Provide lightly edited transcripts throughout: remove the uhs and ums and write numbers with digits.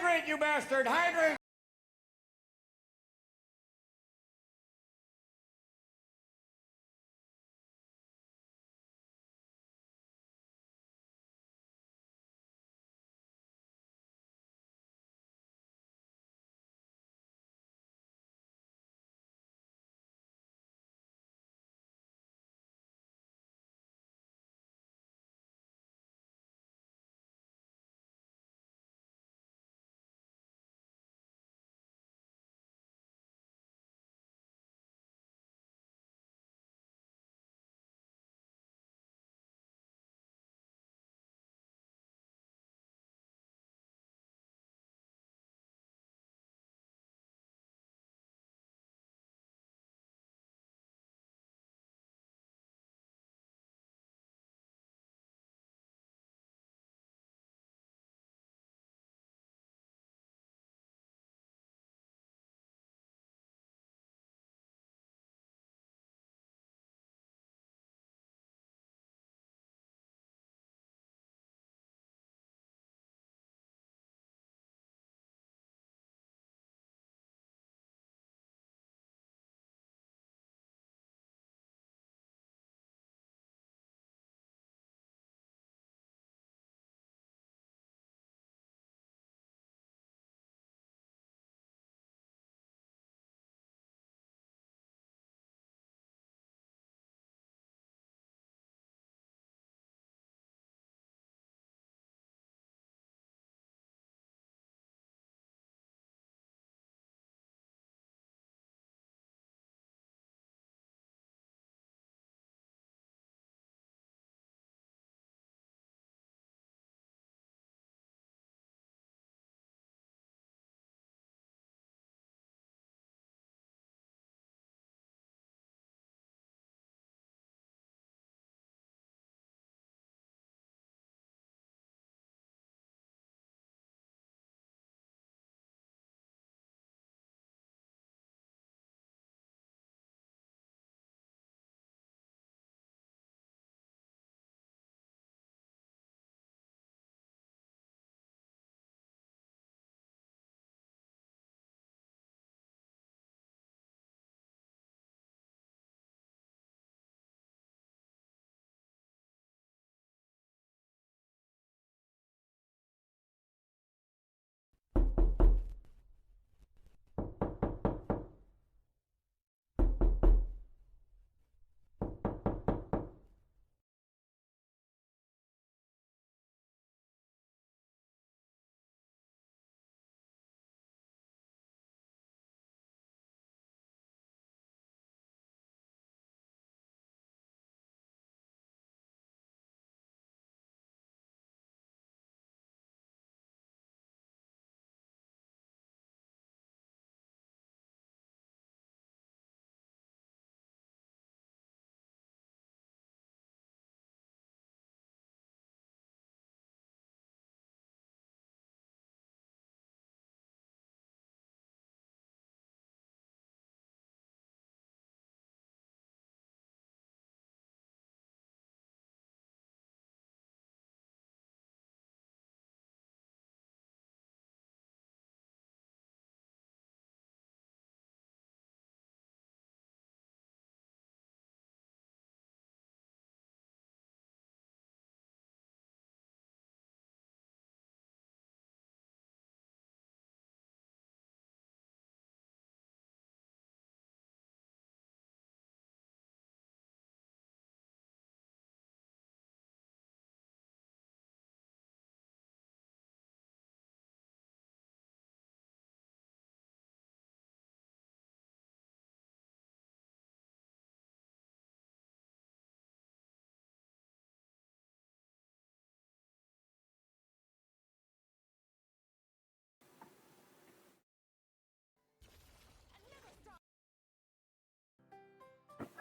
Hydrate, you bastard! Hydrate!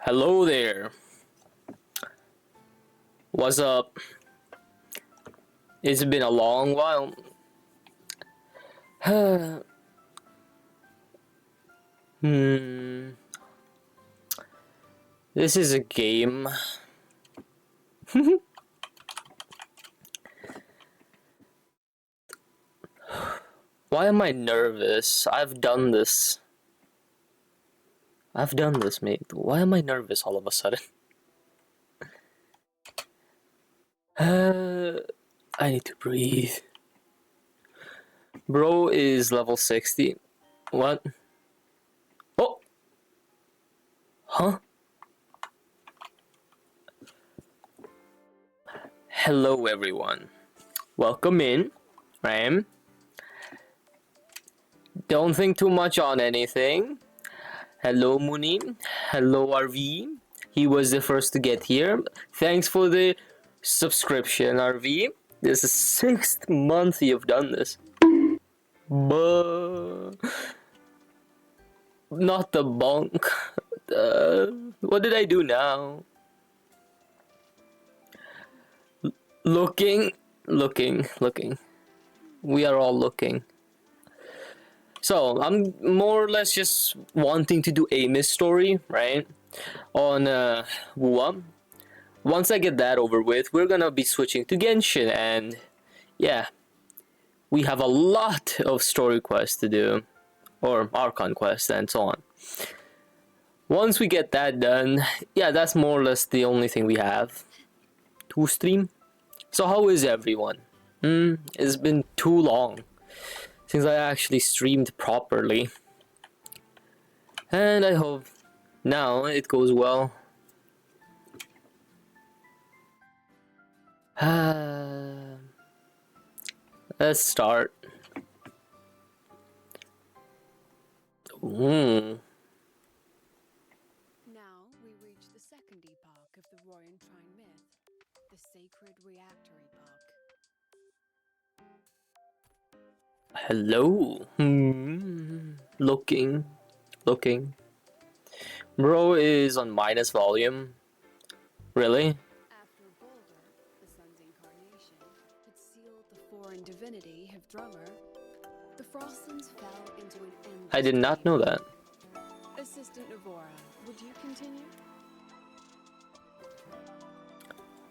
Hello there. What's up? It's been a long while. hmm. This is a game. Why am I nervous? I've done this. Mate. Why am I nervous all of a sudden? I need to breathe. Bro is level 60. What? Oh! Huh? Hello everyone. Welcome in. Ram. Don't think too much on anything. Hello Munim. Hello RV. He was the first to get here. Thanks for the subscription, RV. This is 6th month you've done this. But not the bonk. What did I do now? Looking. We are all looking. So, I'm more or less just wanting to do Aemeath's story, right? On Wuwa. Once I get that over with, we're gonna be switching to Genshin, and yeah, we have a lot of story quests to do, or Archon quests, and so on. Once we get that done, yeah, that's more or less the only thing we have to stream. So how is everyone? It's been too long since I actually streamed properly, and I hope now it goes well. Let's start. Now we reach the second epoch of the Royan Trine myth, the sacred reactor epoch. Hello. Looking. Bro is on minus volume. Really? After Boulder, the sun's incarnation, had sealed the foreign divinity Hivdrummer, the Frostlands fell into an endless I did not know that. Assistant Navora, would you continue?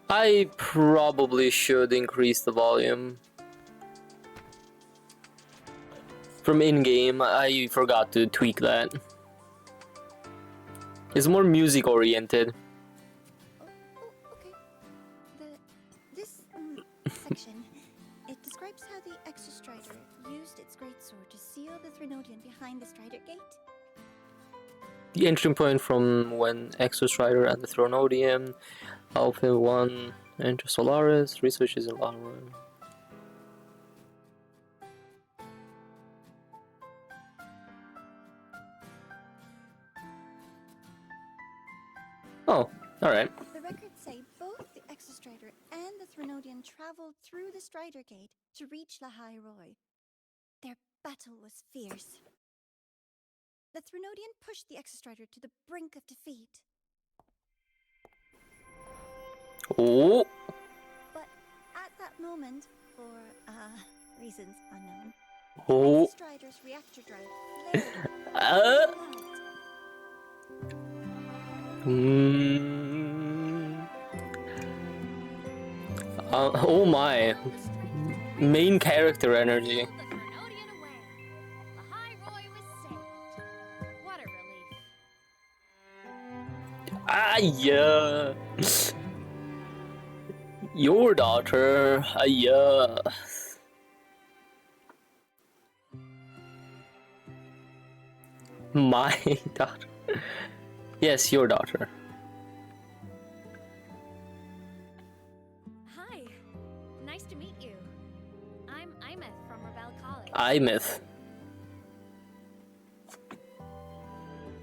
I probably should increase the volume. From in-game, I forgot to tweak that. It's more music oriented. Okay. This section, it describes how the Exostrider used its greatsword to seal the Threnodian behind the Strider Gate. The entry point from when Exostrider and the Thronodium, Alpha 1, enter Solaris, researches in Lava. Oh, alright. The records say both the Exostrider and the Threnodian traveled through the Strider Gate to reach Lahai Roy. Their battle was fierce. The Threnodian pushed the Exostrider to the brink of defeat. Oh. But at that moment, for reasons unknown, Oh. Exostrider's reactor drive flared. Oh my. Main character energy. The Threnodian away. Lahai Roy was saved. What a relief. Ah, yeah. Your daughter. Ah, yeah. My daughter. Yes, your daughter. Hi. Nice to meet you. I'm Aemeath from Rebel College. Aemeath.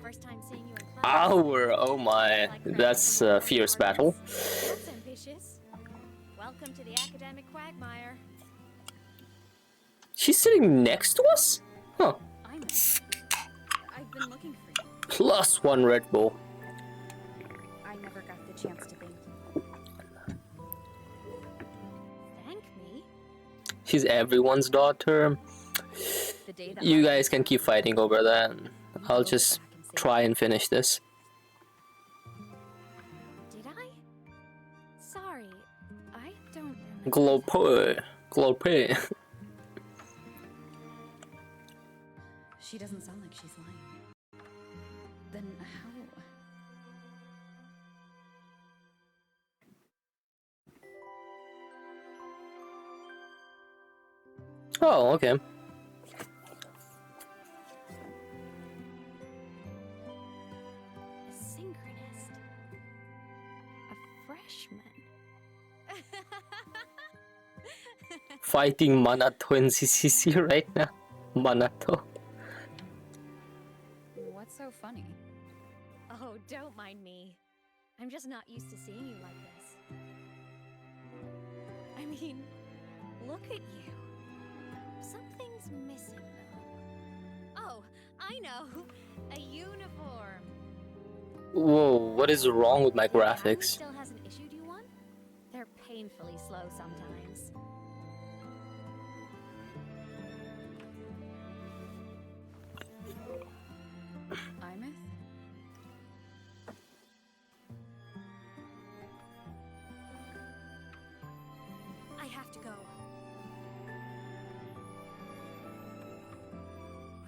First time seeing you in class. Oh my. That's a fierce battle. That's ambitious. Welcome to the academic quagmire. She's sitting next to us? Huh. Aemeath. I've been looking for you. +1 Red Bull. I never got the chance to thank you. Thank me? She's everyone's daughter. The day that You guys can keep fighting over that. I'll just try and finish this. Did I? Sorry. I don't remember. Glope. She doesn't sound like she's lying. Then how? Oh, okay. A synchronist. A freshman. Fighting Manato in CCC right now. Manato. What's so funny? Oh, don't mind me. I'm just not used to seeing you like this. I mean, look at you. Something's missing, though. Oh, I know. A uniform. Whoa, what is wrong with my Your academy graphics? still hasn't issued you one? They're painfully slow sometimes. Aemeath? I have to go.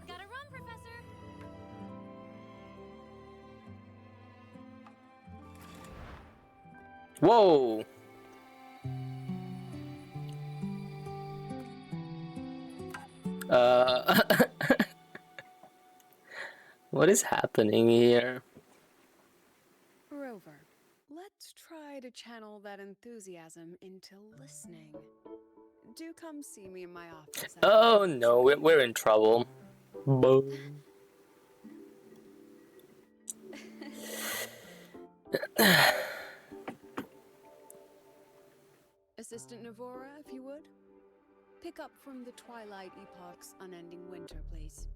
Gotta run, Professor! Whoa! What is happening here? Rover, let's try to channel that enthusiasm into listening. Do come see me in my office. Oh no, we're in trouble. Boom. Assistant Navora, if you would. Pick up from the Twilight Epoch's unending winter, please.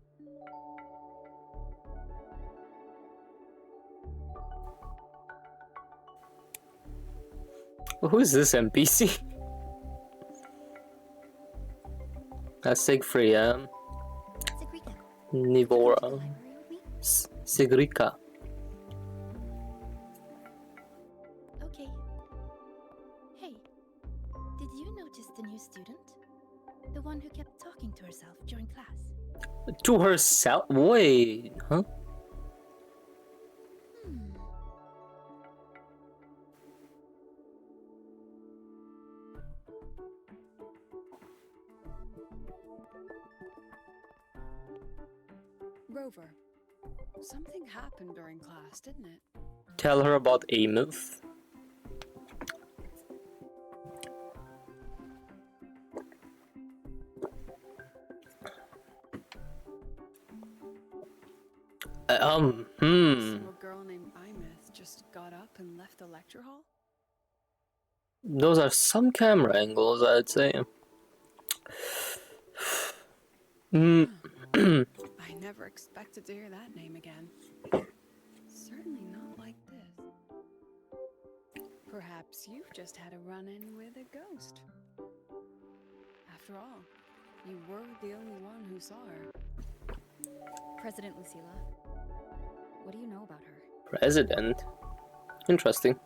Who's this NPC? That's Sigfria. Sigrika, Nivora. come to the library with me? Sigrika. Okay. Hey, did you notice the new student? The one who kept talking to herself during class? To herself? Wait, huh? Rover, something happened during class, didn't it? Tell her about Aemeath. So a girl named Aemeath just got up and left the lecture hall? Those are some camera angles, I'd say. I never expected to hear that name again. Certainly not like this. Perhaps you've just had a run-in with a ghost. After all, you were the only one who saw her. President Lucilla. What do you know about her? President? Interesting.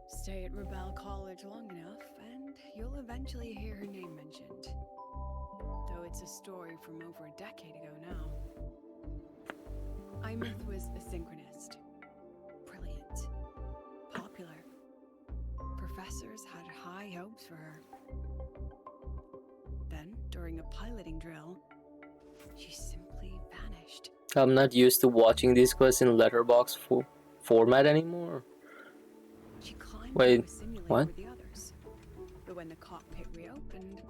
Stay at Rebel College long enough, and you'll eventually hear her name mentioned. Though it's a story from over a decade ago now. Aemeath was a synchronist. Brilliant. Popular. Professors had high hopes for her. Then, during a piloting drill, she simply vanished. I'm not used to watching these quests in letterbox format anymore. She climbed Wait, into a simulator what? with the others. But when the cockpit reopened,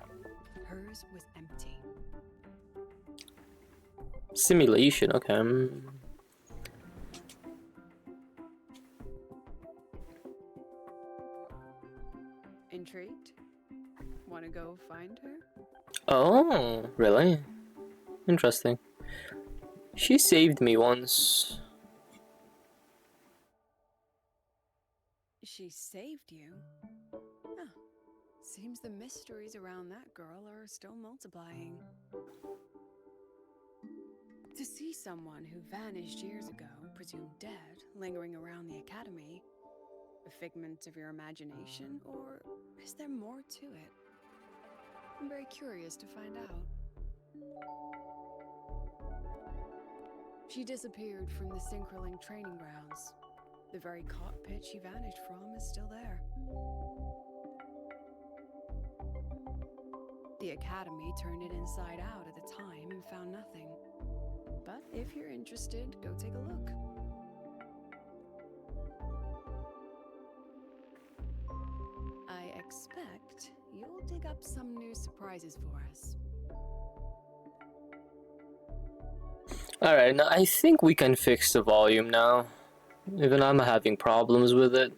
hers was empty. Simulation, okay. Intrigued? Want to go find her? Oh, really? Interesting. She saved me once. She saved you? Huh. Seems the mysteries around that girl are still multiplying. To see someone who vanished years ago, presumed dead, lingering around the academy, a figment of your imagination, or is there more to it? I'm very curious to find out. She disappeared from the Synchroling training grounds. The very cockpit she vanished from is still there. The Academy turned it inside out at the time and found nothing. But if you're interested, go take a look. I expect you'll dig up some new surprises for us. Alright, now I think we can fix the volume now. Even I'm having problems with it.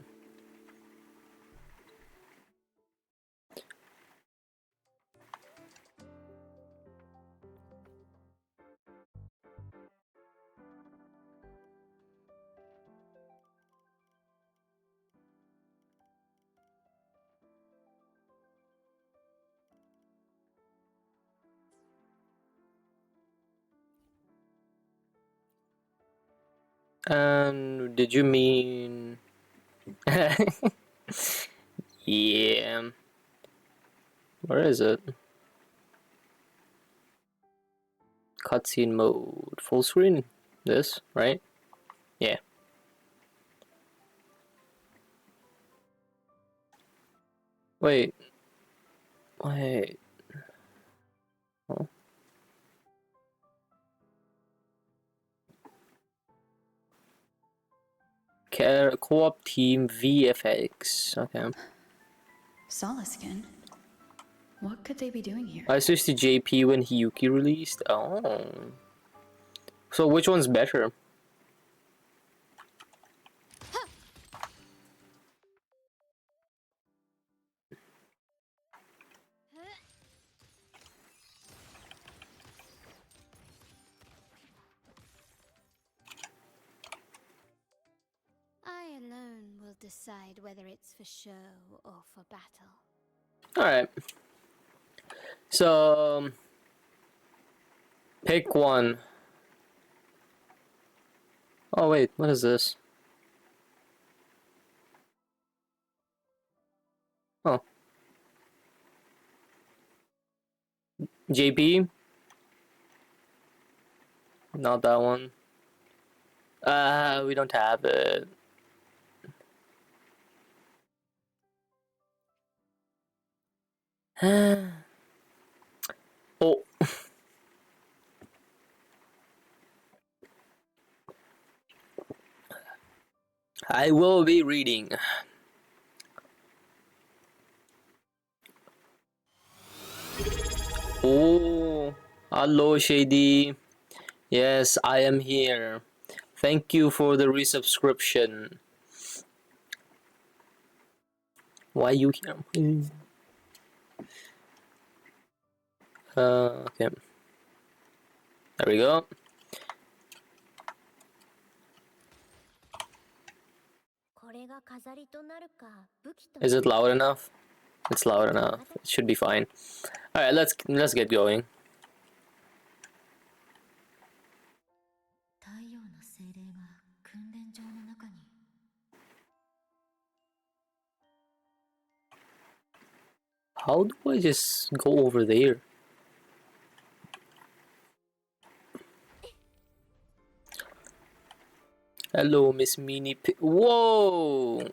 And did you mean... Yeah. Where is it? Cutscene mode. Full screen? This, right? Yeah. Wait. Wait. Oh. Co-op team VFX. Okay. Solaskin? What could they be doing here? I switched to JP when Hiyuki released. Oh. So which one's better? I alone will decide whether it's for show or for battle. Alright. So... pick one. Oh wait, what is this? Oh. JP? Not that one. We don't have it. Oh. I will be reading. Oh, hello Shady. Yes, I am here. Thank you for the resubscription. Why you here? Okay. There we go. Is it loud enough? It's loud enough. It should be fine. All right, let's get going. How do I just go over there? Hello, Miss Mini P. Whoa!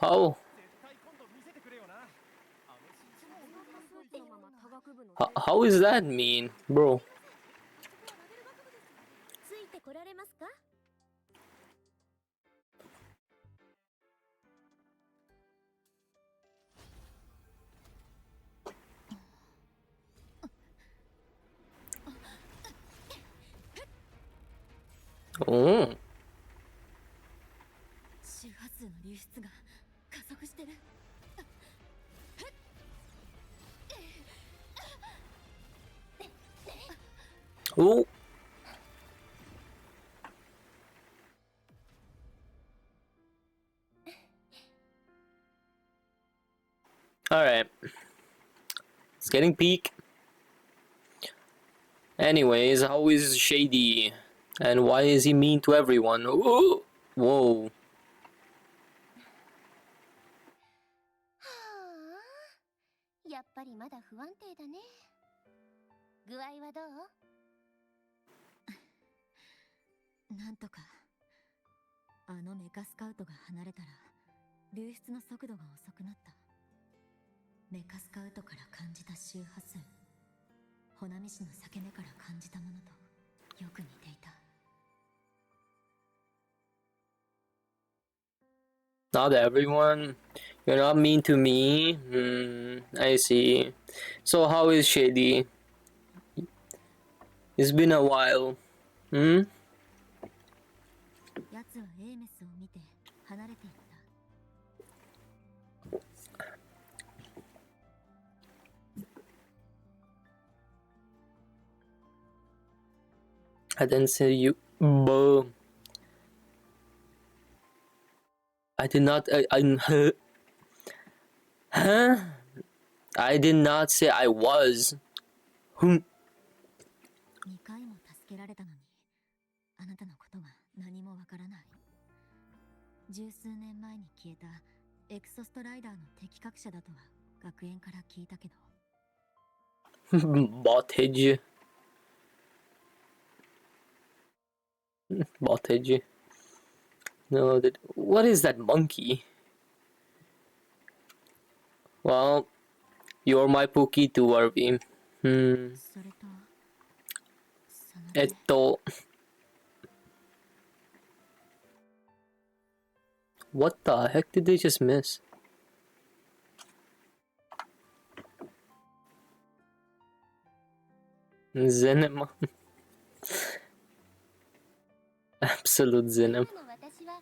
How? How is that mean, bro? Oh. Oh. Alright. It's getting peak. Anyways, how is Shady? And why is he mean to everyone? Ooh. Whoa. やっぱりまだ不安定だね。具合はどう？なんとか。あのメカスカウトが離れたら流出の速度が遅くなった。メカスカウトから感じた周波数、穂波氏の裂け目から感じたものとよく似ていた。Not everyone. You're not mean to me. I see. So how is Shady? It's been a while. 奴はエーメスを見て離れていった。I didn't say you. Boom. I did not. Huh? I did not say I was. 2回も助けられたのに、あなたのことは何もわからない。十数年前に消えたエクソストライダーの敵隠者だとは学園から聞いたけど。Bottage. Bottage. No, what is that monkey? Well, you're my Pookie too, Arby. それと、そのね。What the heck did they just miss? Zenema. Absolute Zenem. 今の私は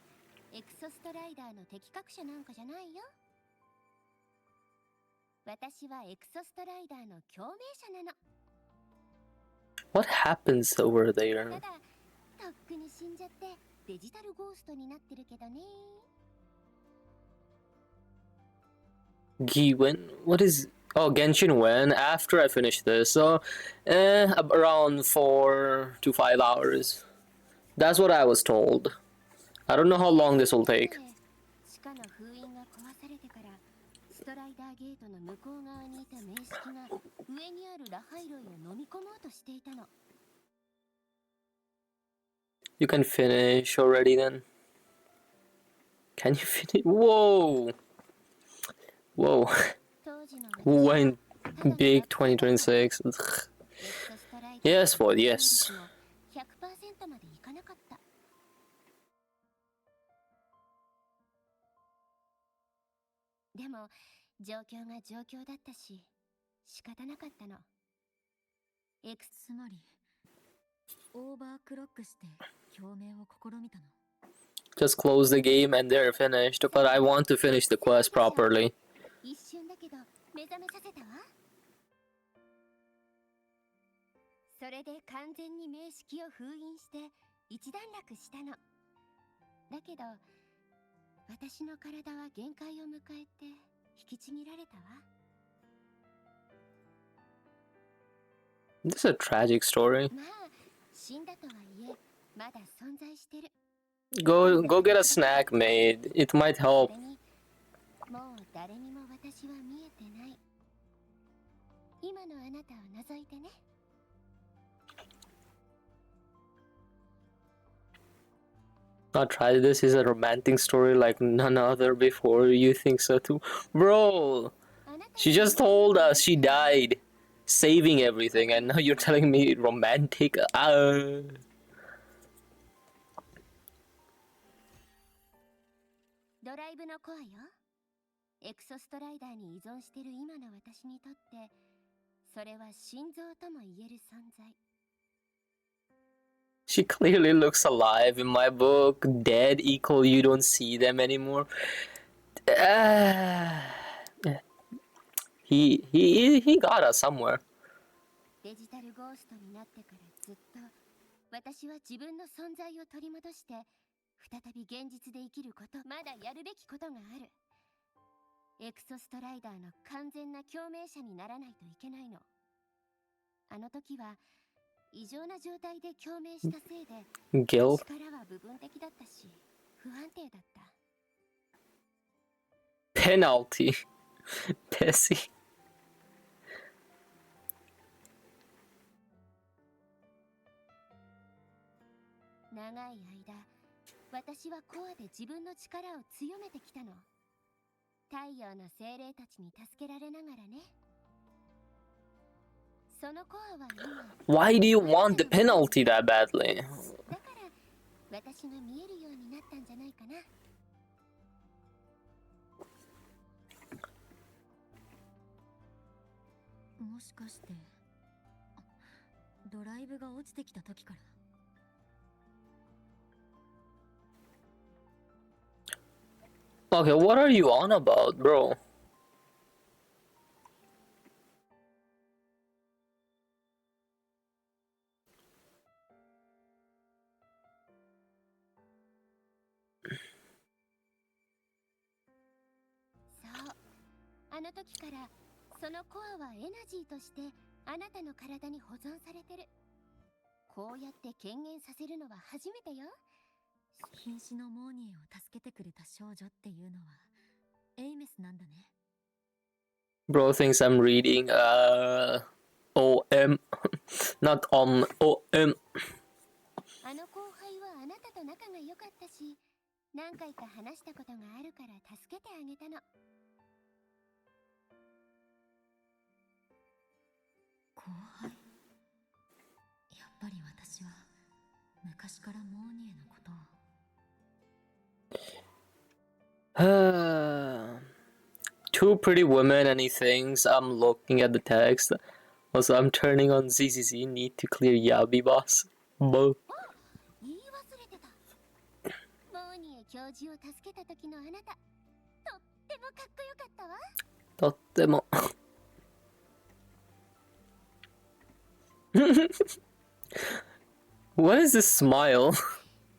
エクソストライダーの敵隠者なんかじゃないよ。私はエクソストライダーの共鳴者なの。 What happens over た there? だ、とっくに死んじゃってデジタルゴーストになってるけどね。What is... Oh, Genshin when? After I finish this, so... around 4 to 5 hours. That's what I was told. I don't know how long this will take. 地下の封印が壊されてからストライダーゲートの向こう側にいた名式が上にあるラハイロイを飲み込もうとしていたの。 You can finish already then. Can you finish? Whoa! Whoa. 当時の Who went big 2026? Yes, boy, yes. 100% までいかなかった。でも状況が状況だったし仕方なかったの。つまりオーバークロックして表明を試みたの。 Just close the game and they're finished. But I want to finish the quest properly. 一瞬だけど目覚めさせたわ。それで完全に名式を封印して一段落したの。だけど私の体は限界を迎えて引きちぎられたわ。 This is a tragic story. まあ死んだとはいえまだ存在してる。 Go get a snack made. It might そ help. れにもう誰にも私は見えてない。今のあなたを除いてね。 Not try this is a romantic story like none other before. You think so too? Bro! She just told us she died saving everything and now you're telling me romantic? ドライブのコアよ。エクソストライダーに依存してる今の私にとってそれは心臓とも言える存在。 She clearly looks alive in my book. Dead equal you don't see them anymore. He got us somewhere. デジタルゴーストになってからずっと私は自分の存在を取り戻して再び現実で生きること、まだやるべきことがある。エクソストライダーの完全な共鳴者にならないといけないの。あの時は異常な状態で共鳴したせいで Gil. 力は部分的だったし不安定だった。 Penalty. Pessy. 私はコアで自分の力を強めてきたの。太陽の精霊たちに助けられながらね。そのコアは今 Why do you want the penalty that badly? だから私が見えるようになったんじゃないかな。もしかしてドライブが落ちてきた時から。Okay, what are you on about, bro? そう、あの時からそのコアはエナジーとしてあなたの体に保存されてる。こうやって権限させるのは初めてよ。瀕死のモーニエを助けてくれた少女っていうのはエイメスなんだね。 Bro thinks I'm reading OM not OM. あの後輩はあなたと仲が良かったし、何回か話したことがあるから助けてあげたの。後輩。やっぱり私は昔からモーニエのことを。Two pretty women and he thinks I'm looking at the text. Also, I'm turning on ZZZ. Need to clear Yabi, boss. Bo. 言い忘れてた。モーニエ教授を助けた時のあなた、とってもかっこよかったわ。とっても。What is this smile?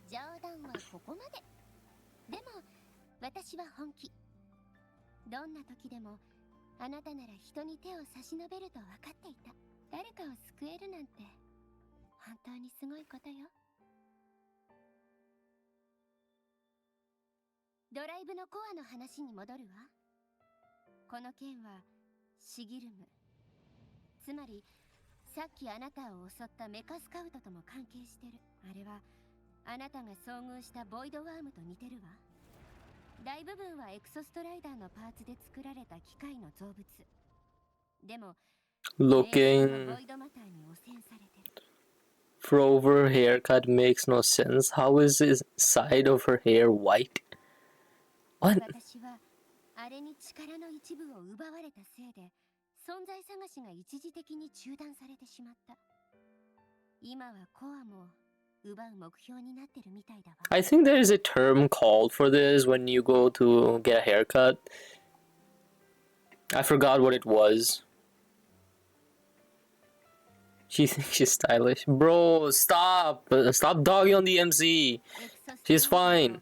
冗談はここまで。でも私は本気。どんな時でもあなたなら人に手を差し伸べると分かっていた。誰かを救えるなんて本当にすごいことよ。ドライブのコアの話に戻るわ。この件はシギルム、つまりさっきあなたを襲ったメカスカウトとも関係してる。あれはあなたが遭遇したボイドワームと似てるわ。大部分はエクソストライダーのパーツで作られた機械の造物。でも Looking ボイドマターに汚染されてる。 Frover haircut makes no sense. How is his side of her hair white? What? 私はあれに力の一部を奪われたせいで存在探しが一時的に中断されてしまった。今はコアも奪う目標になってるみたいだわ。 I think there is a term called for this when you go to get a haircut. I forgot what it was. She thinks she's stylish. Bro, stop! Stop dogging on the MC. She's fine.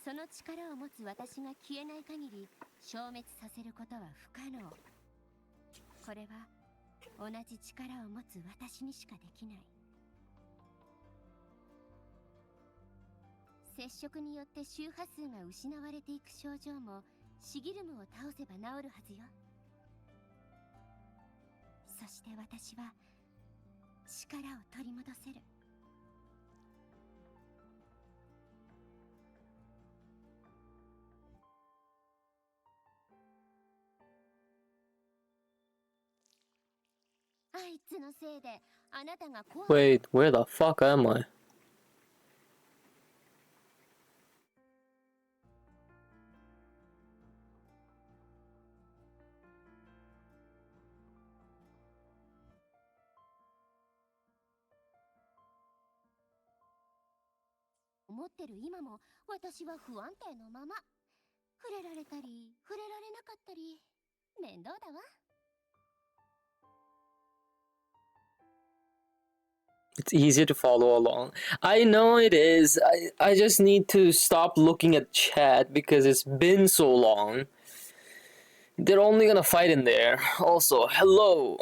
その力を持つ私が消えない限り消滅させることは不可能。これは同じ力を持つ私にしかできない。接触によって周波数が失われていく症状もシギルムを倒せば治るはずよ。そして私は力を取り戻せる。あいつのせいであなたが怖い。 Wait, where the fuck am I? 思ってる今も私は不安定のまま。触れられたり触れられなかったり面倒だわ。 It's easier to follow along. I know it is. I just need to stop looking at chat because it's been so long. They're only gonna fight in there. Also, hello.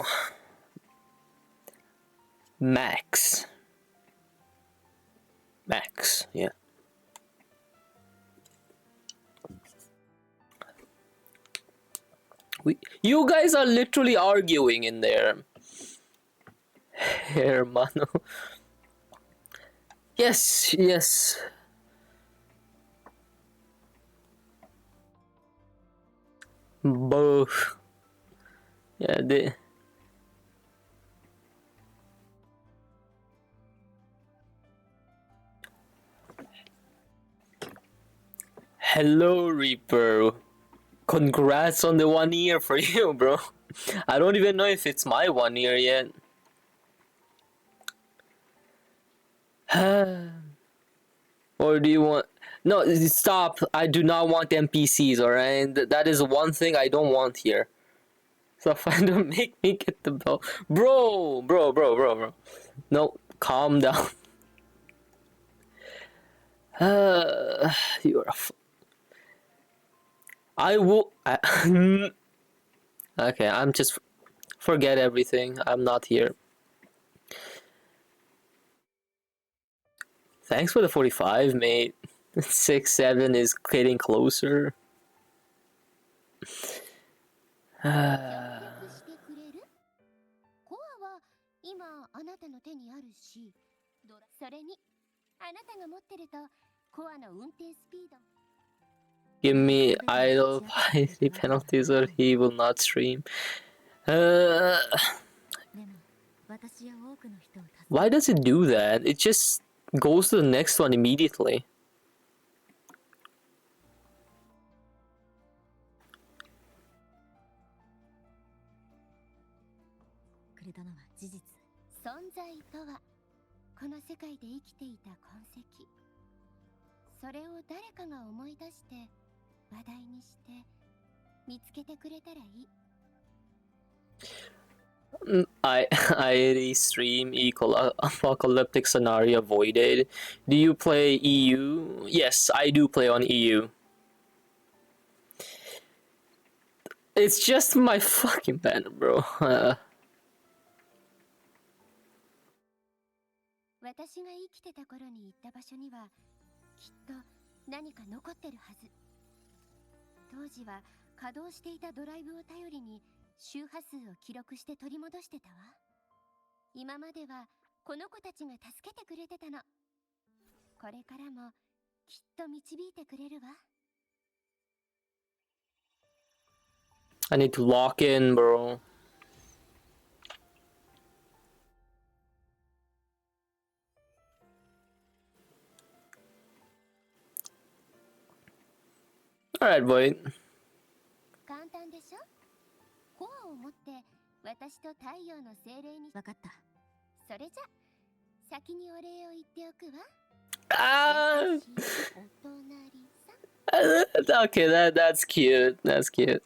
Max. Max, yeah. You guys are literally arguing in there. Hermano. Yes, yes. Both. Yeah, they. Hello, Reaper. Congrats on the 1 year for you, bro. I don't even know if it's my 1 year yet. Or do you want... No, stop. I do not want NPCs, alright? That is one thing I don't want here. So don't make me get the bell. Bro. No, calm down. You're a I will... okay, I'm just... Forget everything. I'm not here. Thanks for the 45, mate. 6, 7 is getting closer. してくれる？コアは今あなたの手にあるし、それにあなたが持ってるとコアの運転スピード。Give me idle piracy penalties or he will not stream. Why does it do that? It just goes to the next one immediately. "存在とはこの世界で生きていた痕跡。それを誰かが思い出して話題にして見つけてくれたらいい。I stream apocalyptic scenario avoided. Do you play EU? Yes, I do play on EU. It's just my fucking banner, bro. 私が生きてた頃に行った場所にはきっと何か残ってるはず。当時は稼働していたドライブを頼りに周波数を記録して取り戻してたわ。今まではこの子たちが助けてくれてたの。これからもきっと導いてくれるわ。I need to lock in, bro. Alright, boy. 簡単でしょ？コアを持って私と太陽の精霊に。わかった。それじゃ先にお礼を言っておくわ。Ah! お隣さん。 Okay, that's cute. That's cute.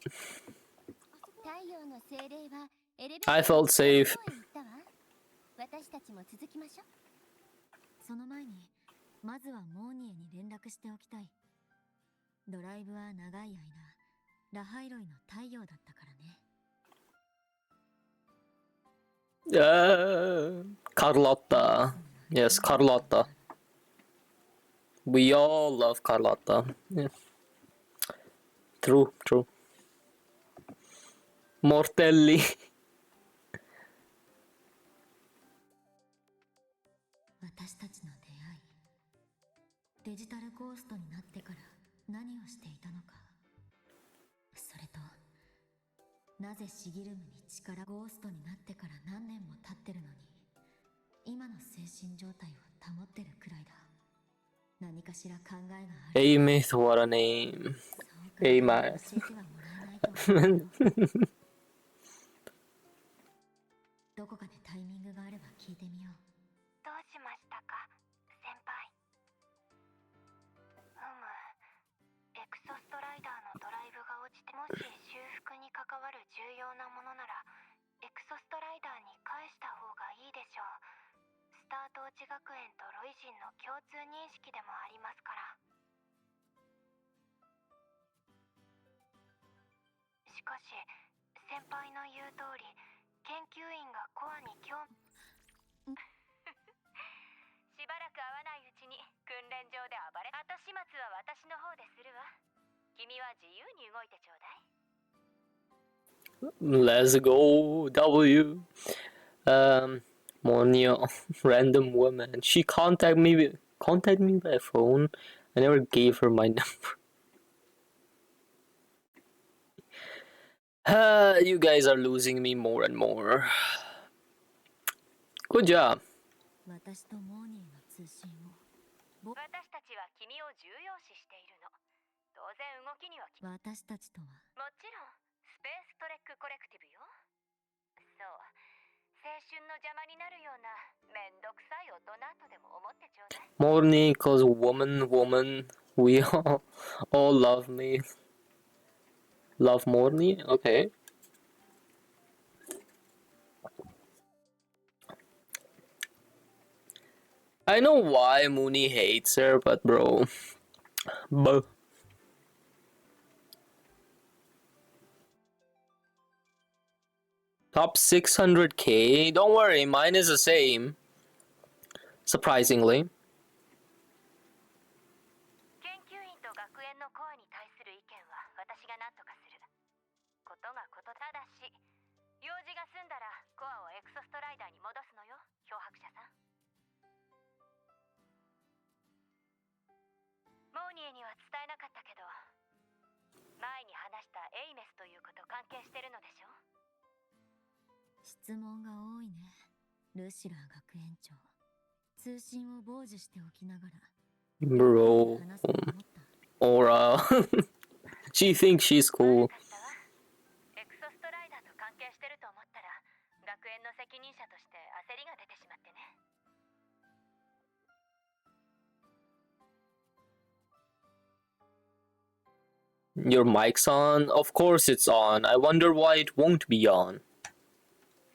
太陽の精霊はエレベー I ター felt safe. の方へ行ったわ。私たちも続きましょう。その前にまずはモーニエに連絡しておきたい。ドライブは長い間ラハイロイの太陽だったからね。Carlotta. Yes, Carlotta. We all love Carlotta. Yeah. True. Mortelli. 私たちの出会い、デジタルゴーストになってから何をしていたのか、それとなぜシギルムに力ゴーストになってから何年も経ってるのに今の精神状態を保ってるくらいだ。何かしら考えがある。 Aemeath, what a name. Aemeath. 教えてはもらえないと思う。どこかでタイミングがあれば聞いてみよう。どうしましたか、先輩。エクソストライダーのドライブが落ちて、もし修復に関わる重要なものならエクソストライダーに返した方がいいでしょう。スタートーチ学園とロイジンの共通認識でもありますから。しかし先輩の言う通り、研究員がコアに興味しばらく会わないうちに訓練場で暴れ、後始末は私の方でするわ。君は自由に動いてちょうだい。 Let's go, W. Monia, random woman. She contacted me by phone. I never gave her my number. You guys are losing me more and more. Good job. 私とモーニーの通信を私たちは君を重要視しているの。当然動きには私たちとはもちろんスペーストレックコレクティブよ。そう、青春の邪魔になるようなめんどくさい大人とでも思ってちょうだい。 Morning calls woman, woman. We all love me. Love Morning? Okay. I know why Mooney hates her, but bro. Buh. Top 600k? Don't worry, mine is the same. Surprisingly. 研究員と学園のコアに対する意見は私が何とかする。ことがことただし、用事が済んだらコアをエクソストライダーに戻すのよ、漂白者さん。モーニエには伝えなかったけど、前に話したエイメスという子と関係してるのでしょ。質問が多いね。ルシラー学園長。通信を傍受しておきながら Bro. 話すと思った。 Aura. She thinks she's cool. エクソストライダーと関係してると思ったら、学園の責任者として焦りが出てしまってね。Your mic's on? Of course it's on. I wonder why it won't be on.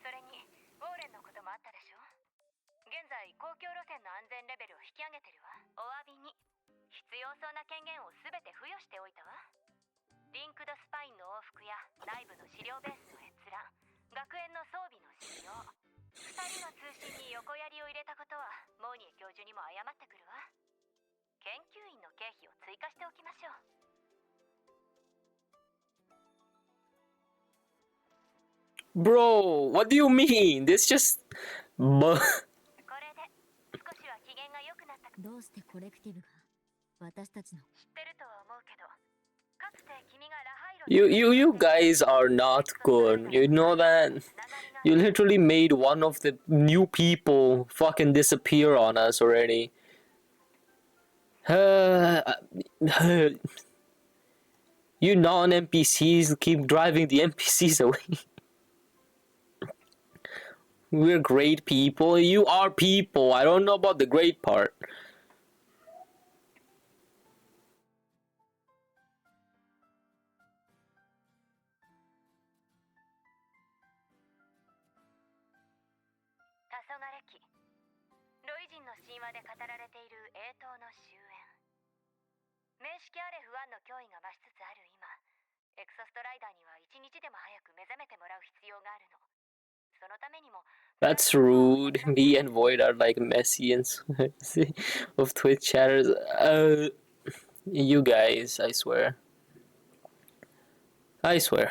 それに、ウォーレンのこともあったでしょ。現在、公共路線の安全レベルを引き上げてるわ。お詫びに、必要そうな権限をすべて付与しておいたわ。リンクドスパインの往復や内部の資料ベースの閲覧、学園の装備の使用、2人の通信に横やりを入れたことは、モーニエ教授にも謝ってくるわ。研究員の経費を追加しておきましょう。Bro, what do you mean? This just... これで少しは機嫌が良くなったか。どうしてコレクティブが私たちの知ってるとは思うけど、かつて君がラハイロ You guys are not good. You know that? You literally made one of the new people fucking disappear on us already. You non-NPCs keep driving the NPCs away. We're great people. You are people. I don't know about the great part. That's rude. Me and Void are like messians of Twitch chatters. You guys, I swear. I swear.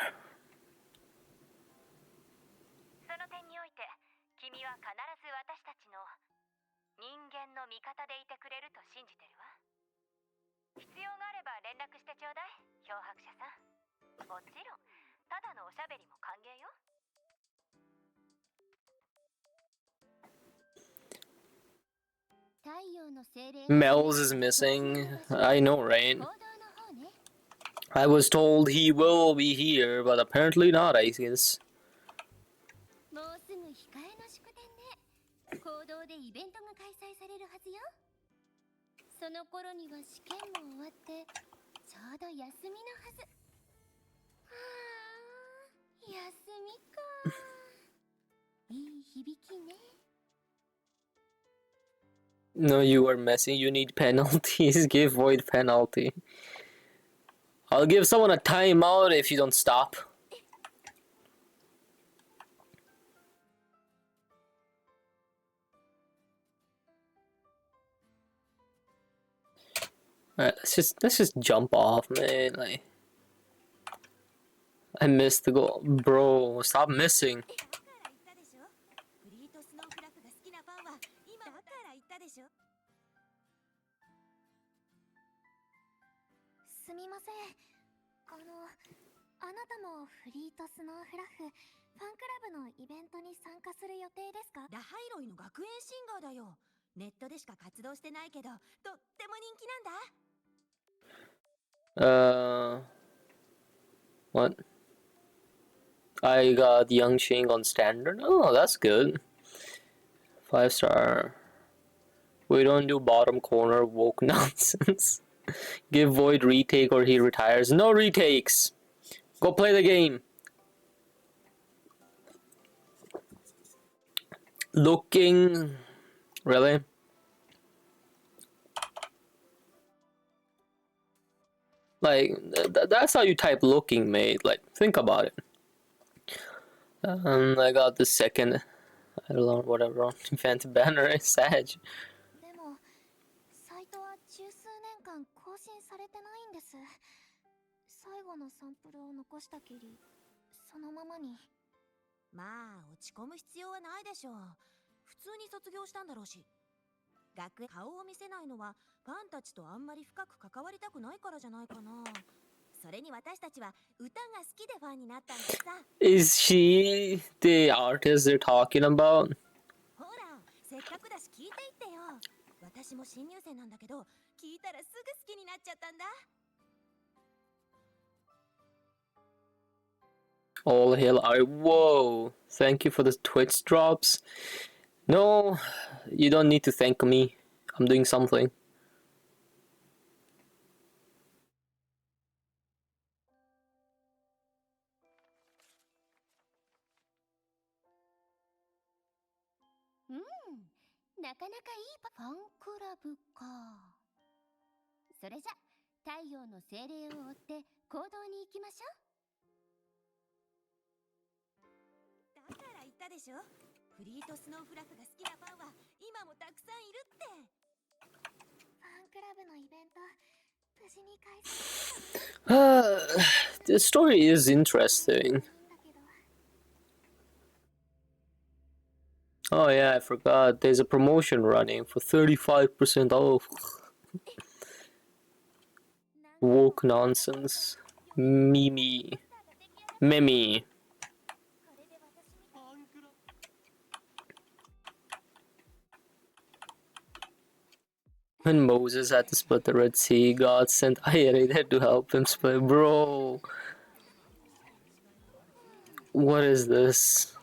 その点において、君は必ず私たちの人間の味方でいてくれると信じてるわ。必要があれば連絡してちょうだい、漂白者さん。もちろん、ただのおしゃべりも歓迎よ。Mel's is missing. I know, right? I was told he will be here, but apparently not, I guess. もうすぐ控えの祝典で行動でイベントが開催されるはずよ。その頃には試験も終わってちょうど休みのはず。はあ、休みか。いい響きね。 No, you are messy. You need penalties. Give Void penalty. I'll give someone a timeout if you don't stop. Alright, let's just jump off, man. Like, I missed the goal, bro. Stop missing. すみません。あなたもフリートスノーフラフファンクラブのイベントに参加する予定ですか？ラハイロイの学園シンガーだよ。ネットでしか活動してないけど、とっても人気なんだ。What? I got Young Shing on standard. Oh, that's good. 5-star. We don't do bottom corner woke nonsense. Give Void retake or he retires. No retakes. Go play the game. Looking. Really? Like, that's how you type looking, mate. Like, think about it. I got the second. I don't know, whatever. Event banner. Sag. でもサイトは十数年間更新されてないんです。最後のサンプルを残したきりそのままに。まあ落ち込む必要はないでしょう。普通に卒業したんだろうし。学園顔を見せないのはファンたちとあんまり深く関わりたくないからじゃないかな。それに私たちは歌が好きでファンになったんださ。Is she the artist they're talking about? ほら、せっかくだし聞いていってよ。私も新入生なんだけど、聞いたらすぐ好きになっちゃったんだ。All hail I. Whoa. Thank you for the Twitch drops. No, you don't need to thank me. I'm doing something. Hmm. なかなかいいファンクラブか。それじゃ太陽の精霊を追って行動に行きましょう。だから言ったでしょ。フリートスノーフラフが好きなファンは今もたくさんいるって。ファンクラブのイベント無事に開催できたの？ The story is interesting. Oh yeah, I forgot. There's a promotion running for 35% off. Woke nonsense. Mimi. Mimi. When Moses had to split the Red Sea, God sent Aemeath to help him split. Bro. What is this?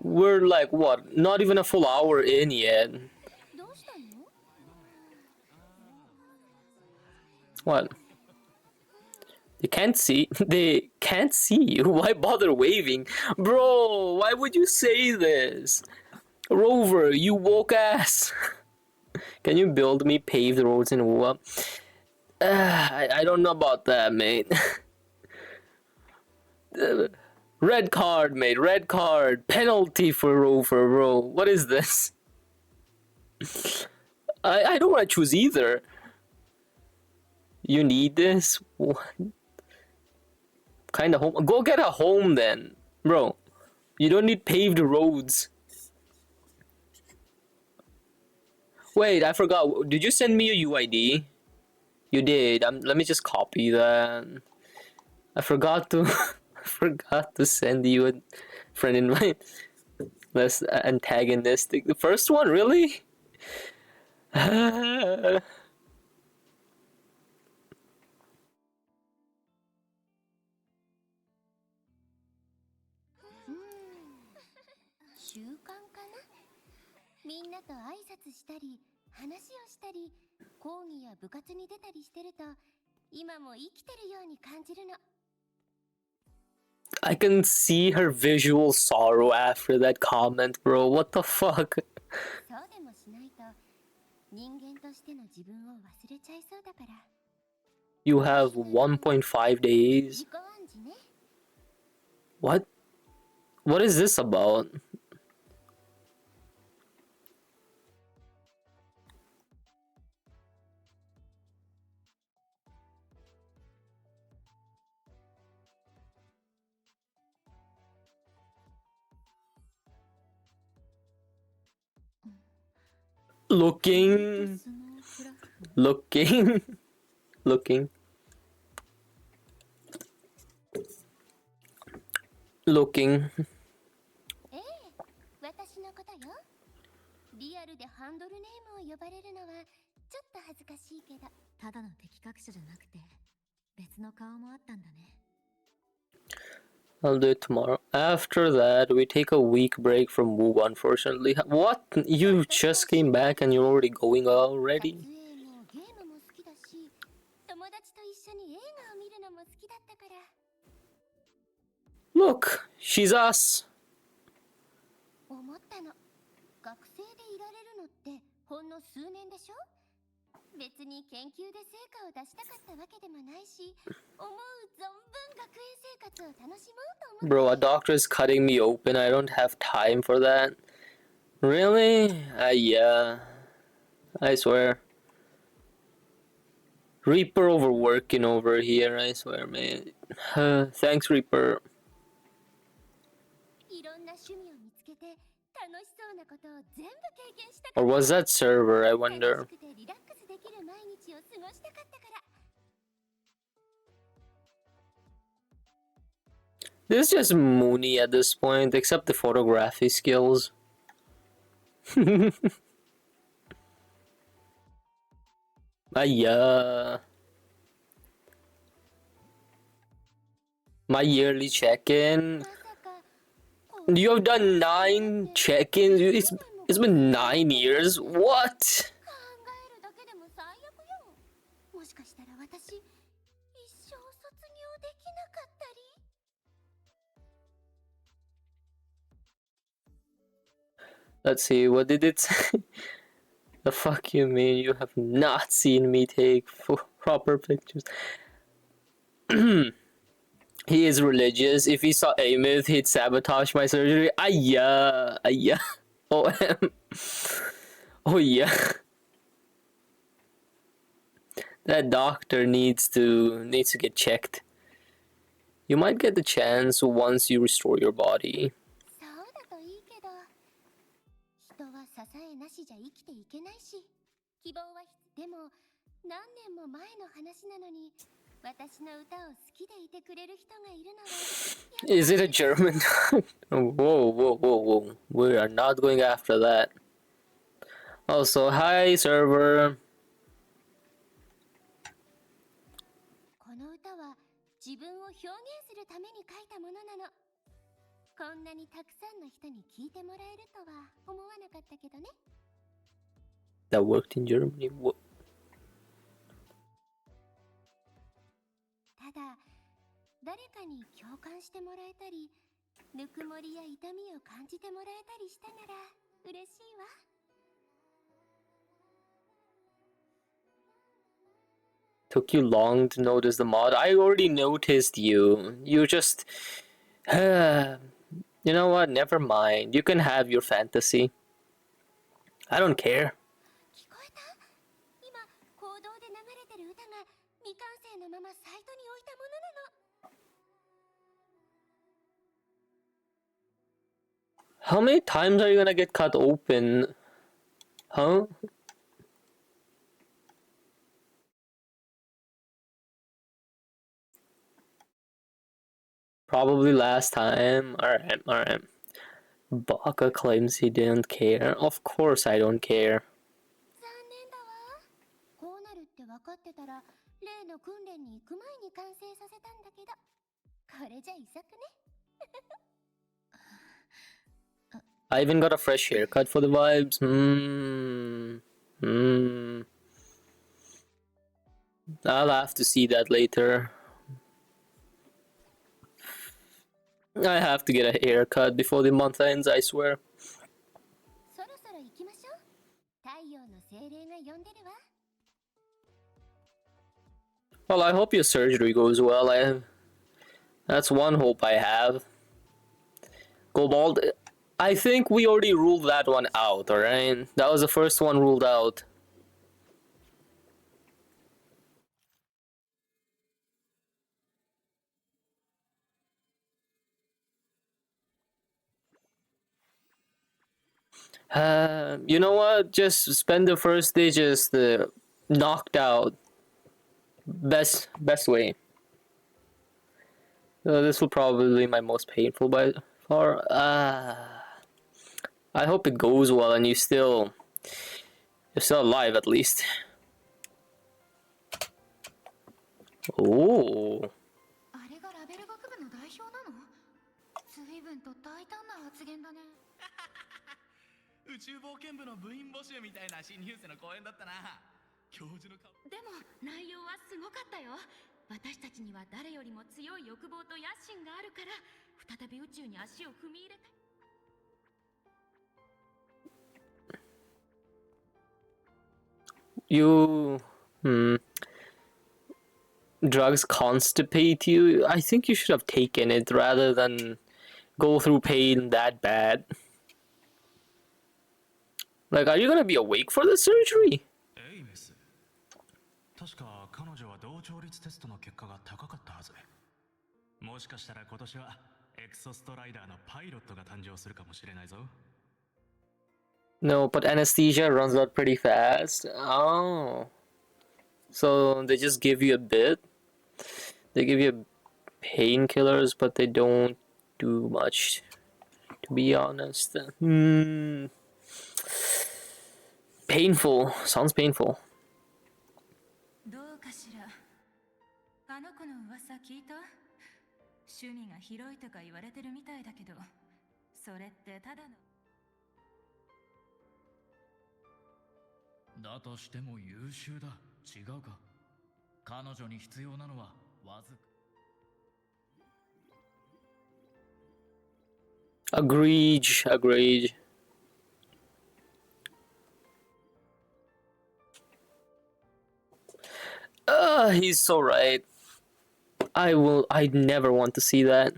We're like, what? Not even a full hour in yet. What? They can't see. They can't see you. Why bother waving? Bro, why would you say this? Rover, you woke ass. Can you build me paved roads in Wuwa? I don't know about that, mate. Red card, mate. Red card. Penalty for Rover, bro. What is this? I don't want to choose either. You need this? What? Kind of home. Go get a home then, bro. You don't need paved roads. Wait, I forgot. Did you send me a UID? You did. Let me just copy that. I forgot to. I forgot to send you a friend invite. Less antagonistic. The first one, really? I can see her visual sorrow after that comment, bro. What the fuck? You have 1.5 days. What? What is this about? Looking. Looking. Looking. ええ、私のことよ。リアルでハンドルネームを呼ばれるのはちょっと恥ずかしいけど。ただの敵隠しじゃなくて別の顔もあったんだね。 I'll do it tomorrow. After that, we take a week break from Wuwa, unfortunately. What? You just came back and you're already going 撮 already? 影もゲームも好きだし、友達と一緒に映画を見るのも好きだったから。 Look, she's us. 思ったの。学生でいられるのってほんの数年でしょ。別に研究で成果を出したかったわけでもないし、思う存分学園生活を楽しもうと思って。 Bro, a doctor is cutting me open. I don't have time for that. Really? Yeah. I swear. Reaper overworking over here, I swear, man. Thanks, Reaper. いろんな趣味を見つけて楽しそうなことを全部経験したか Or った。 was that server, I 楽 wonder? しくてリラックスできる毎日を過ごしたかったから。 This is just Mooney at this point, except the photography skills. My yearly check-in. まさかこんな You have done 9 check-ins. It's been 9 years. What? 考えるだけでも最悪よ。もしかしたら私一生卒業できなかったり。 Let's see, what did it say? The fuck you mean? You have not seen me take proper pictures. He is religious. If he saw Aemeath, he'd sabotage my surgery. Ayya. Oh, oh yeah. That doctor needs to get checked. You might get the chance once you restore your body. そうだといいけど、人は支えなしじゃ生きていけないし、希望はでも何年も前の話なのに、私の歌を好きでいてくれる人がいるのは。 Is it a German? Whoa. We are not going after that. Also, hi, server. この歌は自分を表現するために書いたものなの。こんなにたくさんの人に聞いてもらえるとは思わなかったけどね。 That worked in Germany. What? ただ、誰かに共感してもらえたり、ぬくもりや痛みを感じてもらえたりしたなら嬉しいわ。 Took you long to notice the mod. I already noticed you. You just... You know what? Never mind. You can have your fantasy. I don't care. 聞こえた？今、行動で流れてる歌が未完成のままサイトに置いたものなの。 How many times are you gonna get cut open? Huh? Probably last time. Alright. Baka claims he didn't care. Of course I don't care. 残念だわ。こうなるって分かってたら、例の訓練に行く前に完成させたんだけど、これじゃ遺作ね。 I even got a fresh haircut for the vibes. I'll have to see that later. I have to get a haircut before the month ends, I swear. そろそろ行きましょう。太陽の精霊が呼んでるわ。 Well, I hope your surgery goes well. That's one hope I have. Cobalt, I think we already ruled that one out, alright? That was the first one ruled out. You know what? Just spend the first day just knocked out. best way. This will probably be my most painful by far. I hope it goes well and you're still alive at least. Oh. あれがラベル学部の代表なの？随分と大胆な発言だね。宇宙冒険部の部員募集みたいな新入生の講演だったな。教授の顔。でも内容はすごかったよ。私たちには誰よりも強い欲望と野心があるから、再び宇宙に足を踏み入れたい。Drugs constipate you. I think you should have taken it rather than go through pain that bad. Like, are you gonna be awake for the surgery? 確か彼女は同調率テストの結果が高かったはず。もしかしたら今年はエクソストライダーのパイロットが誕生するかもしれないぞ。No, but anesthesia runs out pretty fast. Oh. So they just give you a bit. They give you painkillers, but they don't do much, to be honest. Painful. Sounds painful. どうかしら。あの子の噂聞いた？趣味が広いとか言われてるみたいだけど、それってただの。だとしても優秀だ。違うか。彼女に必要なのはわずか。Agreed. He's so right. I'd never want to see that.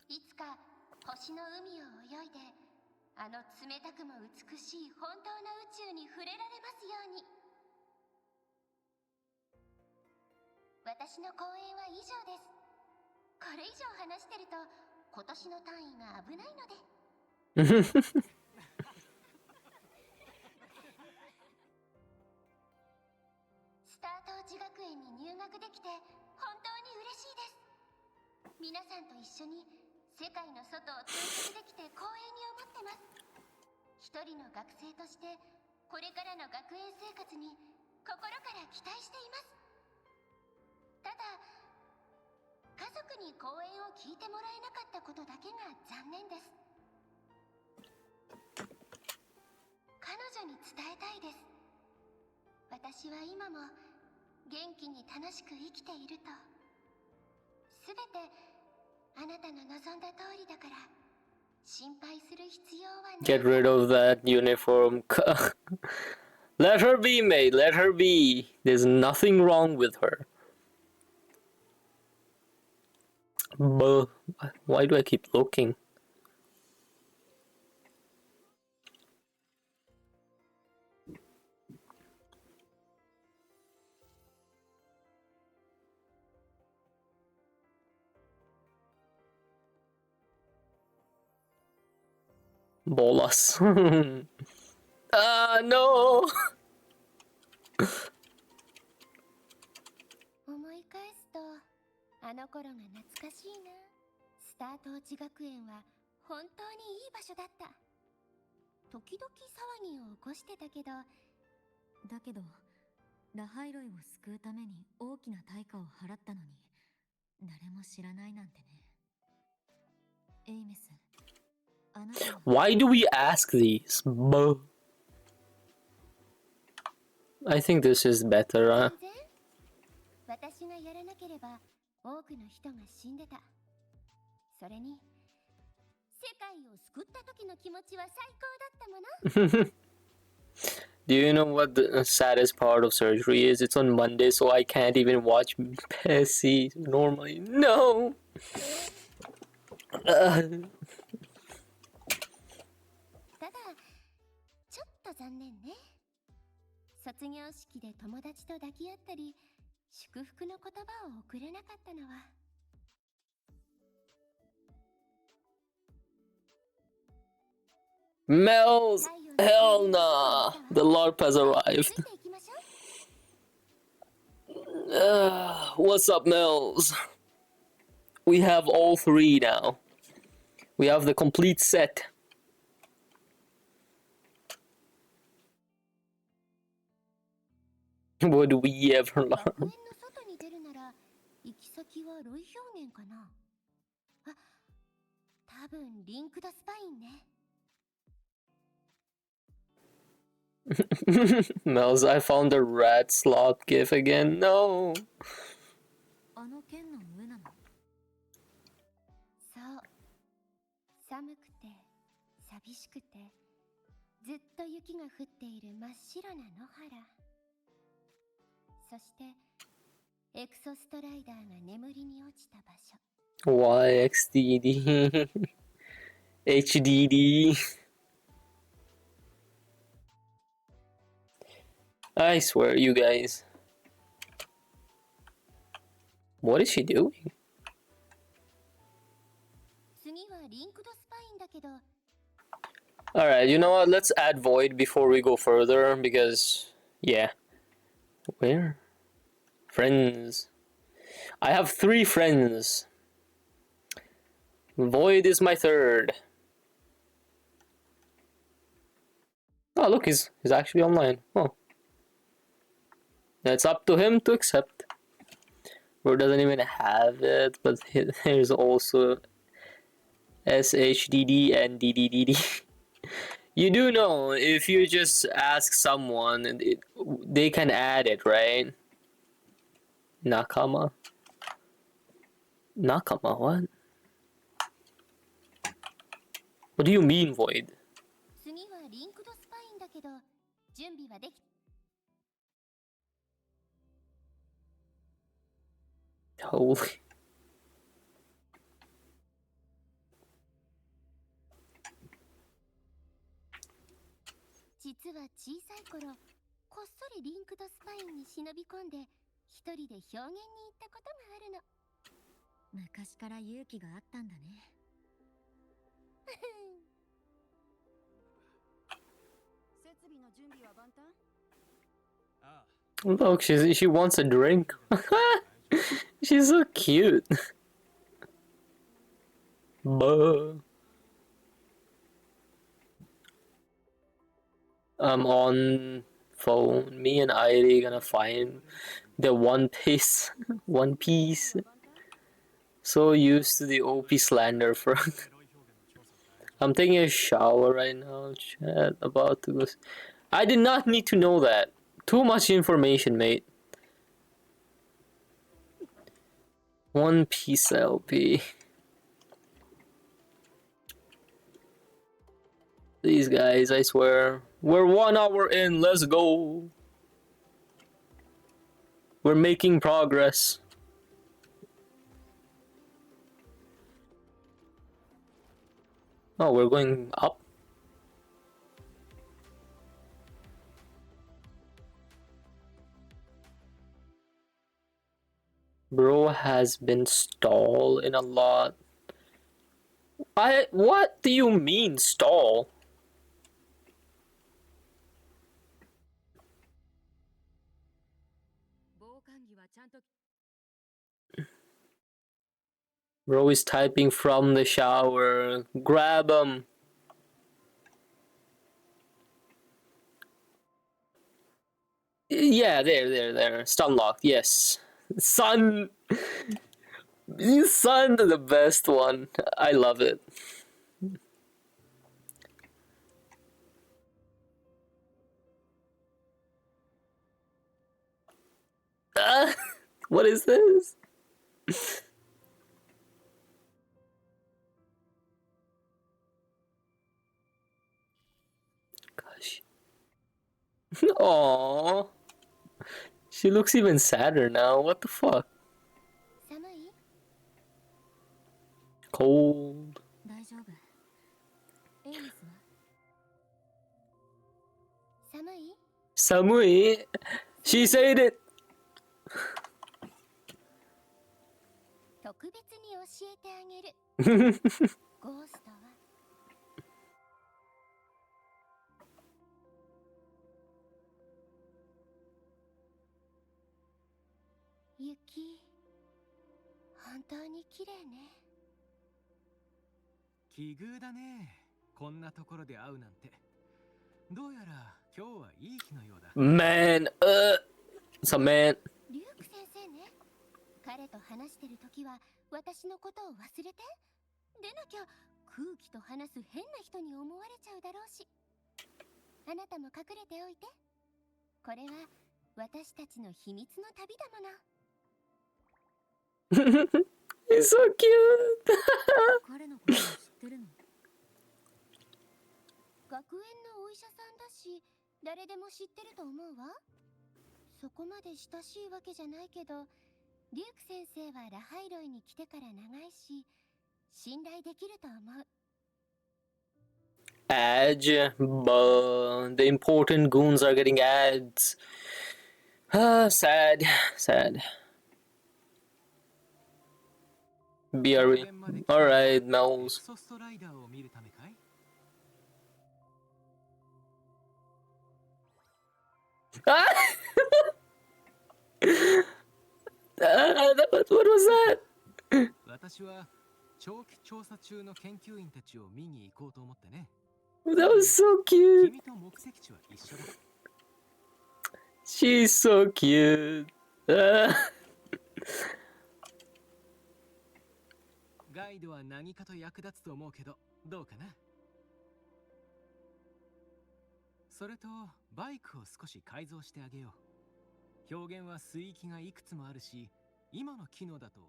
いつか星の海を泳いで、あの冷たくも美しい本当の宇宙に触れられますように。私の講演は以上です。これ以上話してると今年の単位が危ないので。スタートーチ学園に入学できて本当に嬉しいです。皆さんと一緒に世界の外を探索できて光栄に思ってます。一人の学生としてこれからの学園生活に心から期待しています。ただ家族に講演を聞いてもらえなかったことだけが残念です。彼女に伝えたいです。私は今も元気に楽しく生きていると。すべてあなたの望んだ通りだから心配する必要はない。 Get rid of that uniform. Let her be, mate. Let her be. There's nothing wrong with her. But why do I keep looking? Bolas. No. 思い返すとあの頃が懐かしいな。スタートーチ学園は本当にいい場所だった。時々騒ぎを起こしてたけど。だけどラハイロイを救うために大きな対価を払ったのに誰も知らないなんてね。エイメス、あなたは Why do we ask these? I think this is better. 全然私がやらなければ多くの人が死んでた。それに世界を救った時の気持ちは最高だったもの。Do you know what the saddest part of surgery is? It's on Monday, so I can't even watch Bessie normally. No! ただちょっと残念ね。卒業式で友達と抱き合ったり祝福の言葉を送れなかったのは。Mel's hell nah. the LARP has arrived. What's up, Mills? We have all three now. We have the complete set. Would we ever learn? 行き先はロイ表現かな。あ、多分リンクドスパインね。Mel's, I found the rat slot gif again. No. あの剣の上なの？そう。寒くて、寂しくて、ずっと雪が降っている真っ白な野原。そして、エクソストライダーが眠りに落ちた場所。YXDD HDD. I swear, you guys. What is she doing? 次はリンクドスパインだけど。Alright, you know what? Let's add Void before we go further because, yeah. Where? Friends. I have 3 friends. Void is my 3rd. Oh, look, he's actually online. Oh. It's up to him to accept. Bro doesn't even have it, but there's also SHDD and DDDD. You do know, if you just ask someone, they can add it, right? Nakama? Nakama, what? What do you mean, Void? 次はリンクドスパインだけど、準備はでき。Holy. 実は小さい頃、こっそりリンクドスパインに忍び込んで、一人で表現に行ったことがあるの。昔から勇気があったんだね。設備の準備は万端？ Look, she wants a drink. She's so cute. Buh. I'm on phone. Me and Irie gonna find the One Piece. One Piece. So used to the OP slander for. I'm taking a shower right now. Chat about to go. I did not need to know that. Too much information, mate. One Piece LP. These guys, I swear. We're 1 hour in, let's go. We're making progress. Oh, we're going up? Bro has been stalled in a lot. What do you mean stall? Bro is typing from the shower. Grab him. Yeah, there. Stun locked, yes. Sun! Sun, the best one. I love it. What is this? Gosh. Aww. She looks even sadder now. What the fuck? Cold. 大丈夫。エイミスは？寒い？寒い? She said it. 特別に教えてあげる。ゴーストは雪、本当に綺麗ね。奇遇だね。こんなところで会うなんて。どうやら今日はいい日のようだ。Man, it's a man. リューク先生ね。彼と話してるときは私のことを忘れて。でなきゃ空気と話す変な人に思われちゃうだろうし。あなたも隠れておいて。これは私たちの秘密の旅だもの。He's so cute. 彼のことを知ってるの？学園のお医者さんだし、誰でも知ってると思うわ。そこまで親しいわけじゃないけど、リューク先生はラハイロイに来てから長いし、信頼できると思う。Edge, but the important goons are getting ads. Sad, sad. BRE. Alright, Mouse. ソストライダーを見るためかい？What was that? 私は長期調査中の研究員たちを見に行こうと思ってね。That was so cute. 君と目的地は一緒だ。She's so cute. ガイドは何かと役立つと思うけど、どうかな？それと、バイクを少し改造してあげよう。表現は水域がいくつもあるし、今の機能だと。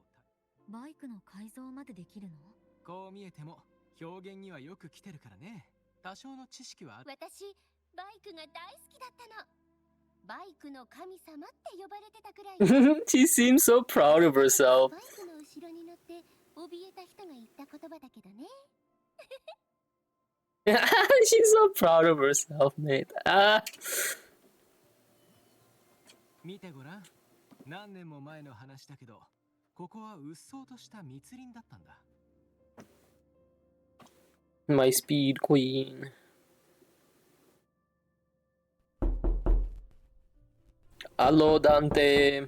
バイクの改造までできるの？こう見えても、表現にはよく来てるからね。多少の知識はある。私、バイクが大好きだったの。バイクの神様って呼ばれてたくらい。She seems so proud of herself. バイクの後ろに乗って怯えた人が言った言葉だけどね。She's so proud of herself, mate. 見てごらん。何年も前の話だけど、ここは鬱蒼とした密林だったんだ。My speed queen. Hello, Dante.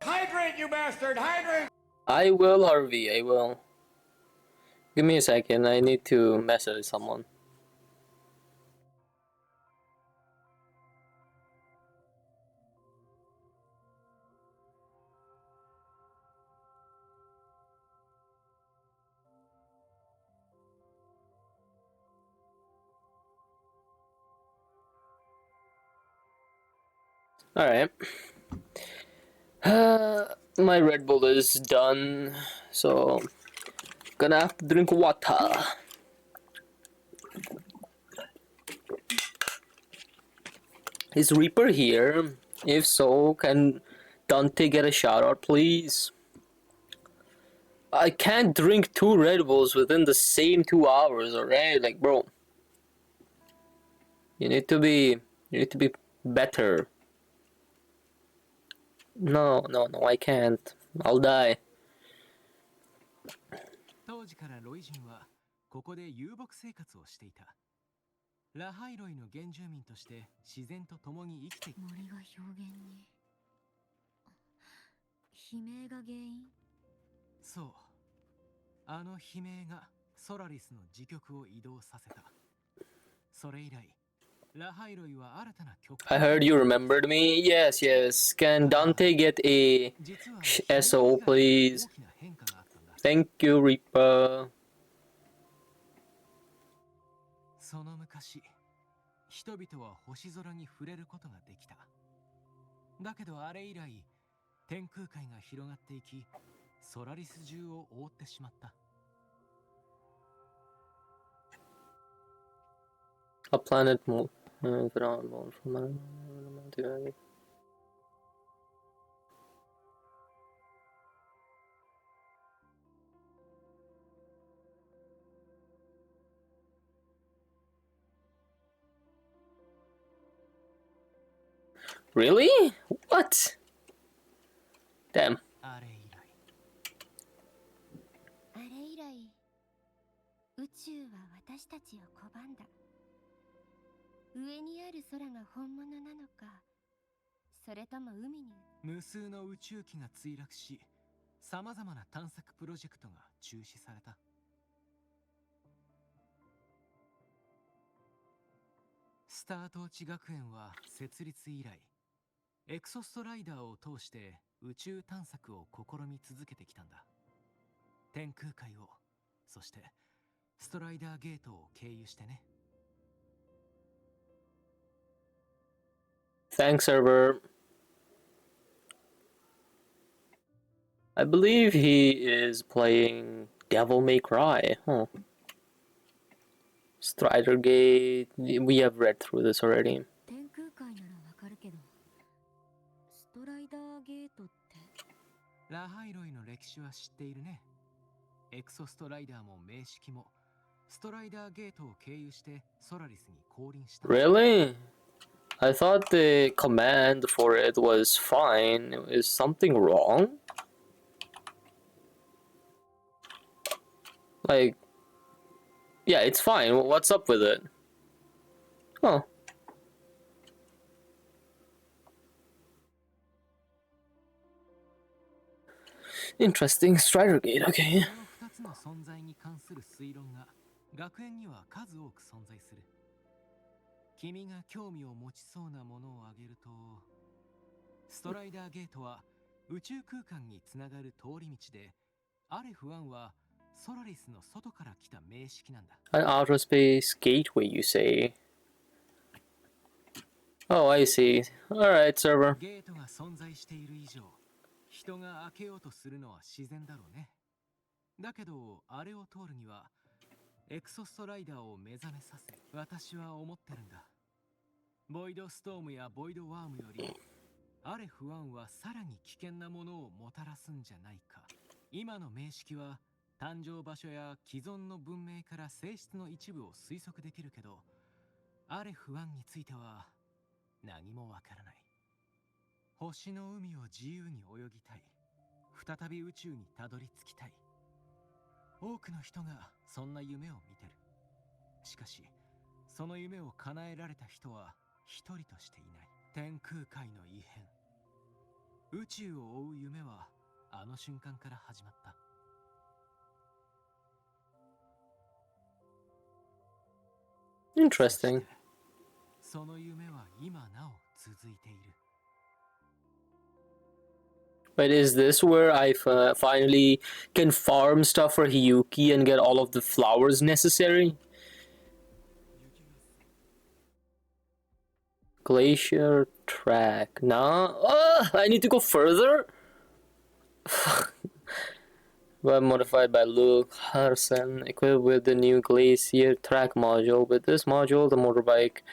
Hydrate, you bastard! Hydrate! I will, Harvey. I will. Give me a second. I need to message someone. Alright. My Red Bull is done, so gonna have to drink water. Is Reaper here? If so, can Dante get a shout out, please? I can't drink 2 Red Bulls within the same 2 hours, alright? Like, bro, you need to be better. No, I can't. I'll die. 当時からロイ人はここで遊牧生活をしていた。ラハイロイの原住民として自然と共に生きている。森が表現に。悲鳴が原因？そう。あの悲鳴がソラリスの自局を移動させた。それ以来、ラハイロイは新たな曲。I heard you remembered me. Yes. Can Dante get a SO, please? Thank you, Reaper. その昔、人々は星空に触れることができた。だけどあれ以来、天空海が広がっていき、ソラリス中を覆ってしまった。A planet move. Really? What? Damn. あれ以来、宇宙は私たちを拒んだ。上にある空が本物なのか、それとも海に。無数の宇宙機が墜落し、さまざまな探索プロジェクトが中止された。スタートーチ学園は設立以来、エクソストライダーを通して宇宙探索を試み続けてきたんだ。天空海を、そしてストライダーゲートを経由してね。Thanks, server. I believe he is playing Devil May Cry. Huh. Strider Gate. We have read through this already. 天空海ならわかるけど、ストライダーゲートって。ラハイロイの歴史は知っているね。エクソストライダーも名式もストライダーゲートを経由してソラリスに降臨した。Really? I thought the command for it was fine. Is something wrong? Like, yeah, it's fine. What's up with it? Oh. Interesting. Strider Gate, okay. この2つの存在に関する推論が学園には数多く存在する。君が興味を持ちそうなものを挙げると、ストライダーゲートは宇宙空間につながる通り道で、アレフ1はソラリスの外から来た名式なんだ。An outer space gateway, you say? Oh, I see. Alright, server. ゲートが存在している以上、人が開けようとするのは自然だろうね。だけど、あれを通るには、エクソストライダーを目覚めさせ、私は思ってるんだ。ボイドストームやボイドワームより、アレフ1はさらに危険なものをもたらすんじゃないか。今の名式は、誕生場所や既存の文明から性質の一部を推測できるけど、アレフ1については何もわからない。星の海を自由に泳ぎたい。再び宇宙にたどり着きたい。多くの人がそんな夢を見てる。しかし、その夢を叶えられた人は一人としていない。天空海の異変。宇宙を追う夢はあの瞬間から始まった。Interesting. その夢は今なお続いている。But is this where I finally can farm stuff for Hiyuki and get all of the flowers necessary? Glacier track. Nah. I need to go further? Well, modified by Luke Harson, equipped with the new Glacier track module. With this module, the motorbike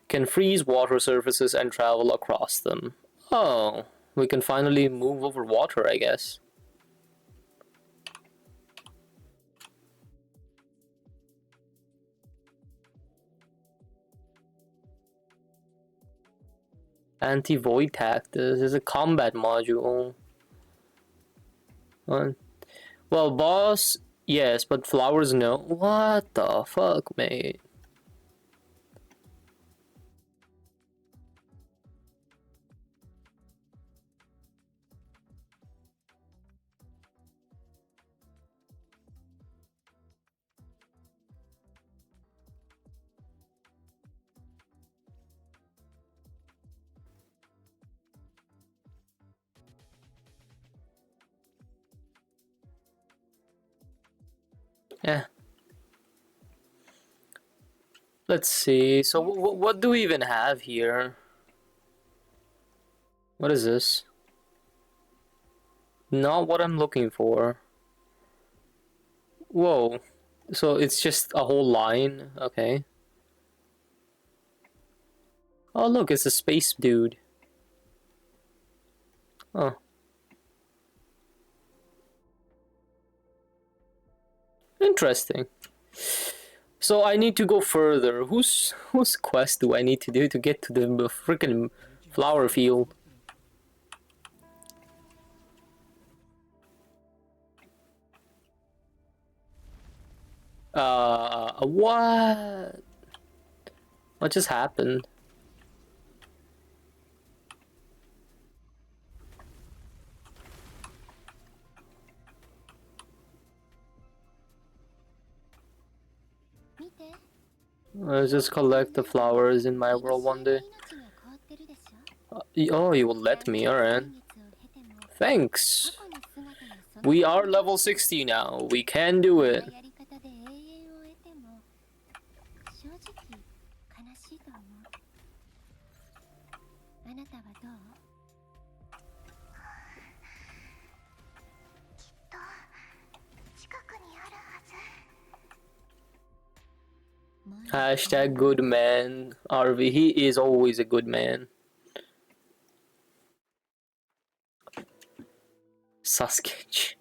can freeze water surfaces and travel across them. Oh. We can finally move over water, I guess. Anti-void tactics is a combat module. Well, boss, yes, but flowers, no. What the fuck, mate? Yeah. Let's see. So what do we even have here? What is this? Not what I'm looking for. Whoa. So it's just a whole line. Okay. Oh, look, it's a space dude. Oh. Interesting. So I need to go further. Whose quest do I need to do to get to the freaking flower field? What? What just happened? Let's just collect the flowers in my world one day. Oh, you will let me, alright. Thanks. We are level 60 now. We can do it. Hashtag good man. RV, he is always a good man. Sasuke.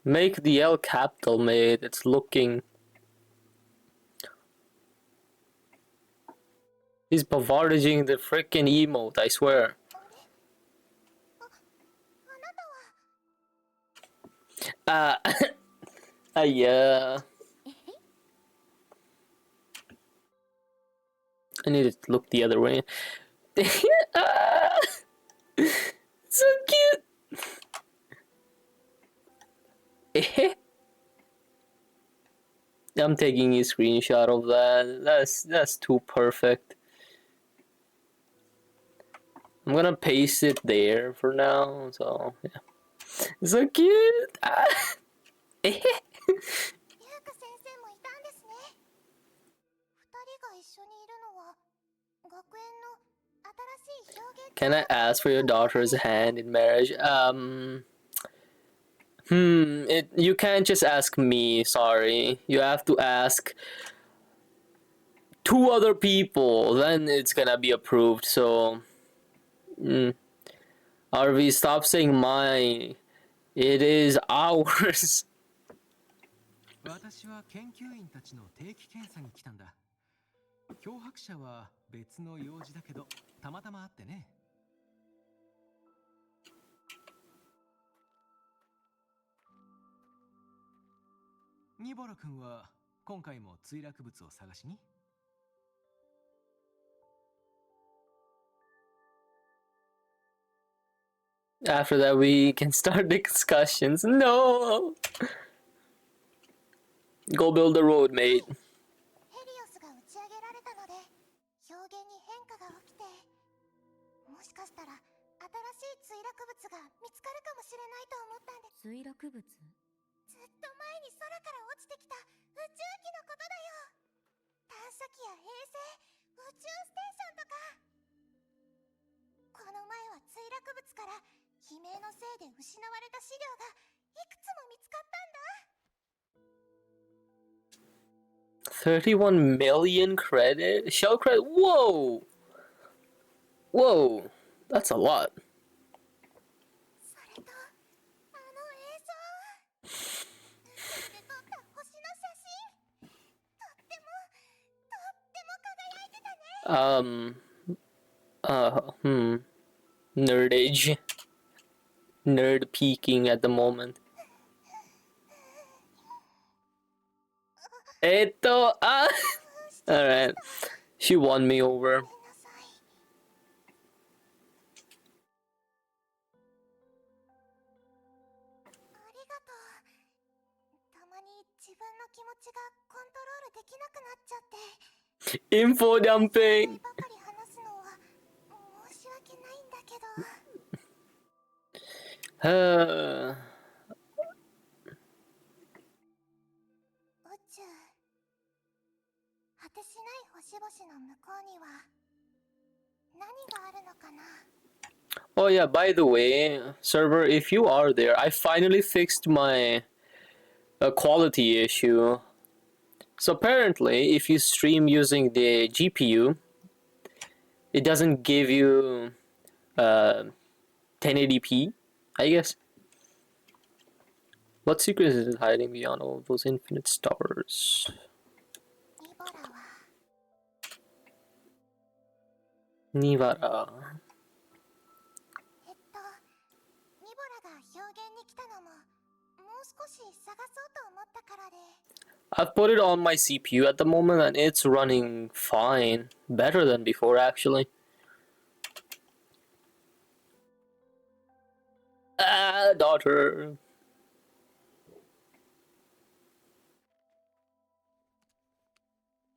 Make the L capital, mate. It's looking. He's bavardaging the freaking emote, I swear. Yeah. I need to look the other way. So cute. I'm taking a screenshot of that. That's too perfect. I'm gonna paste it there for now. So yeah, so cute. Can I ask for your daughter's hand in marriage? You can't just ask me, sorry. You have to ask 2 other people, then it's gonna be approved, so... RV, stop saying mine. It is ours. 私は研究員たちの定期検査に来たんだ。脅迫者は別の用事だけど、たまたま会ってね。ニボラ君は今回も墜落物を探しに？ After that, we can start discussions. No! Go build the road, mate. $31 million credit? Shell credit? Whoa! Whoa! That's a lot. Nerdage. Nerd peaking at the moment. Alright. She won me over. Info dumping. Oh yeah, by the way, server, if you are there, I finally fixed my quality issue. So apparently, if you stream using the GPU, it doesn't give you 1080p, I guess. What secret is it hiding beyond all those infinite stars? Nivara. 原に来たのももう少し探そうと思ったからで。 I've put it on my CPU at the moment and it's running fine. Better than before, actually. Ah, daughter.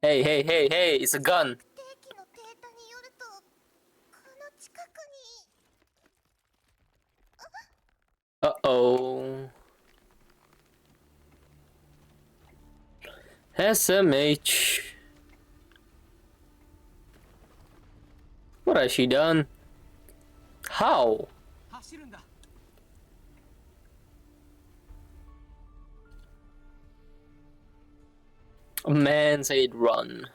Hey, hey, hey, hey, it's a gun. 定期のデータによるとこの近くに。 Uh-oh. SMH. What has she done? How? 走るんだ。 Man said run.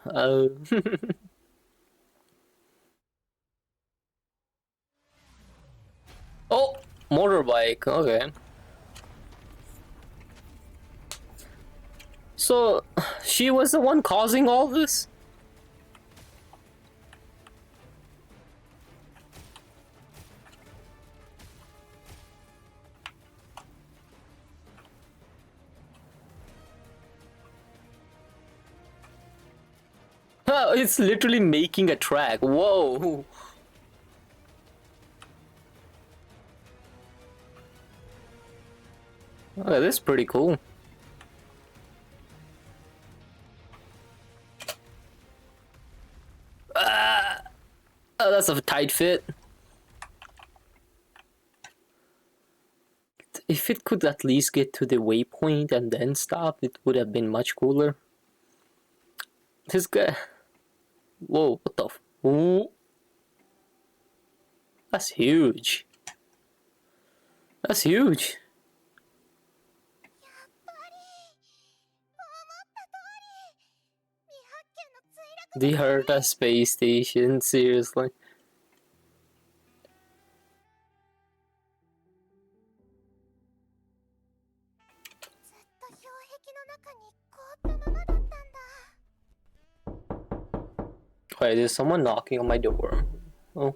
Oh, motorbike. Okay. So, she was the one causing all this? Oh, it's literally making a track. Whoa. Okay, this is pretty cool. Ah, oh, that's a tight fit. If it could at least get to the waypoint and then stop, it would have been much cooler. This guy... Whoa, what the f... Ooh. That's huge. That's huge. The Herta space station, seriously. Wait, there's someone knocking on my door. Oh.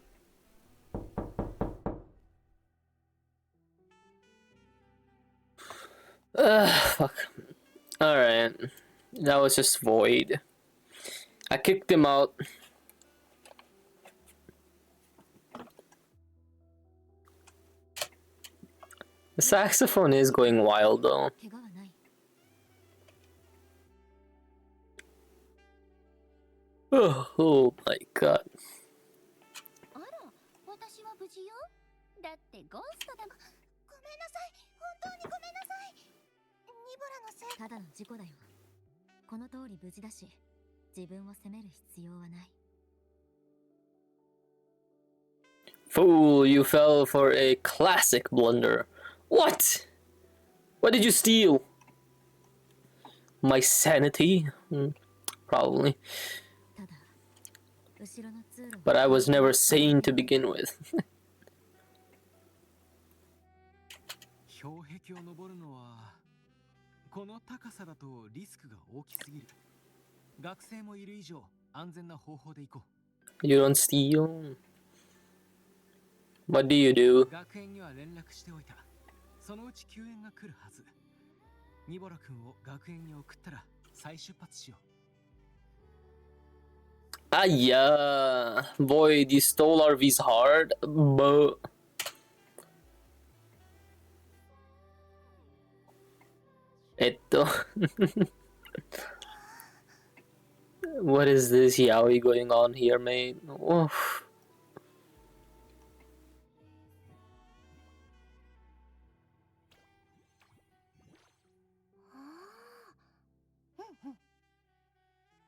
Fuck. Alright. That was just void. I kicked him out. The saxophone is going wild though. Oh my god. あら、私は無事よ。だってゴーストだもん。ごめんなさい、本当にごめんなさい。ニボラのせい。ただの事故だよ。この通り無事だし、自分を責める必要はない。 Fool, you fell for a classic blunder. What? What did you steal? My sanity? Probably. But I was never sane to begin with. 氷壁を登るのはこの高さだとリスクが大きすぎる。学生もいる以上安全な方法で行こう。 You don't steal. What do you do? 学園には連絡しておいた。そのうち救援が来るはず。ニボラ君を学園に送ったら再出発しよう。 Ah yeah. Boy, you stole our V's hard. But... What is this yaoi going on here, mate? Oof. Oh.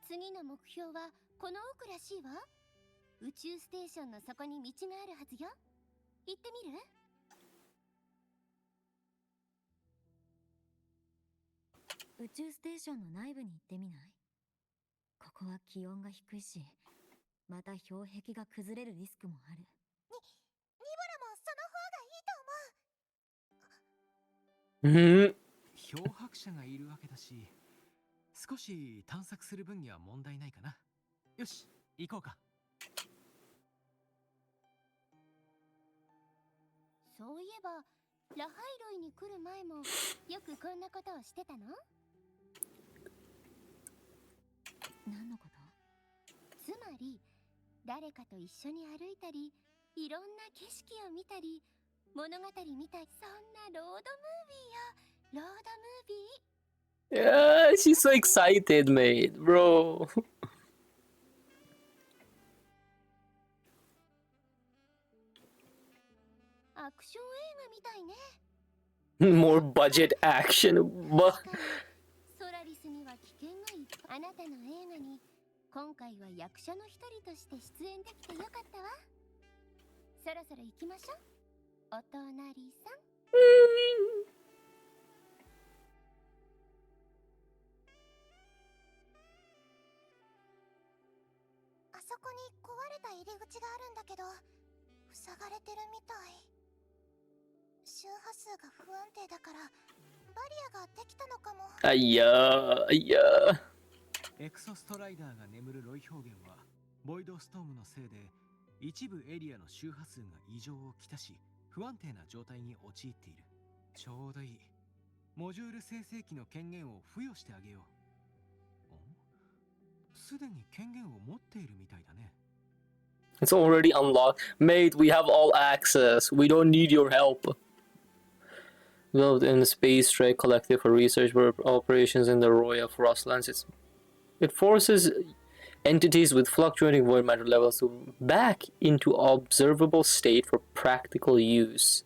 次の目標はこの奥らしいわ。宇宙ステーションの底に道があるはずよ。行ってみる？宇宙ステーションの内部に行ってみない？ここは気温が低いし、また氷壁が崩れるリスクもある。ニボラもその方がいいと思う。漂白者がいるわけだし、少し探索する分には問題ないかな。よし、行こうか。そういえばラハイロイに来る前もよくこんなことをしてたの？何のこと？つまり誰かと一緒に歩いたり、いろんな景色を見たり、物語みたい、そんなロードムービーよ。ロードムービー。 Yeah, she's so excited, mate, bro. アクション映画みたいね。More budget action. ソラリスには危険がいっぱい。あなたの映画に今回は役者の一人として出演できてよかったわ。そろそろ行きましょう、お隣さん。あそこに壊れた入り口があるんだけど、塞がれてるみたい。周波数が不安定だからバリアができたのかも。いや。エクソストライダーが眠るロイ表現はボイドストームのせいで一部エリアの周波数が異常をきたし、不安定な状態に陥っている。ちょうどいい。モジュール生成器の権限を付与してあげよう。すでに権限を持っているみたいだね。It's already unlocked. Mate, we have all access. We don't need your help. Developed in the Space Trek Collective for research operations in the Royal Frostlands. It forces entities with fluctuating void matter levels to back into observable state for practical use.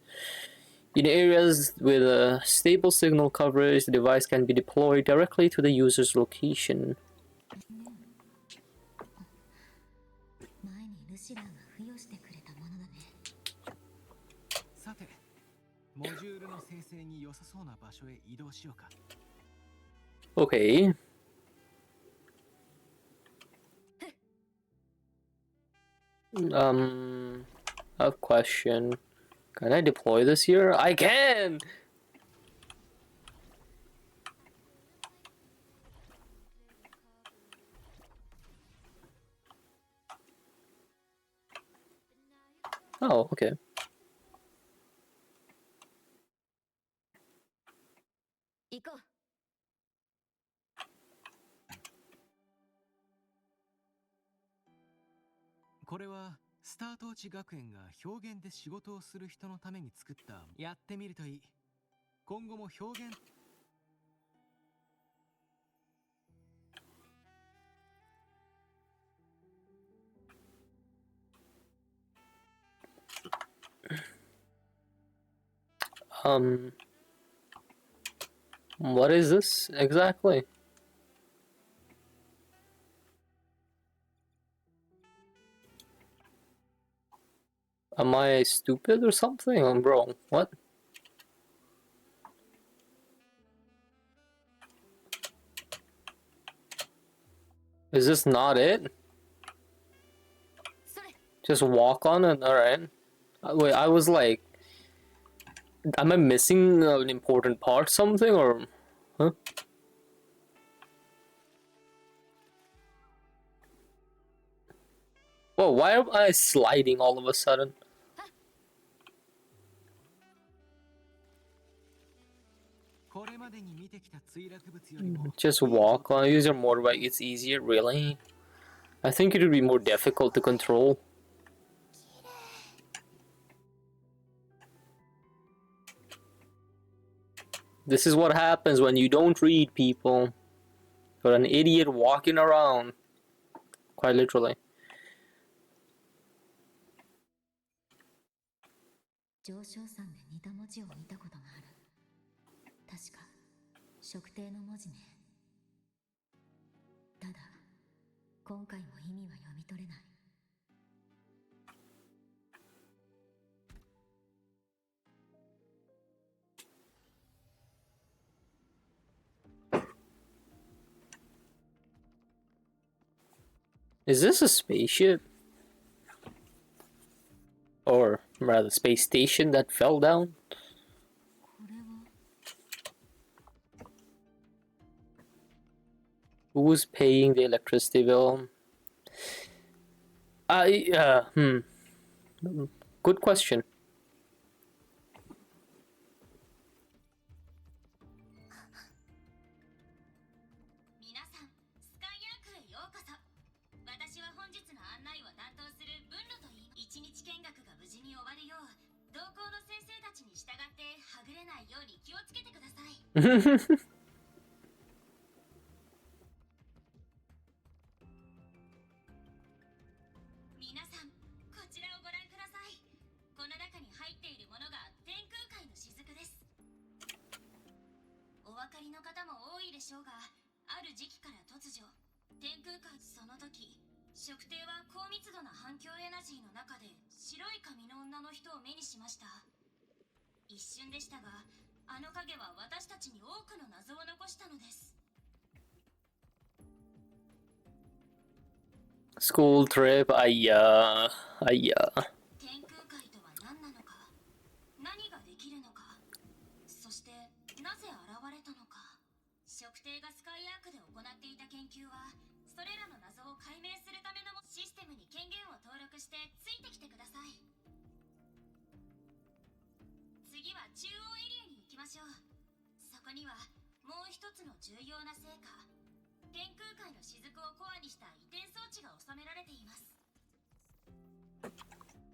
In areas with a stable signal coverage, the device can be deployed directly to the user's location. 前にルシラーが付与してくれたものだね。さて、モジュールの生成に良さそうな場所へ移動しようか。Okay. I have a question. Can I deploy this here? I can! Oh, okay. Go. これはスタートーチ学園が表現で仕事をする人のために作った。やってみるといい。今後も表現。What is this exactly? Am I stupid or something? Bro, what? Is this not it? Just walk on it? Alright. Wait, I was like... Am I missing an important part something or... Huh? Whoa, why am I sliding all of a sudden? Just walk on, use your motorbike, it's easier, really? I think it would be more difficult to control. This is what happens when you don't read, people. You're an idiot walking around. Quite literally. 上昇山で似た文字を見たことがある。確か測定の文字ね。ただ今回も意味は読み取れない。Is this a spaceship? Or rather, space station that fell down? Who's paying the electricity bill? Good question. うに気をつけてください。皆さん、こちらをご覧ください。この中に入っているものが天空海の雫です。お分かりの方も多いでしょうが、ある時期から突如天空海、その時食帝は高密度な反響エナジーの中で白い髪の女の人を目にしました。一瞬でしたが、あの影は私たちに多くの謎を残したのです。School trip, ayya. 天空海とは何なのか、何ができるのか、そしてなぜ現れたのか。食帝がスカイアークで行っていた研究は、それらの謎を解明するためのシステムに権限を登録してついてきてください。次は中央エリアに行きましょう。そこにはもう一つの重要な成果、天空海の雫をコアにした移転装置が収められています。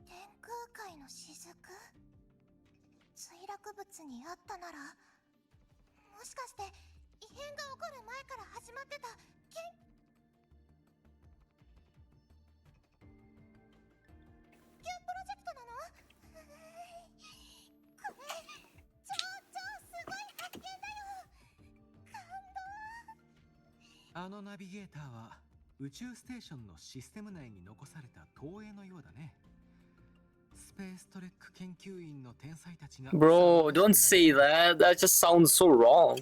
天空海の雫？墜落物にあったなら、もしかして異変が起こる前から始まってた研究プロジェクトなの？これ超すごい発見だよ。感動。あのナビゲーターは宇宙ステーションのシステム内に残された投影のようだね。スペーストレック研究員の天才たちが Bro, don't say that. That just sounds so wrong.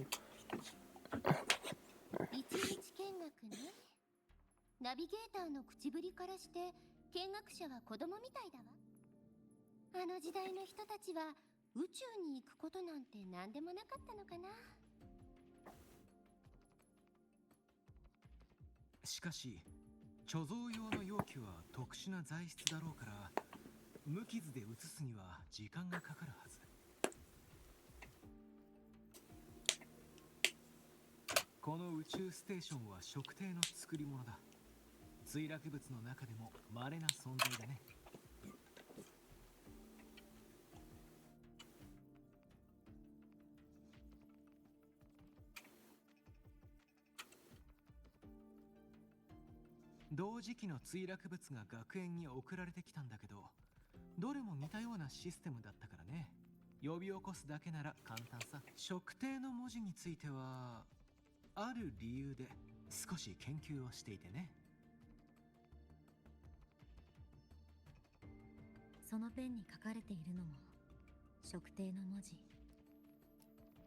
一日見学ね。ナビゲーターの口ぶりからして見学者は子供みたいだわ。あの時代の人たちは宇宙に行くことなんて何でもなかったのかな。しかし貯蔵用の容器は特殊な材質だろうから、無傷で移すには時間がかかるはず。この宇宙ステーションは食帝の作り物だ。墜落物の中でも稀な存在だね。同時期の墜落物が学園に送られてきたんだけど、どれも似たようなシステムだったからね。呼び起こすだけなら簡単さ。食帝の文字についてはある理由で少し研究をしていてね。そのペンに書かれているのも食帝の文字。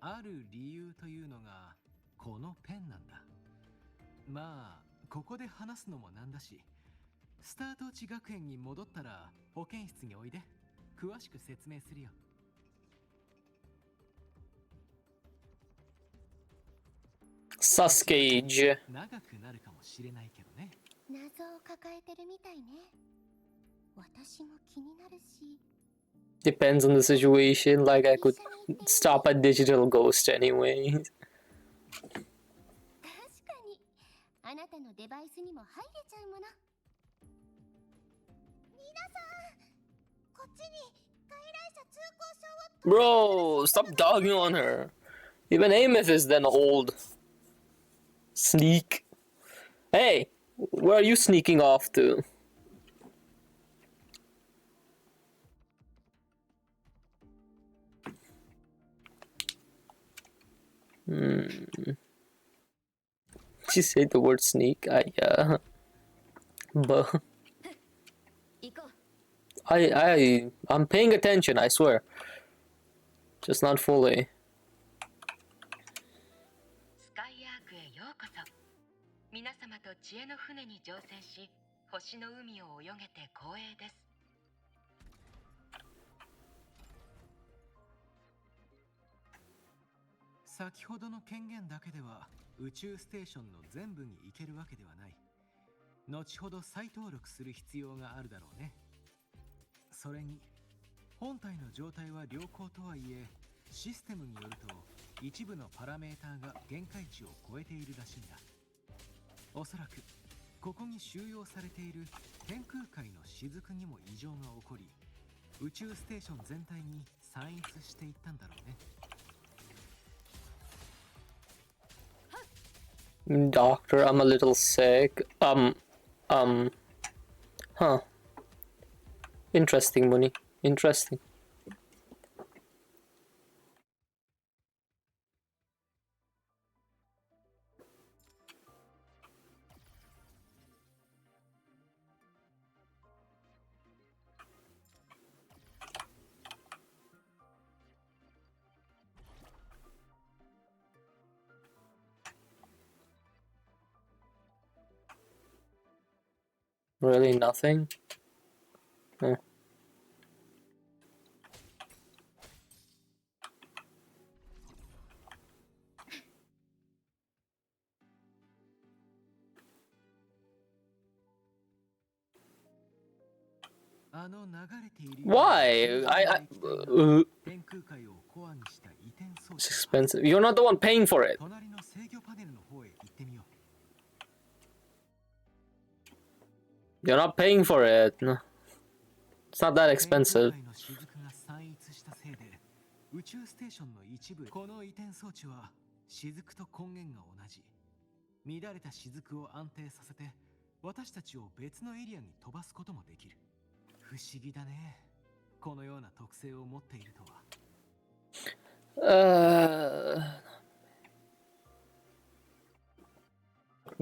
ある理由というのがこのペンなんだ。まあここで話すのもなんだし、スタート地学園に戻ったら保健室においで。詳しく説明するよ。Sasuke age. 長くなるかもしれないけどね。謎を抱えてるみたいね。私も気になるし。 Depends on the situation. Like, I could stop a digital ghost anyway. 確かにあなたのデバイスにも入れちゃうもの。皆さん、こっちに外来者通行証を。 Bro, stop dogging on her. Even Aemeath is then old. Sneak. Hey, where are you sneaking off to? She said the word sneak. But I'm paying attention, I swear. Just not fully. スカイアークへようこそ。皆様と知恵の船に乗船し、星の海を泳げて光栄です。先ほどの権限だけでは宇宙ステーションの全部に行けるわけではない。後ほど再登録する必要があるだろうね。それに本体の状態は良好とはいえ、システムによると一部のパラメーターが限界値を超えているらしいんだ。おそらくここに収容されている天空海の雫にも異常が起こり、宇宙ステーション全体に散逸していったんだろうね。Doctor, I'm a little sick. Huh. Interesting, Muni. Interesting. Really nothing? Huh. Why? It's expensive. You're not the one paying for it. You're not paying for it. No. It's not that expensive. 宇宙ステーションの一部、この移転装置は雫と根源が同じ。乱れた雫を安定させて私たちを別のエリアに飛ばすこともできる。不思議だね。このような特性を持っているとは。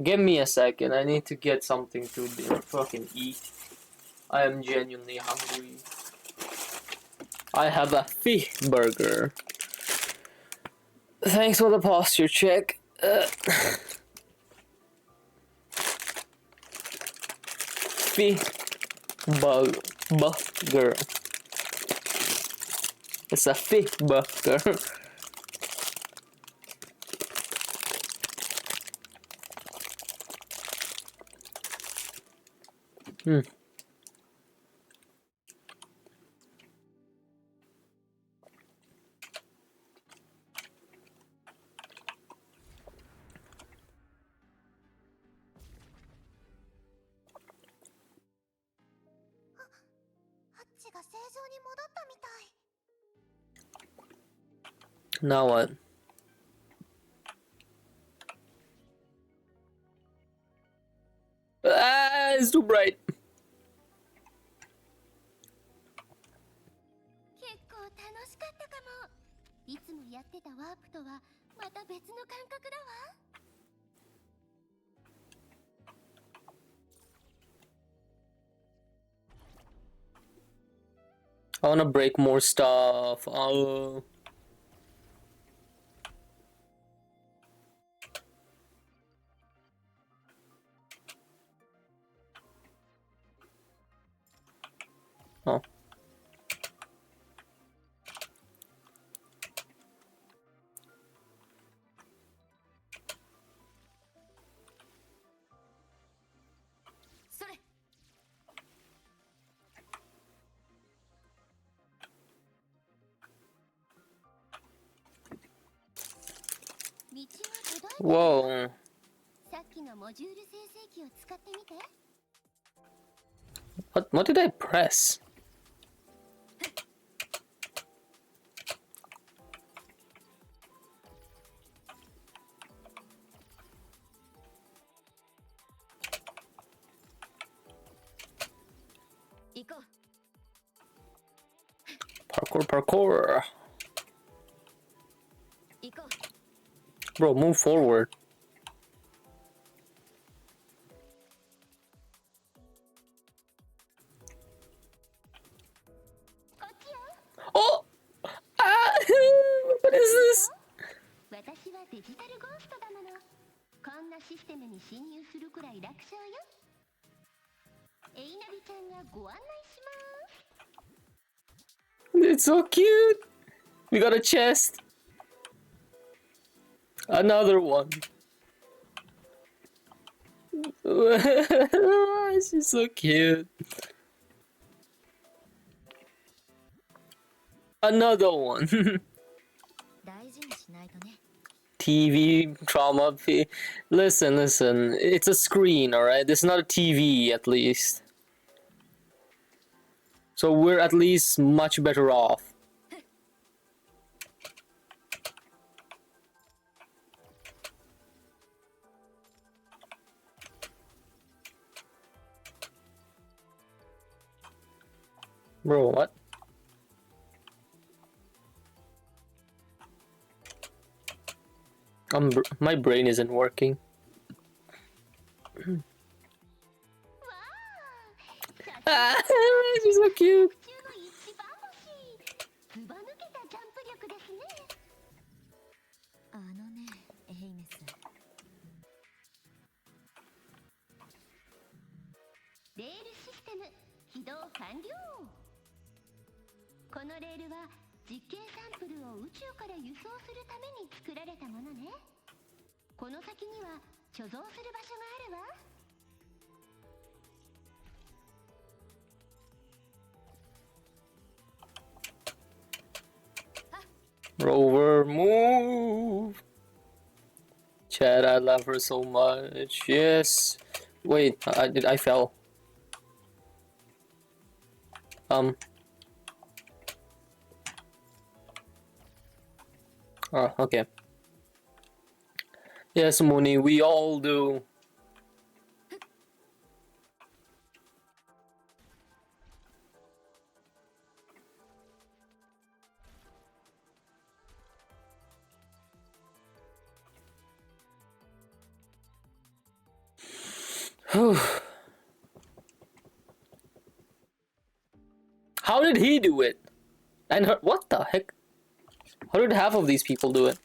Give me a second. I need to get something to fucking eat. I am genuinely hungry. I have a fish burger. Thanks for the posture check. Fish burger. It's a fish burger. Now what? Ah, it's too bright. 結構楽しかったかも。いつもやってたワープとはまた別の感覚だわ。I wanna break more stuff. Oh. Whoa. さっきのモジュール生成器を使ってみて。What did I press? Parkour. Bro, move forward. Oh! Ah! What is this? 私はデジタルゴーストだもの。こんなシステムに侵入するくらい楽勝よ。エイナビちゃんがご案内します。It's so cute. We got a chest. Another one. She's so cute. Another one. TV trauma. Listen. It's a screen, alright? This is not a TV, at least. So we're at least much better off. Bro, what? My brain isn't working. Ah, she's so cute. ずば抜けたジャンプ力ですね。あのね、エイメス。レールシステム起動完了。このレールは実験サンプルを宇宙から輸送するために作られたものね。この先には貯蔵する場所があるわ。Rover, move. Chad, I love her so much. Yes. Wait, I fell. Oh, okay. Yes, Mooney, we all do. How did he do it? And her, what the heck? How did half of these people do it?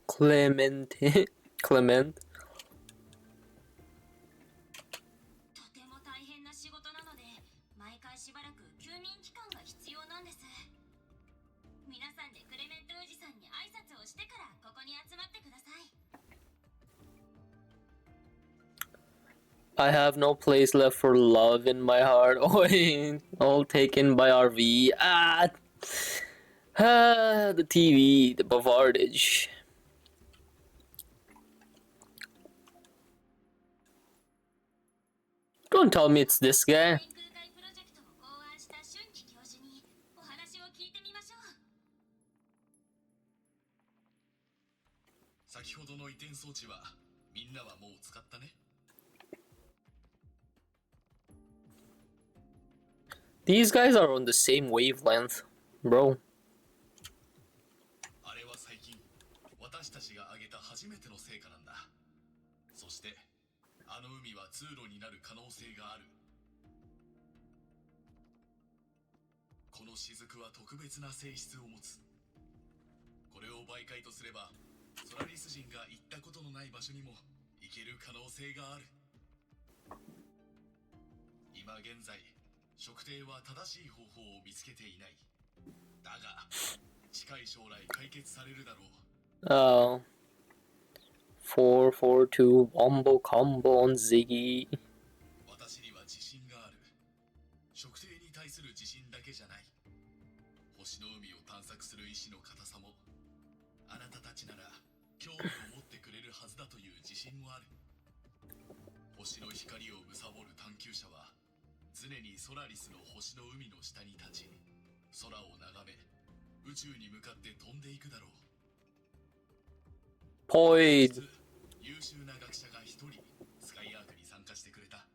Clement. Clement. とても大変な仕事なので、毎回しばらく休眠期間が必要なんです。皆さんでクレメントおじさんに挨拶をしてからここに集まってください。I have no place left for love in my heart. Oh, all taken by RV. The TV, the bavardage. Don't tell me it's this guy. 先ほどの移転装置はみんなはもう使ったね。These guys are on the same wavelength, bro. あれは最近私たちが挙げた初めての成果なんだ。そしてあの海は通路になる可能性がある。この雫は特別な性質を持つ。これを媒介とすればソラリス人が行ったことのない場所にも行ける可能性がある。今現在測定は正しい方法を見つけていない。だが近い将来解決されるだろう。442 wombo combo on Ziggy. 私には自信がある。測定に対する自信だけじゃない。星の海を探索する意志の固さもあなたたちなら興味を持ってくれるはずだという自信もある。星の光を貪る探求者は常にソラリスの星の海の下に立ち、空を眺め、宇宙に向かって飛んでいくだろう。Poid. 優秀な学者が一人スカイアークに参加してくれた。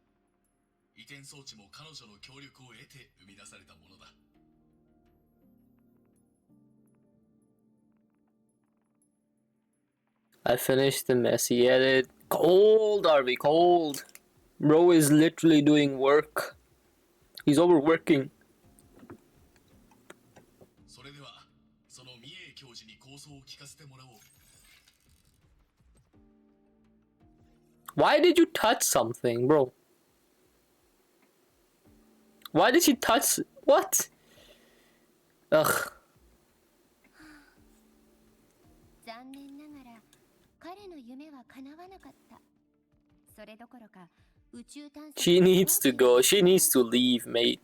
移転装置も彼女の協力を得て生み出されたものだ。I finished the messy edit. Cold, RV, cold. Bro is literally doing work. He's overworking. それでは、その三重教授に構想を聞かせてもらおう。Why did you touch something, bro? Why did she touch... What? Ugh. 残念ながら彼の夢は叶わなかった。それどころか宇宙探査 She needs to go. She needs to leave, mate.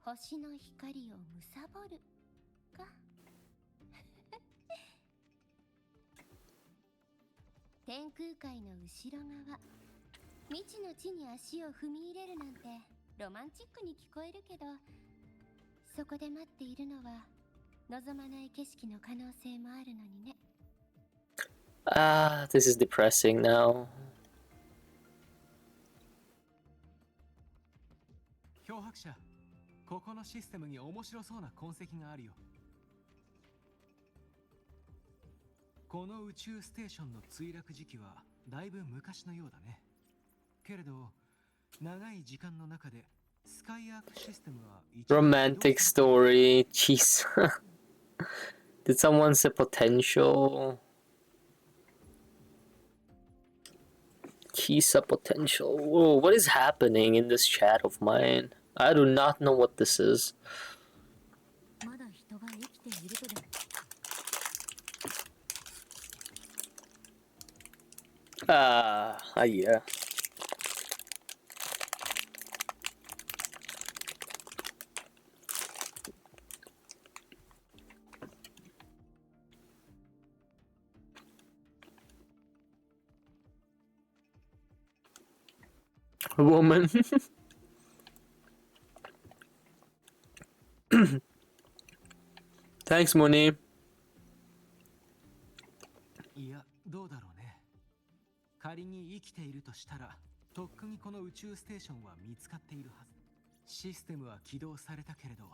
星の光を貪るか天空海の後ろ側、未知の地に足を踏み入れるなんてロマンチックに聞こえるけど、そこで待っているのは望まない景色の可能性もあるのにね。Ah, this is depressing now. 漂白者、ここのシステムに面白そうな痕跡があるよ。この宇宙ステーションの墜落時期はだいぶ昔のようだね。けれど、長い時間の中でスカイアークシステムは Romantic story. Jeez. Did someone say potential? Kisa potential. Whoa, what is happening in this chat of mine? I do not know what this is. Yeah. Woman. Thanks, Moni. いや、どうだろうね。仮に生きているとしたら、とっくにこの宇宙ステーションは見つかっているはず。システムは起動されたけれど、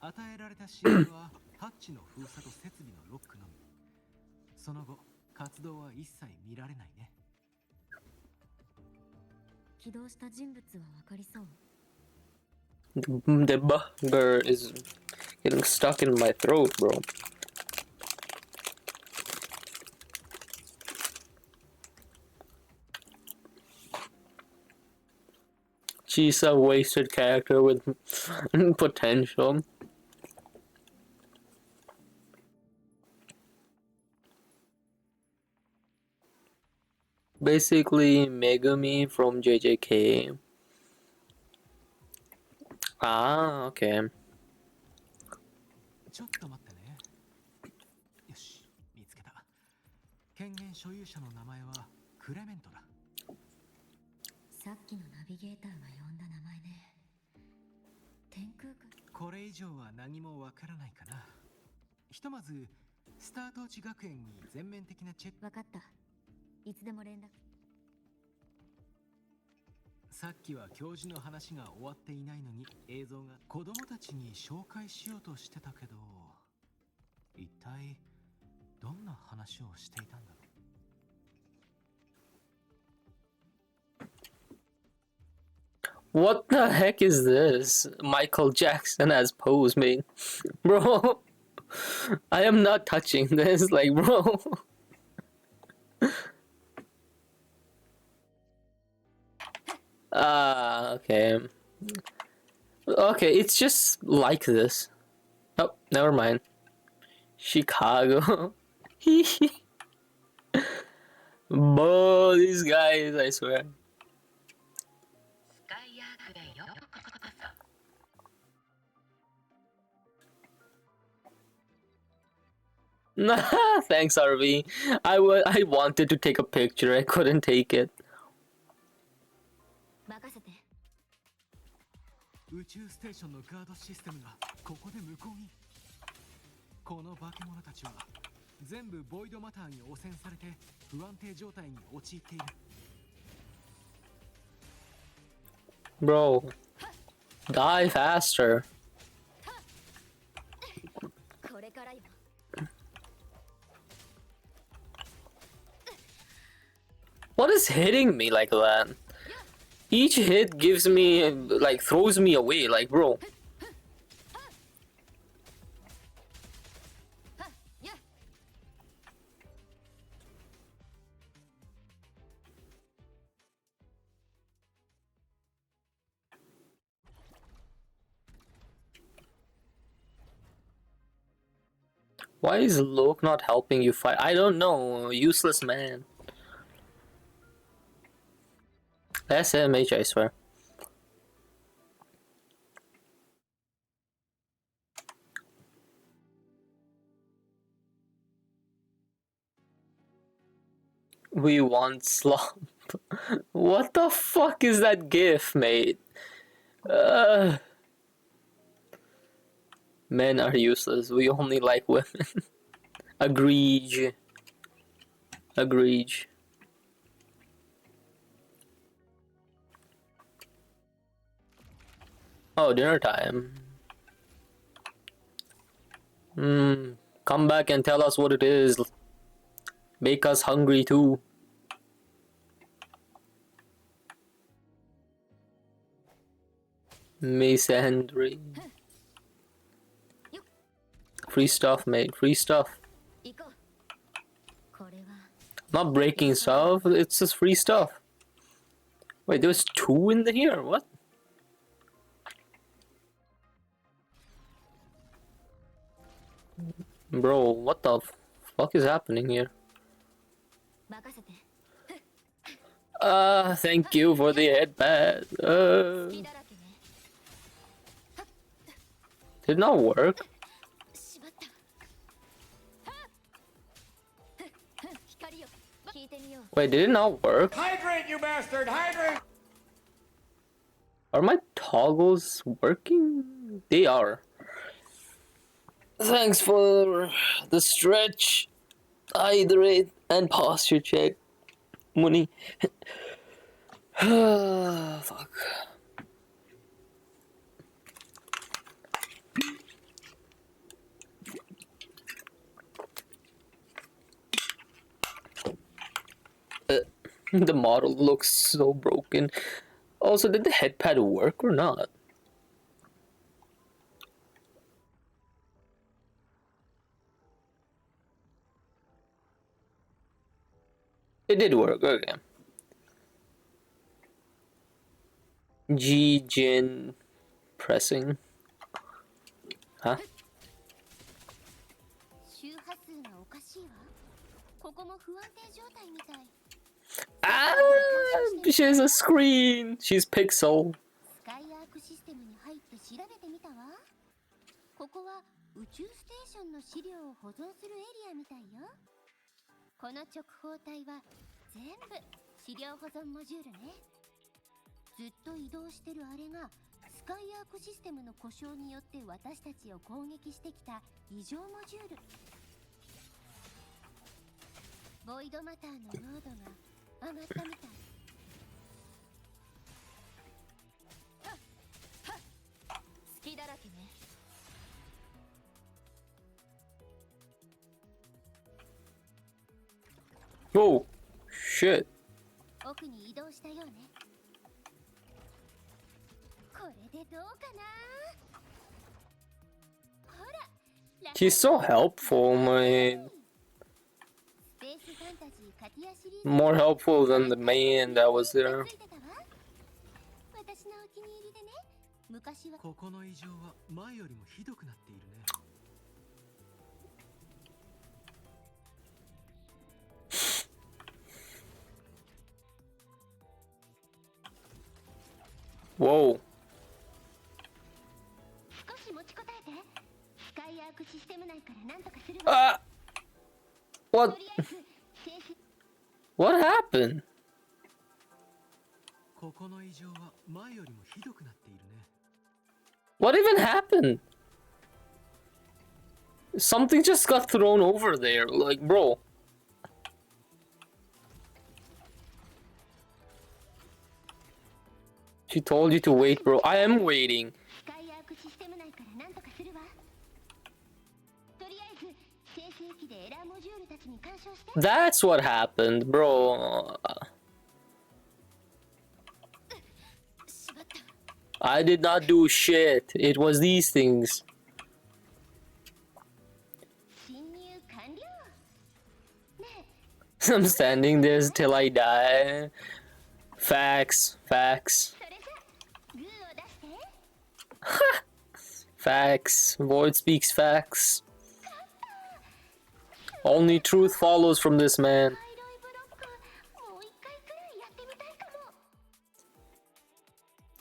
与えられた仕様はハッチの封鎖と設備のロックのみ。その後、活動は一切見られないね。起動した人物はわかりそう。The bugger is getting stuck in my throat, bro. She's a wasted character with potential. Basically, Megami from JJK. Ah, okay. ちょっと待ってね。よし、見つけた。権限所有者の名前はクレメントだ。さっきのナビゲーターが呼んだ名前ね。天空海。これ以上は何もわからないかな。ひとまずスタート地学園に全面的なチェック。わかった。いつでも連絡。さっきは教授の話が終わっていないのに映像が子供たちに紹介しようとしてたけど、一体どんな話をしていたんだろう。What the heck is this? Michael Jackson as pose made. Bro, I am not touching this, like, bro. Okay. Okay, it's just like this. Oh, never mind. Chicago. Bro, these guys, I swear. Thanks, RV. I wanted to take a picture. I couldn't take it. 任せて。宇宙ステーションのガードシステムがここで無効に。この化け物たちは全部ボイドマターに汚染されて不安定状態に陥っている。Bro, die faster. これからよ。What is hitting me like that? Each hit gives me, like, throws me away, like, bro. Why is Loke not helping you fight? I don't know, useless man. SMH, I swear. We want slump. What the fuck is that gif, mate? Men are useless. We only like women. Agreed. Agreed. Oh, dinner time. Come back and tell us what it is. Make us hungry too. Masonry. Free stuff, mate. Free stuff. Not breaking stuff, it's just free stuff. Wait, there's 2 in here? What? Bro, what the fuck is happening here? Thank you for the headpad. Did not work. Wait, did it not work? Hydrate, you bastard! Hydrate! Are my toggles working? They are. Thanks for the stretch, hydrate, and posture check. Money. Fuck. The model looks so broken. Also, did the headpad work or not? It did work, okay. G-Gin pressing. Huh? Ah! She's a screen! She's pixel. ここは宇宙ステーションの資料を保存するエリアみたいよ。この直方体は全部資料保存モジュールね。ずっと移動してるあれがスカイアークシステムの故障によって私たちを攻撃してきた異常モジュール。ボイドマターの濃度が上がったみたい。隙だらけね。Oh, shit. 奥に移動したようね。これでどうかな。ほら。 He's so helpful, man. More helpful than the man that was there. 私のお気に入りでね。昔はここの異常は前よりもひどくなっているね。Whoa. 少し持ちこたえて。スカイアークシステム内から何とかするわ。What? What happened? ここの異常は前よりもひどくなっているね。What even happened? Something just got thrown over there. Like, bro. She told you to wait, bro. I am waiting. That's what happened, bro. I did not do shit. It was these things. I'm standing there till I die. Facts. Facts. Facts. Void speaks facts. Only truth follows from this man.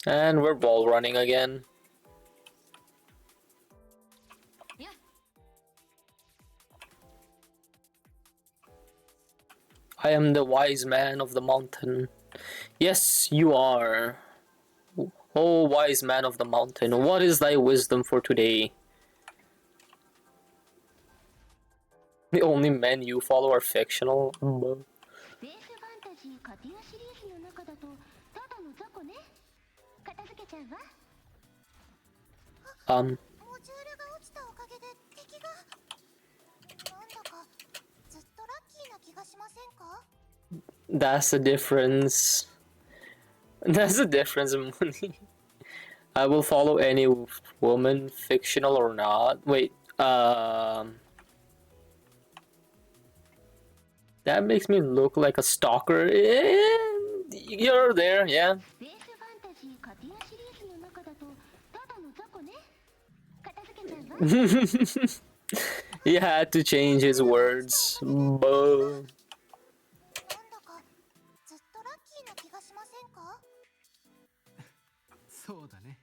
And we're wall running again. I am the wise man of the mountain. Yes, you are. O wise man of the mountain, what is thy wisdom for today? The only men you follow are fictional. スペースファンタジーカティアシリーズの中だとただの雑魚ね。片付けちゃうわ。モジュールが落ちたおかげで敵がなんだかずっとラッキーな気がしませんか？ That's the difference. That's the difference, Mooney. I will follow any woman, fictional or not. Wait, that makes me look like a stalker. You're there, yeah. スペースファンタジーカティアシリーズの中だとただの雑魚ね。片付けちゃうわ。He had to change his words. Boo. なんだかずっとラッキーな気がしませんか？そうだね。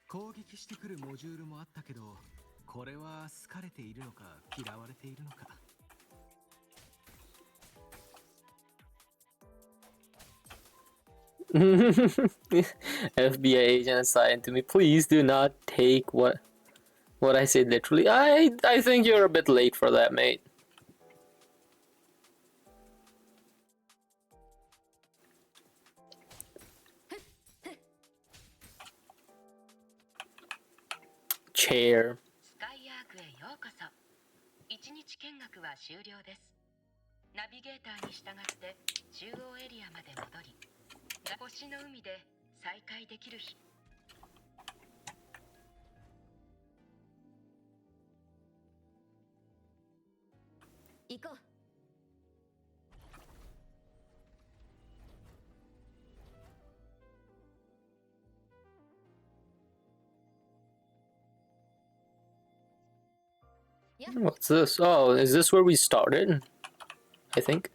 攻撃してくるモジュールもあったけど、これは好かれているのか嫌われているのか。FBI agent assigned to me. Please do not take what I say literally. I think you're a bit late for that, mate. Chair. スカイアークへようこそ。一日見学は終了です。ナビゲーターに従って中央エリアまで戻り、星の海で再会できる日。行こう。What's this? Oh, is this where we started? I think.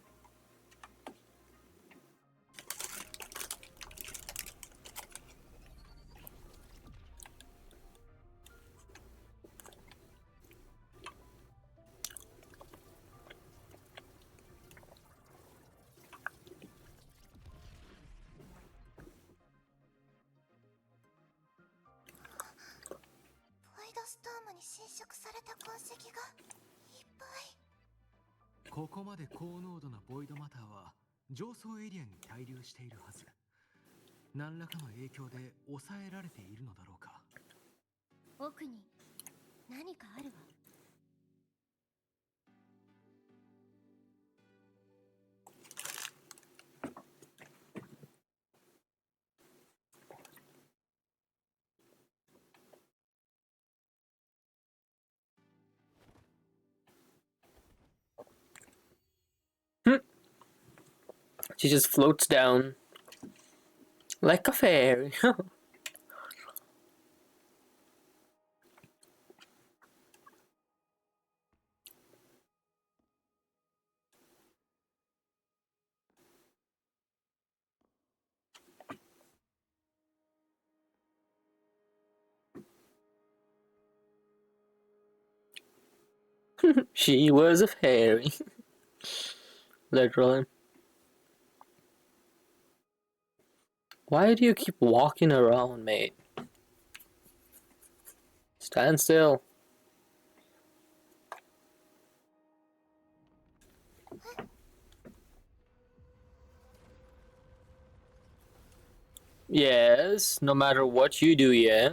石がいっぱい。ここまで高濃度なボイドマターは上層エリアに滞留しているはず。何らかの影響で抑えられているのだろうか。奥に何かあるわ。She just floats down like a fairy. She was a fairy. Literally. Why do you keep walking around, mate? Stand still. Yes, no matter what you do, yeah?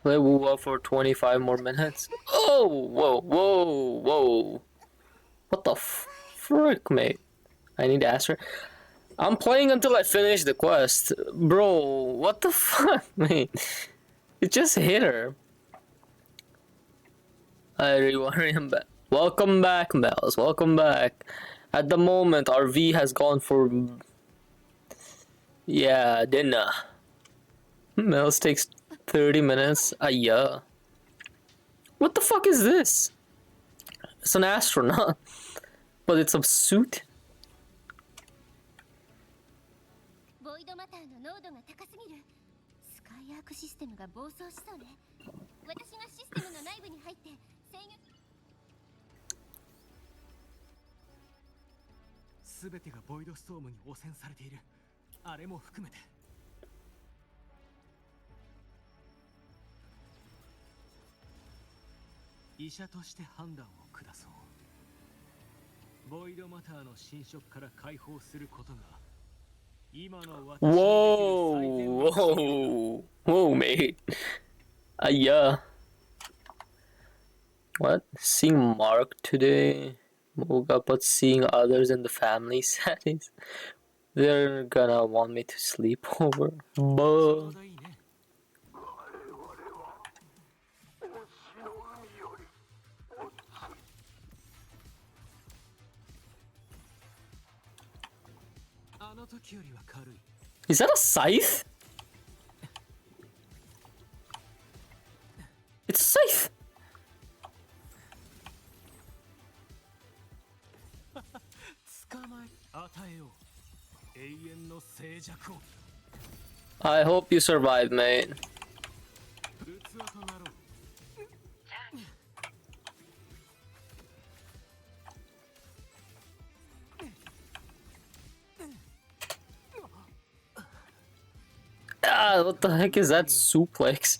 Play Wuwa for 25 more minutes. Oh, whoa, whoa, whoa. What the frick, mate? I need to ask her. I'm playing until I finish the quest. Bro, what the fuck, mate? It just hit her. Everyone, welcome back, Mels. Welcome back. At the moment, our V has gone for... Yeah, dinner. Mels takes 30 minutes. Yeah. What the fuck is this? It's an astronaut. But it's a suit? ボイドマターの濃度が高すぎる。スカイアークシステムが暴走しそうね。私がシステムの内部に入って制御。全てがボイドストームに汚染されている。あれも含めて。医者として判断を下そう。ボイドマターの侵食から解放することが今の私にできる最善の Whoa, mate. Yeah. What? Seeing Mark today? Woke up but seeing others in the family settings. They're gonna want me to sleep over. But... Is that a scythe? It's a scythe! I hope you survive, mate. Ah, what the heck is that suplex?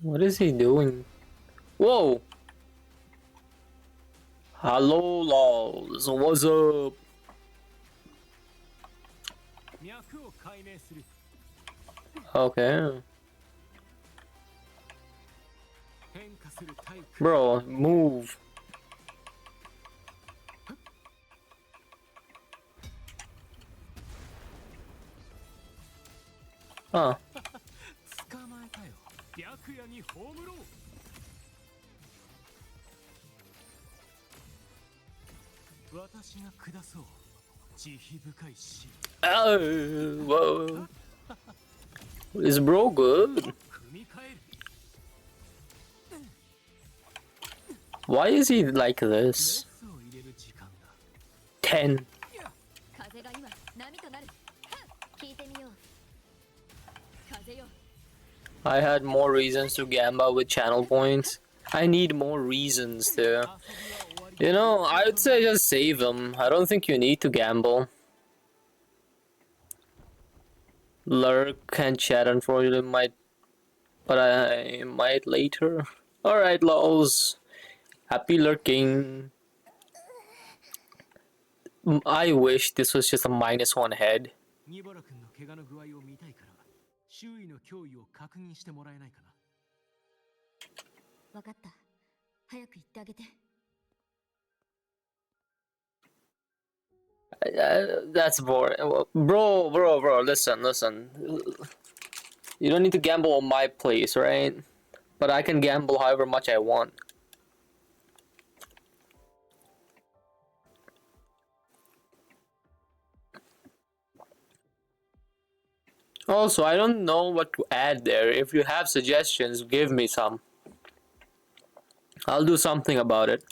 What is he doing? Whoa! Hello, lols. What's up? Okay. Bro, move. Huh. Whoa. Is bro good? Why is he like this? 10. I had more reasons to gamble with channel points. I need more reasons to. You know, I would say just save them. I don't think you need to gamble. Lurk and chat unfortunately might, but I might later. Alright, lols. Happy lurking. I wish this was just a -1 head. ニボラ君の怪我の具合を見たいから周囲の脅威を確認してもらえないかな。わかった。早く行ってあげて。That's boring. Bro, listen. You don't need to gamble on my place, right? But I can gamble however much I want. Also, I don't know what to add there. If you have suggestions, give me some. I'll do something about it.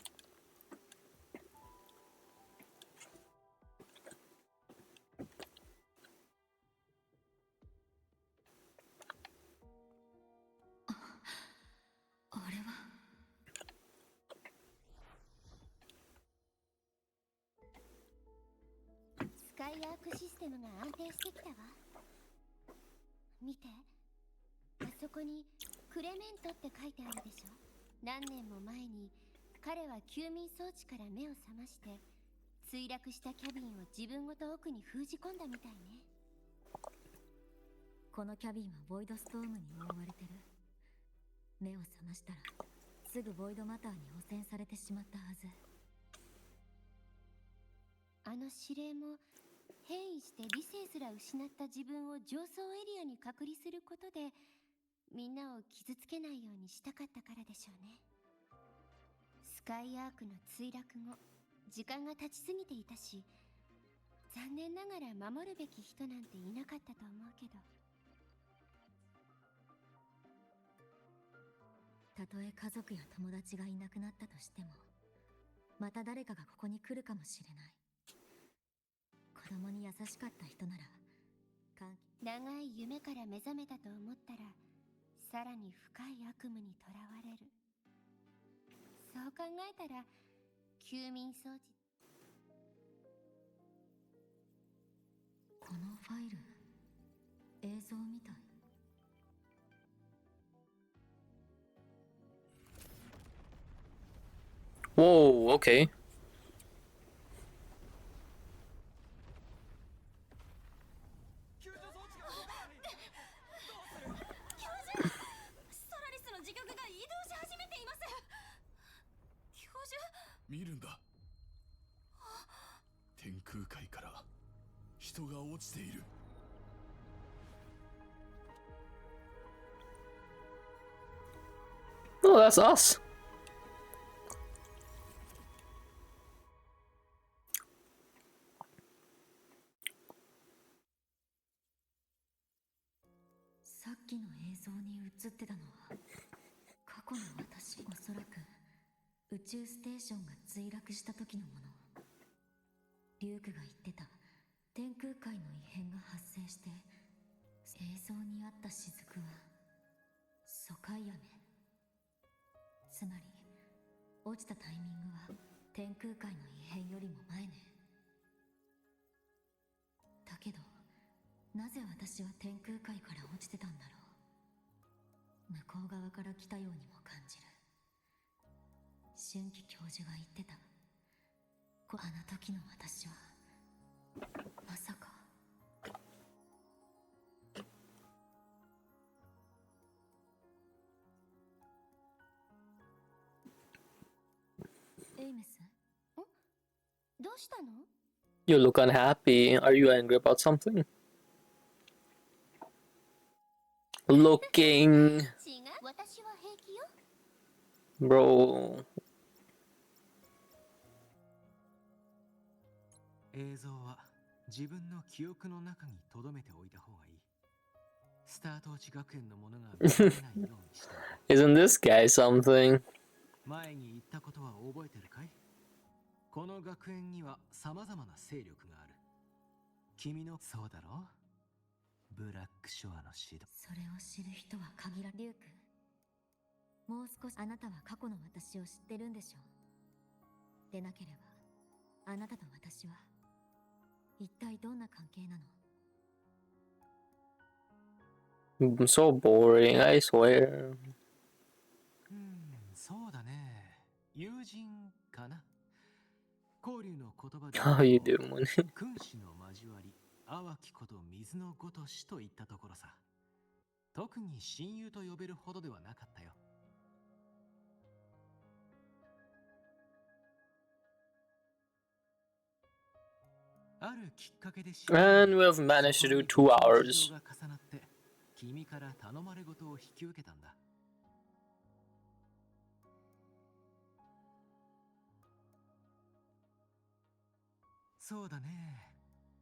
このキャビンはボイドストームに覆われてる。目を覚ましたらすぐボイドマターに汚染されてしまったはず。あの指令も変異して理性すら失った自分を上層エリアに隔離することでみんなを傷つけないようにしたかったからでしょうね。スカイアークの墜落後時間が経ちすぎていたし残念ながら守るべき人なんていなかったと思うけど。たとえ家族や友達がいなくなったとしてもまた誰かがここに来るかもしれない。子供に優しかった人なら長い夢から目覚めたと思ったらさらに深い悪夢にとらわれる。そう考えたら休眠装置。このファイル映像みたい。Whoa, okay. 見るんだ。天空界から人が落ちている。Oh, that's us. さっきの映像に映ってたのは過去の私。おそらく宇宙ステーションが墜落した時のもの。リュークが言ってた天空界の異変が発生して映像にあった雫は疎開雨。つまり落ちたタイミングは天空界の異変よりも前ね。だけどなぜ私は天空界から落ちてたんだろう。向こう側から来たようにも感じる。春季教授が言ってた。あの時の私はまさか。エイメス？どうしたの？ You look unhappy. Are you angry about something? Looking. 違う、私は平気よ。Bro. 映像は自分の記憶の中に留めておいた方がいい。スタート地学園のものが見られないようにして。Isn't this guy something? 前に言ったことは覚えてるかい？この学園には様々な勢力がある。君のそうだろう？ブラックショアの指導。それを知る人は限られ。リューク、もう少し。あなたは過去の私を知ってるんでしょう。でなければあなたと私は一体どんな関係なの？ So boring, I swear. そうだね。友人かな。交流の言葉で How you doing? 君子の交わり、淡きこと水のごとしといったところさ。特に親友と呼べるほどではなかったよ。あるきっかけで And we've managed to do 2 hours. 君から頼まれごとを引き受けたんだ。そうだね。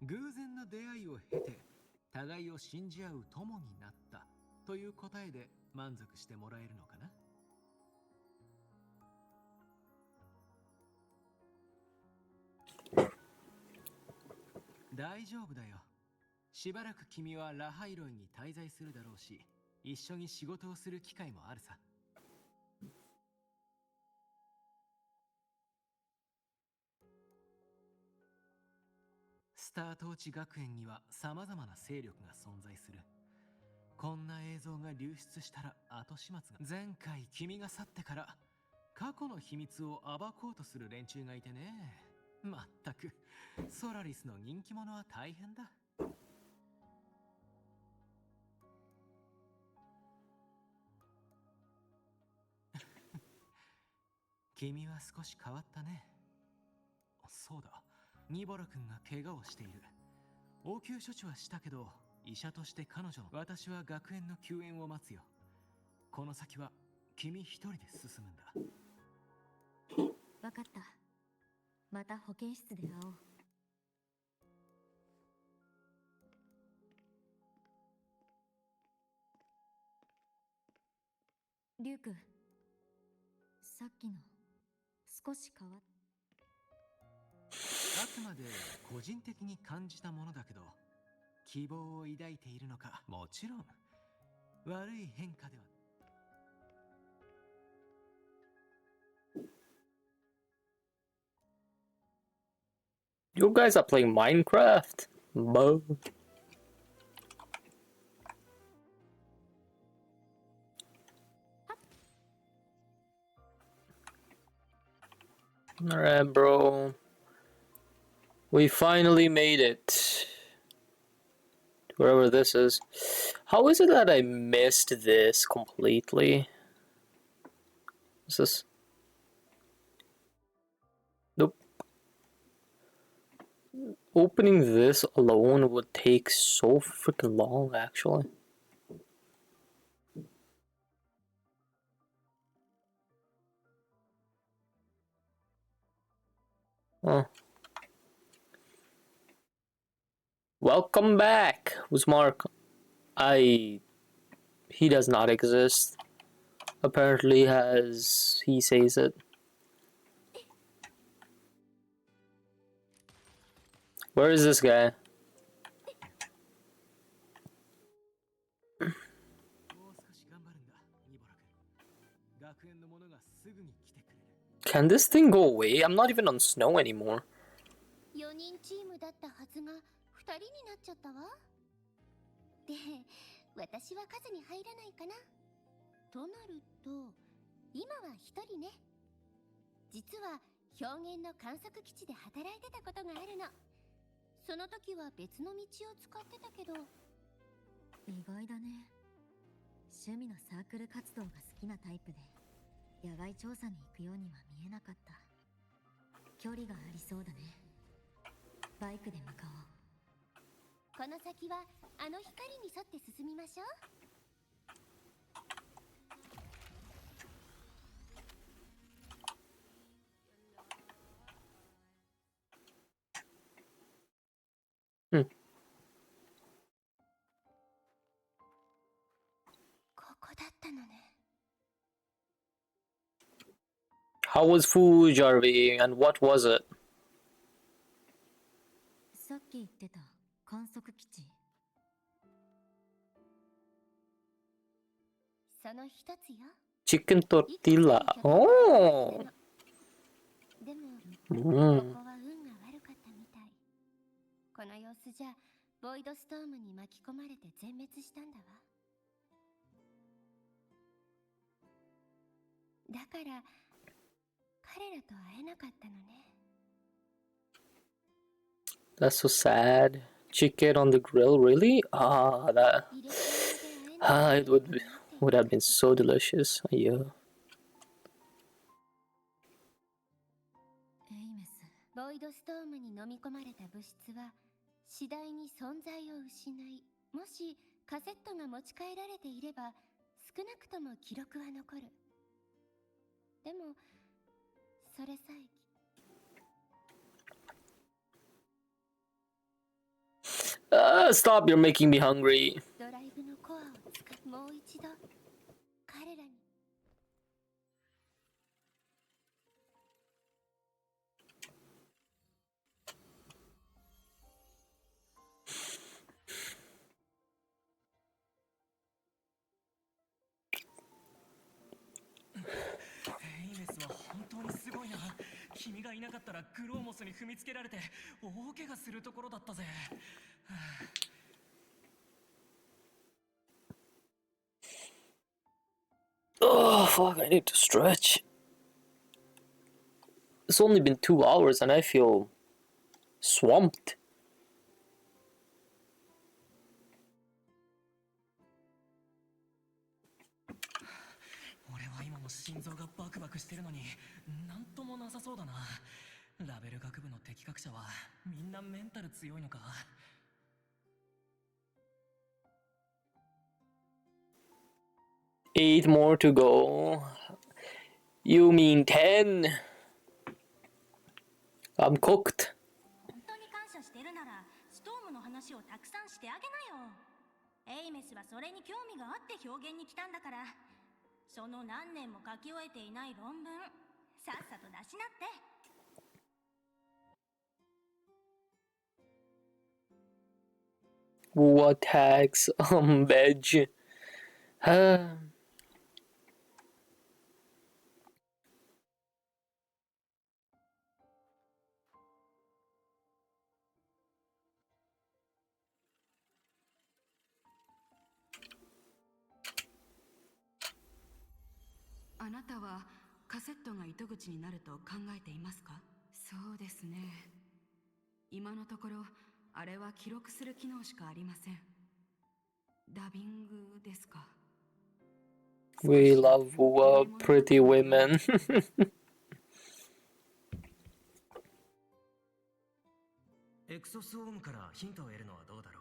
偶然の出会いを経て互いを信じ合う友になったという答えで満足してもらえるのかな。大丈夫だよ。しばらく君はラハイロイに滞在するだろうし、一緒に仕事をする機会もあるさ。スタートーチ学園には様々な勢力が存在する。こんな映像が流出したら後始末が。前回君が去ってから過去の秘密を暴こうとする連中がいてね。まったくソラリスの人気者は大変だ。君は少し変わったね。そうだ、ニボラ君が怪我をしている。応急処置はしたけど、医者として彼女の。私は学園の救援を待つよ。この先は君一人で進むんだ。わかった。また保健室で会おう。リュウク、さっきの少し変わっ。あくまで個人的に感じたものだけど、希望を抱いているのか、もちろん悪い変化では。You guys are playing Minecraft? Bo. Alright, bro. We finally made it. Wherever this is. How is it that I missed this completely? Is this? Nope. Opening this alone would take so freaking long, actually. Oh. Welcome back, who's Mark? He does not exist. Apparently as he says it. Where is this guy? Can this thing go away? I'm not even on snow anymore. 4人チームだったはずが2人になっちゃったわ。で、私は数に入らないかな。となると、今は1人ね。実は表現の観測基地で働いてたことがあるの。その時は別の道を使ってたけど。意外だね。趣味のサークル活動が好きなタイプで、野外調査に行くようには見えなかった。距離がありそうだね。バイクで向かおう。この先はあの光に沿って進みましょう。ここだったのね。How was food, Jarvie, and what was it? さっき言ってた観測基地。その一つよ。 Chicken tortilla. Oh! でも、ここは運が悪かったみたい。この様子じゃ、ボイドストームに巻き込まれて全滅したんだわ。だから、彼らと会えなかったのね。That's so sad. Chicken on the grill, really? It would have been so delicious. Yeah. ボイドストームに飲み込まれた物質は次第に存在を失い、もしカセットが持ち帰られていれば少なくとも記録は残る。でもそれさえStop, you're making me hungry. ドライブのコアを使い、もう一度彼らに。エイメスは本当にすごいな。君がいなかったらグローモスに踏みつけられて大怪我するところだったぜ。Oh, fuck, I need to stretch. It's only been 2 hours and I feel swamped. 俺は今も心臓がバクバクしてるのになんともなさそうだな。ラベル学部の適格者はみんなメンタル強いのか。8 more to go. You mean 10? I'm cooked. 本当に感謝してるならストームの話をたくさんしてあげなよ。エイメスはそれに興味があって表現に来たんだから、その何年も書き終えていない論文さっさと出しなって。Wuwa tags veg. Uh, あなたはカセットが糸口になると考えていますか？そうですね。今のところあれは記録する機能しかありません。ダビングですか。we love Wuwa, pretty women. エクソスオームからヒントを得るのはどうだろ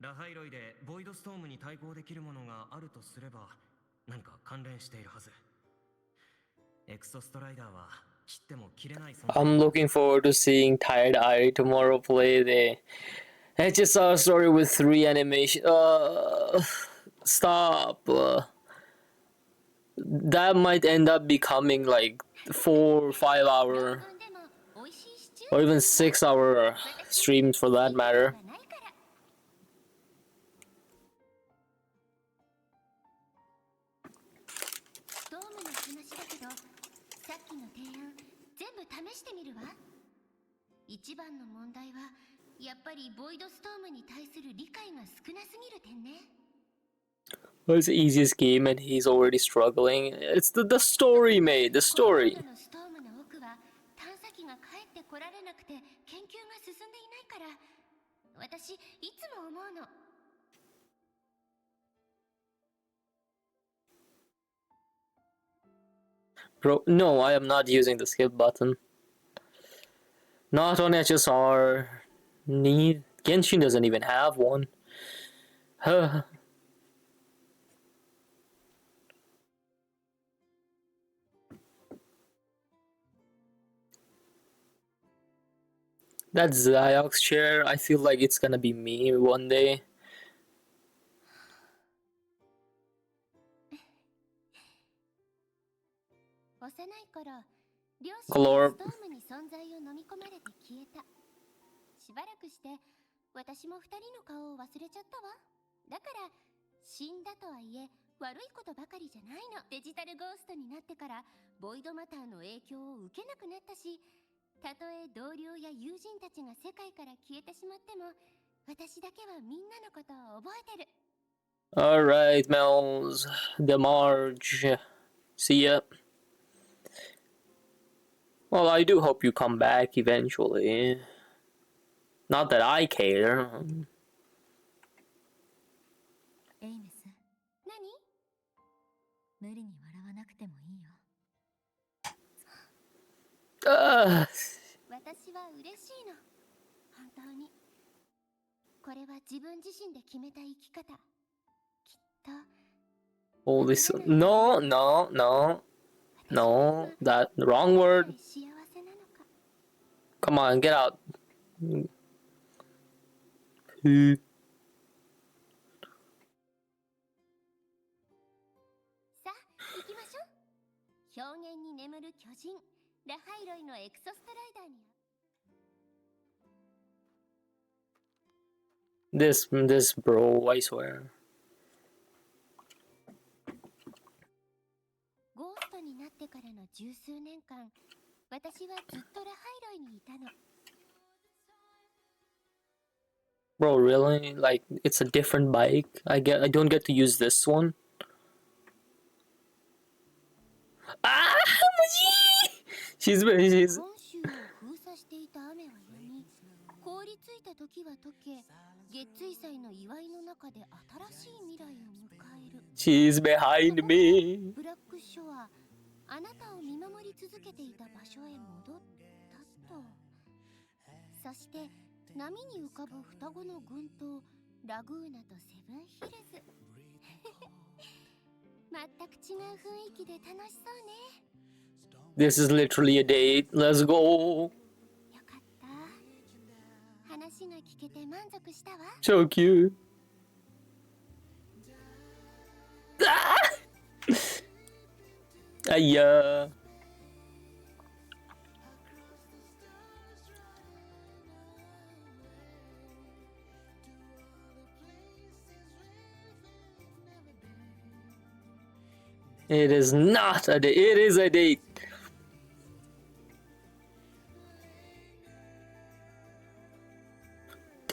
う。ラハイロイでボイドストームに対抗できるものがあるとすれば何か関連しているはず。エクソストライダーは切っても切れない存在。 I'm looking forward to seeing Tired Eye tomorrow play the. I just saw a story with 3 animation. Stop. That might end up becoming like 4 or 5 hour or even 6 hour streams for that matter. ドームの話だけど、さっきの提案全部試してみるわ。一番の問題はやっぱりボイドストームに対する理解が少なすぎる点ね。 Well, it's the easiest game and he's already struggling. It's the story, mate. The story. ストームの奥は探査機が帰ってこられなくて研究が進んでいないから、私いつも思うの。 Bro, no, I am not using the skip button. Not on HSR. Need Genshin doesn't even have one. Huh. That Ziox chair, I feel like it's gonna be me one day. 幼い頃、両親 Glorp. がストームに存在を飲み込まれて消えた。しばらくして私も二人の顔を忘れちゃったわ。だから死んだとはいえ悪いことばかりじゃないの。デジタルゴーストになってからボイドマターの影響を受けなくなったし、たとえ同僚や友人たちが世界から消えてしまっても、私だけはみんなのことを覚えてる。 Alright, Mels. Demarge. See ya. Well, I do hope you come back eventually. Not that I care. エイメス、何？無理に笑わなくてもいいよ。私は嬉しいの。本当に。これは自分自身で決めた生き方。きっと。 All this. No, no, no. No, that wrong word. Come on, get out. さあ、行きましょう。表現に眠る巨人、ラハイロイのエクソストライダーに。 This bro, I swear. ゴーストになってからの十数年間、私はずっとラハイロイにいたの。 Bro, really? Like, it's a different bike? I don't get to use this one? Ah! She's 本州を封鎖していた雨は止み、凍りついた時は溶け、月追祭の祝いの中で新しい未来を迎える。 She's behind me. ブラックショア、あなたを見守り続けていた場所へ戻ったと。そして波に浮かぶ双子の群島、ラグーナとセブンヒルズ。全く違う雰囲気で楽しそうね。 This is literally a date. Let's go. 話が聞けて満足したわ。 So cute. Aya. It is not a date. It is a date.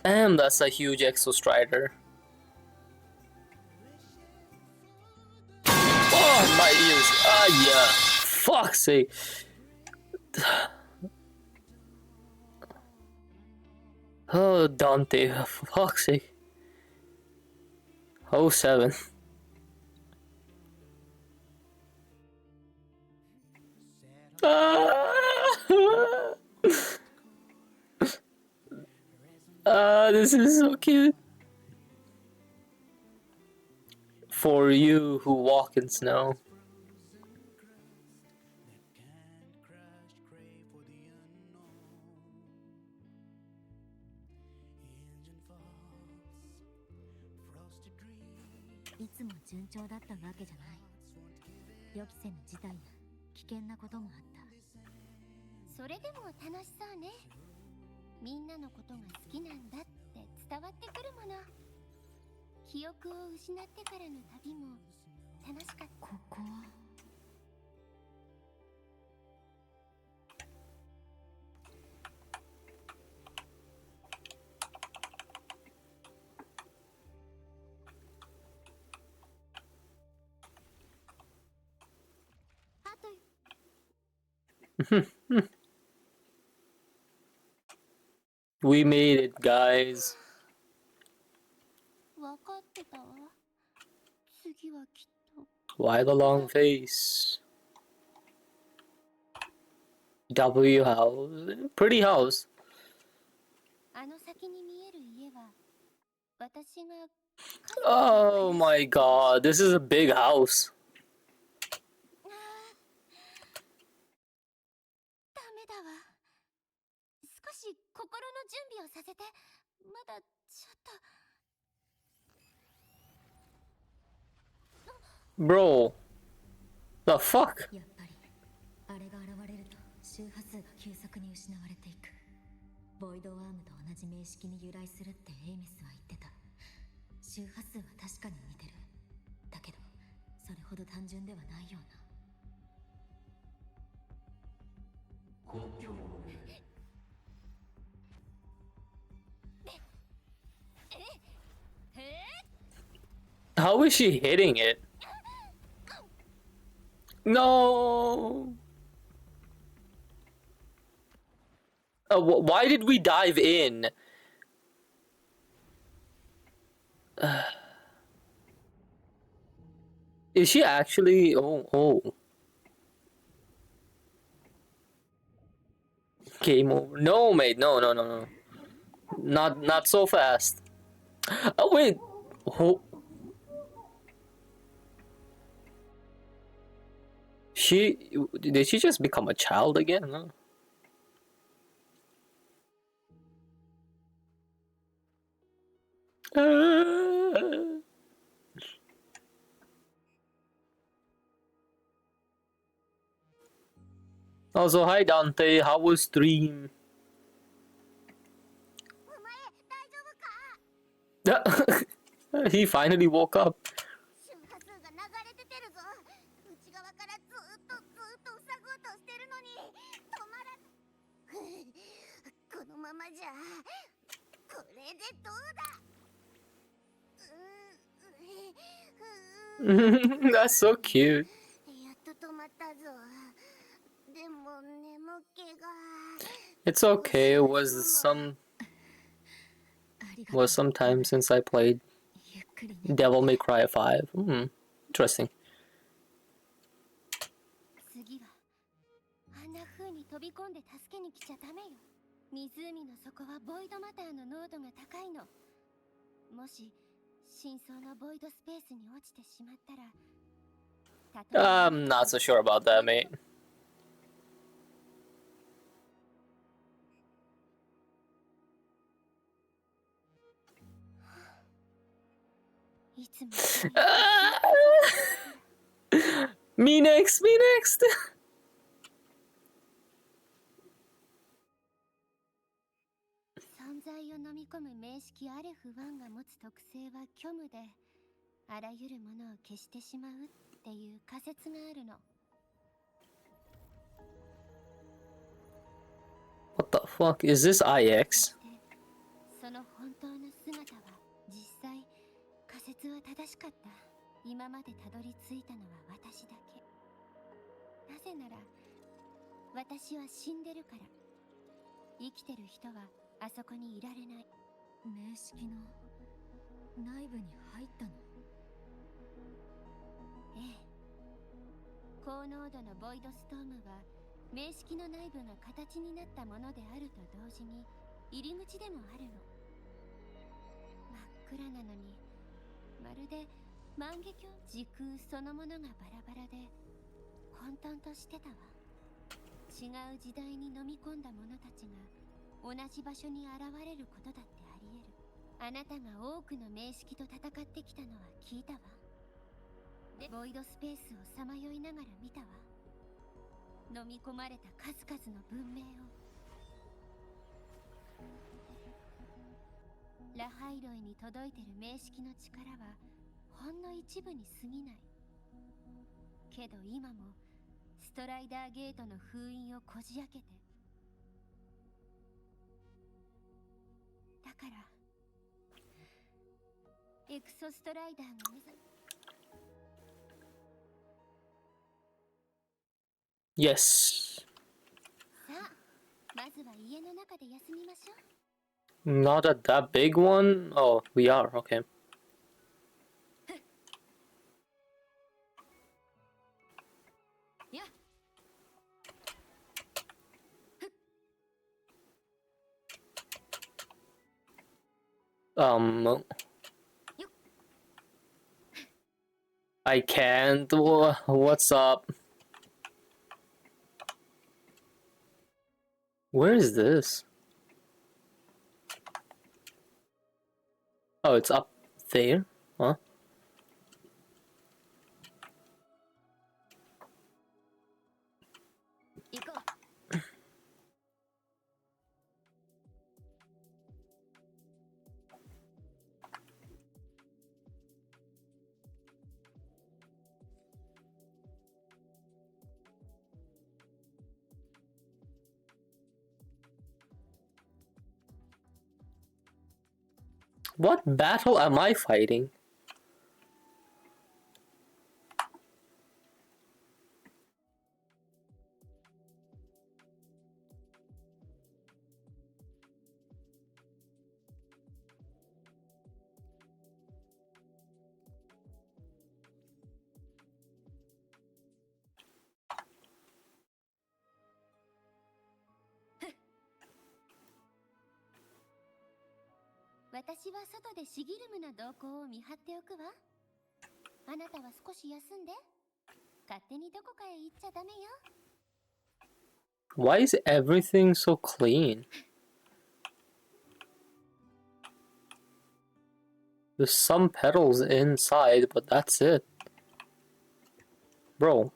Damn, that's a huge Exostrider. Oh, my ears. Ah, yeah. Fuck's sake. Oh, Dante. Fuck's sake. 07. This is so cute. For you who walk in snow. We made it, guys. Why the long face? W house. Pretty house. Oh my god, this is a big house. Bro, the fuck? あれが現れると周波数が急速に失われていく。ボイドワームと同じ名式に由来するってエイメスは言ってた。周波数は確かに似てる。だけどそれほど単純ではないような。How is she hitting it? No. Why did we dive in? Is she actually? Oh. Game over. No, mate. No. Not so fast. Oh wait. Oh. Did she just become a child again? Huh? Also, hi Dante, how was stream? He finally woke up. That's so cute. It's okay. It was some time since I played Devil May Cry 5. Interesting. 飛び込んで助けに来ちゃダメよ。湖の底はボイドマターの濃度が高いの。もし深層のボイドスペースに落ちてしまったら。I'm not so sure about that, mate. Me next. 存在を飲み込む名式アレフ1が持つ特性は虚無で、あらゆるものを消してしまうっていう仮説があるの。 What the fuck? Is this IX? その本当の姿は実際仮説は正しかった。今までたどり着いたのは私だけ。なぜなら私は死んでるから。生きてる人はあそこにいられない。名式の内部に入ったの？ええ。高濃度のボイドストームは名式の内部が形になったものであると同時に入り口でもあるの。真っ暗なのにまるで万華鏡。時空そのものがバラバラで混沌としてたわ。違う時代に飲み込んだ者たちが同じ場所に現れることだってあり得る。あなたが多くの名式と戦ってきたのは聞いたわ。でボイドスペースをさまよいながら見たわ。飲み込まれた数々の文明を。ラハイロイに届いてる名式の力はほんの一部に過ぎない。けど今もストライダーゲートの封印をこじ開けて。だからエクソストライダーが目覚め。 Yes. さあ、まずは家の中で休みましょう。 Not at that big one? Oh, we are, okay. I can't. What's up? Where is this? Oh, it's up there? Huh? What battle am I fighting?「私は外でシギルムの動向を見張っておくわ。あなたは少し休んで。勝手にどこかへ行っちゃダメよ。」 Why is everything so clean? There's some petals inside, but that's it. Bro.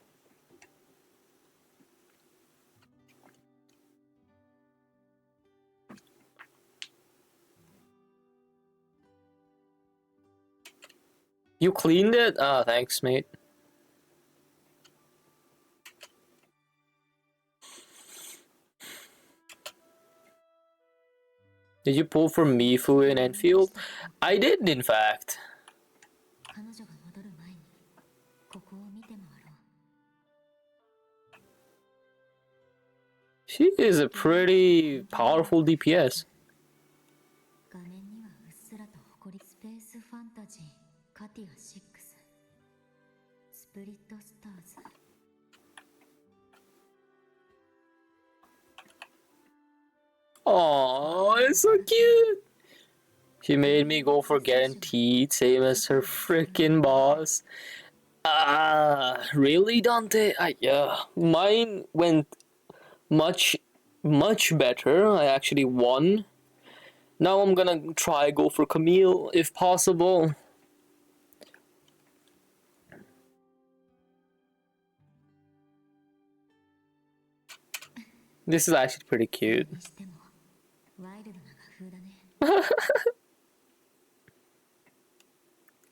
You cleaned it? Ah, thanks, mate. Did you pull for Mifu in Enfield? I did, in fact. She is a pretty powerful DPS. Oh, it's so cute. She made me go for guaranteed, same as her freaking boss. Really, Dante? Mine went much better. I actually won. Now I'm gonna try go for Camille if possible. This is actually pretty cute.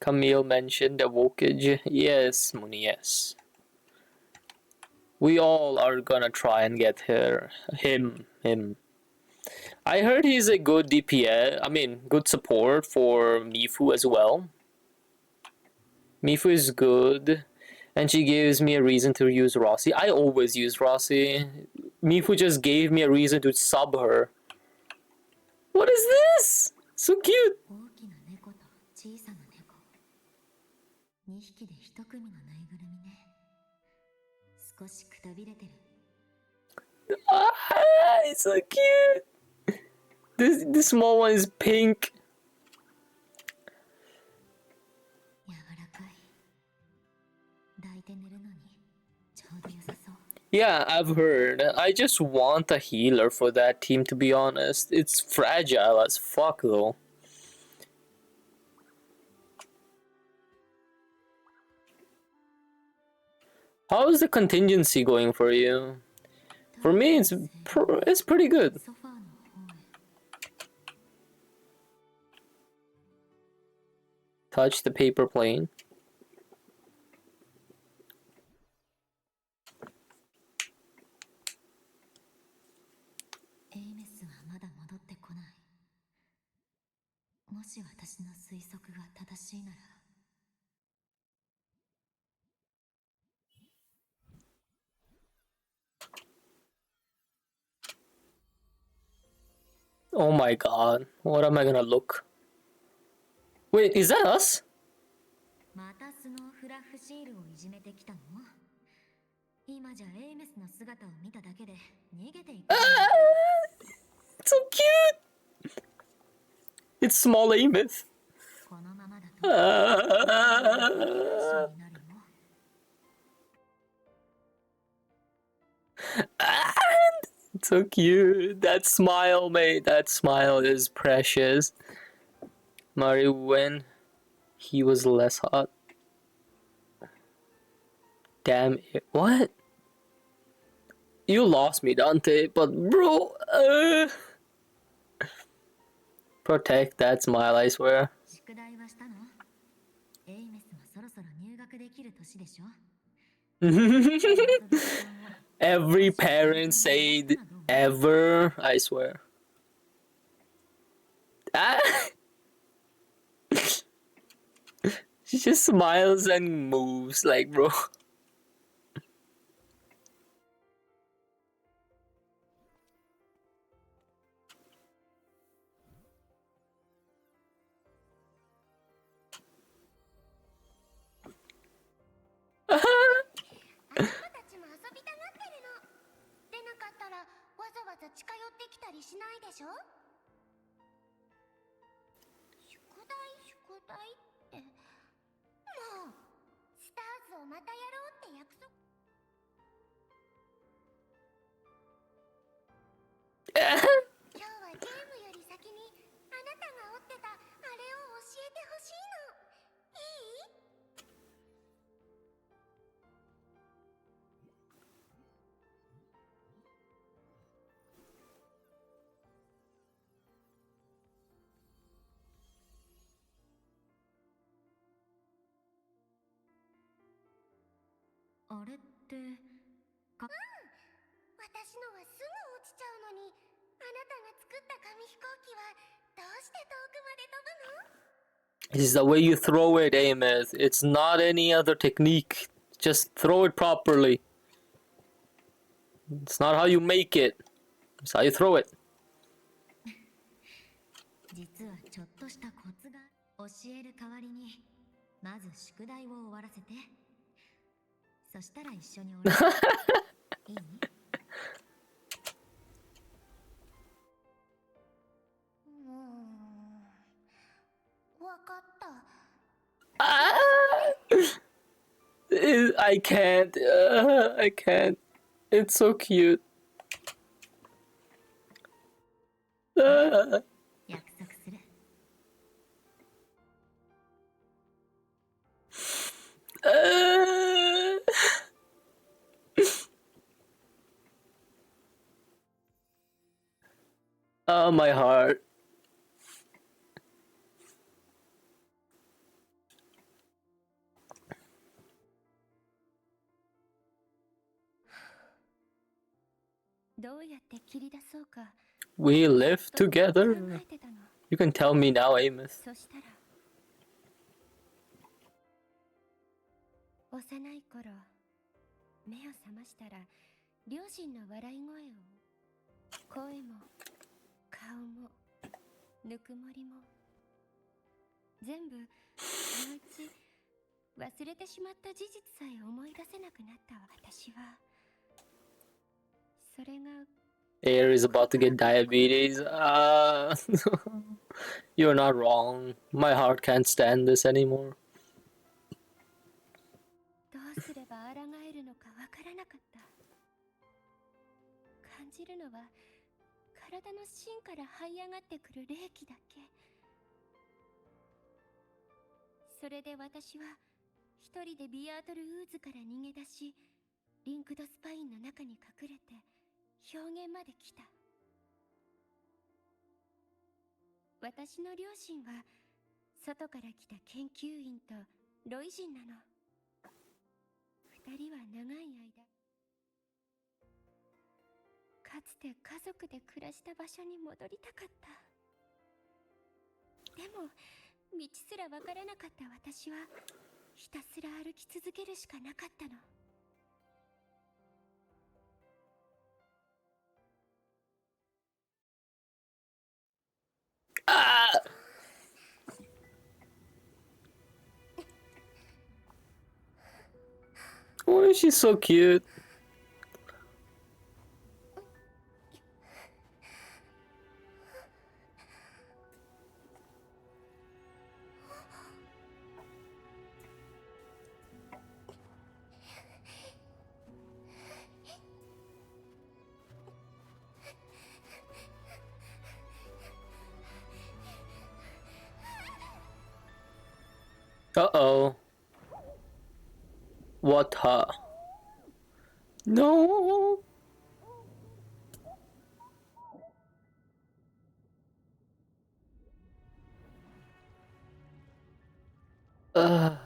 Camille mentioned the Wokage. Yes, Muni, yes. We all are gonna try and get him. I heard he's a good DPS, I mean, good support for Mifu as well. Mifu is good, and she gives me a reason to use Rossi. I always use Rossi. Mifu just gave me a reason to sub her. What is this? So cute! 小さな猫2匹で1組のぬいぐるみね少しくたびれてる Ah, it's so cute! This small one is pink. 柔らかい抱いて寝るのにちょうど良さそう Yeah, I've heard. I just want a healer for that team, to be honest. It's fragile as fuck, though. How is the contingency going for you? For me, it's pretty good. Touch the paper plane. Aemeath はまだ戻ってこないもし私の推測が正しいなら Oh my god, what am I gonna look? Wait, is that us? またスノーフラッフシールをいじめてきたの今じゃエイメスの姿を見ただけで逃げていく So cute! It's small Aemeath. このままだと It's so cute. That smile, mate. That smile is precious. Mari, when he was less hot. Damn it. What? You lost me, Dante, but bro, protect that smile, I swear. 宿題はしたのエイメスもそろそろ入学できる年でしょ Every parent said ever, I swear. Ah! She just smiles and moves like, bro. It's the way you throw it, Aemeath. It's not any other technique. Just throw it properly. It's not how you make it. It's how you throw it. 実はちょっとしたコツが教える代わりにまず宿題を終わらせてそしたら一緒に俺いいわかった I can't. I can't. It's so cute. 約束する Oh, my heart. どうやって切り出そうか We live together. You can tell me now, Aemeath. そしたら幼い頃目を覚ましたら両親の笑い声を声も顔もぬくもりも全部そのうち忘れてしまった事実さえ思い出せなくなった私はそれが Air is about to get diabetes. You're not wrong. My heart can't stand this anymore. どうすれば抗えるのかわからなかった感じるのは体の芯から這い上がってくる冷気だけそれで私は一人でビアートルウーズから逃げ出しリンクドスパインの中に隠れて表現まで来た私の両親は外から来た研究員とロイ人なの二人は長い間かつて家族で暮らした場所に戻りたかったでも道すらわからなかった私はひたすら歩き続けるしかなかったのOh, she's so cute. Uh-oh. What her? No. Uh.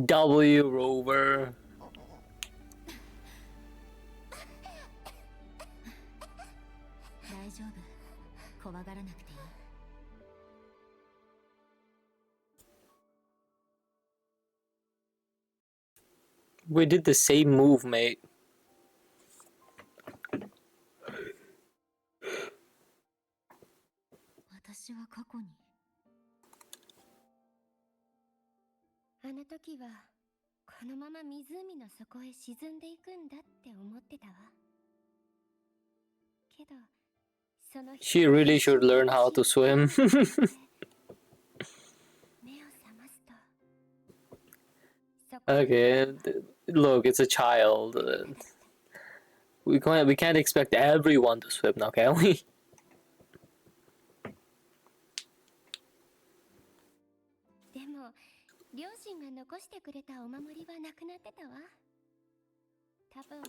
W Rover. 大丈夫怖がらなくていい We did the same move, mate. 私は過去にあの時はこのまま湖の底へ沈んでいくんだって思ってたわけどその She really should learn how to swim. 目を覚ますと Okay, look, it's a child. We can't expect everyone to swim now, can we? でも両親が残してくれたお守りはなくなってたわ多分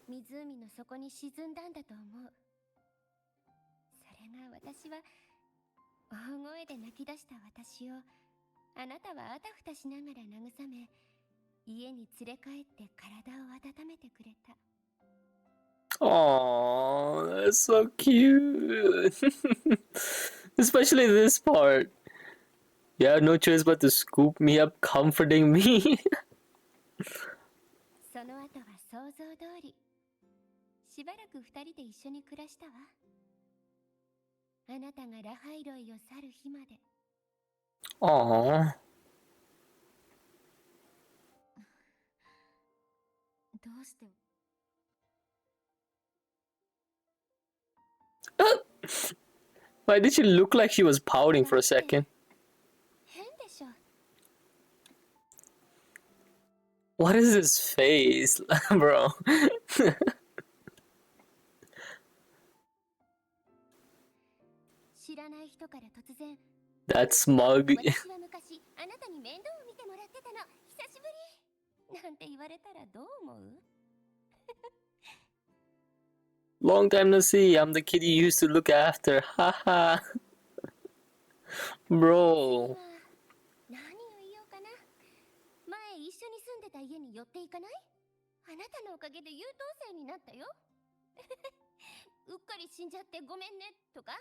湖の底に沈んだんだと思うそれが私は大声で泣き出した私をあなたはあたふたしながら慰め家に連れ帰って体を温めてくれた Aww, that's so cute. Especially this part. You had no choice but to scoop me up, comforting me. その後は想像通りしばらく二人で一緒に暮らしたわあなたがラハイロイを去る日まで Aww. どうして Why did she look like she was pouting for a second? 変でしょ What is this face, bro? 知らない人から突然 That smug. 私は昔あなたに面倒を見てもらってたの久しぶりなんて言われたらどう思う Long time no see. I'm the kid you used to look after. Haha. Bro. 何を言おうかなまた家に寄っていかない？あなたのおかげで優等生になったよ。うっかり死んじゃってごめんねとか。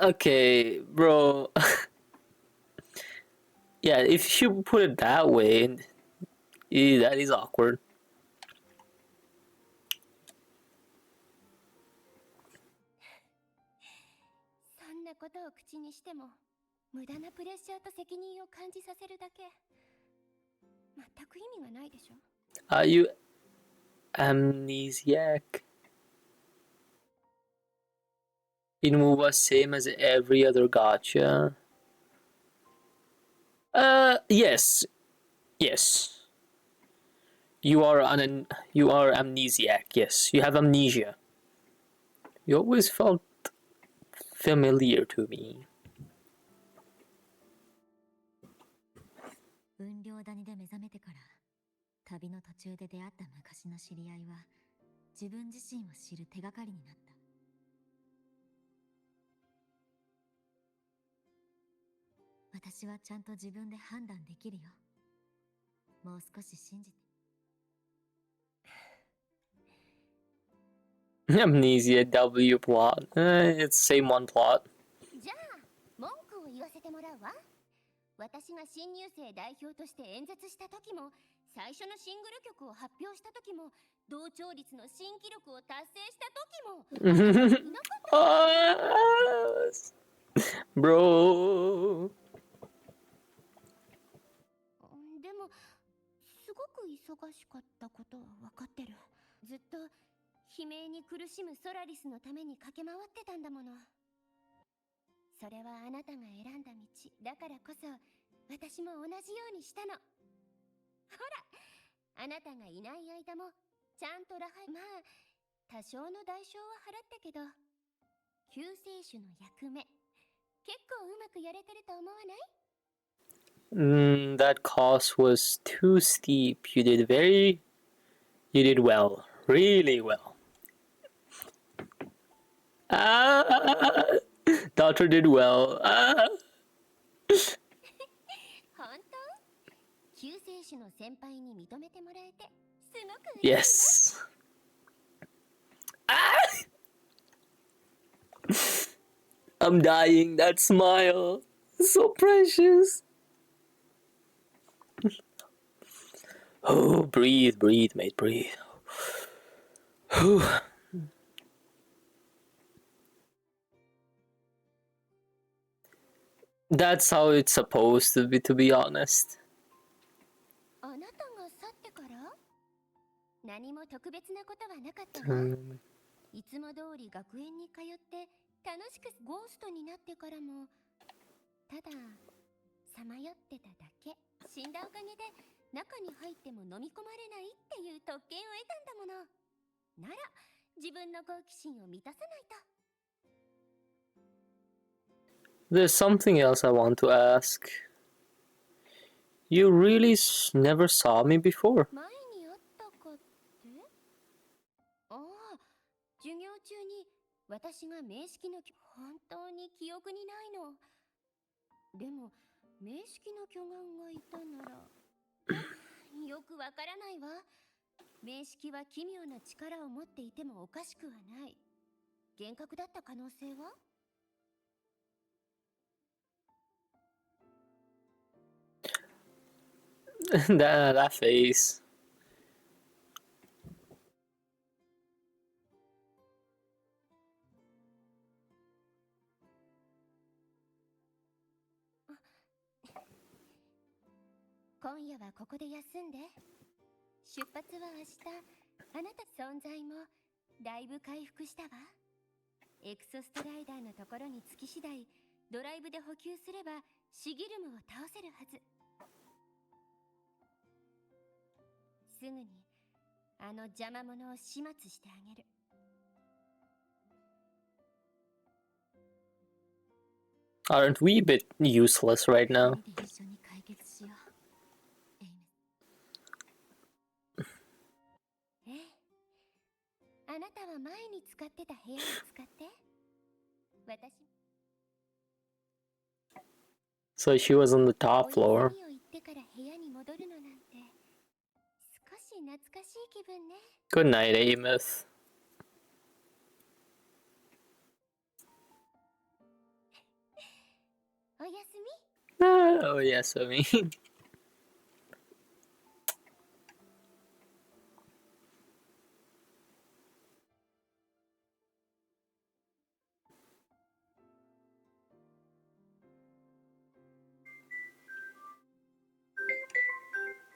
Okay, bro. Yeah, if you put it that way, that is awkward. そんなことを口にしても無駄なプレッシャーと責任を感じさせるだけ。全く意味がないでしょ。 Are you amnesiac? In Wuwa, same as every other gacha. Yes. Yes. You are amnesiac, yes. You have amnesia. You always felt familiar to me. 雲稜谷で目覚めてから旅の途中で出会った昔の知り合いは自分自身を知る手がかりになった。私はちゃんと自分で判断できるよ。もう少し信じて。Amnesia W plot. It's same one plot. じゃあ文句を言わせてもらうわ。私が新入生代表として演説した時も、最初のシングル曲を発表した時も、同調率の新記録を達成した時もBro. でもすごく忙しかったことは分かってる。ずっと悲鳴に苦しむソラリスのために駆け回ってたんだもの。それはあなたが選んだ道だからこそ、私も同じようにしたの。ほら、あなたがいない間もちゃんとまあ多少の代償は払ったけど、救世主の役目結構うまくやれてると思わない？ That cost was too steep. You did well. Really well. Daughter did well. 本当？救世主の先輩に認めてもらえてすごく嬉しいわ。Yes. I'm dying. That smile. So precious. Oh, breathe, mate, breathe. That's how it's supposed to be honest. あなたが去ってから何も特別なことはなかったわ。いつも通り学園に通って楽しくゴーストになってからも、たださまよってただけ。死んだおかげで中に入っても飲み込まれないっていう特権を得たんだもの。なら自分の好奇心を満たさないと。 There's something else I want to ask. You really never saw me before. 前に会ったかって？ああ、授業中に私が名式の本当に記憶にないの。でも名式の巨岩がいたならよくわからないわ。名式は奇妙な力を持っていてもおかしくはない。幻覚だった可能性は？ that face. 今夜はここで休んで。出発は明日。あなた存在もだいぶ回復したわ。エクソストライダーのところに着き次第、ドライブで補給すればシギルムを倒せるはず。すぐにあの邪魔者を始末してあげる。Aren't we a bit useless right now? 一緒に解決しよう。あなたは前に使ってた部屋を使って。私。 So she was on the top floor. お休みを言ってってから部屋に戻るのなんて少し懐かしい気分ね。 Good night, Aemeath. おやすみ。 Oh yes, I mean.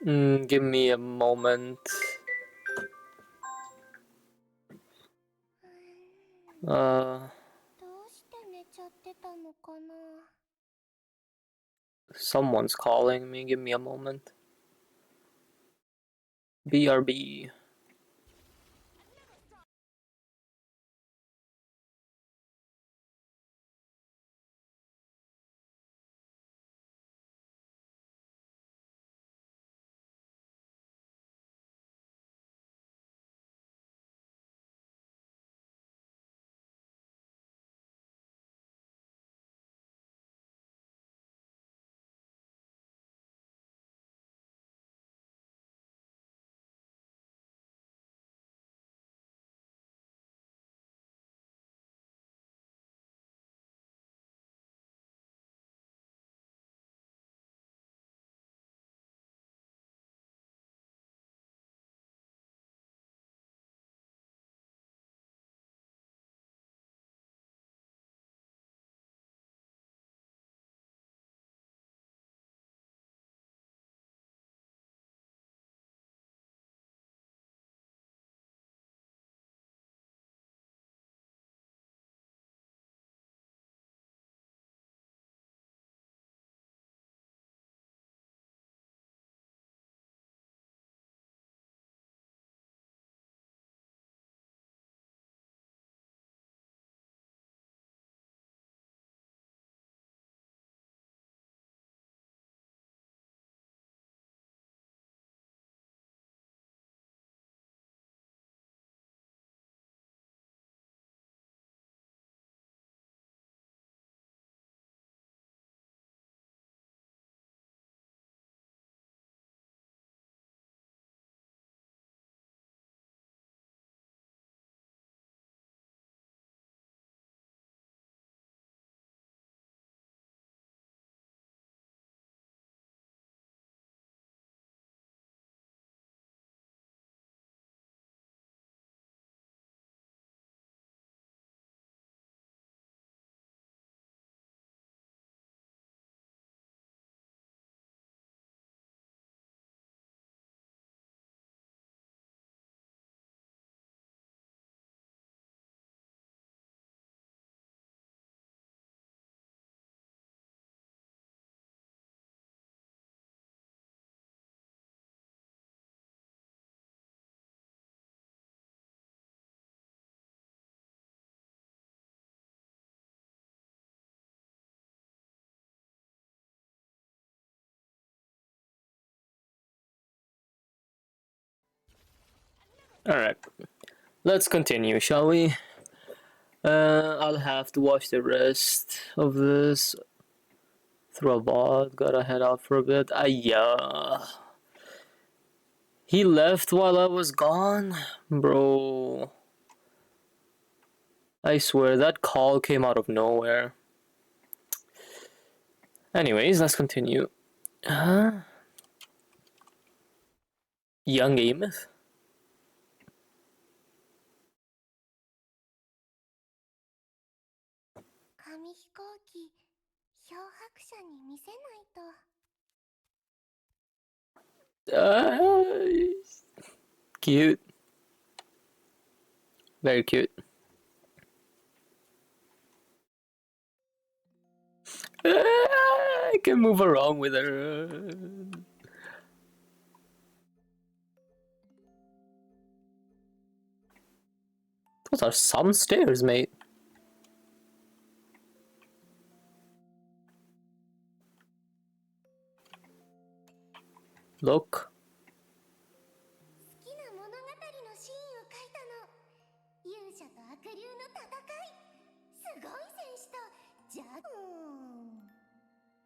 Give me a moment. Uh, どうして寝ちゃってたのかな。 someone's calling me. Give me a moment. BRB. Alright. Let's continue, shall we? I'll have to watch the rest of this through a VOD. Gotta head out for a bit. Yeah. He left while I was gone? Bro. I swear, that call came out of nowhere. Anyways, let's continue. Young Aemeath? 紙飛行機漂白者に見せないと。 Cute. Very cute. I can move around with her. Those are some stairs, mate. Look. 好きな物語のシーンを描いたの。勇者と悪竜の戦い。すごい戦士と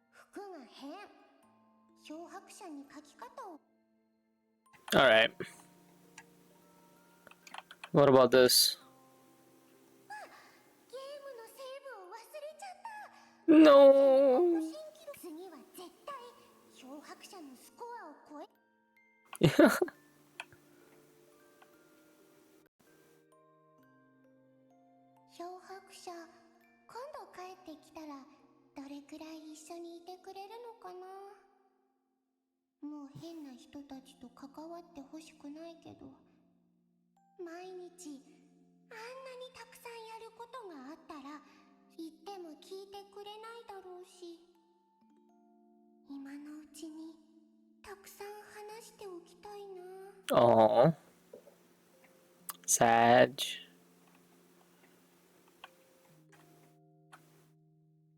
服が変。漂白者に書き方を。 Alright. What about this? ゲームのセーブを忘れちゃった。 No. 次は絶対漂白者のスコアを超え。漂白者、今度帰ってきたらどれくらい一緒にいてくれるのかな。もう変な人たちと関わってほしくないけど、毎日あんなにたくさんやることがあったら言っても聞いてくれないだろうし、今のうちにたくさん話しておきたいな。 Aww. Sad.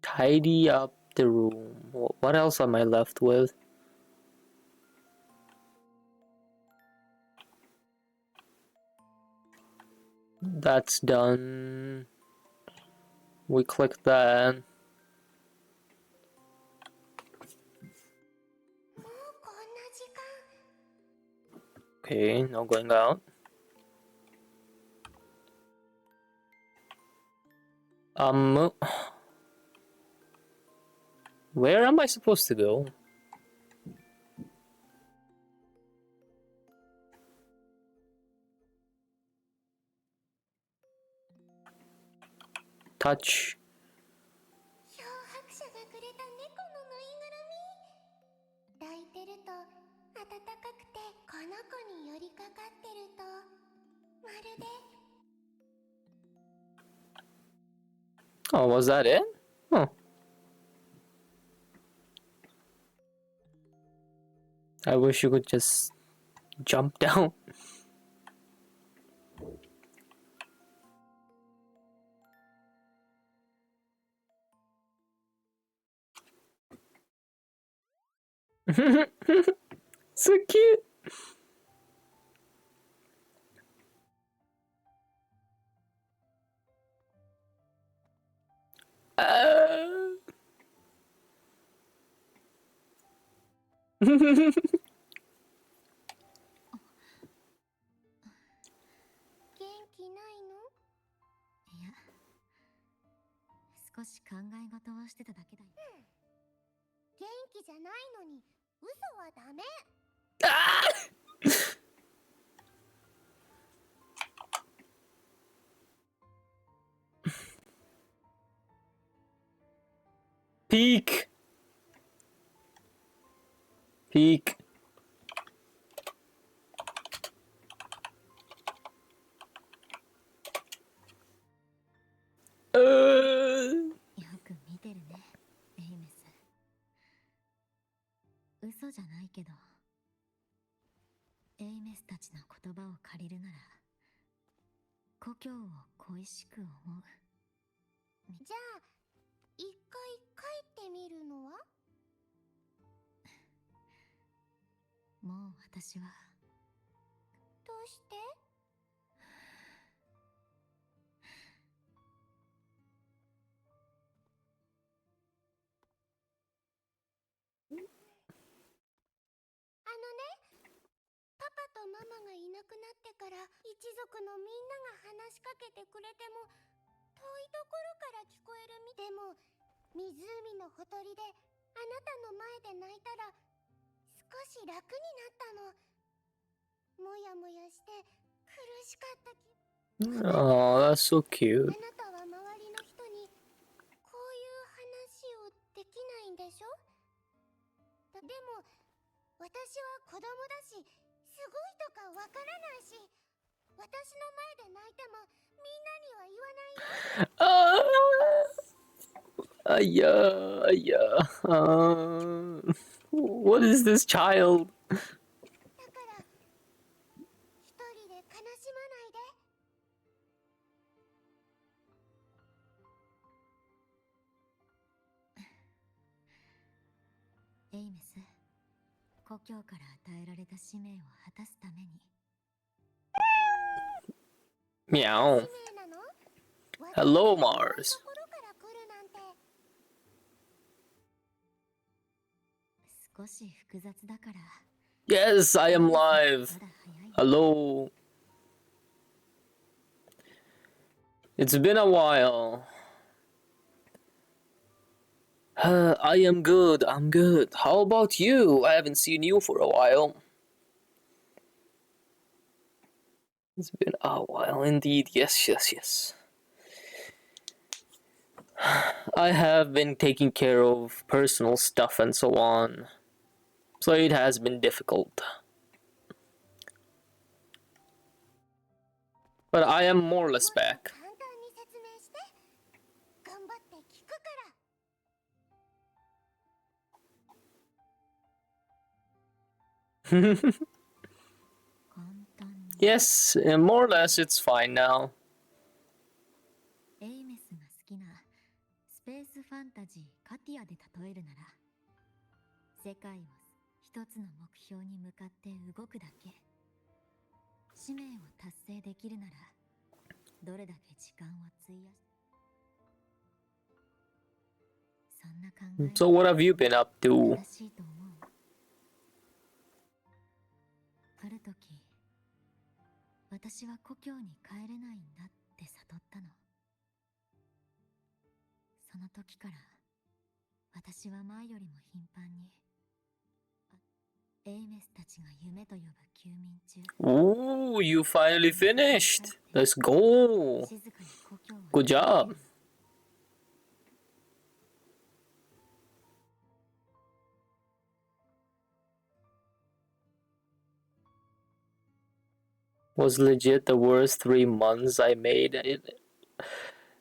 Tidy up the room. What else am I left with? That's done. We click that. Okay, no going out. Where am I supposed to go? Touch. 漂白者がくれた猫のぬいぐるみ。抱いてると暖かくて、この子に寄りかかってるとまるで。 Oh, was that it? Huh. I wish you could just jump down. So cute.少し考え事をしてただけだよ。元気じゃないのに嘘はダメ。 Peek. Peek. Uh. よく見てるね、エイメス。嘘じゃないけど、エイメスたちの言葉を借りるなら、故郷を恋しく思う。じゃあ一回帰ってみるのは。もう私は。どうして？パパとママがいなくなってから一族のみんなが話しかけてくれても遠いところから聞こえるでも湖のほとりであなたの前で泣いたら少し楽になったの。もやもやして苦しかった気。 Oh, that's so cute. あなたは周りの人にこういう話をできないんでしょ。でも私は子供だし、すごいとかわからないし、私の前で泣いてもみんなには言わないよ。What is this child? だから一人で悲しまないで。エイメス、故郷から与えられた使命を果たすために。Meow. Hello, Mars. 少少し複雑だから。 Yes, I am live. Hello. It's been a while. I am good. I'm good. How about you? I haven't seen you for a while. It's been a while indeed. Yes, yes, yes. I have been taking care of personal stuff and so on. So it has been difficult. But I am more or less back. 簡単に説明して。頑張って聞くから。Yes, more or less it's fine now. エイメスが好きなスペースファンタジーカティアで例えるなら、世界を一つの目標に向かって動くだけ。使命を達成できるなら、どれだけ時間を費やし、そんな考え So what have you been up to? 正しいと思う。ある時、私は故郷に帰れないんだって悟ったの。その時から私は前よりも頻繁にエイメスたちが夢と呼ぶ休眠中。 Ooh, you finally finished. Let's go. Good job. Was legit the worst 3 months I made it.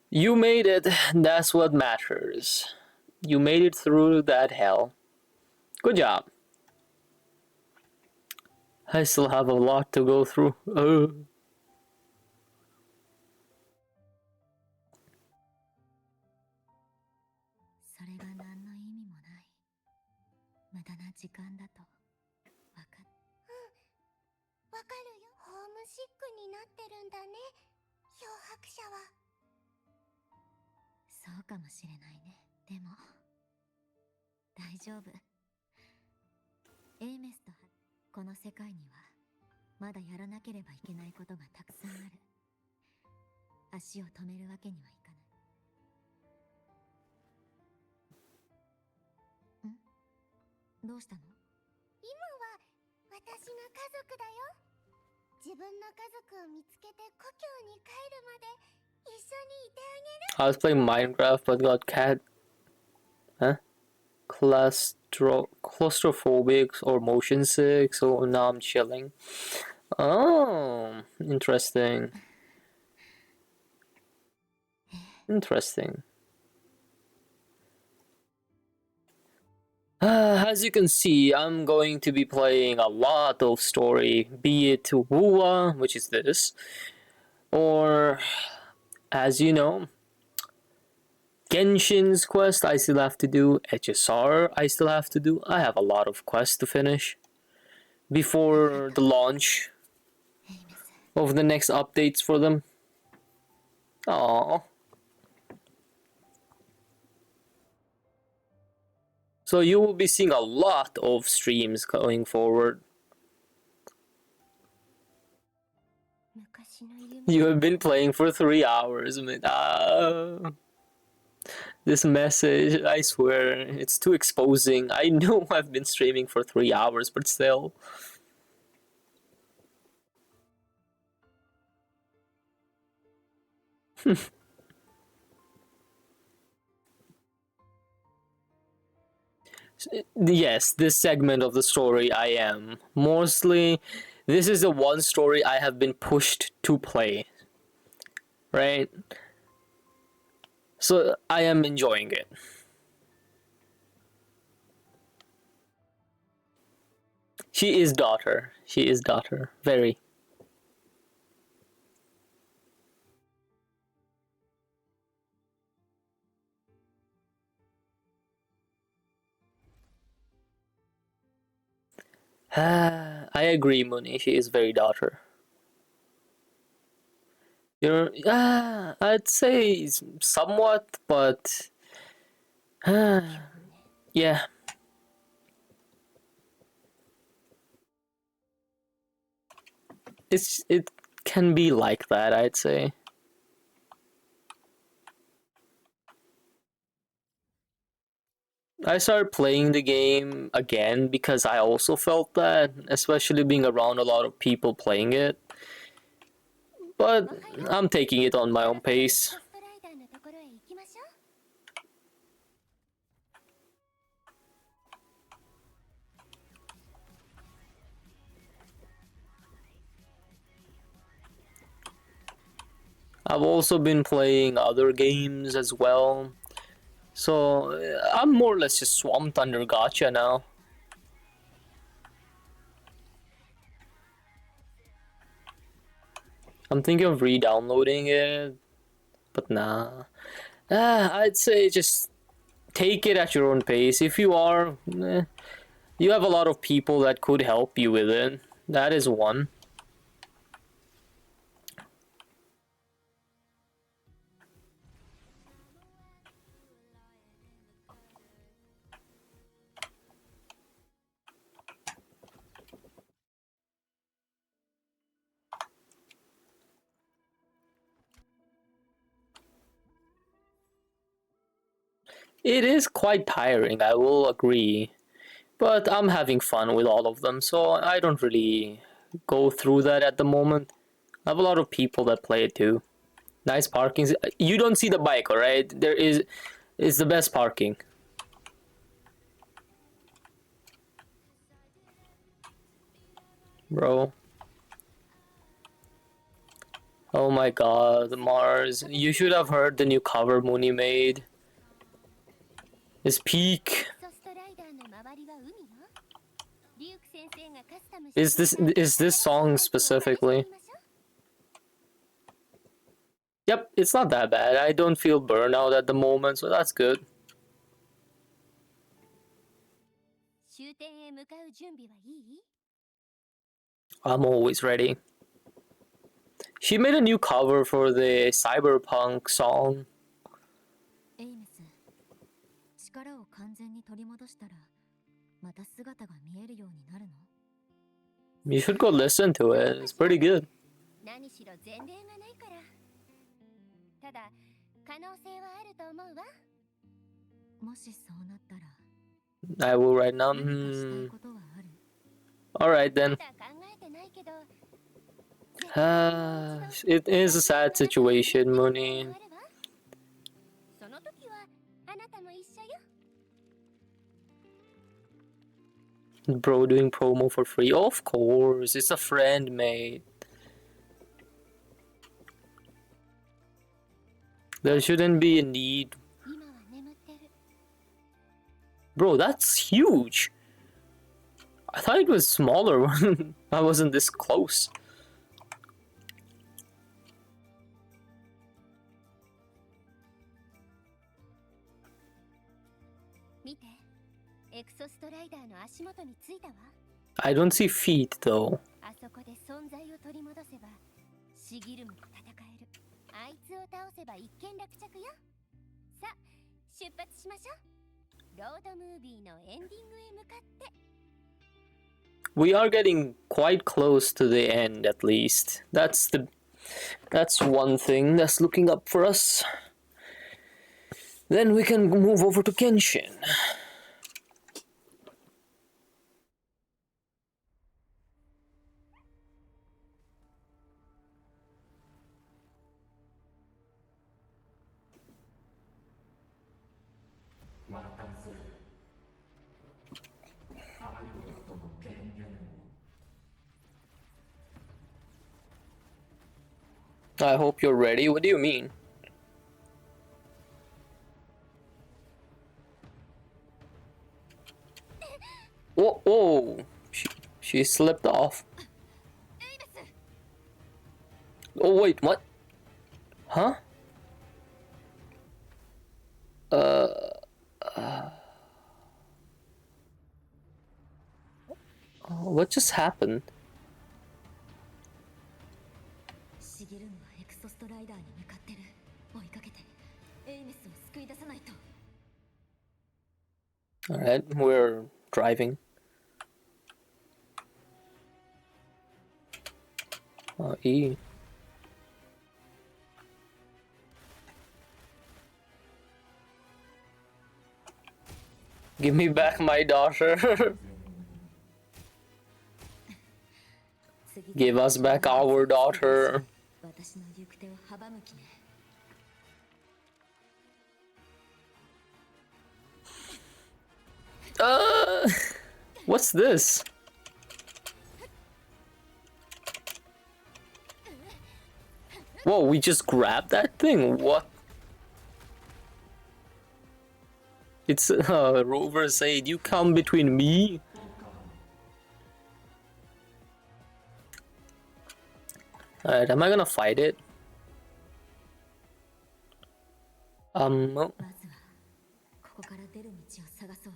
You made it. That's what matters. You made it through that hell. Good job. I still have a lot to go through. それが何の意味もない無駄な時間だと分かっ。わかるよ。ホームシックになってるんだね、漂白者は。そうかもしれないね。でも大丈夫。エイメスとこの世界にはまだやらなければいけないことがたくさんある。足を止めるわけにはいかない。どうしたの？今は私の家族だよ。自分の家族を見つけて故郷に帰るまで一緒にいてあげる。 I was playing Minecraft but got claustrophobic or motion sick, so now I'm chilling. Oh, interesting. Interesting. As you can see, I'm going to be playing a lot of story, be it Wuwa, which is this, or, as you know, Genshin's quest I still have to do, HSR I still have to do. I have a lot of quests to finish before the launch of the next updates for them. Aww. So you will be seeing a lot of streams going forward. You have been playing for 3 hours. This message, I swear, it's too exposing. I know I've been streaming for 3 hours, but still. Yes, this segment of the story I am. Mostly, this is the one story I have been pushed to play. Right? So, I am enjoying it. She is daughter. She is daughter. Very. I agree, Muni. She is very daughter. I'd say somewhat, but yeah. it can be like that, I'd say. I started playing the game again because I also felt that, especially being around a lot of people playing it. But I'm taking it on my own pace. I've also been playing other games as well. So I'm more or less just swamped under gacha now. I'm thinking of re-downloading it, but nah. I'd say just take it at your own pace. If you are, you have a lot of people that could help you with it. That is one. It is quite tiring, I will agree. But I'm having fun with all of them, so I don't really go through that at the moment. I have a lot of people that play it too. Nice parking. You don't see the bike, alright? There is it's the best parking. Bro. Oh my god, Mars. You should have heard the new cover Mooney made. It's peak. Is this song specifically? Yep, it's not that bad. I don't feel burnout at the moment, so that's good. I'm always ready. She made a new cover for the Cyberpunk song. エイメス、力を完全に取り戻したら、また姿が見えるようになるの？ You should go listen to it. It's pretty good. 何しろ前例がないから。ただ可能性はあると思うわ。もしそうなったら、 I will right now. したいことはある？ Alright then. まだ考えてないけど。It is a sad situation, Mooney. その時はあなたも一緒よ。 Bro doing promo for free. Of course, it's a friend, mate. There shouldn't be a need. Bro, that's huge. I thought it was smaller when I wasn't this close. 見て、エクソストライダーの足元についたわ。 I don't see feet though. あそこで存在を取り戻せば、シギルムと戦える。あいつを倒せば一件落着よ。さあ、出発しましょう。ロードムービーのエンディングへ向かって。 We are getting quite close to the end, at least. That's one thing that's looking up for us. Then we can move over to Genshin. I hope you're ready. What do you mean? Whoa, oh, she slipped off. Oh wait, what? Huh? What just happened? シギルムはエクソストライダーに向かってる。追いかけて、エイメスを救い出さないと。 Alright, we're driving. E. Give me back my daughter. Give us back our daughter. What's this? Whoa, we just grabbed that thing? What? It's Rover said, you come between me. Alright, am I gonna fight it? No. ここから出る道を探そう。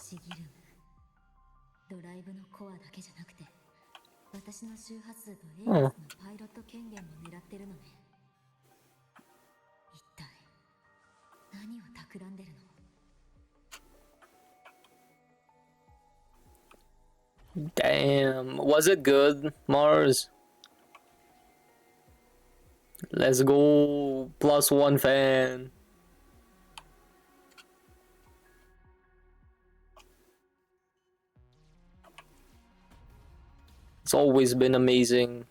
シギルム、ドライブのコアだけじゃなくて、私の周波数とエイムスのパイロット権限も狙ってるのね。一体何を企んでるの？ Damn, was it good, Mars? Let's go, +1 fan. It's always been amazing.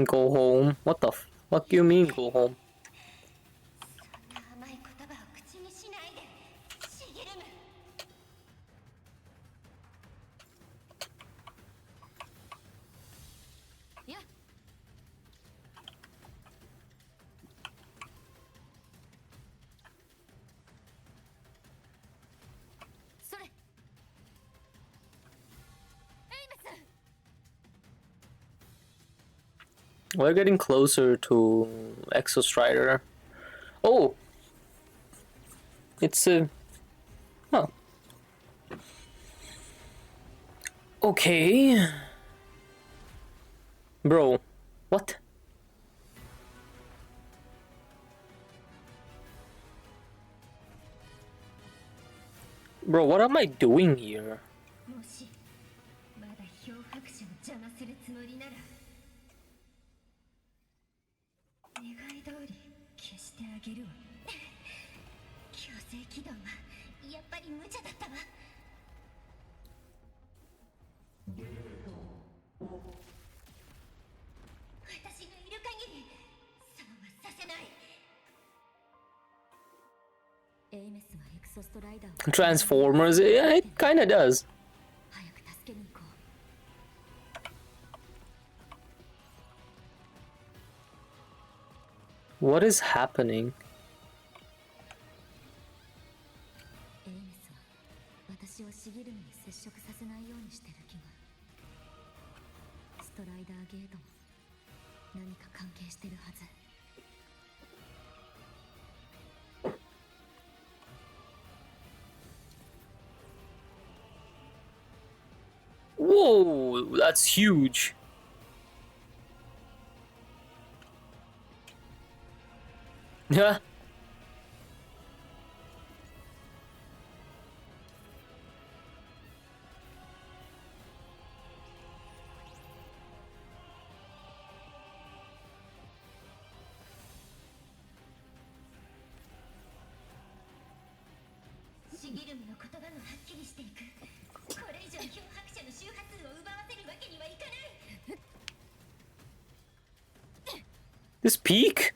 Go home? What the fuck you mean go home? We're getting closer to Exostrider. Oh! It's a... Huh. Okay. Bro, what? Bro, what am I doing here? Transformers? Yeah, it kinda does. What is happening? Whoa, that's huge. Yeah. This peak?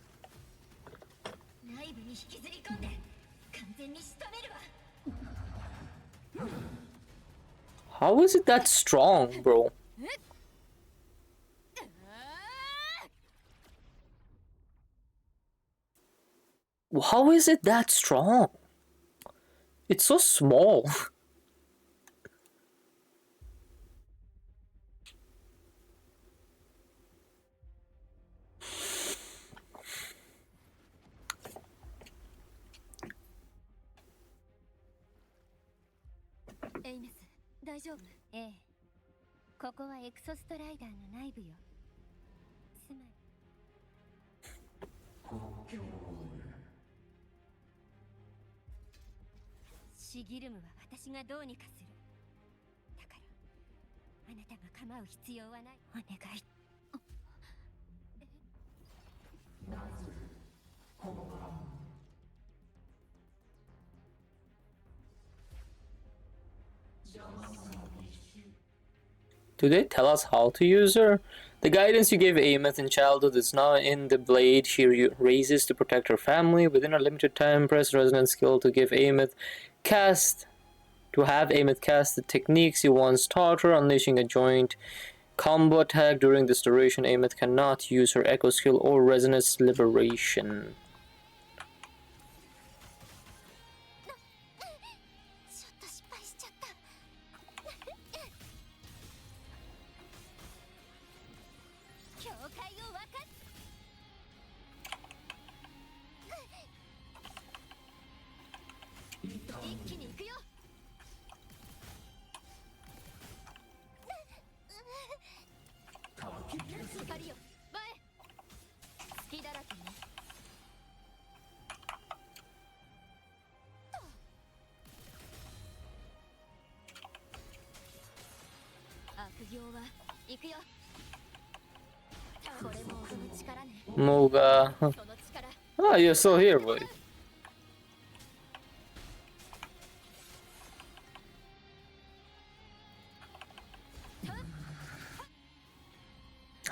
How is it that strong, bro? How is it that strong? It's so small. Aemeath, 大丈夫？ええ。ここはエクソストライダーの内部よ。つまりシギルムは私がどうにかする。だからあなたが構う必要はない。お願い。Do they tell us how to use her? The guidance you gave Aemeath in childhood is now in the blade she raises to protect her family. Within a limited time, press resonance skill to have Aemeath cast the techniques you once taught her, unleashing a joint combo attack. During this duration, Aemeath cannot use her echo skill or resonance liberation. Moga. Oh, you're still here, boy.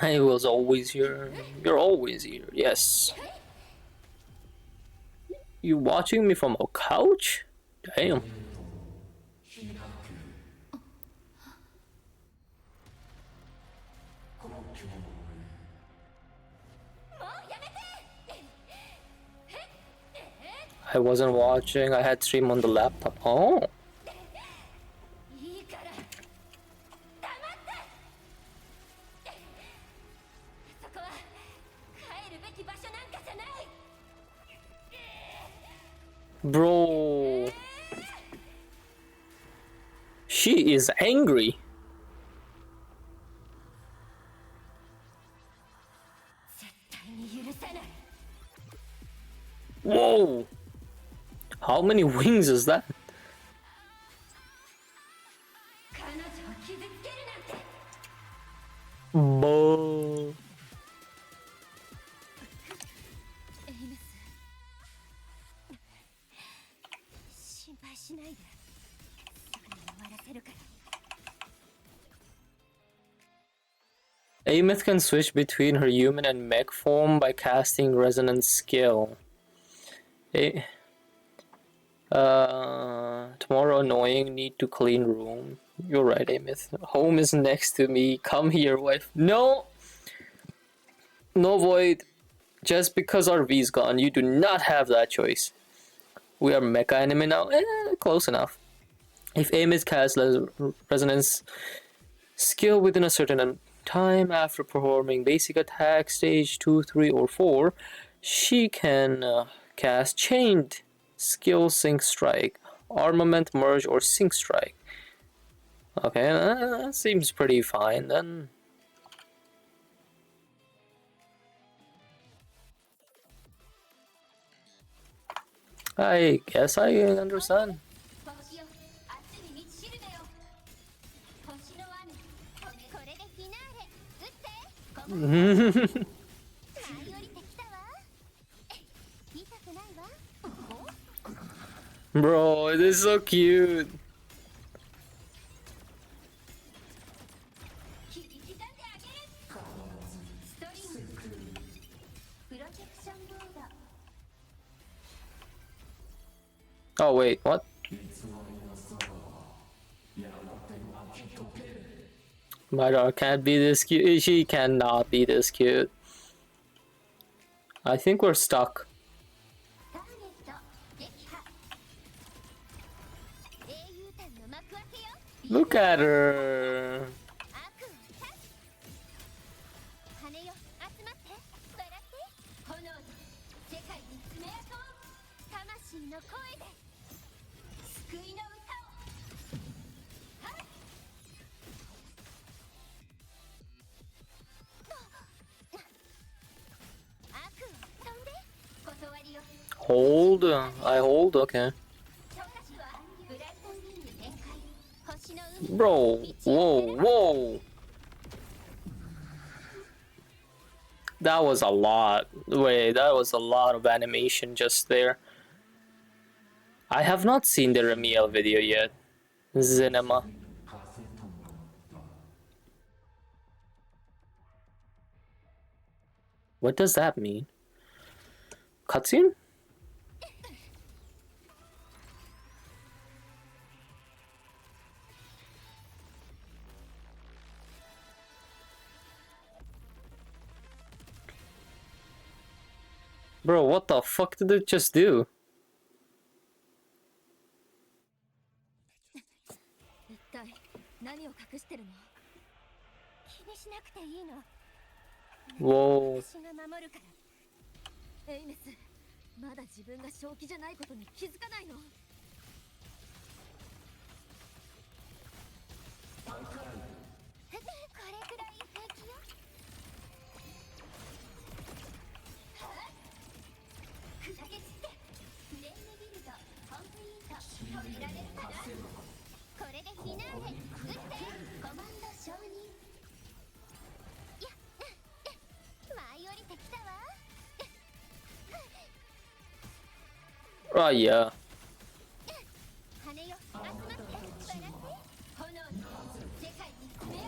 I was always here. You're always here, yes. You watching me from a couch? Damn. I wasn't watching, I had stream on the laptop. Oh. Bro. She is angry. Whoa. How many wings is that? Bo. Aemeath can switch between her human and mech form by casting resonance skill. Tomorrow annoying, need to clean room. You're right, Aemeath. Home is next to me. Come here, wife. No! No, Void. Just because our V's gone, you do not have that choice. We are mecha anime now. Close enough. If Aemeath casts resonance skill within a certain time after performing basic attack stage 2, 3, or 4, she can cast chained skill sync strike, armament merge, or sync strike. Okay, that seems pretty fine then. I guess I understand. Bro, it is so cute. Oh wait, what? My daughter can't be this cute. She cannot be this cute. I think we're stuck. Look at her. hold? I hold? Okay. Bro, whoa, whoa. That was a lot. Wait, that was a lot of animation just there. I have not seen the Remiel video yet. Cinema. What does that mean? Cutscene? Bro, what the fuck did it just do? 一体何を隠してるの？気にしなくていいの。 Whoa. 私が守るから。エイメス、まだ自分が正気じゃないことに気づかないの？これくらい平気よ。砕け散って。レンネビルド、コンプリート、止められるかな？これでフィナーレ、撃って。コマンド承認。やっ、舞い降りてきたわ。Oh yeah. 羽よ、集まって、笑って。炎に世界に爪痕。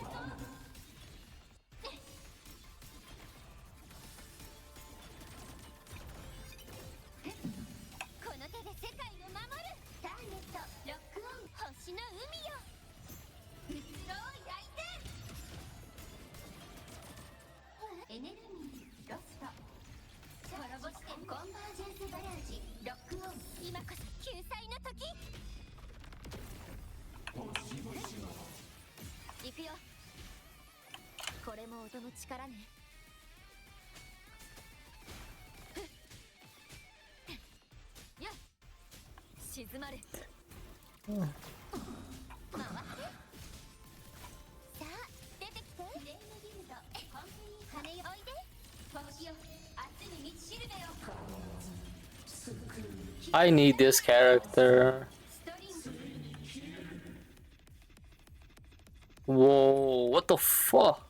この手で世界を守る。ターゲット、ロックオン、星の海よ。移ろう焼いて。エネルギー、ロスト。滅ぼしてコンバージェンスバラージ、ロックオン。今こそ救済の時。行くよ。これも音の力ね。やっ、静まれ。回って。さあ、出てきて。レイムビルド、コンプリート。羽よ、おいで。星よ、明日に道しるべよ。 I need this character. Whoa, what the fuck?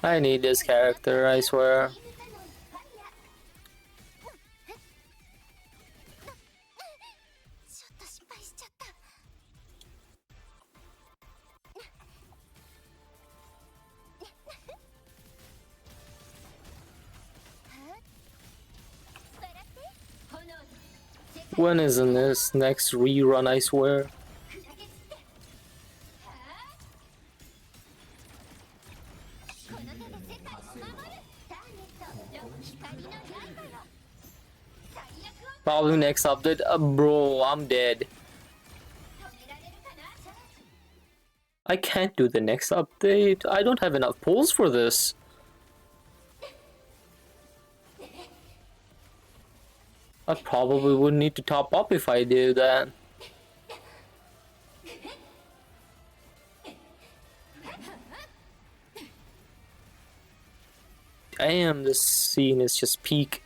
I need this character, I swear. ちょっと失敗しちゃった。 When is in this next rerun, I swear? Probably next update. Bro, I'm dead. I can't do the next update. I don't have enough pulls for this. I probably would need to top up if I do that. Damn, this scene is just peak.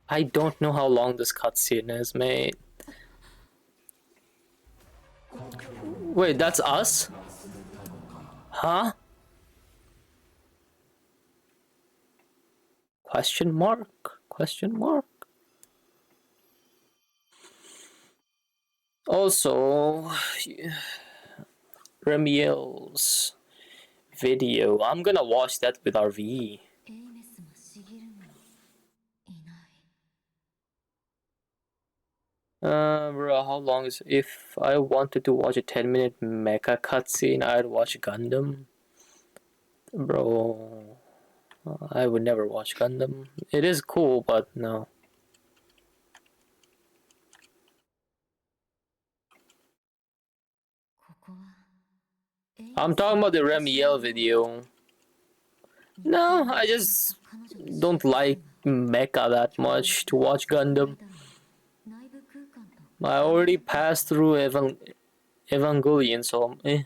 I don't know how long this cutscene is, mate. Wait, that's us? Huh? Question mark? Question mark? Also, Remiel's video. I'm gonna watch that with RV. Bro, how long is... If I wanted to watch a 10-minute mecha cutscene, I'd watch Gundam. Bro, I would never watch Gundam. It is cool, but no. I'm talking about the Remiel video. No, I just don't like mecha that much to watch Gundam. I already passed through Evangelion, so eh.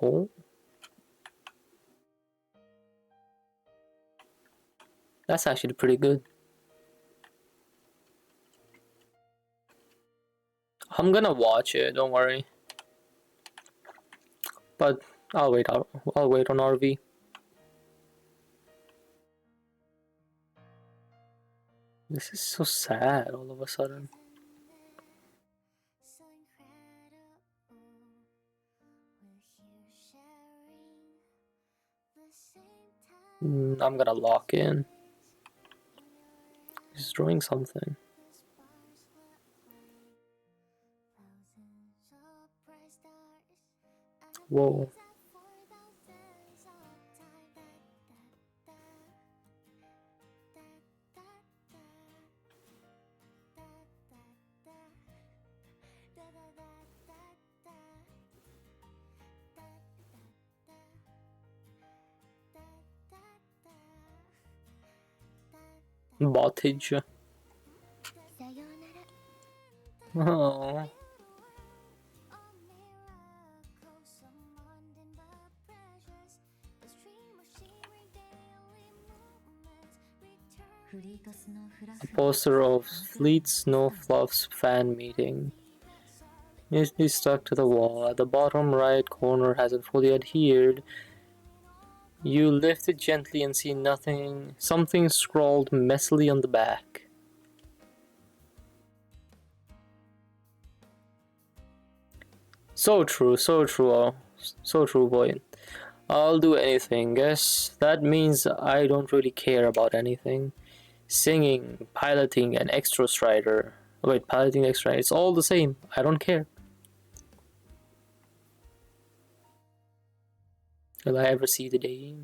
Oh. That's actually pretty good. I'm gonna watch it, don't worry. But I'll wait on RV. This is so sad all of a sudden. I'm gonna lock in. He's drawing something. Whoa. Bottage. Oh. Poster of Fleet Snow Fluff's fan meeting. Usually stuck to the wall. At the bottom right corner hasn't fully adhered. You lift it gently and see something scrawled messily on the back. So true, boy. I'll do anything. Guess that means I don't really care about anything. Singing, piloting, and extra strider. Wait, piloting extra, it's all the same. I don't care. Will I ever see the day?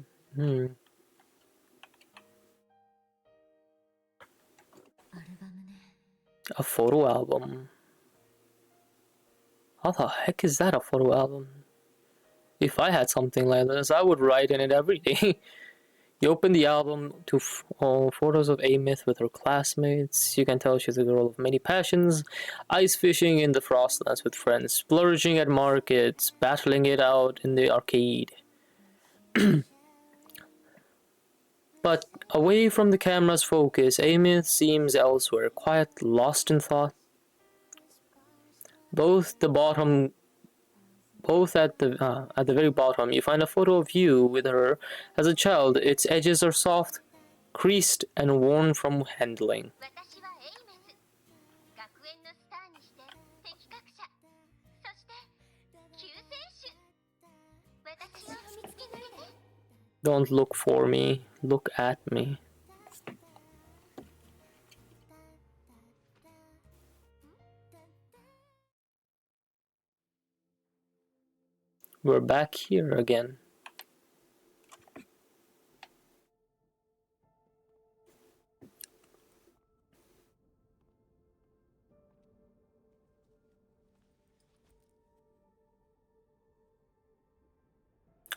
A photo album. How the heck is that a photo album? If I had something like this, I would write in it every day. You open the album to photos of Aemeath with her classmates. You can tell she's a girl of many passions. Ice fishing in the Frostlands with friends, splurging at markets, battling it out in the arcade. But away from the camera's focus, Aemeath seems elsewhere, quiet, lost in thought. Both at the very bottom, you find a photo of you with her as a child. Its edges are soft, creased, and worn from handling. Don't look for me, look at me. We're back here again.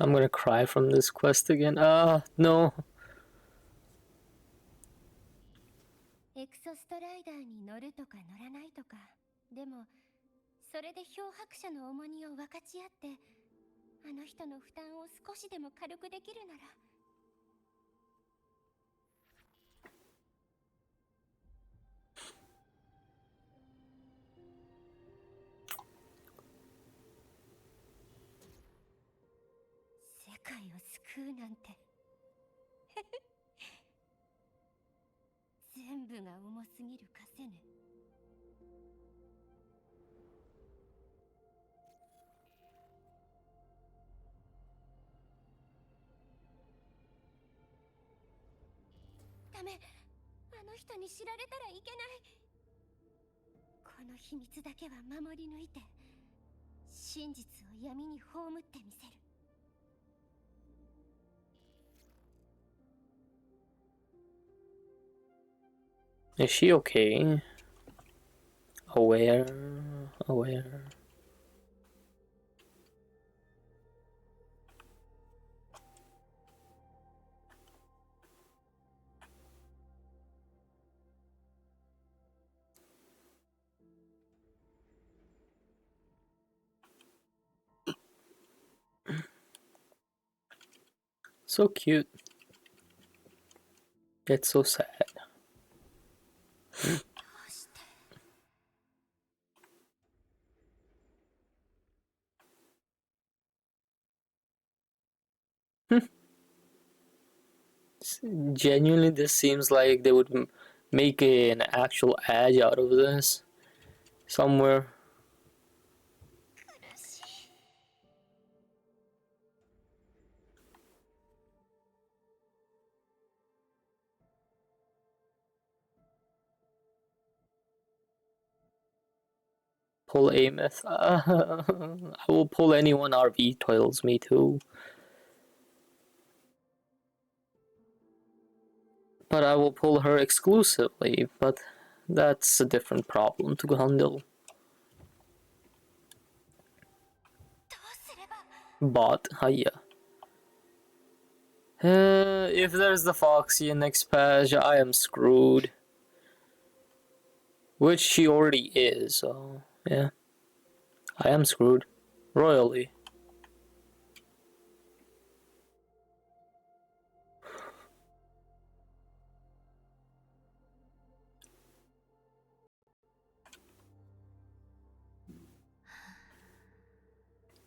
I'm gonna cry from this quest again. No. エクソストライダーに乗るとか乗らないとか、でもそれで漂白者の重荷を分かち合って、あの人の負担を少しでも軽くできるなら。世界を救うなんて全部が重すぎるかせね。ダメ、あの人に知られたらいけない。この秘密だけは守り抜いて、真実を闇に葬ってみせる。Is she okay? Aware. So cute. It's so sad. Genuinely, this seems like they would make an actual ad out of this somewhere. Pull Aemeath. I will pull anyone RV tells me to. But I will pull her exclusively, but that's a different problem to handle. But, hiya. If there's the Foxy in next patch, I am screwed. Which she already is, so yeah. I am screwed. Royally.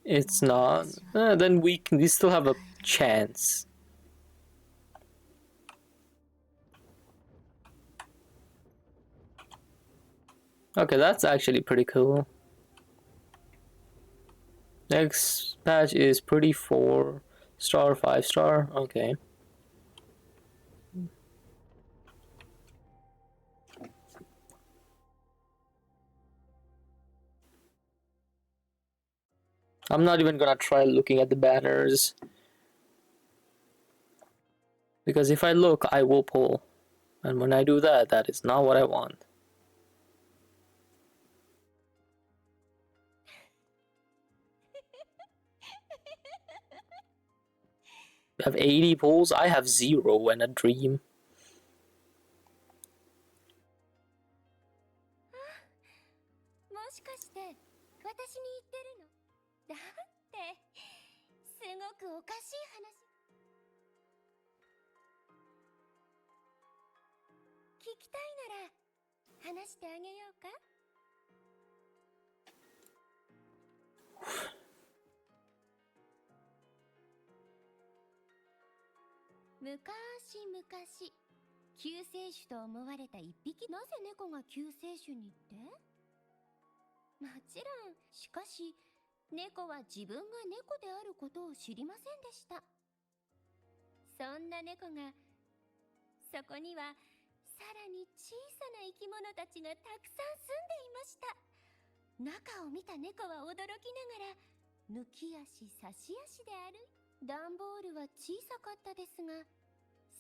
It's not. Then we still have a chance. Okay, that's actually pretty cool. Next patch is pretty 4-star, 5-star. Okay. I'm not even gonna try looking at the banners. Because if I look, I will pull. And when I do that, that is not what I want. You have 80 pulls? I have 0 and a dream. もしかして私に言ってるの？だってすごくおかしい話。聞きたいなら話してあげようか？昔々救世主と思われた一匹。なぜ猫が救世主にって？もちろん。しかし猫は自分が猫であることを知りませんでした。そんな猫が、そこにはさらに小さな生き物たちがたくさん住んでいました。中を見た猫は驚きながら抜き足差し足で歩い。段ボールは小さかったですが、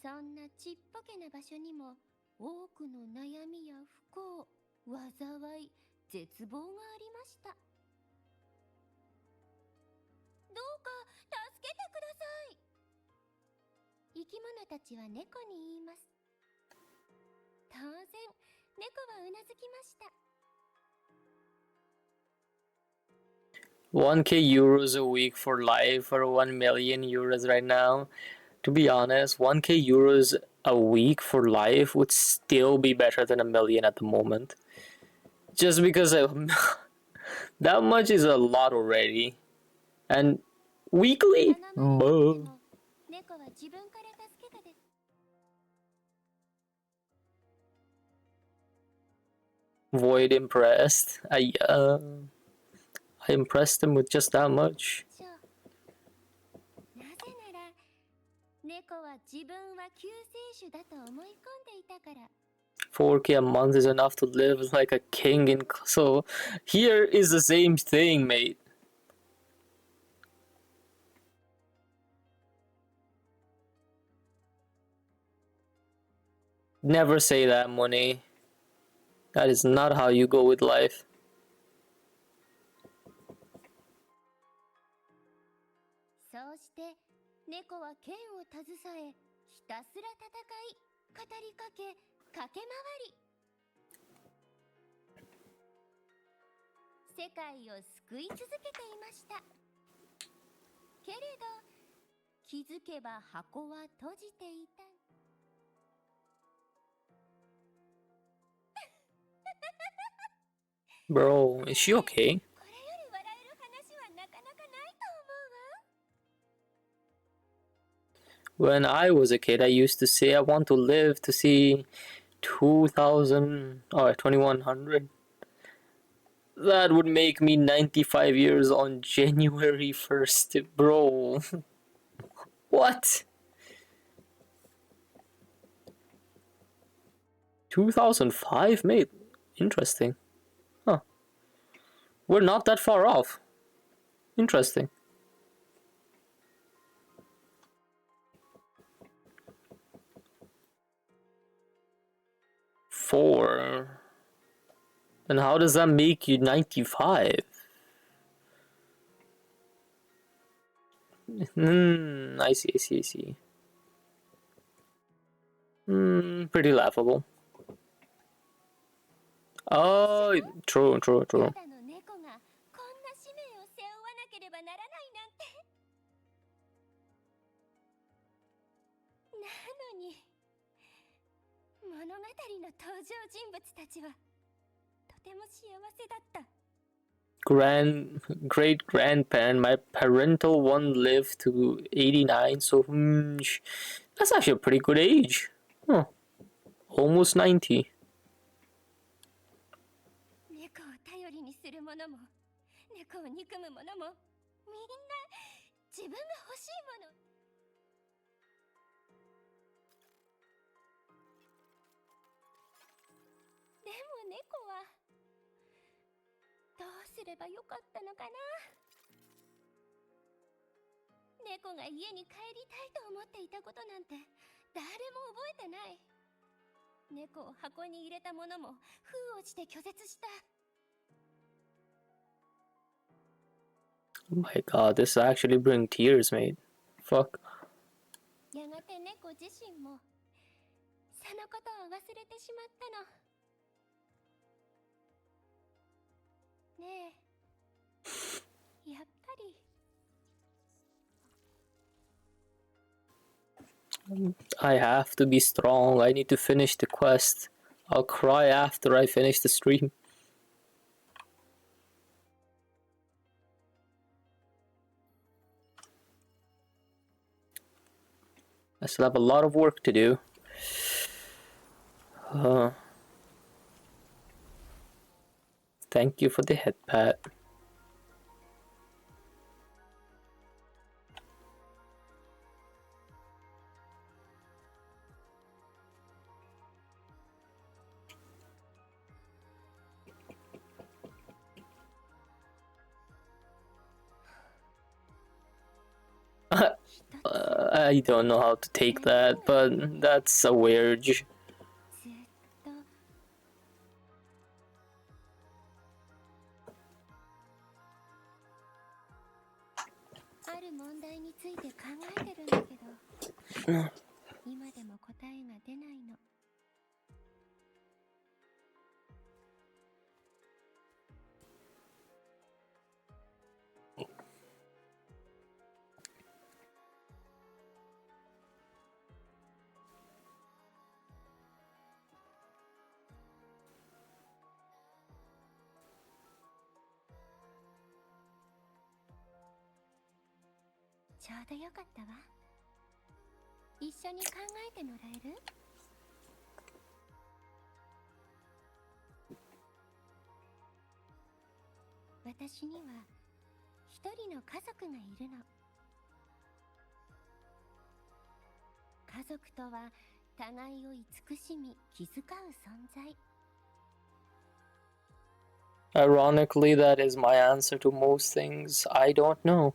そんなちっぽけな場所にも多くの悩みや不幸、災い、絶望がありました。どうか助けてください。生き物たちは猫に言います。当然、猫はうなずきました。1k euros a week for life or 1 million euros right now. To be honest, 1k euros a week for life would still be better than a million at the moment. Just because that much is a lot already. And weekly? Void impressed. I impressed him with just that much. なぜなら、猫は自分は救世主だと思い込んでいたから。 4k a month is enough to live like a king in. So here is the same thing, mate. Never say that, money. That is not how you go with life. そうして猫は剣を携え、ひたすら戦い、語りかけ、駆け回り、世界を救い続けていました。けれど気づけば箱は閉じていた。Bro, is she okay? これより笑える話はなかなかないと思うわ。 When I was a kid, I used to say I want to live to see 2000 or 2100. That would make me 95 years on January 1st, bro. What? 2005, mate? Interesting. Huh. We're not that far off. Interesting. Four. And how does that make you 95? I see. Pretty laughable. Oh, true. ただの猫がこんな使命を背負わなければならないなんて。なのに物語の登場人物たちはとても幸せだった。Great grandparent, my parental one lived to 89, so that's actually a pretty good age. Huh. Almost 90. 猫を頼りにする者も猫を憎む者もみんな自分が欲しいもの。でも猫はどうすればよかったのかな。猫が家に帰りたいと思っていたことなんて誰も覚えてない。猫を箱に入れた者も封をして拒絶した。Oh my god, this actually brings tears, mate. Fuck. やがて猫自身もそのことを忘れてしまったの。ねえ、やっぱり。I have to be strong. I need to finish the quest. I'll cry after I finish the stream. I still have a lot of work to do. Thank you for the head pat. I don't know how to take that, but that's a weird. ある問題について考えてるんだけど、今でも答えが出ないの。ちょうどよかったわ。一緒に考えてもらえる？私には一人の家族がいるの。家族とは互いを慈しみ気遣う存在。Ironically, that is my answer to most things. I don't know.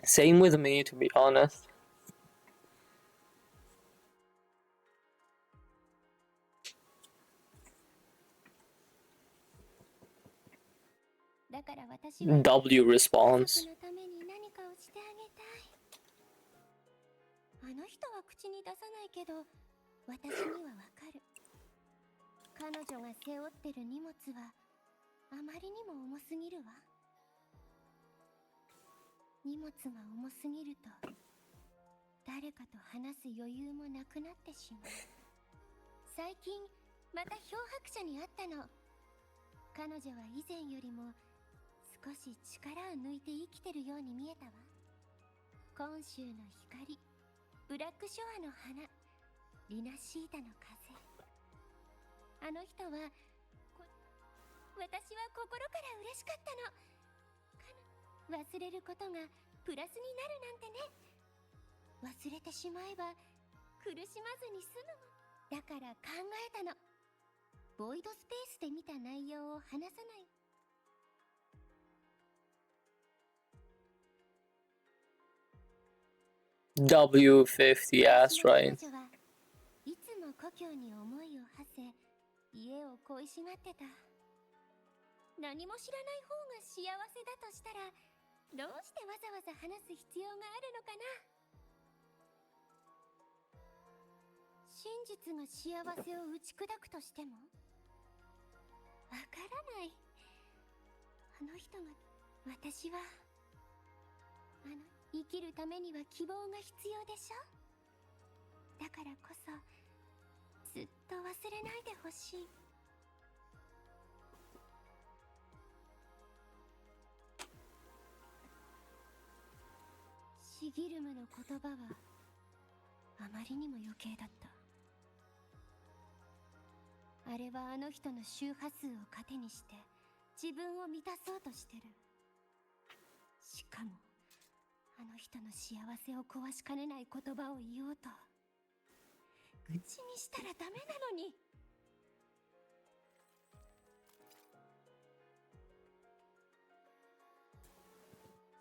Same with me, to be honest. だから私は W 家 response. 族のために何かをしてあげたい。あの人は口に出さないけど、私にはわかる。彼女が背負ってる荷物はあまりにも重すぎるわ。荷物が重すぎると誰かと話す余裕もなくなってしまう。最近また漂白者に会ったの。彼女は以前よりも少し力を抜いて生きてるように見えたわ。今週の光、ブラックショアの花、リナシータの風。あの人は私は心から嬉しかったの。忘れることがプラスになるなんてね。忘れてしまえば苦しまずに済むもん。だから考えたの。ボイドスペースで見た内容を話さない。W50 asteroid. 彼女はいつも故郷に思いを馳せ、家を恋しがってた。何も知らない方が幸せだとしたら、どうしてわざわざ話す必要があるのかな。真実が幸せを打ち砕くとしてもわからない。あの人が、私は生きるためには希望が必要でしょ。だからこそずっと忘れないでほしい。シギルムの言葉はあまりにも余計だった。あれはあの人の周波数を糧にして自分を満たそうとしてる。しかもあの人の幸せを壊しかねない言葉を言おうと口にしたらダメなのに。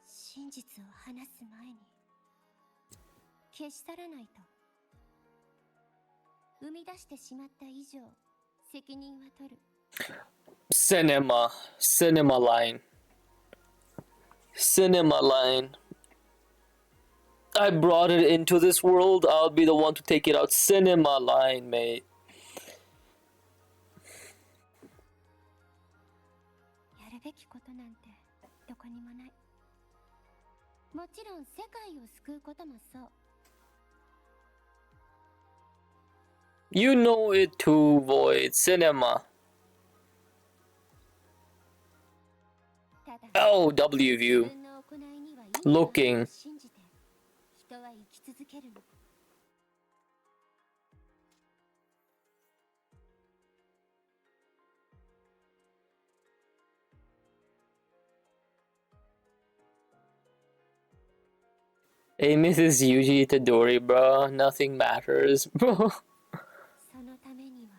真実を話す前に消し去らないと。生み出してしまった以上責任は取る。 Cinema line. I brought it into this world, I'll be the one to take it out. Cinema line, mate. やるべきことなんてどこにもない。もちろん世界を救うこともそう。 You know it too, Void. Cinema. Oh, W view. Looking. 人は生き続けるの。Aemeath is Yuji Itadori, bro. Nothing matters, bro. そのためには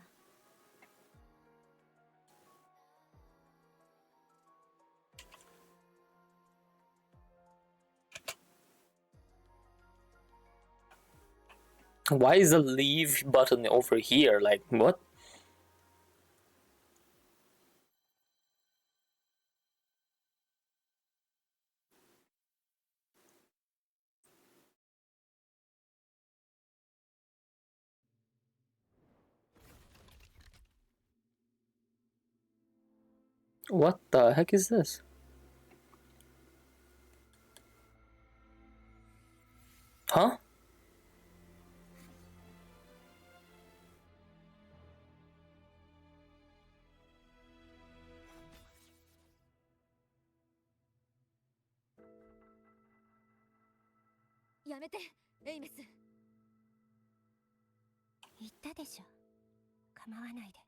Why is the leave button over here? Like, what? What the heck is this? Huh?やめて、エイメス。言ったでしょ。構わないで。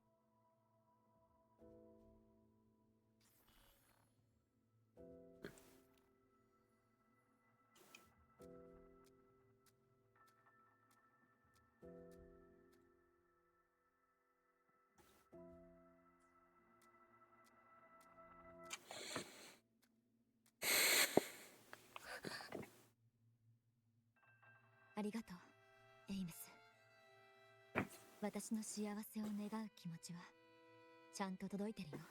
ありがとう、エイメス。私の幸せを願う気持ちはちゃんと届いてるよ。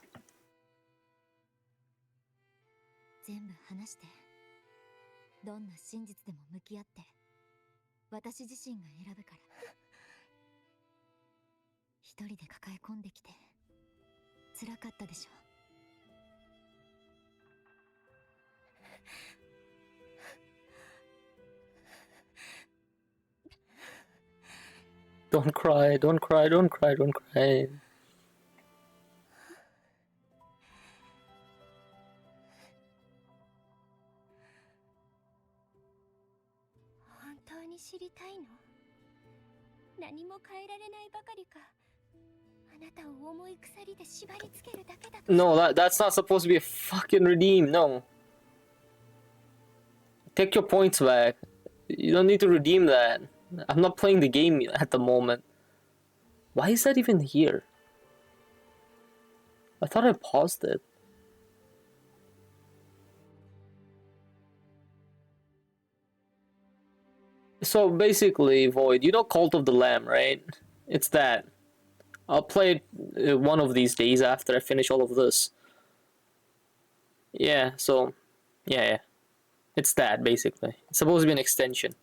全部話して、どんな真実でも向き合って、私自身が選ぶから。一人で抱え込んできて辛かったでしょ。Don't cry, don't cry, don't cry, don't cry. 本当に知りたいの？何も変えられないばかりか、あなたを重い鎖で縛り付けるだけだと。 No, that's not supposed to be a fucking redeem, no. Take your points back. You don't need to redeem that. I'm not playing the game at the moment. Why is that even here? I thought I paused it. So basically, Void, you know Cult of the Lamb, right? It's that. I'll play it one of these days after I finish all of this. Yeah, so... Yeah. It's that, basically. It's supposed to be an extension.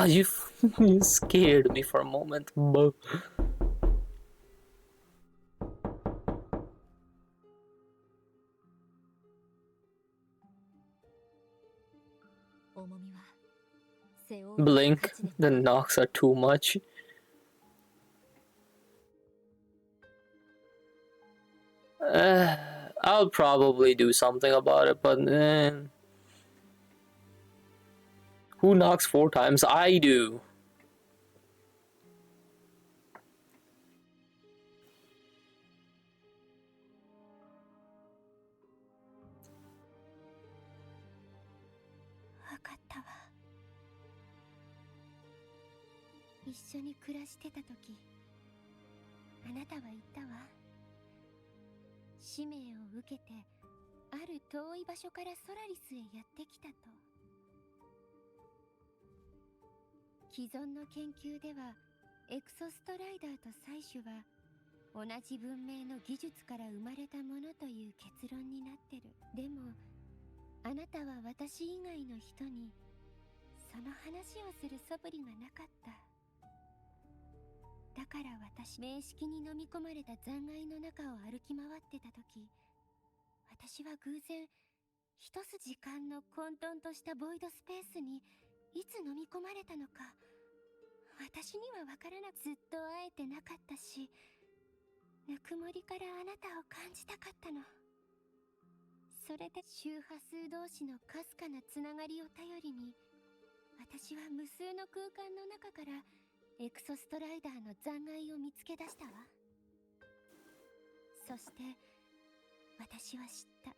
You scared me for a moment. Blink, the knocks are too much. I'll probably do something about it, but who knocks 4 times? I do. Wakatta. 一緒に暮らしてた時、あなたは言ったわ。使命を受けて、ある遠い場所からソラリスへやってきたと。既存の研究では、エクソストライダーと採取は同じ文明の技術から生まれたものという結論になってる。でも、あなたは私以外の人にその話をする素振りがなかった。だから私、名式に飲み込まれた残骸の中を歩き回ってた時、私は偶然一筋間の混沌としたボイドスペースにいつ飲み込まれたのか、私にはわからなく、ずっと会えてなかったし、ぬくもりからあなたを感じたかったの。それで周波数同士のかすかなつながりを頼りに、私は無数の空間の中からエクソストライダーの残骸を見つけ出したわ。そして私は知った。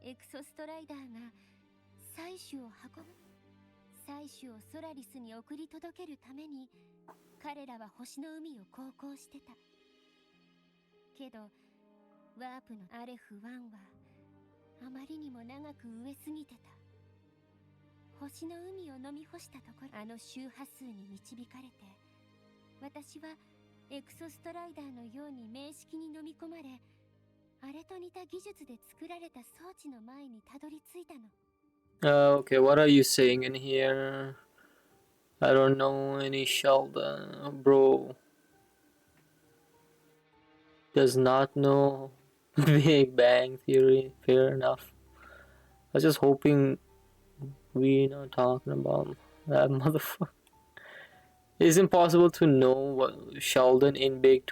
エクソストライダーが採取を運ぶ、採取をソラリスに送り届けるために彼らは星の海を航行してた。けどワープのアレフ1はあまりにも長く飢えすぎてた。星の海を飲み干したところ、あの周波数に導かれて、私はエクソストライダーのように名式に飲み込まれ、あれと似た技術で作られた装置の前にたどり着いたの。Okay, what are you saying in here? I don't know any Sheldon, bro. Does not know Big Bang Theory. Fair enough. I was just hoping we're not talking about that motherfucker. It's impossible to know what Sheldon in Big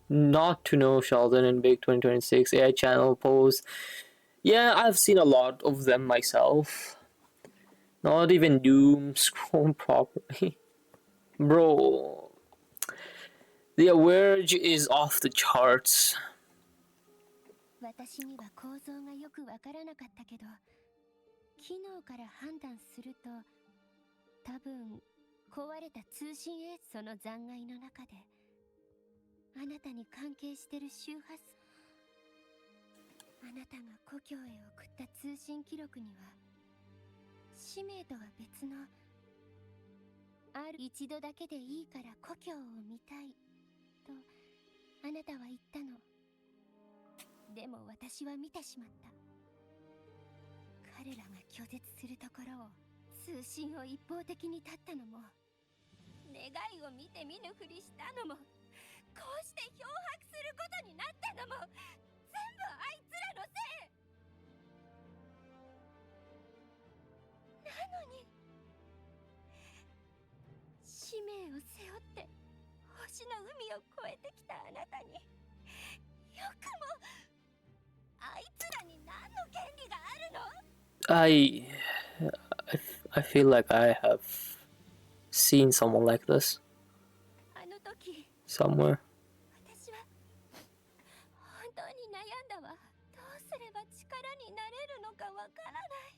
not to know Sheldon in Big 2026 AI channel posts. Yeah, I've seen a lot of them myself. Not even Doom scroll properly. Bro, the average is off the charts. 私には構造がよくわからなかったけど、機能から判断すると、多分壊れた通信衛星、その残骸の中であなたに関係してる周波数、あなたが故郷へ送った通信記録には使命とは別の、ある一度だけでいいから故郷を見たいとあなたは言ったの。でも私は見てしまった。彼らが拒絶するところを、通信を一方的に絶ったのも、願いを見て見ぬふりしたのも、こうして漂白することになったのも、全部あいつらのせい。なのに命を背負って星の海を越えてきたあなたに、よくもあいつらに何の権利があるの？ I feel like I have seen someone like this あの時 somewhere. 私は本当に悩んだわ。どうすれば力になれるのかわからない。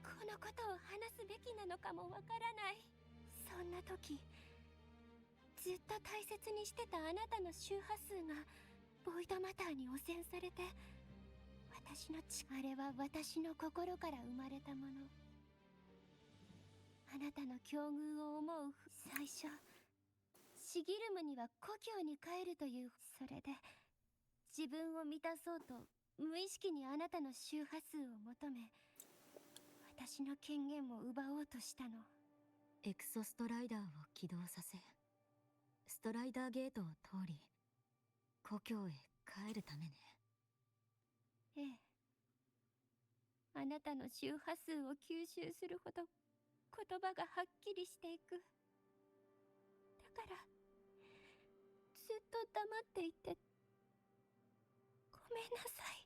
このことを話すべきなのかもわからない。そんな時、ずっと大切にしてたあなたの周波数がボイドマターに汚染されて、私のあれは私の心から生まれたもの。あなたの境遇を思う最初、シギルムには故郷に帰るという、それで自分を満たそうと無意識にあなたの周波数を求め、私の権限を奪おうとしたの。エクソストライダーを起動させ、ストライダーゲートを通り故郷へ帰るためね。ええ、あなたの周波数を吸収するほど言葉がはっきりしていく。だからずっと黙っていてごめんなさい。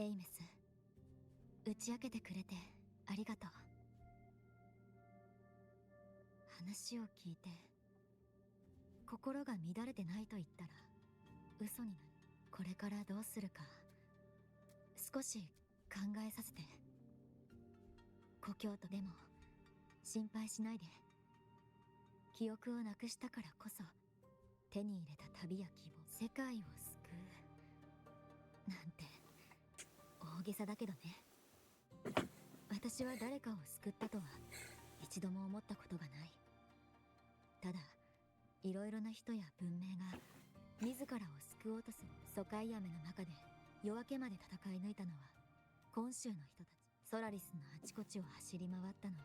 エイメス、打ち明けてくれてありがとう。話を聞いて心が乱れてないと言ったら嘘になる。これからどうするか少し考えさせて。故郷とでも心配しないで。記憶をなくしたからこそ手に入れた旅や希望、世界を救うなんて大げさだけどね。私は誰かを救ったとは一度も思ったことがない。ただいろいろな人や文明が自らを救おうとする疎開雨の中で夜明けまで戦い抜いたのは今週の人たち。ソラリスのあちこちを走り回ったのは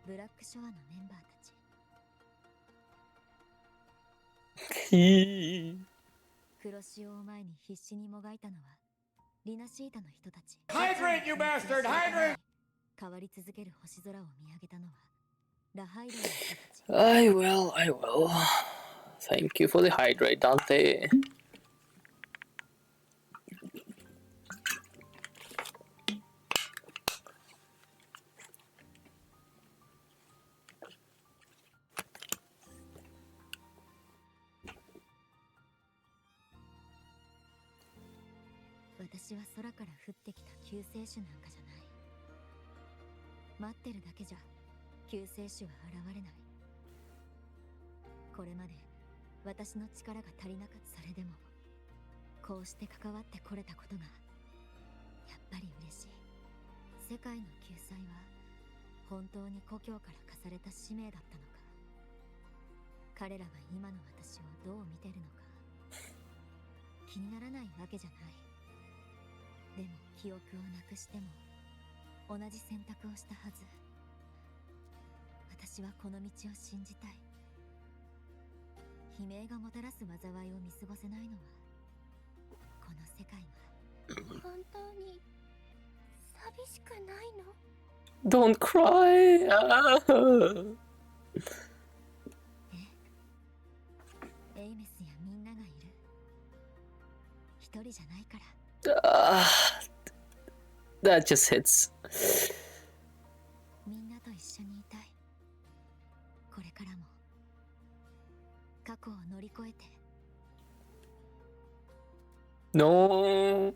ブラックショアのメンバーたち。黒潮を前に必死にもがいたのはリナシータの人たち。Hydrate, you bastard! Hydrate! 変わり続ける星空を見上げたのはラハイロの人たち。I will. Thank you for the hydrate, Dante. 私は空から降ってきた救世主なんかじゃない。待ってるだけじゃ救世主は現れない。これまで私の力が足りなかった。それでもこうして関わってこれたことがやっぱり嬉しい。世界の救済は本当に故郷から課された使命だったのか。彼らが今の私をどう見てるのか気にならないわけじゃない。でも記憶をなくしても同じ選択をしたはず。私はこの道を信じたい。悲鳴がもたらす災いを見過ごせないのはこの世界が。本当に寂しくないの？ Don't cry. エイメスやみんながいる。一人じゃないから。That just hits. みんなと一緒にいたい。これからも過去を乗り越えて。 No.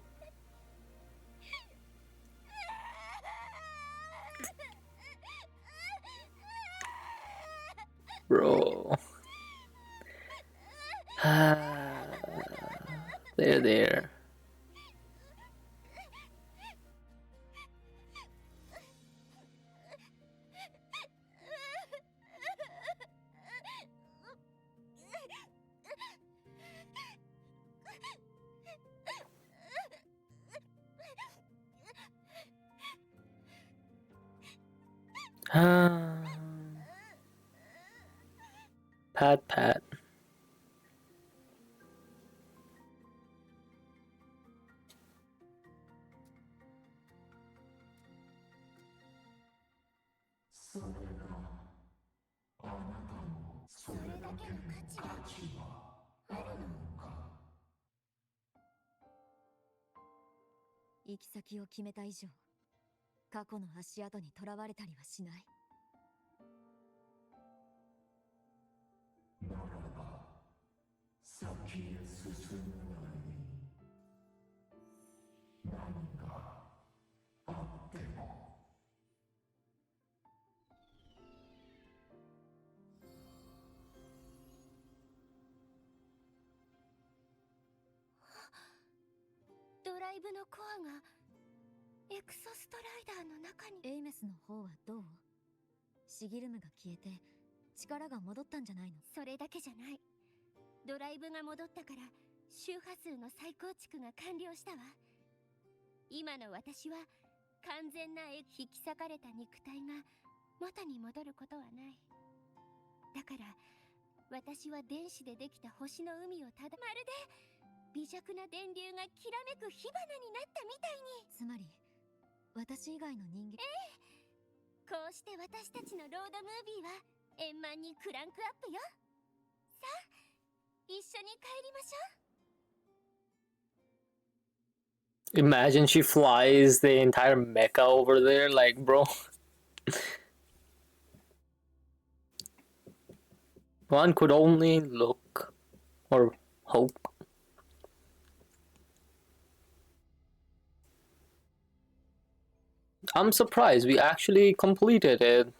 Bro. There. エイメス、Pat pat.「行き先を決めた以上、過去の足跡にとらわれたりはしない。ならば、先へ進むなり、何があっても。ドライブのコアがエクソストライダーの中に。エイメスの方はどう？シギルムが消えて力が戻ったんじゃないの？それだけじゃない。ドライブが戻ったから周波数の再構築が完了したわ。今の私は完全な引き裂かれた肉体が元に戻ることはない。だから私は電子でできた星の海をまるで微弱な電流がきらめく火花になったみたいに。つまり私以外の人間。こうして私たちのロードムービーは円満にクランクアップよ。さあ一緒に帰りましょう。 Imagine she flies the entire mecha over there, like, bro. One could only look or hope. I'm surprised we actually completed it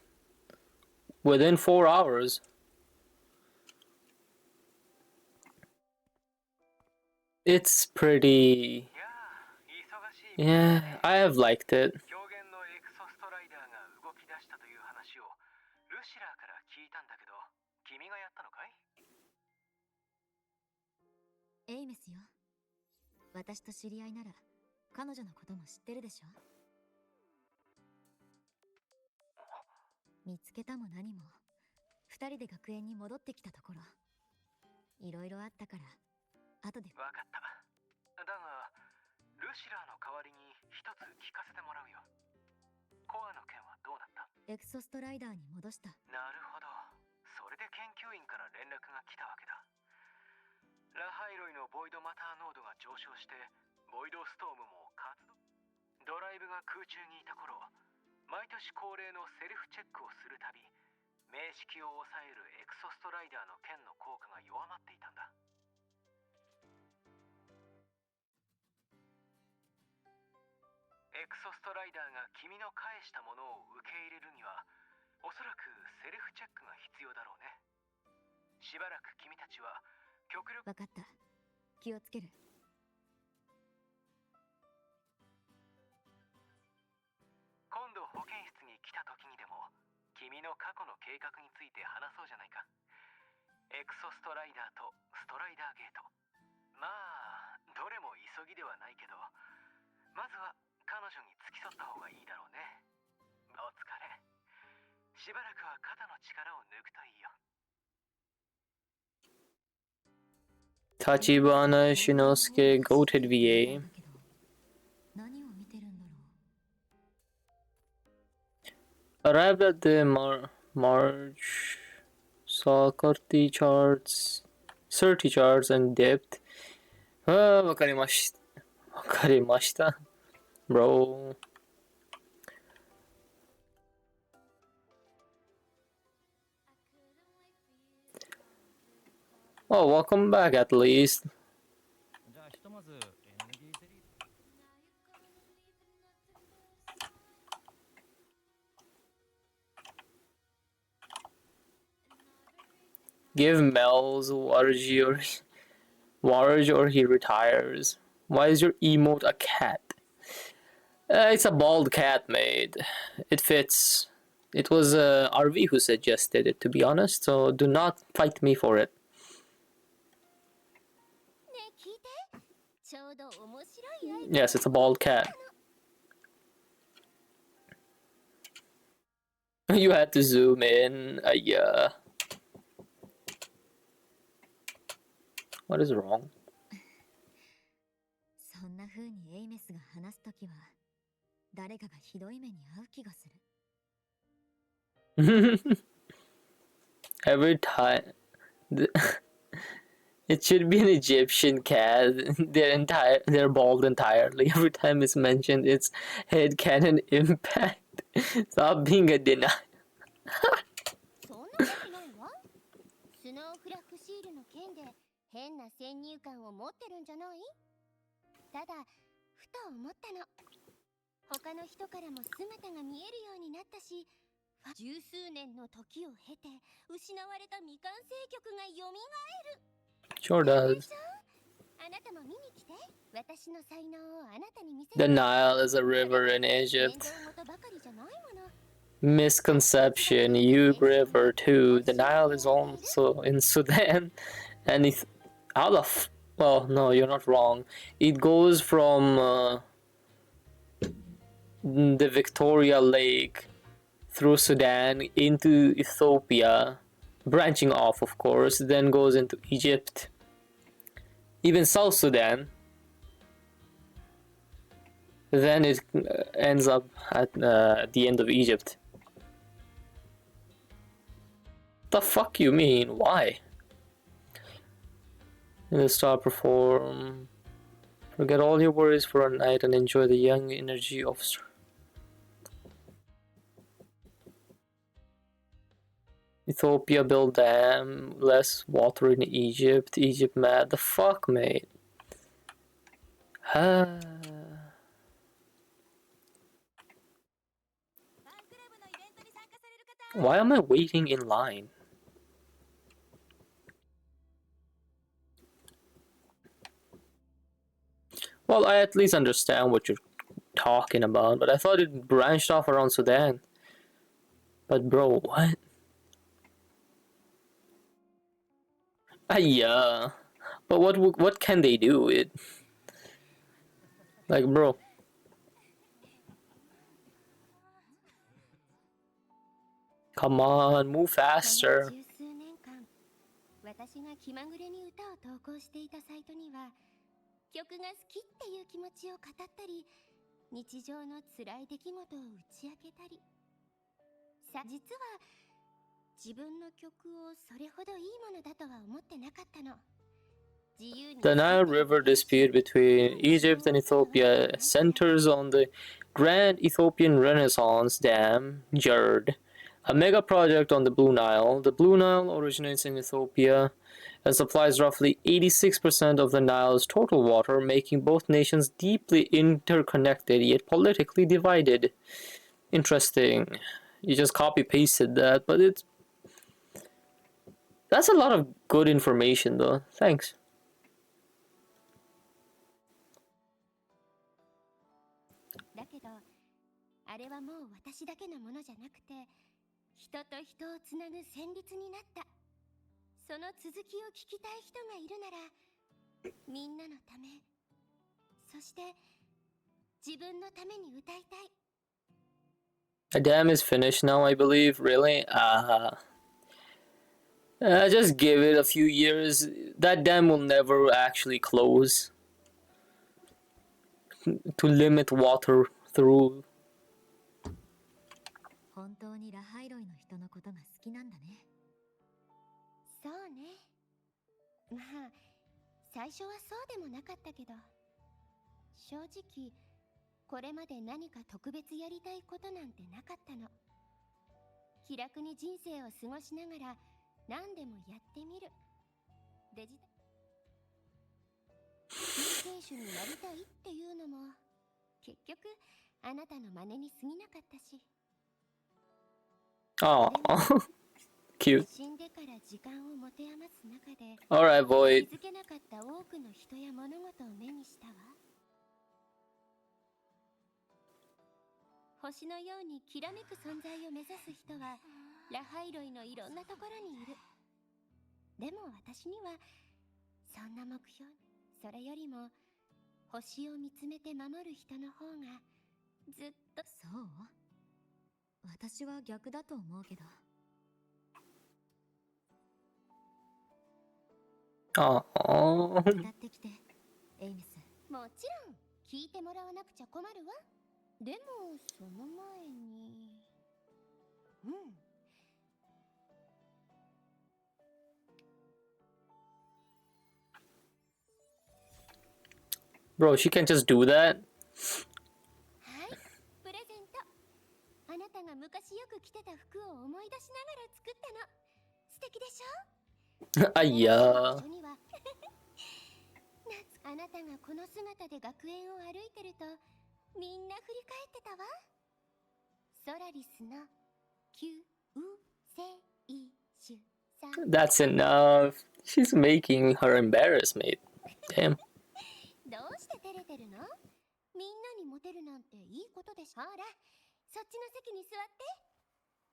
within 4 hours. It's pretty... Yeah, I have liked it. エイメスよ。私と知り合いなら彼女のことも知ってるでしょ。見つけたも何も二人で学園に戻ってきたところ、いろいろあったから後で。わかった。だがルシラーの代わりに一つ聞かせてもらうよ。コアの件はどうなった？エクソストライダーに戻した。なるほど。それで研究員から連絡が来たわけだ。ラハイロイのボイドマターノードが上昇してボイドストームも活動。ドライブが空中にいた頃、毎年恒例のセルフチェックをするたび明式を抑えるエクソストライダーの剣の効果が弱まっていたんだ。エクソストライダーが君の返したものを受け入れるにはおそらくセルフチェックが必要だろうね。しばらく君たちは極力。わかった。気をつける。今度保健室に来た時にでも君の過去の計画について話そうじゃないか。エクソストライダーとストライダーゲート。まあどれも急ぎではないけど、まずは彼女に付き添った方がいいだろうね。お疲れ。しばらくは肩の力を抜くといいよ。Tachibana Shinosuke Goated VA. Arrived at the March, saw Kurti charts, Surti charts and dipped. わかりました。Bro. Oh, welcome back at least. Give Mel's Warge or he retires. Why is your emote a cat? It's a bald cat, mate. It fits. It was RV who suggested it, to be honest, so do not fight me for it. Yes, it's a bald cat. You had to zoom in. Yeah. What is wrong? そんな風にエイメスが話すときは、誰かがひどい目に遭う気がする。Every time. It should be an Egyptian cat. They're bald entirely. Every time it's mentioned, it's head cannon impact. Stop being a denier. そんなことないわ。スノーフラッグシールの件で変な先入観を持ってるんじゃない？ただふと思ったの。他の人からも姿が見えるようになったし、十数年の時を経て失われた未完成曲が蘇る。 Sure does. あなたも見に来て。私の才能をあなたに見せ The Nile is a river in Egypt. Misconception. Yub River too. The Nile is also in Sudan. And how the well, no, you're not wrong. It goes from the Victoria Lake through Sudan into Ethiopia, branching off, of course, then goes into Egypt, even South Sudan. Then it ends up at the end of Egypt. The fuck you mean? Why? And the star perform. Forget all your worries for a night and enjoy the young energy of. Ethiopia built dam, less water in Egypt. Egypt mad. The fuck, mate? Why am I waiting in line? Well, I at least understand what you're talking about, but I thought it branched off around Sudan. But bro, what? Yeah, but what can they do? Like, bro. 'Come on, move faster. 私が気まぐれに歌を投稿していたサイトには、曲が好きっていう気持ちを語ったり、日常の辛い出来事を打ち明けたり。実は自分の曲をそれほどいいものだとは思ってなかったの。The Nile River dispute between Egypt and Ethiopia centers on the Grand Ethiopian Renaissance Dam, GERD, a mega project on the Blue Nile. The Blue Nile originates in Ethiopia and supplies roughly 86% of the Nile's total water, making both nations deeply interconnected yet politically divided. Interesting. You just copy-pasted that, but that's a lot of good information though. Thanks. だけど、あれはもう私だけのものじゃなくて、人と人をつなぐ旋律になった。その続きを聞きたい人がいるなら、みんなのため、そして自分のために歌いたい。The dam is finished now, I believe. Really? Just give it a few years. That dam will never actually close. To limit water through. 本当にラハイロイの人のことが好きなんだね。そうね。まあ、最初はそうでもなかったけど、正直、これまで何か特別やりたいことなんてなかったの。気楽に人生を過ごしながら何でもやってみる。デジタル救世主になりたいっていうのも、結局あなたの真似に過ぎなかったし。Oh, cute. 死んでから時間を持て余す中で、 Alright, boy. 気づけなかった多くの人や物事を目にしたわ。星のようにきらめく存在を目指す人はラハイロイのいろんなところにいる。でも私にはそんな目標、それよりも星を見つめて守る人の方がずっと。そう？私は逆だと思うけど。ああ。歌ってきて、エイメス。もちろん聞いてもらわなくちゃ困るわ。でもその前にBro, she can just do that. はい、プレゼント。あなたが昔よく着てた服を思い出しながら作ったの。素敵でしょ？あいやー。あなたがこの姿で学園を歩いてるとみんな振り返ってたわ。ソラリスの救世主さん。 That's enough. She's making her embarrassed, mate. Damn. どうして照れてるの？みんなにモテるなんていいことでしょ。ほら、そっちの席に座って。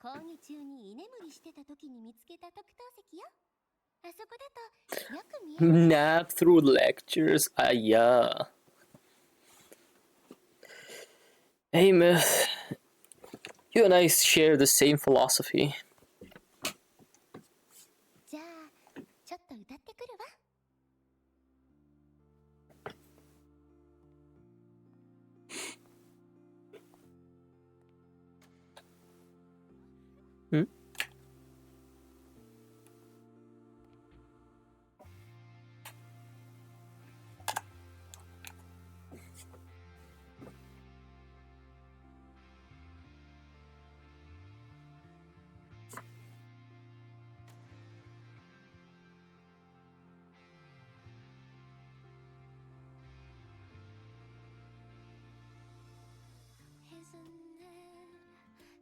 講義中に居眠りしてた時に見つけた特等席よ。あそこだとよく見える。 Nap through lectures. Ah, yeah. Aemeath, you and I share the same philosophy. じゃあちょっと歌ってくるわ。Hmm?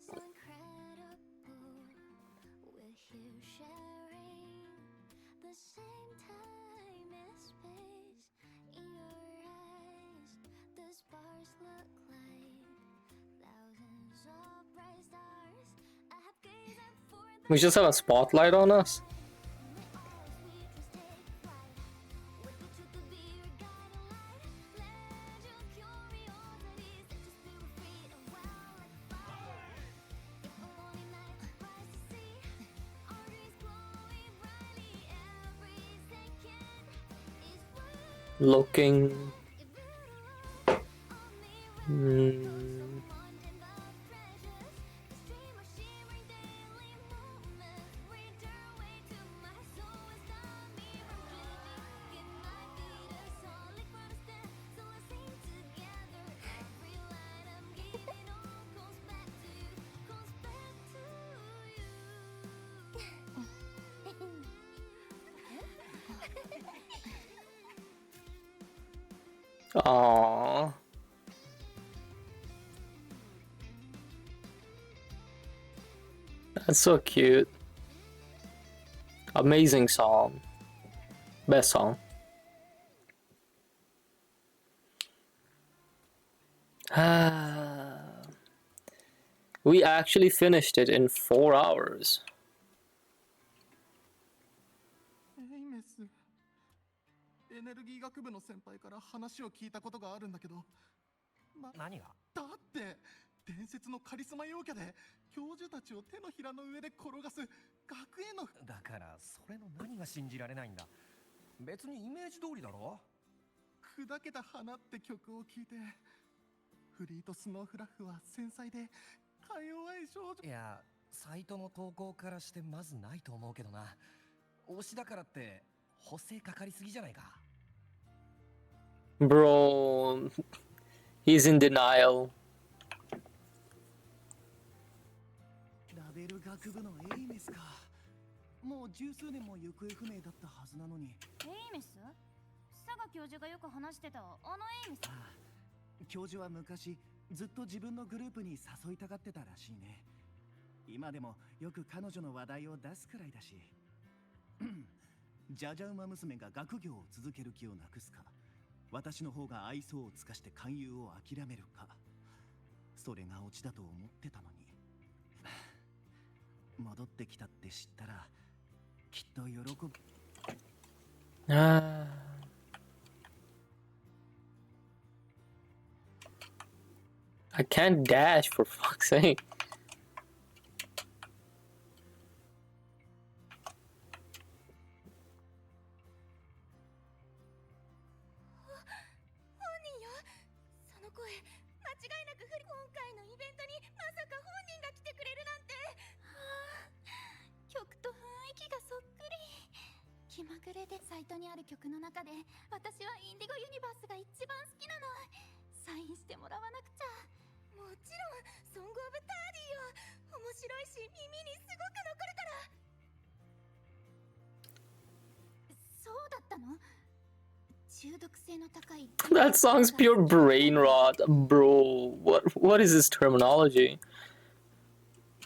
So incredible, we're here sharing the same time and space. In your eyes, the sparks look like thousands of bright stars. I have gazed up for the We just have a spotlight on us. Looking. Aww. That's so cute. Amazing song. Best song. We actually finished it in 4 hours. エネルギー学部の先輩から話を聞いたことがあるんだけど、何が？だって伝説のカリスマ陽キャで教授たちを手のひらの上で転がす学園の。だからそれの何が信じられないんだ。別にイメージ通りだろ。砕けた花って曲を聴いて、フリーとスノーフラッフは繊細でか弱い少女。いや、サイトの投稿からしてまずないと思うけどな。推しだからって補正かかりすぎじゃないか。Bro, he's in denial. ラベル学部のエイメスか。もう十数年も行方不明だったはずなのに。エイメス？佐賀教授がよく話してたあのエイメス？ああ、教授は昔ずっと自分のグループに誘いたがってたらしいね。今でもよく彼女の話題を出すくらいだし。ジャジャ馬娘が学業を続ける気をなくすか、私の方が愛想を尽かして勧誘を諦めるか、それがオチだと思ってたのに。戻ってきたって知ったらきっと喜ぶ。I can't dash for fuck's sake. 声、間違いなく今回のイベントにまさか本人が来てくれるなんて。曲と雰囲気がそっくり。気まぐれでサイトにある曲の中で私はインディゴユニバースが一番好きなの。サインしてもらわなくちゃ。もちろんソングオブターディよ。面白いし耳にすごく残るから。そうだったの？中毒性の高い That song's pure brain rot, bro. What is this terminology?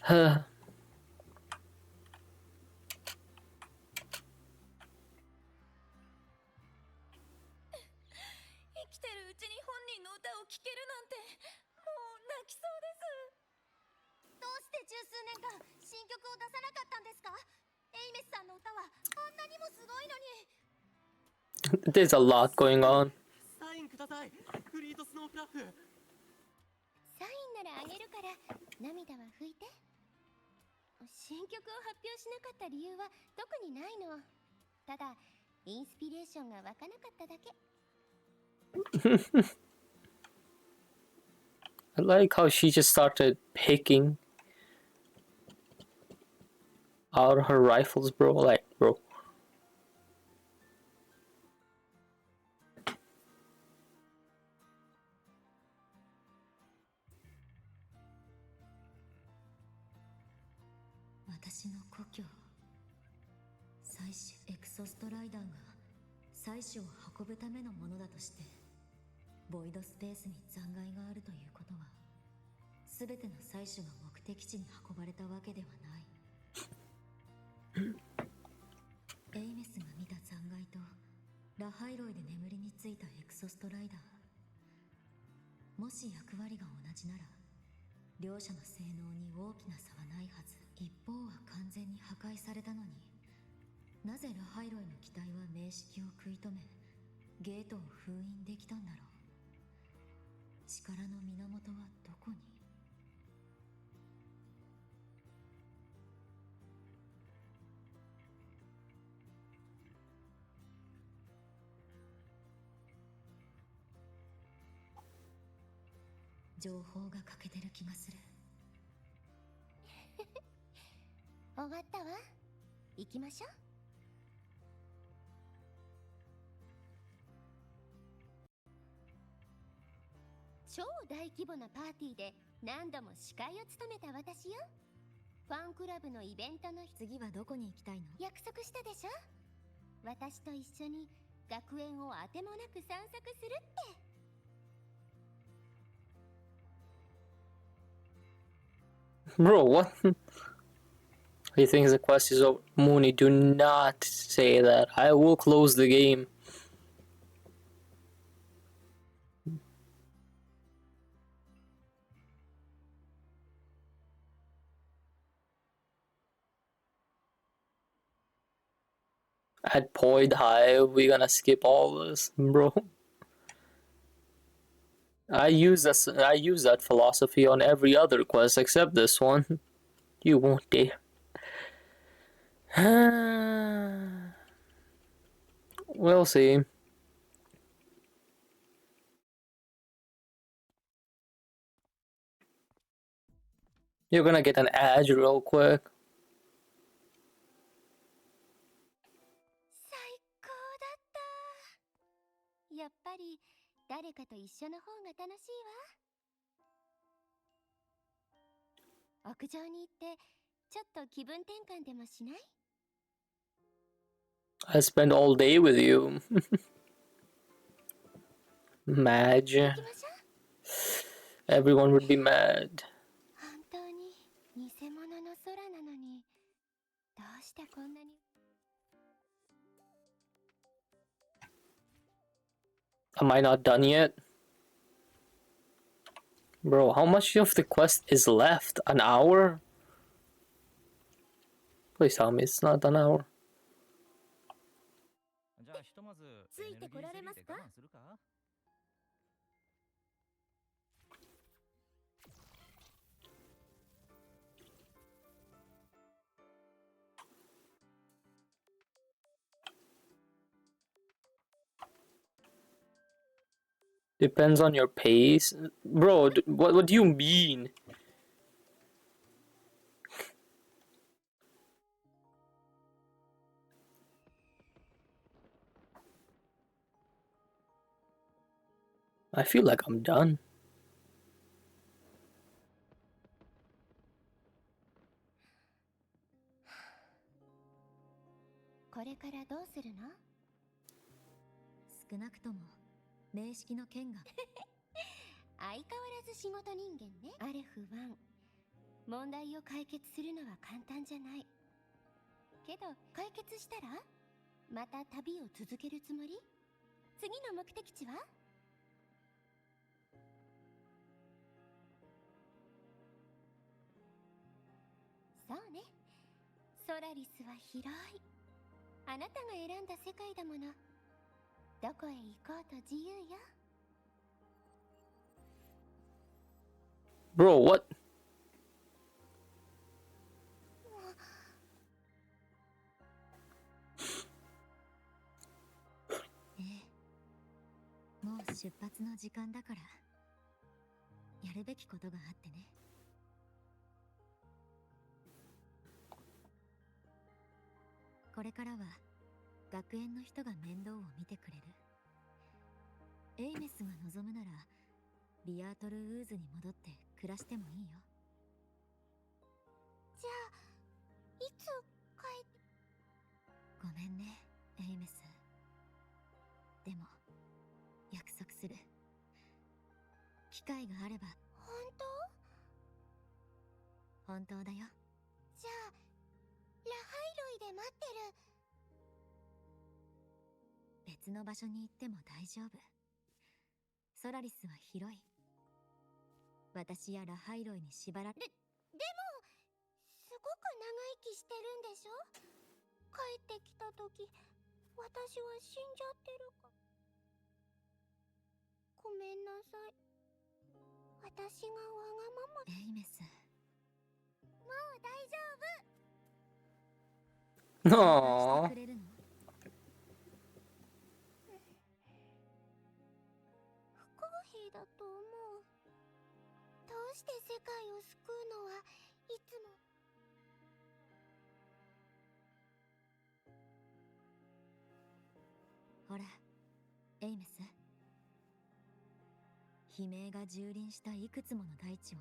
生きてるうちに本人の歌を聴けるなんて、もう泣きそうです。どうして十数年間新曲を出さなかったんですか？エイメスさんの歌はあんなにもすごいのに。There's a lot going on. サインください、フリートスノーフラッフ。サインならあげるから、涙は拭いて。新曲を発表しなかった理由は特にないの。ただ、インスピレーションが湧かなかっただけ。I like how she just started picking out her rifles, bro. Like, bro. 私の故郷、採取エクソストライダーが採取を運ぶためのものだとして、ボイドスペースに残骸があるということは、すべての採取が目的地に運ばれたわけではない。エイメスが見た残骸とラハイロイで眠りについたエクソストライダー、もし役割が同じなら両者の性能に大きな差はないはず。一方は完全に破壊されたのに、なぜラハイロイの機体は明式を食い止めゲートを封印できたんだろう。力の源はどこに？情報が欠けてる気がする。終わったわ。行きましょう。超大規模なパーティーで何度も司会を務めた私よ。ファンクラブのイベントの日。次はどこに行きたいの？約束したでしょ。私と一緒に学園をあてもなく散策するって。Bro, what? He thinks the quest is over. Mooney, do not say that. I will close the game. At Point High, we're gonna skip all this, bro. I use that philosophy on every other quest except this one. You won't dare. We'll see. You're gonna get an ad real quick. 最高だった。やっぱり誰かと一緒の方が楽しいわ。屋上に行ってちょっと気分転換でもしない？ I spend all day with you. Madge. Everyone would be mad. 本当に偽物の空なのに、どうしてこんなに。 Am I not done yet? Bro, how much of the quest is left? An hour? Please tell me it's not an hour. じゃあひとまずついてこられますか？ Depends on your pace. Bro, what do you mean? I feel like I'm done. これからどうするの？少なくとも名式の剣が相変わらず仕事人間ね。アレフ1、問題を解決するのは簡単じゃない。けど解決したらまた旅を続けるつもり？次の目的地は？そうね、ソラリスは広い。あなたが選んだ世界だもの。どこへ行こうと自由よ。 Bro, what? もう出発の時間だからやるべきことがあってね。これからは学園の人が面倒を見てくれる。エイメスが望むならビアートルウーズに戻って暮らしてもいいよ。じゃあいつ帰って？ごめんねエイメス。でも約束する。機会があれば。本当？本当だよ。じゃあラハイロイで待ってる。別の場所に行っても大丈夫。ソラリスは広い。私やラハイロイに縛られ。でもすごく長生きしてるんでしょ？帰ってきた時私は死んじゃってるか。ごめんなさい。私がわがまま。エイメス、もう大丈夫。 No. してくれるの？不公平だと思う。どうして世界を救うのはいつも。ほらエイメス、悲鳴が蹂躙したいくつもの大地を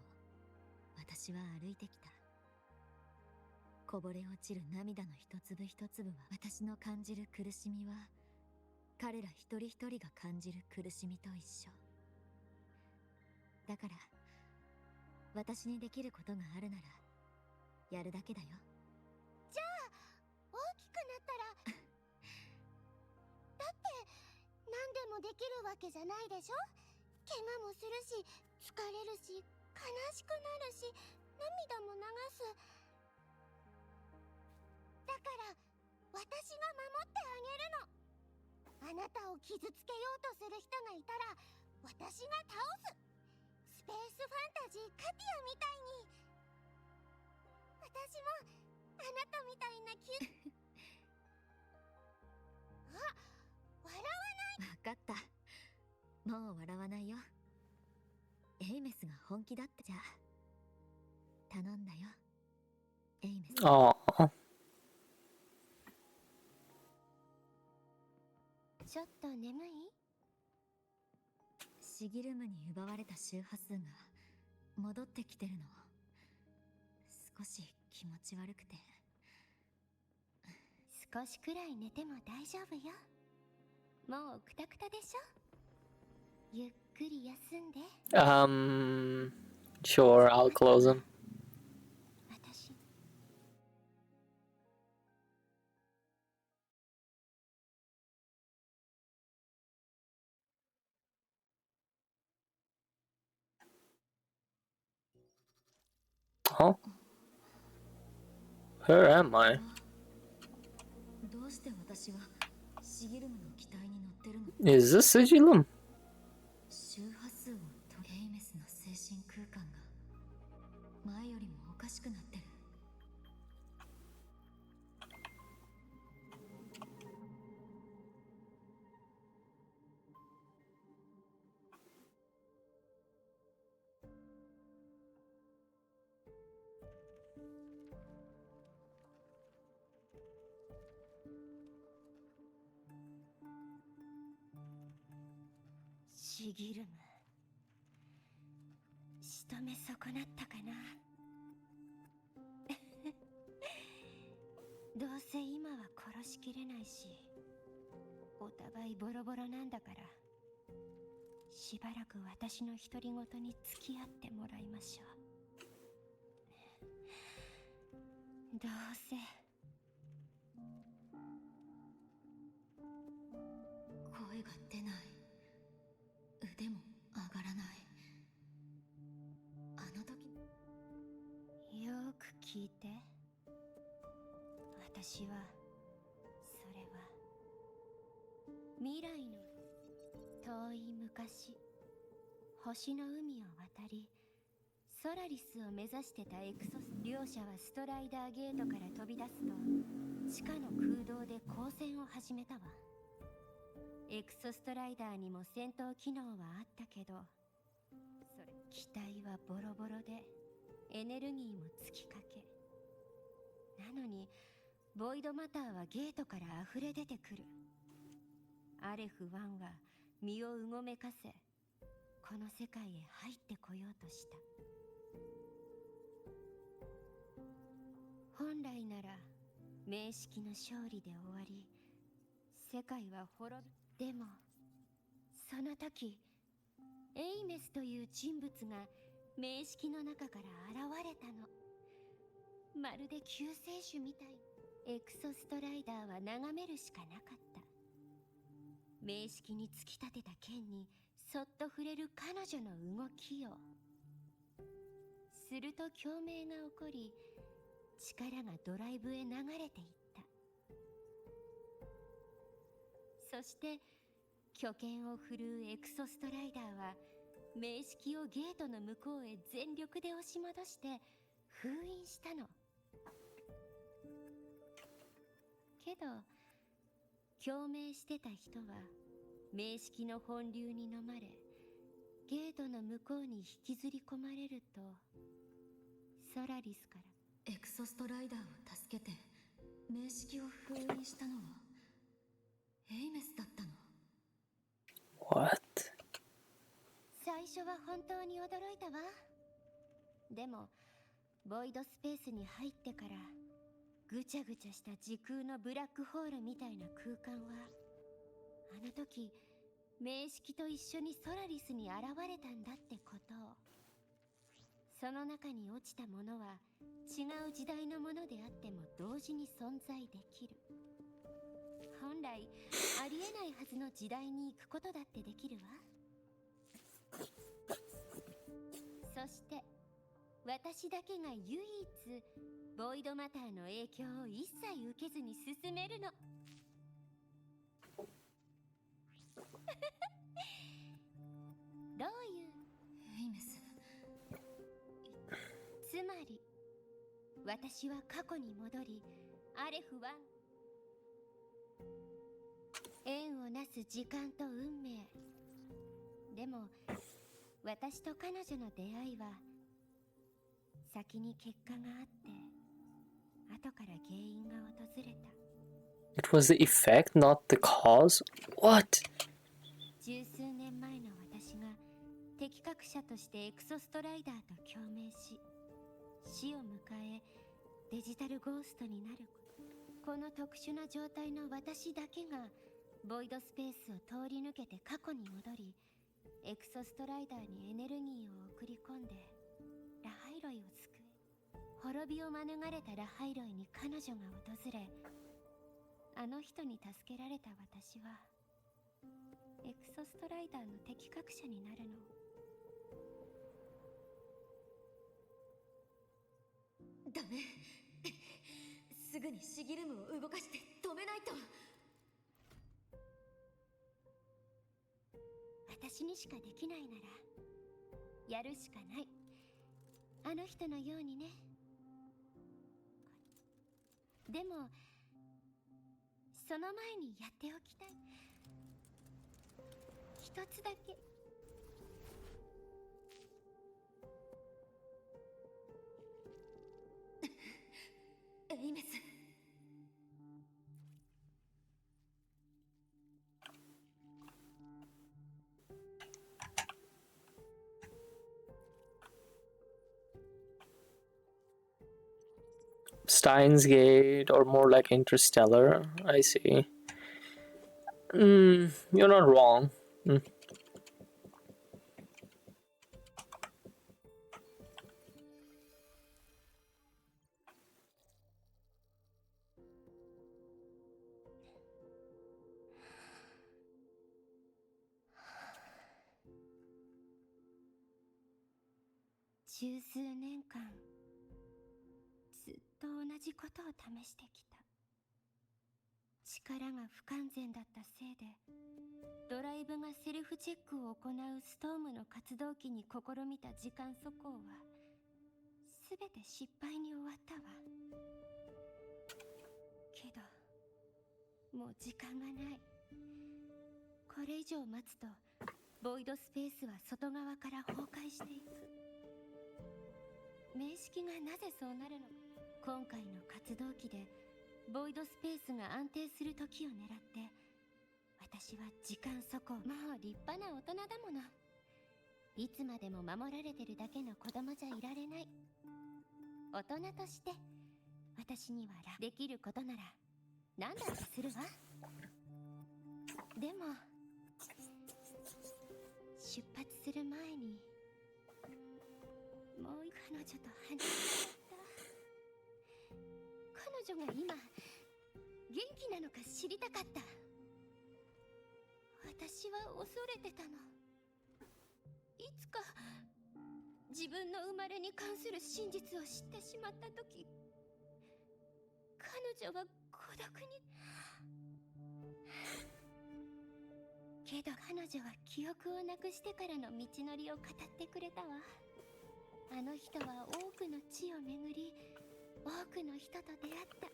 私は歩いてきた。こぼれ落ちる涙の一粒一粒は私の感じる苦しみは彼ら一人一人が感じる苦しみと一緒だから、私にできることがあるならやるだけだよ。じゃあ大きくなったらだって何でもできるわけじゃないでしょ。怪我もするし疲れるし悲しくなるし涙も流す。だから私が守ってあげるの。あなたを傷つけようとする人がいたら私が倒す。スペースファンタジーカティアみたいに。私もあなたみたいなあ、笑わない。わかった。もう笑わないよ。エイメスが本気だってじゃあ頼んだよエイメス。Aw. ちょっと眠い？シギルムに奪われた周波数が戻ってきてるの。少し気持ち悪くて。少しくらい寝ても大丈夫よ。もうクタクタでしょ。ゆっくり休んで。Sure, I'll close them. 私 Huh? Where am I? どうして私はシギルムの機体に乗ってるの？ Is this Sigilum? 周波数をエイメスの精神空間が前よりもおかしくなってる。シギルム、仕留め損なったかな。どうせ今は殺しきれないし、お互いボロボロなんだから、しばらく私の独り言に付き合ってもらいましょう。どうせ声が出ない。腕も上がらない。あの時、よーく聞いて。私は、それは未来の遠い昔、星の海を渡りソラリスを目指してたエクソス。両者はストライダーゲートから飛び出すと地下の空洞で交戦を始めたわ。エクソストライダーにも戦闘機能はあったけど、それ機体はボロボロでエネルギーも尽きかけ。なのにボイドマターはゲートから溢れ出てくる。アレフ1は身をうごめかせ、この世界へ入ってこようとした。本来なら明式の勝利で終わり、世界は滅び。でもその時、エイメスという人物が明式の中から現れたの。まるで救世主みたい。エクソストライダーは眺めるしかなかった。明式に突き立てた剣にそっと触れる彼女の動きを。すると共鳴が起こり、力がドライブへ流れていった。そして巨剣を振るうエクソストライダーは明式をゲートの向こうへ全力で押し戻して封印したの。けど共鳴してた人は明式の本流に飲まれ、ゲートの向こうに引きずり込まれると、ソラリスからエクソストライダーを助けて明式を封印したのはエイメスだったの。 What? 最初は本当に驚いたわ。でもボイドスペースに入ってからぐちゃぐちゃした時空のブラックホールみたいな空間は、あの時明式と一緒にソラリスに現れたんだってことを。その中に落ちたものは違う時代のものであっても同時に存在できる。本来ありえないはずの時代に行くことだってできるわ。そして私だけが唯一ボイドマターの影響を一切受けずに進めるの。どういうエイメス。つまり私は過去に戻り、アレフは縁をなす時間と運命。でも私と彼女の出会いは先に結果があって、後から原因が訪れた。 It was the effect, not the cause? What? 十数年前の私が適格者としてエクソストライダーと共鳴し、死を迎えデジタルゴーストになる。この特殊な状態の私だけがボイドスペースを通り抜けて過去に戻り、エクソストライダーにエネルギーを送り込んでラハイロイを救い、滅びを免れたラハイロイに彼女が訪れ、あの人に助けられた私はエクソストライダーの適格者になるの。ダメ。すぐにシギルムを動かして止めないと。私にしかできないならやるしかない。あの人のようにね。でもその前にやっておきたい一つだけ。エイメス。Steins Gate or more like Interstellar. I see. You're not wrong. 十数年間ずっと同じことを試してきた。力が不完全だったせいで、ドライブがセルフチェックを行うストームの活動期に試みた時間速攻は全て失敗に終わったわ。けどもう時間がない。これ以上待つとボイドスペースは外側から崩壊していく。面識がなぜそうなるのか。今回の活動期でボイドスペースが安定する時を狙って、私は時間速攻。もう立派な大人だもの。いつまでも守られてるだけの子供じゃいられない。大人として私にはできることなら何だってするわ。でも出発する前にもう彼女と話したかった。彼女が今元気なのか知りたかった。私は恐れてたの。いつか自分の生まれに関する真実を知ってしまった時、彼女は孤独に。けど彼女は記憶をなくしてからの道のりを語ってくれたわ。あの人は多くの地を巡り、多くの人と出会った。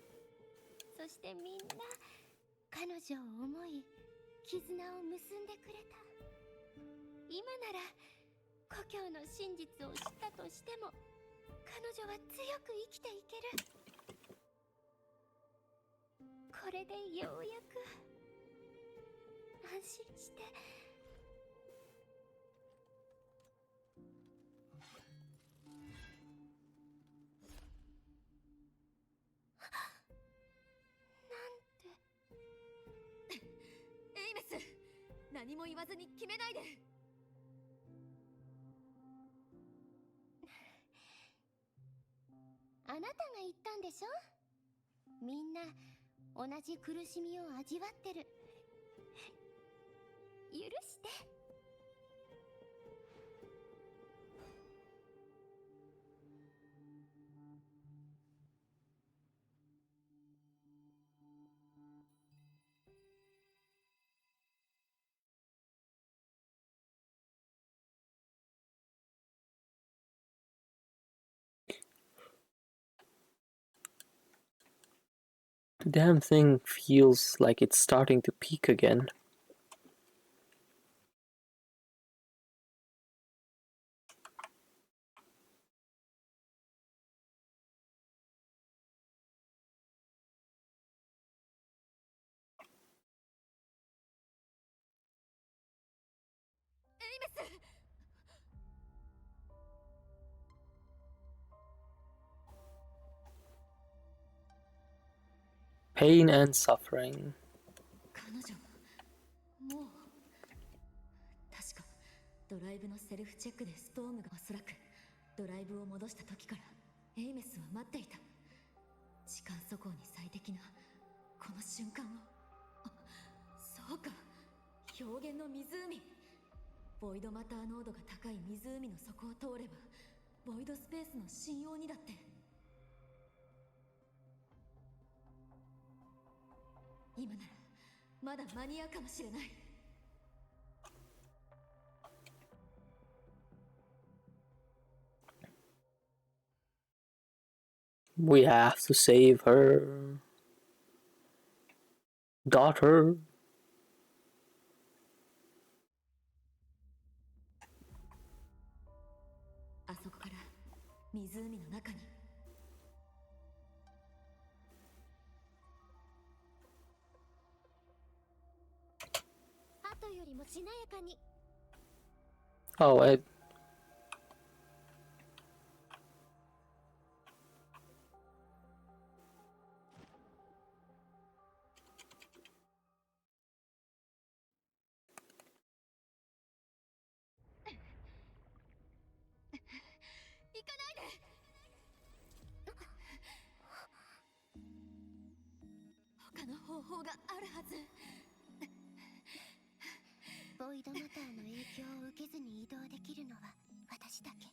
そしてみんな彼女を思い、絆を結んでくれた。今なら故郷の真実を知ったとしても、彼女は強く生きていける。これでようやく安心して。エイメス、何も言わずに決めないで。あなたが言ったんでしょ。みんな同じ苦しみを味わってる。許して。The damn thing feels like it's starting to peak again. Pain and suffering. 彼女もう確かドライブのセルフチェックでストームがおそらくドライブを戻した時からエイメスは待っていた。時間速攻に最適なこの瞬間を。そうか、表現の湖。ボイドマター濃度が高い湖の底を通ればボイドスペースの信用にだって。今ならまだ間に合うかもしれない。We have to save her daughter. あそこから湖の中に。鳩よりもしなやかに。 Oh, 方法があるはず。ボイドマターの影響を受けずに移動できるのは私だけ。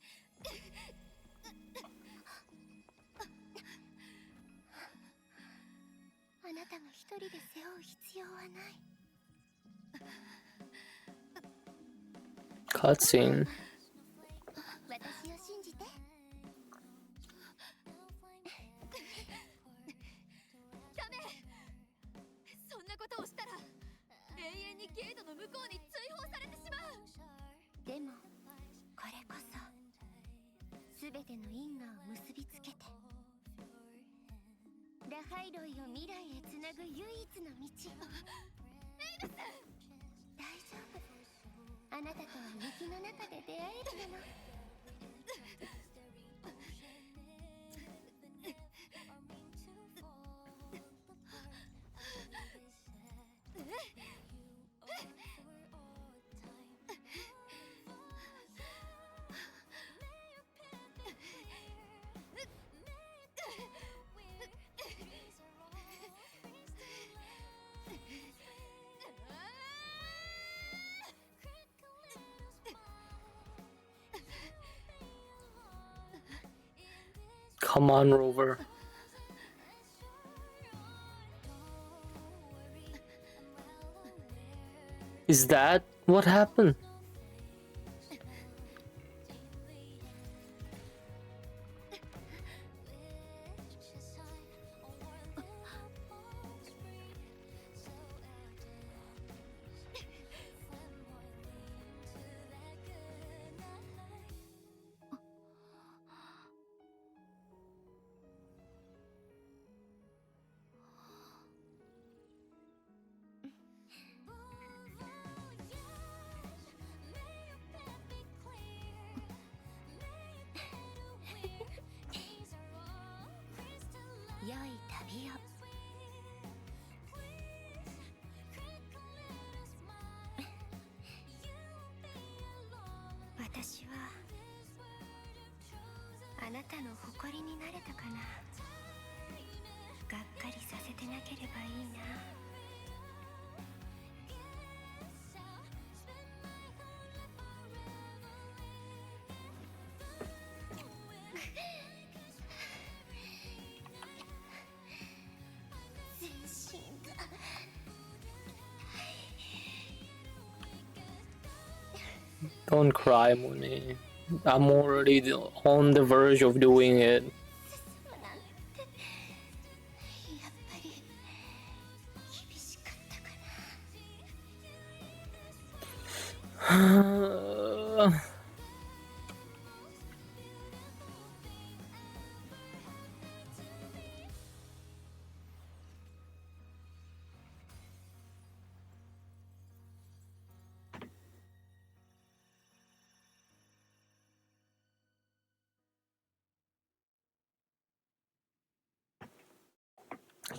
あなたが一人で背負う必要はない。Cutscene. 私を信じて。ダメ。そんなことをしたら永遠にゲートの向こうに追放されてしまう。でもこれこそ全ての因果を結びつけてラハイロイを未来へつなぐ唯一の道。エイルス、大丈夫。あなたとは雪の中で出会えるの。Come on, Rover. Is that what happened?良い旅を。私はあなたの誇りになれたかな。がっかりさせてなければいいな。全身が Don't cry, Moni. I'm already on the verge of doing it. やっぱり厳しかったかな。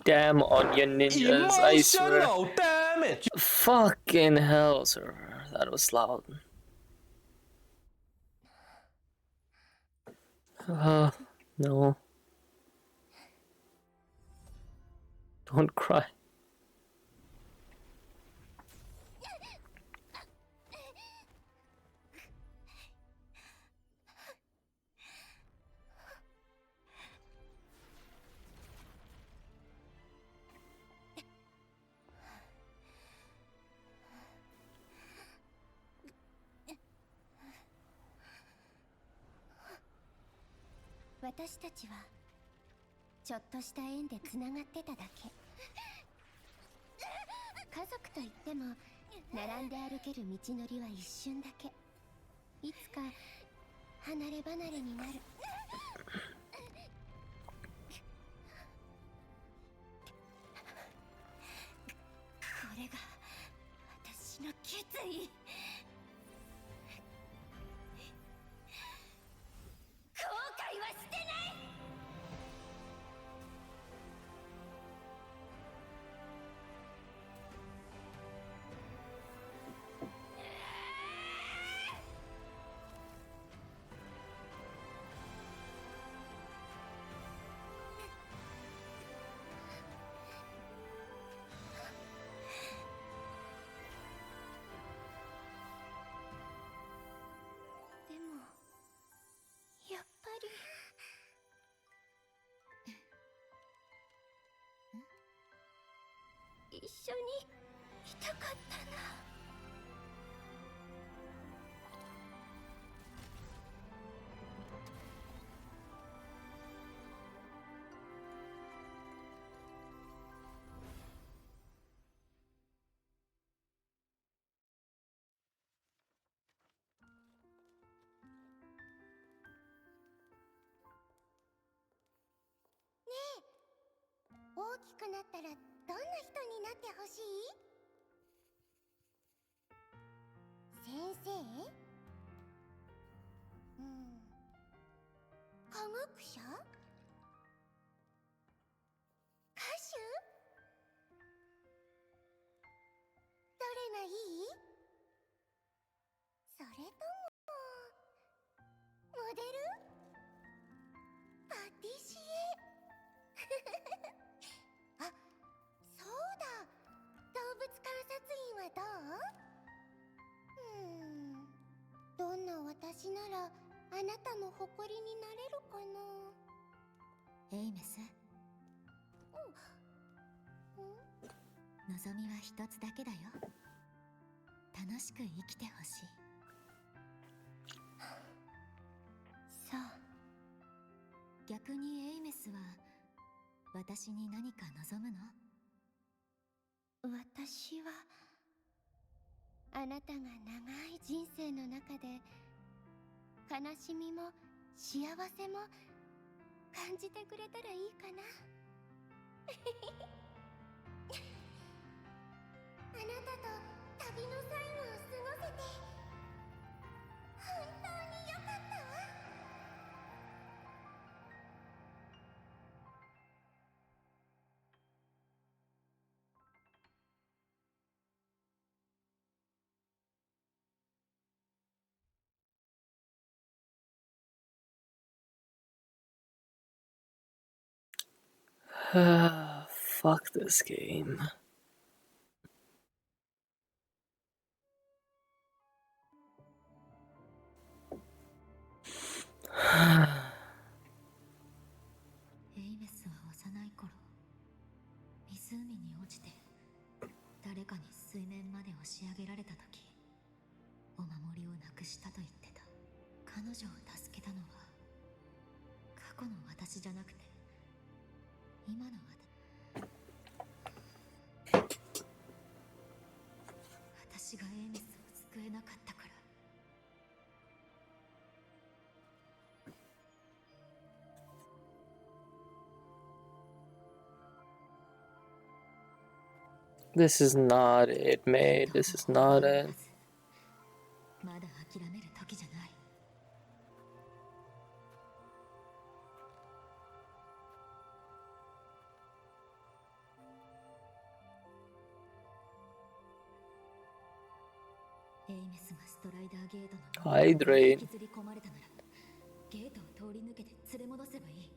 Damn onion ninjas, I swear. Emotional damage! Fucking hell, sir. That was loud. No. Don't cry. 私たちはちょっとした縁でつながってただけ。家族といっても並んで歩ける道のりは一瞬だけ。いつか離れ離れになる。これが私の決意。後悔はしてない。一緒にいたかったな。大きくなったらどんな人になってほしい？先生？科学者？歌手？どれがいい？それともモデル？パティシエ？あ、そうだ。動物観察員はどう？どんな私ならあなたの誇りになれるかな？エイメス、望みは一つだけだよ。楽しく生きてほしい。そう。逆にエイメスは私に何か望むの？私はあなたが長い人生の中で悲しみも幸せも感じてくれたらいいかな。あなたと旅の最後を過ごせて本当によかったわ。Fuck this game.エイメスは幼い頃、湖に落ちて誰かに水面まで押し上げられた時、お守りをなくしたと言ってた。彼女を助けたのは過去の私じゃなくて今の私がエイメスを救えなかったから。This is not it, mate. This is not it. まだ諦める時じゃない。エイメスがストライダーゲートの Hydrate. 引きずり込まれたならゲートを通り抜けて連れ戻せばいい。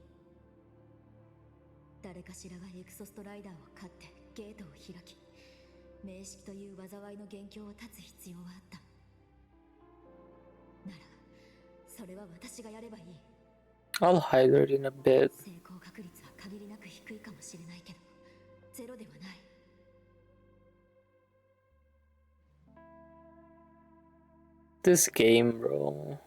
誰かしらがエクソストライダーを飼ってゲートを開き、名式という災いの元凶を断つ必要はあった。ならそれは私がやればいい。 I'll hydrate in a bit. 成功確率は限りなく低いかもしれないけどゼロではない。This game, bro.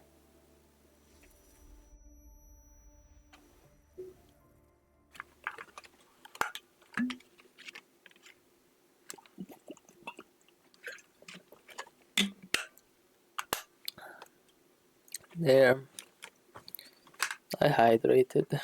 There. I hydrated.「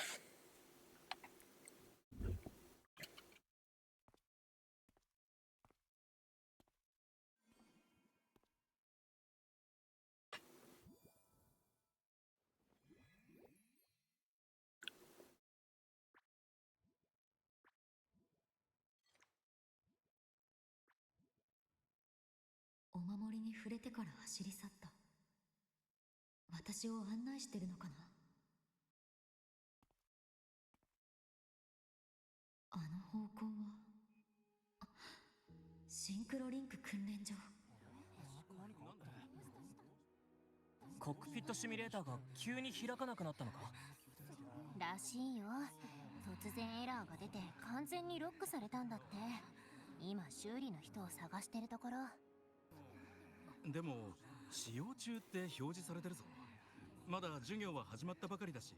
お守りに触れてから走り去った。私を案内してるのかな。あの方向はシンクロリンク訓練場。コックピットシミュレーターが急に開かなくなったのからしいよ。突然エラーが出て完全にロックされたんだって。今修理の人を探してるところ。でも使用中って表示されてるぞ。まだ授業は始まったばかりだし。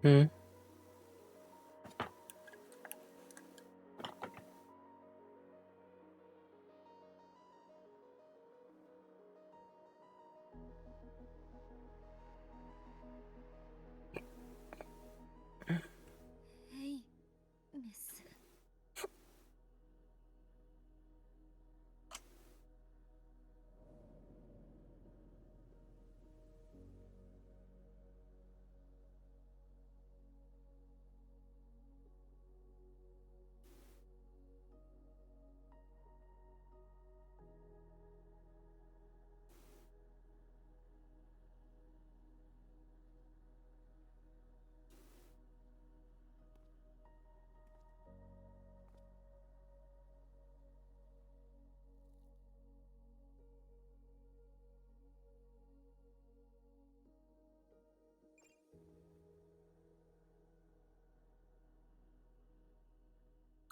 Hmm. Hey, Miss.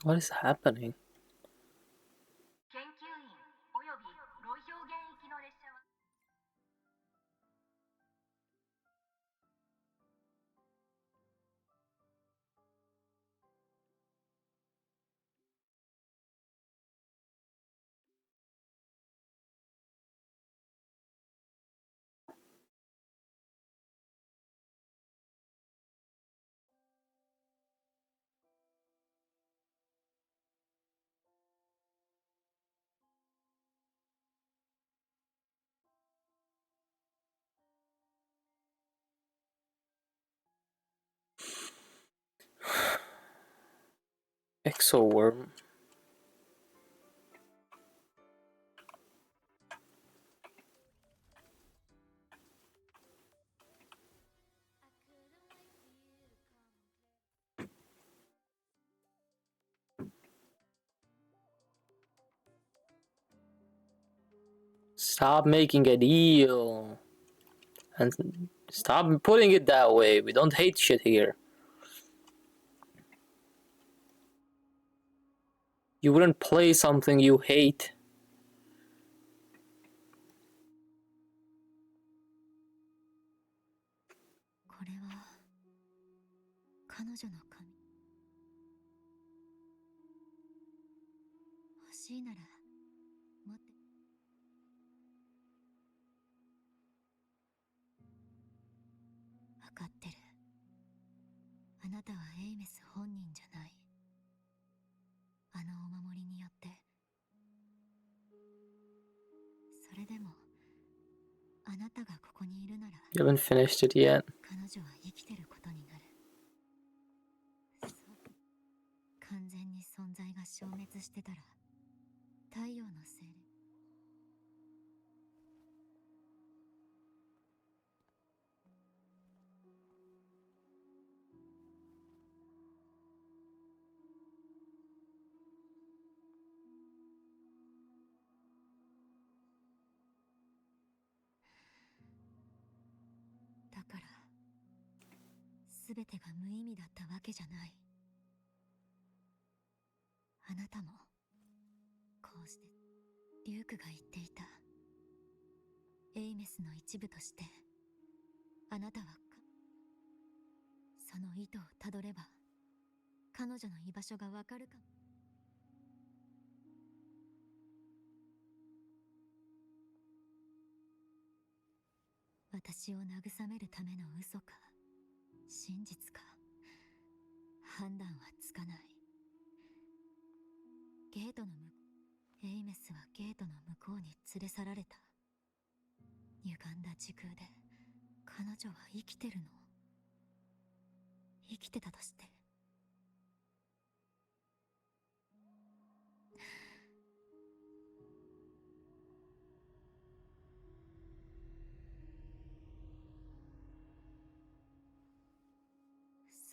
What is happening? 研究員およびロイ表現行きの列車は Exo worm. Stop making a deal. And stop putting it that way. We don't hate shit here. You wouldn't play something you hate. You haven't finished it yet. 彼女の居場所がわかるかも。私を慰めるための嘘か真実か判断はつかない。ゲートのエイメスはゲートの向こうに連れ去られた。歪んだ時空で彼女は生きてるの？生きてたとして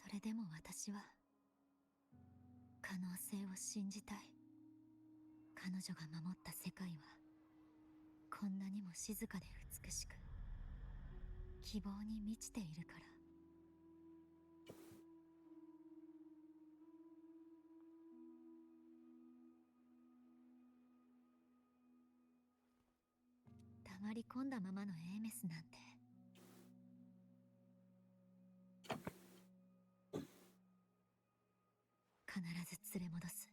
それでも私は可能性を信じたい。彼女が守った世界はこんなにも静かで美しく希望に満ちているから。黙り込んだままのエーメスなんて必ず連れ戻す。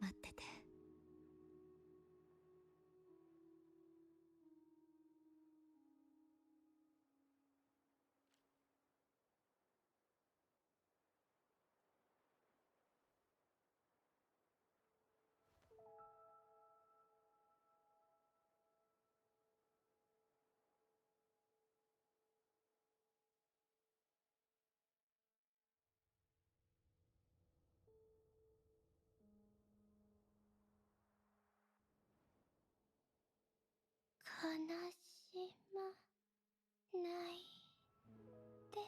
待ってて。悲しまないで。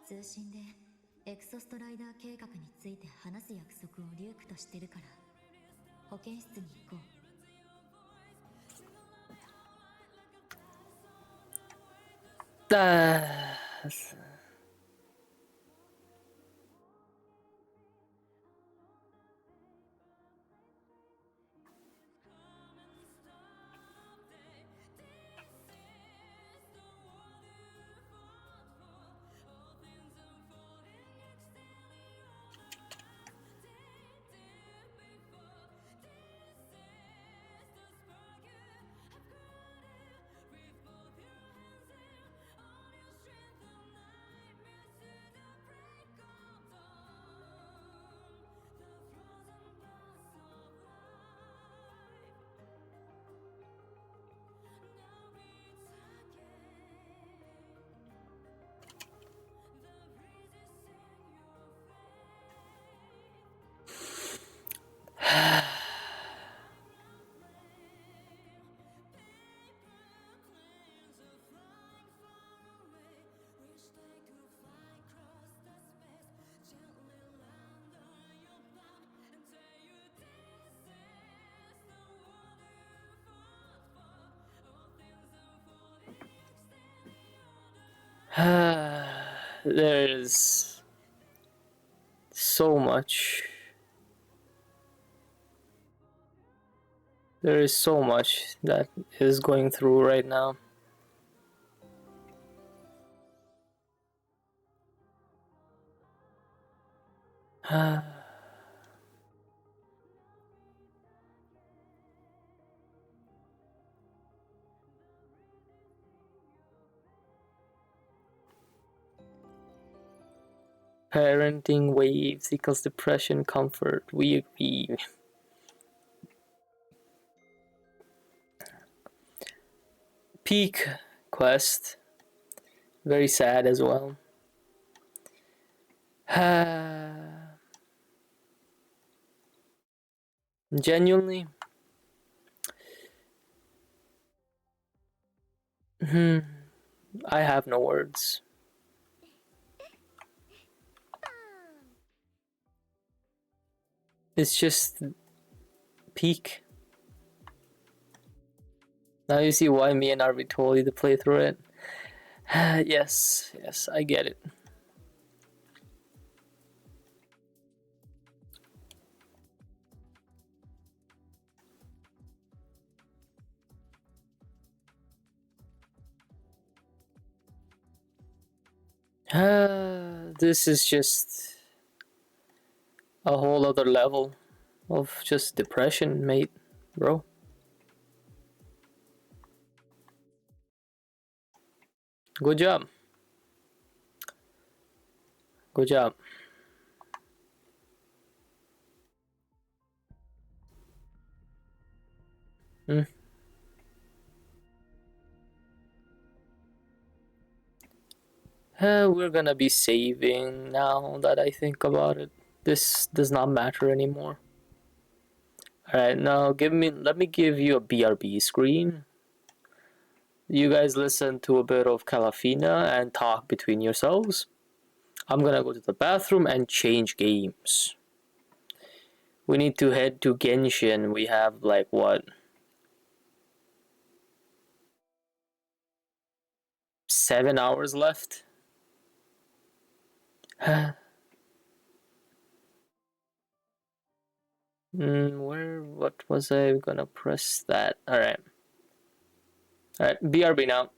通信でエクソストライダー計画について話す約束をリュークとしてるから保健室に行こう。There's so much. There is so much that is going through right now. Parenting waves equals depression, comfort. We agree. Peak quest. Very sad as well. Genuinely. I have no words. It's just peak. Now you see why me and Arby told you to play through it. Yes, I get it. This is just a whole other level of just depression, mate, bro. Good job. Good job. We're gonna be saving now that I think about it. This does not matter anymore. Alright, now let me give you a BRB screen. You guys listen to a bit of Calafina and talk between yourselves. I'm gonna go to the bathroom and change games. We need to head to Genshin. We have like what? 7 hours left? What was I gonna press that? Alright. Alright, BRB now.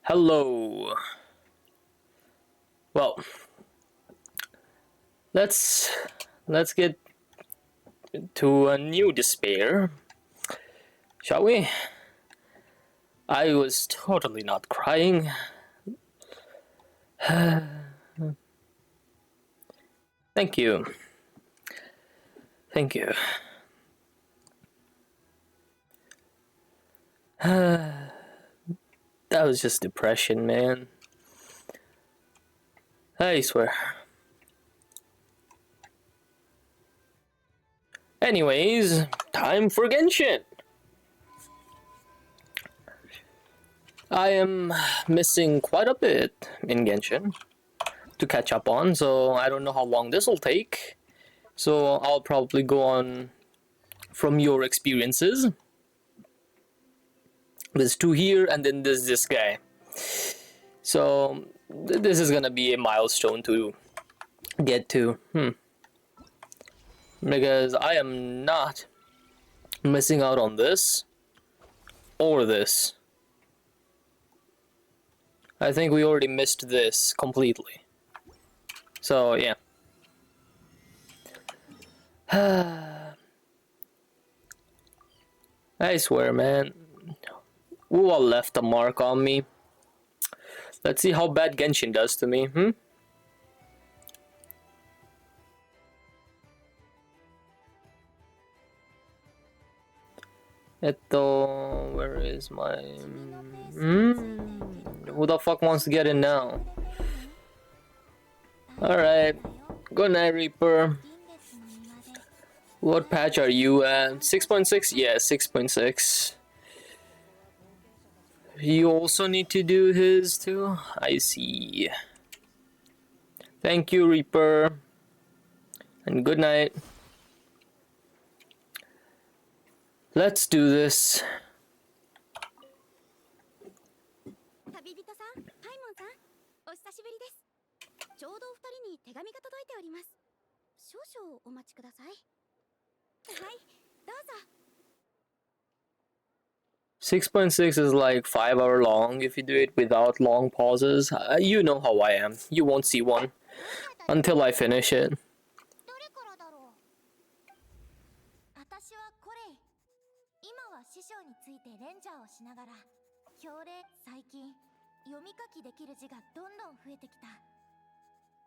Hello. Well, let's get to a new despair, shall we? I was totally not crying. Thank you. Thank you. That was just depression, man. I swear. Anyways, time for Genshin. I am missing quite a bit in Genshin to catch up on, so I don't know how long this will take. So I'll probably go on from your experiences. There's two here, and then there's this guy. So this is gonna be a milestone to get to. Because I am not missing out on this or this. I think we already missed this completely. So yeah. I swear, man. Wuwa left a mark on me. Let's see how bad Genshin does to me, Where is my... Who the fuck wants to get in now? Alright. Good night, Reaper. What patch are you at? 6.6? Yeah, 6.6. You also need to do his too? I see. Thank you, Reaper. And good night. Let's do this. 旅人さん、ハイモンさん、お久しぶりです。ちょうどお二人に手紙が届いております。少々お待ちください。はい、どうぞ。 6.6 is like 5 hour long if you do it without long pauses. You know how I am. You won't see one until I finish it. 私はコレイ。今は師匠についてレンジャーをしながら表例。最近読み書きできる字がどんどん増えてきた。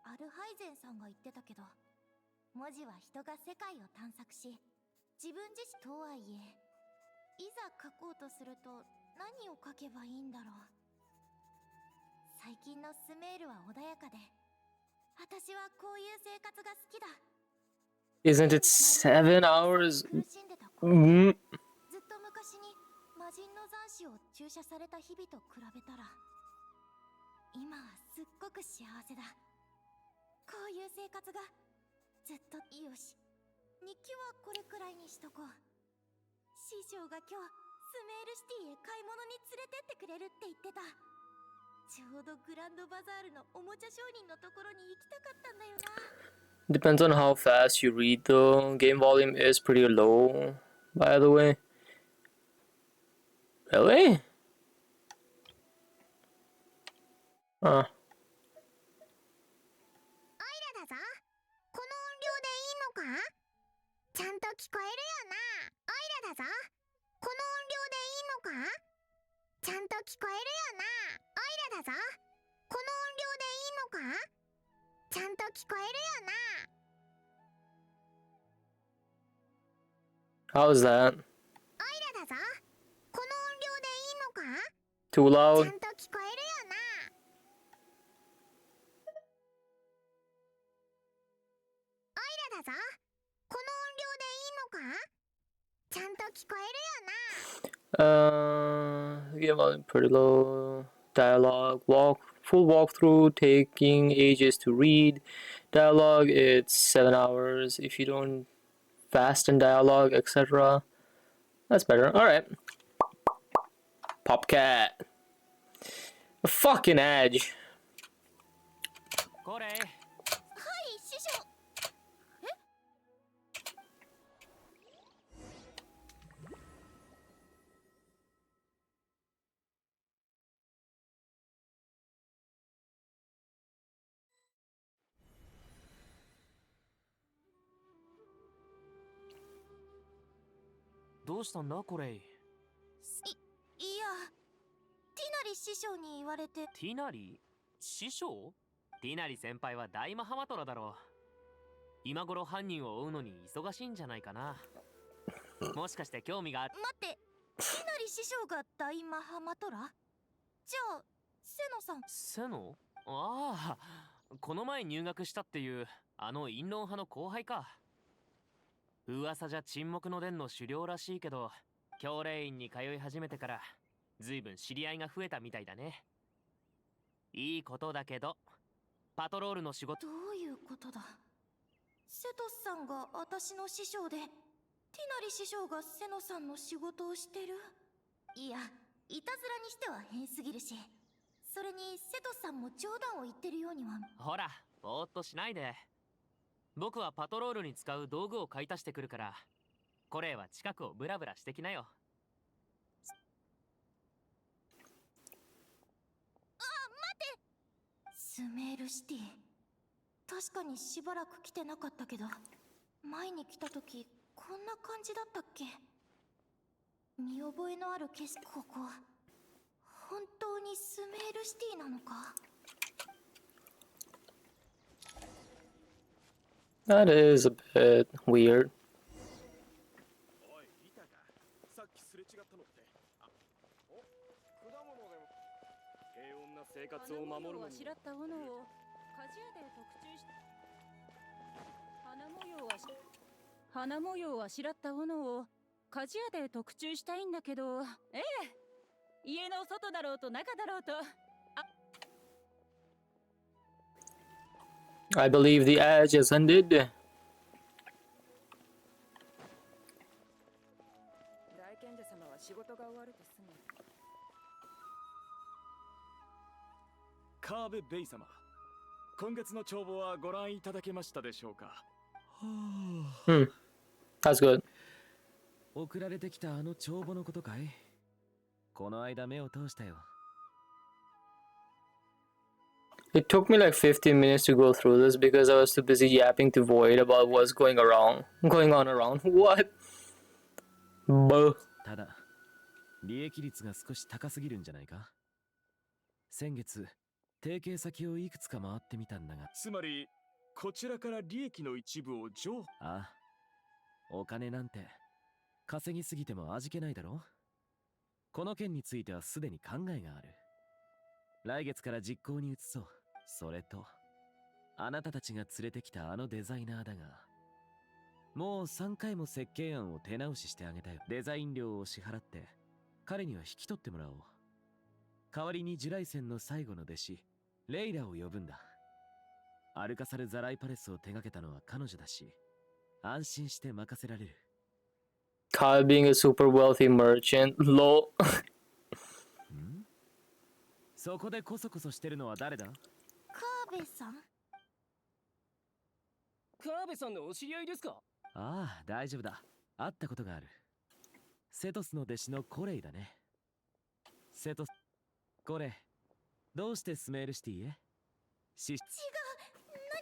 アルハイゼンさんが言ってたけど、文字は人が世界を探索し、自分自身とはいえ、いざ書こうとすると何を書けばいいんだろう。最近のスメールは穏やかで、私はこういう生活が好きだ。 Isn't it 7 hours? ずっと昔に魔人の残滓を注射された日々と比べたら、今はすっごく幸せだ。こういう生活がずっといいよし。日記はこれくらいにしとこう。師匠が今日スメールシティへ買い物に連れてってくれるって言ってた。ちょうどグランドバザールのおもちゃ商人のところに行きたかったんだよな。 Depends on how fast you read though. Game volume is pretty low, by the way. Really? Huh. オイラだぞ。この音量でいいのか？ちゃんと聞こえるよな。オイラだぞ。この音量でいいのか？ちゃんと聞こえるよな。オイラだぞ。この音量でいいのか？ちゃんと聞こえるよな。 How is that? オイラだぞ。この音量でいいのか？ Too ち loud? ゃんと聞こえるよな。オイラだぞ。この音量でいいのか？ちゃんと聞こえるよな。 Game volume pretty low. Dialogue, full walkthrough, taking ages to read. Dialogue, it's 7 hours. If you don't fast in dialogue, etc. That's better. Alright. Popcat. A fucking edge. これ。はい、師匠。え？どうしたんだこれ。いや、ティナリ師匠に言われて。ティナリ師匠？ティナリ先輩は大マハマトラだろう。今頃犯人を追うのに忙しいんじゃないかな。もしかして興味がある？待って、ティナリ師匠が大マハマトラ？じゃあ、セノさん。セノ？ああ、この前入学したっていうあの陰謀派の後輩か。噂じゃ沈黙の伝の狩猟らしいけど、教令院に通い始めてから随分知り合いが増えたみたいだね。いいことだけど、パトロールの仕事。どういうことだ？セトスさんが私の師匠で、ティナリ師匠がセノさんの仕事をしてる？いや、いたずらにしては変すぎるし、それにセトスさんも冗談を言ってるようには。ほら、ぼーっとしないで。僕はパトロールに使う道具を買い足してくるから、コレイは近くをブラブラしてきなよ。あ、待て！スメールシティ。確かにしばらく来てなかったけど、前に来た時こんな感じだったっけ？見覚えのある景色。ここ本当にスメールシティなのか？ That is a bit weird. おい、いたか。さっきすれ違ったのって。お、果物でも。平穏な生活を守るのに。あしらった斧を鍛冶屋で特注し花模様をあしらった斧を鍛冶屋で特注したいんだけど、家の外だろうと中だろうと。I believe the edge has ended. 大賢者様は仕事が終わるとすぐ。カーベ・ベイ様、今月の帳簿はご覧いただけましたでしょうか？That's good. 送られてきたあの帳簿のことかい？この間目を通したよ。It took me like 15 minutes to go through this because I was too busy yapping to Void about what's going on around. What? Buh. ただ、利益率が少し高すぎるんじゃないか？先月、提携先をいくつか回ってみたんだが。つまり、こちらから利益の一部を譲歩。ああ、お金なんて稼ぎすぎても味気ないだろ？この件についてはすでに考えがある。来月から実行に移そう。それと、あなたたちが連れてきたあのデザイナーだが、もう3回も設計案を手直ししてあげたよ。デザイン料を支払って、彼には引き取ってもらおう。代わりにジュライセンの最後の弟子、レイラを呼ぶんだ。アルカサル・ザライパレスを手掛けたのは彼女だし、安心して任せられる。Kyle being a super wealthy merchant. Lol. そこでコソコソしてるのは誰だ？カーベさん？カーベさんのお知り合いですか？ああ、大丈夫だ。会ったことがある。セトスの弟子のコレイだね。セトス、コレイ、どうしてスメールシティへ？違う、何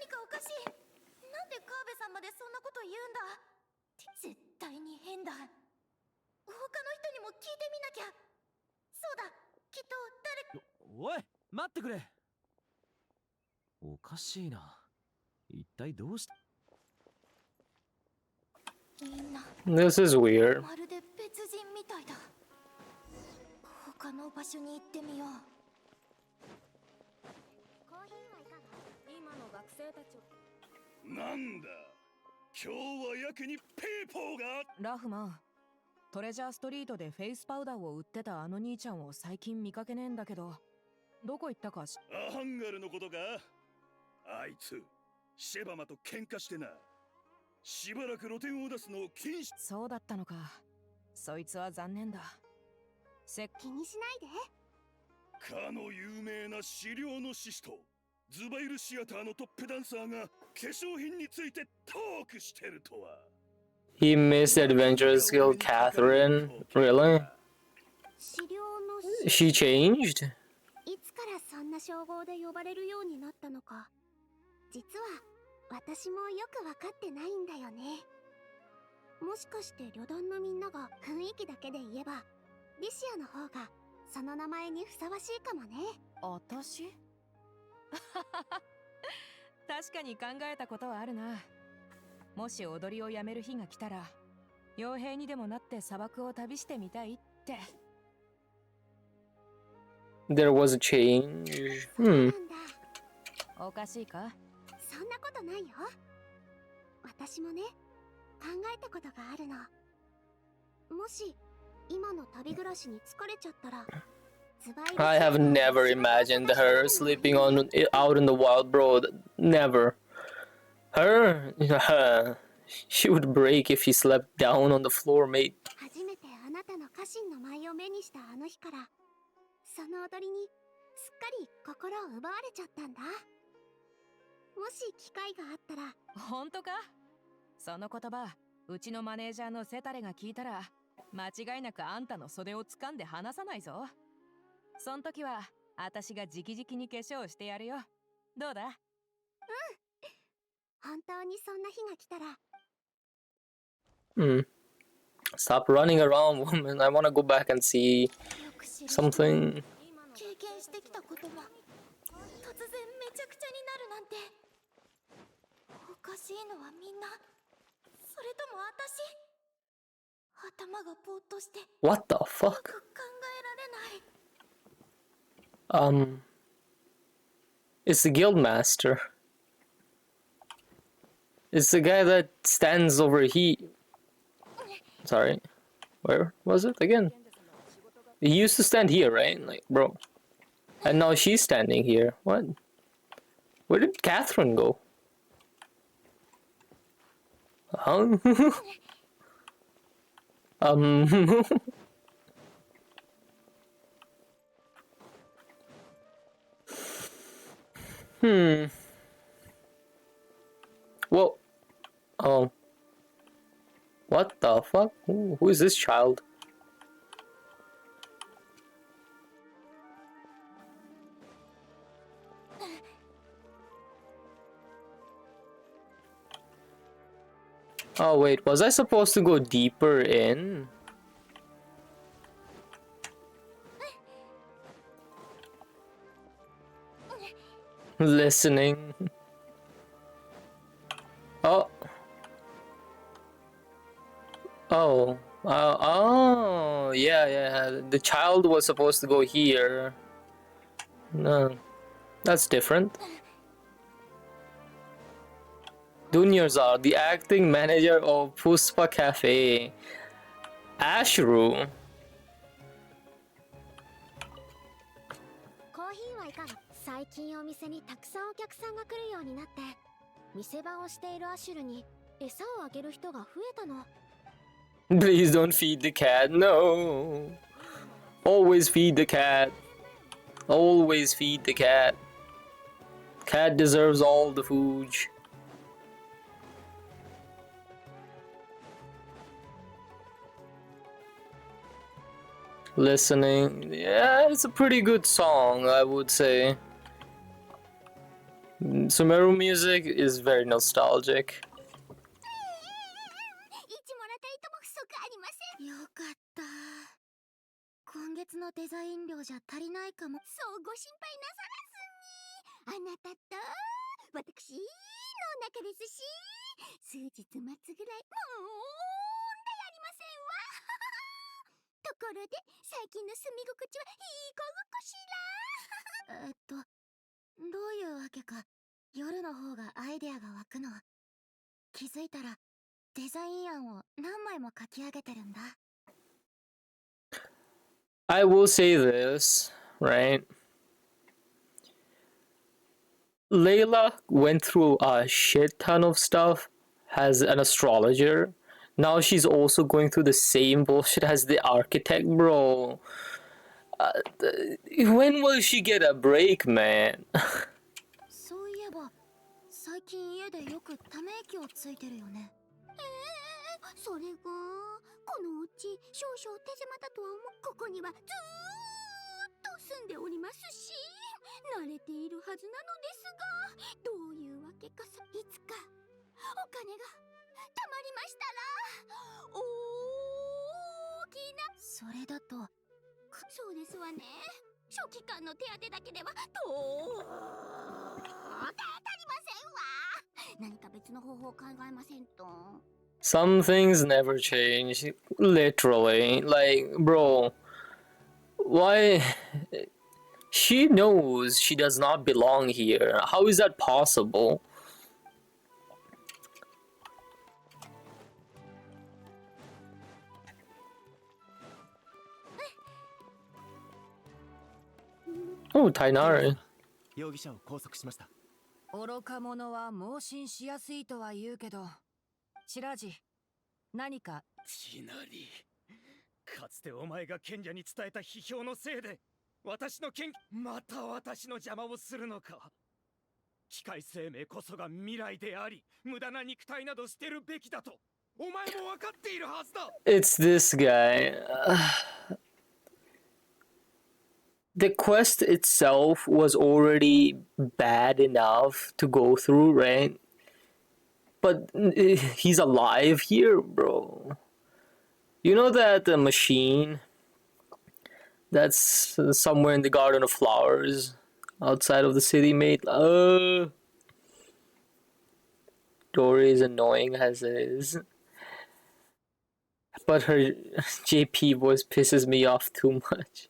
かおかしい。なんでカーベさんまでそんなこと言うんだ？絶対に変だ。他の人にも聞いてみなきゃ。そうだ、きっと誰か。おい、待ってくれ。おかしいな。一体どうした？みんな This is weird. まるで別人みたいだ。他の場所に行ってみよう。コーヒーはいかが？今の学生たちを。なんだ、今日はやけにペーポーが。ラフマン、トレジャーストリートでフェイスパウダーを売ってたあの兄ちゃんを最近見かけねえんだけど、どこ行ったかし。アハンガルのことか？あいつシェバマと喧嘩してな。しばらく露店を出すのを禁止。そうだったのか。そいつは残念だ。気にしないで。かの有名な資料の獅子とズバイルシアターのトップダンサーが化粧品についてトークしてるとは。He missed Adventurous Guild Catherine. Really? 資料の She changed? いつからそんな称号で呼ばれるようになったのか。実は私もよくわかってないんだよね。もしかして旅団のみんなが雰囲気だけで言えばリシアの方がその名前にふさわしいかもね。私確かに考えたことはあるな。もし踊りをやめる日が来たら傭兵にでもなって砂漠を旅してみたいって。 There was a change. おかしいか？そんなことないよ。私もね、考えたことがあるの。もし今の旅暮らしに疲れちゃったら、 I have never imagined her sleeping out in the wild, bro. Never. Her? She would break if she slept down on the floor, mate. 初めてあなたの家臣の舞を目にしたあの日から、その踊りにすっかり心を奪われちゃったんだ。もし機会があったら。本当か？その言葉、うちのマネージャーのセタレが聞いたら間違いなくあんたの袖を掴んで離さないぞ。そん時は私が直々に化粧してやるよ。どうだ？本当にそんな日が来たら。Stop running around, woman. I wanna go back and see something. 経験してきたことが突然めちゃくちゃになるなんて。おかしいのはみんな、それとも私？頭がぼーっとして。 What the fuck? 考えられない。It's the guild master. It's the guy that stands over here. Sorry. Where was it again? He used to stand here, right? Like, bro. And now she's standing here. What? Where did Catherine go? Huh? Whoa. Oh. What the fuck? Who is this child? Oh wait, was I supposed to go deeper in? Listening. Oh. Oh, yeah. The child was supposed to go here. No, that's different. Dunyazar, the acting manager of Puspa Cafe. Ashru. コーヒーはいかが？最近お店にたくさんお客さんが来るようになって、店番をしているアシュルに餌をあげる人が増えたの。 Please don't feed the cat, no. Always feed the cat. Always feed the cat. Cat deserves all the food. Listening. Yeah, it's a pretty good song, I would say. Sumeru music is very nostalgic. よかった。今月のデザイン料じゃ足りないかも。そうご心配なさらずに。あなたと私の仲ですし、数日待つぐらい問題ありませんわ。ところで最近の住み心地はいかがかしら？どういうわけか夜の方がアイデアが湧くの。気づいたらデザイン案を何枚も書き上げてるんだ。 I will say this, right? Layla went through a shit ton of stuff as an astrologer. Now she's also going through the same bullshit as the architect, bro. When will she get a break, man? そういえば最近家でよくため息をついてるよね。それがこのうち少々手狭だとは思う。ここにはずーっと住んでおりますし、慣れているはずなのですが、どういうわけかさ、いつかお金が貯まりましたらそれだとそうですわね。初期間の手当てだけでは足りませんわ。何か別の方法を考えませんと。 Some things never change. Literally. Like, bro, why? She knows she does not belong here. How is that possible? Oh, Tainari. 容疑者を拘束しました。愚か者は盲信しやすいとは言うけど、白地、何か。いきなり。かつてお前が賢者に伝えた批評のせいで、私の権また私の邪魔をするのか。機械生命こそが未来であり、無駄な肉体など捨てるべきだと、お前も分かっているはずだ。It's this guy. The quest itself was already bad enough to go through, right? But he's alive here, bro. You know that the machine that's somewhere in the Garden of Flowers outside of the city, mate? Dory is annoying as it is. But her JP voice pisses me off too much.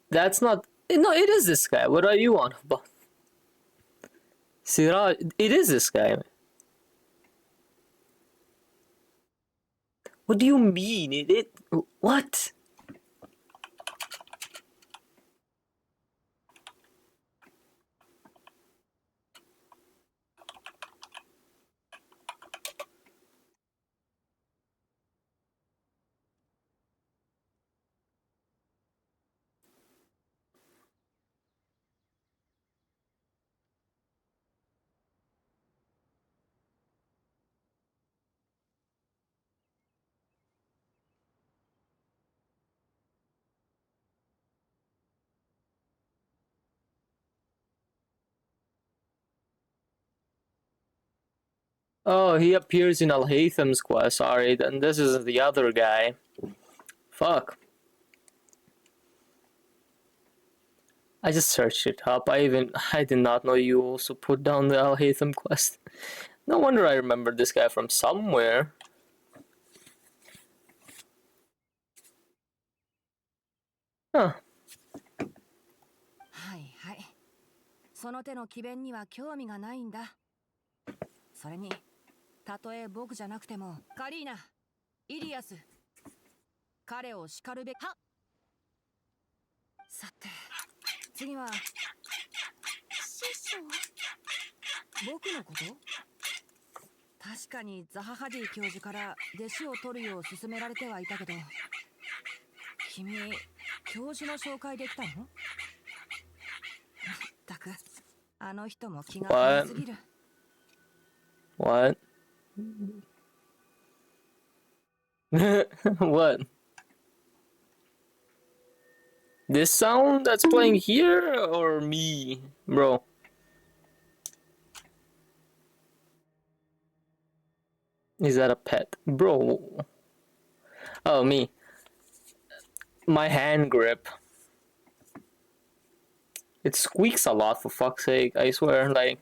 That's not... No, it is this guy. What are you on about? Siraj, it is this guy. What do you mean? What? Oh, he appears in Alhaitham's quest. Sorry, then this is the other guy. Fuck. I just searched it up. I did not know you also put down the Alhaitham quest. No wonder I remember this guy from somewhere. Huh. はいはい。その手の詭弁には興味がないんだ。それに、たとえ僕じゃなくても、カリーナ、イリアス、彼を叱るべき。は。さて、次は。師匠。僕のこと？確かにザハハディ教授から弟子を取るよう勧められてはいたけど、君、教授の紹介できたの？まったく、あの人も気が早すぎる。What? What? This sound that's playing here or me, bro? Is that a pet? Bro. Oh, me. My hand grip. It squeaks a lot, for fuck's sake, I swear, like...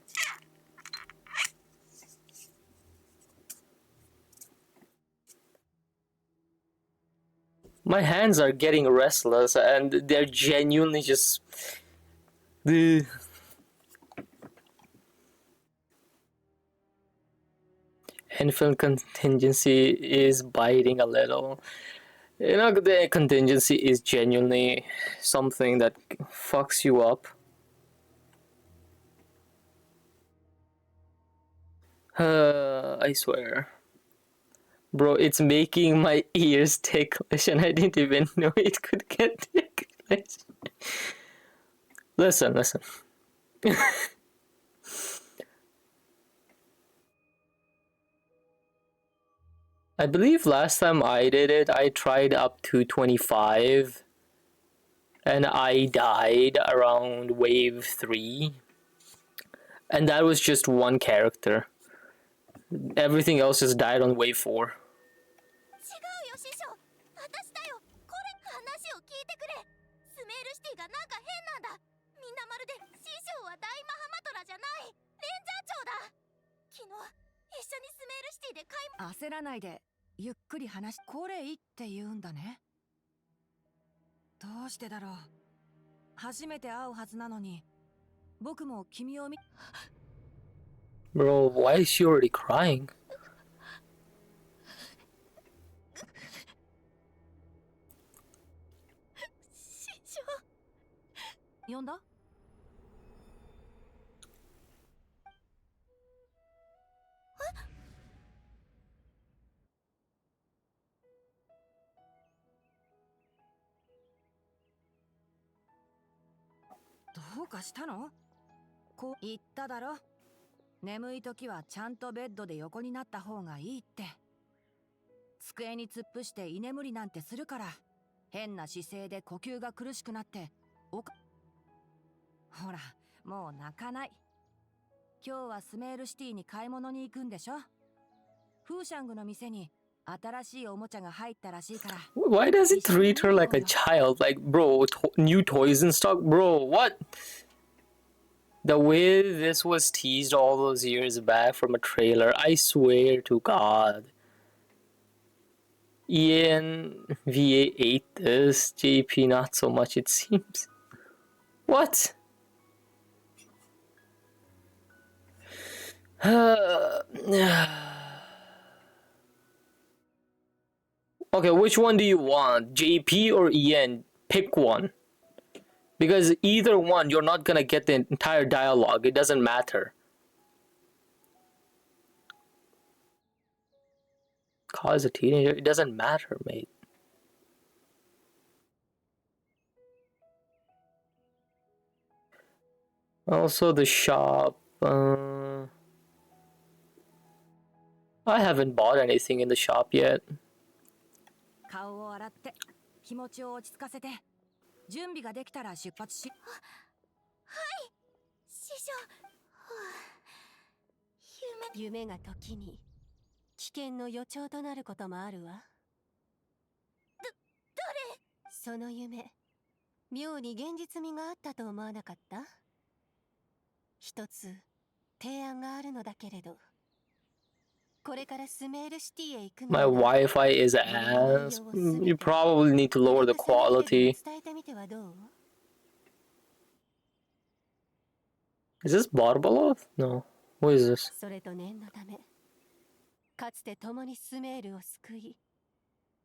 My hands are getting restless and they're genuinely just... Infant contingency is biting a little. You know, the contingency is genuinely something that fucks you up. I swear. Bro, it's making my ears ticklish and I didn't even know it could get ticklish. Listen. I believe last time I did it, I tried up to 25. And I died around wave 3. And that was just one character. Everything else just died on wave 4. ーじゃない、レンジャー長だ。昨日一緒にスメールシティで買い物。焦らないでゆっくり話し、これいいって言うんだね。どうしてだろう。初めて会うはずなのに僕も君を見 Bro, why is she already crying? 師匠。呼んだ？どうかしたの？こう言っただろ。眠い時はちゃんとベッドで横になった方がいいって。机に突っ伏して居眠りなんてするから変な姿勢で呼吸が苦しくなってほら、もう泣かない。今日はスメールシティに買い物に行くんでしょ。フーシャングの店に新しいおもちゃが入ったらしいから。 Why does it treat her like a child? Like, bro, new toys in stock? Bro, what? The way this was teased all those years back from a trailer, I swear to God. Ian VA ate this, JP not so much it seems. What? Okay, which one do you want? JP or Ian? Pick one. Because either one, you're not gonna get the entire dialogue. It doesn't matter. Cause a teenager? It doesn't matter, mate. Also, the shop. I haven't bought anything in the shop yet. 顔を洗って気持ちを落ち着かせて準備ができたら出発し。はい、師匠。夢が時に危険の予兆となることもあるわ。誰？その夢、妙に現実味があったと思わなかった？一つ提案があるのだけれど、これからスメールシティへ行くの。 My Wi-Fi is ass. You probably need to lower the quality. 伝えてみてはどう？ Is this Barbalov? No. What is this? それと念のため、かつて共にスメールを救い、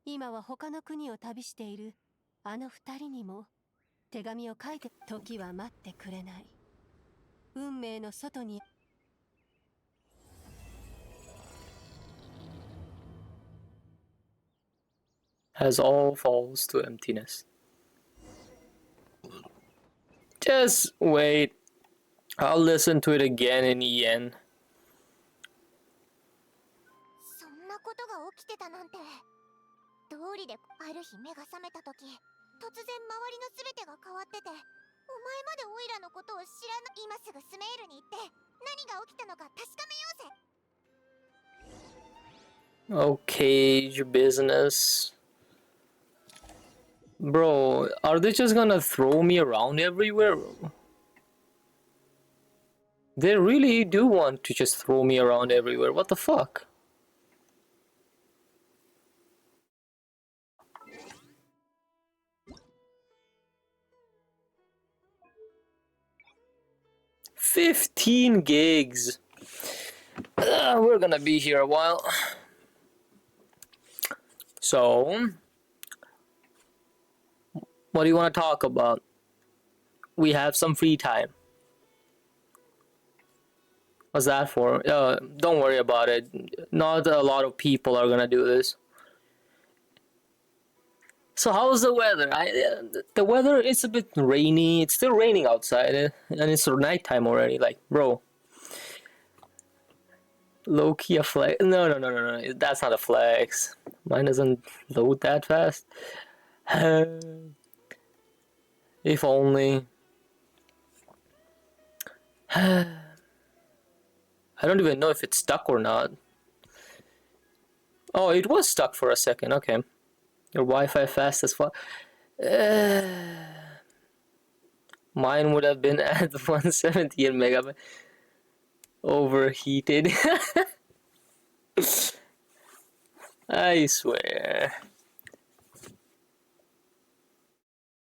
今は他の国を旅しているあの二人にも手紙を書いて。時は待ってくれない。運命の外に。As all falls to emptiness. Just wait. I'll listen to it again in EN. そんなことが起きてたなんて。通りである日目が覚めた時、突然周りの全てが変わってて、お前までオイラのことを知らない。今すぐスメールに行って何が起きたのか確かめようぜ。 Okay, your business. Bro, are they just gonna throw me around everywhere? They really do want to just throw me around everywhere. What the fuck? $15 gigs. We're gonna be here a while. So, what do you want to talk about? We have some free time. What's that for? Don't worry about it. Not a lot of people are gonna do this. So how's the weather? The weather is a bit rainy. It's still raining outside, and it's nighttime already. Like, bro. Low-key a flex. No. That's not a flex. Mine doesn't load that fast. If only. I don't even know if it's stuck or not. Oh, it was stuck for a second. Okay. Your Wi-Fi fast as fuck. Mine would have been at 170 megabytes. Overheated. I swear.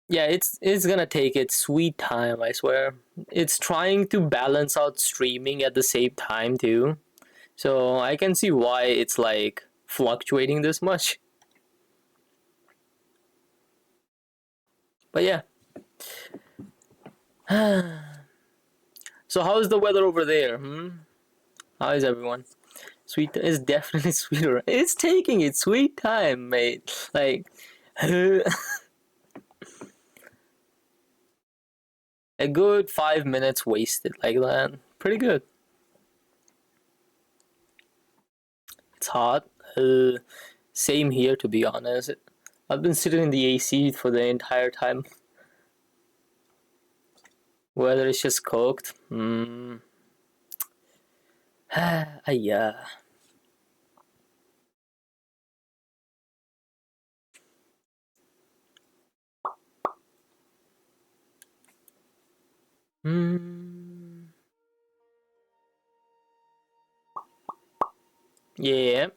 Yeah, it's gonna take its sweet time, I swear. It's trying to balance out streaming at the same time too. So I can see why it's like fluctuating this much. But yeah. So how's the weather over there? How is everyone? Sweet is definitely sweeter. It's taking its sweet time, mate. Like a good 5 minutes wasted like that. Pretty good. It's hot. Same here, to be honest. I've been sitting in the AC for the entire time. Weather is just cooked. Yeah. Yeah.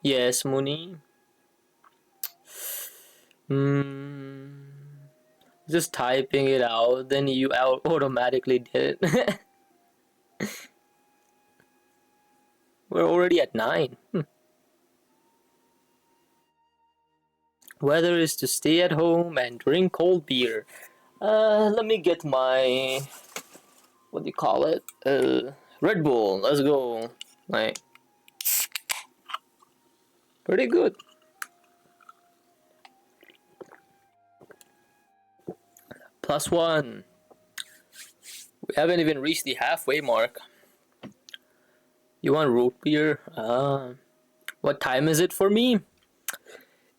Yes, Muni. Just typing it out, then you automatically did it. We're already at 9. Weather is to stay at home and drink cold beer. Let me get my, what do you call it? Red Bull. Let's go. Like, pretty good. +1. We haven't even reached the halfway mark. You want root beer? What time is it for me?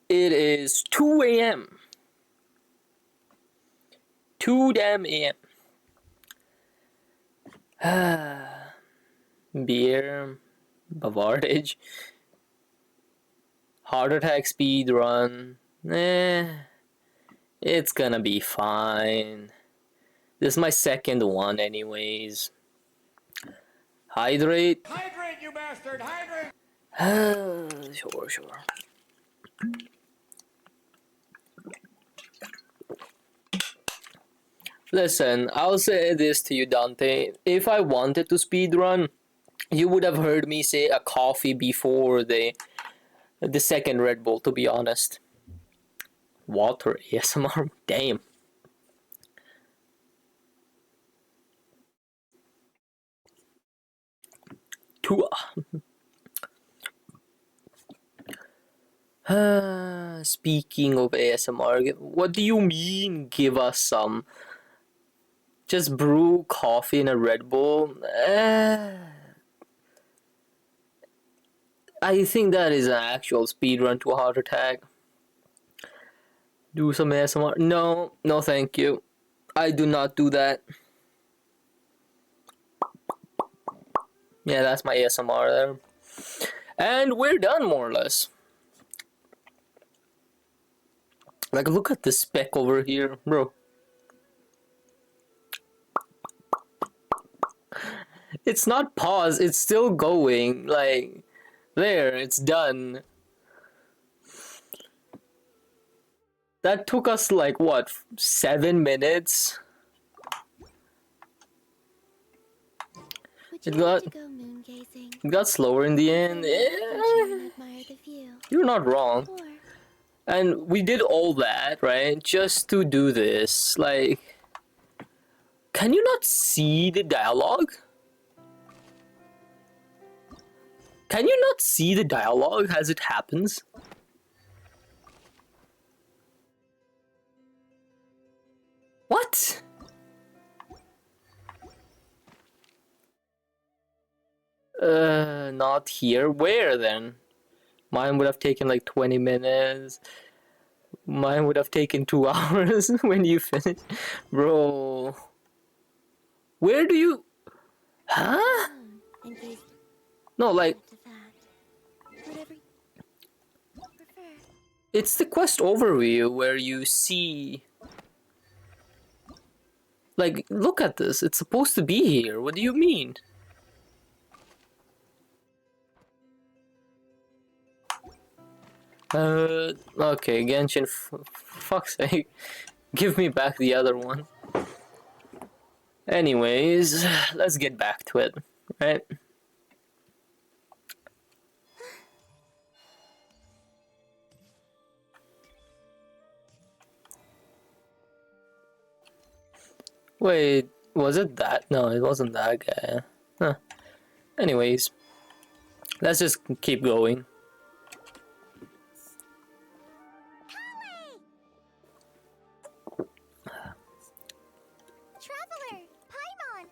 It is 2 a.m. 2 damn a.m. Beer, Bavardage, heart attack speed run. It's gonna be fine. This is my second one, anyways. Hydrate. Hydrate, you bastard! Hydrate! Sure. Listen, I'll say this to you, Dante. If I wanted to speedrun, you would have heard me say a coffee before the second Red Bull, to be honest. Water ASMR? Damn. Tua. Speaking of ASMR, what do you mean give us some? Just brew coffee in a Red Bull? I think that is an actual speedrun to a heart attack. Do some ASMR? No, thank you. I do not do that. Yeah, that's my ASMR there. And we're done, more or less. Like, look at this speck over here, bro. It's not paused, it's still going. Like, there, it's done. That took us, like, what, 7 minutes? It got slower in the end. You're not wrong. And we did all that, right? Just to do this. Like, can you not see the dialogue? Can you not see the dialogue as it happens? What? Not here. Where then? Mine would have taken like 20 minutes. Mine would have taken 2 hours when you finish. Bro. Where do you... Huh? No, like... It's the quest overview where you see... Like, look at this. It's supposed to be here. What do you mean? Okay, Genshin, fuck's sake. Give me back the other one. Anyways, let's get back to it, right? Wait, was it that? No, it wasn't that guy. Huh. Anyways, let's just keep going. Traveler! Paimon!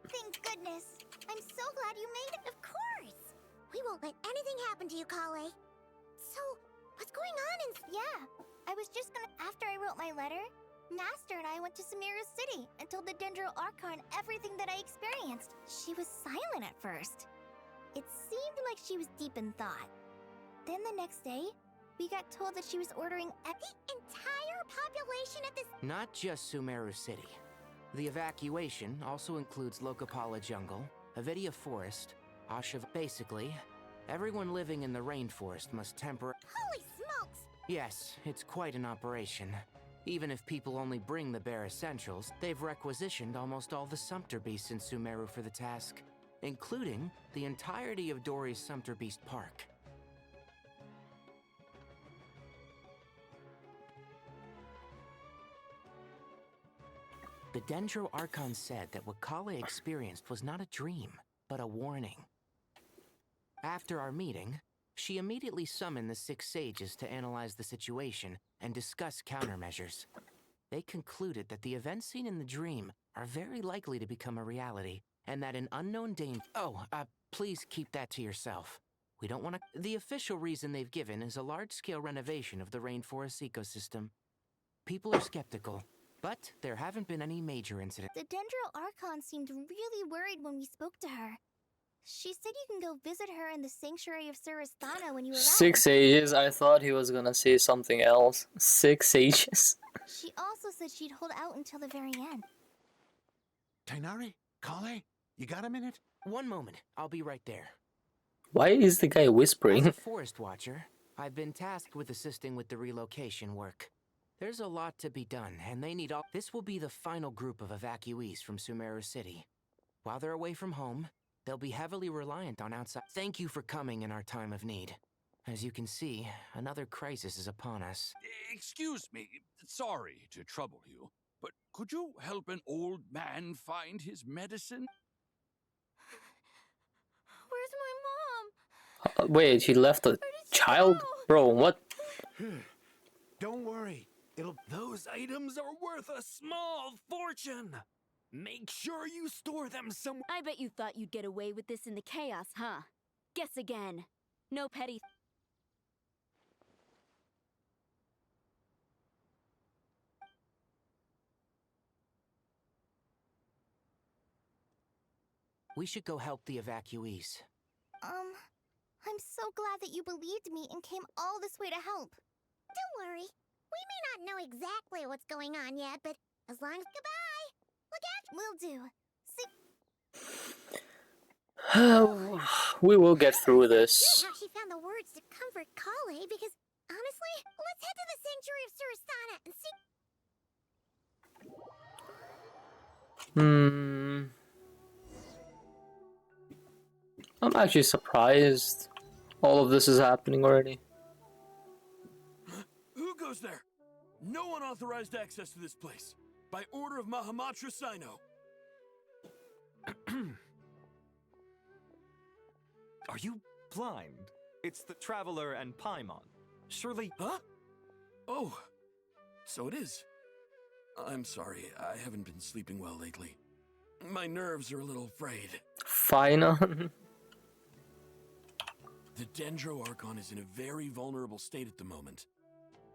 Thank goodness. I'm so glad you made it. Of course! We won't let anything happen to you, Kale. So, what's going on in... Yeah, I was just gonna... After I wrote my letter, Master and I went to Samira's city and told the Dendro Archon everything that I experienced. She was silent at first. It seemed like she was deep in thought. Then the next day, we got told that she was ordering the entire population of this... Not just Sumeru City. The evacuation also includes Lokapala Jungle, Avidia Forest, Ashav... Basically, everyone living in the rainforest must Holy smokes! Yes, it's quite an operation. Even if people only bring the bare essentials, they've requisitioned almost all the Sumpter Beasts in Sumeru for the task, including the entirety of Dori's Sumpter Beast Park. The Dendro Archon said that what Kale experienced was not a dream, but a warning. After our meeting, she immediately summoned the 6 sages to analyze the situation and discuss countermeasures. They concluded that the events seen in the dream are very likely to become a reality, and that an unknown danger... please keep that to yourself. We don't want to... The official reason they've given is a large-scale renovation of the rainforest ecosystem. People are skeptical, but there haven't been any major incidents. The Dendro Archon seemed really worried when we spoke to her. She said you can go visit her in the Sanctuary of Surasthana when you arrive. 6 sages? I thought he was gonna say something else. 6 sages? She also said she'd hold out until the very end. Tainari? Kale? You got a minute? One moment. I'll be right there. Why is the guy whispering? As a forest watcher, I've been tasked with assisting with the relocation work. There's a lot to be done, and they need all... This will be the final group of evacuees from Sumeru City. While they're away from home, they'll be heavily reliant on outside... Thank you for coming in our time of need. As you can see, another crisis is upon us. Excuse me, sorry to trouble you, but could you help an old man find his medicine? Where's my mom? Wait, he left a child? Bro, what? Don't worry. Those items are worth a small fortune. Make sure you store them somewhere. I bet you thought you'd get away with this in the chaos, huh? Guess again. No petty... We should go help the evacuees. I'm so glad that you believed me and came all this way to help. Don't worry. We may not know exactly what's going on yet, but as long as... Goodbye! Look out! Will do. We will get through this. How she found the words to comfort Kale, because honestly, let's head to the Sanctuary of Surasthana and see... I'm actually surprised all of this is happening already. Who goes there? No unauthorized access to this place. By order of Mahamatra Sino. Are you blind? It's the Traveler and Paimon. Surely... Huh? Oh, so it is. I'm sorry, I haven't been sleeping well lately. My nerves are a little frayed. Fine. The Dendro Archon is in a very vulnerable state at the moment.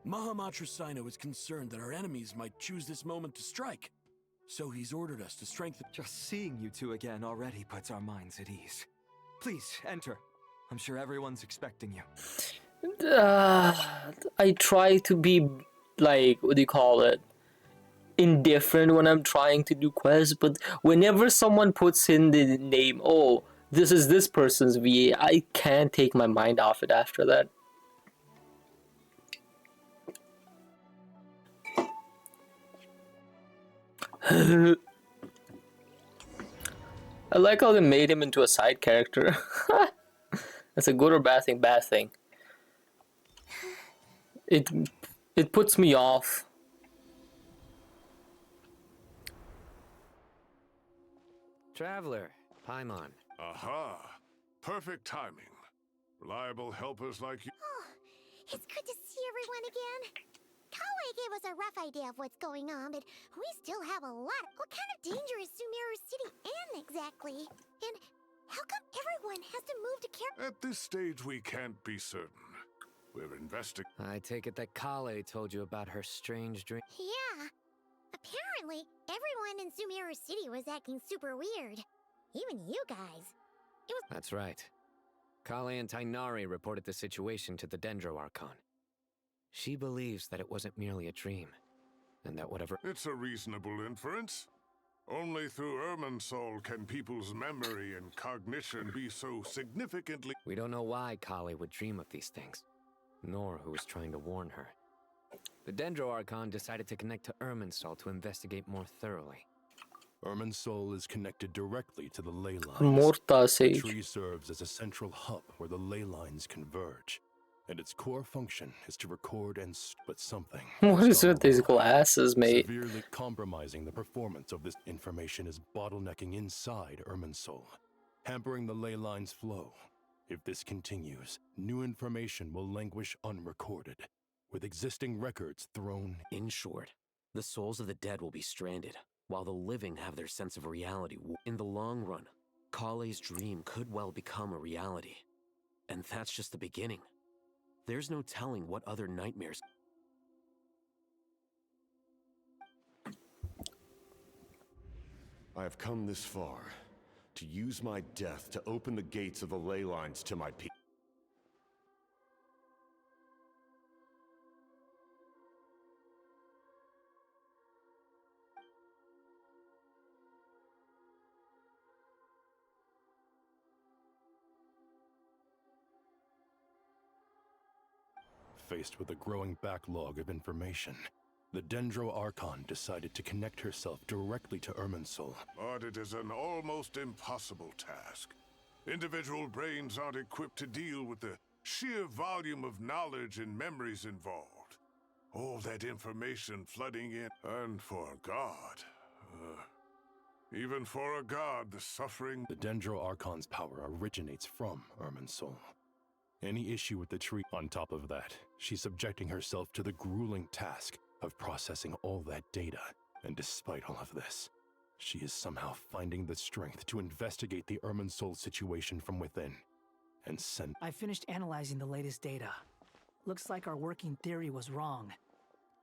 Mahamatra Sino is concerned that our enemies might choose this moment to strike. So he's ordered us to strengthen... Just seeing you two again already puts our minds at ease. Please, enter. I'm sure everyone's expecting you. I try to be like, what do you call it? Indifferent when I'm trying to do quests, but whenever someone puts in the name, oh, this is this person's VA, I can't take my mind off it after that. I like how they made him into a side character. That's a good or bad thing? Bad thing. It it puts me off. Traveler, Paimon. Aha! Perfect timing. Reliable helpers like you. Oh, it's good to see everyone again. Kawaii gave us a rough idea of what's going on, but we still have a lot. What kind of danger is Sumeru City in exactly? And how come everyone has to move to Care? At this stage, we can't be certain. We're investigating. I take it that Kale told you about her strange dream. Yeah. Apparently, everyone in Sumeru City was acting super weird. Even you guys. It was. That's right. Kale and Tainari reported the situation to the Dendro Archon. She believes that it wasn't merely a dream, and that whatever— It's a reasonable inference. Only through Irminsul can people's memory and cognition be so significantly. We don't know why Kale would dream of these things, nor who was trying to warn her. The Dendro Archon decided to connect to Irminsul to investigate more thoroughly. Irminsul is connected directly to the ley lines. Morta The Sage. tree serves as a central hub where the ley lines converge, and its core function is to record and but something. What has is with gone these wrong, glasses, mate? severely compromising the performance of this information is bottlenecking inside Irminsul, hampering the ley lines' flow. If this continues, new information will languish unrecorded, with existing records thrown. In short, the souls of the dead will be stranded, while the living have their sense of reality. In the long run, Kale's dream could well become a reality. And that's just the beginning. There's no telling what other nightmares. I have come this far to use my death to open the gates of the ley lines to my people. Faced with a growing backlog of information, the Dendro Archon decided to connect herself directly to Irminsul. But it is an almost impossible task. Individual brains aren't equipped to deal with the sheer volume of knowledge and memories involved. All that information flooding in. And for a god, even for a god, the suffering... The Dendro Archon's power originates from Irminsul. Any issue with the tree. On top of that, she's subjecting herself to the grueling task of processing all that data. And despite all of this, she is somehow finding the strength to investigate the Irminsul situation from within and send. I finished analyzing the latest data. Looks like our working theory was wrong.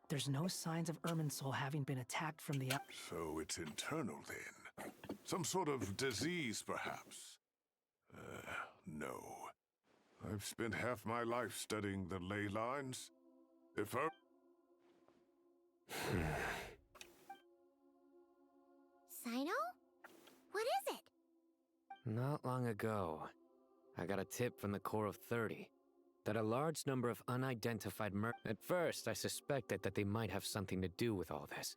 There's no signs of Irminsul having been attacked from the So it's internal then? Some sort of disease, perhaps? No. I've spent half my life studying the ley lines. If I... Sino? What is it? Not long ago, I got a tip from the Core of 30 that a large number of unidentified At first, I suspected that they might have something to do with all this,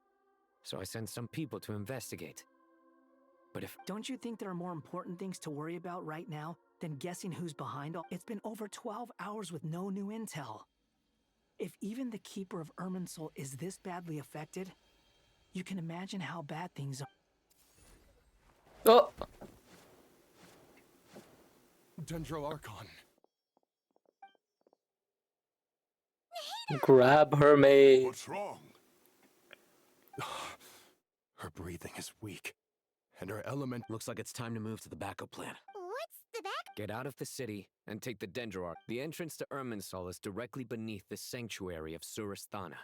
so I sent some people to investigate. But if... Don't you think there are more important things to worry about right now than guessing who's behind all? It's been over 12 hours with no new intel. If even the Keeper of Irminsul is this badly affected, you can imagine how bad things are. Oh! Dendro Archon. Grab her, mate. What's wrong? Her breathing is weak, and her element... Looks like it's time to move to the backup plan. What's the back? Get out of the city and take the Dendro Arc. The entrance to Irminsul is directly beneath the sanctuary of Surasthana.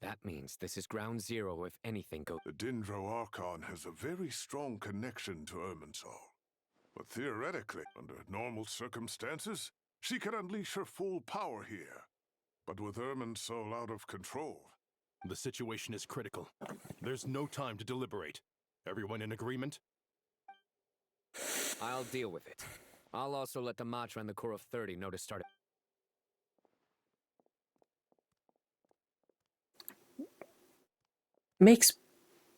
That means this is ground zero if anything goes. The Dendro Archon has a very strong connection to Irminsul. But theoretically, under normal circumstances, She can unleash her full power here. But with Irminsul out of control... The situation is critical. There's no time to deliberate. Everyone in agreement? I'll deal with it. I'll also let the Matra and the Core of 30 know to start it. Makes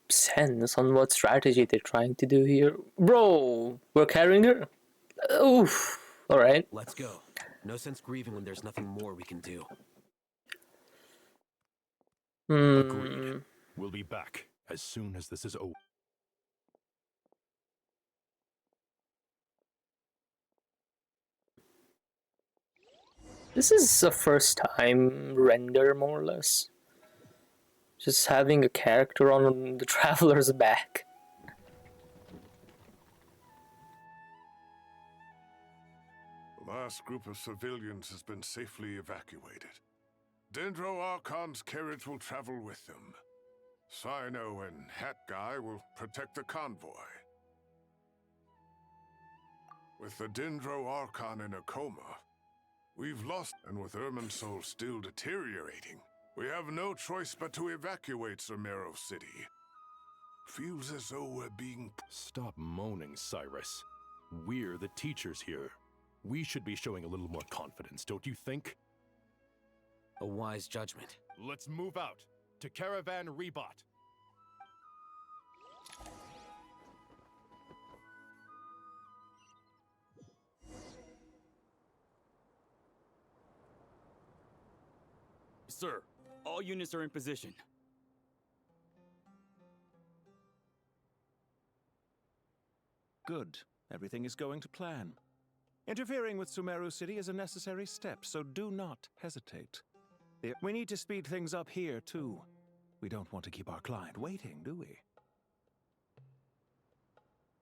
sense on what strategy they're trying to do here. Bro, we're carrying her? Oof. Alright. Let's go. No sense grieving when there's nothing more we can do. Agreed. We'll be back as soon as this is over. This is a first time render, more or less. Just having a character on the Traveler's back. The last group of civilians has been safely evacuated. Dendro Archon's carriage will travel with them. Sino and Hat Guy will protect the convoy. With the Dendro Archon in a coma, we've lost, and with Irminsul still deteriorating, we have no choice but to evacuate Sumeru City. Feels as though we're being... Stop moaning, Cyrus. We're the teachers here. We should be showing a little more confidence, don't you think? A wise judgment. Let's move out to Caravan Rebot. Sir, all units are in position. Good. Everything is going to plan. Interfering with Sumeru City is a necessary step, so do not hesitate. We need to speed things up here, too. We don't want to keep our client waiting, do we?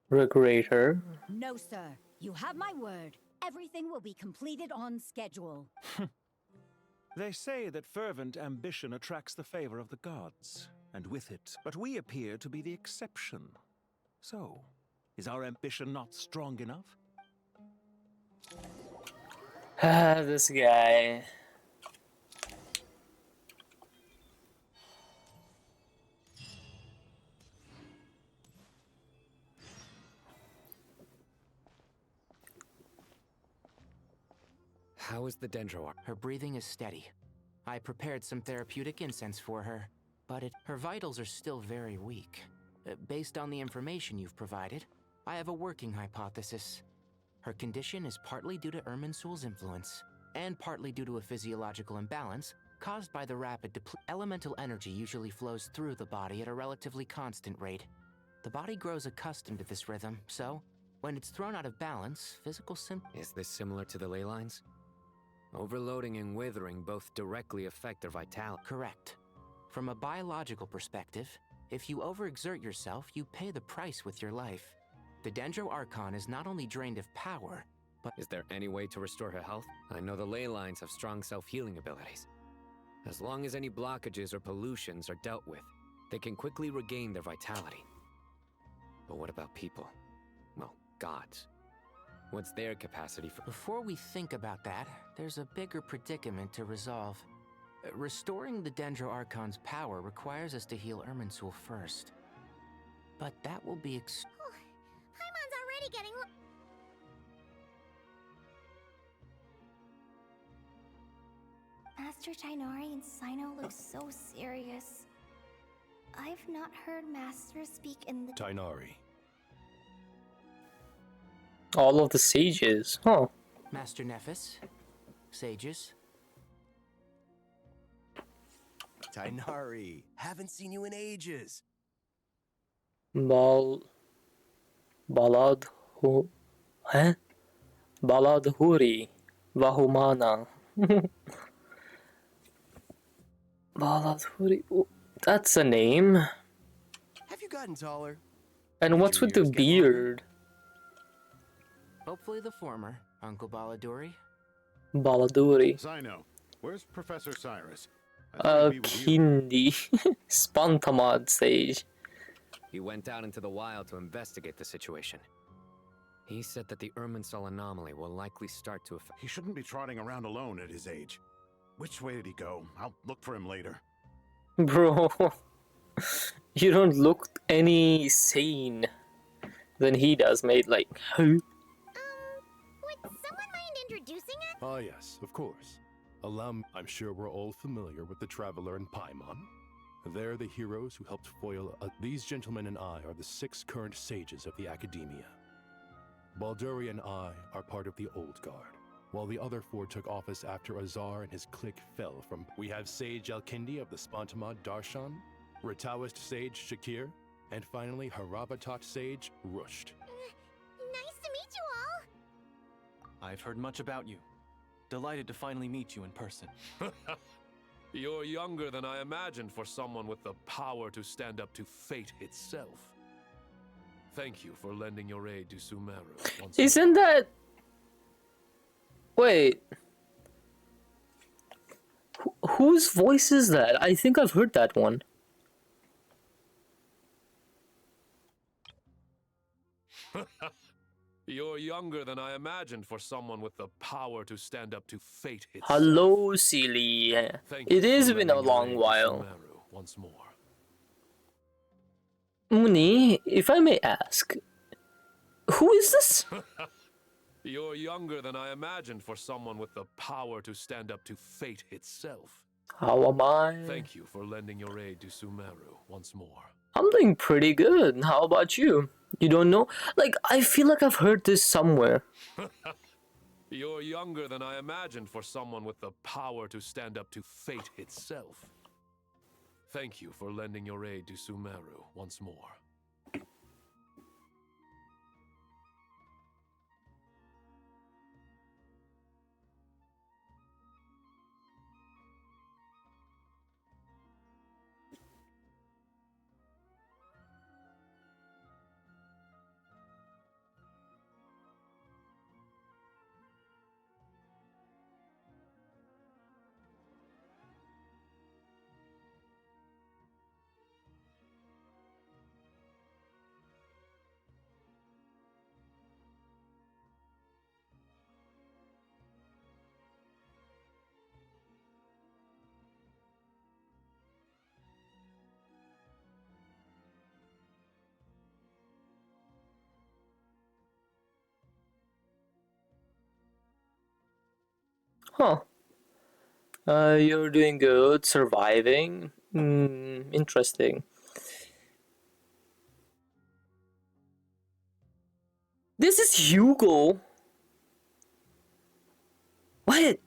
Regulator. No, sir. You have my word. Everything will be completed on schedule. They say that fervent ambition attracts the favor of the gods, and with it, but we appear to be the exception. So, is our ambition not strong enough? This guy. How is the Dendro? Her breathing is steady. I prepared some therapeutic incense for her, but her vitals are still very weak. Based on the information you've provided, I have a working hypothesis. Her condition is partly due to Irminsul's influence, and partly due to a physiological imbalance caused by the rapid elemental energy usually flows through the body at a relatively constant rate. The body grows accustomed to this rhythm, so when it's thrown out of balance, physical symptoms... Is this similar to the ley lines? Overloading and withering both directly affect their vitality. Correct. From a biological perspective, if you overexert yourself, you pay the price with your life. The Dendro Archon is not only drained of power, but... Is there any way to restore her health? I know the ley lines have strong self-healing abilities. As long as any blockages or pollutions are dealt with, they can quickly regain their vitality. But what about people? Well, gods. What's their capacity for... Before we think about that, there's a bigger predicament to resolve. Restoring the Dendro Archon's power requires us to heal Irminsul first. But that will be Paimon's already getting Master Tainari and Sino look so serious. I've not heard Master speak in the... Tainari. All of the sages, huh? Master Nephis, sages. Tainari, haven't seen you in ages. Baladhuri. Vahumana. Baladhuri. That's a name. Have you gotten taller? And what's with the beard? Hopefully the former, Uncle Baladhuri. Baladhuri. Sino, where's Professor Cyrus? Kindi. Spantamad sage. He went out into the wild to investigate the situation. He said that the Irminsul anomaly will likely start to affect. He shouldn't be trotting around alone at his age. Which way did he go? I'll look for him later. Bro, you don't look any sane than he does, mate. Like, who? Would someone mind introducing us? Ah, yes, of course. I'm sure we're all familiar with the Traveler and Paimon. They're the heroes who helped foil. These gentlemen and I are the 6 current sages of the Academia. Balduri and I are part of the Old Guard, while the other 4 took office after Azar and his clique fell from. We have Sage Elkindi of the Spontamod Darshan, Rataoist Sage Shakir, and finally Haravatot Sage Rusht. Nice to meet you all. I've heard much about you. Delighted to finally meet you in person. You're younger than I imagined for someone with the power to stand up to fate itself. Thank you for lending your aid to Sumeru. Isn't that... Wait. Whose voice is that? I think I've heard that one. You're younger than I imagined for someone with the power to stand up to fate itself. Hello, Silly. It has been a long while. Once more. Muni, if I may ask, who is this? You're younger than I imagined for someone with the power to stand up to fate itself. How am I? Thank you for lending your aid to Sumeru once more. I'm doing pretty good. How about you? You don't know? Like, I feel like I've heard this somewhere. You're younger than I imagined for someone with the power to stand up to fate itself. Thank you for lending your aid to Sumeru once more. Huh. You're doing good, surviving. Interesting. This is Hugo. What?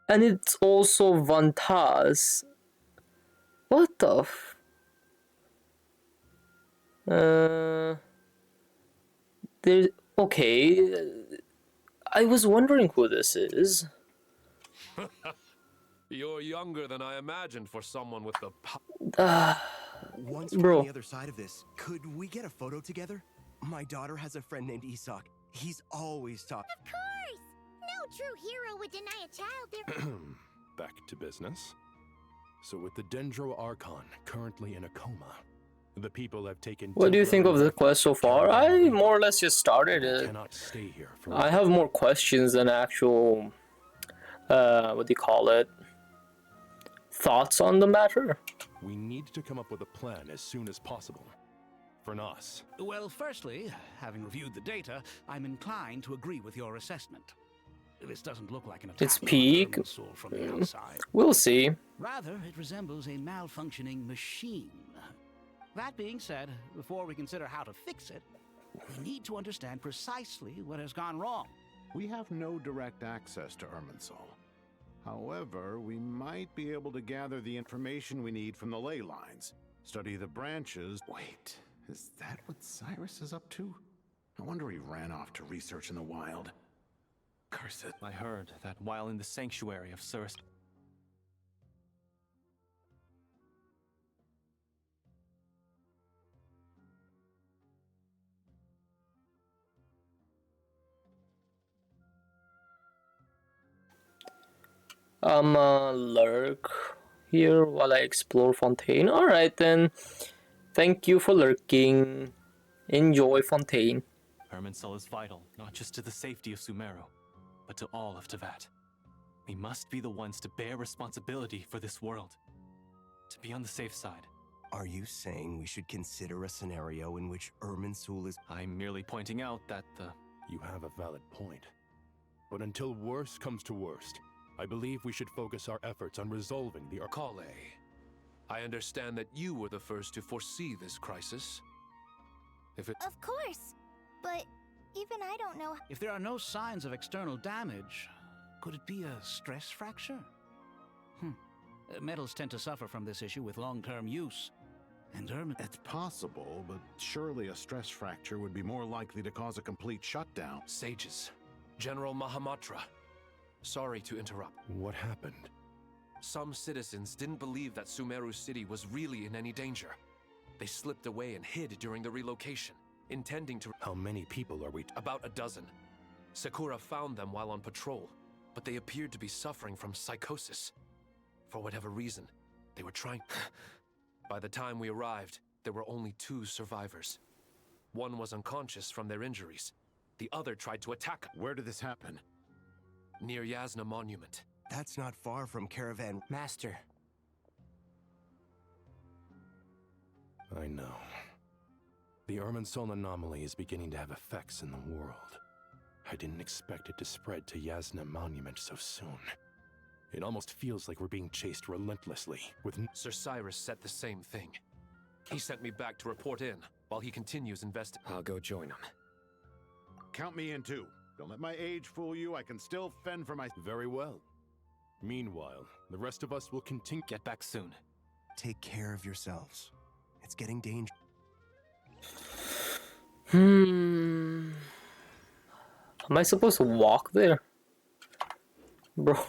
And it's also Vantas. What the f... There's... Okay. I was wondering who this is. You're younger than I imagined for someone with the Once bro. we're on the other side of this, could we get a photo together? My daughter has a friend named Isak. He's always talking. Of course! No true hero would deny a child their... Back to business. So with the Dendro Archon currently in a coma, the people have taken... What do you think of the quest so far? I more or less just started it. Cannot stay here for I have more questions than actual... what do you call it? Thoughts on the matter? We need to come up with a plan as soon as possible. For Nas. Well, firstly, having reviewed the data, I'm inclined to agree with your assessment. This doesn't look like an attack It's peak. on Irminsul from the outside. We'll see. Rather, it resembles a malfunctioning machine. That being said, before we consider how to fix it, we need to understand precisely what has gone wrong. We have no direct access to Irminsul. However, we might be able to gather the information we need from the ley lines, study the branches... Wait, is that what Cyrus is up to? No wonder he ran off to research in the wild. Curse it. I heard that while in the sanctuary of Surst... Lurk here while I explore Fontaine. Alright then. Thank you for lurking. Enjoy, Fontaine. Irminsul is vital, not just to the safety of Sumeru, but to all of Teyvat. We must be the ones to bear responsibility for this world. To be on the safe side. Are you saying we should consider a scenario in which Irminsul is... I'm merely pointing out that the... You have a valid point. But until worst comes to worst, I believe we should focus our efforts on resolving the... Kale, I understand that you were the first to foresee this crisis. If it... Of course, but even I don't know... If there are no signs of external damage, could it be a stress fracture? Metals tend to suffer from this issue with long-term use. And It's possible, but surely a stress fracture would be more likely to cause a complete shutdown. Sages. General Mahamatra. Sorry to interrupt. What happened? Some citizens didn't believe that Sumeru City was really in any danger. They slipped away and hid during the relocation, intending to... How many people are we... About a dozen. Sakura found them while on patrol, but they appeared to be suffering from psychosis. For whatever reason, they were trying... By the time we arrived, there were only 2 survivors. One was unconscious from their injuries. The other tried to attack... Where did this happen? Near Yasna Monument. That's not far from Caravan... Master. I know. The Irminsul anomaly is beginning to have effects in the world. I didn't expect it to spread to Yasna Monument so soon. It almost feels like we're being chased relentlessly with... Sir Cyrus said the same thing. He sent me back to report in, while he continues investigating. I'll go join him. Count me in too. Don't let my age fool you, I can still fend for my... Very well. Meanwhile, the rest of us will continue... Get back soon. Take care of yourselves. It's getting dangerous. Am I supposed to walk there? Bro.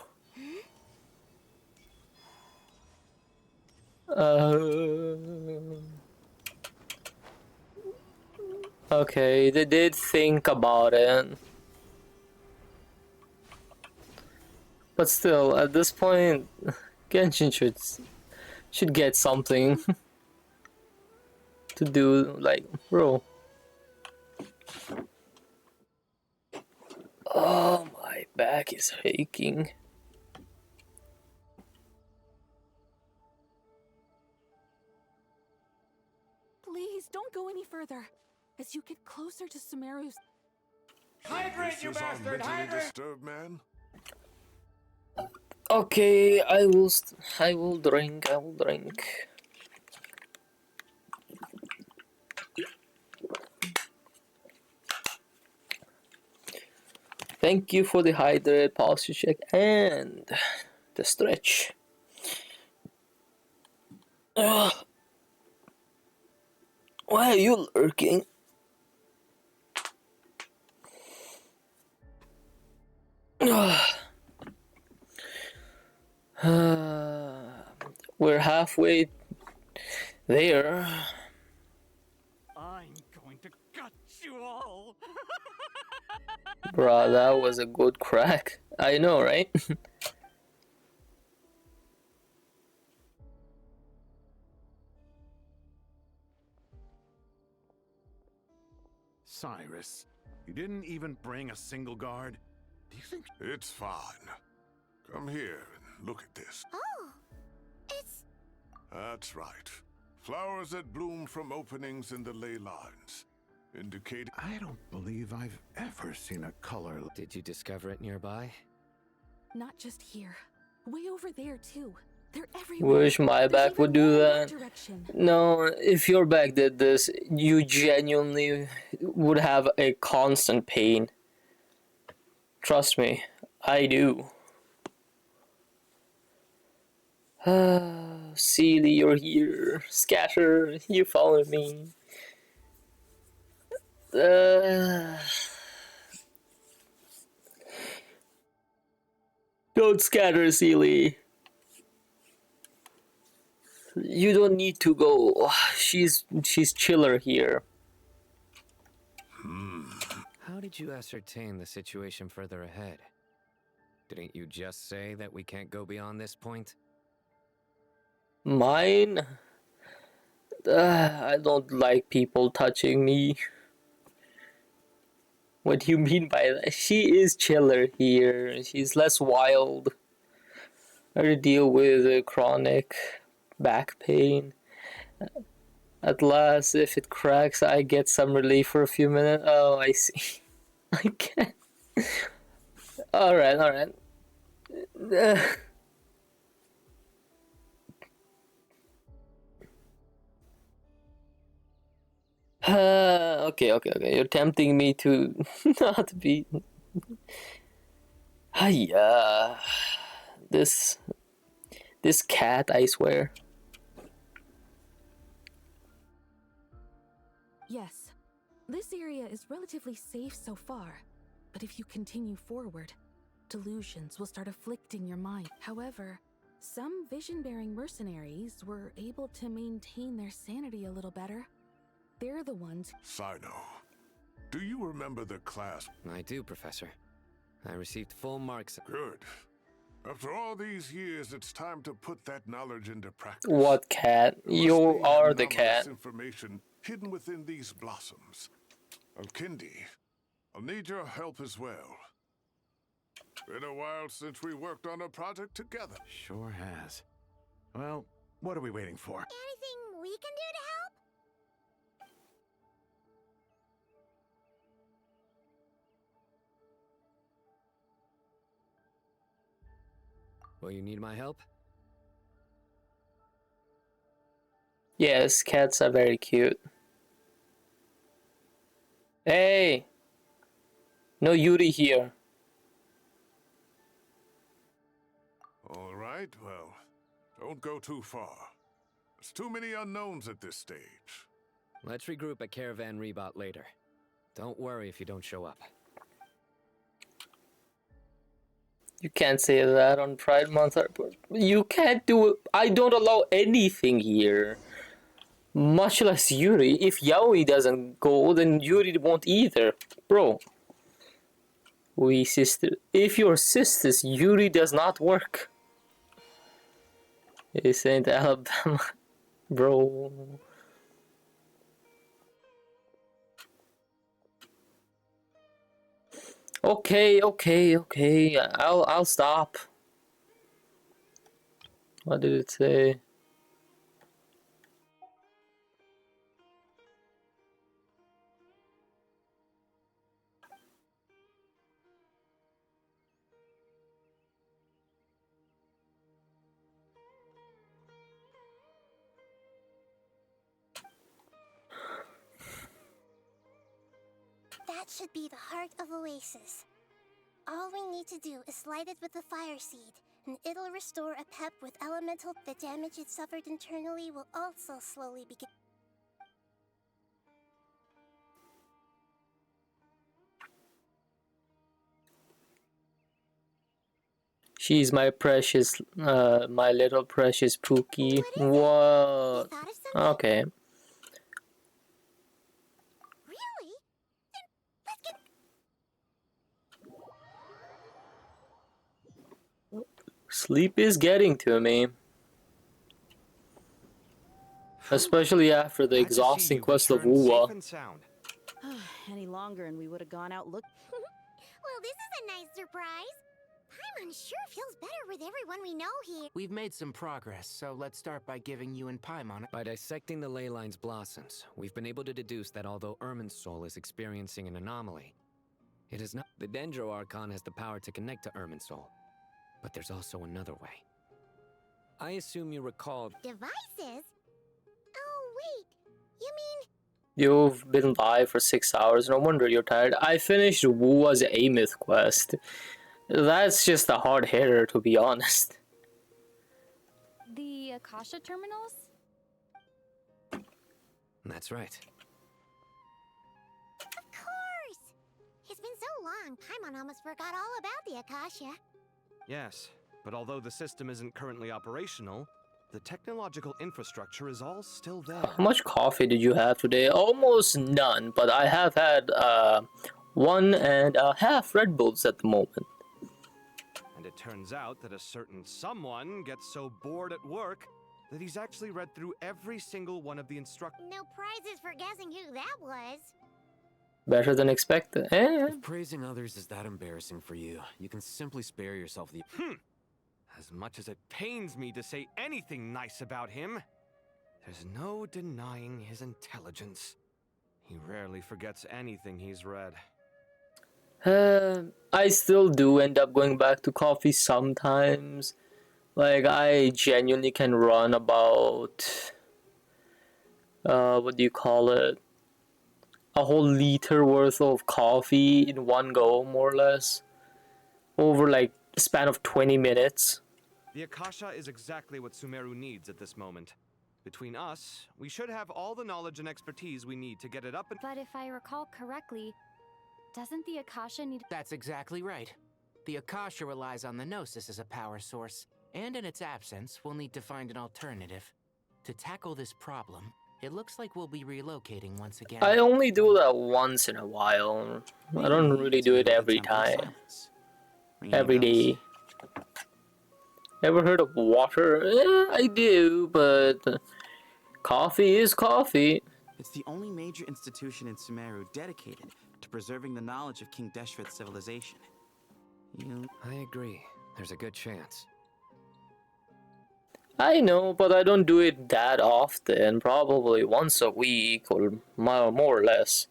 Okay, they did think about it. But still, at this point, Genshin should get something to do, like, bro. Oh, my back is aching. Please don't go any further. As you get closer to Sumeru's... Hydrate, you bastard! Hydrate! Disturbed man? Okay, I will drink. Thank you for the hydrate, posture check, and the stretch. Why are you lurking? We're halfway there. I'm going to cut you all. Bruh, that was a good crack. I know, right? Cyrus, you didn't even bring a single guard? Do you think... It's fine. Come here and look at this. Oh, it's... That's right. Flowers that bloom from openings in the ley lines. Indicating... I don't believe I've ever seen a color... Did you discover it nearby? Not just here. Way over there, too. They're everywhere. Wish my back would do that. No, if your back did this, you genuinely would have a constant pain. Trust me, I do. Seely, you're here. Scatter, you follow me. Don't scatter, Seely. You don't need to go. She's chiller here. How did you ascertain the situation further ahead? Didn't you just say that we can't go beyond this point? Mine? I don't like people touching me. What do you mean by that? She is chiller here. She's less wild. I to deal with chronic back pain. At last, if it cracks, I get some relief for a few minutes. Oh, I see. I can't. Alright, alright. Okay. You're tempting me to not be. Hiya. This cat, I swear. Yes, this area is relatively safe so far, but if you continue forward, delusions will start afflicting your mind. However, some vision-bearing mercenaries were able to maintain their sanity a little better. They're the ones. Sino, do you remember the class? I do, Professor. I received full marks. Good. After all these years, it's time to put that knowledge into practice. What cat? You are the cat. Information hidden within these blossoms. Kindi, I'll need your help as well. Been a while since we worked on a project together. Sure has. Well, what are we waiting for? Anything we can do to help? Will you need my help? Yes, cats are very cute. Hey! No Yuri here. All right, well, don't go too far. There's too many unknowns at this stage. Let's regroup at Caravan Rebot later. Don't worry if you don't show up. You can't say that on Pride Month. You can't do it. I don't allow anything here. Much less Yuri. If Yaoi doesn't go, then Yuri won't either. Bro. We sister. If you're sisters, Yuri does not work. This ain't Alabama. Bro. Okay. I'll stop. What did it say? That should be the heart of Oasis. All we need to do is light it with the fire seed, and it'll restore a pep with elemental. The damage it suffered internally will also slowly begin. She's my precious, my little precious Pookie. What? Okay. Really? Then let's get... Sleep is getting to me. Especially after the exhausting quest of Wuwa. Any longer and we would have gone out look. Well, this is a nice surprise. Paimon sure feels better with everyone we know here. We've made some progress, so let's start by giving you and Paimon. By dissecting the ley line's blossoms, we've been able to deduce that although Irminsul is experiencing an anomaly, it is not. The Dendro Archon has the power to connect to Irminsul, but there's also another way. I assume you recall. Devices? Oh, wait. You mean... You've been live for 6 hours, no wonder you're tired. I finished Wuwa Aemeath quest. That's just a hard hitter, to be honest. The Akasha terminals? That's right. Of course! It's been so long, Paimon almost forgot all about the Akasha. Yes, but although the system isn't currently operational, the technological infrastructure is all still there. How much coffee did you have today? Almost none, but I have had 1.5 Red Bulls at the moment. And it turns out that a certain someone gets so bored at work that he's actually read through every single one of the instructions. No prizes for guessing who that was. Better than expected. If praising others is that embarrassing for you, you can simply spare yourself the... As much as it pains me to say anything nice about him, there's no denying his intelligence. He rarely forgets anything he's read. I still do end up going back to coffee sometimes. Like, I genuinely can run about... what do you call it? A whole liter worth of coffee in one go, more or less. Over, like, a span of 20 minutes. The Akasha is exactly what Sumeru needs at this moment. Between us, we should have all the knowledge and expertise we need to get it up and... But if I recall correctly, doesn't the Akasha need... That's exactly right. The Akasha relies on the Gnosis as a power source, and in its absence, we'll need to find an alternative. To tackle this problem, it looks like we'll be relocating once again. I only do that once in a while. I don't really do it every time. Every day. Ever heard of water? I do, but coffee is coffee. It's the only major institution in Sumeru dedicated to preserving the knowledge of King Deshret's civilization. I agree. There's a good chance. I know, but I don't do it that often. Probably once a week or more or less.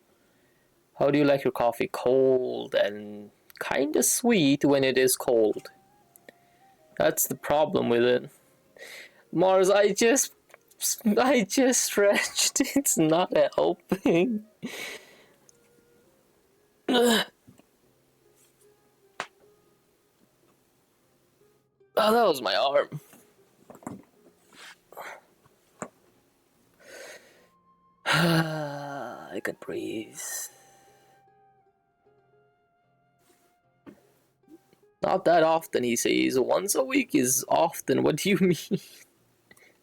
How do you like your coffee? Cold and kinda sweet when it is cold. That's the problem with it. Mars, I just stretched. It's not helping. Oh, that was my arm. I can breathe. Not that often, he says. Once a week is often. What do you mean?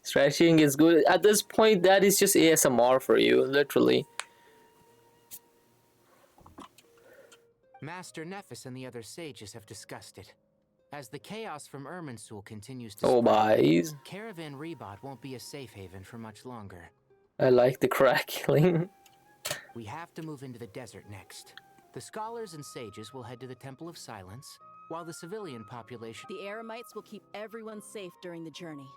Stretching is good. At this point, that is just ASMR for you, literally. Master Nephis and the other sages have discussed it. As the chaos from Irminsul continues to spread, Caravan Rebot won't be a safe haven for much longer. I like the crackling. We have to move into the desert next. The scholars and sages will head to the Temple of Silence, while the civilian population... The Eremites will keep everyone safe during the journey,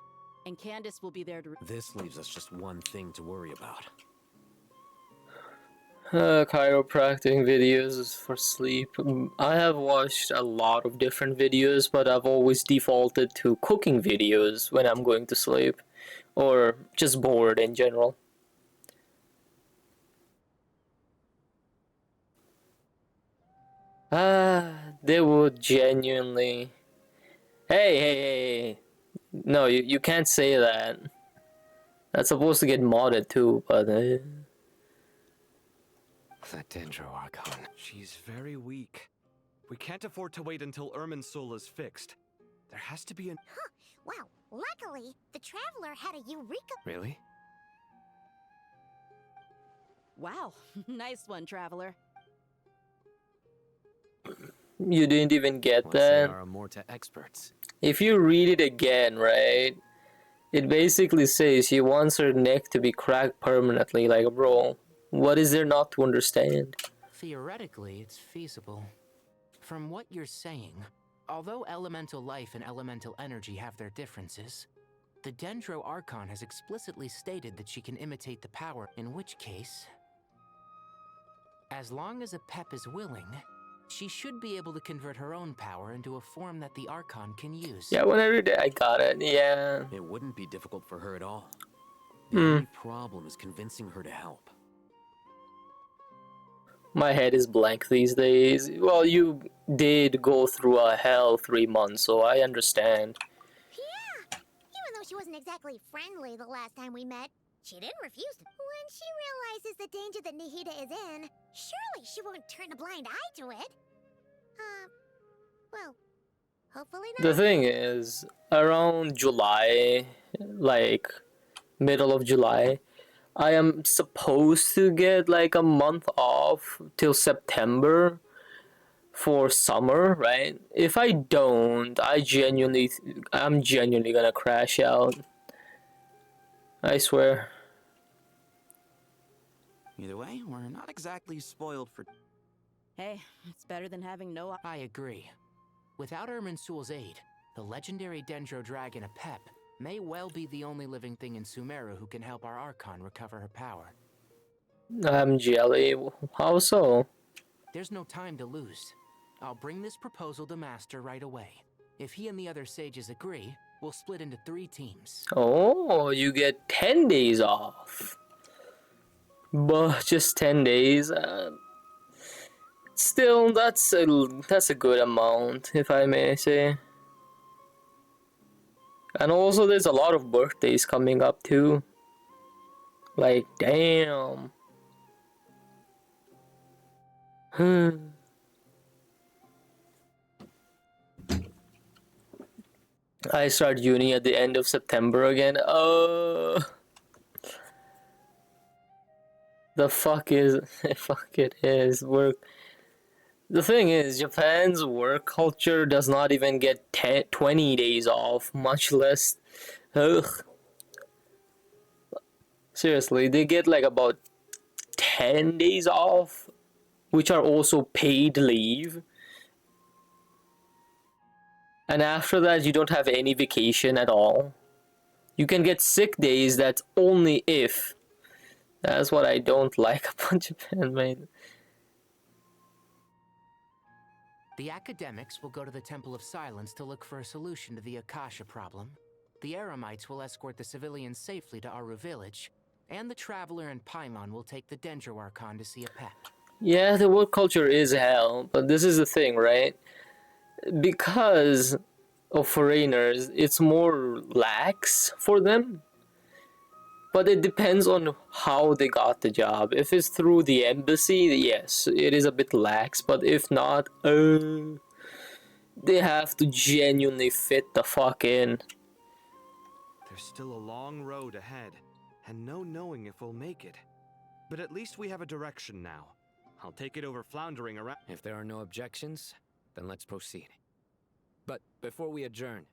and Candace will be there to... This leaves us just one thing to worry about. Chiropractic videos for sleep. I have watched a lot of different videos, but I've always defaulted to cooking videos when I'm going to sleep, or just bored in general. They would genuinely... Hey. No, you can't say that. That's supposed to get modded too, but... The Dendro Archon. She's very weak. We can't afford to wait until Irminsul is fixed. There has to be an... Wow, luckily, the Traveler had a eureka... Really? Wow, nice one, Traveler. You didn't even get that. They are Amorta experts. If you read it again, right, it basically says she wants her neck to be cracked permanently. Like, bro, what is there not to understand? Theoretically, it's feasible. From what you're saying, although elemental life and elemental energy have their differences, the Dendro Archon has explicitly stated that she can imitate the power, in which case, as long as a Pep is willing, she should be able to convert her own power into a form that the Archon can use. Yeah, when I read it, I got it, yeah. It wouldn't be difficult for her at all. The only problem is convincing her to help. My head is blank these days. Well, you did go through a hell 3 months, so I understand. Yeah! Even though she wasn't exactly friendly the last time we met, she didn't refuse to. When she realizes the danger that Nihida is in, surely she won't turn a blind eye to it. Well, hopefully not. The thing is, around July, like middle of July, I am supposed to get like a month off till September for summer, right? If I don't, I'm genuinely gonna crash out. I swear. Either way, we're not exactly spoiled for... Hey, it's better than having no... I agree. Without Irminsul's aid, the legendary Dendro Dragon Apep may well be the only living thing in Sumeru who can help our Archon recover her power. I'm jelly. How so? There's no time to lose. I'll bring this proposal to Master right away. If he and the other sages agree, we'll split into 3 teams. Oh, you get 10 days off. But just 10 days. Still, that's a good amount, if I may say. And also, there's a lot of birthdays coming up too. Like, damn. I start uni at the end of September again. The fuck is fuck it is work. The thing is, Japan's work culture does not even get 20 days off, much less. Ugh. Seriously, they get like about 10 days off, which are also paid leave. And after that, you don't have any vacation at all. You can get sick days, that's only if. That's what I don't like about Japan, man. The academics will go to the Temple of Silence to look for a solution to the Akasha problem. The Eremites will escort the civilians safely to Aru village, and the Traveler and Paimon will take the Dendro Archon to see Apep. Yeah, the work culture is hell, but this is the thing, right? Because of foreigners, it's more lax for them. But it depends on how they got the job. If it's through the embassy, yes, it is a bit lax. But if not, they have to genuinely fit the fuck in. There's still a long road ahead, and no knowing if we'll make it. But at least we have a direction now. I'll take it over floundering around. If there are no objections, then let's proceed. But before we adjourn,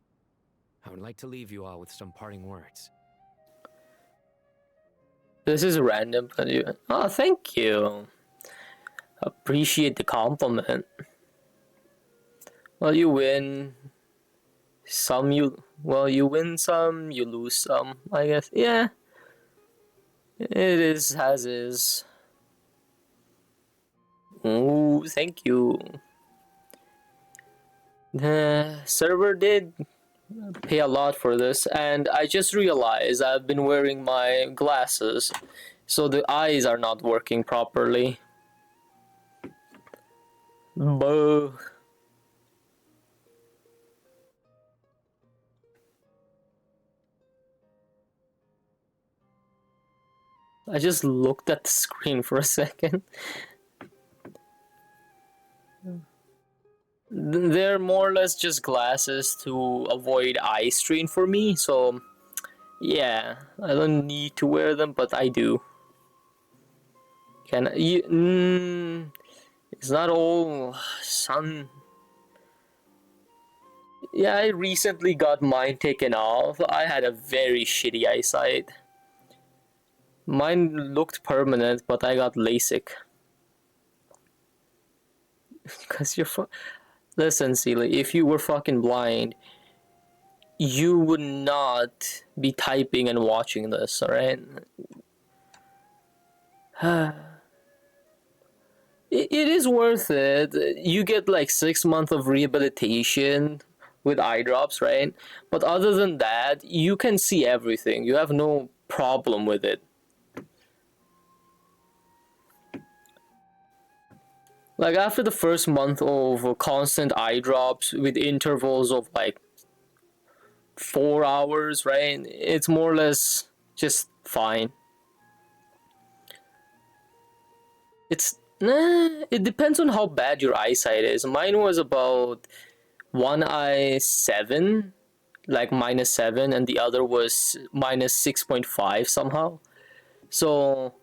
I would like to leave you all with some parting words. This is random, but you... Oh, thank you. Appreciate the compliment. Well, you win some, you win some, you lose some, I guess. Yeah. It is as is. Ooh, thank you. The server did pay a lot for this, and I just realized I've been wearing my glasses, so the eyes are not working properly. Boo. I just looked at the screen for a second. They're more or less just glasses to avoid eye strain for me, so yeah, I don't need to wear them, but I do. Can you? It's not all sun. Yeah, I recently got mine taken off. I had a very shitty eyesight. Mine looked permanent, but I got LASIK. Because you're Listen, Seely, if you were fucking blind, you would not be typing and watching this, alright? It is worth it. You get like 6 months of rehabilitation with eye drops, right? But other than that, you can see everything. You have no problem with it. Like after the first month of constant eye drops with intervals of like 4 hours, right? It's more or less just fine. It depends on how bad your eyesight is. Mine was about one eye 7, like -7, and the other was -6.5 somehow. So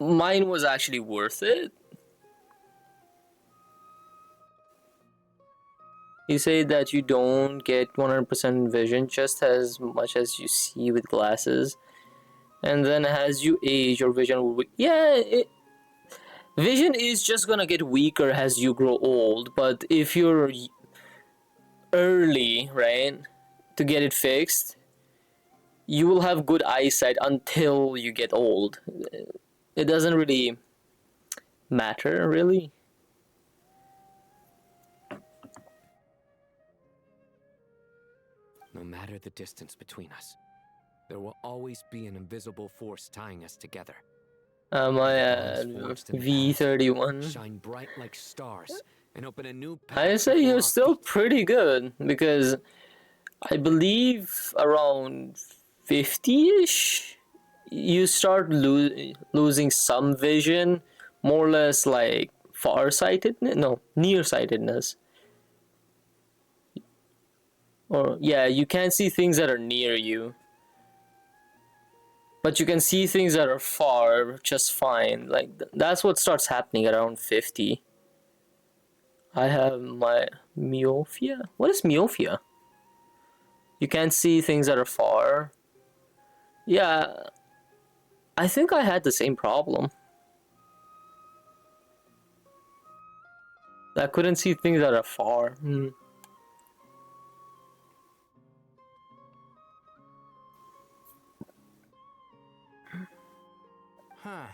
mine was actually worth it. You say that you don't get 100% vision just as much as you see with glasses. And then as you age, your vision will... Vision is just gonna get weaker as you grow old, but if you're early, right, to get it fixed, you will have good eyesight until you get old. It doesn't really matter, really. No matter the distance between us, there will always be an invisible force tying us together. Am I at V31? Shine bright like stars and open a new path. I say you're still pretty good because I believe around 50-ish you start losing some vision, more or less like farsightedness, no, nearsightedness. Or yeah, you can't see things that are near you. But you can see things that are far just fine. Like, that's what starts happening at around 50. I have my myopia? What is myopia? You can't see things that are far. Yeah, I think I had the same problem. I couldn't see things that are far. Huh.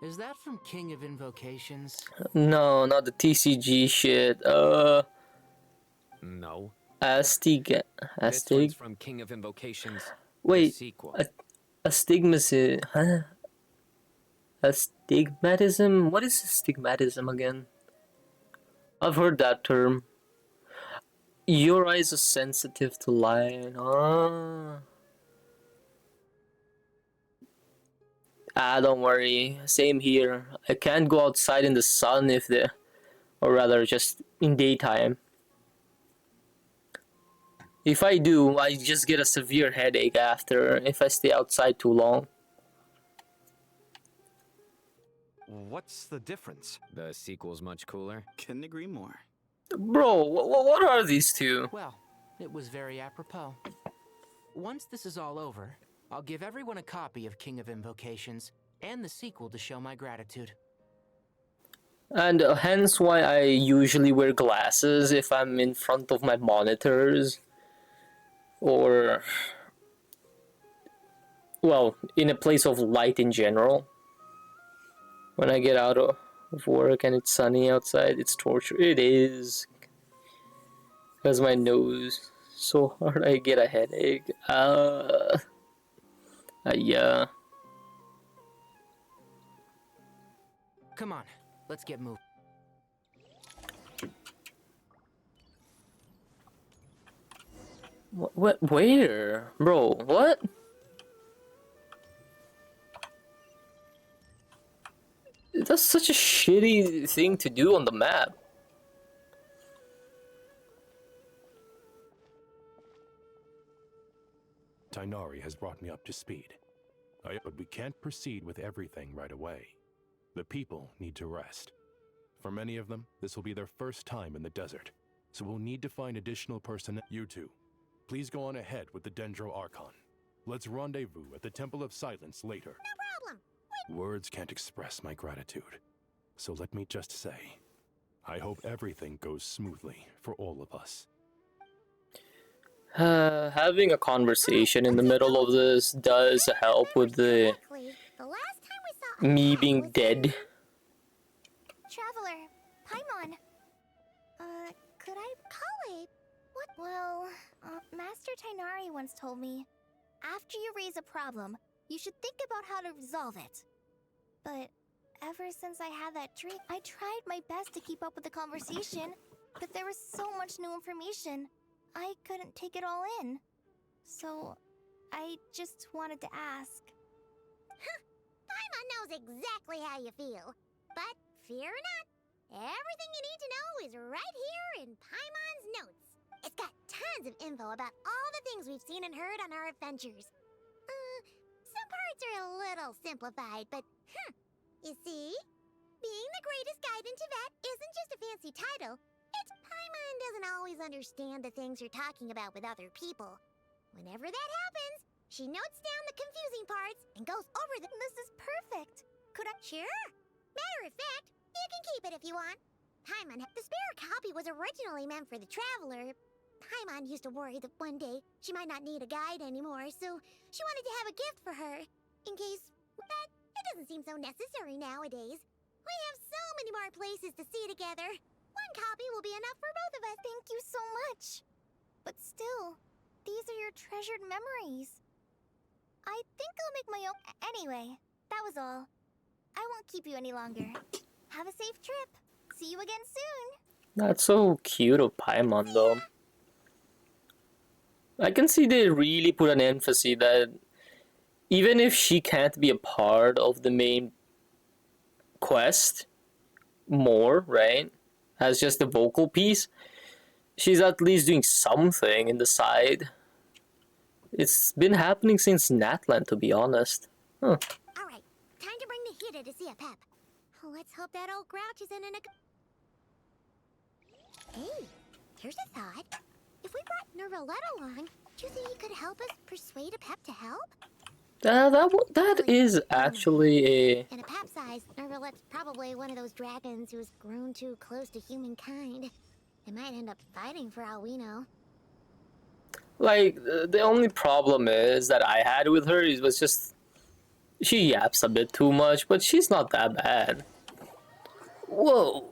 Is that from King of Invocations? No, not the TCG shit. No. Astig. This one's from King of Invocations. Wait, Sequel. astigmatism. Huh? Astigmatism? What is astigmatism again? I've heard that term. Your eyes are sensitive to light. Don't worry. Same here. I can't go outside in the sun or rather just in daytime. If I do, I just get a severe headache after if I stay outside too long. What's the difference? The sequel's much cooler. Couldn't agree more. Bro, what are these two? Well, it was very apropos. Once this is all over, I'll give everyone a copy of King of Invocations and the sequel to show my gratitude. And hence why I usually wear glasses if I'm in front of my monitors. Or, well, in a place of light in general. When I get out of work and it's sunny outside, it's torture. It is. Because my nose so hard I get a headache. Yeah. Come on, let's get moving. What? Where? Bro, what? That's such a shitty thing to do on the map. Tainari has brought me up to speed. But we can't proceed with everything right away. The people need to rest. For many of them, this will be their first time in the desert, so we'll need to find additional personnel. You two, please go on ahead with the Dendro Archon. Let's rendezvous at the Temple of Silence later. No problem. Words can't express my gratitude, so let me just say, I hope everything goes smoothly for all of us. Having a conversation in the middle of this does help with the me being dead. Traveler, Paimon. Could I call it? What? Well, Master Tainari once told me, after you raise a problem, you should think about how to resolve it. But ever since I had that dream, I tried my best to keep up with the conversation, but there was so much new information. I couldn't take it all in. So, I just wanted to ask. Paimon knows exactly how you feel. But fear not, everything you need to know is right here in Paimon's notes. It's got tons of info about all the things we've seen and heard on our adventures. Some parts are a little simplified, but you see? Being the greatest guide in Tibet isn't just a fancy title. It's Paimon doesn't always understand the things you're talking about with other people. Whenever that happens, she notes down the confusing parts and goes over the— This is perfect. Could I— Sure. Matter of fact, you can keep it if you want. Paimon, the spare copy was originally meant for the Traveler. Paimon used to worry that one day she might not need a guide anymore, so she wanted to have a gift for her. In case— but it doesn't seem so necessary nowadays. We have so many more places to see together. One copy will be enough for both of us. Thank you so much. But still, these are your treasured memories. I think I'll make my own— Anyway, that was all. I won't keep you any longer. Have a safe trip. See you again soon. That's so cute of Paimon, though. I can see they really put an emphasis that even if she can't be a part of the main quest more, right, as just a vocal piece, she's at least doing something in the side. It's been happening since Natlan, to be honest. Huh. Alright, time to bring the Hida to see a Pep. Let's hope that old grouch isn't in a— Hey, here's a thought. If we brought Nervalette along, do you think he could help us persuade a Pep to help? That is actually a... In a Pep size, Nervalette's probably one of those dragons who's grown too close to humankind. They might end up fighting for all we know. Like, the only problem is that I had with her was just... She yaps a bit too much, but she's not that bad. Whoa.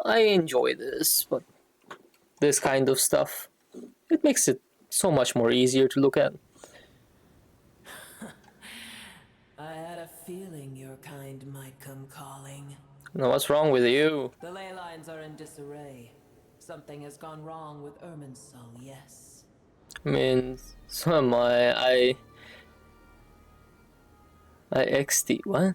I enjoy this, but this kind of stuff, it makes it so much more easier to look at. I had a feeling your kind might come calling. Now, what's wrong with you? The ley lines are in disarray. Something has gone wrong with Irminsul, yes. I mean, so am I XD, what?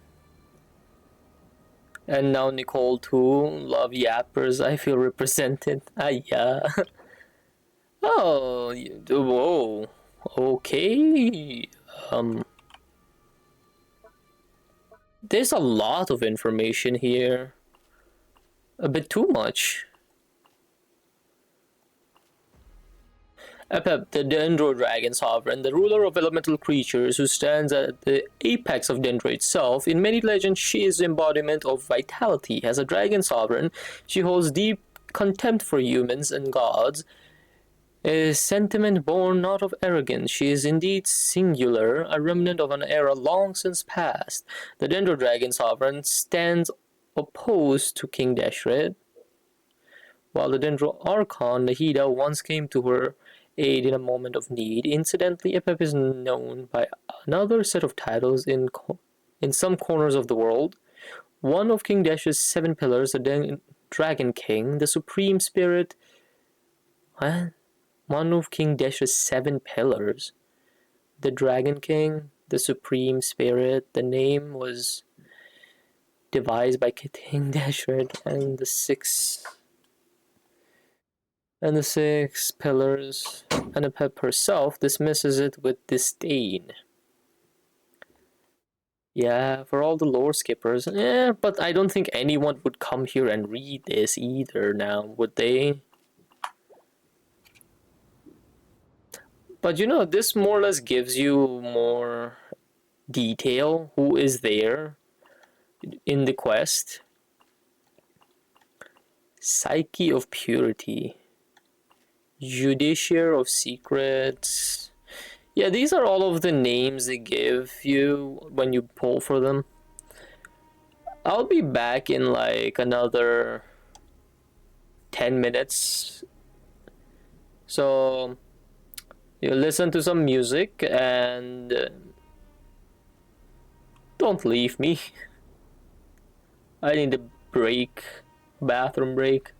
And now Nicole too, love yappers, I feel represented. Ah, yeah. Oh, whoa. Okay. There's a lot of information here. A bit too much. Epep, the Dendro Dragon Sovereign, the ruler of elemental creatures who stands at the apex of Dendro itself. In many legends, she is the embodiment of vitality. As a Dragon Sovereign, she holds deep contempt for humans and gods, a sentiment born not of arrogance. She is indeed singular, a remnant of an era long since past. The Dendro Dragon Sovereign stands opposed to King Deshret, while the Dendro Archon, Nahida, once came to her aid in a moment of need. Incidentally, Epep is known by another set of titles in some corners of the world. One of King Deshret's 7 pillars, the Dragon King, the Supreme Spirit... What? One of King Deshret's 7 pillars. The Dragon King, the Supreme Spirit. The name was devised by King Deshret, and the 6 pillars. And Epep herself dismisses it with disdain. Yeah, for all the lore skippers. Yeah, but I don't think anyone would come here and read this either now, would they? But you know, this more or less gives you more detail. Who is there in the quest? Psyche of Purity. Judiciary of Secrets. Yeah, these are all of the names they give you when you pull for them. I'll be back in like another 10 minutes. So you listen to some music and don't leave me. I need a break, bathroom break.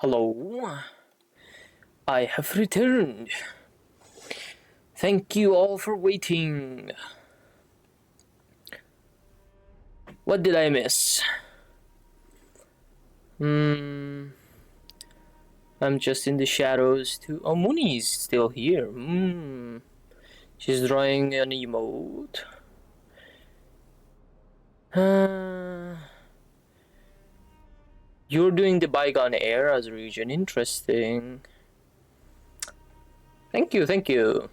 Hello. I have returned. Thank you all for waiting. What did I miss? I'm just in the shadows too. Oh, Mooney's still here. She's drawing an emote. You're doing the Bygone Eras region. Interesting. Thank you, thank you.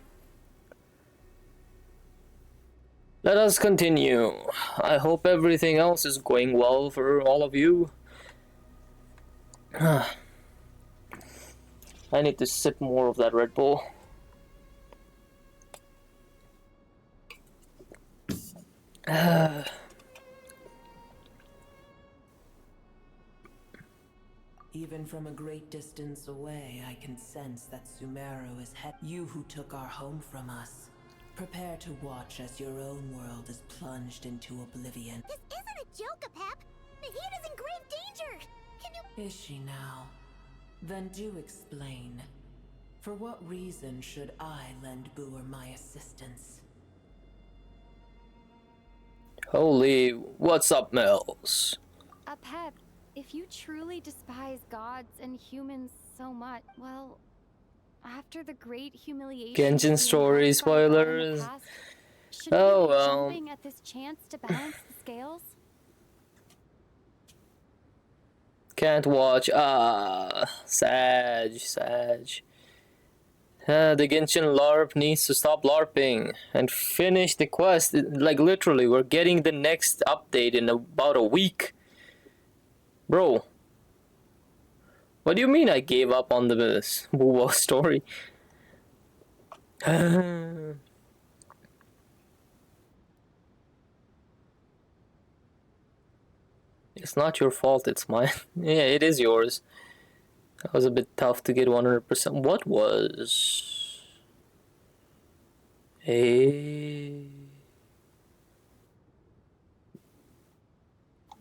Let us continue. I hope everything else is going well for all of you. I need to sip more of that Red Bull. Even from a great distance away, I can sense that Sumeru is you who took our home from us. Prepare to watch as your own world is plunged into oblivion. This isn't a joke, Apep. Mahid is in grave danger. Can you... Is she now? Then do explain. For what reason should I lend Booer my assistance? Holy, what's up, Mels? Apep, if you truly despise gods and humans so much, well, after the great humiliation Genshin story spoilers. shouldn't Oh you be well. jumping at this chance to balance the scales? Can't watch. Sag. The Genshin LARP needs to stop LARPing and finish the quest. Like, literally, we're getting the next update in about a week. Bro. What do you mean I gave up on the Wuwa story? It's not your fault, it's mine. Yeah, it is yours. That was a bit tough to get 100%. What was...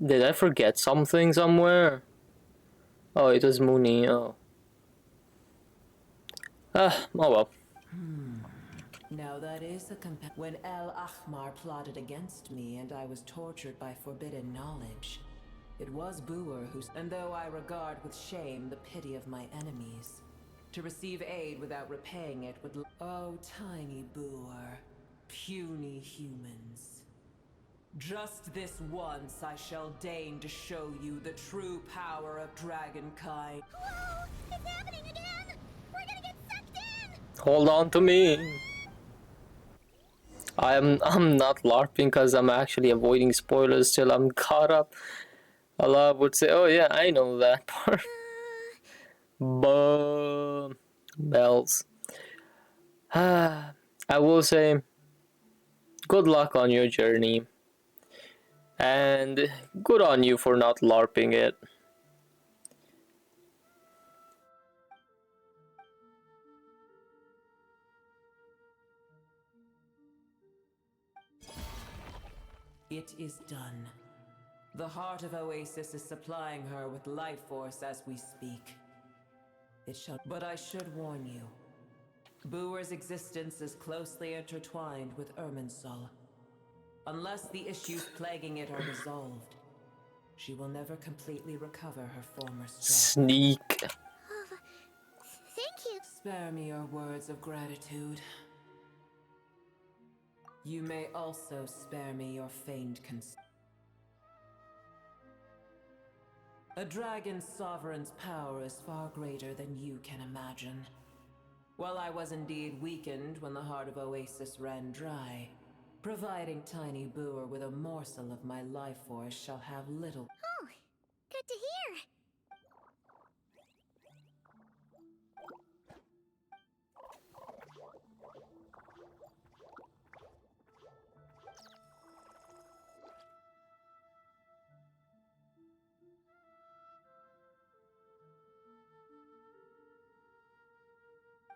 Did I forget something somewhere? Oh, it was Mooney. Oh. Oh well. Now that is a when El Ahmar plotted against me and I was tortured by forbidden knowledge, it was Booer who... And though I regard with shame the pity of my enemies, to receive aid without repaying it would... Oh, tiny Booer, puny humans. Just this once I shall deign to show you the true power of dragonkind. Whoa! It's happening again! We're gonna get sucked in! Hold on to me. I'm not LARPing because I'm actually avoiding spoilers till I'm caught up. Allah would say, oh yeah, I know that part. Bells. I will say, good luck on your journey. And good on you for not LARPing it. It is done. The heart of Oasis is supplying her with life force as we speak. It shall... But I should warn you. Booer's existence is closely intertwined with Irminsul. Unless the issues plaguing it are resolved, she will never completely recover her former strength. Sneak. Oh, thank you. Spare me your words of gratitude. You may also spare me your feigned concern. A dragon's sovereign's power is far greater than you can imagine. While I was indeed weakened when the heart of Oasis ran dry, providing tiny Booer with a morsel of my life force shall have little... Oh, good to hear.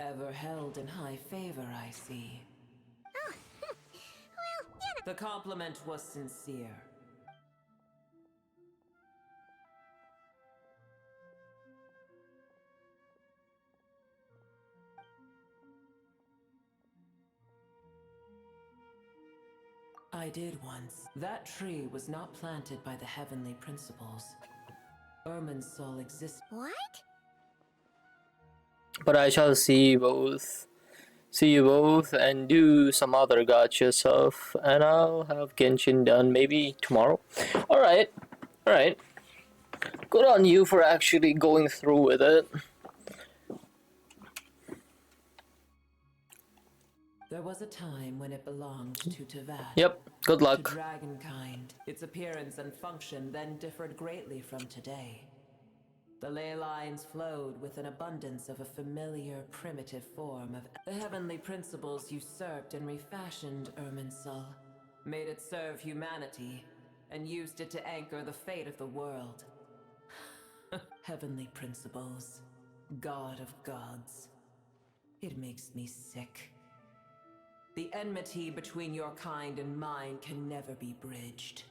Ever held in high favor, I see. Oh, well, you know. The compliment was sincere. I did once. That tree was not planted by the heavenly principles. Irminsul exists. What? But I shall see both. See you both and do some other gacha stuff, and I'll have Genshin done maybe tomorrow. Alright, alright. Good on you for actually going through with it. There was a time when it belonged to Tevat. Yep, good luck. To dragonkind. Its appearance and function then differed greatly from today. The ley lines flowed with an abundance of a familiar, primitive form of the heavenly principles usurped and refashioned Irminsul, made it serve humanity, and used it to anchor the fate of the world. Heavenly principles, god of gods. It makes me sick. The enmity between your kind and mine can never be bridged.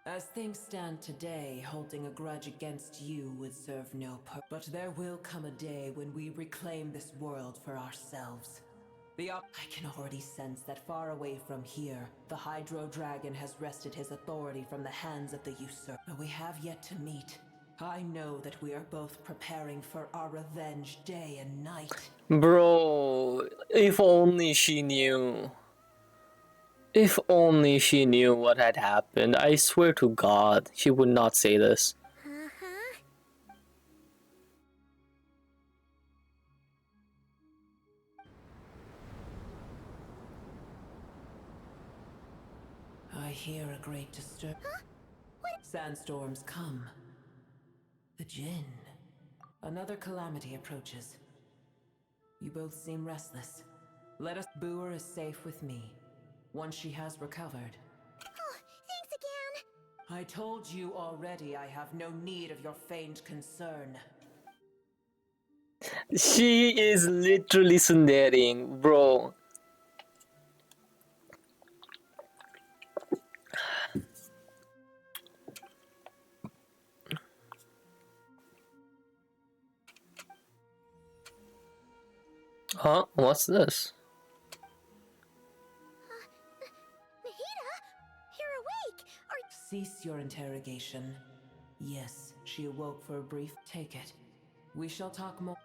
As things stand today, holding a grudge against you would serve no purpose. But there will come a day when we reclaim this world for ourselves. I can already sense that far away from here, the Hydro Dragon has wrested his authority from the hands of the usurper. But we have yet to meet. I know that we are both preparing for our revenge day and night. Bro, if only she knew. If only she knew what had happened. I swear to God, she would not say this. I hear a great disturb. Huh? What? Sandstorms come. The Jinn. Another calamity approaches. You both seem restless. Let us. Booer is safe with me. Once she has recovered. Oh, thanks again. I told you already I have no need of your feigned concern. She is literally sundering, bro. Huh? What's this? You're awake! Cease your interrogation. Yes, she awoke for a brief. Take it. We shall talk more.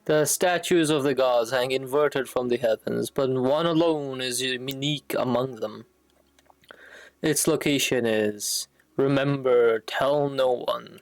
The statues of the gods hang inverted from the heavens, but one alone is unique among them. Its location is, remember, tell no one.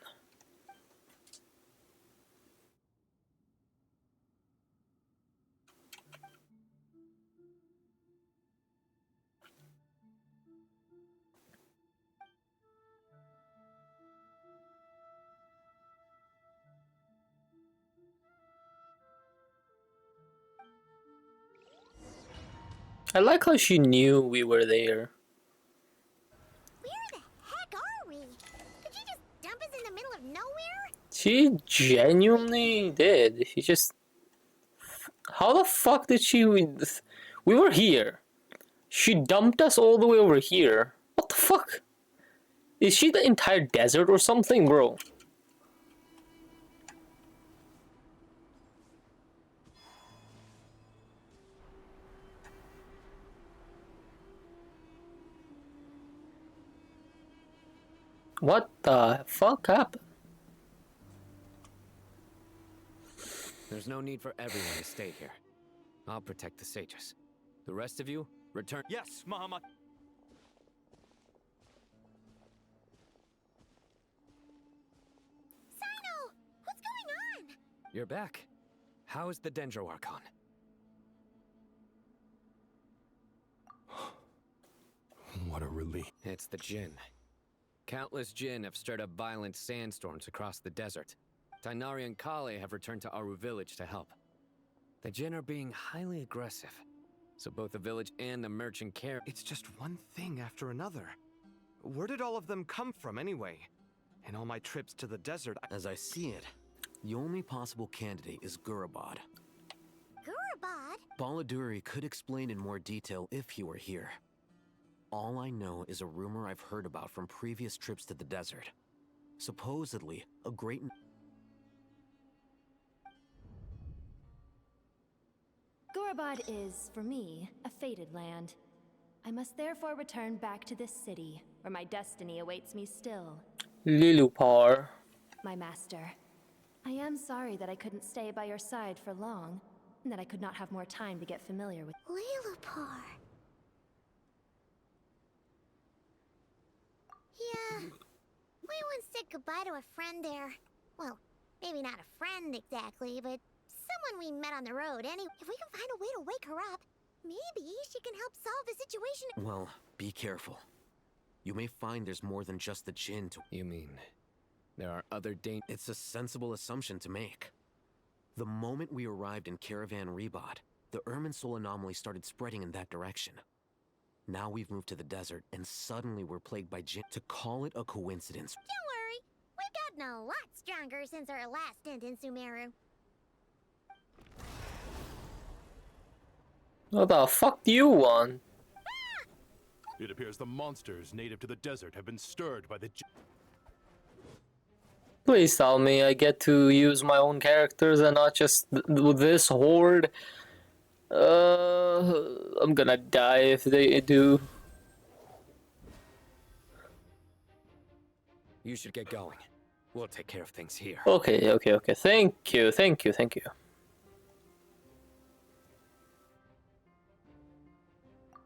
I like how she knew we were there. Where the heck are we? Did you just dump us in the middle of nowhere? She genuinely did. She just... How the fuck did she... We were here. She dumped us all the way over here. What the fuck? Is she the entire desert or something, bro? What the fuck happened? There's no need for everyone to stay here. I'll protect the sages. The rest of you, return. Yes, Muhammad. Sino! What's going on? You're back. How is the Dendro Archon? What a relief. It's the Jinn. Countless Jinn have stirred up violent sandstorms across the desert. Tainari and Kale have returned to Aru village to help. The Jinn are being highly aggressive, so both the village and the merchant care. It's just one thing after another. Where did all of them come from anyway? In all my trips to the desert, As I see it, the only possible candidate is Gurabad. Gurabad? Baladuri could explain in more detail if he were here. All I know is a rumor I've heard about from previous trips to the desert. Supposedly, a great... Gurabad is, for me, a fated land. I must therefore return back to this city, where my destiny awaits me still. Lilupar. My master, I am sorry that I couldn't stay by your side for long, and that I could not have more time to get familiar with— Lilupar. Yeah, we once said goodbye to a friend there. Well, maybe not a friend exactly, but someone we met on the road. Anyway, if we can find a way to wake her up, maybe she can help solve the situation. Well, be careful. You may find there's more than just the Jinn to— You mean there are other It's a sensible assumption to make. The moment we arrived in Caravan Rebot, the Irminsul anomaly started spreading in that direction. Now we've moved to the desert, and suddenly we're plagued by Jinn. To call it a coincidence— Don't worry, we've gotten a lot stronger since our last stint in Sumeru. What the fuck do you want? It appears the monsters native to the desert have been stirred by the Please tell me I get to use my own characters and not just this horde. I'm gonna die if they do. You should get going. We'll take care of things here. Okay. Thank you.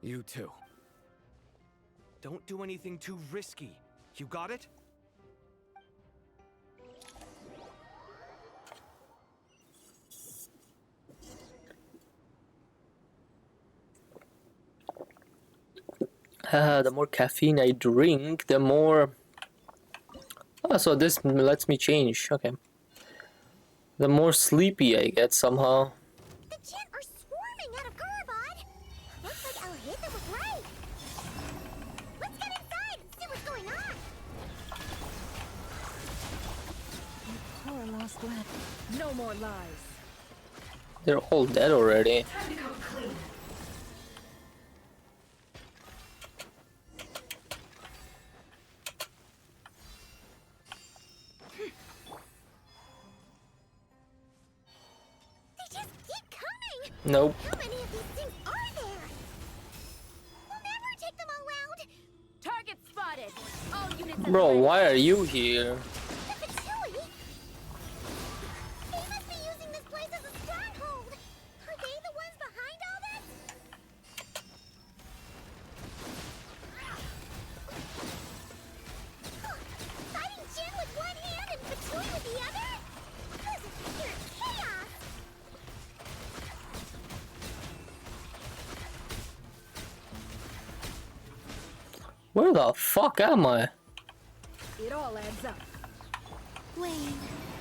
You too. Don't do anything too risky. You got it? The more caffeine I drink, the more... Oh, so this lets me change. Okay. The more sleepy I get somehow. The Jinn are swarming out of Gurabad. Looks like Aemeath was right. Let's get inside and see what's going on. You poor lost lad. No more lies. They're all dead already. Time to come clean. Nope. How many of these things are there? We'll never take them all out. Target spotted. All units. Bro, why are you here? The Fatui? They must be using this place as a stronghold. Are they the ones behind all this? Fighting Jinn with one hand and Fatui with the other? This is pure chaos. Where the fuck am I? It all adds up. Wayne,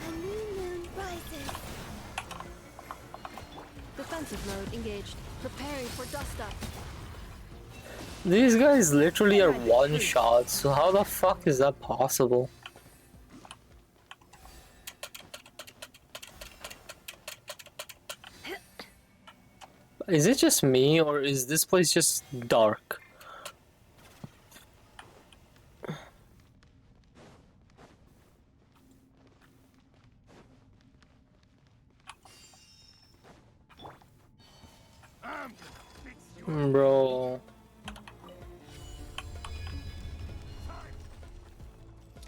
a new moon rises. Defensive mode engaged. Preparing for dust up. These guys literally are one shots, so how the fuck is that possible? Is it just me, or is this place just dark? Bro.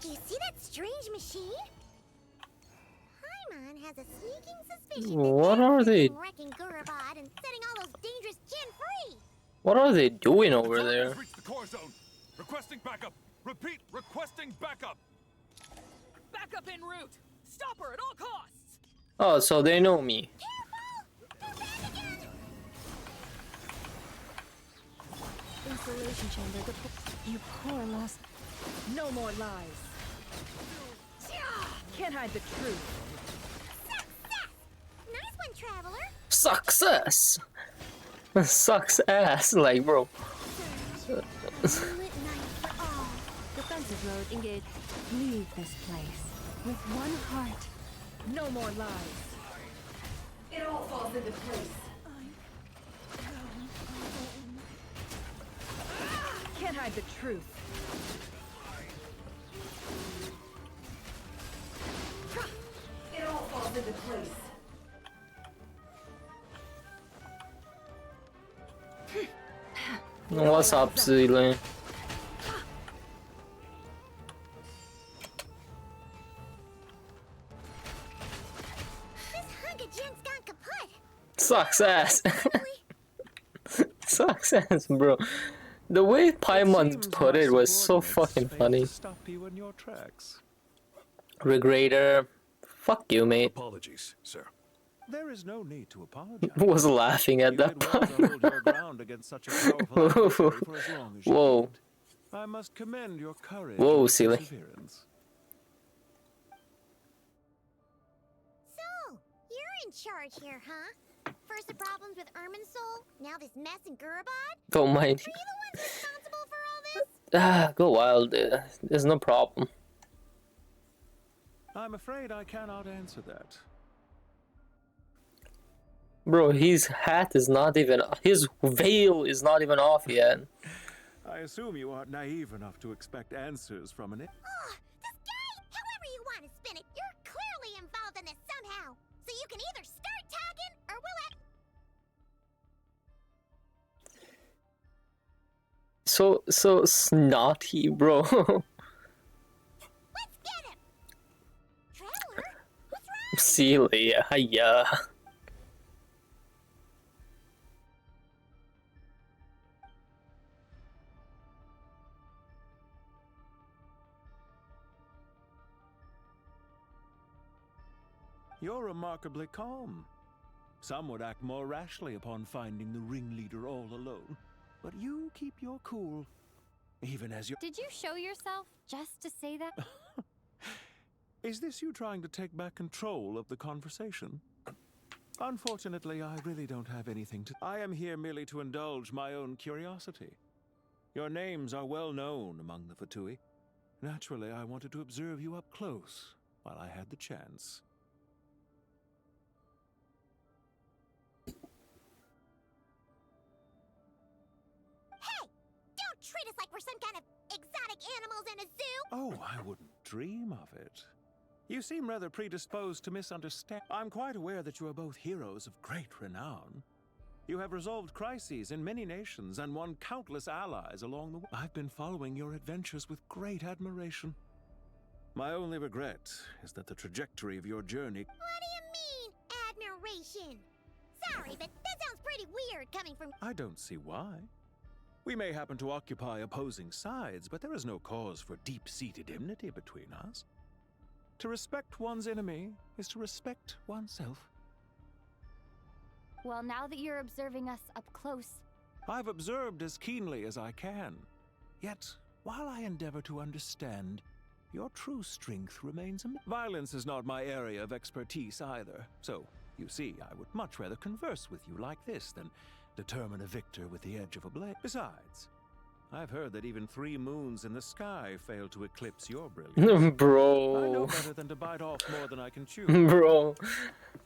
Do you see that strange machine? Paimon has a sneaking suspicion What are they? wrecking Gurabad and setting all those dangerous Jinn free. What are they doing over there? Reached the core zone. Requesting backup. Repeat, requesting backup. Backup en route. Stop her at all costs. Oh, so they know me. Insulation chamber. You poor lost. No more lies. Can't hide the truth. Nice one, traveler. Success! Sucks ass, like, bro. Defensive mode engaged. Leave this place with one heart. No more lies. It all falls into place. Can't hide the truth. It all falls into place. What's up, Zealand? This hunk of gen's gone kaput. Sucks ass. Sucks ass, bro. The way Paimon put it was so fucking funny. Stop you in your tracks. Regrader, fuck you, mate. Apologies, sir. There is no need to apologize. Was laughing at that part. You did well to hold your ground against such a powerful adversary for as long as you Whoa. did. I must commend your courage Whoa, and silly. perseverance. So, you're in charge here, huh? First the problems with Irminsul, now this mess in Gurabad? Don't mind. Are you the ones responsible for all this? Ah, go wild, dude. There's no problem. I'm afraid I cannot answer that. Bro, his hat is not even... His veil is not even off yet. I assume you aren't naive enough to expect answers from an... This guy! However you want to spin it, you're clearly involved in this somehow. So you can either start talking, or we'll have... So snotty, bro. Let's get him! Traveler? What's wrong? Celia, yeah. You're remarkably calm. Some would act more rashly upon finding the ringleader all alone. But you keep your cool, even as you... Did you show yourself just to say that? Is this you trying to take back control of the conversation? Unfortunately, I really don't have anything to... I am here merely to indulge my own curiosity. Your names are well known among the Fatui. Naturally, I wanted to observe you up close while I had the chance. Treat us like we're some kind of exotic animals in a zoo! Oh, I wouldn't dream of it. You seem rather predisposed to misunderstand. I'm quite aware that you are both heroes of great renown. You have resolved crises in many nations and won countless allies along the way. I've been following your adventures with great admiration. My only regret is that the trajectory of your journey... What do you mean, admiration? Sorry, but that sounds pretty weird coming from... I don't see why. We may happen to occupy opposing sides, but there is no cause for deep-seated enmity between us. To respect one's enemy is to respect oneself. Well, now that you're observing us up close... I've observed as keenly as I can. Yet, while I endeavor to understand, your true strength remains... Violence is not my area of expertise either, so, you see, I would much rather converse with you like this than... determine a victor with the edge of a blade. Besides, I've heard that even 3 moons in the sky fail to eclipse your brilliance. Bro. I know better than to bite off more than I can chew. Bro,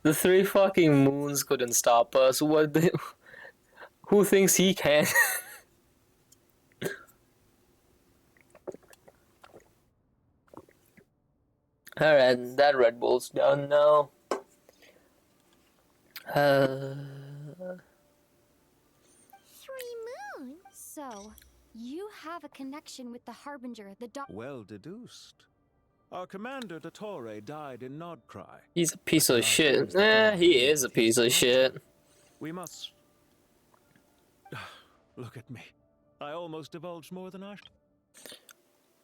the 3 fucking moons couldn't stop us. What the... Who thinks he can? Alright, that Red Bull's done now. 3 moons? So, you have a connection with the Harbinger, the Well deduced. Our commander, Dottore, died in Nodcry. He's a piece of shit. He is a piece of shit. We must... Look at me. I almost divulged more than I...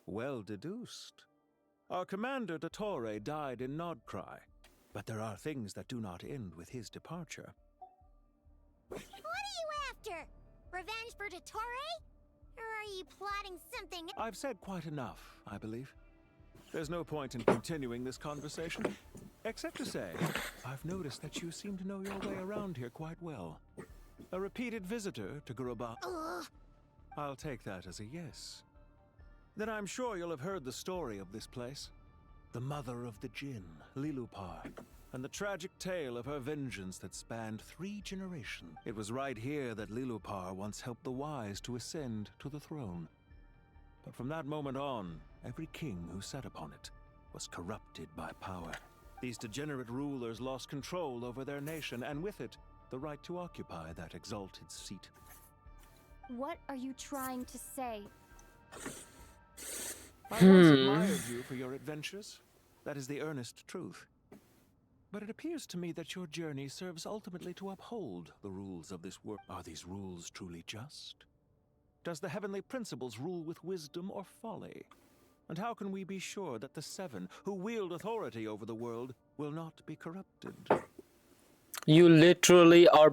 Well deduced. Our commander, Dottore, died in Nodcry. But there are things that do not end with his departure. What are you after? Revenge for Dottore? Or are you plotting something? I've said quite enough, I believe. There's no point in continuing this conversation. Except to say, I've noticed that you seem to know your way around here quite well. A repeated visitor to Guraba. I'll take that as a yes. Then I'm sure you'll have heard the story of this place. The mother of the Jinn, Lilupar, and the tragic tale of her vengeance that spanned 3 generations. It was right here that Lilupar once helped the wise to ascend to the throne. But from that moment on, every king who sat upon it was corrupted by power. These degenerate rulers lost control over their nation, and with it, the right to occupy that exalted seat. What are you trying to say? I once admired you for your adventures. That is the earnest truth. But it appears to me that your journey serves ultimately to uphold the rules of this world. Are these rules truly just? Does the heavenly principles rule with wisdom or folly? And how can we be sure that the seven who wield authority over the world will not be corrupted? You literally are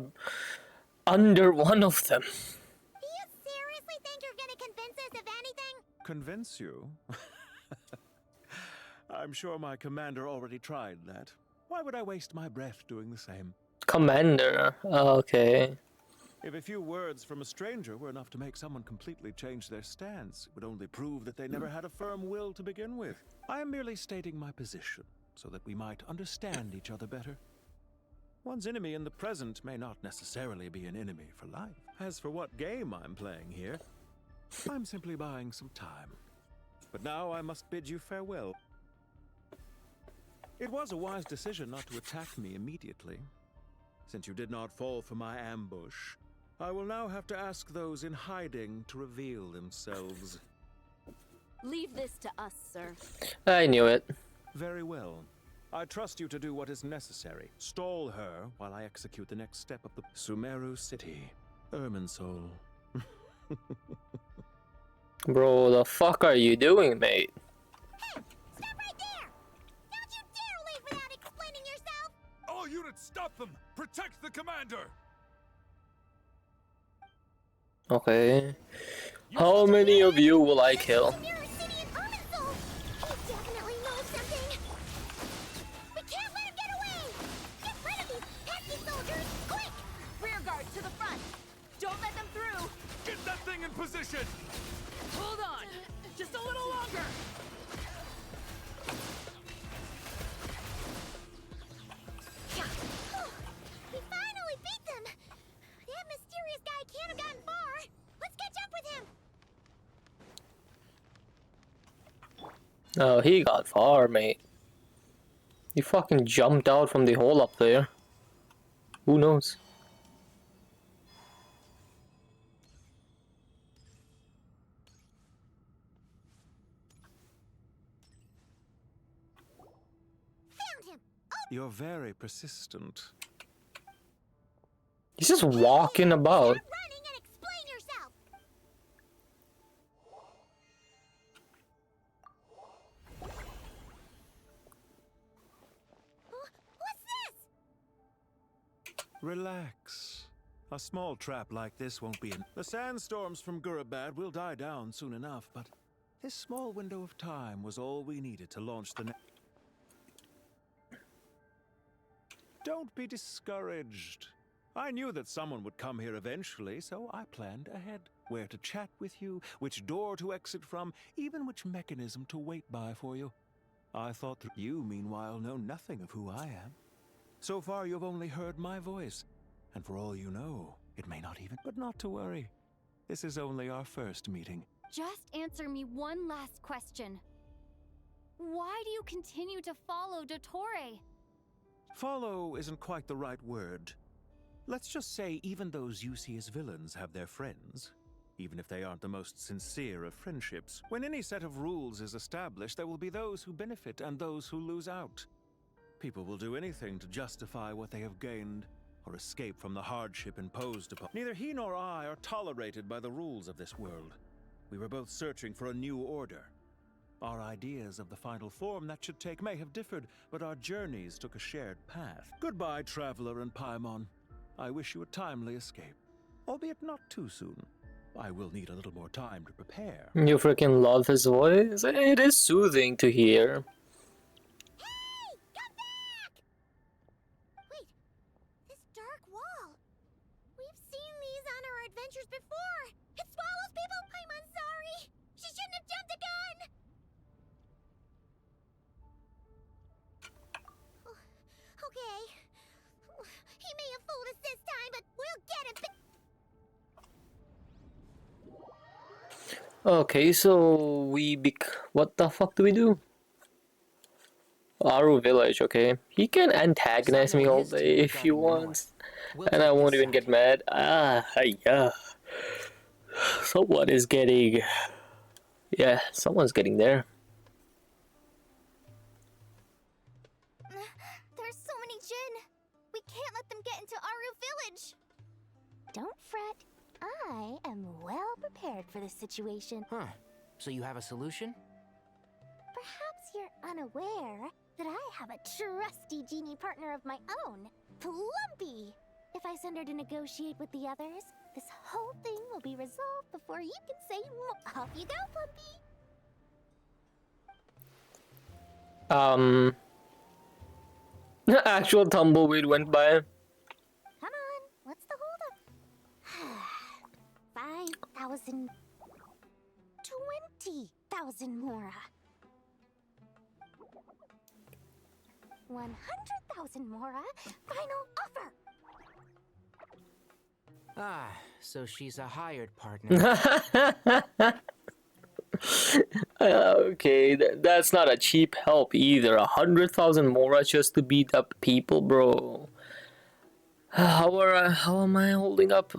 under one of them. Do you seriously think you're gonna convince us of anything? Convince you? I'm sure my commander already tried that. Why would I waste my breath doing the same? Commander. Okay. If a few words from a stranger were enough to make someone completely change their stance, it would only prove that they never had a firm will to begin with. I am merely stating my position, so that we might understand each other better. One's enemy in the present may not necessarily be an enemy for life. As for what game I'm playing here, I'm simply buying some time. But now I must bid you farewell. It was a wise decision not to attack me immediately. Since you did not fall for my ambush, I will now have to ask those in hiding to reveal themselves. Leave this to us, sir. I knew it. Very well. I trust you to do what is necessary. Stall her while I execute the next step of the Sumeru City, Irminsul. Bro, the fuck are you doing, mate? Hey, stop right there! Don't you dare leave without explaining yourself! All units, stop them! Protect the commander! Okay. How many of you will I kill? Position! Hold on! Just a little longer! We finally beat them! That mysterious guy can't have gotten far! Let's catch up with him! Oh, he got far, mate. He fucking jumped out from the hole up there. Who knows? You're very persistent. He's just walking about. Stop running and explain yourself! What's this? Relax. A small trap like this won't be in. The sandstorms from Gurabad will die down soon enough, but this small window of time was all we needed to launch the next. Don't be discouraged. I knew that someone would come here eventually, so I planned ahead. Where to chat with you, which door to exit from, even which mechanism to wait by for you. I thought that you, meanwhile, know nothing of who I am. So far, you've only heard my voice, and for all you know, it may not even... But not to worry. This is only our first meeting. Just answer me one last question. Why do you continue to follow Dottore? Follow isn't quite the right word. Let's just say even those you see as villains have their friends, even if they aren't the most sincere of friendships. When any set of rules is established, there will be those who benefit and those who lose out. People will do anything to justify what they have gained or escape from the hardship imposed upon. Neither he nor I are tolerated by the rules of this world. We were both searching for a new order. Our ideas of the final form that should take may have differed, but our journeys took a shared path. Goodbye, Traveler and Paimon. I wish you a timely escape, albeit not too soon. I will need a little more time to prepare. You freaking love his voice. It is soothing to hear. Hey! Come back! Wait, this dark wall. We've seen these on our adventures before. It swallows people. I'm sorry. She shouldn't have jumped the gun. Okay. He may have fooled us this time, but we'll get him. Okay, so what the fuck do we do? Aru village, okay. He can antagonize me all day if he wants. And I won't even get mad. Ah, yeah. Someone is getting... Yeah, someone's getting there. There's so many Jin. We can't let them get into Aru Village. Don't fret. I am well prepared for this situation. Huh. So you have a solution? Perhaps you're unaware that I have a trusty genie partner of my own, Plumpy. If I send her to negotiate with the others, this whole thing will be resolved before you can say off you go, Plumpy. Actual tumbleweed went by. Come on, what's the holdup? 5,000... 20,000 Mora. 100,000 Mora. Final offer. Ah, so she's a hired partner. Okay, that's not a cheap help either. 100,000 Mora just to beat up people, bro. How am I holding up?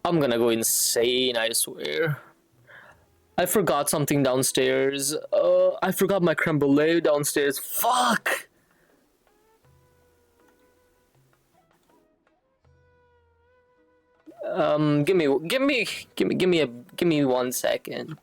I'm gonna go insane, I swear. I forgot something downstairs. I forgot my creme brulee downstairs. Fuck! Give me 1 second.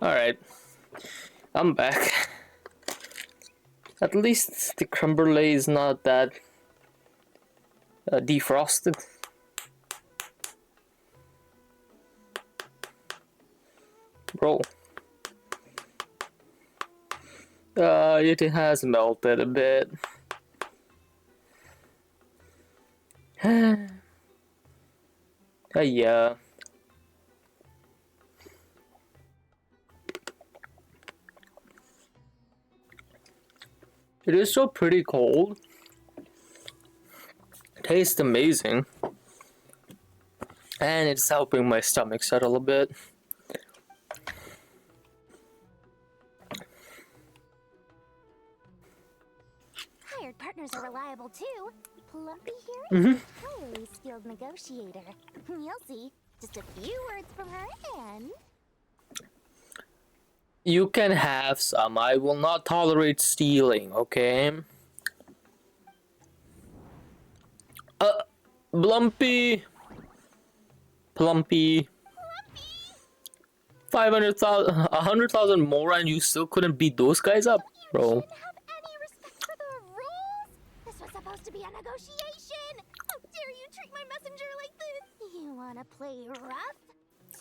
Alright, I'm back. At least the creme brulee is not that defrosted. Bro. It has melted a bit. Yeah. It is so pretty cold. Tastes amazing. And it's helping my stomach settle a bit. Hired partners are reliable too. Plumpy here is a highly skilled negotiator. You'll see. Just a few words from her and... You can have some. I will not tolerate stealing, okay? Blumpy. Plumpy. 500,000, 100,000 more and you still couldn't beat those guys up, bro. This was supposed to be a negotiation! How dare you treat my messenger like this? You wanna play rough?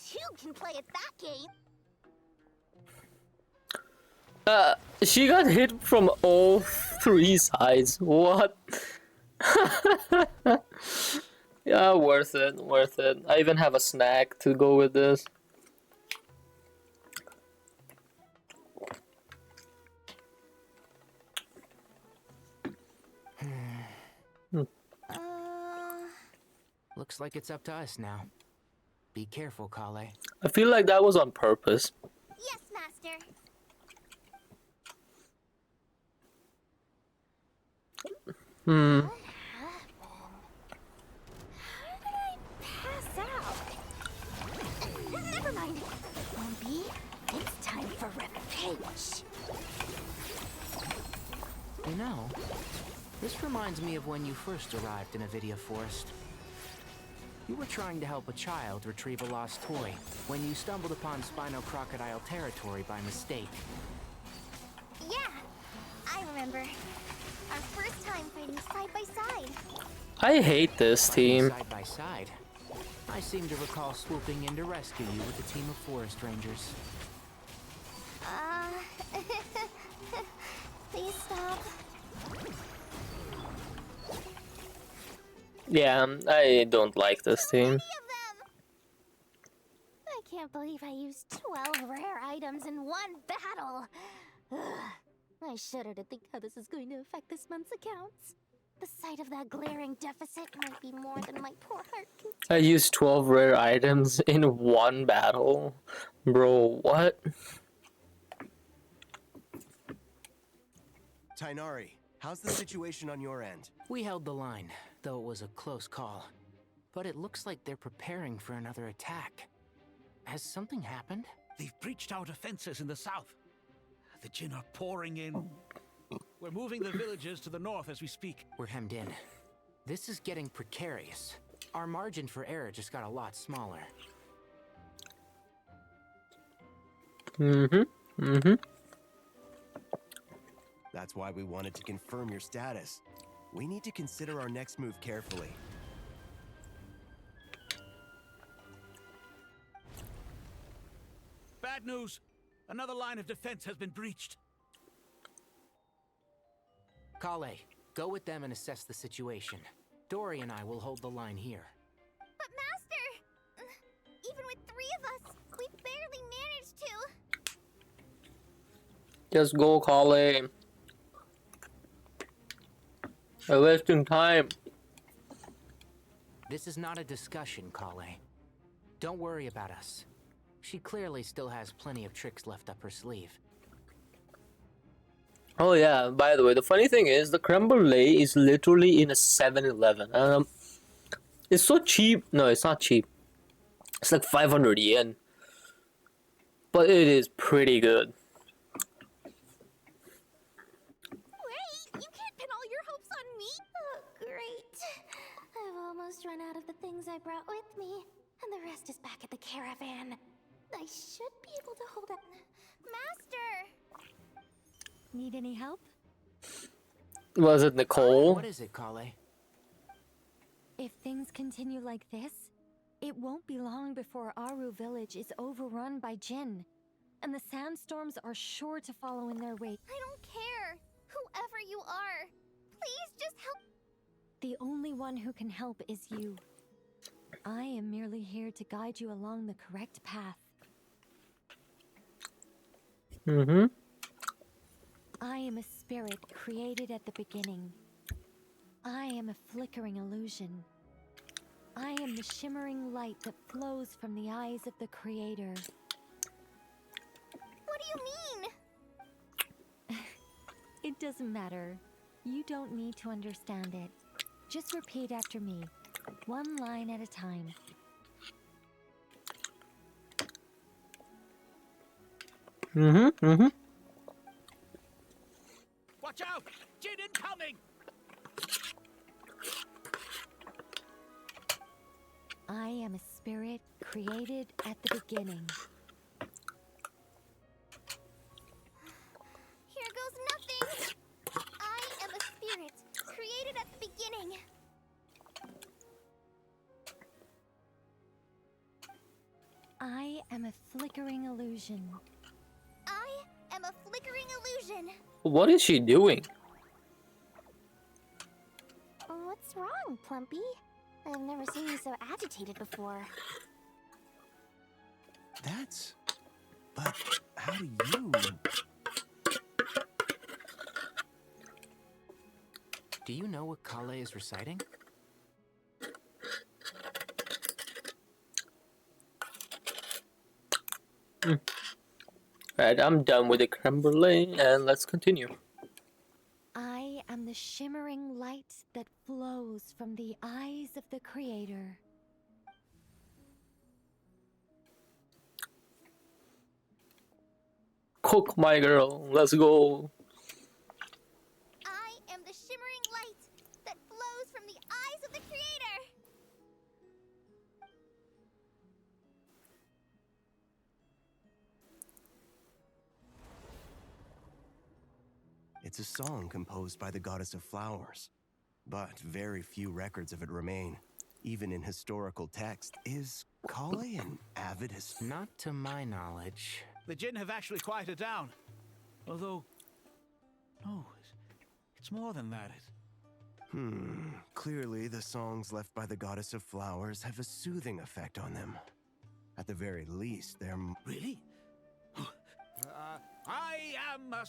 Two can play at that game! She got hit from all three sides. What? Yeah, worth it, worth it. I even have a snack to go with this. Looks like it's up to us now. Be careful, Kale. I feel like that was on purpose. Yes, Master. Hmm. How did I pass out? Never mind. Lumpy, it's time for revenge. You know, this reminds me of when you first arrived in Avidia Forest. You were trying to help a child retrieve a lost toy when you stumbled upon Spino Crocodile territory by mistake. Yeah, I remember. Our first time fighting side by side. I hate this team. Side by side. I seem to recall swooping in to rescue you with a team of forest rangers. Please stop. Yeah, I don't like this team. I can't believe I used 12 rare items in one battle. Ugh. I shudder to think how this is going to affect this month's accounts. The sight of that glaring deficit might be more than my poor heart can I used 12 rare items in one battle. Bro, what? Tainari, how's the situation on your end? We held the line, though it was a close call. But it looks like they're preparing for another attack. Has something happened? They've breached our defenses in the south. The Jinn are pouring in. We're moving the villagers to the north as we speak. We're hemmed in. This is getting precarious. Our margin for error just got a lot smaller. That's why we wanted to confirm your status. We need to consider our next move carefully. Bad news! Another line of defense has been breached. Kale, go with them and assess the situation. Dory and I will hold the line here. But Master! Even with 3 of us, we barely managed to. Just go, Kale. You're wasting time. This is not a discussion, Kale. Don't worry about us. She clearly still has plenty of tricks left up her sleeve. Oh yeah, by the way, the funny thing is the creme brulee is literally in a 7-Eleven. It's so cheap. No, it's not cheap. It's like 500 yen. But it is pretty good. Wait, you can't pin all your hopes on me? Oh, great. I've almost run out of the things I brought with me, and the rest is back at the caravan. I should be able to hold up. Master! Need any help? Was it Nicole? What is it, Kale? If things continue like this, it won't be long before Aru village is overrun by Jinn. And the sandstorms are sure to follow in their wake. I don't care. Whoever you are, please just help. The only one who can help is you. I am merely here to guide you along the correct path. I am a spirit created at the beginning. I am a flickering illusion. I am the shimmering light that flows from the eyes of the Creator. What do you mean? It doesn't matter. You don't need to understand it. Just repeat after me, one line at a time. Watch out! Jinn incoming! I am a spirit created at the beginning. Here goes nothing. I am a spirit created at the beginning. I am a flickering illusion. I am a flickering illusion. What is she doing? What's wrong, Plumpy? I've never seen you so agitated before. That's... But how do you... Do you know what Kale is reciting? Right, I'm done with the creme brulee, and let's continue. I am the shimmering light that flows from the eyes of the Creator. Cook, my girl. Let's go. I am the shimmering light that flows from the eyes of the Creator. It's a song composed by the goddess of flowers, but very few records of it remain. Even in historical text, is Kale an avid Not to my knowledge. The Jinn have actually quieted down. Although, no, it's more than that. Clearly, the songs left by the goddess of flowers have a soothing effect on them. At the very least, they're... Really? I am a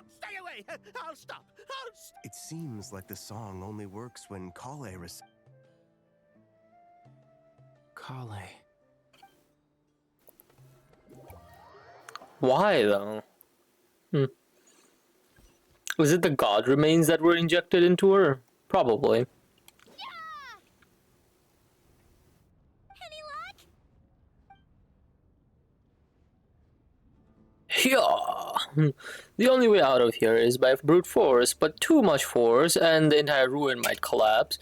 Stay away! I'll stop! It seems like the song only works when Kale Kale. Why though? Was it the god remains that were injected into her? Probably. Yeah. The only way out of here is by brute force, but too much force and the entire ruin might collapse.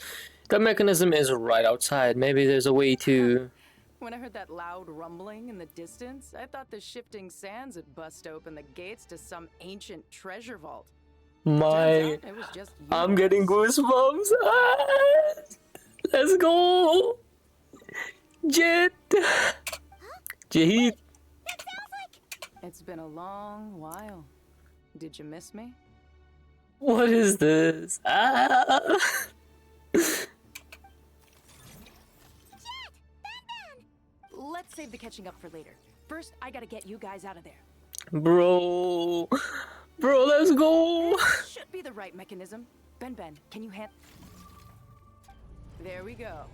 The mechanism is right outside. Maybe there's a way to... When I heard that loud rumbling in the distance, I thought the shifting sands had bust open the gates to some ancient treasure vault. My... It was just you I'm getting goosebumps. Ah! Let's go! Jet! Jahid! It's been a long while. Did you miss me? What is this? Ah! Let's save the catching up for later. First, I gotta get you guys out of there. Bro, let's go. Should be the right mechanism. Ben, can you hand? There we go.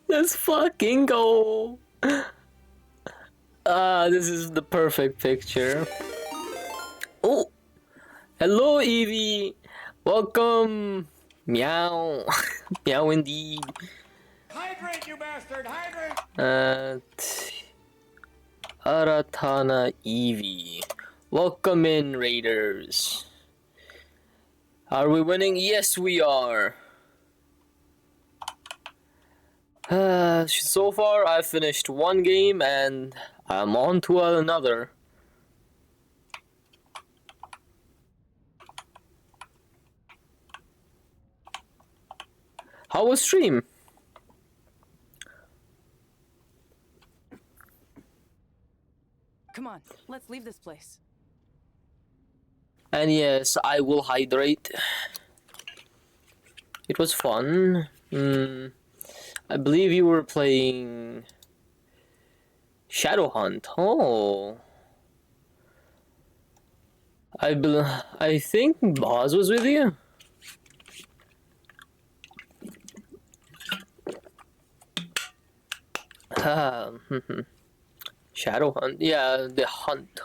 Let's fucking go. This is the perfect picture. Oh, hello Evie. Welcome. Meow. Meow indeed. Hydrate, you bastard! Hydrate! Aratana Evie. Welcome in, Raiders. Are we winning? Yes, we are. So far, I've finished one game and I'm on to another. How was stream? Come on, let's leave this place. And yes, I will hydrate. It was fun. I believe you were playing Shadowhunt. Oh. I think Boz was with you. Shadowhunt. Yeah, the hunt.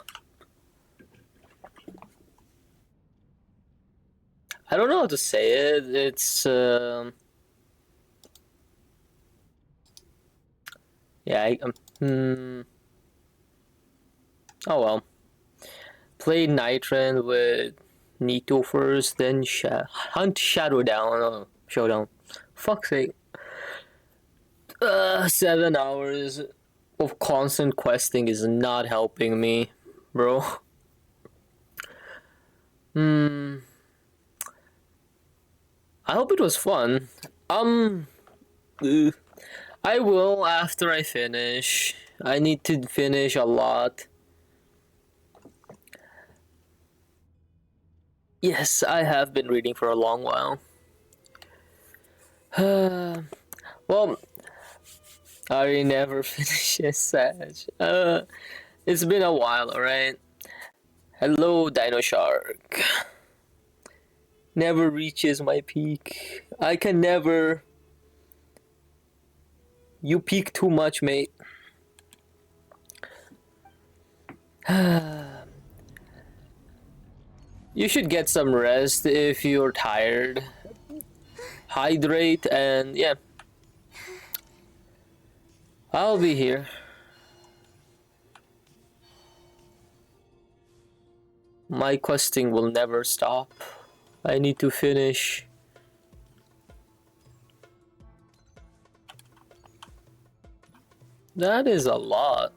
I don't know how to say it. It's yeah. Oh well. Played Nitran with Nito first, then Hunt Showdown. Fuck's sake. 7 hours of constant questing is not helping me, bro. I hope it was fun. I will after I finish. I need to finish a lot. Yes, I have been reading for a long while. Well, I never finished Sag. It's been a while, alright? Hello, Dino Shark. never reaches my peak. I can never. You peak too much, mate. You should get some rest if you're tired. Hydrate and yeah. I'll be here. My questing will never stop. I need to finish. That is a lot.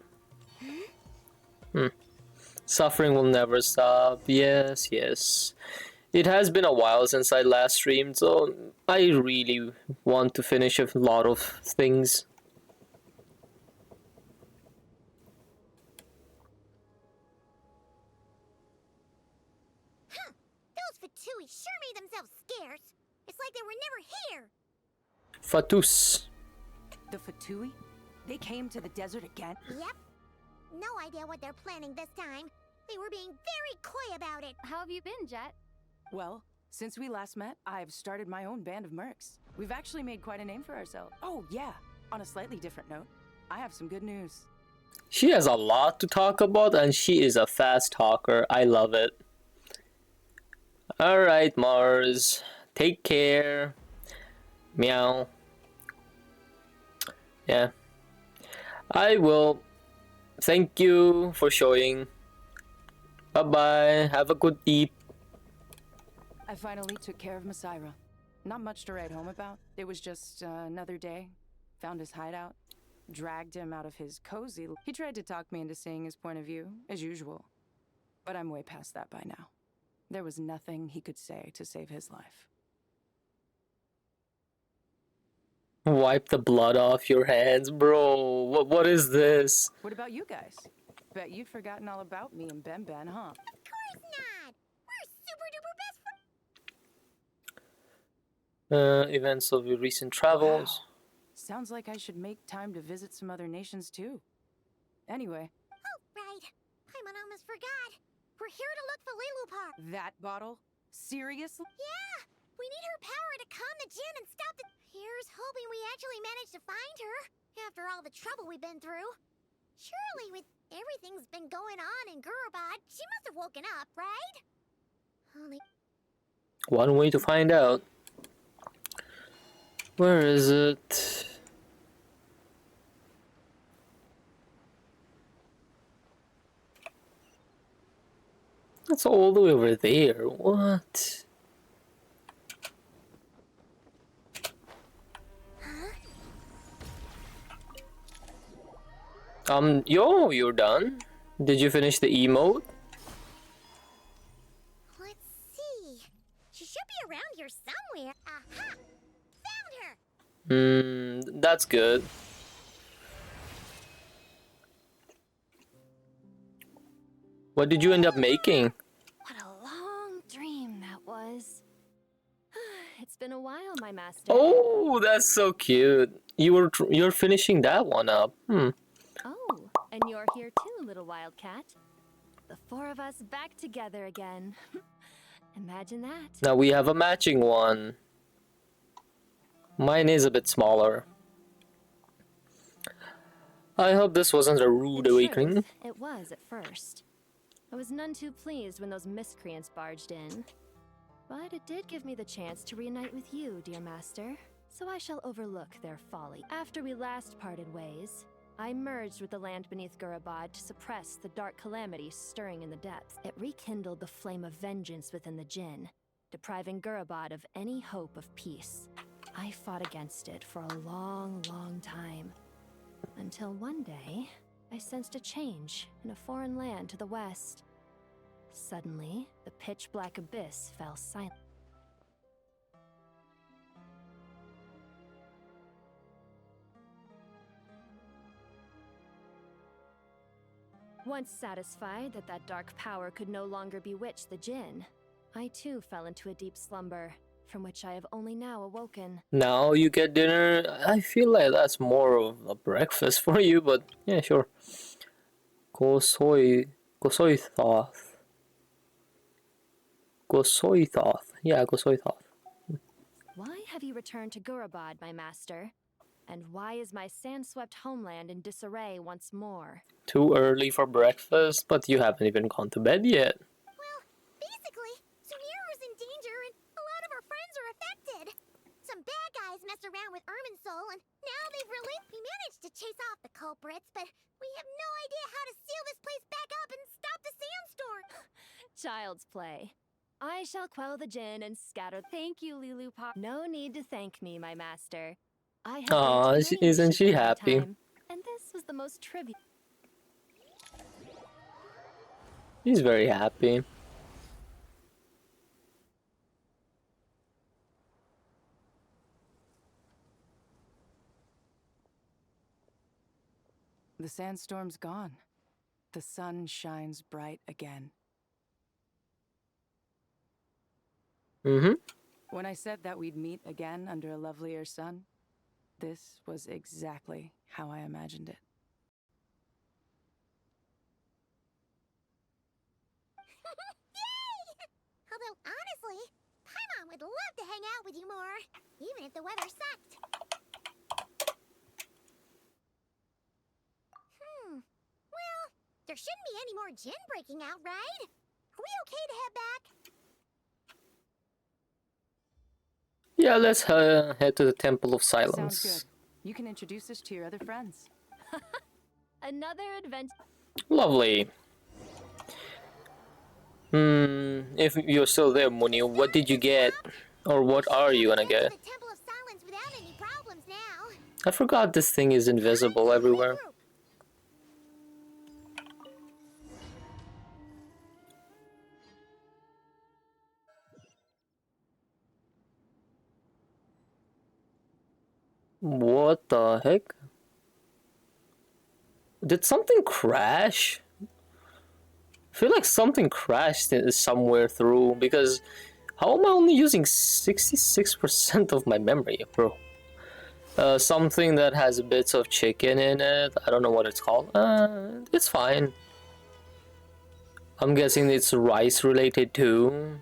Suffering will never stop. Yes, yes. It has been a while since I last streamed, so I really want to finish a lot of things. Those Fatui sure made themselves scarce. It's like they were never here. Fatus. The Fatui? They came to the desert again? Yep. No idea what they're planning this time. They were being very coy about it. How have you been, Jet? Well, since we last met, I've started my own band of mercs. We've actually made quite a name for ourselves. Oh, yeah. On a slightly different note, I have some good news. She has a lot to talk about and she is a fast talker. I love it. Alright, Mars. Take care. Meow. Yeah. I will. Thank you for showing. Bye-bye. Have a good eat. I finally took care of Masaira. Not much to write home about. It was just another day. Found his hideout. Dragged him out of his cozy. He tried to talk me into seeing his point of view, as usual. But I'm way past that by now. There was nothing he could say to save his life. Wipe the blood off your hands, bro. What is this? What about you guys? Bet you'd forgotten all about me and Ben Ben, huh? Of course not. We're super duper best friends. Events of your recent travels. Wow. Sounds like I should make time to visit some other nations too. Anyway. Oh, right. Paimon almost forgot. We're here to look for Lilupar. That bottle? Seriously? Yeah. We need her power to calm the Jinn and stop the... Here's hoping we actually manage to find her. After all the trouble we've been through. Surely with everything's been going on in Gurubad, she must have woken up, right? Only... One way to find out. Where is it? That's all the way over there. What? Yo, you're done? Did you finish the emote? Let's see. She should be around here somewhere. Aha! Found her! That's good. What did you end up making? What a long dream that was. It's been a while, my master. Oh, that's so cute. You're finishing that one up. Oh, and you're here too, little wildcat. The four of us back together again. Imagine that. Now we have a matching one. Mine is a bit smaller. I hope this wasn't a rude awakening. It was at first. I was none too pleased when those miscreants barged in. But it did give me the chance to reunite with you, dear master. So I shall overlook their folly. After we last parted ways, I merged with the land beneath Gurubad to suppress the dark calamity stirring in the depths. It rekindled the flame of vengeance within the Jinn, depriving Gurubad of any hope of peace. I fought against it for a long, long time. Until one day, I sensed a change in a foreign land to the west. Suddenly, the pitch-black abyss fell silent. Once satisfied that that dark power could no longer bewitch the Jinn, I too fell into a deep slumber, from which I have only now awoken. Now you get dinner. I feel like that's more of a breakfast for you, but yeah, sure. Kosoi thoth. Gosoithoth. Yeah, Gosoithoth. Why have you returned to Gurabad, my master? And why is my sand-swept homeland in disarray once more? Too early for breakfast, but you haven't even gone to bed yet. Well, basically, Sumeru's in danger and a lot of our friends are affected. Some bad guys messed around with Irminsul and now we managed to chase off the culprits, but we have no idea how to seal this place back up and stop the sandstorm. Child's play. I shall quell the djinn and scatter. Thank you, Lulu Pop. No need to thank me, my master. I have Aw, faced many isn't issues she in my happy? time, and this was the most trivial. She's very happy. The sandstorm's gone. The sun shines bright again. Mm-hmm. When I said that we'd meet again under a lovelier sun, this was exactly how I imagined it. Yay! Although, honestly, Paimon would love to hang out with you more, even if the weather sucked. Well, there shouldn't be any more djinn breaking out, right? Are we okay to head back? Yeah, let's head to the Temple of Sounds Silence. good. You can introduce us to your other friends. Another adventure. Lovely. If you're still there, Muni, what did you get? Or what are you gonna get? The Temple of Silence without any problems now. I forgot this thing is invisible everywhere. What the heck? Did something crash? I feel like something crashed somewhere through, because how am I only using 66% of my memory, bro? Something that has bits of chicken in it. I don't know what it's called. It's fine. I'm guessing it's rice related too.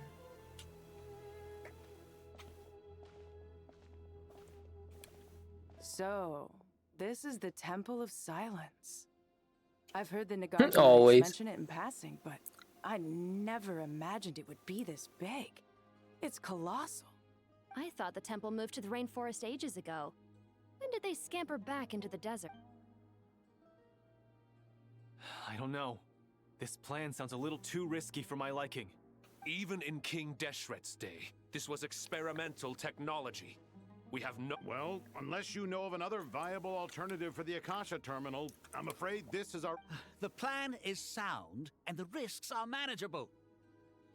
So, this is the Temple of Silence. I've heard the Nagarjuna Always. mention it in passing, but I never imagined it would be this big. It's colossal. I thought the temple moved to the rainforest ages ago. When did they scamper back into the desert? I don't know. This plan sounds a little too risky for my liking. Even in King Deshret's day, this was experimental technology. We have no— Well, unless you know of another viable alternative for the Akasha terminal, I'm afraid this is our— The plan is sound, and the risks are manageable.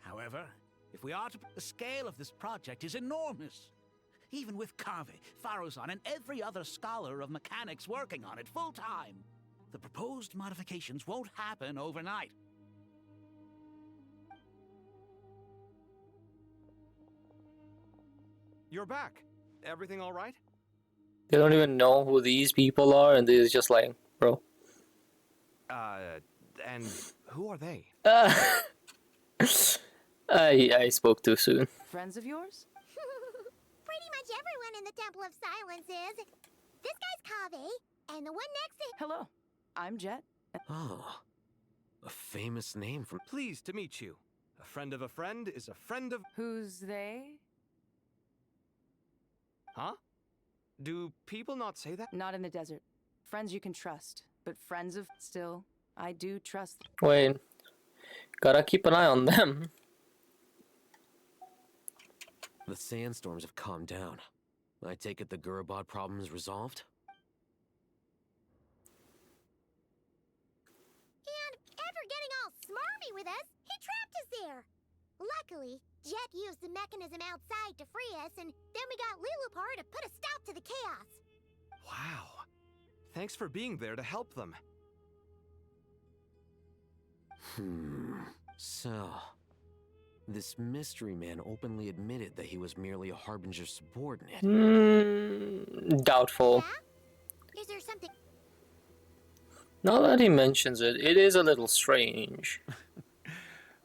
However, if we are to... The scale of this project is enormous. Even with Kave, Faruzan, and every other scholar of mechanics working on it full-time, the proposed modifications won't happen overnight. You're back. Everything all right? They don't even know who these people are, and they're just like, bro. And who are they? I spoke too soon. Friends of yours? Pretty much everyone in the Temple of Silence is. This guy's Kave, and the one next to Hello, I'm Jet. Oh, a famous name from... Pleased to meet you. A friend of a friend is a friend of... Who's they? Huh? Do people not say that? Not in the desert. Friends you can trust, but friends of... Still, I do trust... Wait. Gotta keep an eye on them. The sandstorms have calmed down. I take it the Gurabad problem is resolved? And after getting all smarmy with us, he trapped us there. Luckily, Jet used the mechanism outside to free us, and then we got Lilupar to put a stop to the chaos. Wow. Thanks for being there to help them. So... This mystery man openly admitted that he was merely a Harbinger subordinate. Doubtful. Is there something... Now that he mentions it, it is a little strange.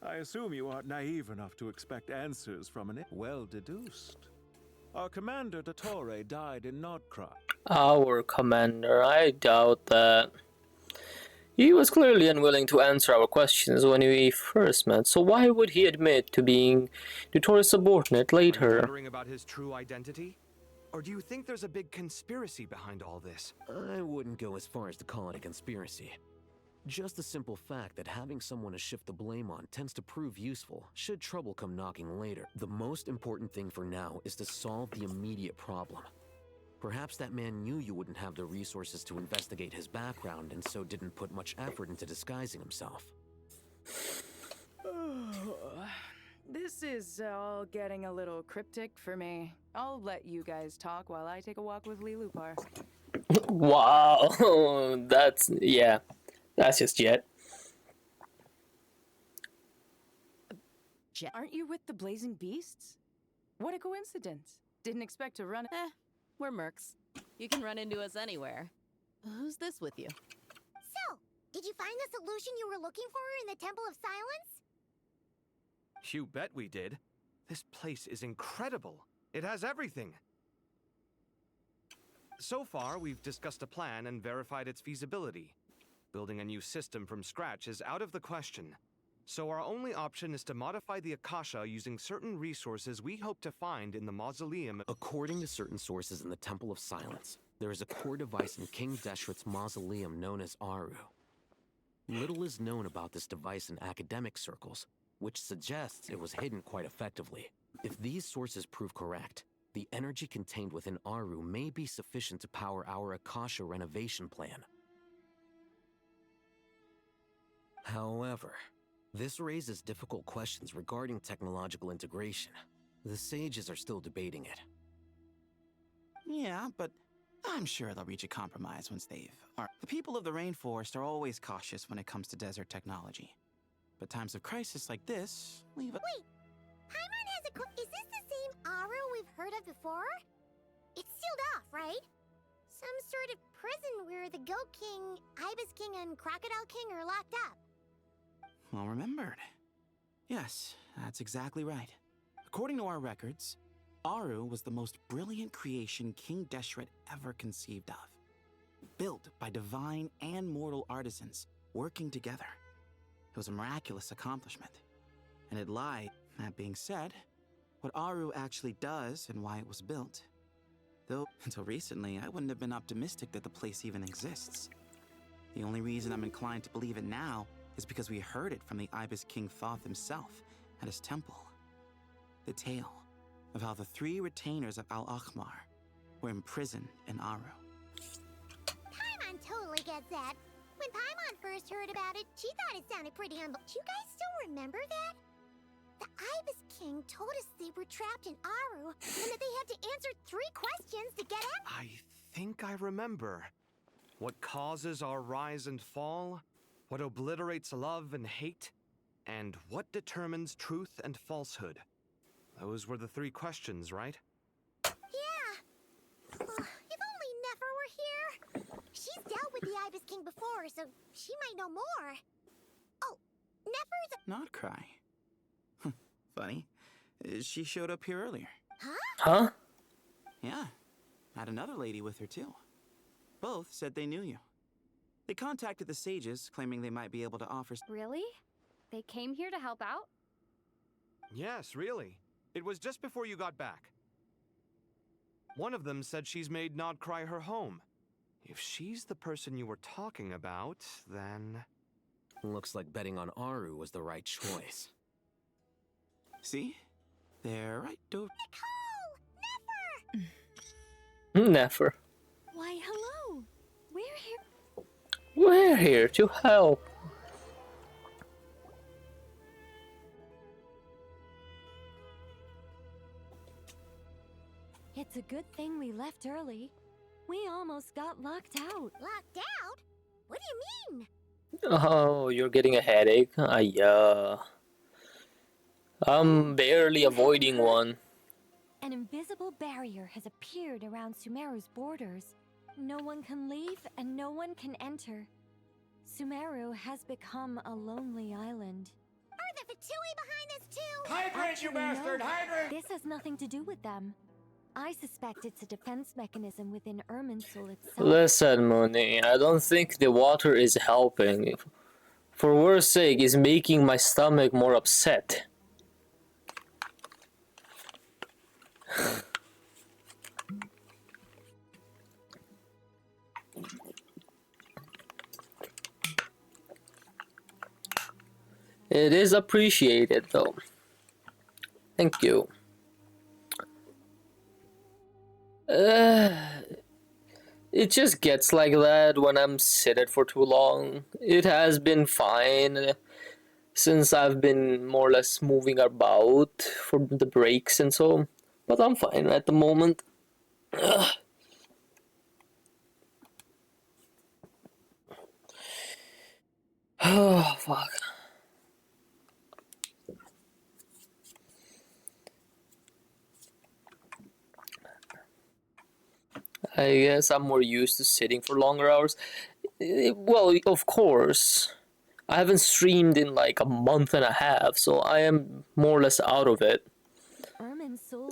I assume you aren't naive enough to expect answers from an well deduced. Our commander Dottore died in Nordkra. Our commander, I doubt that. He was clearly unwilling to answer our questions when we first met, so why would he admit to being Dottore's subordinate Are you later? wondering about his true identity? Or do you think there's a big conspiracy behind all this? I wouldn't go as far as to call it a conspiracy. Just the simple fact that having someone to shift the blame on tends to prove useful should trouble come knocking later. The most important thing for now is to solve the immediate problem. Perhaps that man knew you wouldn't have the resources to investigate his background and so didn't put much effort into disguising himself. This is all getting a little cryptic for me. I'll let you guys talk while I take a walk with Lee Lupar. Wow, that's just Jet. Jet, aren't you with the Blazing Beasts? What a coincidence. Didn't expect to run. We're mercs. You can run into us anywhere. Who's this with you? So, did you find the solution you were looking for in the Temple of Silence? You bet we did. This place is incredible. It has everything. So far, we've discussed a plan and verified its feasibility. Building a new system from scratch is out of the question. So our only option is to modify the Akasha using certain resources we hope to find in the mausoleum. According to certain sources in the Temple of Silence, there is a core device in King Deshret's mausoleum known as Aru. Little is known about this device in academic circles, which suggests it was hidden quite effectively. If these sources prove correct, the energy contained within Aru may be sufficient to power our Akasha renovation plan. However, this raises difficult questions regarding technological integration. The sages are still debating it. Yeah, but I'm sure they'll reach a compromise once they've... The people of the rainforest are always cautious when it comes to desert technology. But times of crisis like this, leave it... Wait! Paimon has a... Is this the same Aru we've heard of before? It's sealed off, right? Some sort of prison where the Goat King, Ibis King, and Crocodile King are locked up. Well remembered. Yes, that's exactly right. According to our records, Aru was the most brilliant creation King Deshret ever conceived of. Built by divine and mortal artisans, working together. It was a miraculous accomplishment. And it lied, that being said, what Aru actually does and why it was built. Though, until recently, I wouldn't have been optimistic that the place even exists. The only reason I'm inclined to believe it now is because we heard it from the Ibis King Thoth himself at his temple. The tale of how the 3 retainers of Al-Akhmar were imprisoned in Aru. Paimon totally gets that. When Paimon first heard about it, she thought it sounded pretty Do you guys still remember that? The Ibis King told us they were trapped in Aru and that they had to answer 3 questions to get out. I think I remember. What causes our rise and fall? What obliterates love and hate? And what determines truth and falsehood? Those were the 3 questions, right? Yeah. If only Nefer were here. She's dealt with the Ibis King before, so she might know more. Oh, Nefer's a... Not cry. Funny. She showed up here earlier. Huh? Yeah. Had another lady with her too. Both said they knew you. They contacted the sages, claiming they might be able to offer... Really? They came here to help out? Yes, really. It was just before you got back. One of them said she's made Nodcry her home. If she's the person you were talking about, then... Looks like betting on Aru was the right choice. See? They're right, Nicole! Nefer! Never. Why, hello! We're here. We're here to help. It's a good thing we left early. We almost got locked out. Locked out? What do you mean? Oh, you're getting a headache? Yeah. I'm barely avoiding one. An invisible barrier has appeared around Sumeru's borders. No one can leave and no one can enter. Sumeru has become a lonely island. Are the Fatui behind this too? Hydrant, you bastard! Hydrant! This has nothing to do with them. I suspect it's a defense mechanism within Irminsul itself. Listen, Mooney, I don't think the water is helping. For worse sake, it's making my stomach more upset. It is appreciated, though. Thank you. It just gets like that when I'm seated for too long. It has been fine since I've been more or less moving about for the breaks and so, but I'm fine at the moment. Ugh. Oh, fuck. I guess I'm more used to sitting for longer hours. Well, of course. I haven't streamed in like a month and a half, so I am more or less out of it.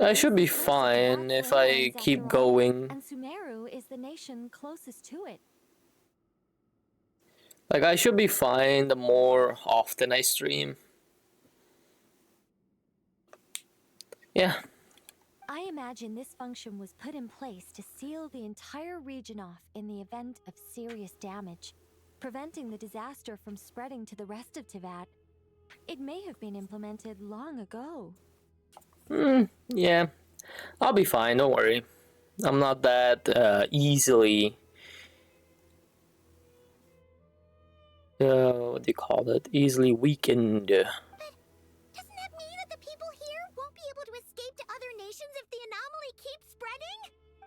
I should be fine if I keep going. And Sumeru is the nation closest to it. Like, I should be fine the more often I stream. Yeah. I imagine this function was put in place to seal the entire region off in the event of serious damage, preventing the disaster from spreading to the rest of Tivat. It may have been implemented long ago. Yeah. I'll be fine, don't worry. I'm not that easily... what do you call it? Easily weakened. Doesn't that mean that the people here won't be able to escape to other nations if the anomaly keeps spreading?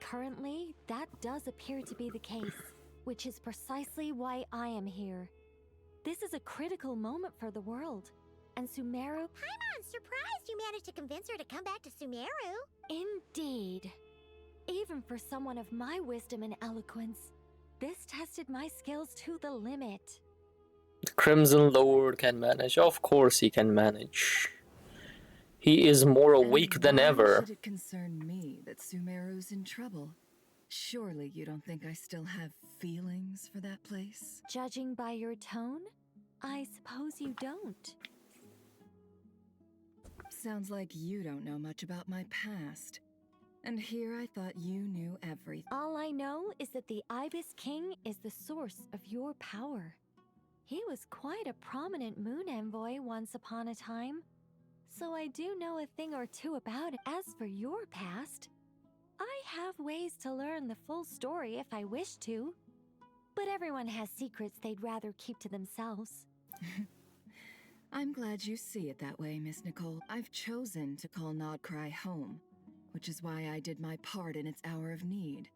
Currently, that does appear to be the case, which is precisely why I am here. This is a critical moment for the world, and Sumeru... Paimon's surprised you managed to convince her to come back to Sumeru. Indeed. Even for someone of my wisdom and eloquence, this tested my skills to the limit. The Crimson Lord can manage. Of course he can manage. He is more awake than ever. Why should it concern me that Sumeru's in trouble? Surely you don't think I still have feelings for that place? Judging by your tone, I suppose you don't. Sounds like you don't know much about my past. And here I thought you knew everything. All I know is that the Ibis King is the source of your power. He was quite a prominent moon envoy once upon a time, so I do know a thing or two about it. As for your past, I have ways to learn the full story if I wish to, but everyone has secrets they'd rather keep to themselves. I'm glad you see it that way, Miss Nicole. I've chosen to call Nodcry home, which is why I did my part in its hour of need.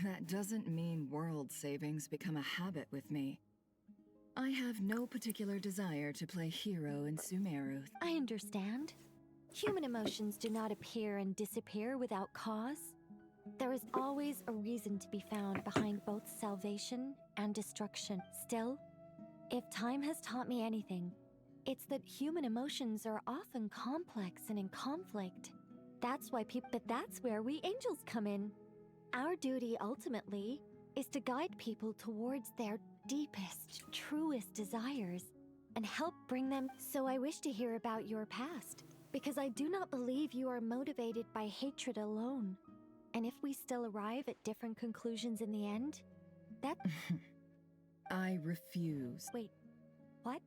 That doesn't mean world savings become a habit with me. I have no particular desire to play hero in Sumeru. I understand. Human emotions do not appear and disappear without cause. There is always a reason to be found behind both salvation and destruction. Still, if time has taught me anything, it's that human emotions are often complex and in conflict. That's why but that's where we angels come in. Our duty ultimately is to guide people towards their deepest, truest desires and help bring them. So I wish to hear about your past, because I do not believe you are motivated by hatred alone. And if we still arrive at different conclusions in the end, that... I refuse. Wait, what?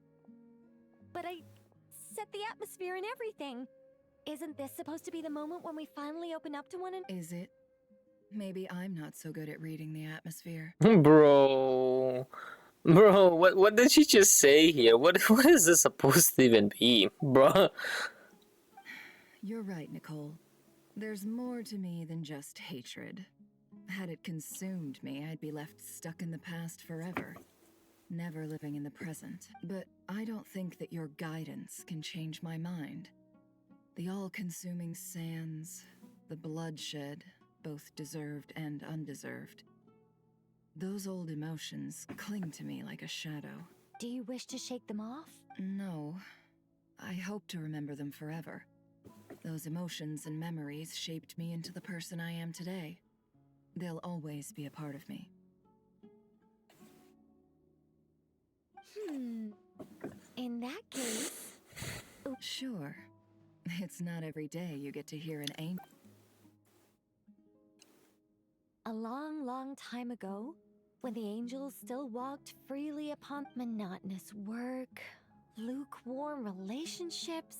But I set the atmosphere and everything. Isn't this supposed to be the moment when we finally open up to one another? Is it? Maybe I'm not so good at reading the atmosphere. Bro, what did she just say here? What is this supposed to even be, bro? You're right, Nicole. There's more to me than just hatred. Had it consumed me, I'd be left stuck in the past forever, never living in the present. But I don't think that your guidance can change my mind. The all-consuming sands, the bloodshed, both deserved and undeserved. Those old emotions cling to me like a shadow. Do you wish to shake them off? No. I hope to remember them forever. Those emotions and memories shaped me into the person I am today. They'll always be a part of me. In that case... Sure. It's not every day you get to hear an angel. A long, long time ago, when the angels still walked freely upon monotonous work, lukewarm relationships,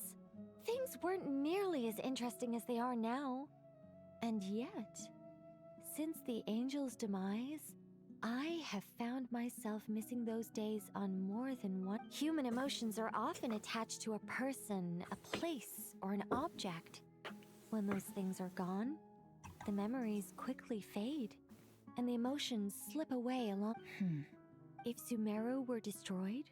things weren't nearly as interesting as they are now. And yet, since the angels' demise, I have found myself missing those days on more than one. Human emotions are often attached to a person, a place, or an object. When those things are gone, the memories quickly fade, and the emotions slip away along. If Sumeru were destroyed,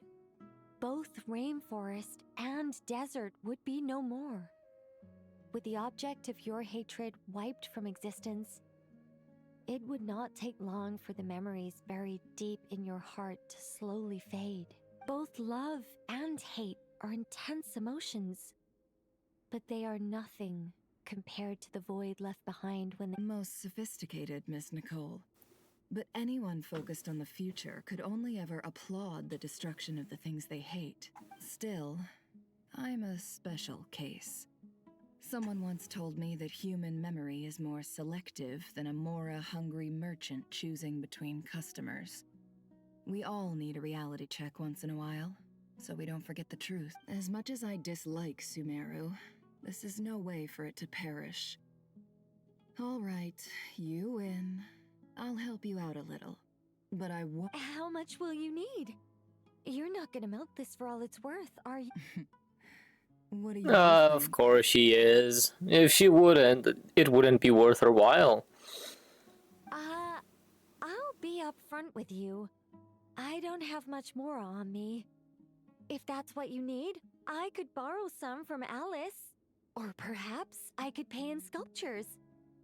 both rainforest and desert would be no more. With the object of your hatred wiped from existence, it would not take long for the memories buried deep in your heart to slowly fade. Both love and hate are intense emotions, but they are nothing compared to the void left behind when they... Most sophisticated, Miss Nicole. But anyone focused on the future could only ever applaud the destruction of the things they hate. Still, I'm a special case. Someone once told me that human memory is more selective than a Mora-hungry merchant choosing between customers. We all need a reality check once in a while, so we don't forget the truth. As much as I dislike Sumeru, this is no way for it to perish. All right, you win. I'll help you out a little, but I won't. How much will you need? You're not gonna milk this for all it's worth, are you? What do you Of course she is. If she wouldn't, it wouldn't be worth her while. I'll be upfront with you. I don't have much more on me. If that's what you need, I could borrow some from Alice. Or perhaps I could pay in sculptures.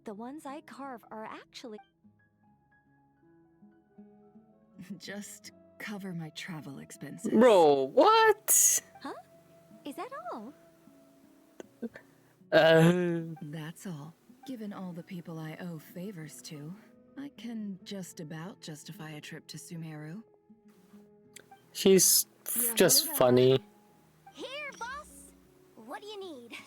The ones I carve are actually... Just cover my travel expenses. Bro, what? Huh? Is that all? That's all. Given all the people I owe favors to, I can just about justify a trip to Sumeru. She's just funny. Here, boss. What do you need?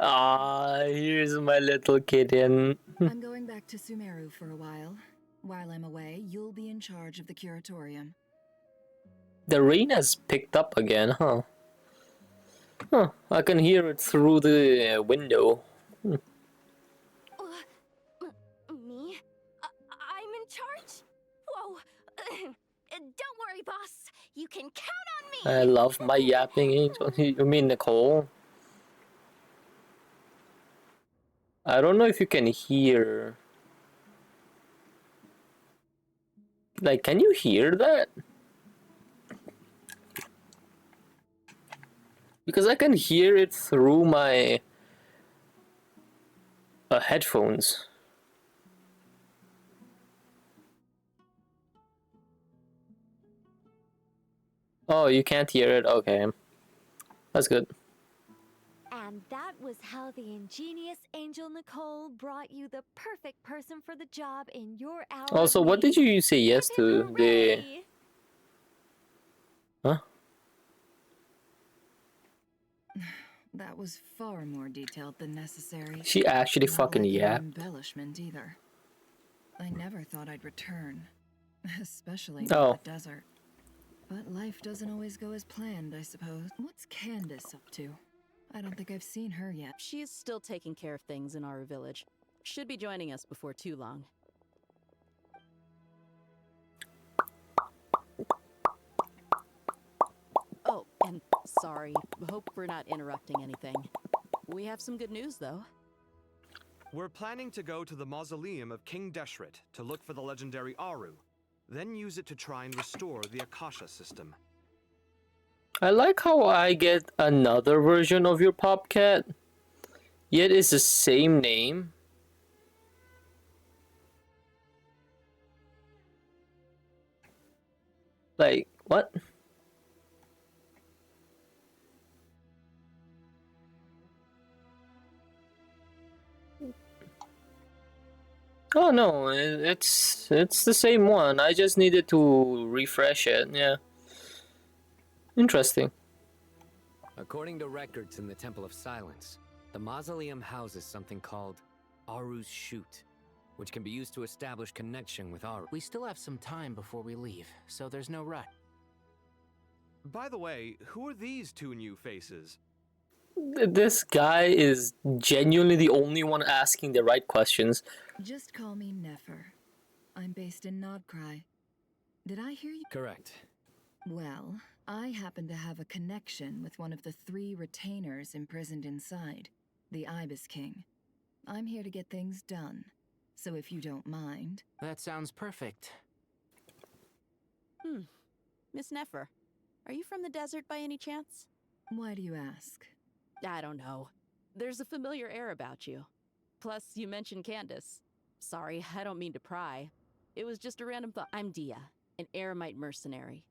Ah, here's my little kitten. I'm going back to Sumeru for a while. While I'm away, you'll be in charge of the curatorium. The rain has picked up again, huh? Huh, I can hear it through the window. Me? I'm in charge? Whoa. Don't worry, boss. You can count on me. I love my yapping angel. You mean Nicole? I don't know if you can hear. Like, can you hear that? Because I can hear it through my headphones. Oh, you can't hear it? Okay. That's good. And that was how the ingenious Angel Nicole brought you the perfect person for the job in your hour. Also, what did you say yes to? The... Huh? That was far more detailed than necessary. She actually Not fucking like an yapped. embellishment either. I never thought I'd return, especially Oh. to the desert. But life doesn't always go as planned, I suppose. What's Candace up to? I don't think I've seen her yet. She's still taking care of things in our village. Should be joining us before too long. Oh, and sorry. Hope we're not interrupting anything. We have some good news, though. We're planning to go to the mausoleum of King Deshret to look for the legendary Aru, then use it to try and restore the Akasha system. I like how I get another version of your Popcat, yet it's the same name. Like, what? Oh no, it's the same one. I just needed to refresh it. Yeah. Interesting. According to records in the Temple of Silence, the mausoleum houses something called Aru's Chute, which can be used to establish connection with Aru. We still have some time before we leave, so there's no rush. By the way, who are these two new faces? This guy is genuinely the only one asking the right questions. Just call me Nefer. I'm based in Nodcry. Did I hear you? Correct. Well, I happen to have a connection with one of the 3 retainers imprisoned inside, the Ibis King. I'm here to get things done, so if you don't mind... That sounds perfect. Miss Nefer, are you from the desert by any chance? Why do you ask? I don't know. There's a familiar air about you. Plus, you mentioned Candace. Sorry, I don't mean to pry. It was just a random thought. I'm Dia, an Eremite mercenary.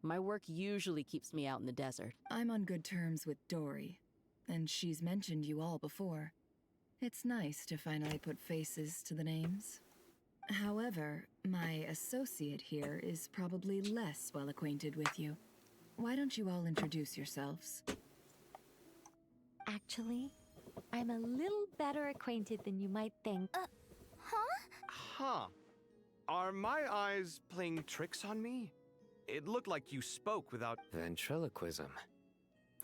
My work usually keeps me out in the desert. I'm on good terms with Dory, and she's mentioned you all before. It's nice to finally put faces to the names. However, my associate here is probably less well acquainted with you. Why don't you all introduce yourselves? Actually, I'm a little better acquainted than you might think. Huh. Are my eyes playing tricks on me? It looked like you spoke without... Ventriloquism.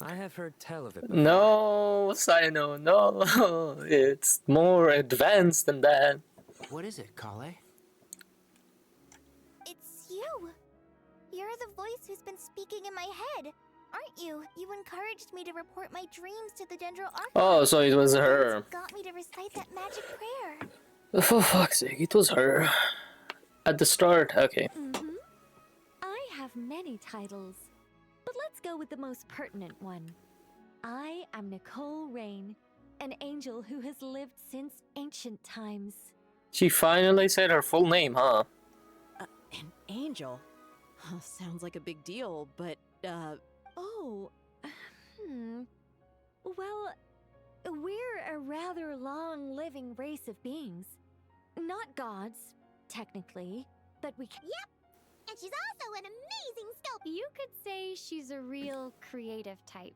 I have heard tell of it before. No, Sino, no. It's more advanced than that. What is it, Kale? It's you! You're the voice who's been speaking in my head, aren't you? You encouraged me to report my dreams to the Dendro Archon. Oh, so it was her. Got me to recite that magic prayer. For fuck's sake, it was her. At the start, okay. I have many titles, but let's go with the most pertinent one. I am Nicole Rain, an angel who has lived since ancient times. She finally said her full name, huh? An angel? Sounds like a big deal, but, Well, we're a rather long-living race of beings. Not gods, technically, but we can... Yep! And she's also an amazing sculptor! You could say she's a real creative type.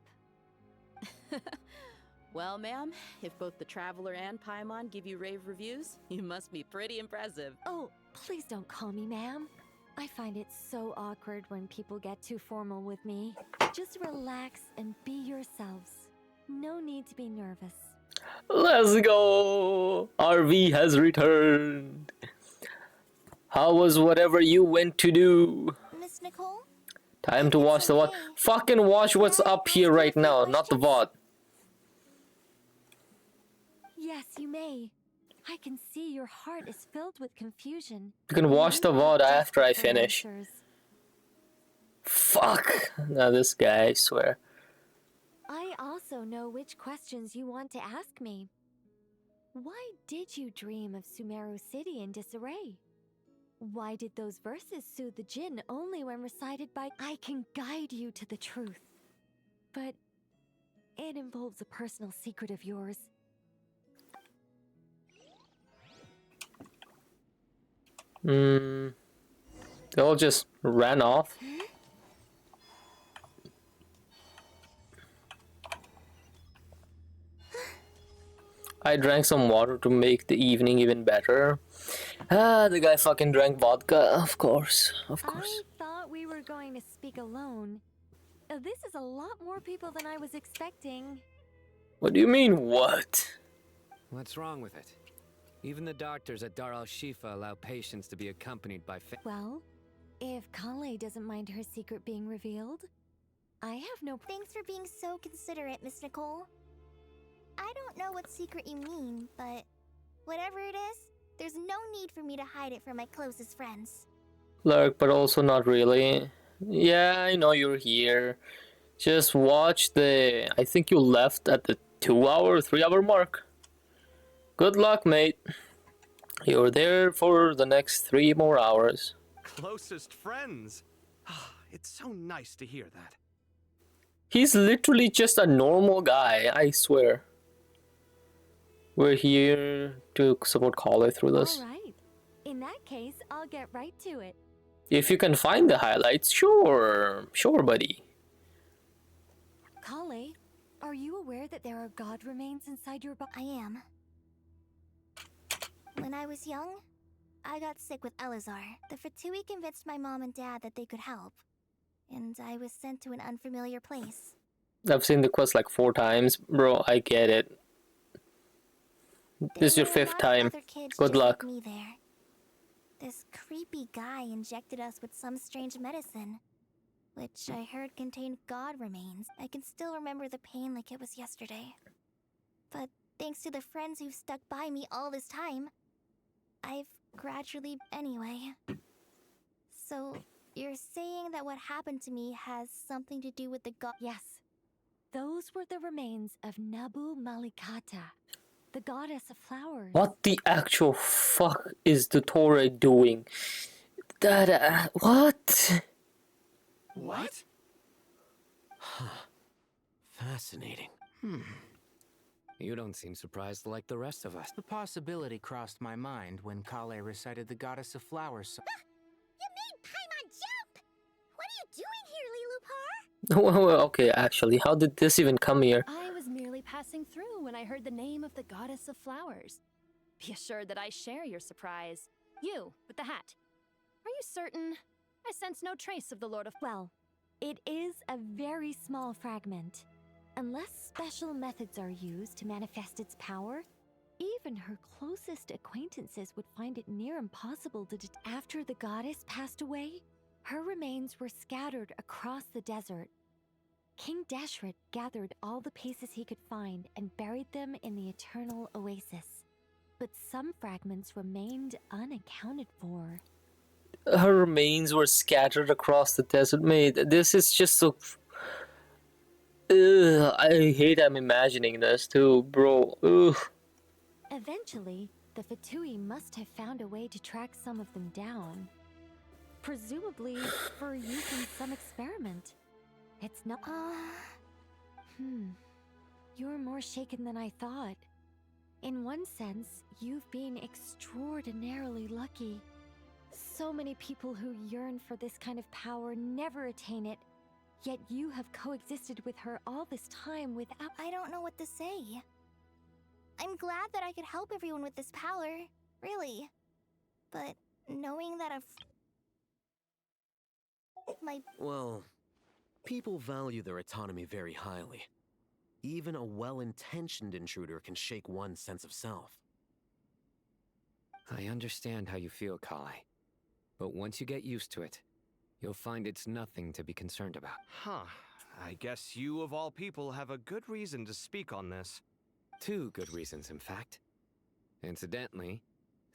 Well, ma'am, if both the Traveler and Paimon give you rave reviews, you must be pretty impressive. Oh, please don't call me ma'am. I find it so awkward when people get too formal with me. Just relax and be yourselves. No need to be nervous. Let's go! RV has returned. How was whatever you went to do? Miss Nicole? Time to watch the VOD. Fucking watch what's up here right now, not the VOD. Yes, you may. I can see your heart is filled with confusion. You can watch the VOD after I For finish. answers. Fuck. Now this guy, I swear. I also know which questions you want to ask me. Why did you dream of Sumeru City in disarray? Why did those verses soothe the Jinn only when recited by... I can guide you to the truth. But it involves a personal secret of yours. They all just ran off. I drank some water to make the evening even better. Ah, the guy fucking drank vodka, of course, of course. I thought we were going to speak alone. This is a lot more people than I was expecting. What do you mean, what? What's wrong with it? Even the doctors at Dar al-Shifa allow patients to be accompanied by Well, if Kale doesn't mind her secret being revealed, I have no... Thanks for being so considerate, Miss Nicole. I don't know what secret you mean, but whatever it is, there's no need for me to hide it from my closest friends. Lurk, but also not really. Yeah, I know you're here. Just watch the... I think you left at the 2-hour, 3-hour mark. Good luck, mate. You're there for the next 3 more hours. Closest friends? It's so nice to hear that. He's literally just a normal guy, I swear. We're here to support Kale through this. All right. I'll get right to it. If you can find the highlights, sure, buddy. Kale, are you aware that there are god remains inside your body? I am. When I was young, I got sick with Elazar. The Fatui convinced my mom and dad that they could help, and I was sent to an unfamiliar place. I've seen the quest like 4 times, bro. I get it. This is your 5th time. Good luck. Like me there. This creepy guy injected us with some strange medicine, which I heard contained god remains. I can still remember the pain like it was yesterday. But thanks to the friends who've stuck by me all this time, I've gradually... Anyway. So, you're saying that what happened to me has something to do with the god... Yes. Those were the remains of Nabu Malikata, the goddess of flowers. What the actual fuck is the Torah doing? That, what? What? Fascinating. You don't seem surprised like the rest of us. The possibility crossed my mind when Kale recited the goddess of flowers. You made Paimon jump! What are you doing here, Lilupar? Well, okay, actually, how did this even come here? I was merely passing through when I heard the name of the goddess of flowers. Be assured that I share your surprise. You, with the hat. Are you certain? I sense no trace of the Lord of... Well, it is a very small fragment. Unless special methods are used to manifest its power, even her closest acquaintances would find it near impossible to detect. After the goddess passed away, her remains were scattered across the desert. King Deshret gathered all the pieces he could find and buried them in the eternal oasis. But some fragments remained unaccounted for. Her remains were scattered across the desert. Mate, this is just so... I hate I'm imagining this too, bro. Ugh. Eventually, the Fatui must have found a way to track some of them down. Presumably for use in some experiment. It's not... You're more shaken than I thought. In one sense, you've been extraordinarily lucky. So many people who yearn for this kind of power never attain it. Yet you have coexisted with her all this time without... I don't know what to say. I'm glad that I could help everyone with this power, really. But knowing that Well, people value their autonomy very highly. Even a well-intentioned intruder can shake one's sense of self. I understand how you feel, Kale. But once you get used to it, you'll find it's nothing to be concerned about. Huh. I guess you, of all people, have a good reason to speak on this. 2 good reasons, in fact. Incidentally,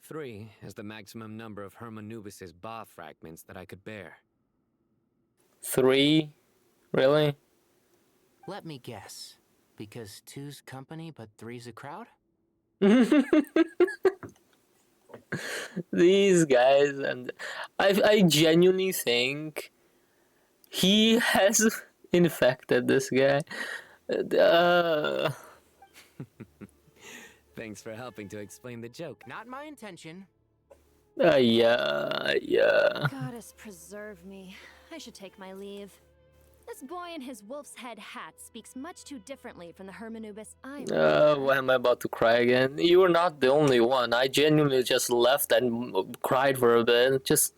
3 is the maximum number of Hermanubis's Ba fragments that I could bear. 3? Really? Let me guess. Because 2's company, but 3's a crowd? These guys, and I genuinely think he has infected this guy. Thanks for helping to explain the joke. Not my intention. Yeah. Goddess preserve me. I should take my leave. This boy in his wolf's head hat speaks much too differently from the Hermanubis I Why am I about to cry again? You were not the only one. I genuinely just left and cried for a bit. Just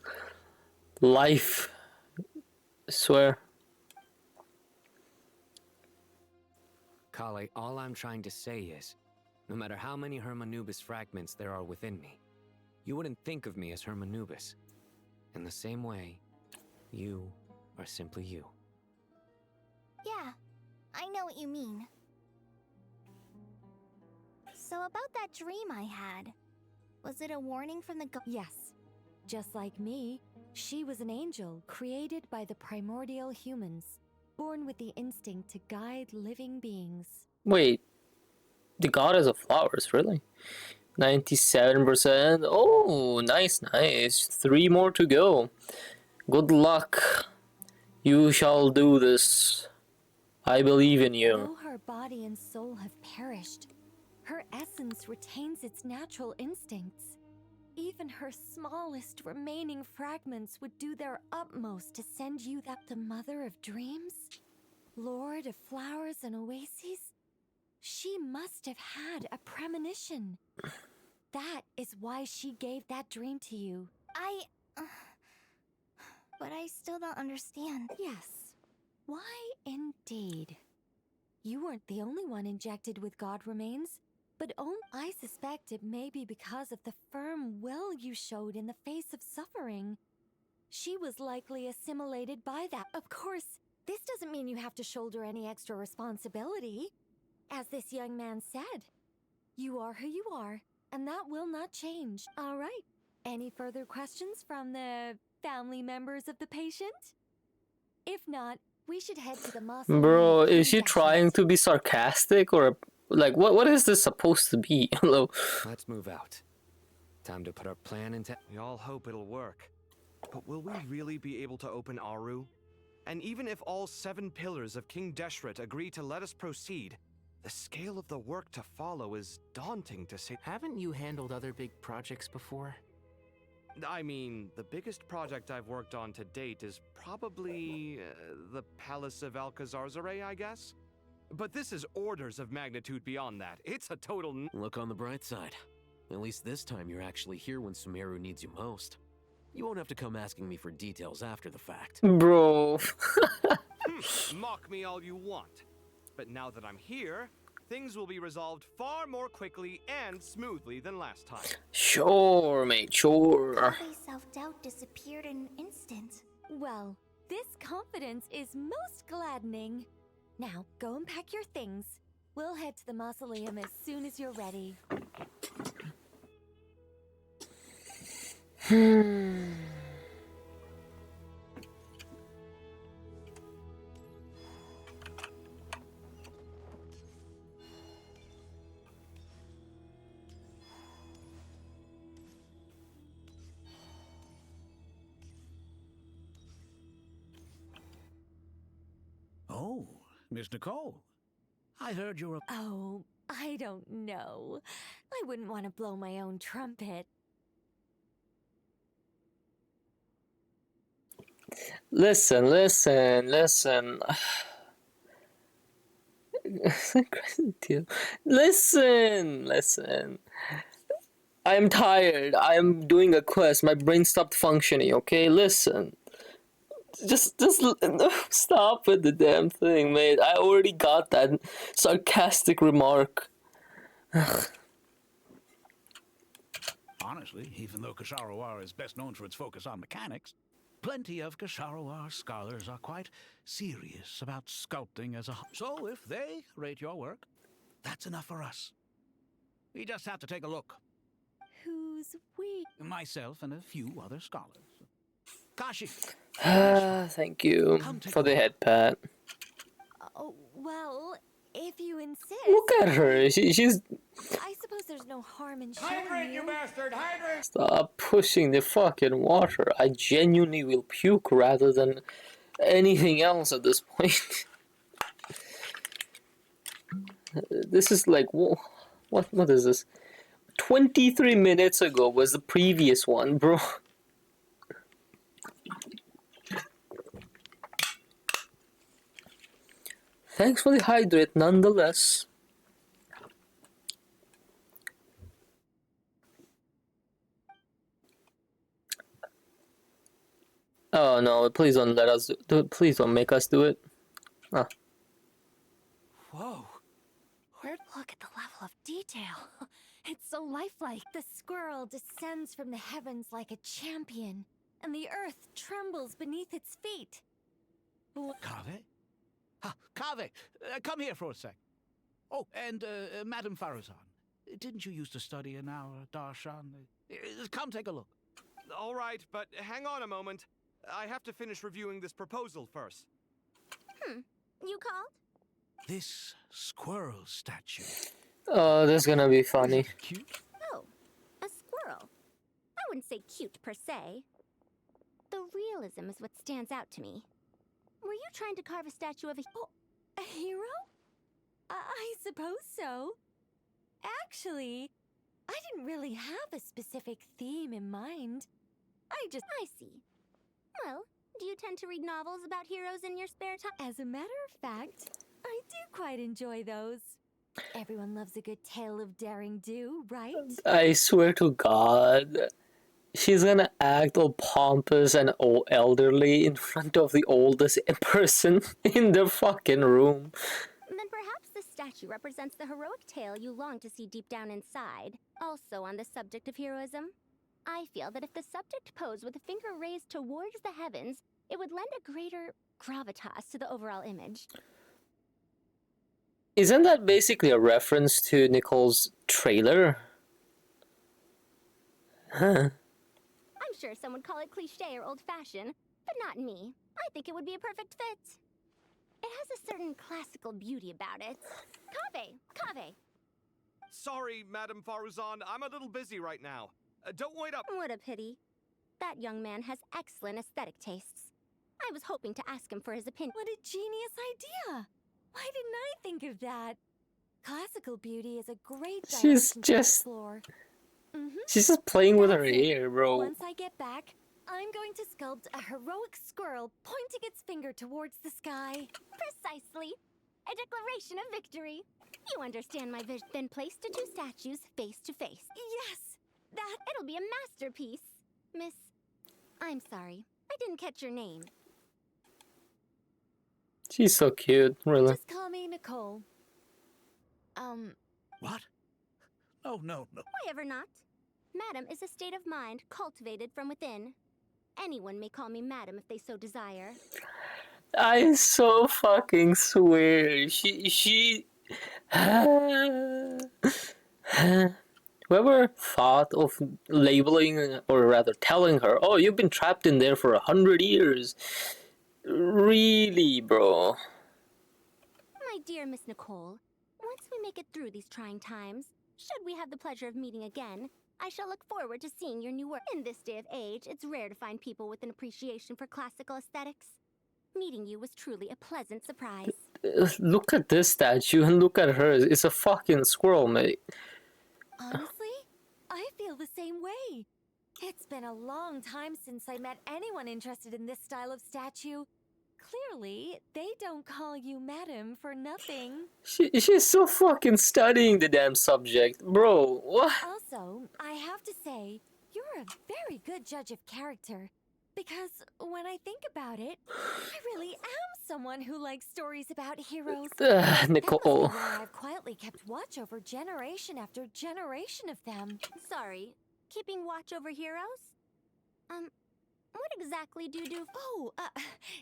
life. I swear. Kale, all I'm trying to say is, no matter how many Hermanubis fragments there are within me, you wouldn't think of me as Hermanubis. In the same way, you are simply you. Yeah, I know what you mean. So about that dream I had, was it a warning from the Yes. Just like me, she was an angel created by the primordial humans, born with the instinct to guide living beings. Wait, the goddess of flowers, really? 97%. Oh, nice. 3 more to go. Good luck. You shall do this. I believe in you. Though her body and soul have perished, her essence retains its natural instincts. Even her smallest remaining fragments would do their utmost to send you that the Mother of Dreams? Lord of Flowers and Oases? She must have had a premonition. That is why she gave that dream to you. But I still don't understand. Yes. Why indeed? You weren't the only one injected with God Remains, but I suspect it may be because of the firm will you showed in the face of suffering. She was likely assimilated by that. Of course, this doesn't mean you have to shoulder any extra responsibility. As this young man said, you are who you are, and that will not change. All right. Any further questions from the family members of the patient? If not, we should head to the mausoleum. Bro, of is King she trying Dashlet. to be sarcastic or like what is this supposed to be? Hello. Let's move out. Time to put our plan into... We all hope it'll work. But will we really be able to open Aru? And even if all 7 pillars of King Deshret agree to let us proceed, the scale of the work to follow is daunting to say. Haven't you handled other big projects before? I mean, the biggest project I've worked on to date is probably the Palace of Alcazarzaray, I guess? But this is orders of magnitude beyond that. It's a total... Look on the bright side. At least this time you're actually here when Sumeru needs you most. You won't have to come asking me for details after the fact. Bro. Mock me all you want. But now that I'm here, things will be resolved far more quickly and smoothly than last time. Sure, mate, sure. Kave's self-doubt disappeared in an instant. Well, this confidence is most gladdening. Now, go and pack your things. We'll head to the mausoleum as soon as you're ready. Oh, Miss Nicole. I heard you're a... Oh, I don't know. I wouldn't want to blow my own trumpet. Listen. Listen. I'm tired. I'm doing a quest. My brain stopped functioning, okay? Listen. Just stop with the damn thing, mate. I already got that sarcastic remark. Honestly, even though Kasharawar is best known for its focus on mechanics, plenty of Kasharawar scholars are quite serious about sculpting as a... So if they rate your work, that's enough for us. We just have to take a look. Who's we? Myself and a few other scholars. Kashi. Thank you for the head pat. Oh, well, if you insist. Look at her. She's... I suppose there's no harm in showing Hydrate, you. you bastard! Hydrate! Stop pushing the fucking water. I genuinely will puke rather than anything else at this point. This is like... What is this? 23 minutes ago was the previous one, bro. Thanks for the hydrate, nonetheless. Oh no, please don't let us do it. Please don't make us do it. Ah. Whoa. Look at the level of detail. It's so lifelike. The squirrel descends from the heavens like a champion, and the earth trembles beneath its feet. Kave? Kave, come here for a sec. Oh, and Madame Farazan, didn't you used to study in our darshan? Come take a look. All right, but hang on a moment. I have to finish reviewing this proposal first. You called? This squirrel statue. Oh, this is gonna be funny. Cute? Oh, a squirrel. I wouldn't say cute per se. The realism is what stands out to me. Were you trying to carve a statue of a... Oh, a hero? I suppose so. Actually, I didn't really have a specific theme in mind. I see. Well, do you tend to read novels about heroes in your spare time? As a matter of fact, I do quite enjoy those. Everyone loves a good tale of daring do, right? I swear to God, she's gonna act all pompous and all elderly in front of the oldest person in the fucking room. Then perhaps the statue represents the heroic tale you long to see deep down inside. Also on the subject of heroism, I feel that if the subject posed with a finger raised towards the heavens, it would lend a greater gravitas to the overall image. Isn't that basically a reference to Nicole's trailer? Huh. I'm sure some would call it cliche or old-fashioned, but not me. I think it would be a perfect fit. It has a certain classical beauty about it. Kaveh! Sorry, Madame Faruzan, I'm a little busy right now. Don't wait up. What a pity. That young man has excellent aesthetic tastes. I was hoping to ask him for his opinion. What a genius idea! Why didn't I think of that? Classical beauty is a great She's direction to just... explore. She's just playing with her hair, bro. Once I get back, I'm going to sculpt a heroic squirrel pointing its finger towards the sky. Precisely. A declaration of victory. You understand my vision. Then place the two statues face to face. Yes! That... It'll be a masterpiece. Miss... I'm sorry. I didn't catch your name. She's so cute, really. Just call me Nicole. What? Oh, no. Why ever not? Madam is a state of mind cultivated from within. Anyone may call me Madam if they so desire. I so fucking swear. She... Whoever thought of labeling, or rather telling her, oh, you've been trapped in there for 100 years. Really, bro? My dear Miss Nicole, once we make it through these trying times, should we have the pleasure of meeting again, I shall look forward to seeing your new work. In this day of age, it's rare to find people with an appreciation for classical aesthetics. Meeting you was truly a pleasant surprise. Look at this statue and look at hers. It's a fucking squirrel, mate. Honestly, I feel the same way. It's been a long time since I met anyone interested in this style of statue. Clearly, they don't call you Madam for nothing. She's so fucking studying the damn subject. Bro, what? Also, I have to say, you're a very good judge of character. Because when I think about it, I really am someone who likes stories about heroes. Nicole. That must be why I've quietly kept watch over generation after generation of them. Sorry, keeping watch over heroes? What exactly do you do? Oh,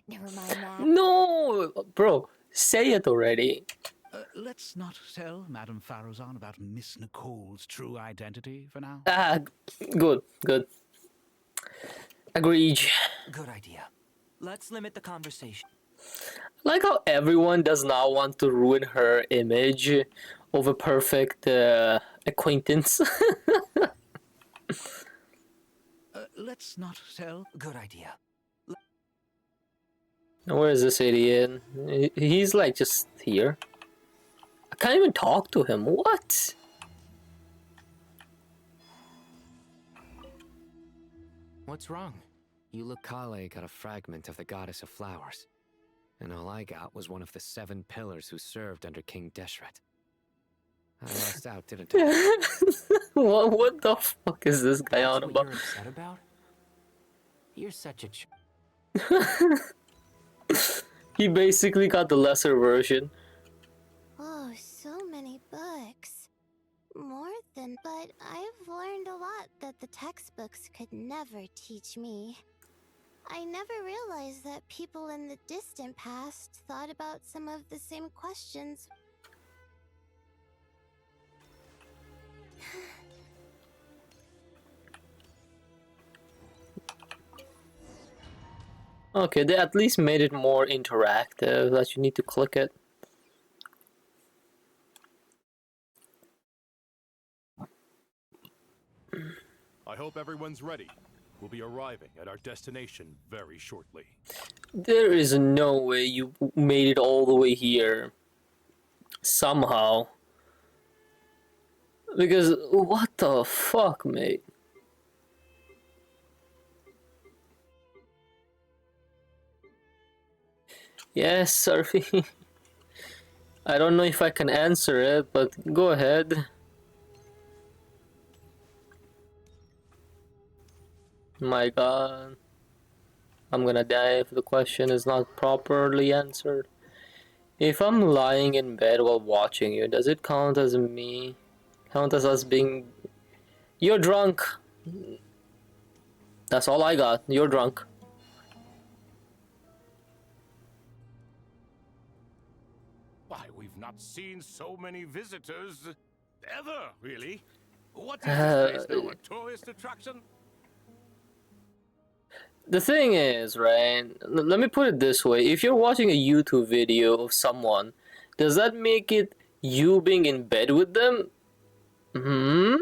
never mind that. No! Bro, say it already. Let's not tell Madame Faruzan about Miss Nicole's true identity for now. Good. Agreed. Good idea. Let's limit the conversation. I like how everyone does not want to ruin her image of a perfect acquaintance. Let's not tell. Good idea. Where is this idiot? He's like just here. I can't even talk to him. What? What's wrong? You look. Kale got a fragment of the goddess of flowers, and all I got was one of the 7 pillars who served under King Deshret. I lost out, didn't I? What the fuck is this guy on about? You're upset about? You're such a He basically got the lesser version. Oh, so many books. More than... But I've learned a lot that the textbooks could never teach me. I never realized that people in the distant past thought about some of the same questions. Okay, they at least made it more interactive, that you need to click it. I hope everyone's ready. We'll be arriving at our destination very shortly. There is no way you made it all the way here. Somehow. Because what the fuck, mate? Yes, Surfy. I don't know if I can answer it, but go ahead. My god. I'm gonna die if the question is not properly answered. If I'm lying in bed while watching you, does it count as me? Count as us being... You're drunk! That's all I got. You're drunk. Why, we've not seen so many visitors ever, really. What is this place now, a tourist attraction? The thing is, right, let me put it this way. If you're watching a YouTube video of someone, does that make it you being in bed with them? Hmm?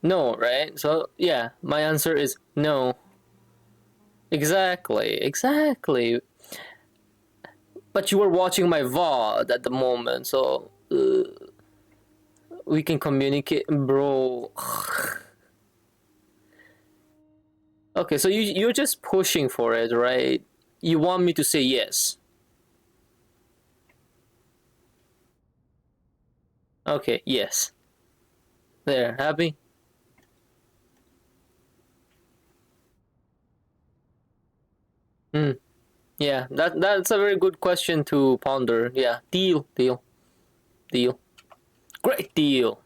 No, right? So, yeah, my answer is no. Exactly. But you were watching my VOD at the moment, so we can communicate, bro. Okay, so you're just pushing for it, right? You want me to say yes. Okay, yes. There, happy? Yeah, that's a very good question to ponder. Yeah, deal. Great deal.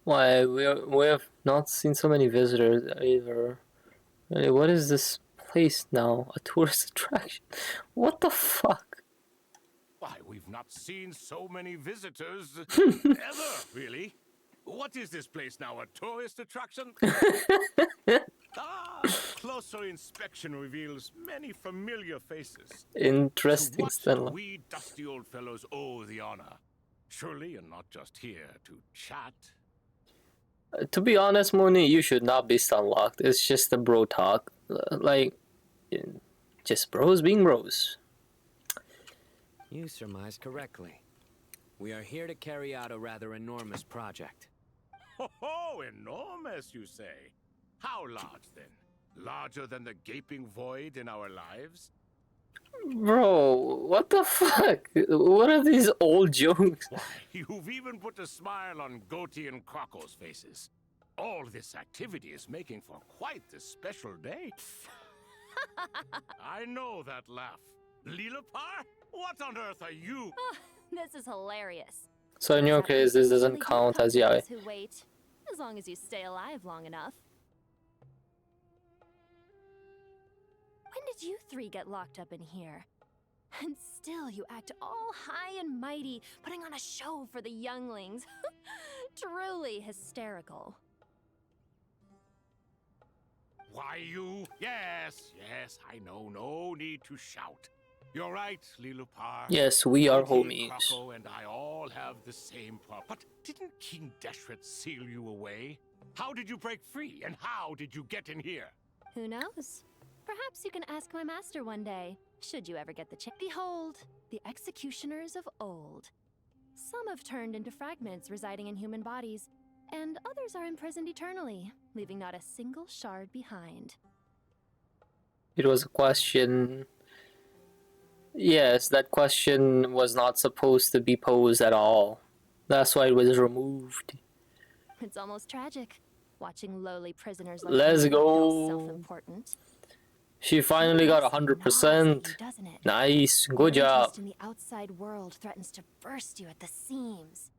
Why, we have not seen so many visitors either. What is this place now? A tourist attraction? What the fuck? Why, we've not seen so many visitors ever, really. What is this place now, a tourist attraction? Closer inspection reveals many familiar faces. Interesting, To Stella. what do we dusty old fellows owe the honor? Surely you're not just here to chat. To be honest, Mooney, you should not be stunlocked. It's just a bro talk. Like, just bros being bros. You surmise correctly. We are here to carry out a rather enormous project. Oh, enormous, you say? How large, then? Larger than the gaping void in our lives? Bro, what the fuck? What are these old jokes? Why, you've even put a smile on Goatee and Crocco's faces. All this activity is making for quite a special day. I know that laugh. Lilipar? What on earth are you? This is hilarious. So in your case, this doesn't Really count good as yaoi. companies who wait, as long as you stay alive long enough. When did you three get locked up in here? And still you act all high and mighty, putting on a show for the younglings. Truly hysterical. Why, you? Yes, I know. No need to shout. You're right, Lilipar. Yes, we are Goatee, homies. Crocco and I all have the same problem. But didn't King Deshret seal you away? How did you break free, and how did you get in here? Who knows? Perhaps you can ask my master one day, should you ever get the chance. Behold, the executioners of old. Some have turned into fragments residing in human bodies, and others are imprisoned eternally, leaving not a single shard behind. It was a question. Yes, that question was not supposed to be posed at all. That's why it was removed. It's almost tragic, watching lowly prisoners like Let's you feel go. self-important. She finally got 100%. Doesn't it? Nice, Your good job. interest in the outside world threatens to burst you at the seams.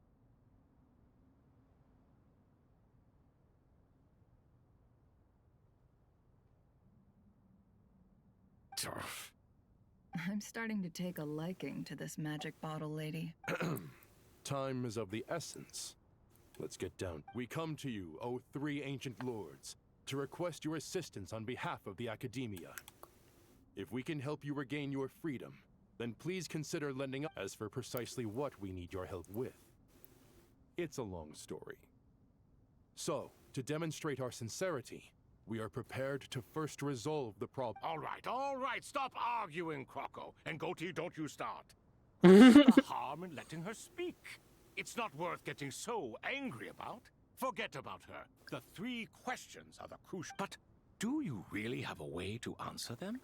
I'm starting to take a liking to this magic bottle lady. Time is of the essence. Let's get down. We come to you, O three ancient lords, to request your assistance on behalf of the Academia. If we can help you regain your freedom, then please consider lending us. As for precisely what we need your help with, it's a long story. So, to demonstrate our sincerity, We are prepared to first resolve the problem. All right, stop arguing, Croco. And Goatee, don't you start. What's the harm in letting her speak? It's not worth getting so angry about. Forget about her. The 3 questions are the crucial. But do you really have a way to answer them?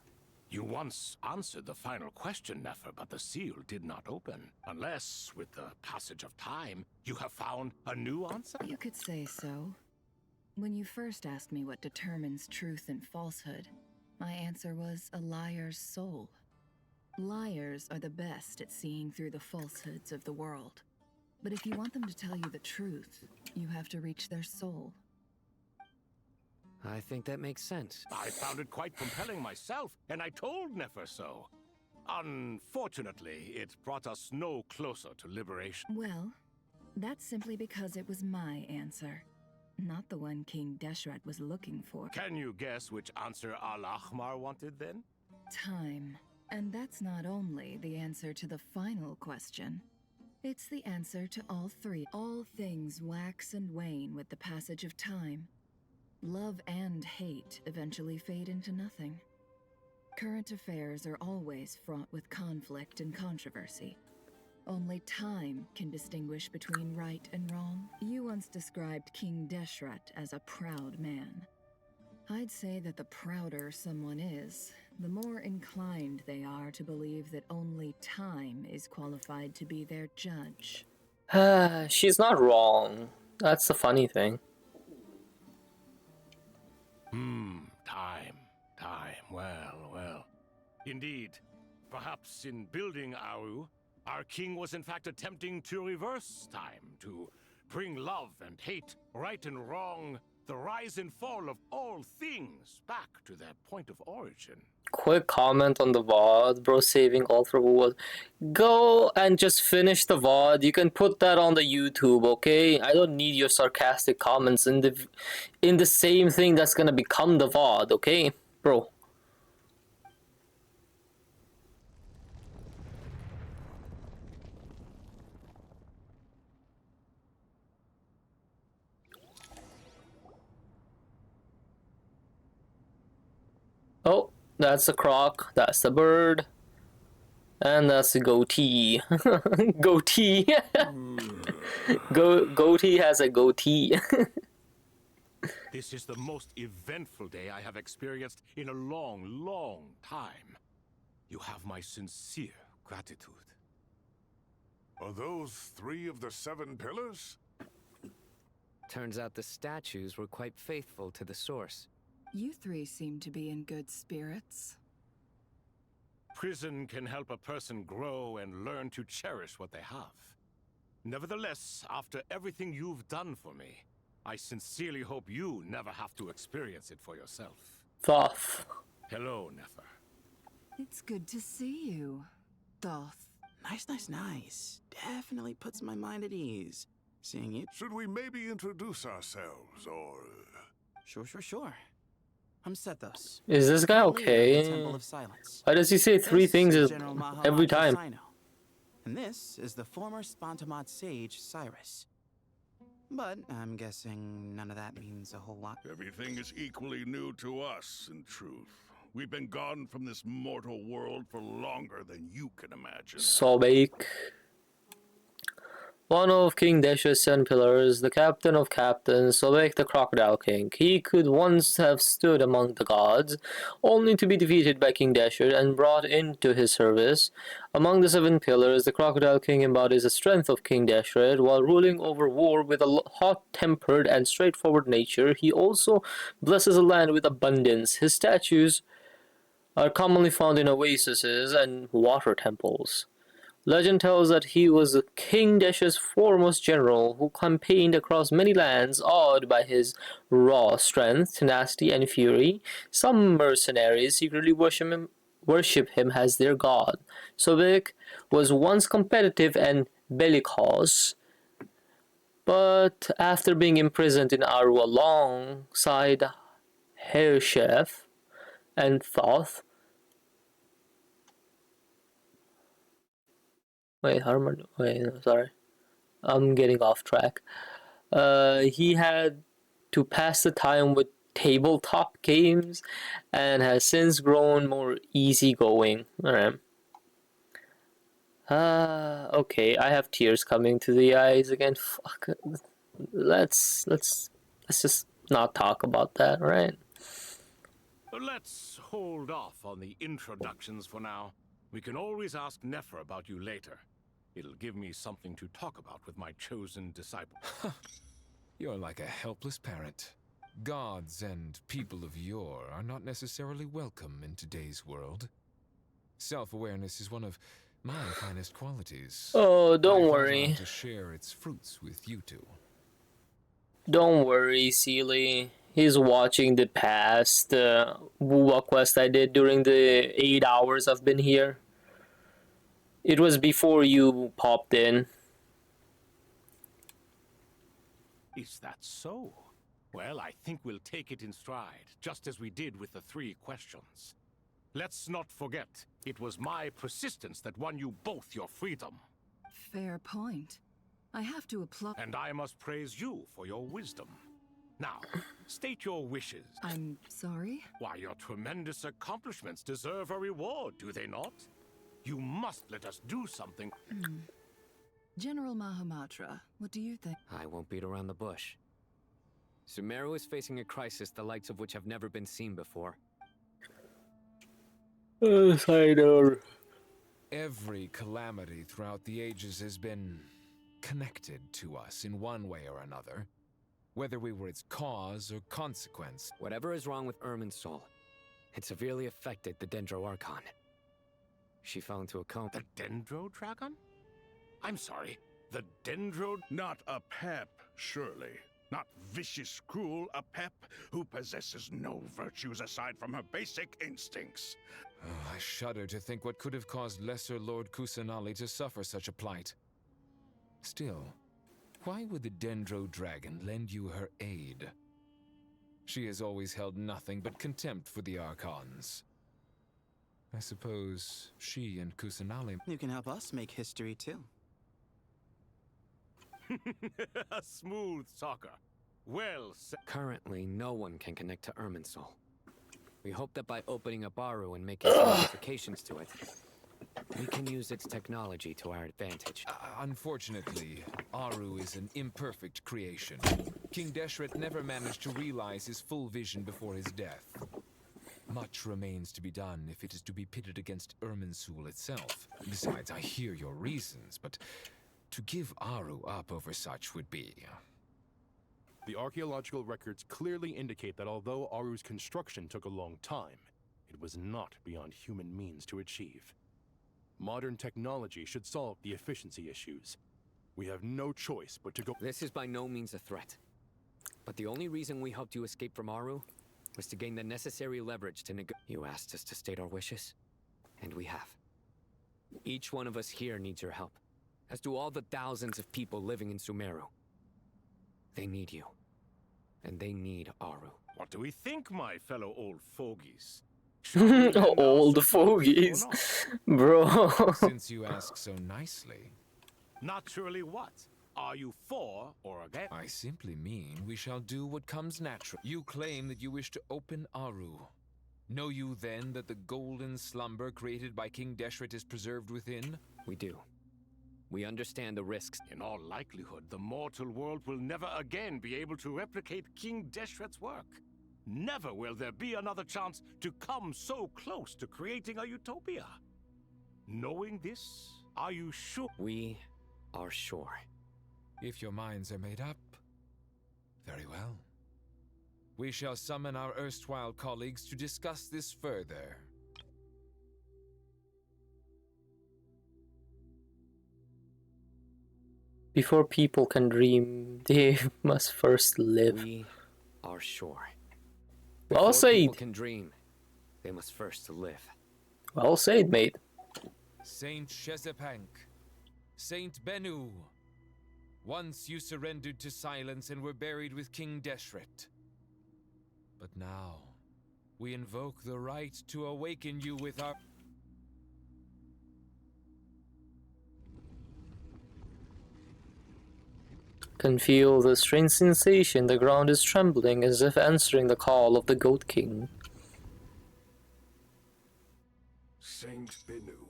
You once answered the final question, Nefer, but the seal did not open. Unless, with the passage of time, you have found a new answer? You could say so. When you first asked me what determines truth and falsehood, my answer was a liar's soul. Liars are the best at seeing through the falsehoods of the world. But if you want them to tell you the truth, you have to reach their soul. I think that makes sense. I found it quite compelling myself, and I told Nefer so. Unfortunately, it brought us no closer to liberation. Well, that's simply because it was my answer, not the one King Deshret was looking for. Can you guess which answer Al-Ahmar wanted then? Time. And that's not only the answer to the final question. It's the answer to all 3. All things wax and wane with the passage of time. Love and hate eventually fade into nothing. Current affairs are always fraught with conflict and controversy. Only time can distinguish between right and wrong. You once described King Deshret as a proud man. I'd say that the prouder someone is, the more inclined they are to believe that only time is qualified to be their judge. She's not wrong. That's the funny thing. Time. Well. Indeed. Perhaps in building Aru, our king was in fact attempting to reverse time, to bring love and hate, right and wrong, the rise and fall of all things back to their point of origin. Quick comment on the VOD, bro saving all for Wuwa. Go and just finish the VOD. You can put that on the YouTube, okay? I don't need your sarcastic comments in the same thing that's gonna become the VOD, okay? Bro. Oh, that's the croc, that's the bird, and that's the goatee. Goatee. Goatee has a goatee. This is the most eventful day I have experienced in a long time. You have my sincere gratitude. Are those 3 of the 7 pillars? Turns out the statues were quite faithful to the source. You 3 seem to be in good spirits. Prison can help a person grow and learn to cherish what they have. Nevertheless, after everything you've done for me, I sincerely hope you never have to experience it for yourself. Thoth. Hello, Nefer. It's good to see you, Thoth. Nice. Definitely puts my mind at ease, seeing you. Should we maybe introduce ourselves, or... Sure. I'm Sethos. Is this guy okay? Temple of Silence. Why does he say 3 things every time? And this is the former Spantamad sage, Cyrus. But I'm guessing none of that means a whole lot. Everything is equally new to us, in truth. We've been gone from this mortal world for longer than you can imagine. Sobek. One of King Deshret's 7 pillars, the captain of captains, Sobek the Crocodile King. He could once have stood among the gods, only to be defeated by King Deshret and brought into his service. Among the 7 pillars, the Crocodile King embodies the strength of King Deshret. While ruling over war with a hot-tempered and straightforward nature, he also blesses the land with abundance. His statues are commonly found in oases and water temples. Legend tells that he was King Deshret's foremost general who campaigned across many lands, awed by his raw strength, tenacity, and fury. Some mercenaries secretly worship him as their god. Sobek was once competitive and bellicose, but after being imprisoned in Aru alongside Hershef and Thoth, sorry. I'm getting off track. He had to pass the time with tabletop games and has since grown more easygoing. Alright. Okay, I have tears coming to the eyes again. Fuck. Let's just not talk about that, right? Let's hold off on the introductions for now. We can always ask Nefer about you later. It'll give me something to talk about with my chosen disciple. You're like a helpless parent. Gods and people of yore are not necessarily welcome in today's world. Self-awareness is one of my finest qualities. Oh, don't I thought worry. I'd to share its fruits with you two. Don't worry, Seely. He's watching the past Wuwa quest I did during the 8 hours I've been here. It was before you popped in. Is that so? Well, I think we'll take it in stride, just as we did with the 3 questions. Let's not forget, it was my persistence that won you both your freedom. Fair point. I have to applaud. And I must praise you for your wisdom. Now, state your wishes. I'm sorry? Why, your tremendous accomplishments deserve a reward, do they not? You must let us do something. General Mahamatra, what do you think? I won't beat around the bush. Sumeru is facing a crisis the likes of which have never been seen before. Every calamity throughout the ages has been connected to us in one way or another, whether we were its cause or consequence. Whatever is wrong with Irminsul, it severely affected the Dendro Archon. She fell into a coma. The Dendro Dragon? I'm sorry, the Dendro... Not a pep, surely. Not vicious, cruel, a pep who possesses no virtues aside from her basic instincts. Oh, I shudder to think what could have caused Lesser Lord Kusanali to suffer such a plight. Still, why would the Dendro Dragon lend you her aid? She has always held nothing but contempt for the Archons. I suppose she and Kusanali... You can help us make history, too. A smooth talker. Well said. Currently, no one can connect to Irminsul. We hope that by opening up Aru and making some modifications to it, we can use its technology to our advantage. Unfortunately, Aru is an imperfect creation. King Deshret never managed to realize his full vision before his death. Much remains to be done if it is to be pitted against Irminsul itself. Besides, I hear your reasons, but to give Aru up over such would be... The archaeological records clearly indicate that although Aru's construction took a long time, it was not beyond human means to achieve. Modern technology should solve the efficiency issues. We have no choice but to go... This is by no means a threat. But the only reason we helped you escape from Aru was to gain the necessary leverage to You asked us to state our wishes, and we have. Each one of us here needs your help, as do all the thousands of people living in Sumeru. They need you, and they need Aru. What do we think, my fellow old fogies? Old fogies, bro. Since you ask so nicely. Naturally what? Are you for or against? I simply mean we shall do what comes natural. You claim that you wish to open Aru. Know you then that the golden slumber created by King Deshret is preserved within? We do. We understand the risks. In all likelihood, the mortal world will never again be able to replicate King Deshret's work. Never will there be another chance to come so close to creating a utopia. Knowing this, are you sure? We are sure. If your minds are made up, very well. We shall summon our erstwhile colleagues to discuss this further. Before people can dream, they must first live. We are sure. Well said. People can dream, they must first live. Well said, mate. Saint Shezepank, Saint Bennu, once you surrendered to silence and were buried with King Deshret. But now, we invoke the right to awaken you with our... Can feel the strange sensation. The ground is trembling as if answering the call of the Goat King. Saint Binu,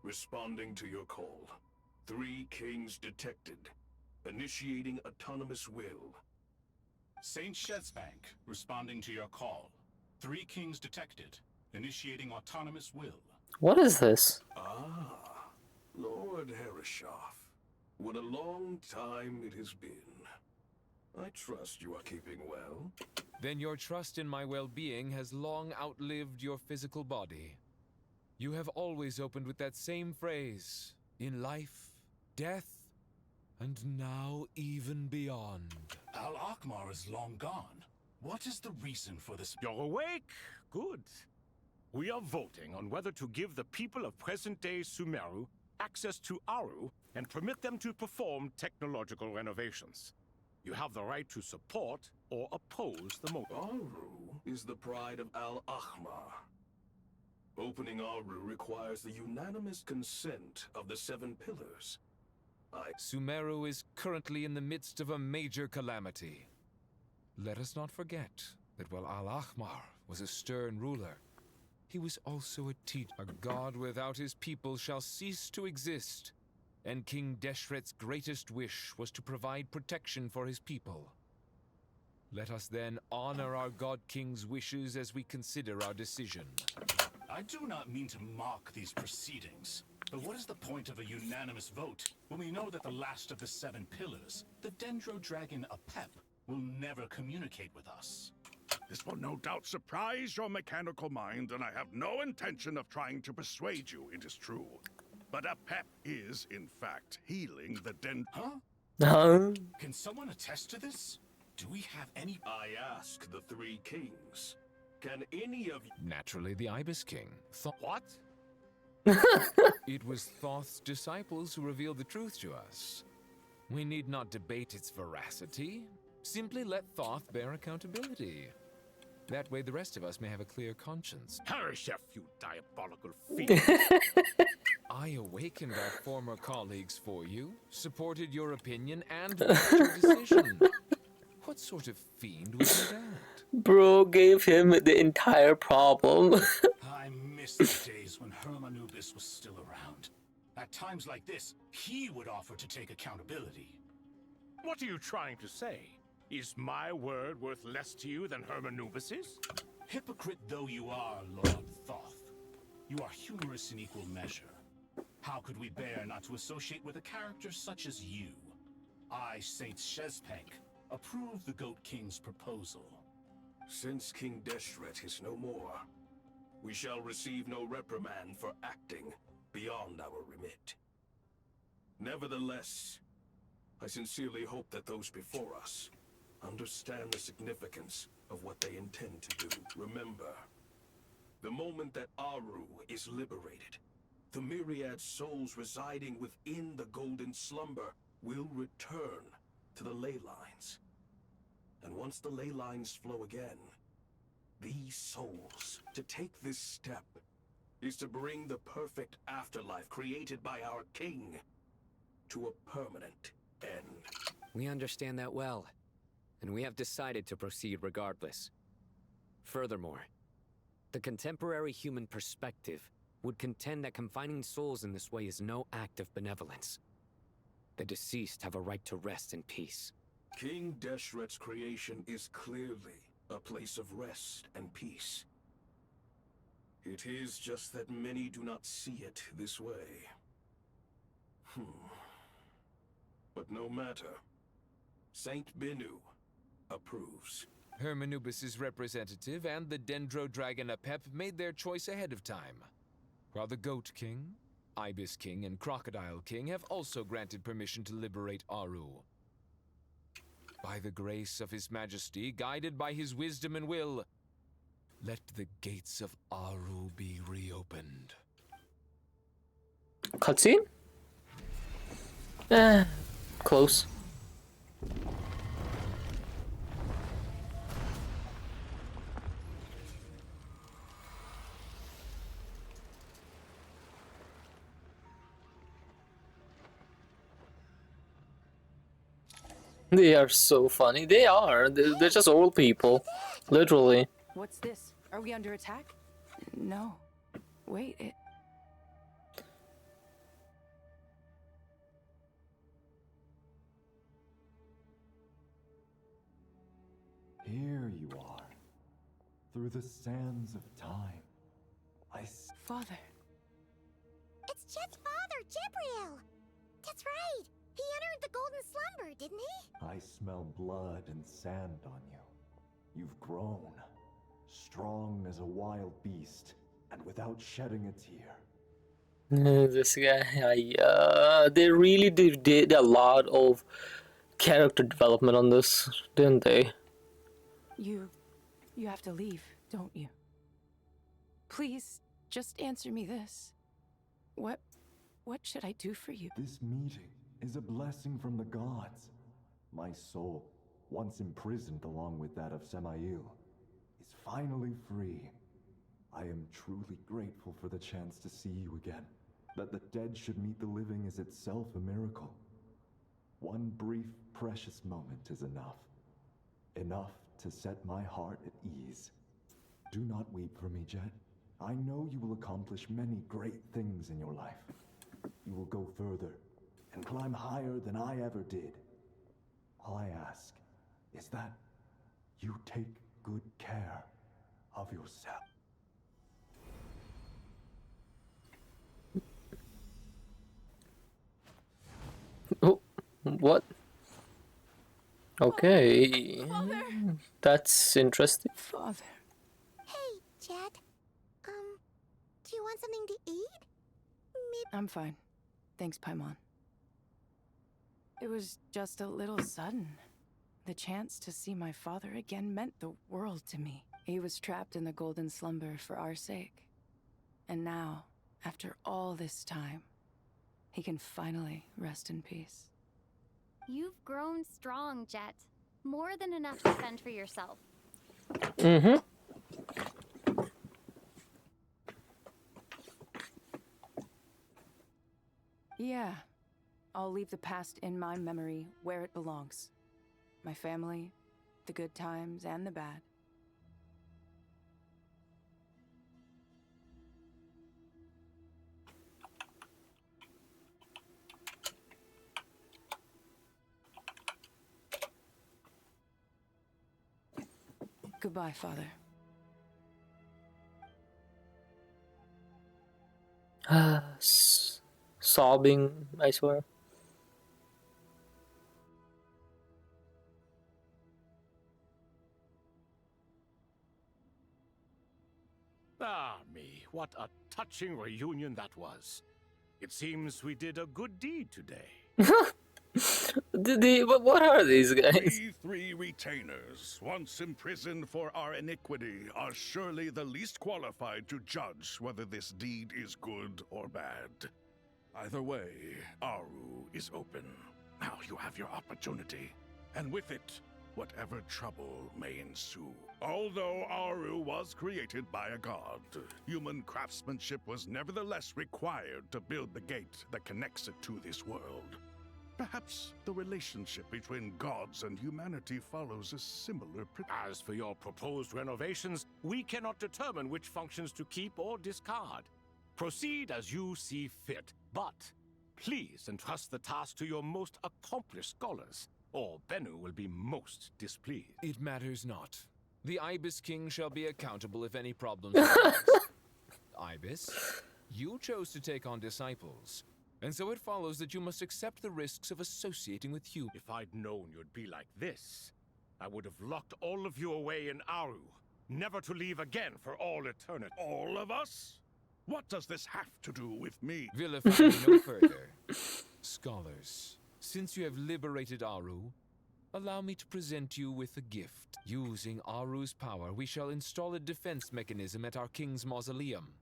responding to your call. 3 kings detected. Initiating autonomous will. Saint Shezbank, responding to your call. 3 kings detected. Initiating autonomous will. What is this? Ah, Lord Herreshoff. What a long time it has been. I trust you are keeping well. Then your trust in my well-being has long outlived your physical body. You have always opened with that same phrase, in life, death, and now even beyond. Al Akmar is long gone. What is the reason for this? You're awake? Good. We are voting on whether to give the people of present-day Sumeru access to Aru and permit them to perform technological renovations. You have the right to support or oppose the motion. Aru is the pride of Al Ahmar. Opening Aru requires the unanimous consent of the 7 pillars. Sumeru is currently in the midst of a major calamity. Let us not forget that while Al Ahmar was a stern ruler, he was also a teacher. A god without his people shall cease to exist, and King Deshret's greatest wish was to provide protection for his people. Let us then honor our God King's wishes as we consider our decision. I do not mean to mock these proceedings, but what is the point of a unanimous vote when we know that the last of the 7 pillars, the Dendro Dragon Apep, will never communicate with us? This will no doubt surprise your mechanical mind, and I have no intention of trying to persuade you it is true. But Apep is, in fact, healing the Huh? Can someone attest to this? Do we have any? I ask the 3 kings. Can any of you... Naturally, the Ibis King. What? It was Thoth's disciples who revealed the truth to us. We need not debate its veracity. Simply let Thoth bear accountability. That way the rest of us may have a clear conscience. Herreshoff, you diabolical fiend! I awakened our former colleagues for you, supported your opinion, and backed your decision. What sort of fiend would do that? Bro gave him the entire problem. I miss the days when Hermanubis was still around. At times like this, he would offer to take accountability. What are you trying to say? Is my word worth less to you than Hermanubis's? Hypocrite though you are, Lord Thoth, you are humorous in equal measure. How could we bear not to associate with a character such as you? I, Saint Shezpank, approve the Goat King's proposal. Since King Deshret is no more, we shall receive no reprimand for acting beyond our remit. Nevertheless, I sincerely hope that those before us understand the significance of what they intend to do. Remember, the moment that Aru is liberated, the myriad souls residing within the Golden Slumber will return to the ley lines. And once the ley lines flow again, these souls, to take this step, is to bring the perfect afterlife created by our king to a permanent end. We understand that well, and we have decided to proceed regardless. Furthermore, the contemporary human perspective would contend that confining souls in this way is no act of benevolence. The deceased have a right to rest in peace. King Deshret's creation is clearly a place of rest and peace. It is just that many do not see it this way. But no matter. Saint Binu approves. Hermanubis' representative and the Dendro Dragon Apep made their choice ahead of time, while the Goat King, Ibis King, and Crocodile King have also granted permission to liberate Aru. By the grace of His Majesty, guided by his wisdom and will, let the gates of Aru be reopened. Cutscene? Close. They are so funny. They are. They're just old people. Literally. What's this? Are we under attack? No. Wait, it... Here you are. Through the sands of time. Father. It's Jet's father, Jibril! That's right! He entered the golden slumber, didn't he? I smell blood and sand on you. You've grown. Strong as a wild beast, and without shedding a tear. This guy, they really did a lot of character development on this, didn't they? You have to leave, don't you? Please, just answer me this. What should I do for you? This meeting is a blessing from the gods. My soul, once imprisoned along with that of Semail, is finally free. I am truly grateful for the chance to see you again. That the dead should meet the living is itself a miracle. One brief, precious moment is enough. Enough to set my heart at ease. Do not weep for me, Jet. I know you will accomplish many great things in your life. You will go further and climb higher than I ever did. All I ask is that you take good care of yourself. Oh, what? Okay. Father. That's interesting. Father. Hey, Jet. Do you want something to eat? I'm fine. Thanks, Paimon. It was just a little sudden. The chance to see my father again meant the world to me. He was trapped in the golden slumber for our sake. And now, after all this time, he can finally rest in peace. You've grown strong, Jet. More than enough to fend for yourself. Mm-hmm. Yeah. I'll leave the past in my memory where it belongs. My family, the good times and the bad. Goodbye, Father. Sobbing, I swear. Ah, me, what a touching reunion that was. It seems we did a good deed today. What are these guys? We three retainers, once imprisoned for our iniquity, are surely the least qualified to judge whether this deed is good or bad. Either way, Aru is open. Now you have your opportunity, and with it, whatever trouble may ensue. Although Aru was created by a god, human craftsmanship was nevertheless required to build the gate that connects it to this world. Perhaps the relationship between gods and humanity follows a similar As for your proposed renovations, we cannot determine which functions to keep or discard. Proceed as you see fit, but please entrust the task to your most accomplished scholars, or Bennu will be most displeased. It matters not. The Ibis King shall be accountable if any problems arise. Ibis, you chose to take on disciples, and so it follows that you must accept the risks of associating with you. If I'd known you'd be like this, I would have locked all of you away in Aru, never to leave again for all eternity. All of us? What does this have to do with me? Vilify me no further. Scholars, since you have liberated Aru, allow me to present you with a gift. Using Aru's power, we shall install a defense mechanism at our king's mausoleum.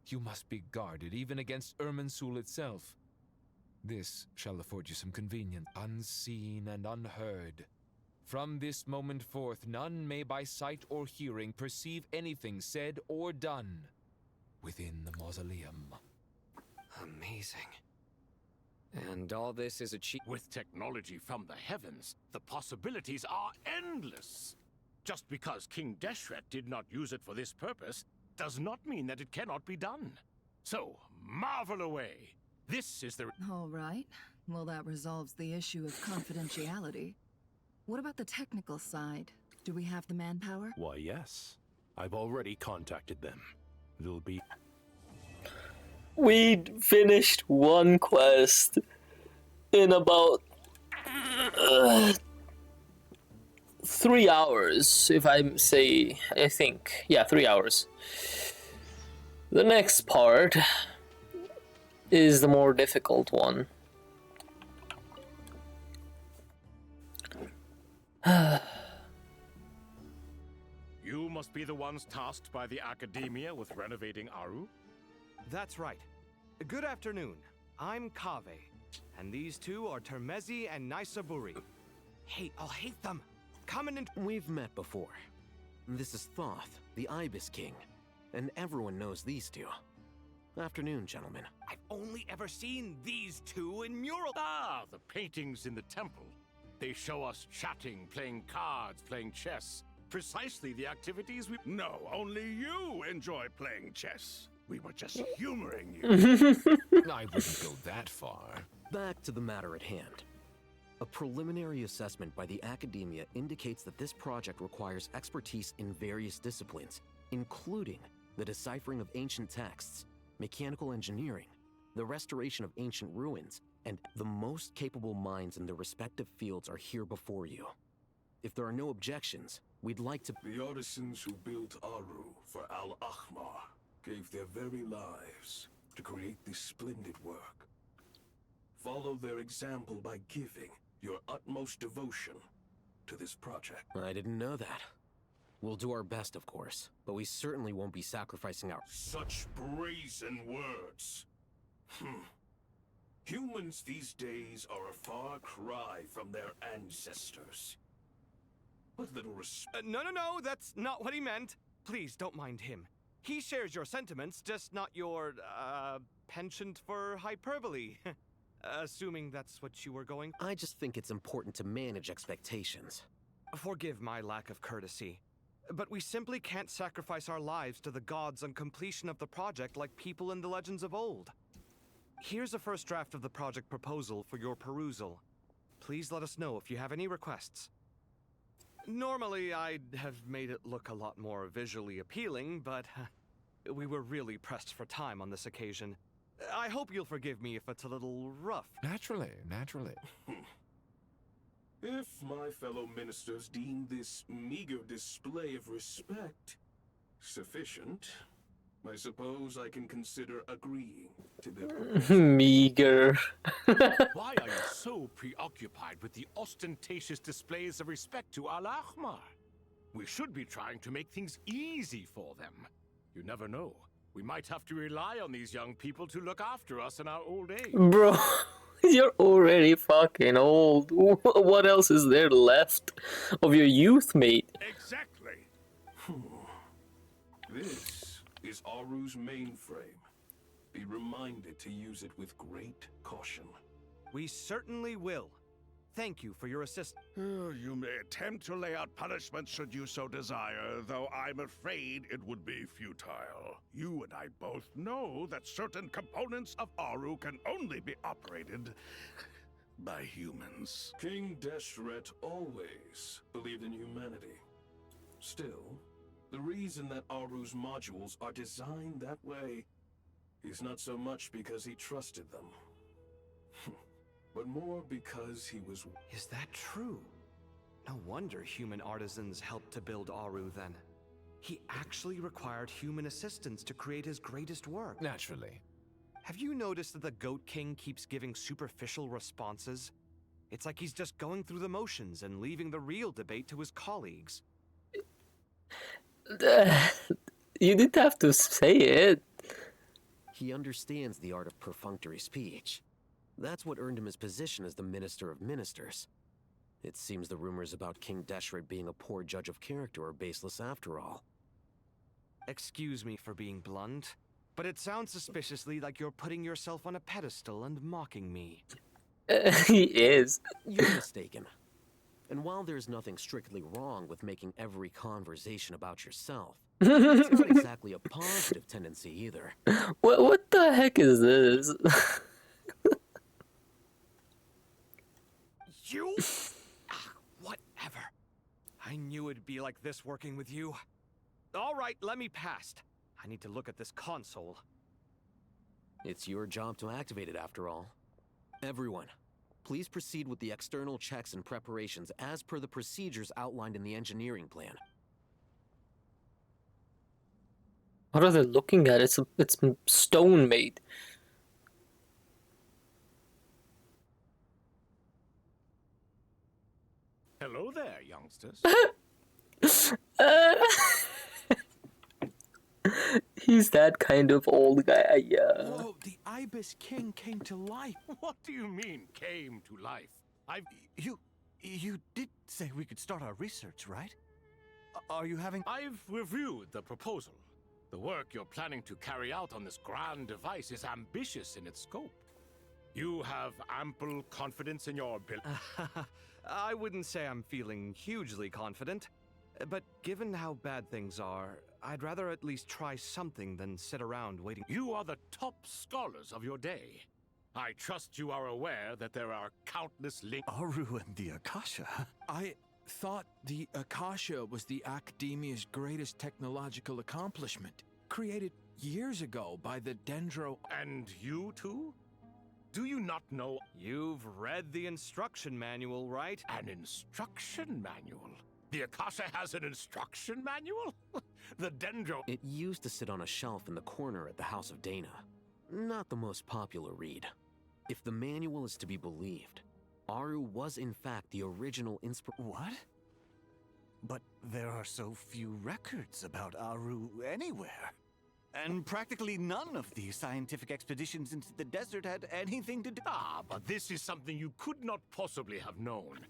You must be guarded even against Irminsul itself. This shall afford you some convenience, unseen and unheard. From this moment forth, none may by sight or hearing perceive anything said or done within the mausoleum. Amazing. And all this is achieved. With technology from the heavens, the possibilities are endless. Just because King Deshret did not use it for this purpose does not mean that it cannot be done. So, marvel away. This is the... All right. Well, that resolves the issue of confidentiality. What about the technical side? Do we have the manpower? Why, yes. I've already contacted them. It'll be... We finished one quest in about 3 hours, if I say, I think. Yeah, 3 hours. The next part is the more difficult one. You must be the ones tasked by the Academia with renovating Aru? That's right. Good afternoon. I'm Kaveh, and these two are Termezi and Naisaburi. Hey, I'll hate them. Coming in. We've met before. This is Thoth, the Ibis King, and everyone knows these two. Afternoon, gentlemen. I've only ever seen these two in mural. Ah, the paintings in the temple. They show us chatting, playing cards, playing chess. Precisely the activities we... No, only you enjoy playing chess. We were just humoring you. I wouldn't go that far. Back to the matter at hand. A preliminary assessment by the Academia indicates that this project requires expertise in various disciplines, including the deciphering of ancient texts, mechanical engineering, the restoration of ancient ruins, and the most capable minds in their respective fields are here before you. If there are no objections, we'd like to... The artisans who built Aru for Al-Ahmar gave their very lives to create this splendid work. Follow their example by giving your utmost devotion to this project. I didn't know that. We'll do our best, of course, but we certainly won't be sacrificing our... Such brazen words. Humans these days are a far cry from their ancestors. What little respect... No, that's not what he meant. Please, don't mind him. He shares your sentiments, just not your, penchant for hyperbole. Assuming that's what you were going... I just think it's important to manage expectations. Forgive my lack of courtesy, but we simply can't sacrifice our lives to the gods on completion of the project like people in the legends of old. Here's a first draft of the project proposal for your perusal. Please let us know if you have any requests. Normally, I'd have made it look a lot more visually appealing, but we were really pressed for time on this occasion. I hope you'll forgive me if it's a little rough. Naturally. If my fellow ministers deem this meager display of respect sufficient, I suppose I can consider agreeing to their meager. Why are you so preoccupied with the ostentatious displays of respect to Al-Ahmar? We should be trying to make things easy for them. You never know. We might have to rely on these young people to look after us in our old age. Bro, you're already fucking old. What else is there left of your youth, mate? Exactly. This is Aru's mainframe. Be reminded to use it with great caution. We certainly will. Thank you for your assistance. You may attempt to lay out punishment should you so desire, though I'm afraid it would be futile. You and I both know that certain components of Aru can only be operated by humans. King Deshret always believed in humanity. Still, the reason that Aru's modules are designed that way is not so much because he trusted them, but more because he was... Is that true? No wonder human artisans helped to build Aru then. He actually required human assistance to create his greatest work. Naturally. Have you noticed that the Goat King keeps giving superficial responses? It's like he's just going through the motions and leaving the real debate to his colleagues. You didn't have to say it. He understands the art of perfunctory speech. That's what earned him his position as the Minister of Ministers. It seems the rumors about King Deshret being a poor judge of character are baseless after all. Excuse me for being blunt, But it sounds suspiciously like you're putting yourself on a pedestal and mocking me. He is. You're mistaken. And while there's nothing strictly wrong with making every conversation about yourself, it's not exactly a positive tendency either. What the heck is this? You? Whatever. I knew it'd be like this working with you. All right, let me past. I need to look at this console. It's your job to activate it after all. Everyone, please proceed with the external checks and preparations as per the procedures outlined in the engineering plan. What are they looking at? It's stone made. Hello there, youngsters. He's that kind of old guy, yeah. Whoa, the Ibis King came to life. What do you mean, came to life? You did say we could start our research, right? Are you having... I've reviewed the proposal. The work you're planning to carry out on this grand device is ambitious in its scope. You have ample confidence in your ability. I wouldn't say I'm feeling hugely confident, but given how bad things are, I'd rather at least try something than sit around waiting. You are the top scholars of your day. I trust you are aware that there are countless links. Aru and the Akasha? I thought the Akasha was the Academia's greatest technological accomplishment, created years ago by the Dendro. And you too? Do you not know? You've read the instruction manual, right? An instruction manual? The Akasha has an instruction manual? The Dendro... It used to sit on a shelf in the corner at the House of Dana. Not the most popular read. If the manual is to be believed, Aru was in fact the original What? But there are so few records about Aru anywhere. And practically none of these scientific expeditions into the desert had anything to do... but this is something you could not possibly have known.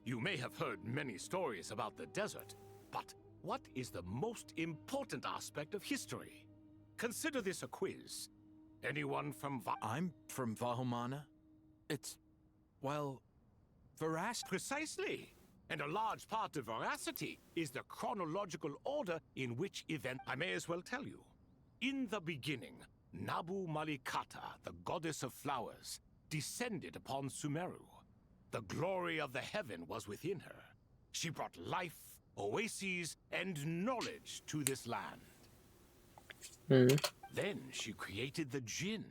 You may have heard many stories about the desert, but what is the most important aspect of history? Consider this a quiz. Anyone from I'm from Vahumana. It's, well, veracity. Precisely. And a large part of veracity is the chronological order in which event... I may as well tell you. In the beginning, Nabu Malikata, the goddess of flowers, descended upon Sumeru. The glory of the heaven was within her. She brought life, oases, and knowledge to this land. Then she created the Jinn,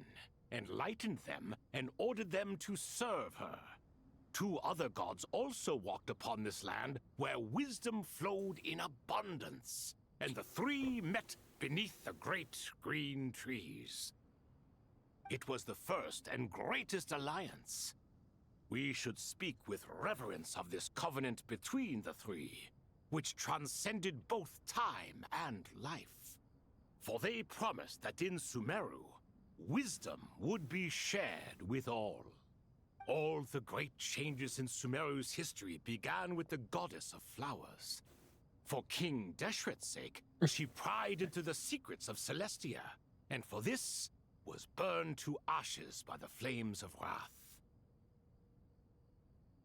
enlightened them, and ordered them to serve her. Two other gods also walked upon this land where wisdom flowed in abundance, and the three met beneath the great green trees. It was the first and greatest alliance. We should speak with reverence of this covenant between the three, which transcended both time and life. For they promised that in Sumeru, wisdom would be shared with all. All the great changes in Sumeru's history began with the goddess of flowers. For King Deshret's sake, she pried into the secrets of Celestia, and for this was burned to ashes by the flames of wrath.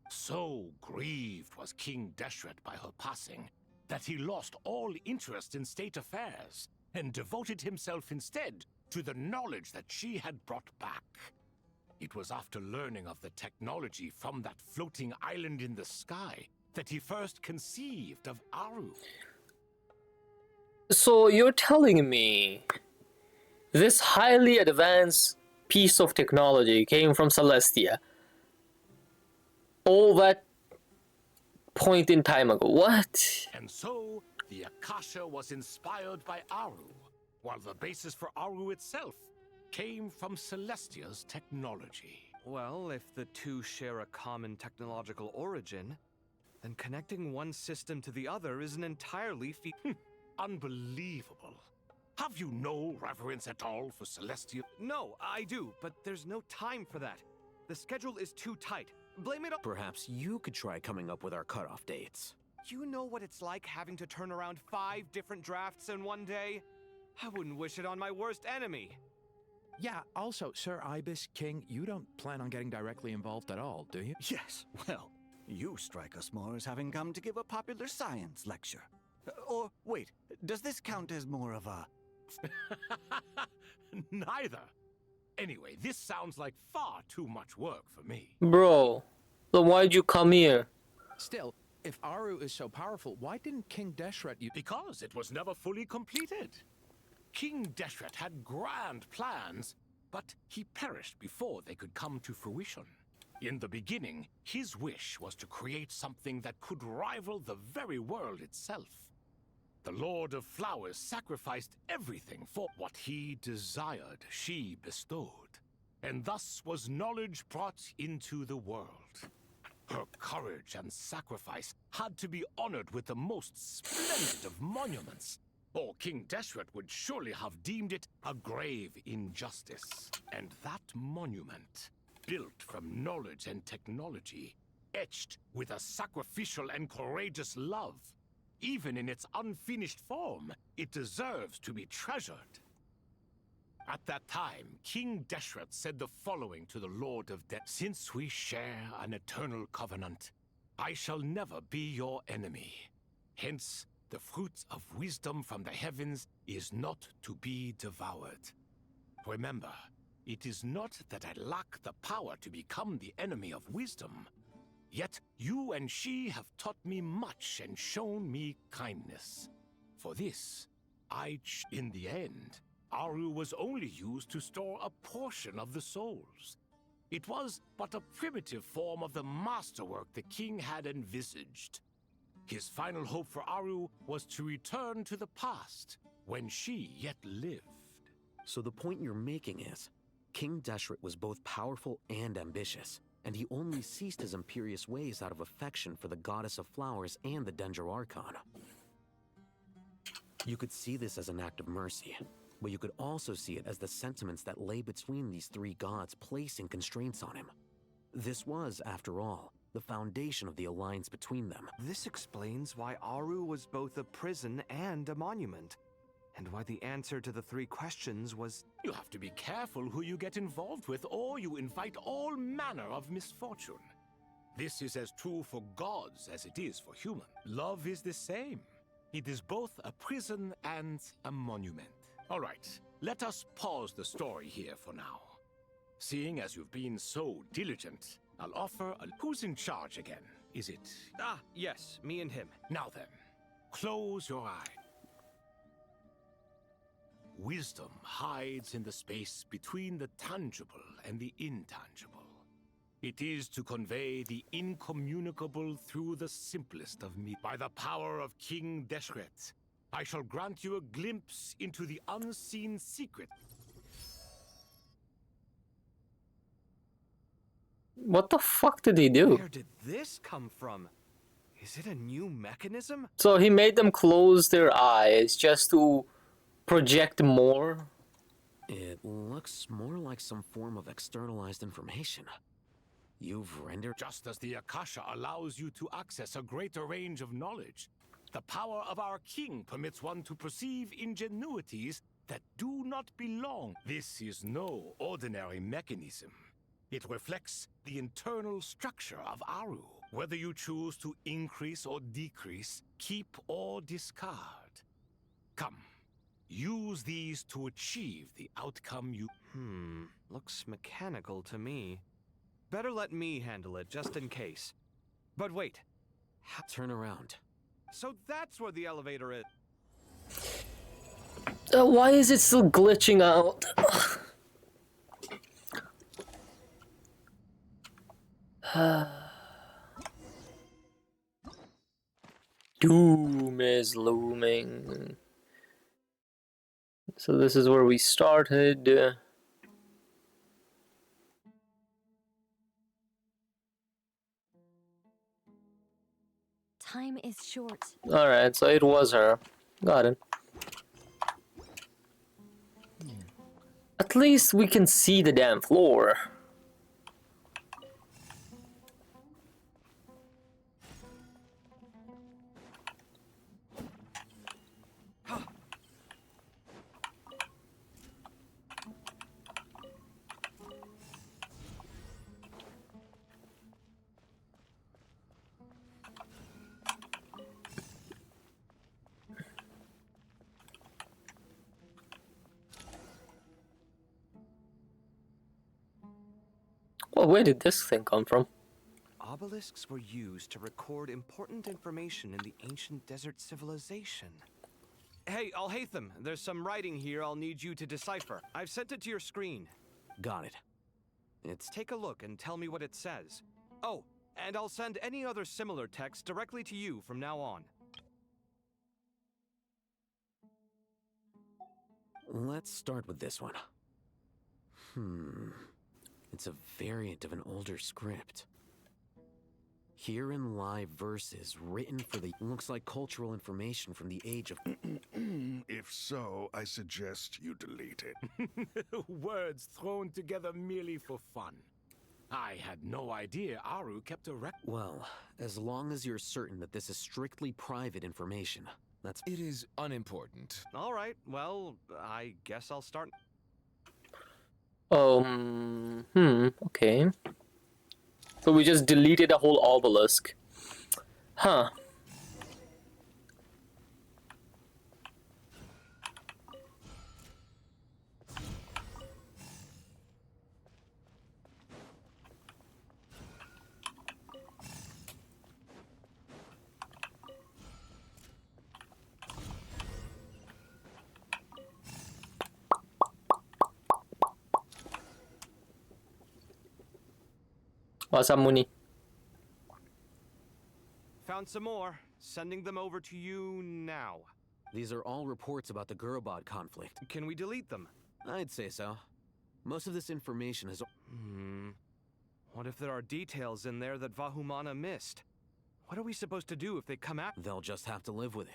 So grieved was King Deshret by her passing that he lost all interest in state affairs and devoted himself instead to the knowledge that she had brought back. It was after learning of the technology from that floating island in the sky that he first conceived of Aru. So you're telling me this highly advanced piece of technology came from Celestia all that point in time ago? What? And so, the Akasha was inspired by Aru, while the basis for Aru itself came from Celestia's technology. Well, if the two share a common technological origin, then connecting one system to the other is an entirely Unbelievable. Have you no reverence at all for Celestia? No, I do, but there's no time for that. The schedule is too tight. Blame it on— Perhaps you could try coming up with our cutoff dates. You know what it's like having to turn around 5 different drafts in one day? I wouldn't wish it on my worst enemy. Yeah, also, Sir Ibis, King, you don't plan on getting directly involved at all, do you? Yes, well, you strike us more as having come to give a popular science lecture. Or, wait, does this count as more of a... Neither. Anyway, this sounds like far too much work for me. Bro, then why'd you come here? Still, if Aru is so powerful, why didn't King Deshret use... Because it was never fully completed. King Deshret had grand plans, but he perished before they could come to fruition. In the beginning, his wish was to create something that could rival the very world itself. The Lord of Flowers sacrificed everything for what he desired, she bestowed. And thus was knowledge brought into the world. Her courage and sacrifice had to be honored with the most splendid of monuments, or King Deshret would surely have deemed it a grave injustice. And that monument, built from knowledge and technology, etched with a sacrificial and courageous love, even in its unfinished form, it deserves to be treasured. At that time, King Deshret said the following to the Lord of Death: "Since we share an eternal covenant, I shall never be your enemy. Hence, the fruit of wisdom from the heavens is not to be devoured. Remember, it is not that I lack the power to become the enemy of wisdom. Yet you and she have taught me much and shown me kindness. For this, in the end, Aru was only used to store a portion of the souls. It was but a primitive form of the masterwork the king had envisaged. His final hope for Aru was to return to the past, when she yet lived." So the point you're making is, King Deshret was both powerful and ambitious, and he only ceased his imperious ways out of affection for the Goddess of Flowers and the Dendro Archon. You could see this as an act of mercy, but you could also see it as the sentiments that lay between these three gods placing constraints on him. This was, after all, the foundation of the alliance between them. This explains why Aru was both a prison and a monument, and why the answer to the three questions was... You have to be careful who you get involved with, or you invite all manner of misfortune. This is as true for gods as it is for humans. Love is the same. It is both a prison and a monument. All right, let us pause the story here for now. Seeing as you've been so diligent, I'll offer a... Who's in charge again? Is it... Ah, yes, me and him. Now then, close your eye. Wisdom hides in the space between the tangible and the intangible. It is to convey the incommunicable through the simplest of me. By the power of King Deshret, I shall grant you a glimpse into the unseen secret. What the fuck did he do? Where did this come from? Is it a new mechanism? So he made them close their eyes just to project more? It looks more like some form of externalized information. You've rendered... Just as the Akasha allows you to access a greater range of knowledge, the power of our king permits one to perceive ingenuities that do not belong. This is no ordinary mechanism. It reflects the internal structure of Aru. Whether you choose to increase or decrease, keep or discard. Come, use these to achieve the outcome you... Looks mechanical to me. Better let me handle it, just in case. But wait. Turn around. So that's where the elevator is. Why is it still glitching out? Doom is looming. So this is where we started. Time is short. Alright, so it was her. Got it. At least we can see the damn floor. Oh, where did this thing come from? Obelisks were used to record important information in the ancient desert civilization. Hey, Alhaitham, there's some writing here I'll need you to decipher. I've sent it to your screen. Got it. Take a look and tell me what it says. Oh, and I'll send any other similar text directly to you from now on. Let's start with this one. It's a variant of an older script. Herein lie verses written for the... Looks like cultural information from the age of... If so, I suggest you delete it. Words thrown together merely for fun. I had no idea Aru kept a record. Well, as long as you're certain that this is strictly private information, that's... It is unimportant. All right, well, I guess I'll start... Okay. So we just deleted a whole obelisk. Huh. What's up, Muni? Found some more. Sending them over to you now. These are all reports about the Gurubad conflict. Can we delete them? I'd say so. Most of this information is... What if there are details in there that Vahumana missed? What are we supposed to do if they come out? They'll just have to live with it.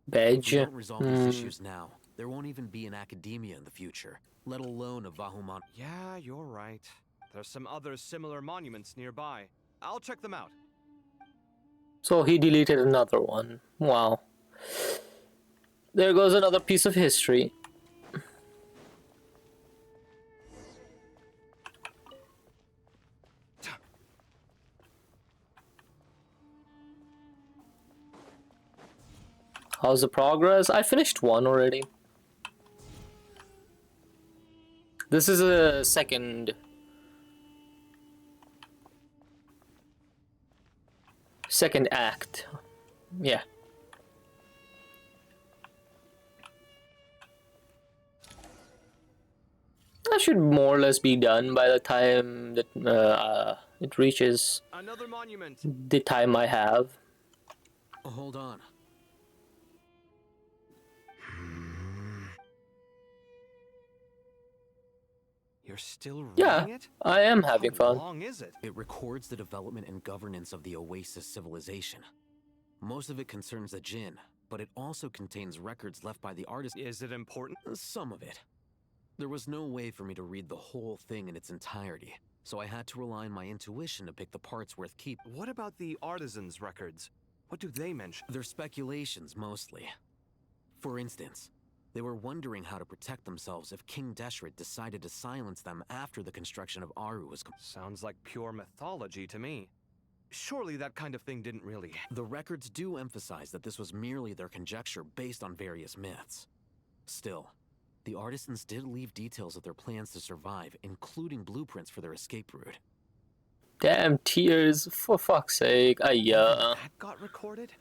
Badge. If we don't resolve these issues now, there won't even be an academia in the future, let alone a Vahumana. Yeah, you're right. There's some other similar monuments nearby. I'll check them out. So he deleted another one. Wow. There goes another piece of history. How's the progress? I finished one already. This is a second act. Yeah. That should more or less be done by the time that it reaches another monument. The time I have. Hold on. You're still Yeah, reading it? I am having fun. How long is it? It records the development and governance of the Oasis civilization. Most of it concerns the Jinn, but it also contains records left by the artist. Is it important? Some of it. There was no way for me to read the whole thing in its entirety, so I had to rely on my intuition to pick the parts worth keeping. What about the artisans' records? What do they mention? They're speculations, mostly. For instance, they were wondering how to protect themselves if King Deshret decided to silence them after the construction of Aru was complete. Sounds like pure mythology to me. Surely that kind of thing didn't really... The records do emphasize that this was merely their conjecture based on various myths. Still, the artisans did leave details of their plans to survive, including blueprints for their escape route. Damn tears, for fuck's sake. That got recorded?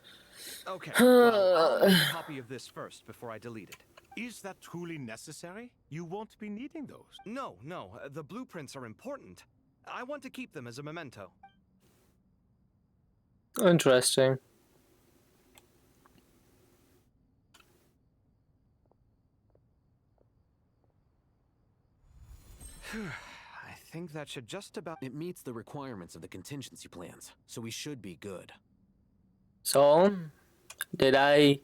Okay, well, I'll make a copy of this first before I delete it. Is that truly necessary? You won't be needing those. No, the blueprints are important. I want to keep them as a memento. Interesting. I think that should just about... It meets the requirements of the contingency plans, so we should be good. So, did I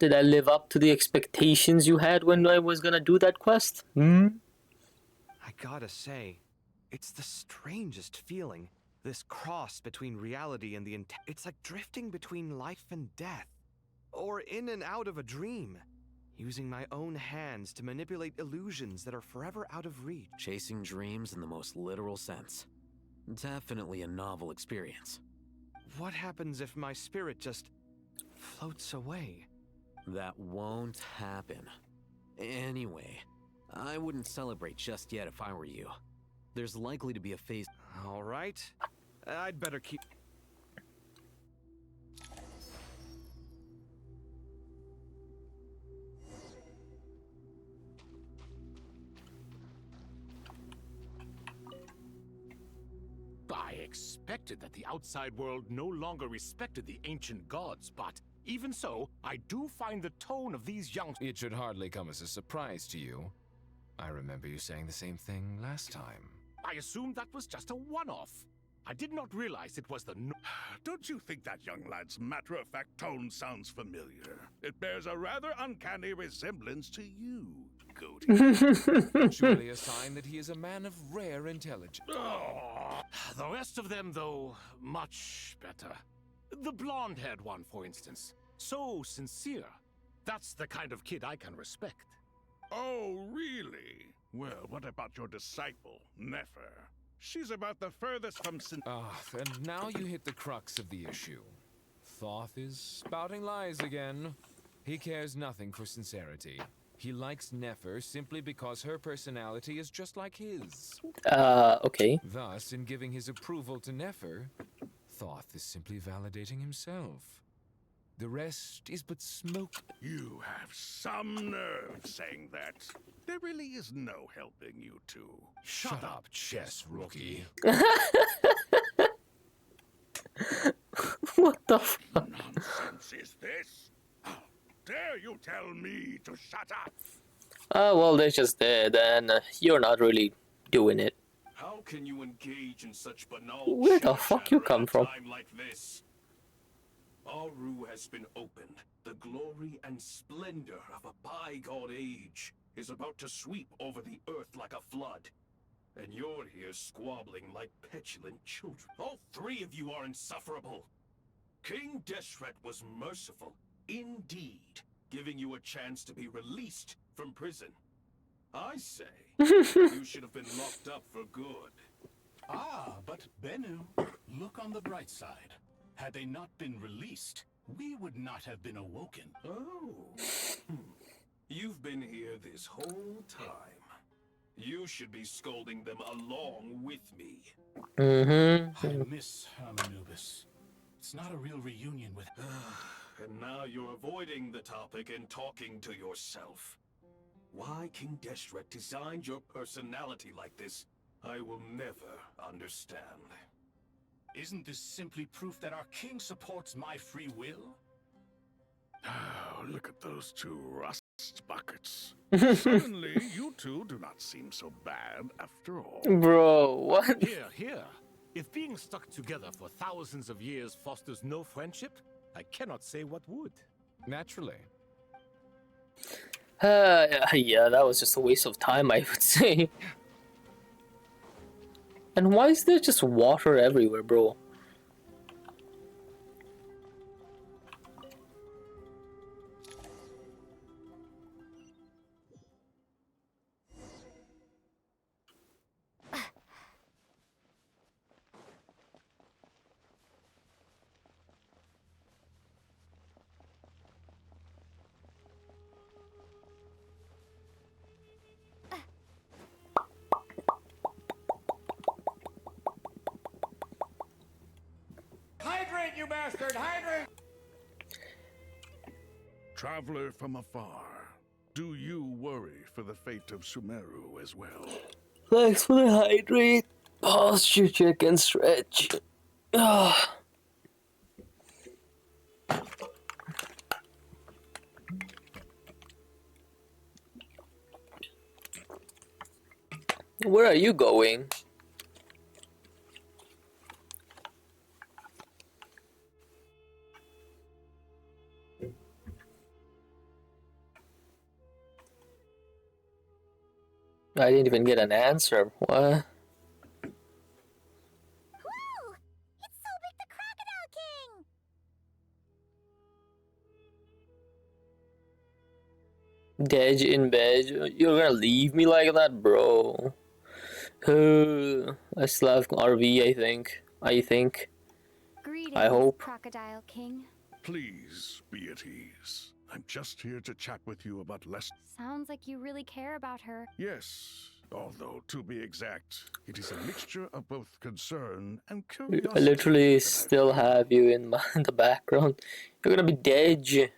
live up to the expectations you had when I was gonna do that quest? I gotta say, it's the strangest feeling. This cross between reality and the intent. It's like drifting between life and death. Or in and out of a dream. Using my own hands to manipulate illusions that are forever out of reach. Chasing dreams in the most literal sense. Definitely a novel experience. What happens if my spirit just floats away? That won't happen. Anyway, I wouldn't celebrate just yet if I were you. there's likely to be a phase. All right. I'd better keep. I expected that the outside world no longer respected the ancient gods, but even so, I do find the tone of these young... It should hardly come as a surprise to you. I remember you saying the same thing last time. I assumed that was just a one-off. I did not realize it was the... Don't you think that young lad's matter-of-fact tone sounds familiar? It bears a rather uncanny resemblance to you, Goaty. Surely a sign that he is a man of rare intelligence. Oh, the rest of them, though, much better. The blonde-haired one, for instance. So sincere. That's the kind of kid I can respect. Oh, really? Well, what about your disciple, Nefer? She's about the furthest from and now you hit the crux of the issue. Thoth is spouting lies again. He cares nothing for sincerity. He likes Nefer simply because her personality is just like his. Okay. Thus, in giving his approval to Nefer, Thoth is simply validating himself. The rest is but smoke. You have some nerve saying that. There really is no helping you two. Shut up, chess rookie. What the fuck? Nonsense is this? How dare you tell me to shut up? Well, they're just dead, and you're not really doing it. How can you engage in such banal Where the fuck you come from? time like this? Aru has been opened. The glory and splendor of a bygone age is about to sweep over the earth like a flood. And you're here squabbling like petulant children. All three of you are insufferable. King Deshret was merciful, indeed, giving you a chance to be released from prison. I say, you should have been locked up for good. Ah, but Bennu, look on the bright side. Had they not been released, we would not have been awoken. Oh. You've been here this whole time. You should be scolding them along with me. I miss Hermanubis. It's not a real reunion with... And now you're avoiding the topic and talking to yourself. Why King Deshret designed your personality like this, I will never understand. Isn't this simply proof that our king supports my free will? Oh, look at those two rust buckets. Suddenly, you two do not seem so bad after all. Bro, what? Here. If being stuck together for thousands of years fosters no friendship, I cannot say what would. Naturally. Yeah, that was just a waste of time, I would say. And why is there just water everywhere, bro? Hydrate, you bastard! Hydrate! Traveler from afar, do you worry for the fate of Sumeru as well? Thanks for the hydrate. Posture check and stretch. Where are you going? I didn't even get an answer. What? Whoa! It's Sobek the Crocodile King! Dej in bed. You're gonna leave me like that, bro. I still have RV, I think. Greetings, I hope. Crocodile King. Please be at ease. I'm just here to chat with you about less. Sounds like you really care about her. Yes, Although, to be exact, it is a mixture of both concern and I curiosity. literally still have you in the background. You're gonna be dead. Speaking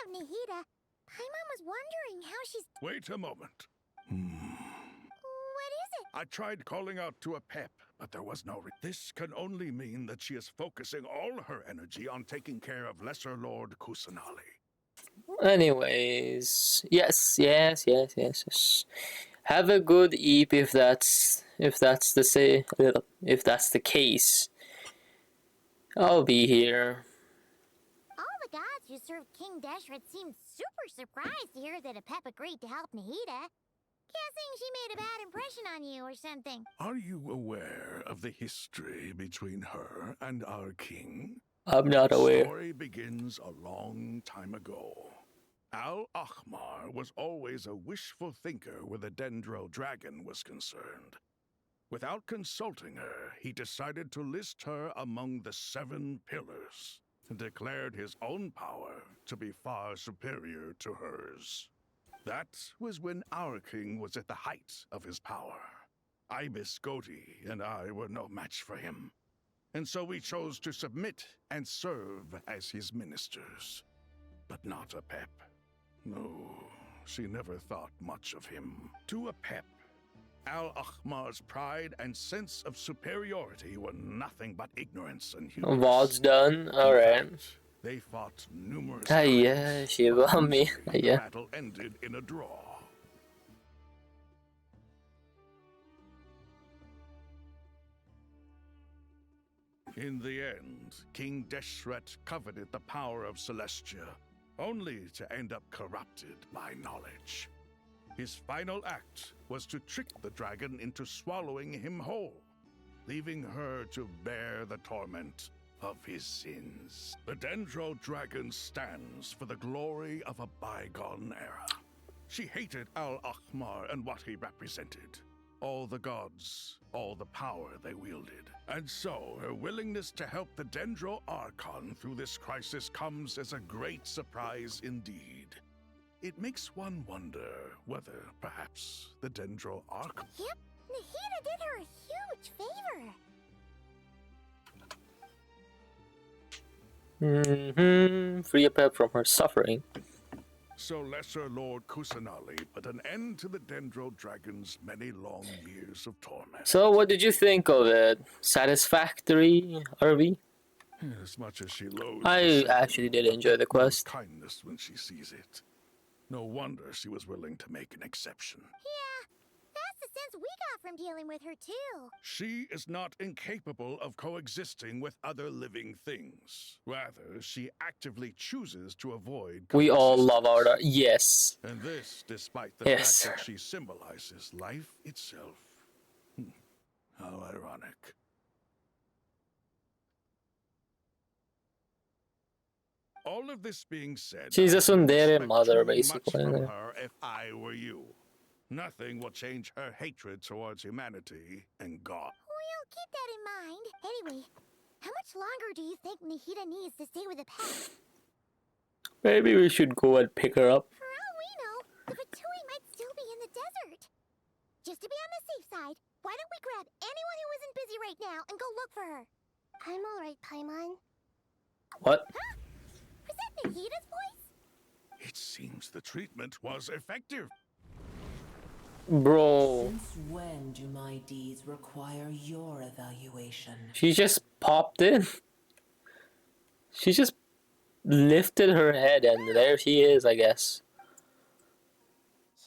of Nahida, Paimon was wondering how she's... Wait a moment. What is it? I tried calling out to a pep, but there was no this can only mean that she is focusing all her energy on taking care of Lesser Lord Kusanali. Anyways, yes. Have a good eep if that's the case. I'll be here. All the gods who served King Deshret seemed super surprised to hear that a pep agreed to help Nahida. Guessing she made a bad impression on you or something. Are you aware of the history between her and our king? I'm not aware. The story begins a long time ago. Al-Ahmar was always a wishful thinker where the Dendro dragon was concerned. Without consulting her, he decided to list her among the 7 pillars and declared his own power to be far superior to hers. That was when our king was at the height of his power. Ibis Goti and I were no match for him. And so we chose to submit and serve as his ministers. But not a pep. No, she never thought much of him. To a pep, Al-Ahmar's pride and sense of superiority were nothing but ignorance and hubris. What's done? Alright. They fought numerous Yeah, she was me. the Yeah. battle ended in a draw. In the end, King Deshret coveted the power of Celestia, only to end up corrupted by knowledge. His final act was to trick the dragon into swallowing him whole, leaving her to bear the torment of his sins. The Dendro dragon stands for the glory of a bygone era. She hated Al-Ahmar and what he represented. All the gods, all the power they wielded. And so, her willingness to help the Dendro Archon through this crisis comes as a great surprise indeed. It makes one wonder whether, perhaps, the Dendro Archon... Yep, Nahida did her a huge favor. Free a pep from her suffering. So Lesser Lord Kusanali put an end to the Dendro Dragon's many long years of torment. So, what did you think of it? Satisfactory, RV? As much as she loathed I actually did enjoy the quest. kindness when she sees it. No wonder she was willing to make an exception. Yeah, that's the sense we got from dealing with her, too. She is not incapable of coexisting with other living things. Rather, she actively chooses to avoid We all love our... Yes. And this despite the Yes. fact that she symbolizes life itself. How ironic. All of this being said, She's a I would tsundere expect mother, too much basically. from her if I were you. Nothing will change her hatred towards humanity and God. We'll keep that in mind. Anyway, how much longer do you think Nahida needs to stay with the pet? Maybe we should go and pick her up. For all we know, the Fatui might still be in the desert. Just to be on the safe side, why don't we grab anyone who isn't busy right now and go look for her? I'm alright, Paimon. What? Huh? Was that Nahida's voice? It seems the treatment was effective. Bro. Since when do my deeds require your evaluation? She just popped in. She just lifted her head and there she is, I guess.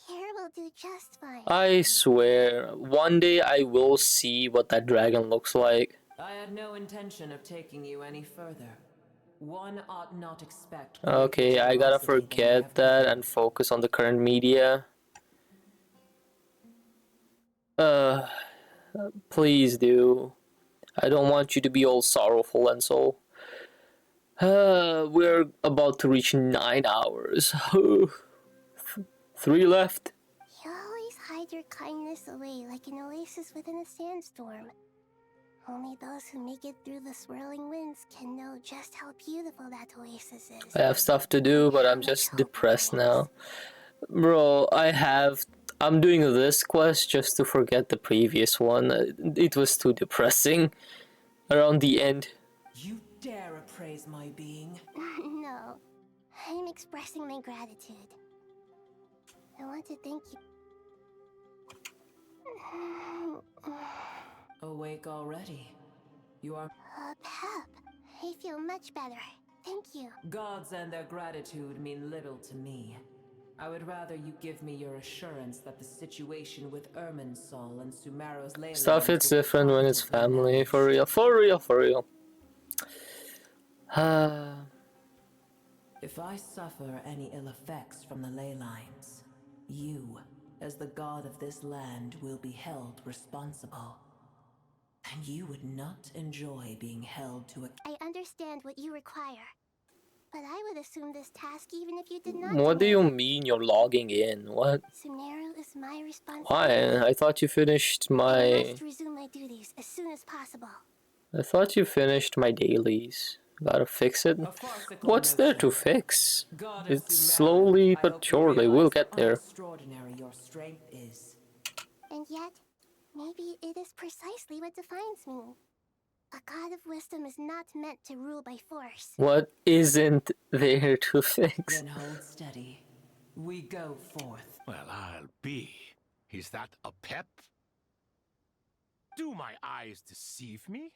Here will do just fine. I swear, one day I will see what that dragon looks like. I had no intention of taking you any further. One ought not expect... Okay, I gotta forget that and focus on the current media. Please do. I don't want you to be all sorrowful and so. We're about to reach 9 hours. 3 left. You always hide your kindness away like an oasis within a sandstorm. Only those who make it through the swirling winds can know just how beautiful that oasis is. I have stuff to do, but I'm just depressed now. Bro, I'm doing this quest just to forget the previous one. It was too depressing around the end. You dare appraise my being? No, I'm expressing my gratitude. I want to thank you. Awake already. You are... Pep, I feel much better. Thank you. Gods and their gratitude mean little to me. I would rather you give me your assurance that the situation with Irminsul and Sumeru's ley Stuff lines hits will be different when it's competently family. managed. For real, for real, for real. If I suffer any ill effects from the ley lines, you, as the god of this land, will be held responsible. And you would not enjoy being held to a... I understand what you require, but I would assume this task even if you did not What do demand you it. mean you're logging in? What? Sumeru is my Why? responsibility. I thought you finished I my... must resume my duties as soon as possible. I thought you finished my dailies. Gotta fix it. What's there to fix? God of It's Sumeru, slowly I but hope you surely we'll realize how get there. extraordinary your strength is. And yet, maybe it is precisely what defines me. A god of wisdom is not meant to rule by force. What isn't there to fix? Then hold steady. We go forth. Well, I'll be. Is that a pep? Do my eyes deceive me?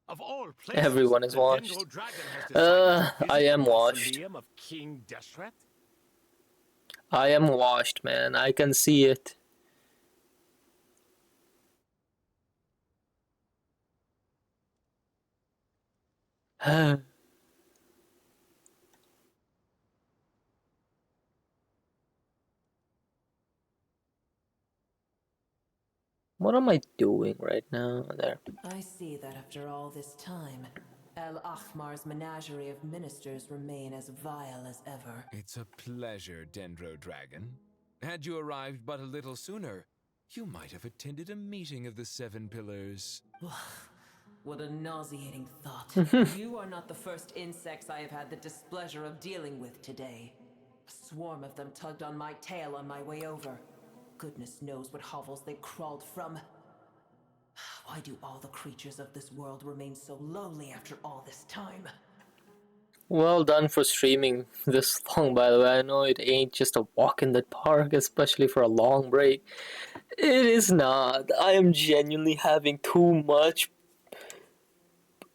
Of all places, Everyone is the washed. Dendro Dragon has decided to I visit am the washed. mausoleum of King Deshret? I am washed, man. I can see it. What am I doing right now? There. I see that after all this time, El Ahmar's menagerie of ministers remain as vile as ever. It's a pleasure, Dendro Dragon. Had you arrived but a little sooner, you might have attended a meeting of the Seven Pillars. What a nauseating thought. You are not the first insects I have had the displeasure of dealing with today. A swarm of them tugged on my tail on my way over. Goodness knows what hovels they crawled from. Why do all the creatures of this world remain so lowly after all this time? Well done for streaming this long, by the way. I know it ain't just a walk in the park, especially for a long break. It is not. I am genuinely having too much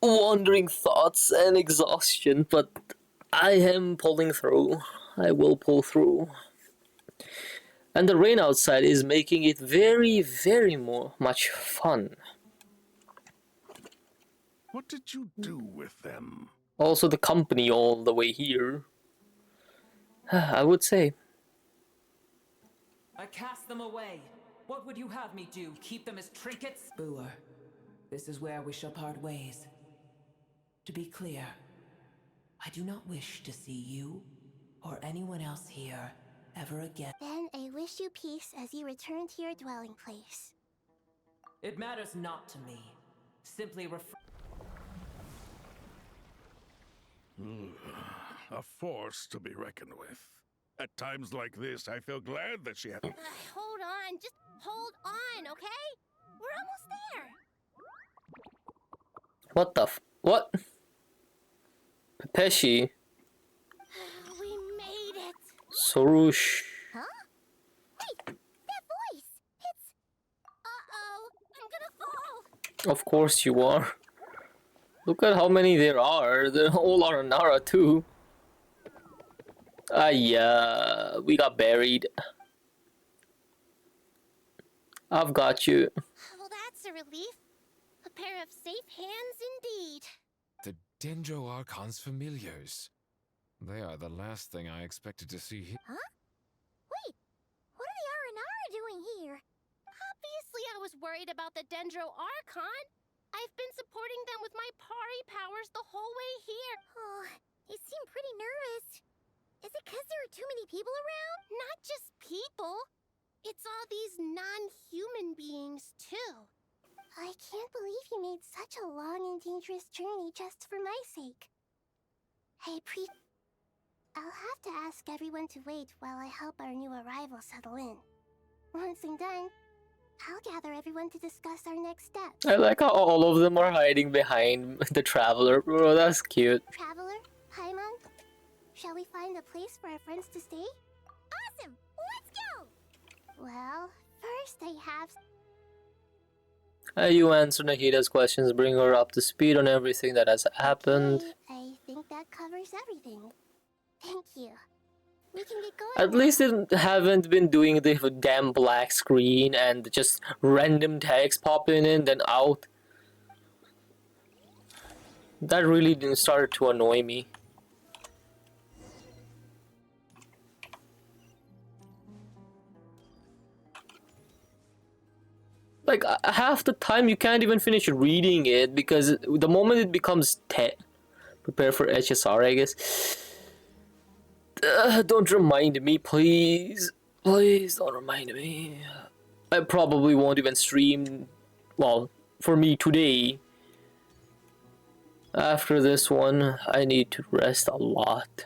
wandering thoughts and exhaustion, but I am pulling through. I will pull through. And the rain outside is making it very, very much fun. What did you do with them? Also the company all the way here. I would say. I cast them away. What would you have me do? Keep them as trinkets? Booer, this is where we shall part ways. To be clear, I do not wish to see you or anyone else here ever again. Then I wish you peace as you return to your dwelling place. It matters not to me. Simply refer... A force to be reckoned with. At times like this, I feel glad that she had... Hold on, just hold on, okay? We're almost there. What the what? Pepeshi. We made it. Sorush. Huh? Wait, that voice. It's... Uh-oh, I'm gonna fall. Of course you are. Look at how many there are. They're all are Nara too. Yeah, we got buried. I've got you. Well, that's a relief. A pair of safe hands indeed. The Dendro Archon's familiars. They are the last thing I expected to see here. Huh? Wait, what are the Aranara doing here? Obviously, I was worried about the Dendro Archon. I've been supporting them with my Pari powers the whole way here. Oh, you seem pretty nervous. Is it because there are too many people around? Not just people. It's all these non-human beings, too. I can't believe you made such a long and dangerous journey just for my sake. I'll have to ask everyone to wait while I help our new arrival settle in. Once I'm done, I'll gather everyone to discuss our next steps. I like how all of them are hiding behind the traveler. Bro, that's cute. Traveler? Paimon? Shall we find a place for our friends to stay? Awesome! Let's go! Well, first I have... You answer Nahida's questions, bring her up to speed on everything that has happened. Okay, I think that covers everything. Thank you. We can get going. At least they haven't been doing the damn black screen and just random text popping in then out. That really didn't start to annoy me. Like, half the time you can't even finish reading it because the moment it becomes prepare for HSR, I guess. Don't remind me, please. Please don't remind me. I probably won't even stream, well, for me today. After this one, I need to rest a lot.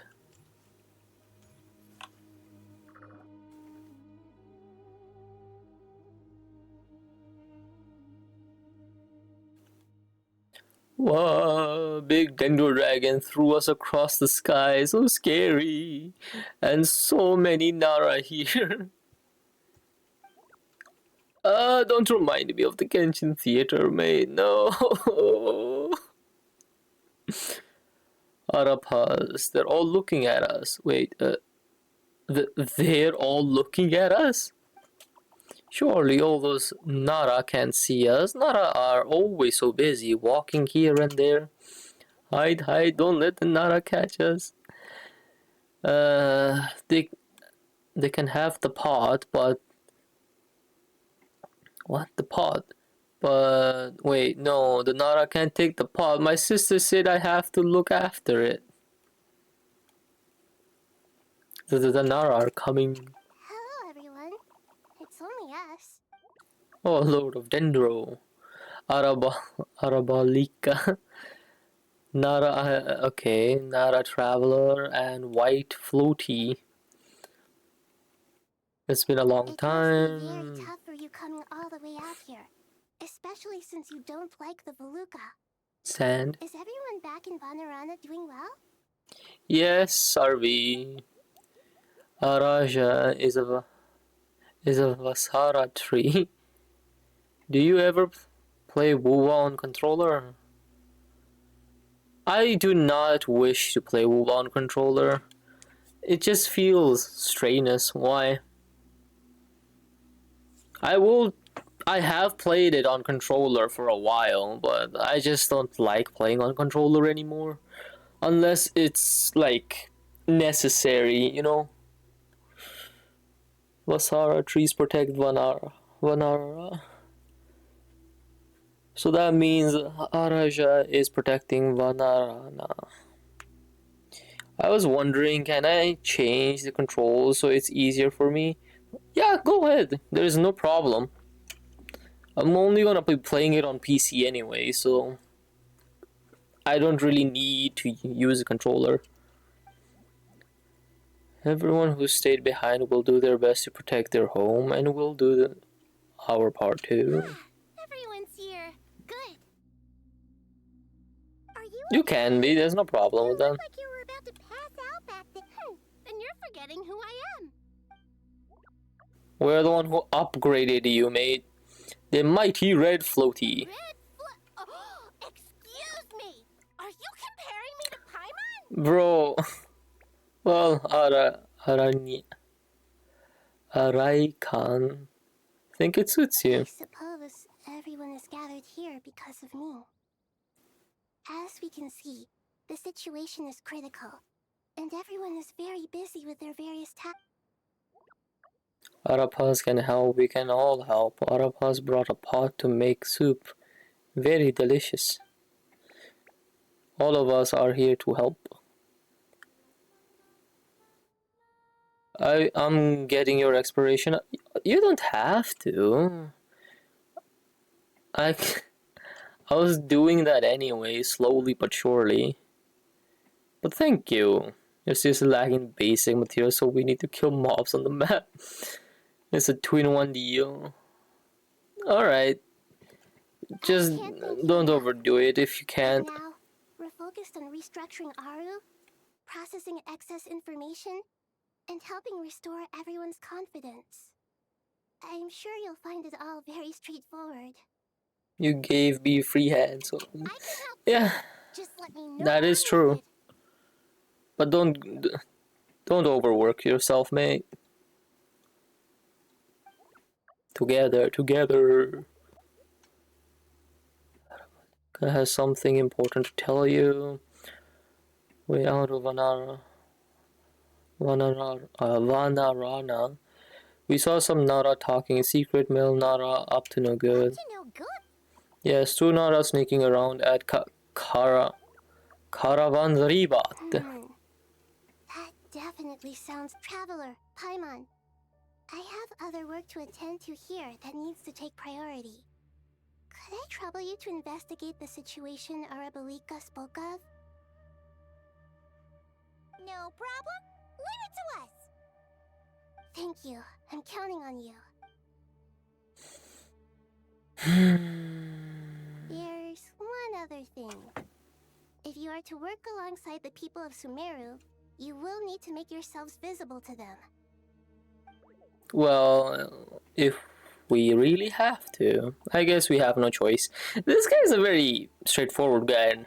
Wow, big Dendro dragon threw us across the sky, so scary. And so many Nara here. Don't remind me of the Genshin theater, mate, no. Arapas, they're all looking at us. Wait, they're all looking at us? Surely all those Nara can't see us. Nara are always so busy walking here and there. Hide, hide, don't let the Nara catch us. They can have the pot, but... What? The pot? But... Wait, no, the Nara can't take the pot. My sister said I have to look after it. The Nara are coming. Hello, everyone. It's only us. Oh, Lord of Dendro. Arabalika. Nara, okay, Nara Traveler and White Floaty. It's been a long time. Very tough for you coming all the way out here, especially since you don't like the Voluka. Sand. Is everyone back in Vanarana doing well? Yes, RV. Araja is a Vasara tree. Do you ever play Wuwa on controller? I do not wish to play Wuwa on controller. It just feels strangeness. Why? I have played it on controller for a while, but I just don't like playing on controller anymore. Unless it's, like, necessary, you know? Vasara trees protect Vanara. So that means Araja is protecting Vanarana. I was wondering, can I change the controls so it's easier for me? Yeah, go ahead. There's no problem. I'm only gonna be playing it on PC anyway, so I don't really need to use a controller. Everyone who stayed behind will do their best to protect their home, and we'll do our part too. Everyone's here. Good. You can be, there's no problem with that. Like you were about to pass out back there. And you're forgetting who I am. We're the one who upgraded you, mate. The mighty red floaty. Excuse me. Are you comparing me to Paimon? Bro. Well, Araikan. Think it suits you. I suppose everyone is gathered here because of me. As we can see, the situation is critical, and everyone is very busy with their various tasks. Arapas can help, we can all help. Arapas brought a pot to make soup. Very delicious. All of us are here to help. I'm getting your exploration. You don't have to. I was doing that anyway, slowly but surely. But thank you. You're seriously lacking basic materials, so we need to kill mobs on the map. It's a 2-in-1 deal. Alright. Just don't overdo it if you can't. Now, we're focused on restructuring Aru, processing excess information, and helping restore everyone's confidence. I'm sure you'll find it all very straightforward. You gave me free hand, so yeah, Just let me know that is true. But don't overwork yourself, mate. Together. I have something important to tell you. Way out of Vanarana. We saw some Nara talking in secret. Male Nara up to no good. Yes, two Nara sneaking around at Caravanribat. That definitely sounds traveler, Paimon. I have other work to attend to here that needs to take priority. Could I trouble you to investigate the situation Arabalika spoke of? No problem. Leave it to us. Thank you. I'm counting on you. There's one other thing. If you are to work alongside the people of Sumeru, you will need to make yourselves visible to them. Well, if we really have to, I guess we have no choice. This guy is a very straightforward guy.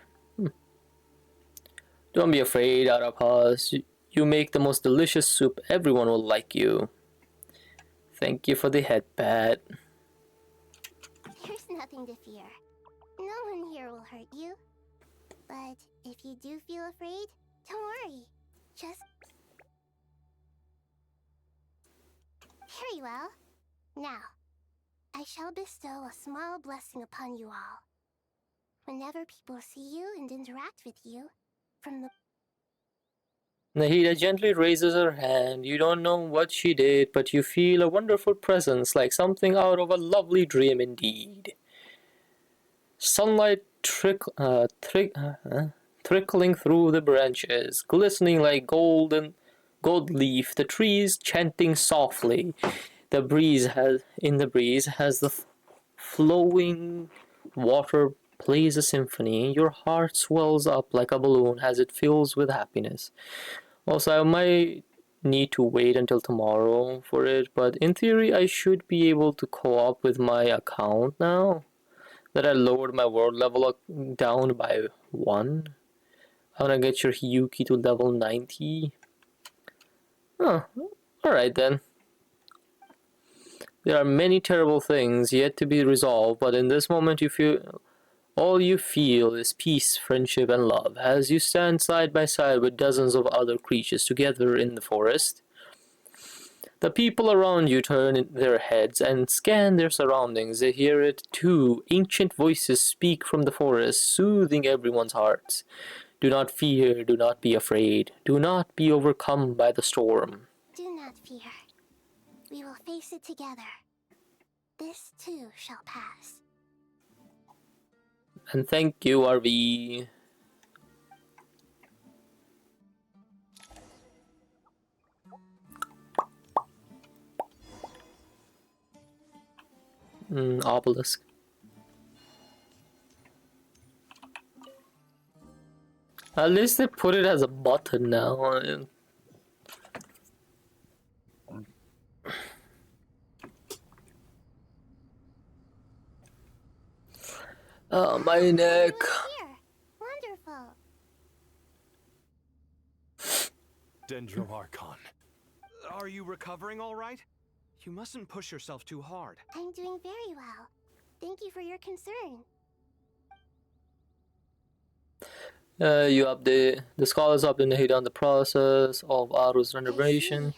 Don't be afraid, Arapas. You make the most delicious soup. Everyone will like you. Thank you for the headpad. There's nothing to fear. No one here will hurt you. But if you do feel afraid, don't worry. Just... Very well. Now, I shall bestow a small blessing upon you all. Whenever people see you and interact with you, from the... Nahida gently raises her hand. You don't know what she did, but you feel a wonderful presence, like something out of a lovely dream indeed. Sunlight trickling through the branches, glistening like gold leaf. The trees chanting softly. The breeze has the flowing water plays a symphony. Your heart swells up like a balloon as it fills with happiness. Also, I might need to wait until tomorrow for it, but in theory I should be able to co-op with my account now that I lowered my world level down by 1. I wanna get your Hiyuki to level 90. Oh, alright then. There are many terrible things yet to be resolved, but in this moment all you feel is peace, friendship, and love as you stand side by side with dozens of other creatures together in the forest. The people around you turn their heads and scan their surroundings. They hear it too. Ancient voices speak from the forest, soothing everyone's hearts. Do not fear, do not be afraid, do not be overcome by the storm. Do not fear. We will face it together. This too shall pass. And thank you, RV. Obelisk. At least they put it as a button now. Oh, my neck. Wonderful. Dendro Archon. Are you recovering all right? You mustn't push yourself too hard. I'm doing very well. Thank you for your concern. You update the scholars update on the process of Aru's renovation.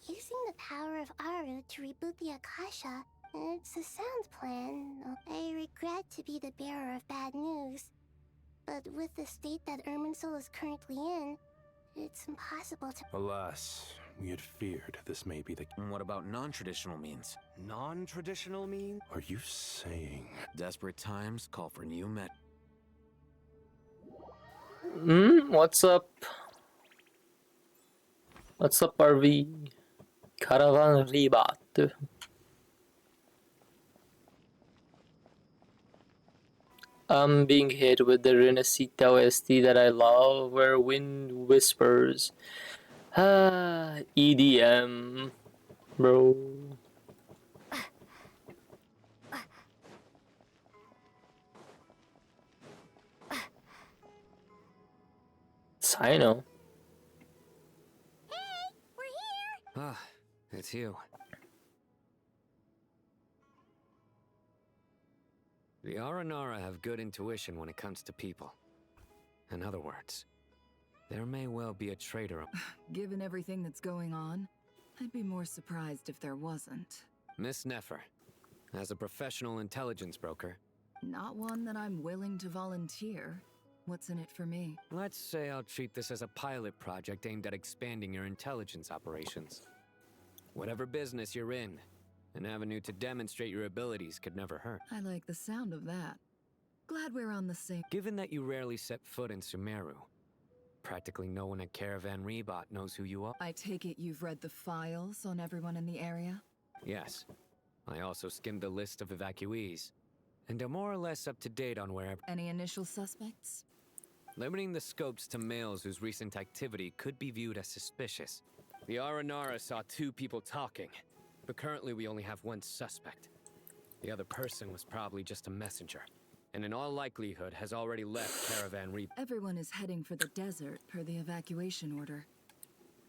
Using the power of Aru to reboot the Akasha, it's a sound plan. I regret to be the bearer of bad news, but with the state that Irminsul is currently in, it's impossible to... Alas, we had feared this may be the... What about non-traditional means? Non-traditional means? Are you saying... Desperate times call for new met... What's up? What's up, RV? Caravan Ribat. I'm being hit with the Renacita OST that I love, where wind whispers. EDM, bro. Sino. Ah, it's you. The Aranara have good intuition when it comes to people. In other words, there may well be a traitor. Given everything that's going on, I'd be more surprised if there wasn't. Miss Nefer, as a professional intelligence broker. Not one that I'm willing to volunteer. What's in it for me? Let's say I'll treat this as a pilot project aimed at expanding your intelligence operations. Whatever business you're in, an avenue to demonstrate your abilities could never hurt. I like the sound of that. Glad we're on the same. Given that you rarely set foot in Sumeru, practically no one at Caravan Rebot knows who you are. I take it you've read the files on everyone in the area? Yes. I also skimmed the list of evacuees, and am more or less up to date on wherever. Any initial suspects? Limiting the scopes to males whose recent activity could be viewed as suspicious. The Aranara saw 2 people talking, but currently we only have 1 suspect. The other person was probably just a messenger, and in all likelihood has already left Caravan Rebot. Everyone is heading for the desert per the evacuation order.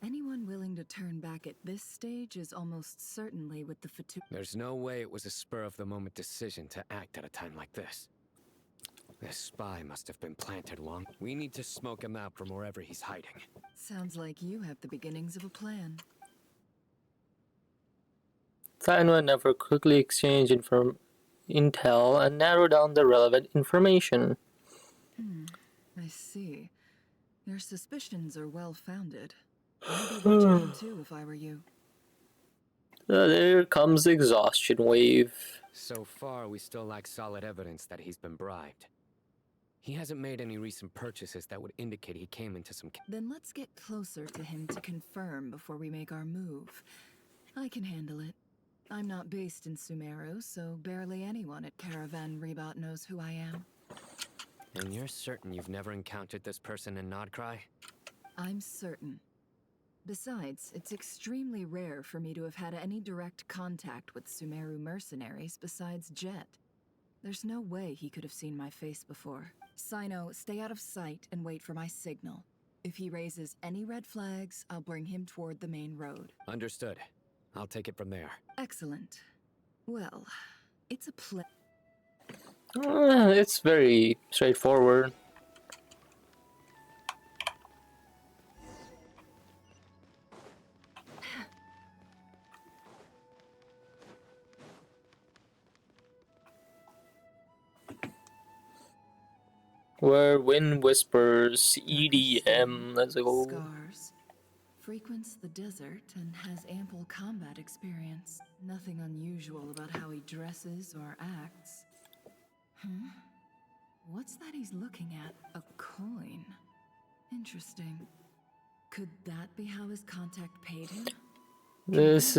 Anyone willing to turn back at this stage is almost certainly with the fatigue. There's no way it was a spur-of-the-moment decision to act at a time like this. This spy must have been planted long. We need to smoke him out from wherever he's hiding. Sounds like you have the beginnings of a plan. Sino and Nefer quickly exchange intel and narrow down the relevant information. I see. Your suspicions are well-founded. I'd be watching him too if I were you. There comes the exhaustion wave. So far, we still lack solid evidence that he's been bribed. He hasn't made any recent purchases that would indicate he came into some... Then let's get closer to him to confirm before we make our move. I can handle it. I'm not based in Sumeru, so barely anyone at Caravan Rebot knows who I am. And you're certain you've never encountered this person in Nodcry? I'm certain. Besides, it's extremely rare for me to have had any direct contact with Sumeru mercenaries besides Jet. There's no way he could have seen my face before. Sino, stay out of sight and wait for my signal. If he raises any red flags, I'll bring him toward the main road. Understood. I'll take it from there. Excellent. Well, it's a It's very straightforward. Where wind whispers, EDM, let's go. Scars. Frequents the desert and has ample combat experience. Nothing unusual about how he dresses or acts. What's that he's looking at? A coin. Interesting. Could that be how his contact paid him? This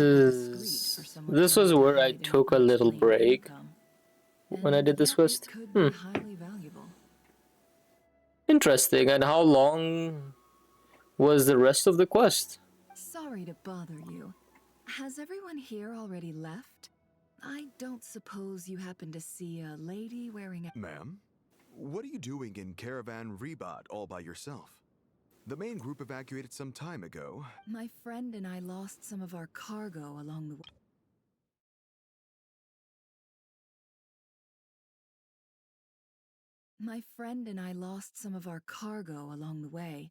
was where I took a little break when I did this quest. Highly valuable. Interesting. And how long was the rest of the quest? Sorry to bother you. Has everyone here already left? I don't suppose you happen to see a lady wearing a... Ma'am, what are you doing in Caravan Rebot all by yourself? The main group evacuated some time ago. My friend and I lost some of our cargo along the way.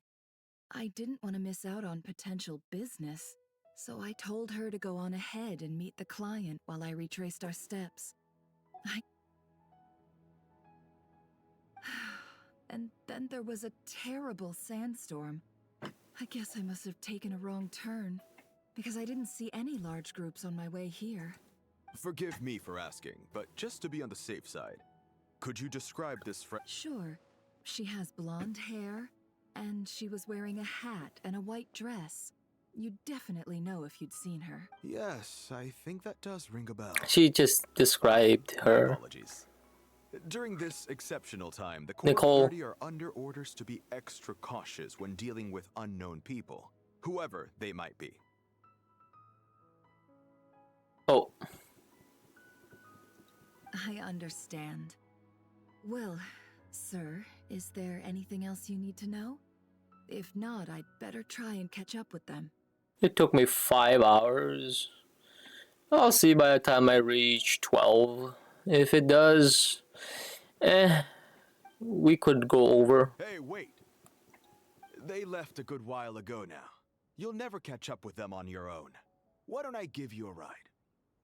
I didn't want to miss out on potential business, so I told her to go on ahead and meet the client while I retraced our steps. And then there was a terrible sandstorm. I guess I must have taken a wrong turn, because I didn't see any large groups on my way here. Forgive me for asking, but just to be on the safe side, could you describe this friend? Sure. She has blonde hair, and she was wearing a hat and a white dress. You'd definitely know if you'd seen her. Yes, I think that does ring a bell. She just described her. Apologies. During this exceptional time, the Nicole. Core 30 are under orders to be extra cautious when dealing with unknown people, whoever they might be. Oh. I understand. Well, sir, is there anything else you need to know? If not, I'd better try and catch up with them. It took me 5 hours. I'll see by the time I reach 12. If it does, we could go over. Hey, wait! They left a good while ago now. You'll never catch up with them on your own. Why don't I give you a ride?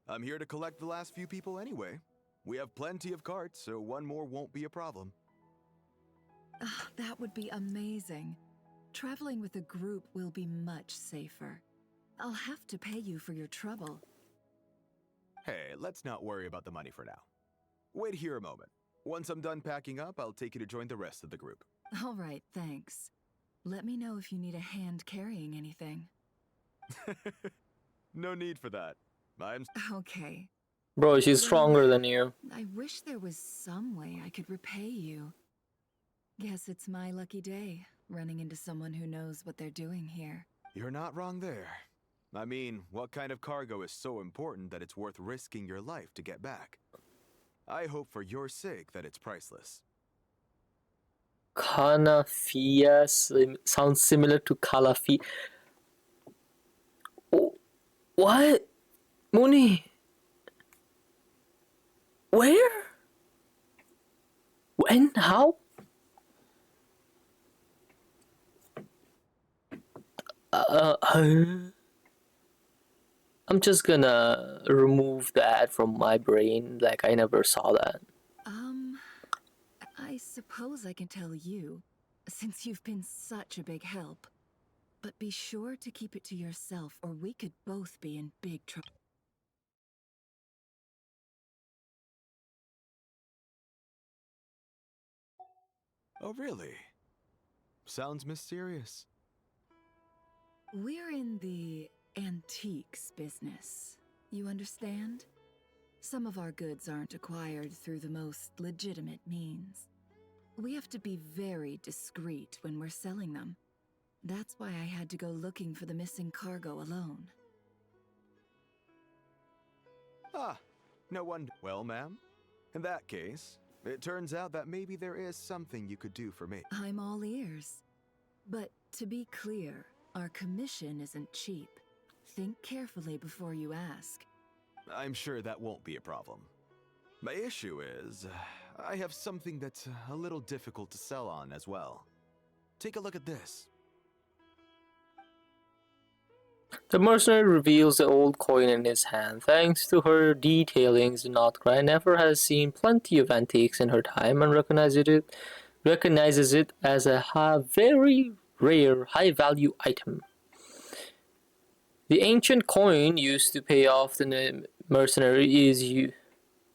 I'm here to collect the last few people anyway. We have plenty of carts, so one more won't be a problem. That would be amazing. Traveling with a group will be much safer. I'll have to pay you for your trouble. Hey, let's not worry about the money for now. Wait here a moment. Once I'm done packing up, I'll take you to join the rest of the group. All right, thanks. Let me know if you need a hand carrying anything. No need for that. I'm... Okay. Bro, she's stronger than you. I wish there was some way I could repay you. Guess it's my lucky day, running into someone who knows what they're doing here. You're not wrong there. I mean, what kind of cargo is so important that it's worth risking your life to get back? I hope for your sake that it's priceless. Canafia sounds similar to Calafi. Oh, what? Mooney? Where? When? How? I'm just gonna remove that from my brain, like I never saw that. I suppose I can tell you, since you've been such a big help. But be sure to keep it to yourself, or we could both be in big trouble. Oh, really? Sounds mysterious. We're in the antiques business. You understand? Some of our goods aren't acquired through the most legitimate means. We have to be very discreet when we're selling them. That's why I had to go looking for the missing cargo alone. Ah, no wonder. Well, ma'am, in that case, it turns out that maybe there is something you could do for me. I'm all ears. But to be clear, our commission isn't cheap. Think carefully before you ask. I'm sure that won't be a problem. My issue is, I have something that's a little difficult to sell on as well. Take a look at this. The mercenary reveals the old coin in his hand. Thanks to her detailings, the Notcry never has seen plenty of antiques in her time and recognizes it as a very rare, high-value item. The ancient coin used to pay off the mercenary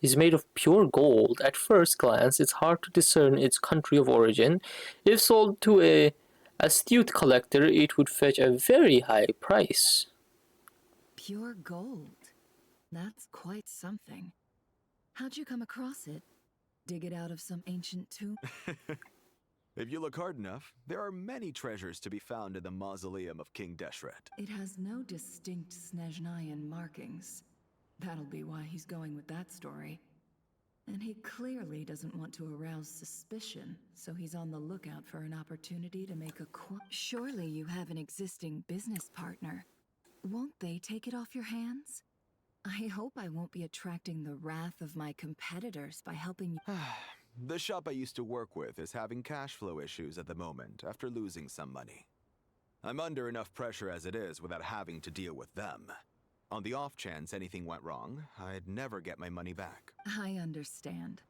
is made of pure gold. At first glance, it's hard to discern its country of origin. If sold to an astute collector, it would fetch a very high price. Pure gold? That's quite something. How'd you come across it? Dig it out of some ancient tomb? If you look hard enough, there are many treasures to be found in the mausoleum of King Deshret. It has no distinct Snezhnayan markings. That'll be why he's going with that story. And he clearly doesn't want to arouse suspicion, so he's on the lookout for an opportunity to make a Surely you have an existing business partner. Won't they take it off your hands? I hope I won't be attracting the wrath of my competitors by helping you. The shop I used to work with is having cash flow issues at the moment after losing some money. I'm under enough pressure as it is without having to deal with them. On the off chance anything went wrong, I'd never get my money back. I understand.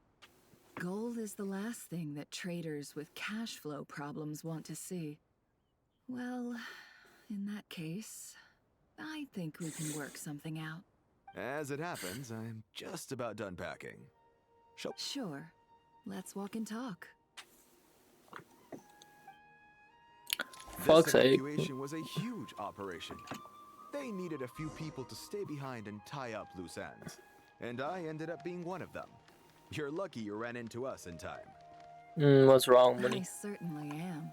Gold is the last thing that traders with cash flow problems want to see. Well, in that case, I think we can work something out. As it happens, I'm just about done packing. Sure. Let's walk and talk. Fuck's This sake. evacuation was a huge operation. They needed a few people to stay behind and tie up loose ends. And I ended up being one of them. You're lucky you ran into us in time. What's wrong, I Money? certainly am.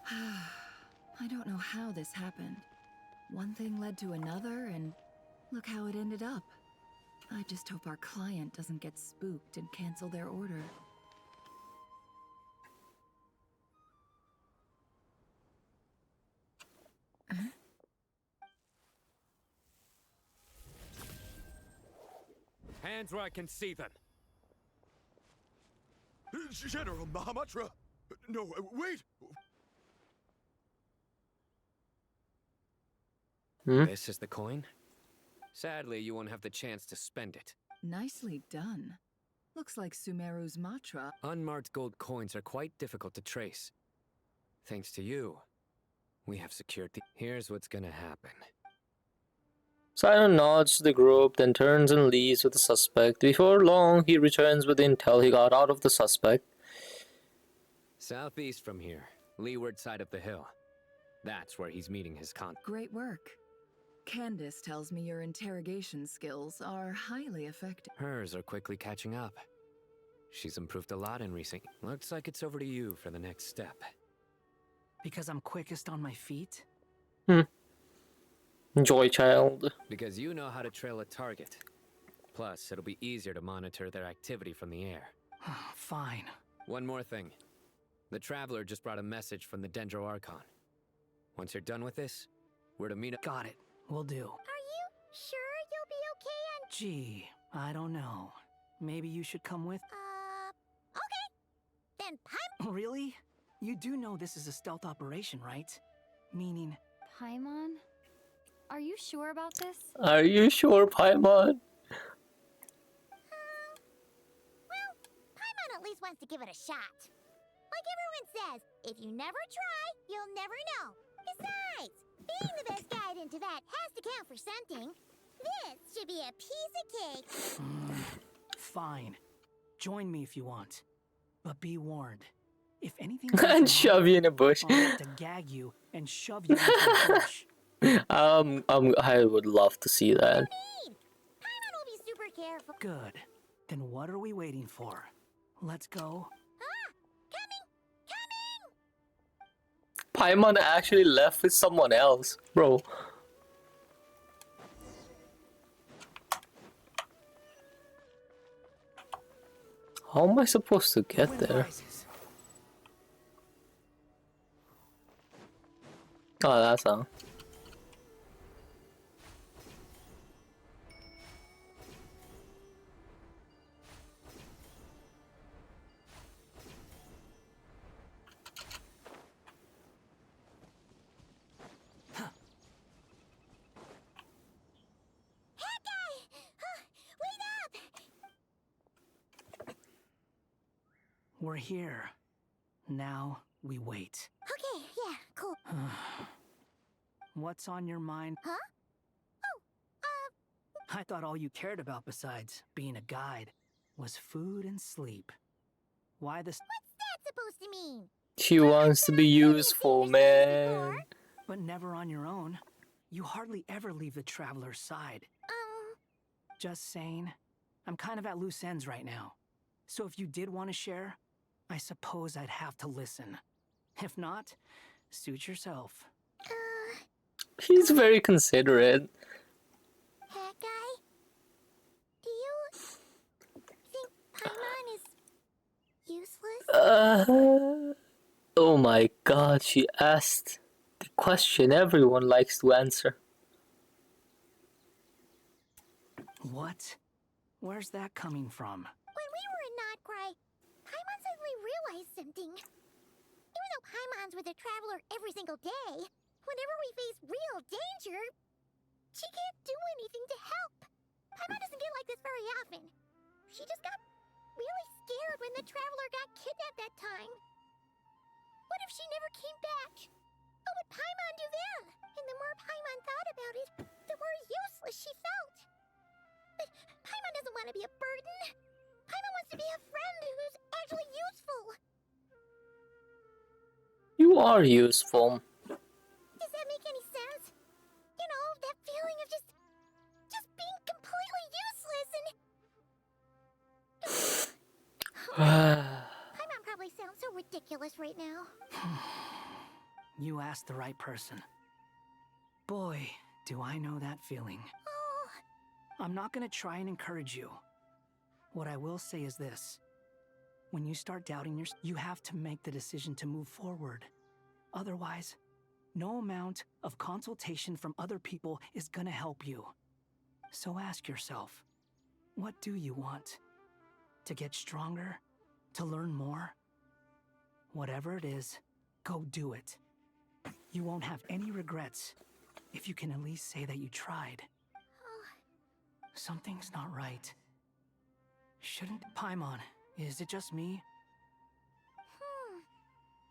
I don't know how this happened. One thing led to another, and look how it ended up. I just hope our client doesn't get spooked and cancel their order. Hands where I can see them. General Mahamatra! No, wait! This is the coin? Sadly, you won't have the chance to spend it. Nicely done. Looks like Sumeru's mantra. Unmarked gold coins are quite difficult to trace. Thanks to you, we have secured the... Here's what's gonna happen. Silent nods to the group, then turns and leaves with the suspect. Before long, he returns with the intel he got out of the suspect. Southeast from here, leeward side of the hill. That's where he's meeting his con... Great work. Candace tells me your interrogation skills are highly effective. Hers are quickly catching up. She's improved a lot in recent... Looks like it's over to you for the next step. Because I'm quickest on my feet? Joy child. Because you know how to trail a target. Plus, it'll be easier to monitor their activity from the air. Fine. One more thing. The Traveler just brought a message from the Dendro Archon. Once you're done with this, we're to meet up. Got it. Will do. Are you sure you'll be okay on... Gee, I don't know. Maybe you should come with... Okay. Then Paimon... Really? You do know this is a stealth operation, right? Meaning... Paimon? Are you sure about this? Are you sure, Paimon? Well, Paimon at least wants to give it a shot. Like everyone says, if you never try, you'll never know. Besides, being the best guide into that has to count for something. This should be a piece of cake. Fine. Join me if you want. But be warned. If anything... And shove you in a bush. I'll have to gag you and shove you into a bush. I would love to see that. Paimon will be super careful. Good. Then what are we waiting for? Let's go. Paimon actually left with someone else, bro. How am I supposed to get there? Oh, that's how. We're here. Now we wait. Okay, yeah, cool. What's on your mind? Huh? I thought all you cared about besides being a guide was food and sleep. Why this? What's that supposed to mean? She wants to be useful, man. But never on your own. You hardly ever leave the Traveler's side. Just saying. I'm kind of at loose ends right now. So if you did want to share, I suppose I'd have to listen. If not, suit yourself. He's very considerate. That guy? Do you think Paimon is useless? Oh my god, she asked the question everyone likes to answer. What? Where's that coming from? When we were in Notcry, Paimon suddenly realized something. Even though Paimon's with the Traveler every single day, whenever we face real danger, she can't do anything to help. Paimon doesn't get like this very often. She just got really scared when the Traveler got kidnapped that time. What if she never came back? What would Paimon do then? And the more Paimon thought about it, the more useless she felt. But Paimon doesn't want to be a burden. Paimon wants to be a friend who's actually useful. You You are useful. Does that make any sense? You know, that feeling of just being completely useless and... Paimon probably sounds so ridiculous right now. You asked the right person. Boy, do I know that feeling. Oh. I'm not gonna try and encourage you. What I will say is this. When you start doubting yourself, you have to make the decision to move forward. Otherwise, no amount of consultation from other people is gonna help you. So ask yourself, what do you want? To get stronger? To learn more? Whatever it is, go do it. You won't have any regrets if you can at least say that you tried. Something's not right. Shouldn't Paimon? Is it just me?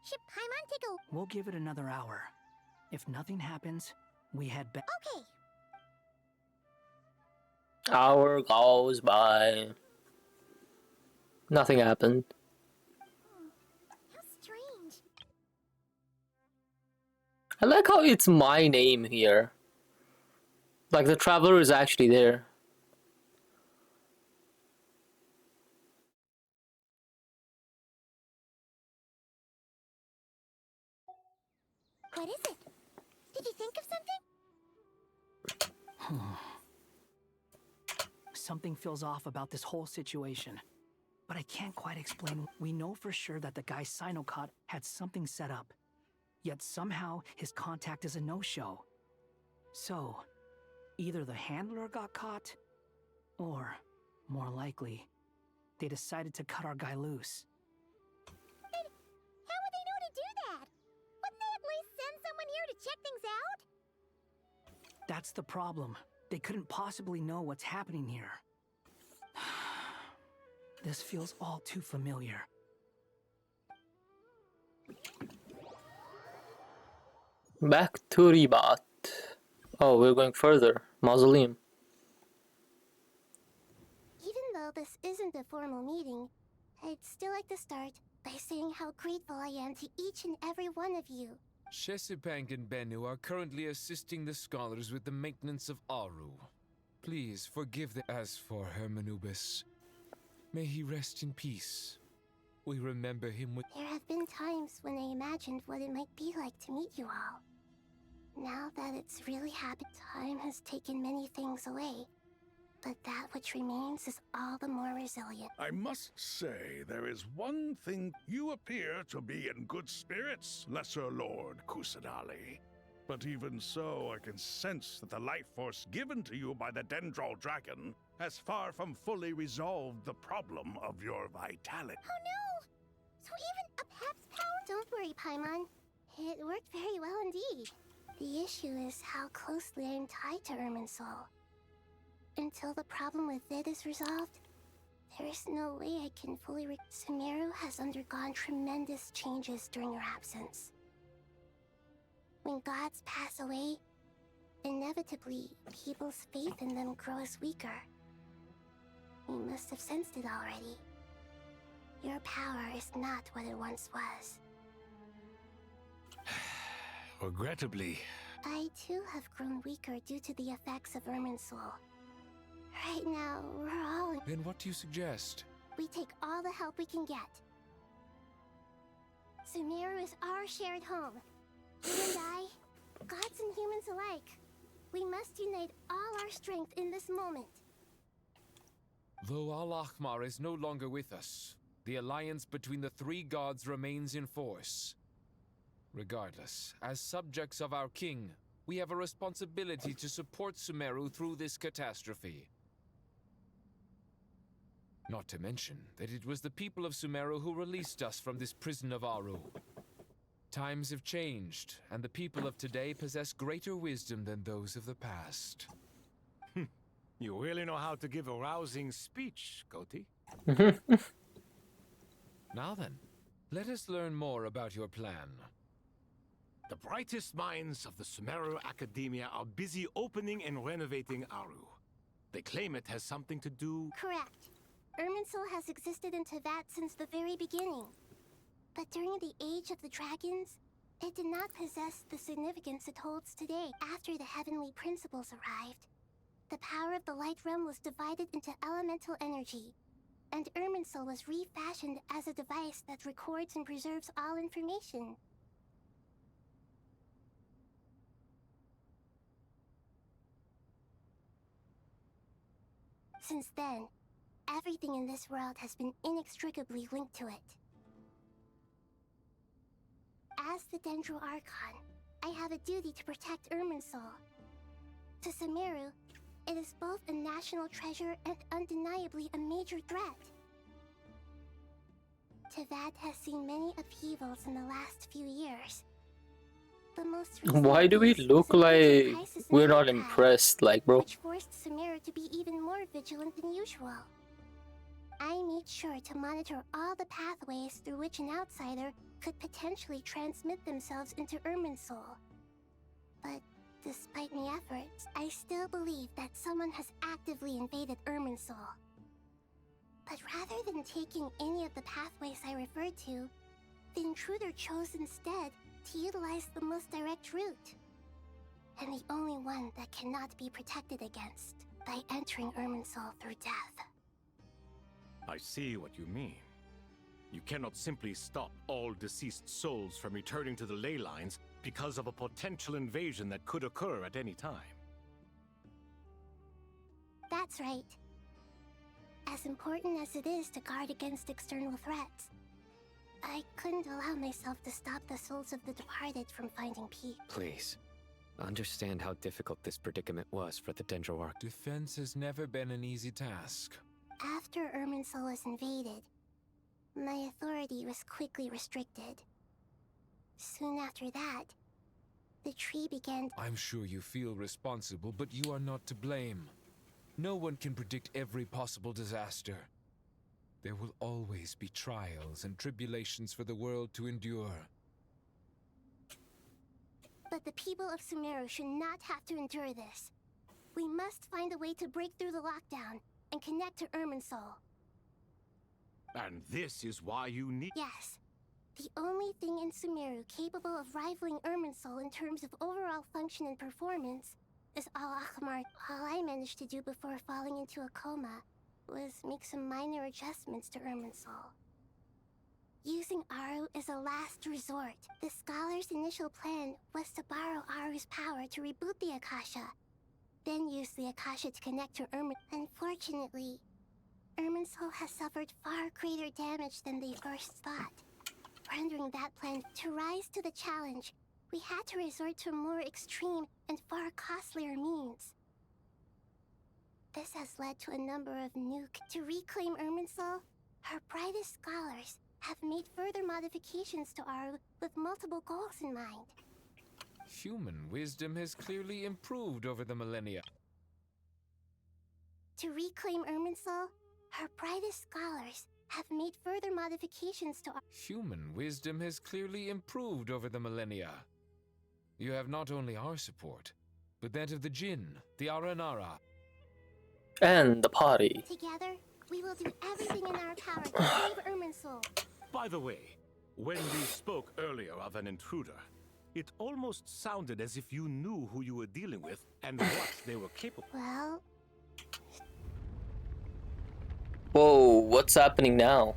Should Paimon take a... We'll give it another hour. If nothing happens, we head back. Okay. Hour goes by. Nothing happened. How strange. I like how it's my name here. Like the traveler is actually there. What is it? Did you think of something? Something feels off about this whole situation. But I can't quite explain. We know for sure that the guy Sinocot had something set up. Yet somehow his contact is a no-show. So, either the handler got caught, or, more likely, they decided to cut our guy loose. How would they know to do that? Wouldn't they at least send someone here to check things out? That's the problem. They couldn't possibly know what's happening here. This feels all too familiar. Back to Ribat. Oh, we're going further. Mausoleum. Even though this isn't a formal meeting, I'd still like to start by saying how grateful I am to each and every one of you. Shesipank and Bennu are currently assisting the scholars with the maintenance of Aru. Please forgive them. As for Hermanubis, may he rest in peace. We remember him with... There have been times when I imagined what it might be like to meet you all. Now that it's really happened, time has taken many things away. But that which remains is all the more resilient. I must say, there is one thing. You appear to be in good spirits, Lesser Lord Kusanali. But even so, I can sense that the life force given to you by the Dendral Dragon has far from fully resolved the problem of your vitality. Oh no! So even a Pep's power... Don't worry, Paimon. It worked very well indeed. The issue is how closely I'm tied to Irminsul. Until the problem with it is resolved, there is no way I can fully Sumeru has undergone tremendous changes during your absence. When gods pass away, inevitably, people's faith in them grows weaker. You must have sensed it already. Your power is not what it once was. Regrettably. I too have grown weaker due to the effects of Irminsul. Right now, we're all... Then what do you suggest? We take all the help we can get. Sumeru is our shared home. You and I, gods and humans alike. We must unite all our strength in this moment. Though Al-Ahmar is no longer with us, the alliance between the three gods remains in force. Regardless, as subjects of our king, we have a responsibility to support Sumeru through this catastrophe. Not to mention that it was the people of Sumeru who released us from this prison of Aru. Times have changed, and the people of today possess greater wisdom than those of the past. You really know how to give a rousing speech, Koti. Now then, let us learn more about your plan. The brightest minds of the Sumeru Academia are busy opening and renovating Aru. They claim it has something to do... Correct. Irminsul has existed in Teyvat since the very beginning. But during the Age of the Dragons, It did not possess the significance it holds today. After the heavenly principles arrived, the power of the Light Realm was divided into elemental energy, and Irminsul was refashioned as a device that records and preserves all information. Since then, everything in this world has been inextricably linked to it. As the Dendro Archon, I have a duty to protect Irminsul. To Sumeru, it is both a national treasure and undeniably a major threat. Tevat has seen many upheavals in the last few years. The most recent Why do we of these look was a major like crisis in we're not Archive, impressed, like, bro? which forced Sumeru to be even more vigilant than usual. I made sure to monitor all the pathways through which an outsider could potentially transmit themselves into Irminsul. But despite my efforts, I still believe that someone has actively invaded Irminsul. But rather than taking any of the pathways I referred to, the intruder chose instead to utilize the most direct route. And the only one that cannot be protected against by entering Irminsul through death. I see what you mean. You cannot simply stop all deceased souls from returning to the ley lines because of a potential invasion that could occur at any time. That's right. As important as it is to guard against external threats, I couldn't allow myself to stop the souls of the departed from finding peace. Please, understand how difficult this predicament was for the Dendroarch. Defense has never been an easy task. After Irminsul was invaded, my authority was quickly restricted. Soon after that, the tree began. I'm sure you feel responsible, but you are not to blame. No one can predict every possible disaster. There will always be trials and tribulations for the world to endure. But the people of Sumeru should not have to endure this. We must find a way to break through the lockdown and connect to Irminsul. And this is why you need— Yes. The only thing in Sumeru capable of rivaling Irminsul in terms of overall function and performance is Al-Akhmar. All I managed to do before falling into a coma was make some minor adjustments to Irminsul. Using Aru is a last resort. The scholar's initial plan was to borrow Aru's power to reboot the Akasha, then use the Akasha to connect to Irminsul. Unfortunately, Irminsul has suffered far greater damage than they first thought. Rendering that plan to rise to the challenge, we had to resort to more extreme and far costlier means. This has led to a number of to reclaim Irminsul. Her brightest scholars have made further modifications to Aru with multiple goals in mind. Human wisdom has clearly improved over the millennia. To reclaim Irminsul, her brightest scholars have made further modifications to Human wisdom has clearly improved over the millennia. You have not only our support, but that of the Jinn, the Aranara, and the party. Together, we will do everything in our power to save Irminsul. By the way, when you spoke earlier of an intruder, it almost sounded as if you knew who you were dealing with and what they were capable of. Well... Whoa, what's happening now?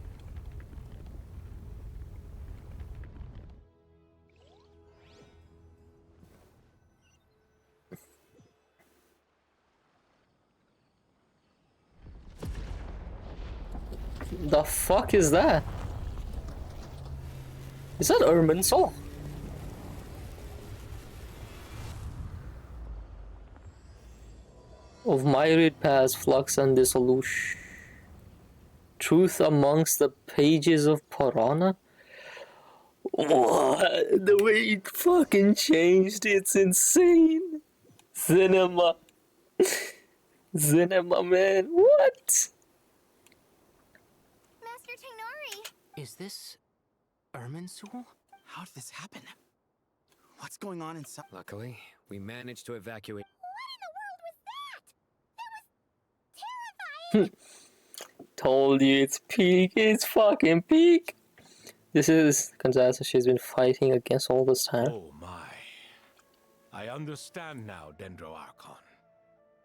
The fuck is that? Is that Irminsul? Of myriad paths, flux and dissolution. Truth amongst the pages of Purana? What? The way it fucking changed, it's insane. Cinema. Cinema, man. What? Master Tainari! Is this Irminsul? How did this happen? What's going on inside? Luckily, we managed to evacuate. Told you it's peak, it's fucking peak. This is Gonzaga she's been fighting against all this time. Oh my. I understand now, Dendroarchon.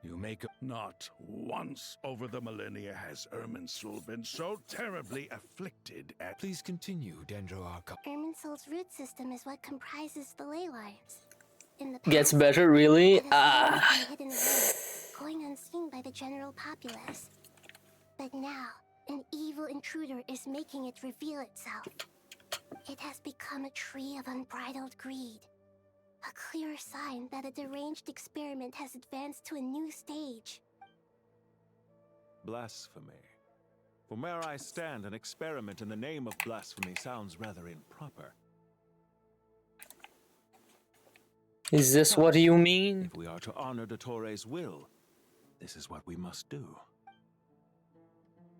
You make a... Not once over the millennia has Irminsul been so terribly afflicted at... Please continue, Dendroarchon. Irminsul's root system is what comprises the ley lines. In the Gets past, better, really? it has always been hidden away, going unseen by the general populace. But now, an evil intruder is making it reveal itself. It has become a tree of unbridled greed. A clear sign that a deranged experiment has advanced to a new stage. Blasphemy. From where I stand, an experiment in the name of blasphemy sounds rather improper. Is this what you mean? If we are to honor Dottores' will, this is what we must do.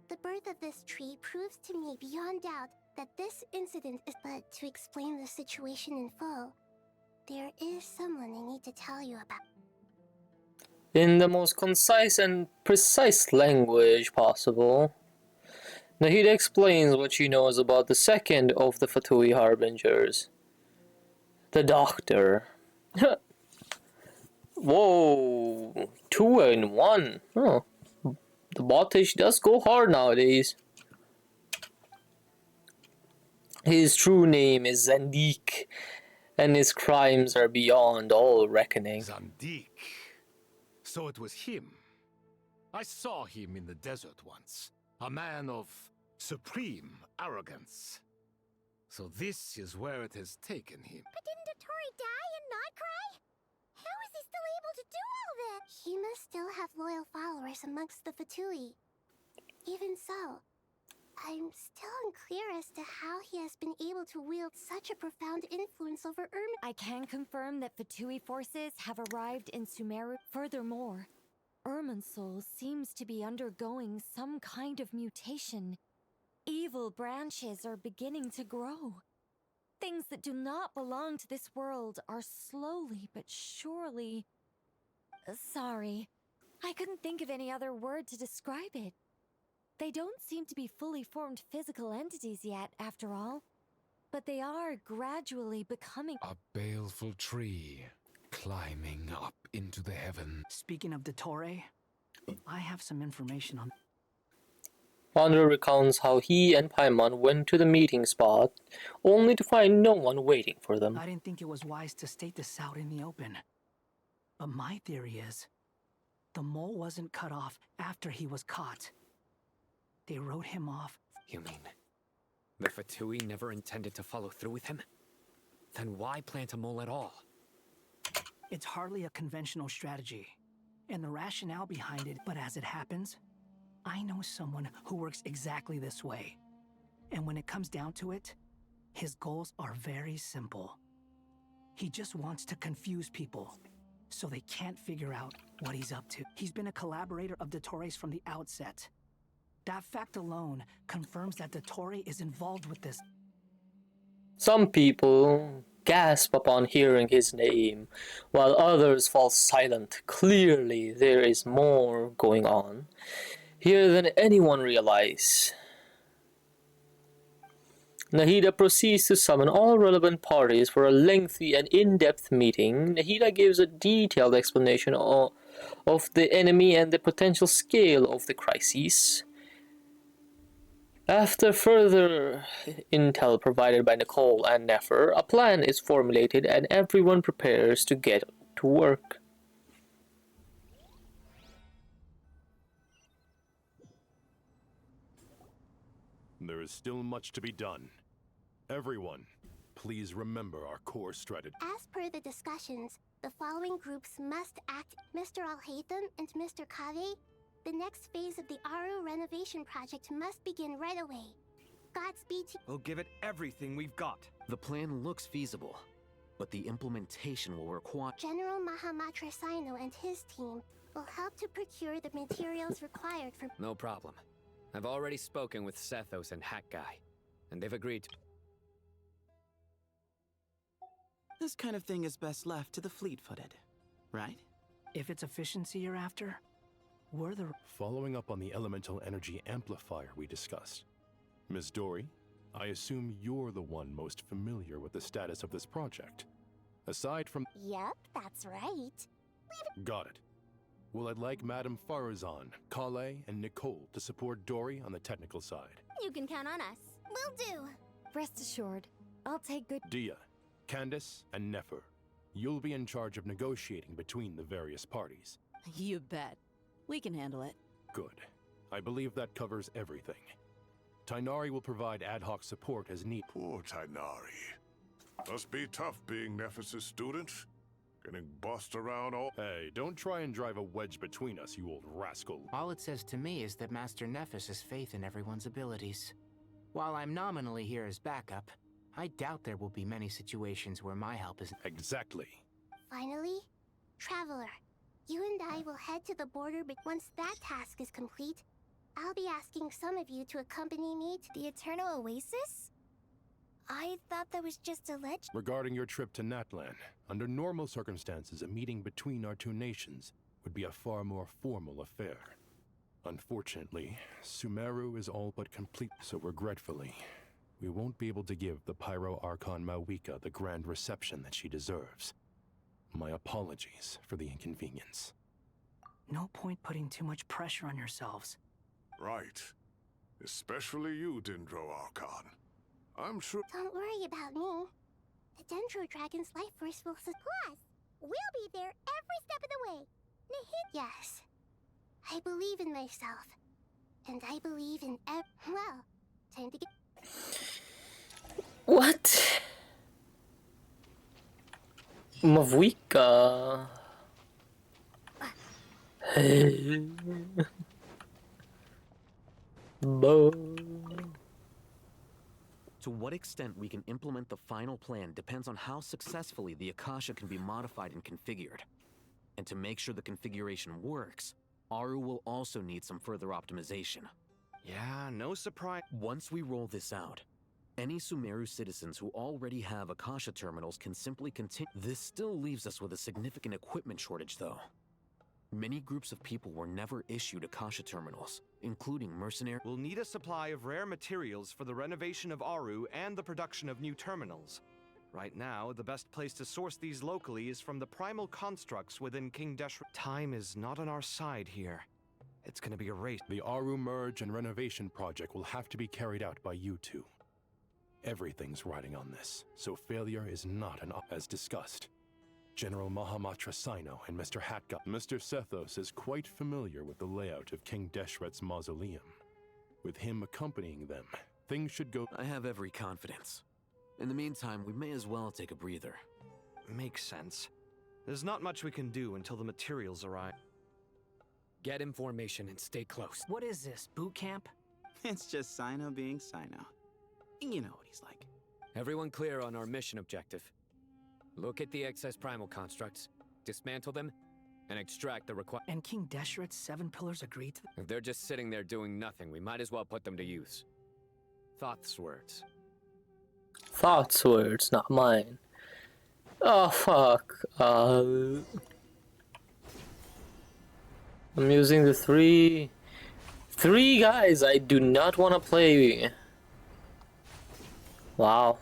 The birth of this tree proves to me beyond doubt that this incident is but to explain the situation in full. There is someone I need to tell you about. In the most concise and precise language possible, Nahida explains what she knows about the second of the Fatui Harbingers. The Doctor. Whoa, 2 in 1. Oh, the Botish does go hard nowadays. His true name is Zandik, and his crimes are beyond all reckoning. Zandik. So it was him. I saw him in the desert once. A man of supreme arrogance. So this is where it has taken him. But didn't Dottore die and not cry? How is he still able to do all this? He must still have loyal followers amongst the Fatui. Even so, I'm still unclear as to how he has been able to wield such a profound influence over I can confirm that Fatui forces have arrived in Sumeru. Furthermore, Irminsul seems to be undergoing some kind of mutation. Evil branches are beginning to grow. Things that do not belong to this world are slowly but surely... Sorry, I couldn't think of any other word to describe it. They don't seem to be fully formed physical entities yet, after all. But they are gradually becoming... A baleful tree, climbing up into the heaven. Speaking of Dottore, I have some information on... Wanderer recounts how he and Paimon went to the meeting spot, only to find no one waiting for them. I didn't think it was wise to state this out in the open. But my theory is, the mole wasn't cut off after he was caught. They wrote him off. You mean the Fatui never intended to follow through with him? Then why plant a mole at all? It's hardly a conventional strategy, and the rationale behind it, but as it happens, I know someone who works exactly this way. And when it comes down to it, his goals are very simple. He just wants to confuse people, so they can't figure out what he's up to. He's been a collaborator of Dottore's from the outset. That fact alone confirms that Dottore is involved with this. Some people gasp upon hearing his name, while others fall silent. Clearly, there is more going on here than anyone realizes. Nahida proceeds to summon all relevant parties for a lengthy and in-depth meeting. Nahida gives a detailed explanation of the enemy and the potential scale of the crisis. After further intel provided by Nicole and Nefer, a plan is formulated and everyone prepares to get to work. There is still much to be done. Everyone, please remember our core strategy. As per the discussions, the following groups must act: Mr. Alhaitham and Mr. Kave. The next phase of the Aru renovation project must begin right away. Godspeed to... We'll give it everything we've got. The plan looks feasible, but the implementation will require... General Mahamatra Sino and his team will help to procure the materials required for... No problem. I've already spoken with Sethos and Hack Guy, and they've agreed to... This kind of thing is best left to the fleet-footed, right? If it's efficiency you're after, we're the... Following up on the elemental energy amplifier we discussed, Ms. Dory, I assume you're the one most familiar with the status of this project. Aside from... Yep, that's right. Got it. Well, I'd like Madame Farazan, Kale, and Nicole to support Dory on the technical side. You can count on us. Will do. Rest assured, I'll take good. Dia, Candace, and Nefer. You'll be in charge of negotiating between the various parties. You bet. We can handle it. Good. I believe that covers everything. Tainari will provide ad hoc support as needed. Poor Tainari. Must be tough being Nephis' student. Getting bossed around all... Hey, don't try and drive a wedge between us, you old rascal. All it says to me is that Master Nephis has faith in everyone's abilities. While I'm nominally here as backup, I doubt there will be many situations where my help is... Exactly. Finally, Traveler, you and I will head to the border, but once that task is complete, I'll be asking some of you to accompany me to The Eternal Oasis? I thought that was just a legend. Regarding your trip to Natlan, under normal circumstances, a meeting between our two nations would be a far more formal affair. Unfortunately, Sumeru is all but complete, so regretfully, we won't be able to give the Pyro Archon Mawika the grand reception that she deserves. My apologies for the inconvenience. No point putting too much pressure on yourselves. Right. Especially you, Dendro Archon. I'm sure... Don't worry about me. The Dendro Dragon's life force will Plus, we'll be there every step of the way. Yes. I believe in myself. And I believe in well, time to get... What? Mawika. Hey. Bo. To what extent we can implement the final plan depends on how successfully the Akasha can be modified and configured. And to make sure the configuration works, Aru will also need some further optimization. Yeah, no surprise. Once we roll this out, any Sumeru citizens who already have Akasha terminals can simply continue. This still leaves us with a significant equipment shortage, though. Many groups of people were never issued Akasha terminals, including mercenaries. We'll need a supply of rare materials for the renovation of Aru and the production of new terminals. Right now, the best place to source these locally is from the primal constructs within King Deshret. Time is not on our side here. It's gonna be a race. The Aru merge and renovation project will have to be carried out by you two. Everything's riding on this, so failure is not an as discussed. General Mahamatra Sino and Mr. Hatgod. Mr. Sethos is quite familiar with the layout of King Deshret's mausoleum. With him accompanying them, things should go... I have every confidence. In the meantime, we may as well take a breather. Makes sense. There's not much we can do until the materials arrive. Get information and stay close. What is this, boot camp? It's just Sino being Sino. You know what he's like. Everyone clear on our mission objective. Look at the excess primal constructs, dismantle them, and extract the required... And King Deshret's 7 pillars agreed to... If they're just sitting there doing nothing, we might as well put them to use. Thoth's words. Thoth's words, not mine. Oh, fuck. I'm using the three guys I do not want to play. Wow.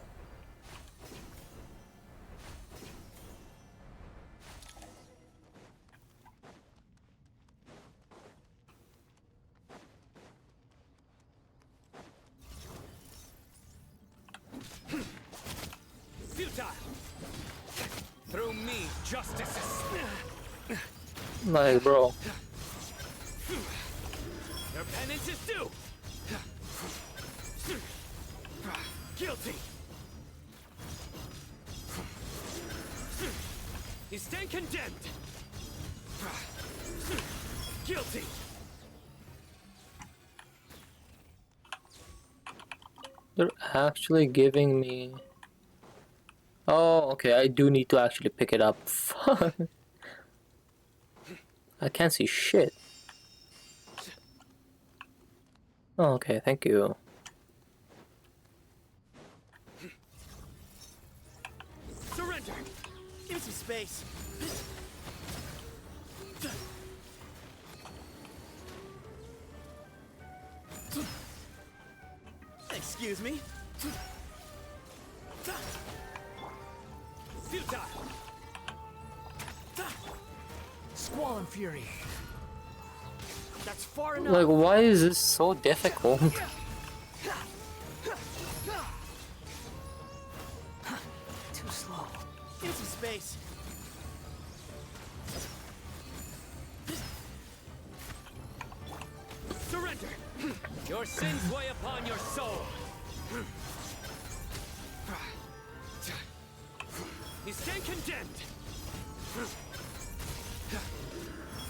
Futile! Through me, justice is... Like, bro. Their penance is due! Guilty! You stand condemned! Guilty! They're actually giving me... Oh, okay, I do need to actually pick it up. Fuck. I can't see shit. Oh, okay, thank you. Surrender! Give me some space. Excuse me. Futile. Squall and fury. That's far enough. Like, why is this so difficult? Too slow. Give some space. Surrender. Your sins weigh upon your soul. You stand condemned.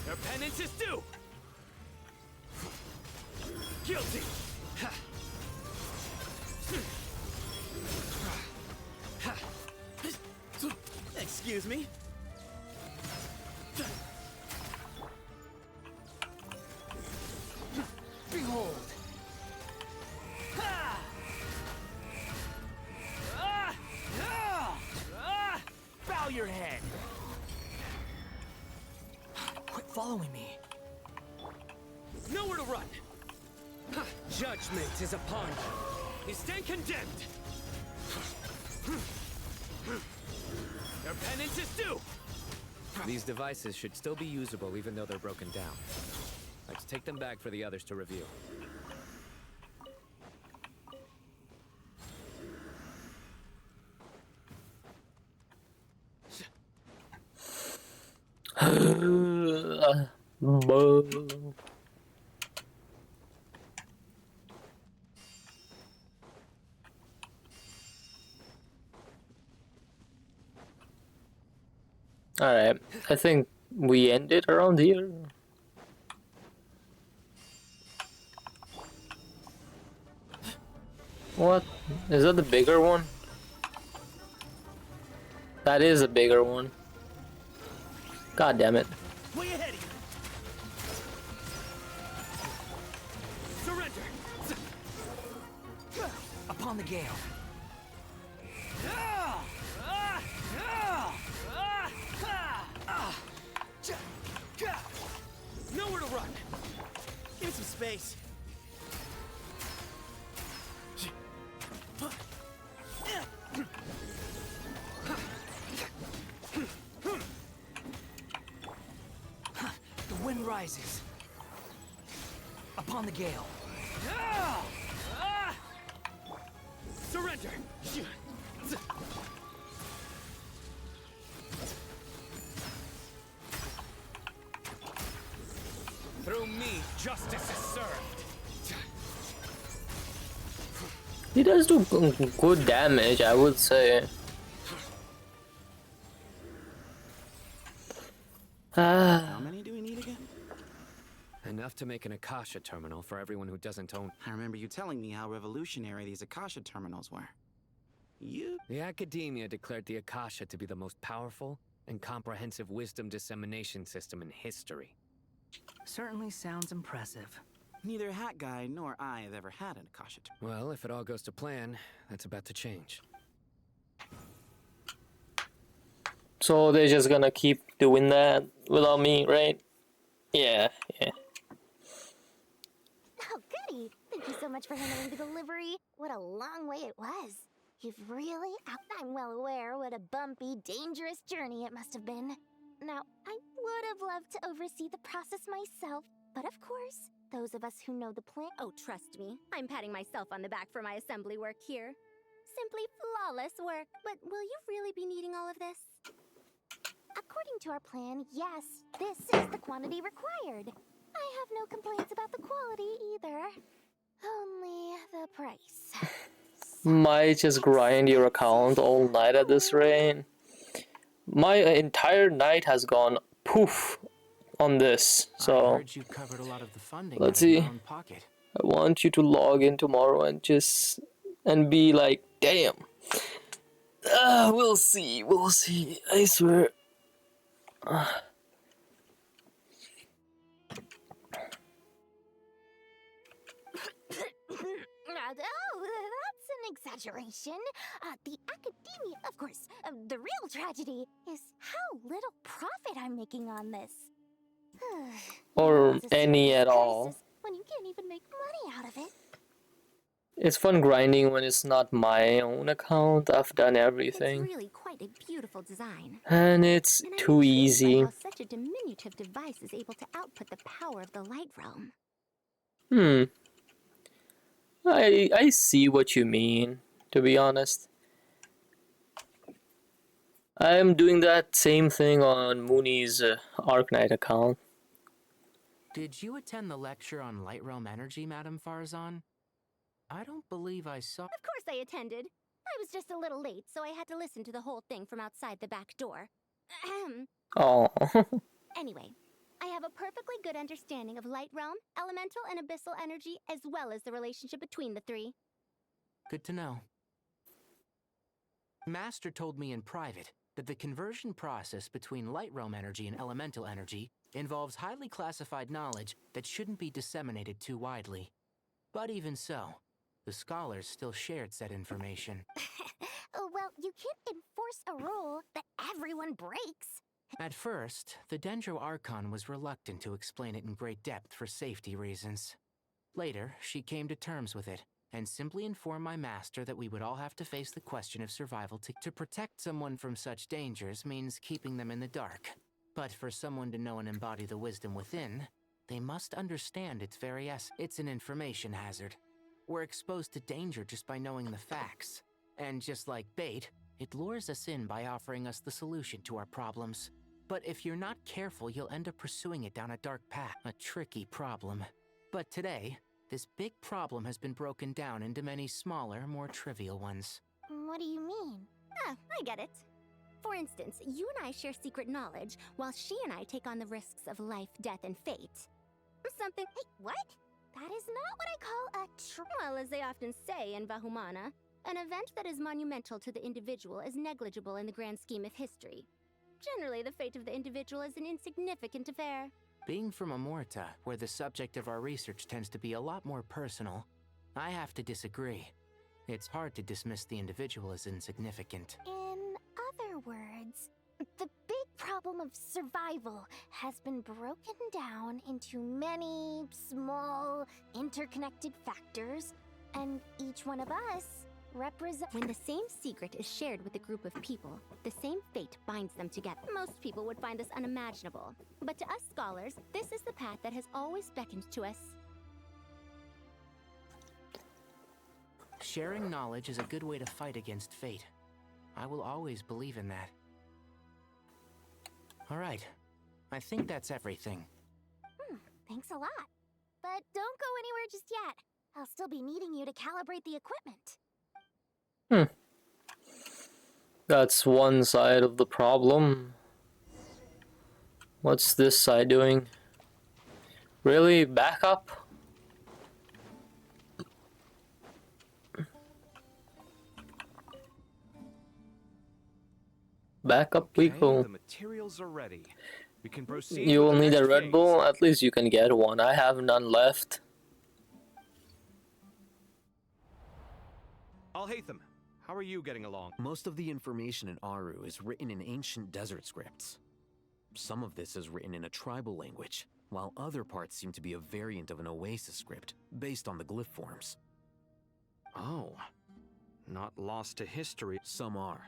Your penance is due. Guilty. Excuse me. Behold. Bow your head. Quit following me. Nowhere to run. Judgment is upon you. You stand condemned. Your penance is due. These devices should still be usable even though they're broken down. Let's take them back for the others to review. Alright, I think we end it around here. What? Is that the bigger one? That is a bigger one. God damn it. Way ahead of you. Surrender. Upon the gale. Nowhere to run. Give me some space. The wind rises. Upon the gale. Surrender. Through me, justice is served. He does do good damage, I would say. How many do we need again? Enough to make an Akasha terminal for everyone who doesn't own. I remember you telling me how revolutionary these Akasha terminals were. The Academia declared the Akasha to be the most powerful and comprehensive wisdom dissemination system in history. Certainly sounds impressive. Neither Hat Guy nor I have ever had an Akasha terminal. Well, if it all goes to plan, that's about to change. So they're just gonna keep doing that without me, right? Yeah. Oh, goody! Thank you so much for handling the delivery. What a long way it was. You've really... I'm well aware what a bumpy, dangerous journey it must have been. Now, I would have loved to oversee the process myself, but of course, those of us who know the plan... Oh, trust me. I'm patting myself on the back for my assembly work here. Simply flawless work. But will you really be needing all of this? According to our plan, yes, this is the quantity required. I have no complaints about the quality either. Only the price. Might just grind your account all night at this rate. My entire night has gone poof on this, I so heard you covered a lot of the funding let's out of see. your own pocket. I want you to log in tomorrow and be like, damn. We'll see, I swear. Oh, that's an exaggeration. The Academia, of course, the real tragedy is how little profit I'm making on this. Or any at all. When you can't even make money out of it. It's fun grinding when it's not my own account. I've done It's everything. really quite a beautiful design. And it's And I'm too intrigued by easy. how such a diminutive device is able to output the power of the light realm. I see what you mean, to be honest. I'm doing that same thing on Mooney's Arknight account. Did you attend the lecture on Light Realm energy, Madame Farzan? I don't believe I saw. Of course I attended. I was just a little late, so I had to listen to the whole thing from outside the back door. Ahem. Oh. Anyway, I have a perfectly good understanding of light realm, elemental, and abyssal energy, as well as the relationship between the three. Good to know. Master told me in private that the conversion process between light realm energy and elemental energy involves highly classified knowledge that shouldn't be disseminated too widely. But even so, the scholars still shared said information. Well, you can't enforce a rule that everyone breaks. At first, the Dendro Archon was reluctant to explain it in great depth for safety reasons. Later, she came to terms with it, and simply informed my master that we would all have to face the question of survival. To protect someone from such dangers means keeping them in the dark. But for someone to know and embody the wisdom within, they must understand its very essence. It's an information hazard. We're exposed to danger just by knowing the facts. And just like bait, it lures us in by offering us the solution to our problems. But if you're not careful, you'll end up pursuing it down a dark path. A tricky problem. But today, this big problem has been broken down into many smaller, more trivial ones. What do you mean? Ah, I get it. For instance, you and I share secret knowledge, while she and I take on the risks of life, death, and fate. Something— Hey, what? That is not what I call a well, as they often say in Bahumana, an event that is monumental to the individual is negligible in the grand scheme of history. Generally, the fate of the individual is an insignificant affair. Being from Amorta, where the subject of our research tends to be a lot more personal, I have to disagree. It's hard to dismiss the individual as insignificant. In other words, the big problem of survival has been broken down into many small, interconnected factors, and each one of us represents— When the same secret is shared with a group of people, the same fate binds them together. Most people would find this unimaginable, but to us scholars, this is the path that has always beckoned to us. Sharing knowledge is a good way to fight against fate. I will always believe in that. All right. I think that's everything. Thanks a lot. But don't go anywhere just yet. I'll still be needing you to calibrate the equipment. That's one side of the problem. What's this side doing? Really? Back up? Back up we go. The materials are ready. We can proceed. You with will the need a next Red phase. Bull? At least you can get one. I have none left. Alhaitham, how are you getting along? Most of the information in Aru is written in ancient desert scripts. Some of this is written in a tribal language, while other parts seem to be a variant of an oasis script, based on the glyph forms. Oh, not lost to history. Some are.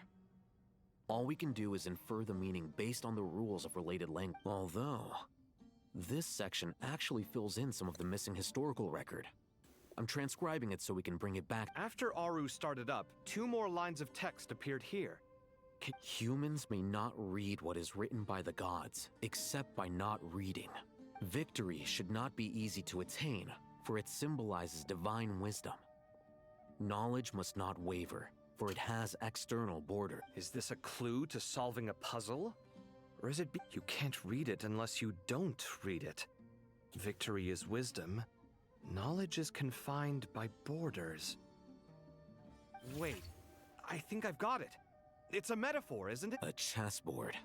All we can do is infer the meaning based on the rules of related language. Although, this section actually fills in some of the missing historical record. I'm transcribing it so we can bring it back. After Aru started up, 2 more lines of text appeared here. Humans may not read what is written by the gods, except by not reading. Victory should not be easy to attain, for it symbolizes divine wisdom. Knowledge must not waver, for it has external border. Is this a clue to solving a puzzle? Or is it you can't read it unless you don't read it? Victory is wisdom. Knowledge is confined by borders. Wait, I think I've got it. It's a metaphor, isn't it? A chessboard.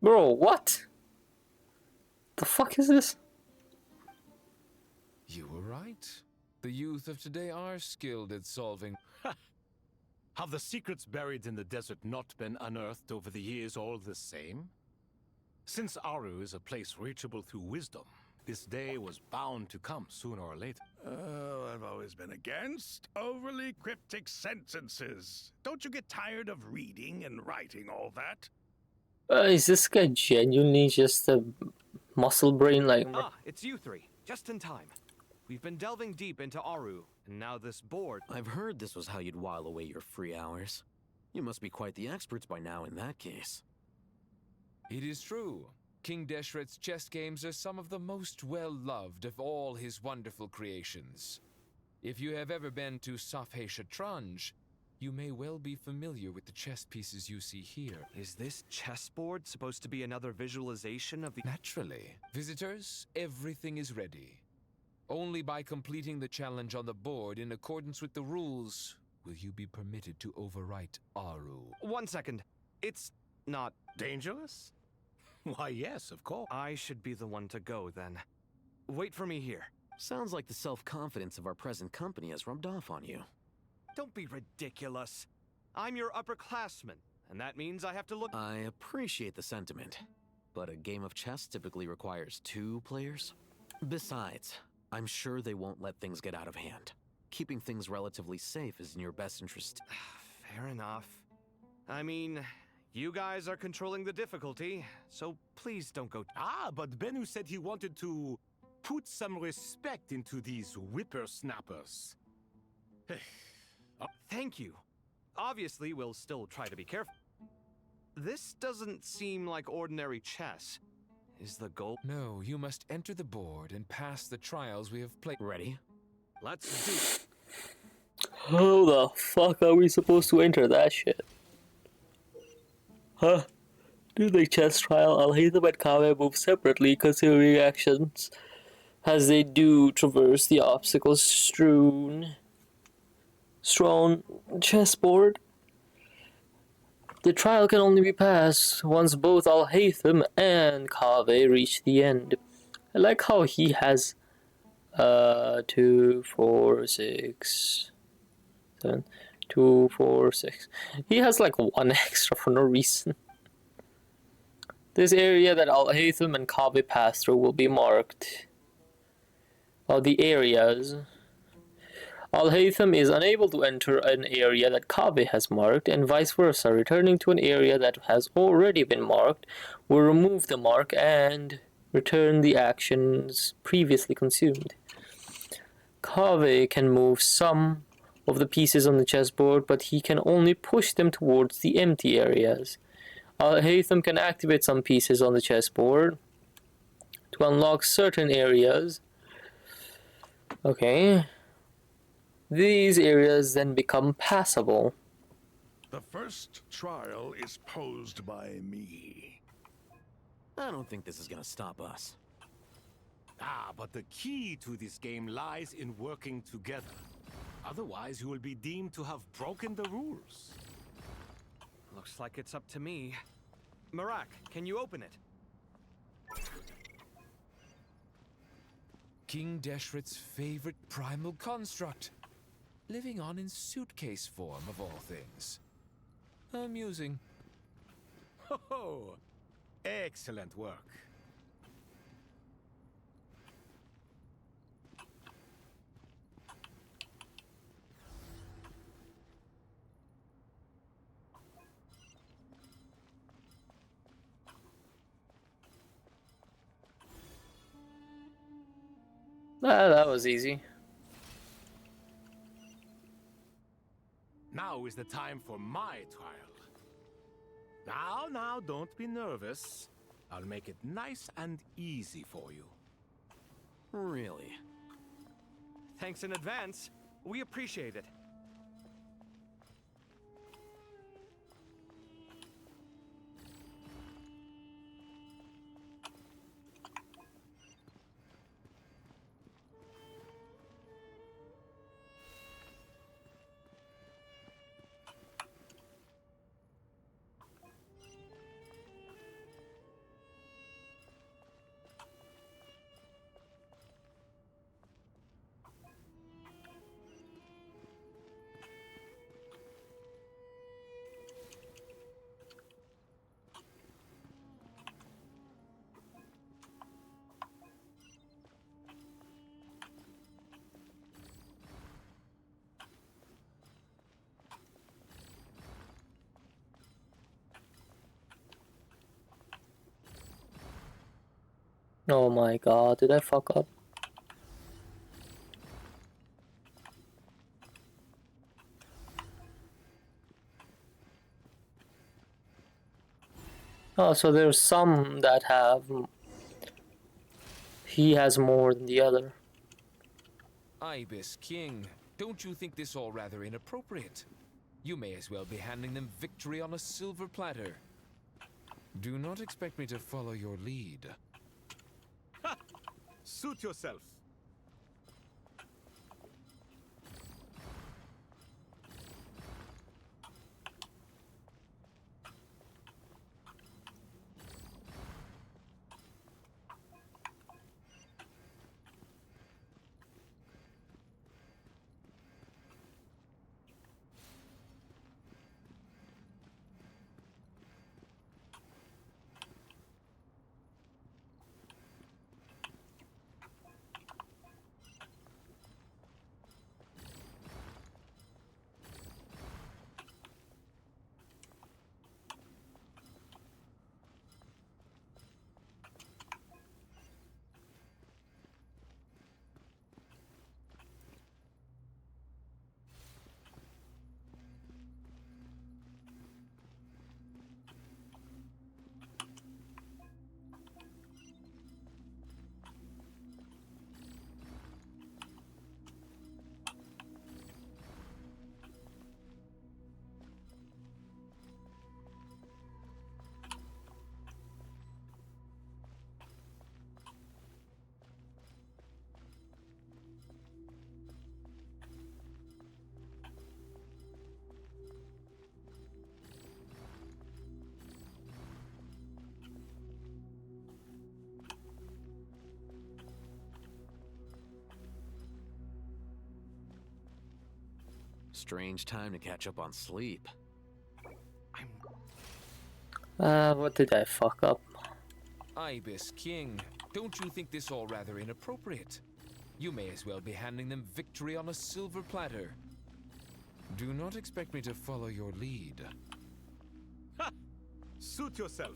Bro, what? The fuck is this? You were right. The youth of today are skilled at solving. Have the secrets buried in the desert not been unearthed over the years all the same? Since Aru is a place reachable through wisdom, This day was bound to come sooner or later. Oh, I've always been against overly cryptic sentences. Don't you get tired of reading and writing all that? Is this guy genuinely just a muscle brain like... Ah, it's you three. Just in time. We've been delving deep into Aru, and now this board... I've heard this was how you'd while away your free hours. You must be quite the experts by now in that case. It is true. King Deshret's chess games are some of the most well-loved of all his wonderful creations. If you have ever been to Safhe Shatranj, you may well be familiar with the chess pieces you see here. Is this chessboard supposed to be another visualization of the... Naturally. Visitors, everything is ready. Only by completing the challenge on the board in accordance with the rules will you be permitted to overwrite Aru. 1 second. It's not... Dangerous? Why, yes, of course. I should be the one to go, then. Wait for me here. Sounds like the self-confidence of our present company has rubbed off on you. Don't be ridiculous. I'm your upperclassman, and that means I have to look... I appreciate the sentiment, but a game of chess typically requires 2 players. Besides, I'm sure they won't let things get out of hand. Keeping things relatively safe is in your best interest. Fair enough. I mean, you guys are controlling the difficulty, so please don't go... Ah, but Bennu said he wanted to put some respect into these whippersnappers. Thank you. Obviously, we'll still try to be careful. This doesn't seem like ordinary chess. Is the goal... No, you must enter the board and pass the trials we have played. Ready? Let's do it. How the fuck are we supposed to enter that shit? Huh? Do the chess trial, Alhaitham and Kaveh move separately, considering actions as they do traverse the obstacles strewn chessboard. The trial can only be passed once both Alhaitham and Kaveh reach the end. I like how he has 2, 4, 6, 7, 2, 4, 6. He has like 1 extra for no reason. This area that Alhaitham and Kaveh pass through will be marked. The areas. Alhaitham is unable to enter an area that Kaveh has marked, and vice versa. Returning to an area that has already been marked will remove the mark and return the actions previously consumed. Kaveh can move some of the pieces on the chessboard, but he can only push them towards the empty areas. Alhaitham can activate some pieces on the chessboard to unlock certain areas. Okay. These areas then become passable. The first trial is posed by me. I don't think this is gonna stop us. Ah, but the key to this game lies in working together. Otherwise, you will be deemed to have broken the rules. Looks like it's up to me. Marak, can you open it? King Deshret's favorite primal construct. Living on in suitcase form, of all things. Amusing. Ho-ho! Excellent work. That was easy. Now is the time for my trial. Now, don't be nervous. I'll make it nice and easy for you. Really? Thanks in advance. We appreciate it. Oh my god, did I fuck up? Oh, so there's some that have... He has more than the other. Ibis King, don't you think this all rather inappropriate? You may as well be handing them victory on a silver platter. Do not expect me to follow your lead. Ha! Suit yourself. Strange time to catch up on sleep. What did I fuck up? Ibis King, don't you think this all rather inappropriate? You may as well be handing them victory on a silver platter. Do not expect me to follow your lead. Ha! Suit yourself.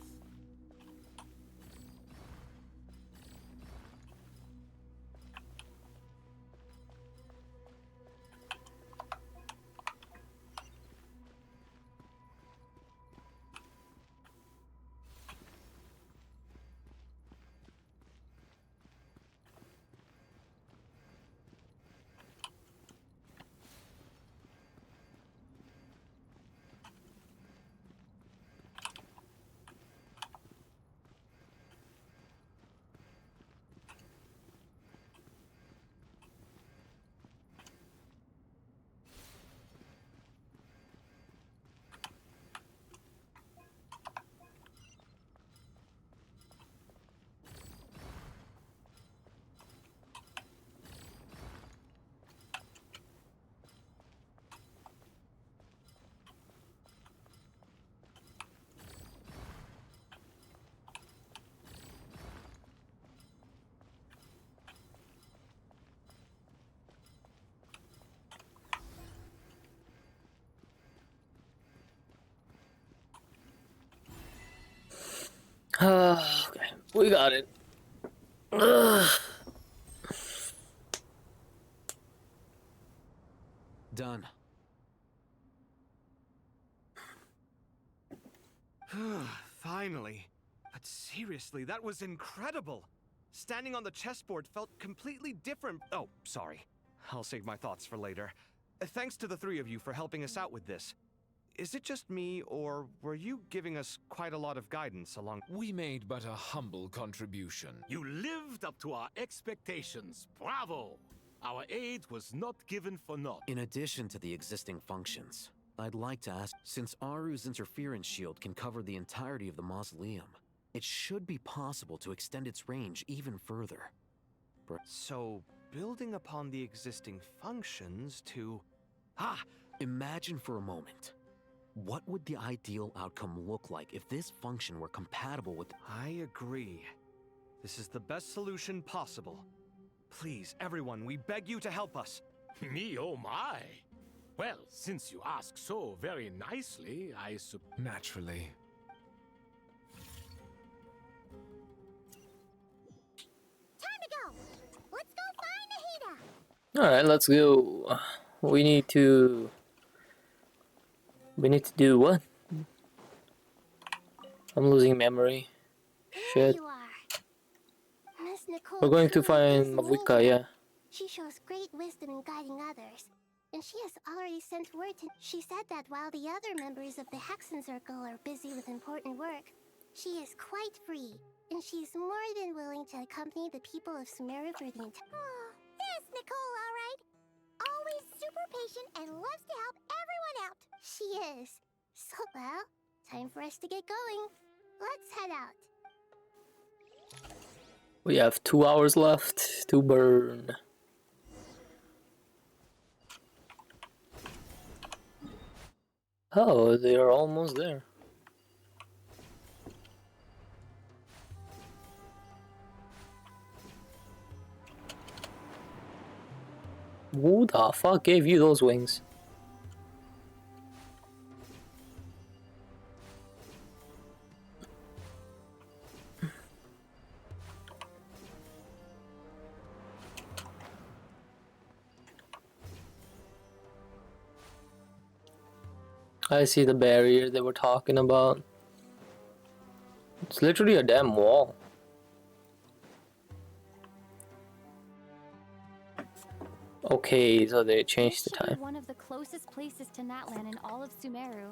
Okay, we got it. Ugh. Done. Finally. But seriously, that was incredible. Standing on the chessboard felt completely different. Oh, sorry. I'll save my thoughts for later. Thanks to the three of you for helping us out with this. Is it just me, or were you giving us quite a lot of guidance along? We made but a humble contribution. You lived up to our expectations. Bravo! Our aid was not given for naught. In addition to the existing functions, I'd like to ask, since Aru's interference shield can cover the entirety of the mausoleum, it should be possible to extend its range even further. So, building upon the existing functions to... Imagine for a moment. What would the ideal outcome look like if this function were compatible with... I agree. This is the best solution possible. Please, everyone, we beg you to help us. Me, oh my! Well, since you ask so very nicely, Naturally. Alright, let's go. We need to do what? I'm losing memory. Shit. You are. Miss Nicole We're going to truly is find an Mavuika, angel. yeah. She shows great wisdom in guiding others, and she has already sent word to. She said that while the other members of the Hexen Circle are busy with important work, she is quite free, and she's more than willing to accompany the people of Sumeru for the entire. Oh, yes, Nicole, all right. Always super patient and loves to help everyone out. She is. So, well, time for us to get going. Let's head out. We have 2 hours left to burn. Oh, they are almost there. Who the fuck gave you those wings? I see the barrier they were talking about. It's literally a damn wall. Okay, so they changed the This should time. be one of the closest places to Natlan in all of Sumeru.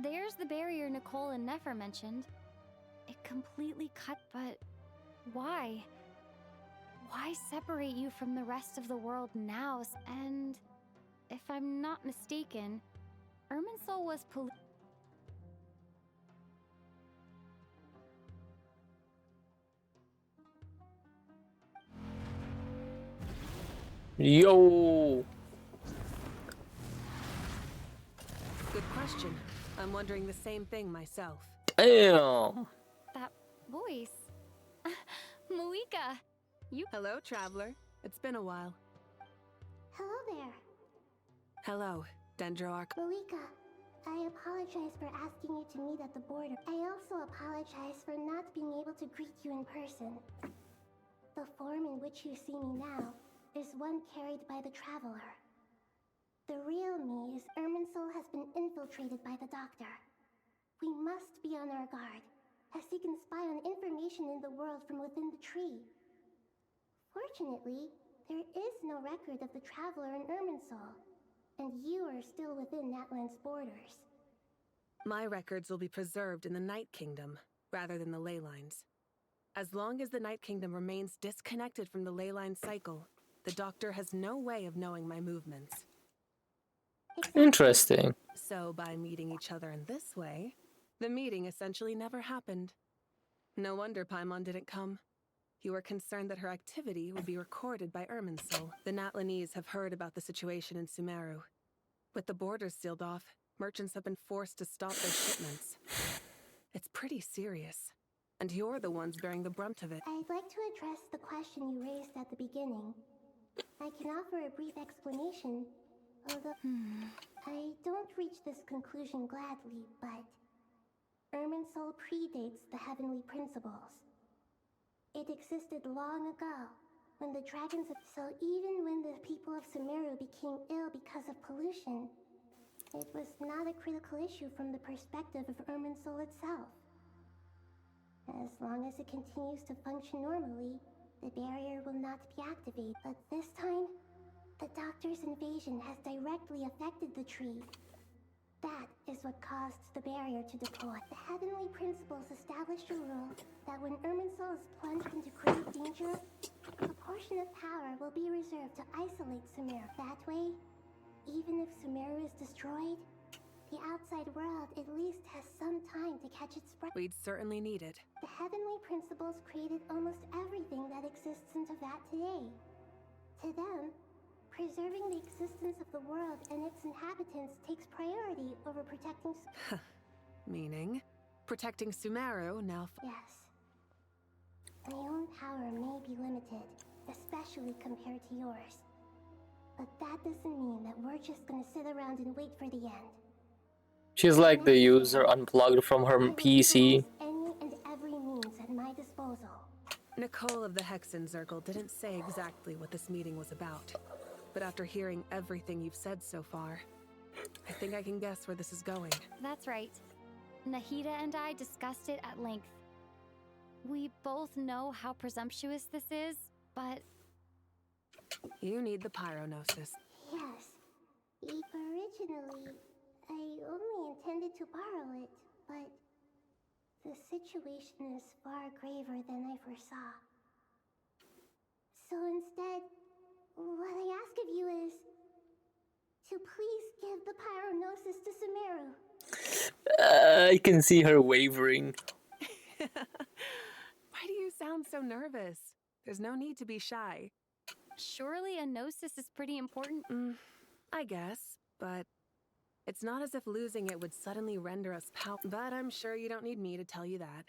There's the barrier Nicole and Nefer mentioned. It completely cut, but why? Why separate you from the rest of the world now? And if I'm not mistaken, Irminsul was Yo! Good question. I'm wondering the same thing myself. Damn! that voice. Muika, you. Hello, traveler. It's been a while. Hello there. Hello, Dendroarch. Malika, I apologize for asking you to meet at the border. I also apologize for not being able to greet you in person. The form in which you see me now is one carried by the traveler. The real me is Irminsul has been infiltrated by the doctor. We must be on our guard, as he can spy on information in the world from within the tree. Fortunately, there is no record of the traveler in Irminsul, and you are still within Natlan's borders. My records will be preserved in the Night Kingdom, rather than the ley lines. As long as the Night Kingdom remains disconnected from the ley line cycle, the Doctor has no way of knowing my movements. Interesting. So by meeting each other in this way, the meeting essentially never happened. No wonder Paimon didn't come. You were concerned that her activity would be recorded by Irminsul. The Natlanese have heard about the situation in Sumeru. With the borders sealed off, merchants have been forced to stop their shipments. It's pretty serious. And you're the ones bearing the brunt of it. I'd like to address the question you raised at the beginning. I can offer a brief explanation, although I don't reach this conclusion gladly, but Irminsul predates the heavenly principles. It existed long ago, when the dragons so even when the people of Sumeru became ill because of pollution, it was not a critical issue from the perspective of Irminsul itself. As long as it continues to function normally, the barrier will not be activated. But this time, the Doctor's invasion has directly affected the tree. That is what caused the barrier to deploy. The heavenly principles established a rule that when Irminsul is plunged into grave danger, a portion of power will be reserved to isolate Sumeru. That way, even if Sumeru is destroyed, the outside world at least has some time to catch its breath. We'd certainly need it. The heavenly principles created almost everything that exists in Teyvat today. To them, preserving the existence of the world and its inhabitants takes priority over protecting. Meaning? Protecting Sumeru now. Yes. My own power may be limited, especially compared to yours. But that doesn't mean that we're just gonna sit around and wait for the end. She's like the user unplugged from her PC. Any and every means at my disposal. Nicole of the Hexen Circle didn't say exactly what this meeting was about. But after hearing everything you've said so far, I think I can guess where this is going. That's right. Nahida and I discussed it at length. We both know how presumptuous this is, but... You need the pyronosis. Yes. Originally, I only intended to borrow it, but the situation is far graver than I foresaw. So instead, what I ask of you is to please give the pyronosis to Sumeru. I can see her wavering. Why do you sound so nervous? There's no need to be shy. Surely a gnosis is pretty important. I guess, but it's not as if losing it would suddenly render us powerful. But I'm sure you don't need me to tell you that.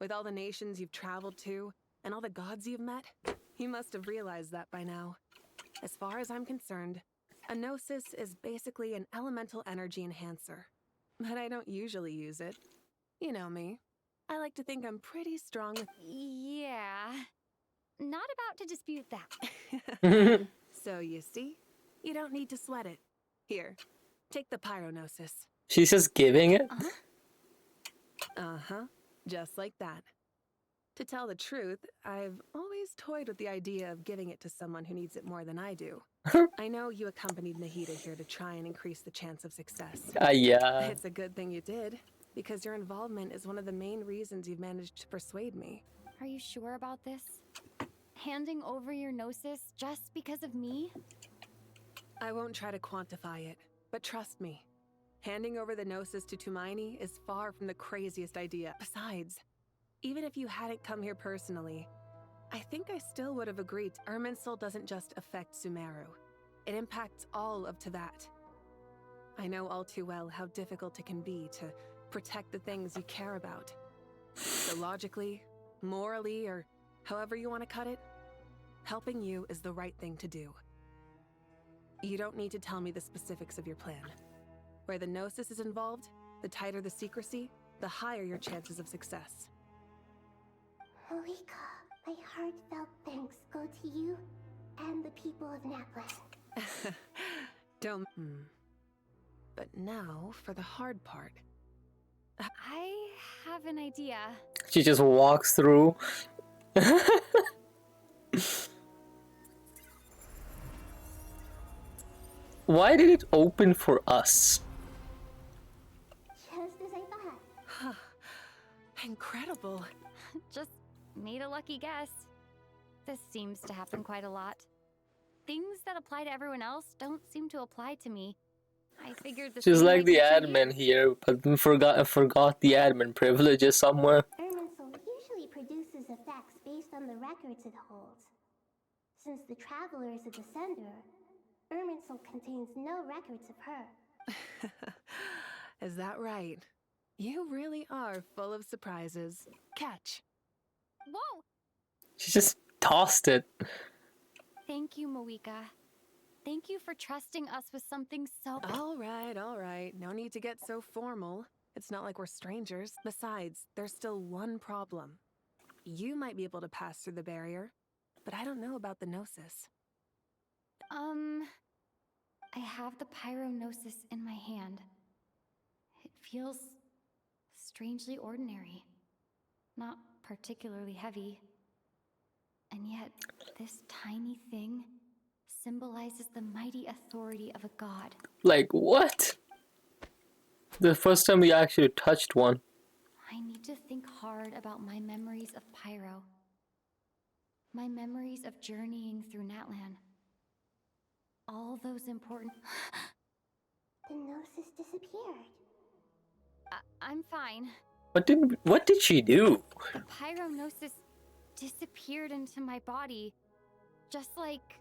With all the nations you've traveled to, and all the gods you've met, you must have realized that by now. As far as I'm concerned, a gnosis is basically an elemental energy enhancer. But I don't usually use it. You know me. I like to think I'm pretty strong with... Yeah. Not about to dispute that. So you see, you don't need to sweat it. Here, take the pyronosis. She's just giving it? Uh-huh. Just like that. To tell the truth, I've always toyed with the idea of giving it to someone who needs it more than I do. I know you accompanied Nahida here to try and increase the chance of success. Yeah. It's a good thing you did, because your involvement is one of the main reasons you've managed to persuade me. Are you sure about this? Handing over your gnosis just because of me? I won't try to quantify it, but trust me. Handing over the gnosis to Tumaini is far from the craziest idea. Besides, even if you hadn't come here personally, I think I still would have agreed. Irminsul doesn't just affect Sumeru. It impacts all of Teyvat. I know all too well how difficult it can be to protect the things you care about. So logically, morally, or however you want to cut it, helping you is the right thing to do. You don't need to tell me the specifics of your plan. Where the gnosis is involved, the tighter the secrecy, the higher your chances of success. Malika, my heartfelt thanks go to you and the people of Natlan. Don't. But now for the hard part. I have an idea. She just walks through. Why did it open for us? Just as I thought. Incredible. Just made a lucky guess. This seems to happen quite a lot. Things that apply to everyone else don't seem to apply to me. I figured this. She's like the admin here, but forgot the admin privileges somewhere. Irminsul usually produces effects based on the records it holds. Since the Traveler is a descender, Irminsul contains no records of her. Is that right? You really are full of surprises. Catch. Whoa! She just tossed it. Thank you, Moika. Thank you for trusting us with something so... All right. No need to get so formal. It's not like we're strangers. Besides, there's still one problem. You might be able to pass through the barrier, but I don't know about the gnosis. I have the pyronosis in my hand. It feels strangely ordinary. Not particularly heavy. And yet, this tiny thing symbolizes the mighty authority of a god. Like, what? The first time we actually touched one. I need to think hard about my memories of Pyro. My memories of journeying through Natlan. All those important... The gnosis disappeared. I'm fine. What did she do? The pyronosis disappeared into my body. Just like...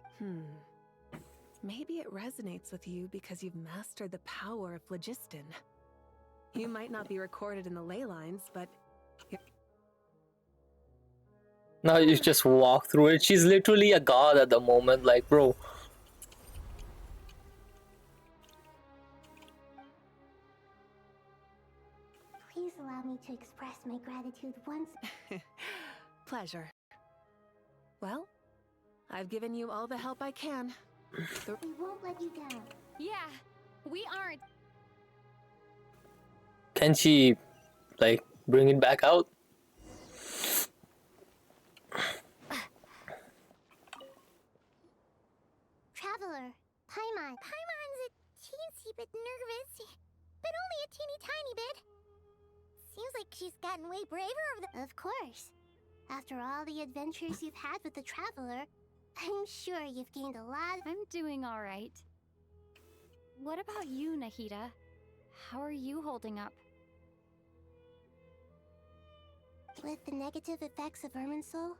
Maybe it resonates with you because you've mastered the power of phlogiston. You might not be recorded in the ley lines, but... Now you just walk through it. She's literally a god at the moment, like, bro. Please allow me to express my gratitude once. Pleasure. Well, I've given you all the help I can. We won't let you down. Yeah, we aren't. Can she, like, bring it back out? Traveler, Paimon. Paimon's a teensy bit nervous, but only a teeny tiny bit. Seems like she's gotten way braver over the... Of course. After all the adventures you've had with the Traveler, I'm sure you've gained a lot. I'm doing all right. What about you, Nahida? How are you holding up? With the negative effects of Irminsul,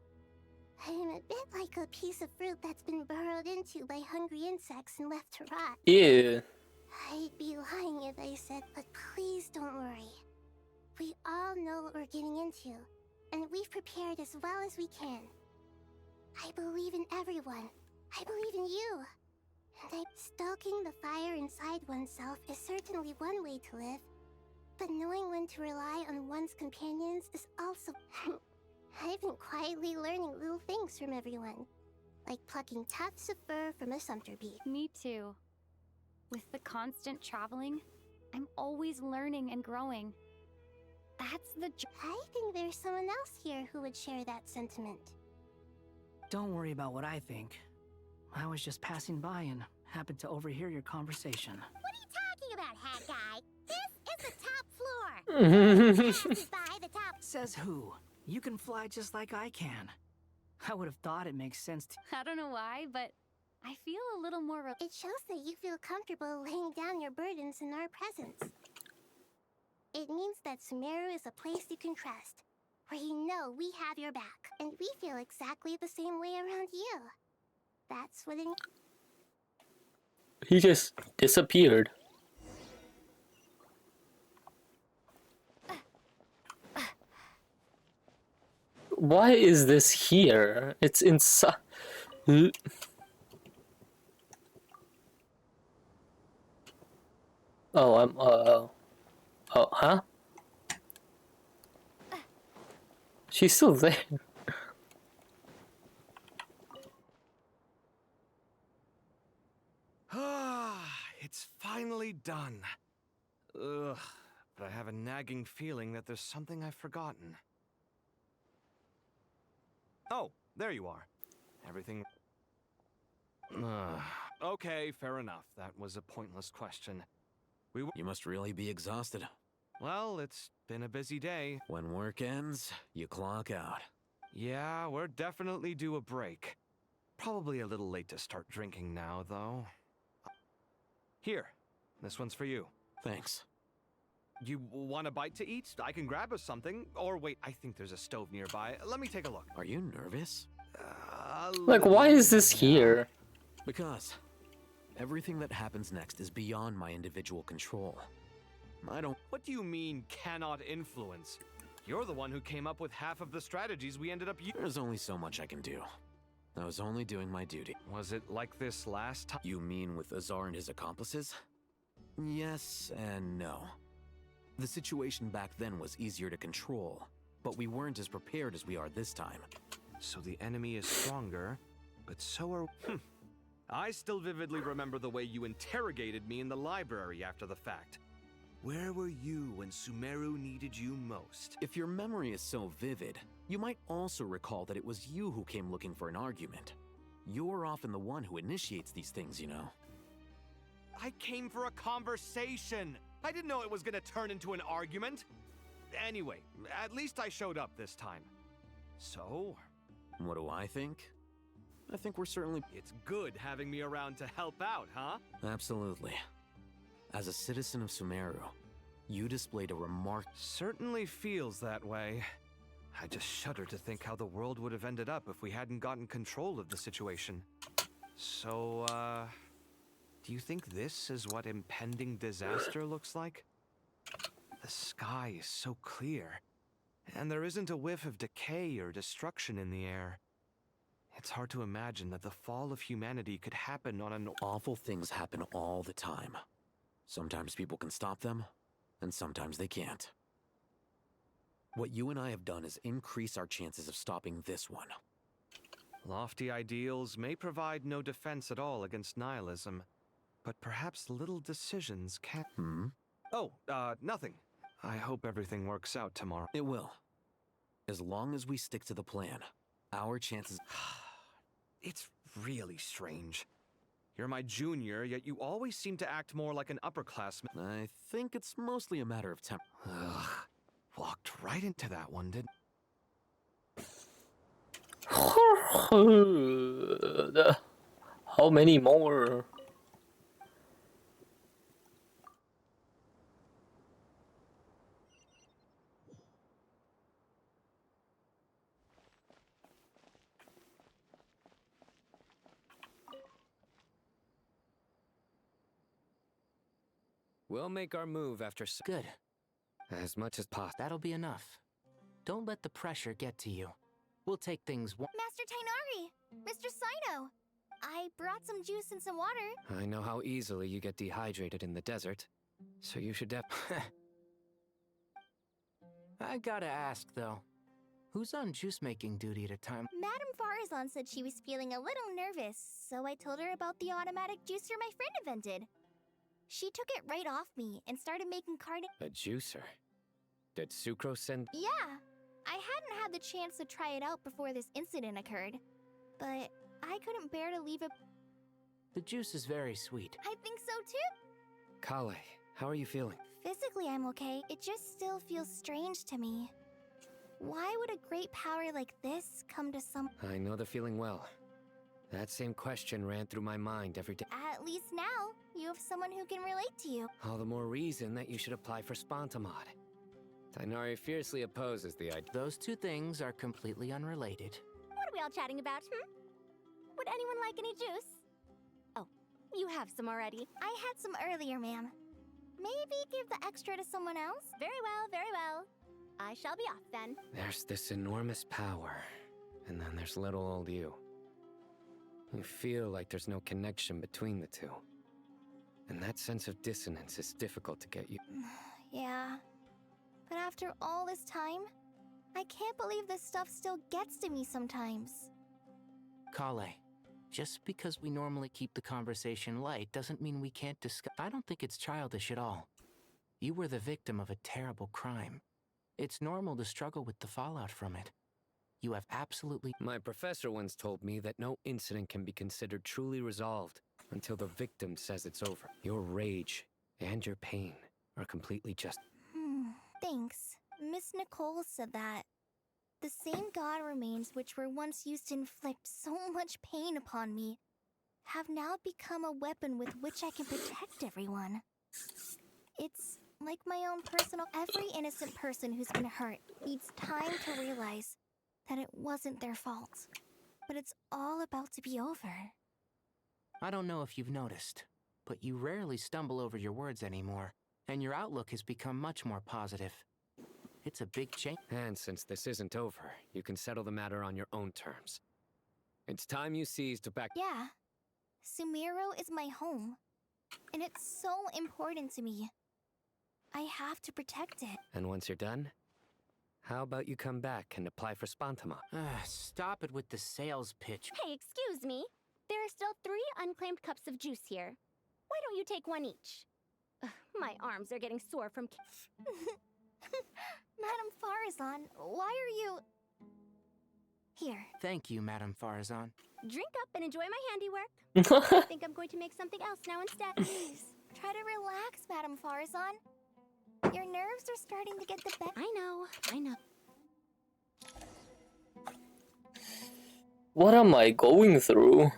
I'm a bit like a piece of fruit that's been burrowed into by hungry insects and left to rot. Ew. I'd be lying if I said, but please don't worry. We all know what we're getting into, and we've prepared as well as we can. I believe in everyone. I believe in you. And stoking the fire inside oneself is certainly one way to live, but knowing when to rely on one's companions is also... I've been quietly learning little things from everyone, like plucking tufts of fur from a sumpter bee. Me too. With the constant traveling, I'm always learning and growing. That's the I think there's someone else here who would share that sentiment. Don't worry about what I think. I was just passing by and happened to overhear your conversation. What are you talking about, hat guy? This is the top floor. Passes by the top. Says who? You can fly just like I can. I would have thought it makes sense to... I don't know why, but I feel a little more... It shows that you feel comfortable laying down your burdens in our presence. It means that Sumeru is a place you can trust, where you know we have your back, and we feel exactly the same way around you. That's what it... He just disappeared. Why is this here? It's inside. Oh, oh, huh? She's still there. It's finally done. Ugh, but I have a nagging feeling that there's something I've forgotten. Oh, there you are. Everything... Okay, fair enough. That was a pointless question. You must really be exhausted. Well, it's been a busy day. When work ends, you clock out. Yeah, we're definitely due a break. Probably a little late to start drinking now, though. Here, this one's for you. Thanks. You want a bite to eat? I can grab us something. Or wait, I think there's a stove nearby. Let me take a look. Are you nervous? Like, why is this here? Because everything that happens next is beyond my individual control. I don't... What do you mean, cannot influence? You're the one who came up with half of the strategies we ended up using. There's only so much I can do. I was only doing my duty. Was it like this last time? You mean with Azar and his accomplices? Yes and no. The situation back then was easier to control, but we weren't as prepared as we are this time. So the enemy is stronger, but so are... I still vividly remember the way you interrogated me in the library after the fact. Where were you when Sumeru needed you most? If your memory is so vivid, you might also recall that it was you who came looking for an argument. You're often the one who initiates these things, you know. I came for a conversation! I didn't know it was gonna turn into an argument! Anyway, at least I showed up this time. So... What do I think? I think we're certainly... It's good having me around to help out, huh? Absolutely. As a citizen of Sumeru, you displayed a remark... Certainly feels that way. I just shudder to think how the world would have ended up if we hadn't gotten control of the situation. So, do you think this is what impending disaster looks like? The sky is so clear, and there isn't a whiff of decay or destruction in the air. It's hard to imagine that the fall of humanity could happen on an... Awful things happen all the time. Sometimes people can stop them, and sometimes they can't. What you and I have done is increase our chances of stopping this one. Lofty ideals may provide no defense at all against nihilism, but perhaps little decisions can. Oh, nothing. I hope everything works out tomorrow. It will. As long as we stick to the plan, our chances... It's really strange. You're my junior, yet you always seem to act more like an upperclassman. I think it's mostly a matter of temper. Ugh. Walked right into that one, didn't... How many more? We'll make our move after Good. as much as possible. That'll be enough. Don't let the pressure get to you. We'll take things one. Master Tainari! Mr. Sino! I brought some juice and some water. I know how easily you get dehydrated in the desert, so you should I gotta ask, though. Who's on juice-making duty at a time? Madame Farazan said she was feeling a little nervous, so I told her about the automatic juicer my friend invented. She took it right off me and started making A juicer? Did Sucrose send? Yeah! I hadn't had the chance to try it out before this incident occurred, but I couldn't bear to leave it. The juice is very sweet. I think so too! Kale, how are you feeling? Physically, I'm okay. It just still feels strange to me. Why would a great power like this come to some... I know the feeling well. That same question ran through my mind every day. At least now, you have someone who can relate to you. All the more reason that you should apply for Spontamod. Tainari fiercely opposes the idea. Those two things are completely unrelated. What are we all chatting about, Would anyone like any juice? Oh, you have some already. I had some earlier, ma'am. Maybe give the extra to someone else? Very well, very well. I shall be off then. There's this enormous power, and then there's little old you. You feel like there's no connection between the two. And that sense of dissonance is difficult to get you. Yeah. But after all this time, I can't believe this stuff still gets to me sometimes. Kale, just because we normally keep the conversation light doesn't mean we can't discuss. I don't think it's childish at all. You were the victim of a terrible crime. It's normal to struggle with the fallout from it. You have absolutely... My professor once told me that no incident can be considered truly resolved until the victim says it's over. Your rage and your pain are completely just... Thanks. Miss Nicole said that. The same god remains which were once used to inflict so much pain upon me have now become a weapon with which I can protect everyone. It's like my own personal... Every innocent person who's been hurt needs time to realize that it wasn't their fault. But it's all about to be over. I don't know if you've noticed, but you rarely stumble over your words anymore, and your outlook has become much more positive. It's a big change. And since this isn't over, you can settle the matter on your own terms. It's time you seized to back... Yeah. Sumiro is my home. And it's so important to me. I have to protect it. And once you're done, how about you come back and apply for Spontamod? Stop it with the sales pitch. Hey, excuse me. There are still 3 unclaimed cups of juice here. Why don't you take one each? Ugh, my arms are getting sore from... Madame Farazan, why are you... Here. Thank you, Madame Farazan. Drink up and enjoy my handiwork. I think I'm going to make something else now instead. Please, try to relax, Madame Farazan. Your nerves are starting to get the better. I know. What am I going through?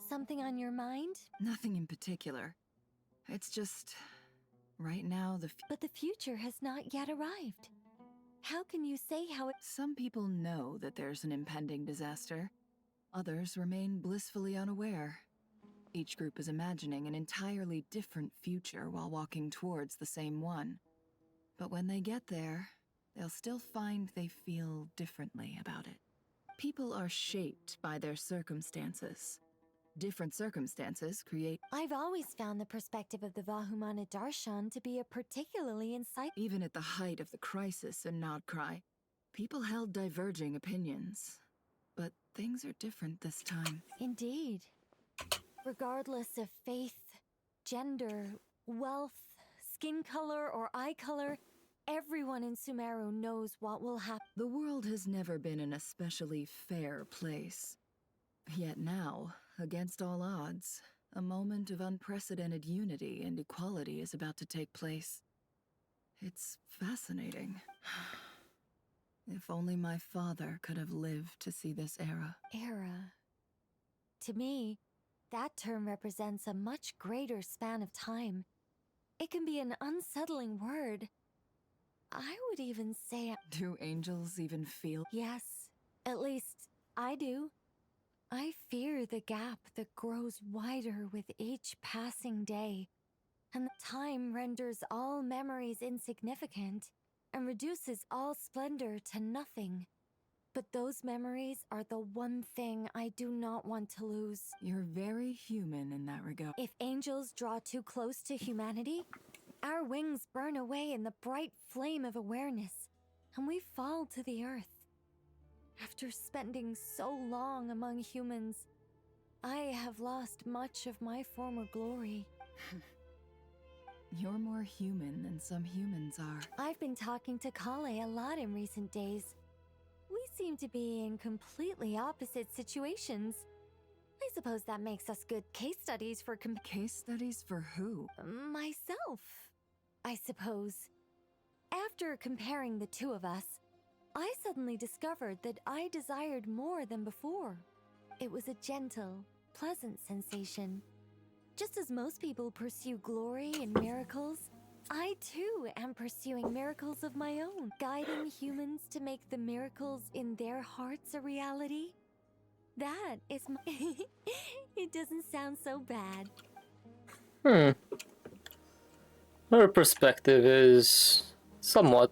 Something on your mind? Nothing in particular. It's just... right now, But the future has not yet arrived. How can you say how it... Some people know that there's an impending disaster. Others remain blissfully unaware. Each group is imagining an entirely different future while walking towards the same one. But when they get there, they'll still find they feel differently about it. People are shaped by their circumstances. Different circumstances create... I've always found the perspective of the Vahumana Darshan to be a particularly insightful... Even at the height of the crisis in Nodcry, people held diverging opinions. But things are different this time. Indeed. Regardless of faith, gender, wealth, skin color, or eye color, everyone in Sumeru knows what will happen. The world has never been an especially fair place. Yet now, against all odds, a moment of unprecedented unity and equality is about to take place. It's fascinating. If only my father could have lived to see this era. Era. To me, that term represents a much greater span of time. It can be an unsettling word. I would even say... Do angels even feel... Yes, at least I do. I fear the gap that grows wider with each passing day, and time renders all memories insignificant and reduces all splendor to nothing. But those memories are the one thing I do not want to lose. You're very human in that regard. If angels draw too close to humanity, our wings burn away in the bright flame of awareness, and we fall to the earth. After spending so long among humans, I have lost much of my former glory. You're more human than some humans are. I've been talking to Kale a lot in recent days. We seem to be in completely opposite situations. I suppose that makes us good case studies for Case studies for who? Myself, I suppose. After comparing the two of us, I suddenly discovered that I desired more than before. It was a gentle, pleasant sensation. Just as most people pursue glory and miracles, I too am pursuing miracles of my own, guiding humans to make the miracles in their hearts a reality. That is my... It doesn't sound so bad. Her perspective is somewhat...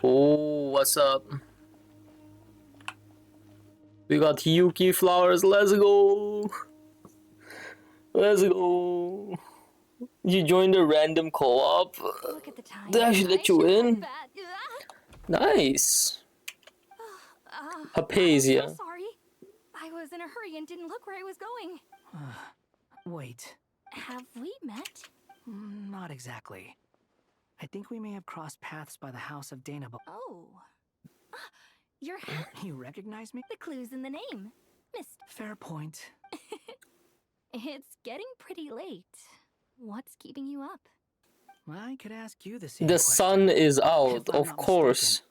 Oh, what's up? We got Yuki flowers, let's go! Let's go! You joined a random co-op? Look at the time. Did I actually let you in? Nice! Apasia. I'm so sorry. I was in a hurry and didn't look where I was going. Wait. Have we met? Not exactly. I think we may have crossed paths by the house of Dana. Oh. Your hat. You recognize me? The clue's in the name. Missed. Fair point. It's getting pretty late. What's keeping you up? I could ask you the same The question. sun is out, If I'm of not course. mistaken,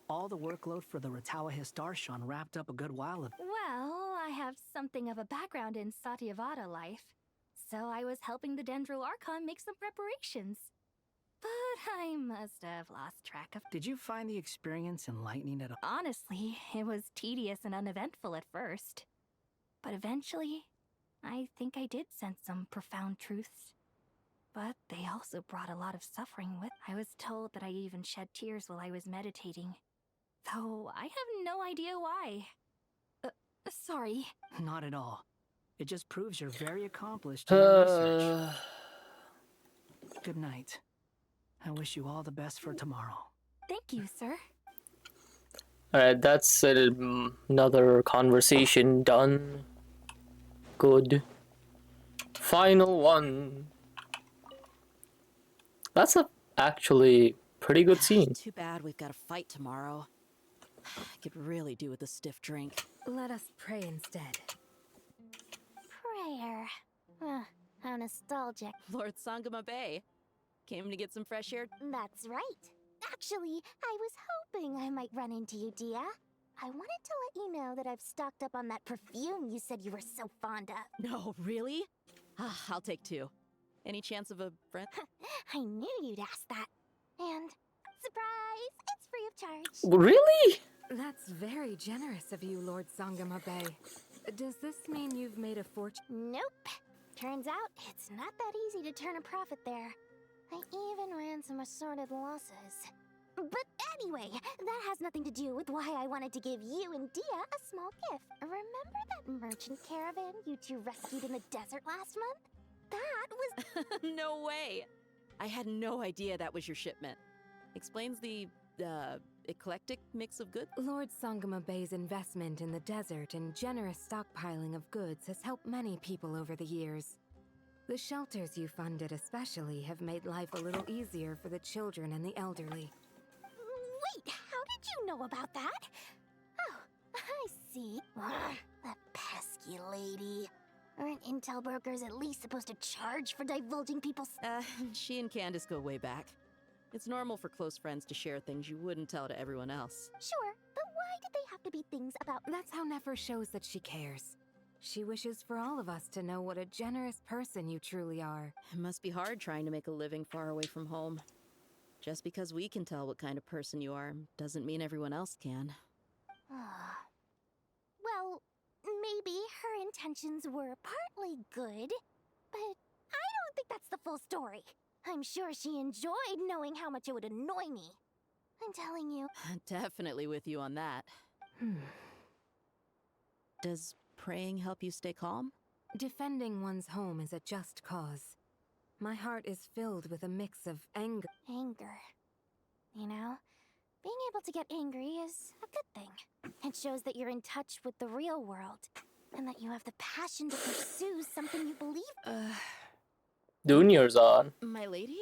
all the workload for the Ratawa Histarshan wrapped up a good while ago. Well, I have something of a background in Satyavada life, so I was helping the Dendro Archon make some preparations. But I must have lost track of... Did you find the experience enlightening at all? Honestly, it was tedious and uneventful at first. But eventually, I think I did sense some profound truths. But they also brought a lot of suffering with... I was told that I even shed tears while I was meditating. Though I have no idea why. Sorry. Not at all. It just proves you're very accomplished in your research. Good night. I wish you all the best for tomorrow. Thank you, sir. Alright, that's another conversation done. Good. Final one. That's a actually pretty good scene. Too bad we've got a fight tomorrow. I could really do with a stiff drink. Let us pray instead. Prayer. How nostalgic. Lord Sangama Bay. Came to get some fresh air? That's right. Actually, I was hoping I might run into you, Dia. I wanted to let you know that I've stocked up on that perfume you said you were so fond of. No, really? I'll take 2. Any chance of a friend? I knew you'd ask that. And surprise, it's free of charge. Really? That's very generous of you, Lord Sangama Bay. Does this mean you've made a fortune? Nope. Turns out it's not that easy to turn a profit there. I even ran some assorted losses. But anyway, that has nothing to do with why I wanted to give you and Dia a small gift. Remember that merchant caravan you two rescued in the desert last month? That was... No way! I had no idea that was your shipment. Explains the, eclectic mix of goods? Lord Sangama Bay's investment in the desert and generous stockpiling of goods has helped many people over the years. The shelters you funded especially have made life a little easier for the children and the elderly. Wait, how did you know about that? Oh, I see. That pesky lady. Aren't intel brokers at least supposed to charge for divulging people's... She and Candace go way back. It's normal for close friends to share things you wouldn't tell to everyone else. Sure, but why did they have to be things about... That's how Nefer shows that she cares. She wishes for all of us to know what a generous person you truly are. It must be hard trying to make a living far away from home. Just because we can tell what kind of person you are doesn't mean everyone else can. Well, maybe her intentions were partly good, but I don't think that's the full story. I'm sure she enjoyed knowing how much it would annoy me. I'm telling you. Definitely with you on that. Does praying help you stay calm? Defending one's home is a just cause. My heart is filled with a mix of anger. Anger. You know, being able to get angry is a good thing. It shows that you're in touch with the real world, and that you have the passion to pursue something you believe. Junior's on. My lady?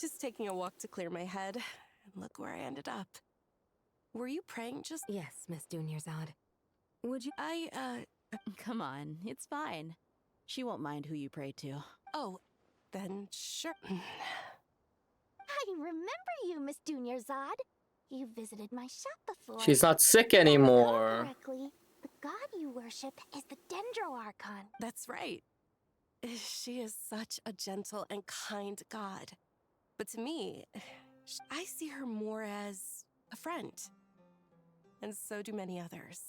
Just taking a walk to clear my head. And look where I ended up. Were you praying just... Yes, Miss Dunyarzad. Would you... Come on, it's fine. She won't mind who you pray to. Oh, then sure. I remember you, Miss Dunyarzad. You visited my shop before. She's not sick If I recall anymore. correctly, the god you worship is the Dendro Archon. That's right. She is such a gentle and kind god. But to me, I see her more as a friend. And so do many others.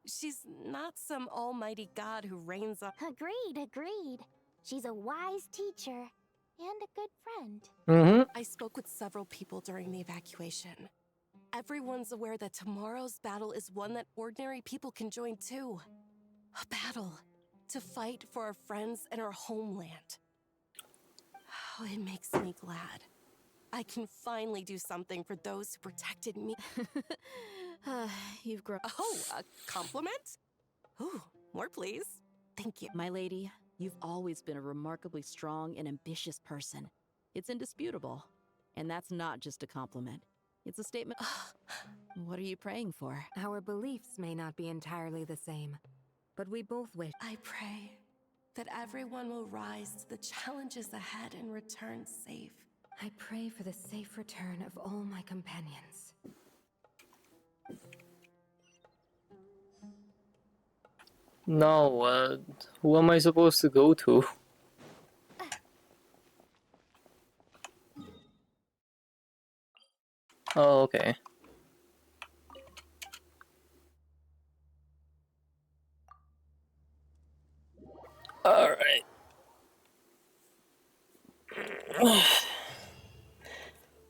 She's not some almighty god who reigns on... Agreed. She's a wise teacher and a good friend. I spoke with several people during the evacuation. Everyone's aware that tomorrow's battle is one that ordinary people can join too. A battle to fight for our friends and our homeland. Oh, it makes me glad. I can finally do something for those who protected me. You've grown... Oh, a compliment? Ooh, more please. Thank you. My lady, you've always been a remarkably strong and ambitious person. It's indisputable. And that's not just a compliment. It's a statement... What are you praying for? Our beliefs may not be entirely the same, but we both wish... I pray that everyone will rise to the challenges ahead and return safe. I pray for the safe return of all my companions. No, who am I supposed to go to? Oh, okay. Alright.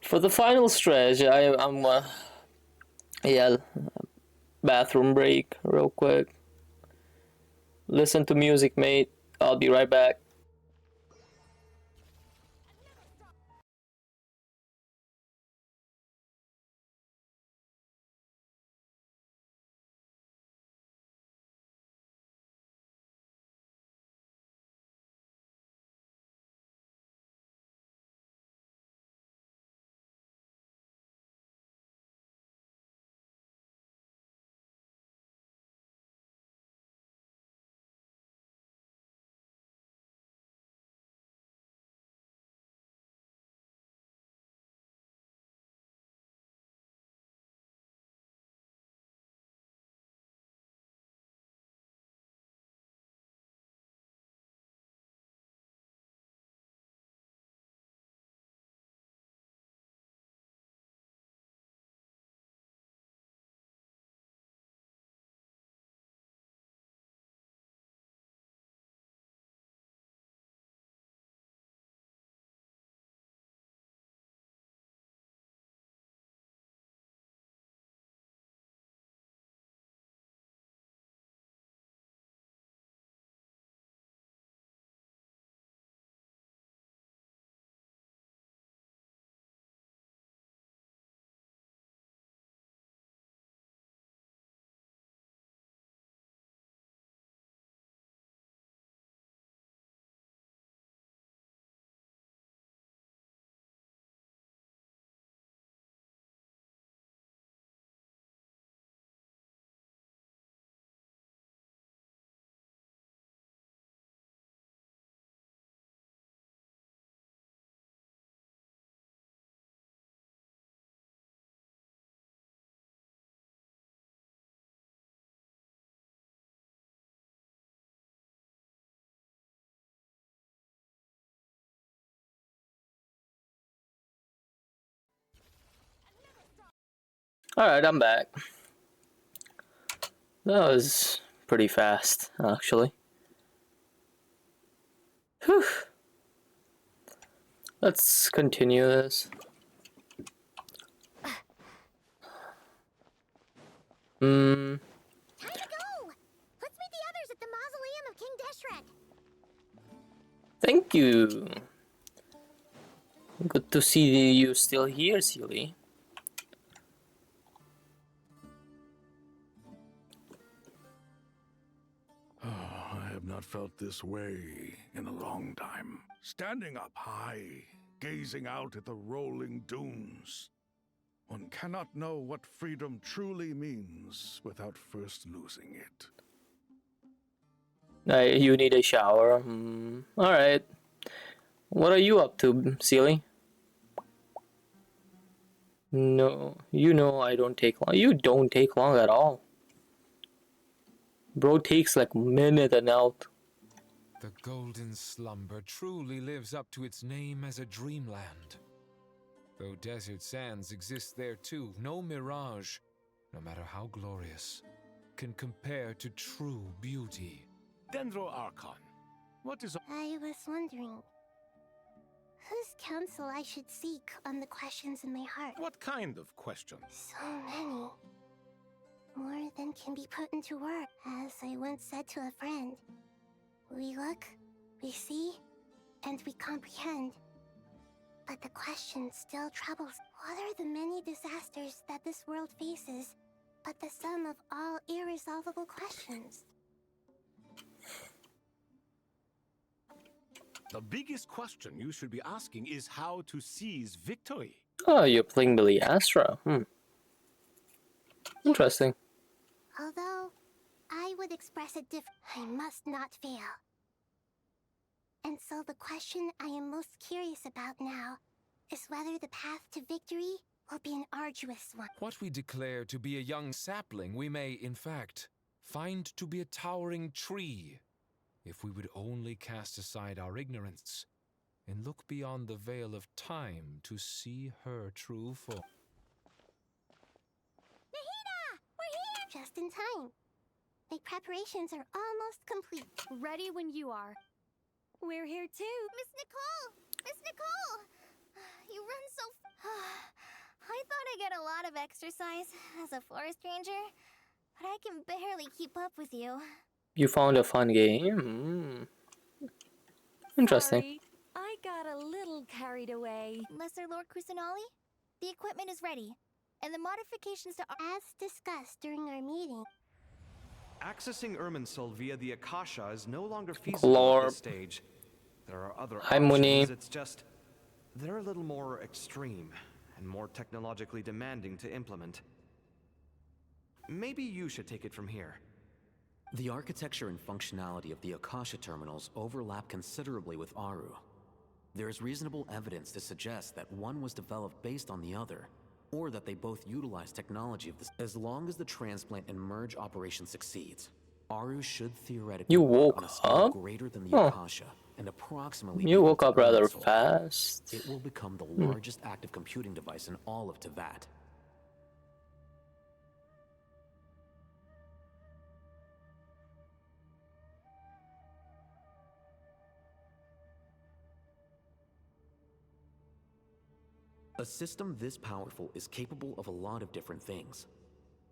For the final stretch, I'm yeah, bathroom break real quick. Listen to music, mate. I'll be right back. Alright, I'm back. That was pretty fast, actually. Whew. Let's continue this. Time to go! Let's meet the others at the mausoleum of King Deshret. Thank you. Good to see you still here, Sealy. I have not felt this way in a long time. Standing up high, gazing out at the rolling dunes. One cannot know what freedom truly means without first losing it. You need a shower. Alright. What are you up to, Sealy? No, you know I don't take long. You don't take long at all. Bro takes like a minute and out. The golden slumber truly lives up to its name as a dreamland. Though desert sands exist there too, no mirage, no matter how glorious, can compare to true beauty. Dendro Archon, what is... I was wondering whose counsel I should seek on the questions in my heart. What kind of questions? So many. More than can be put into words. As I once said to a friend, we look, we see, and we comprehend. But the question still troubles. What are the many disasters that this world faces, but the sum of all irresolvable questions? The biggest question you should be asking is how to seize victory. Oh, you're playing Billy Astra. Interesting. Although, I would express it differently. I must not fail. And so the question I am most curious about now is whether the path to victory will be an arduous one. What we declare to be a young sapling, we may, in fact, find to be a towering tree, if we would only cast aside our ignorance and look beyond the veil of time to see her true form. Nahida! We're here! Just in time. My preparations are almost complete. Ready when you are. We're here too. Miss Nicole! Miss Nicole! You run so I thought I'd get a lot of exercise as a forest ranger, but I can barely keep up with you. You found a fun game. Interesting. Sorry, I got a little carried away. Lesser Lord Kusanali, the equipment is ready, and the modifications to... As discussed during our meeting, Accessing Irminsul via the Akasha is no longer feasible at this stage. There are other Muni. options, it's just... they're a little more extreme, and more technologically demanding to implement. Maybe you should take it from here. The architecture and functionality of the Akasha terminals overlap considerably with Aru. There is reasonable evidence to suggest that one was developed based on the other, or that they both utilize technology of this. As long as the transplant and merge operation succeeds, Aru should theoretically work on a scale greater than the Akasha, and approximately... You woke up rather fast. It will become the largest active computing device in all of Teyvat. A system this powerful is capable of a lot of different things.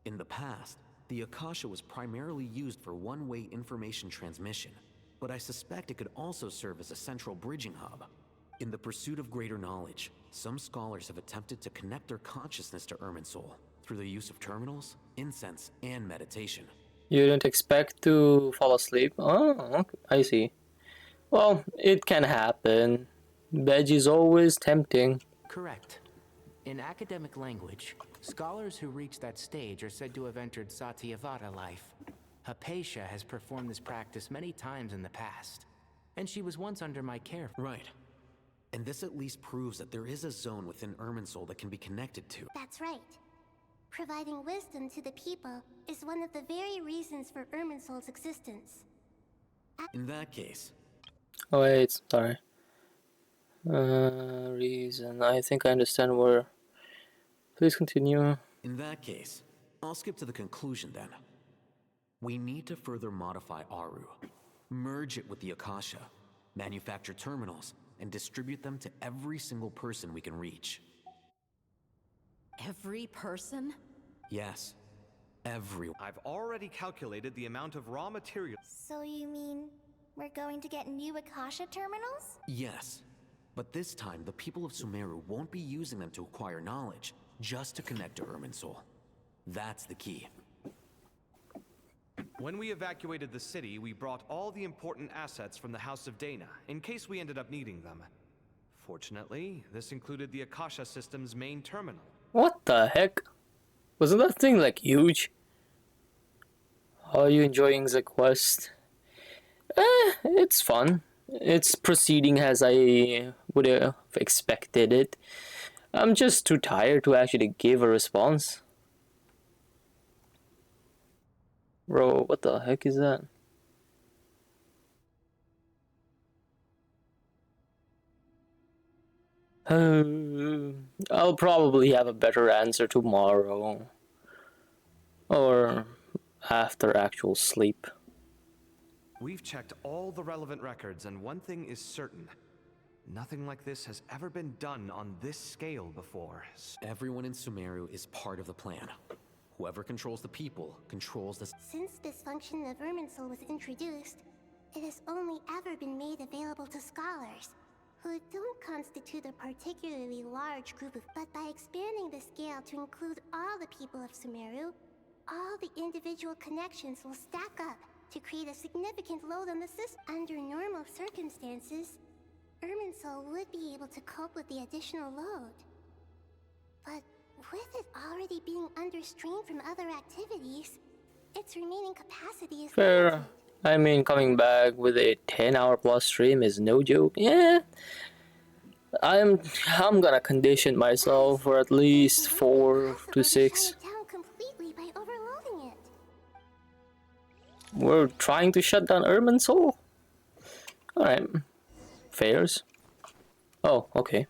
In the past, the Akasha was primarily used for one-way information transmission, but I suspect it could also serve as a central bridging hub. In the pursuit of greater knowledge, some scholars have attempted to connect their consciousness to Irminsul through the use of terminals, incense, and meditation. You don't expect to fall asleep? Oh, okay. I see. Well, it can happen. Veg is always tempting. Correct. In academic language, scholars who reach that stage are said to have entered Satyavada life. Hypatia has performed this practice many times in the past, and she was once under my care. Right. And this at least proves that there is a zone within Irminsul that can be connected to. that's right. Providing wisdom to the people is one of the very reasons for Irminsul's existence. In that case... Oh wait, sorry. Reason. I think I understand where... Please continue. In that case, I'll skip to the conclusion then. We need to further modify Aru, merge it with the Akasha, manufacture terminals, and distribute them to every single person we can reach. Every person? Yes, everyone. I've already calculated the amount of raw material. So you mean we're going to get new Akasha terminals? Yes, but this time the people of Sumeru won't be using them to acquire knowledge, just to connect to Irminsul. That's the key. When we evacuated the city, we brought all the important assets from the House of Dana, in case we ended up needing them. Fortunately, this included the Akasha system's main terminal. What the heck? Wasn't that thing like huge? How are you enjoying the quest? It's fun. It's proceeding as I would have expected it. I'm just too tired to actually give a response. Bro, what the heck is that? I'll probably have a better answer tomorrow. Or after actual sleep. We've checked all the relevant records, and one thing is certain. Nothing like this has ever been done on this scale before. Everyone in Sumeru is part of the plan. Whoever controls the people controls the... Since this function of Irminsul was introduced, it has only ever been made available to scholars, who don't constitute a particularly large group of... But by expanding the scale to include all the people of Sumeru, all the individual connections will stack up to create a significant load on the system. Under normal circumstances, Irminsul would be able to cope with the additional load. But with it already being under strain from other activities, its remaining capacity is fair. limited. I mean, coming back with a 10-hour plus stream is no joke. Yeah, I'm gonna condition myself for at least 4 to 6. We're trying to shut down Irminsul? Alright. Fairs. Oh, okay.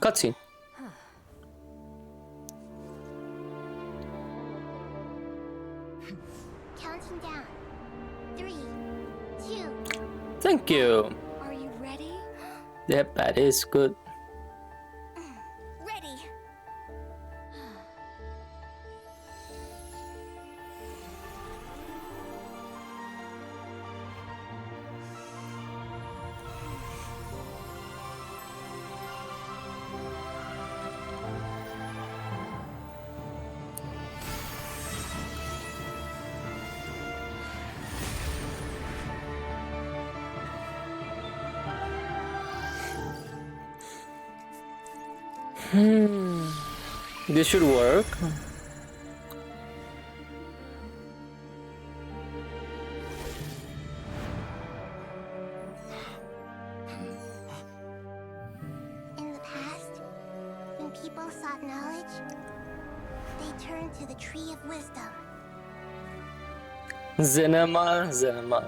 Cutscene. Counting down. 3, 2. Thank you. Are you ready? Yep, that is good. Ready. This should work. In the past, when people sought knowledge, they turned to the Tree of Wisdom. Zenema. Today,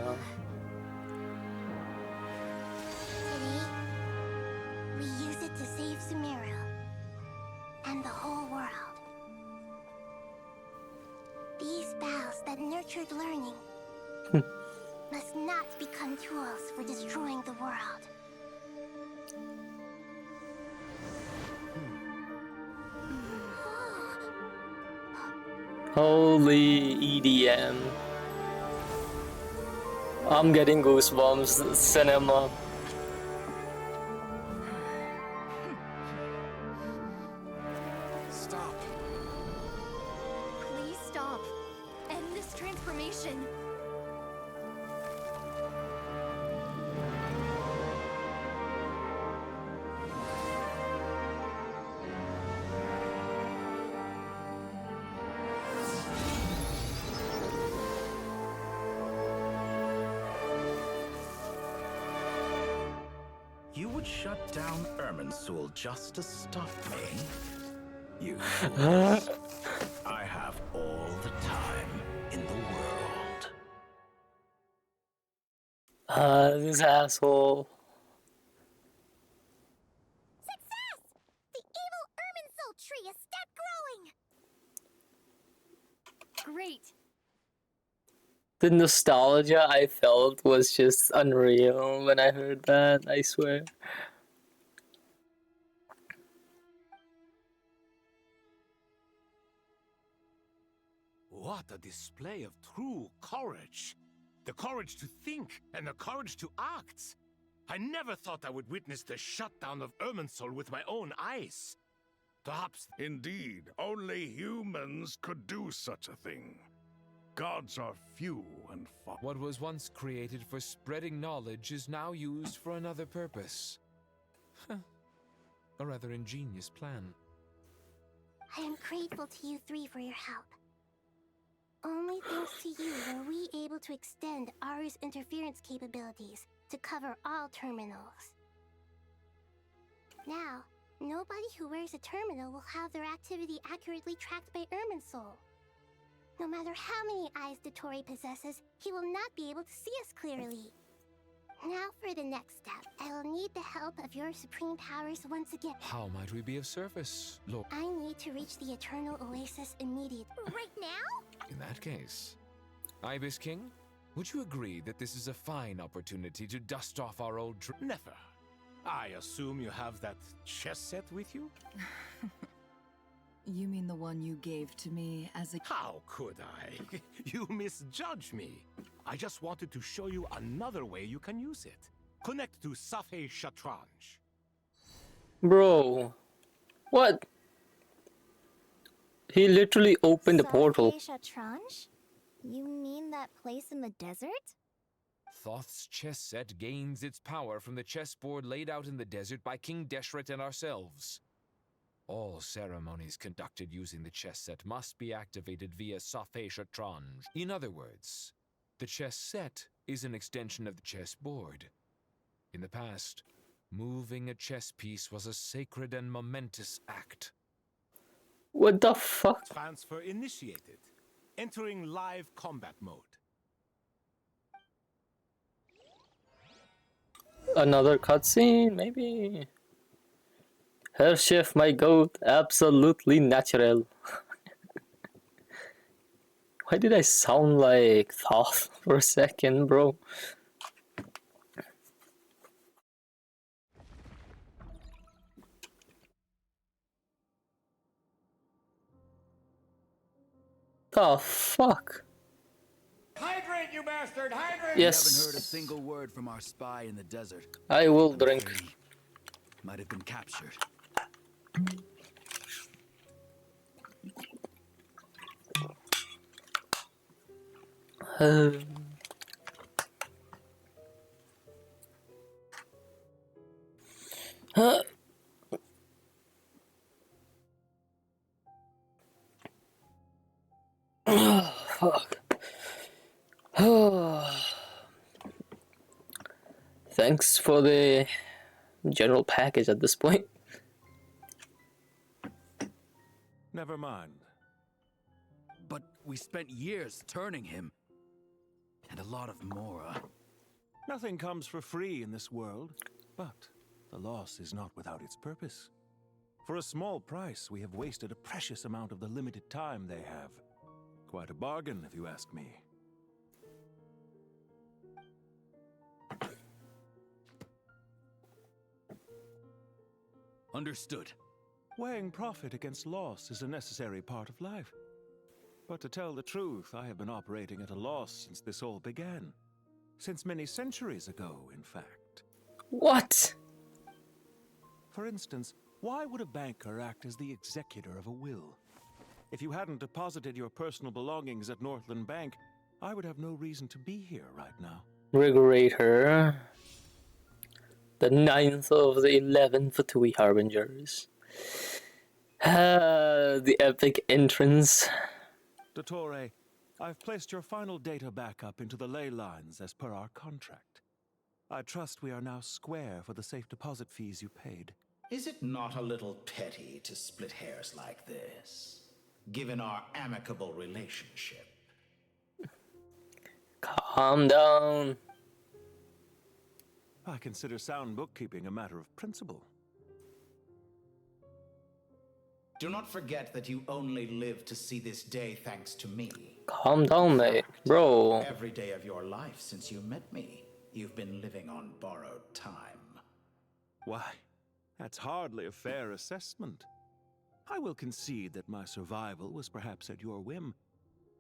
we use it to save Sumeru and the whole world. These boughs that nurtured learning must not become tools for destroying the world. Holy EDM. I'm getting goosebumps. Cinema. Stop. Please stop. End this transformation. You would shut down Irminsul just to stop me? You fools. I have all the time in the world. This asshole. Success! The evil Irminsul tree is step growing! Great. The nostalgia I felt was just unreal when I heard that, I swear. What a display of true courage. The courage to think and the courage to act. I never thought I would witness the shutdown of Irminsul with my own eyes. Perhaps... Indeed, only humans could do such a thing. Gods are few and far. What was once created for spreading knowledge is now used for another purpose. A rather ingenious plan. I am grateful to you three for your help. Only thanks to you were we able to extend Aru's interference capabilities to cover all terminals. Now, nobody who wears a terminal will have their activity accurately tracked by Irminsul. No matter how many eyes Dottore possesses, he will not be able to see us clearly. Now for the next step, I will need the help of your supreme powers once again. How might we be of service, Lord? I need to reach the Eternal Oasis immediately. Right now? In that case, Ibis King, would you agree that this is a fine opportunity to dust off our old Never. I assume you have that chess set with you? You mean the one you gave to me as a... How could I? You misjudge me. I just wanted to show you another way you can use it. Connect to Safei Shatranj. Bro. What? He literally opened the portal. Shatranj? You mean that place in the desert? Thoth's chess set gains its power from the chessboard laid out in the desert by King Deshret and ourselves. All ceremonies conducted using the chess set must be activated via Safei Shatranj. In other words, the chess set is an extension of the chessboard. In the past, moving a chess piece was a sacred and momentous act. What the fuck? Transfer initiated. Entering live combat mode. Another cutscene, maybe. Herr Chef, my goat, absolutely natural. Why did I sound like Thoth for a second, bro? The fuck? Hydrate, you bastard! Hydrate! Yes. We haven't heard a single word from our spy in the desert. I will drink. Might have been captured. Fuck. Thanks for the general package at this point. Never mind. But we spent years turning him. And a lot of Mora. Nothing comes for free in this world, but the loss is not without its purpose. For a small price, we have wasted a precious amount of the limited time they have. Quite a bargain, if you ask me. Understood. Weighing profit against loss is a necessary part of life. But to tell the truth, I have been operating at a loss since this all began. Since many centuries ago, in fact. What? For instance, why would a banker act as the executor of a will? If you hadn't deposited your personal belongings at Northland Bank, I would have no reason to be here right now. Regulator. The 9th of the 11th Fatui Harbingers. The epic entrance. Dottore, I've placed your final data backup into the ley lines as per our contract. I trust we are now square for the safe deposit fees you paid. Is it not a little petty to split hairs like this, given our amicable relationship? Calm down. I consider sound bookkeeping a matter of principle. Do not forget that you only live to see this day thanks to me. Calm down, mate. Bro. Every day of your life since you met me, you've been living on borrowed time. Why, that's hardly a fair assessment. I will concede that my survival was perhaps at your whim,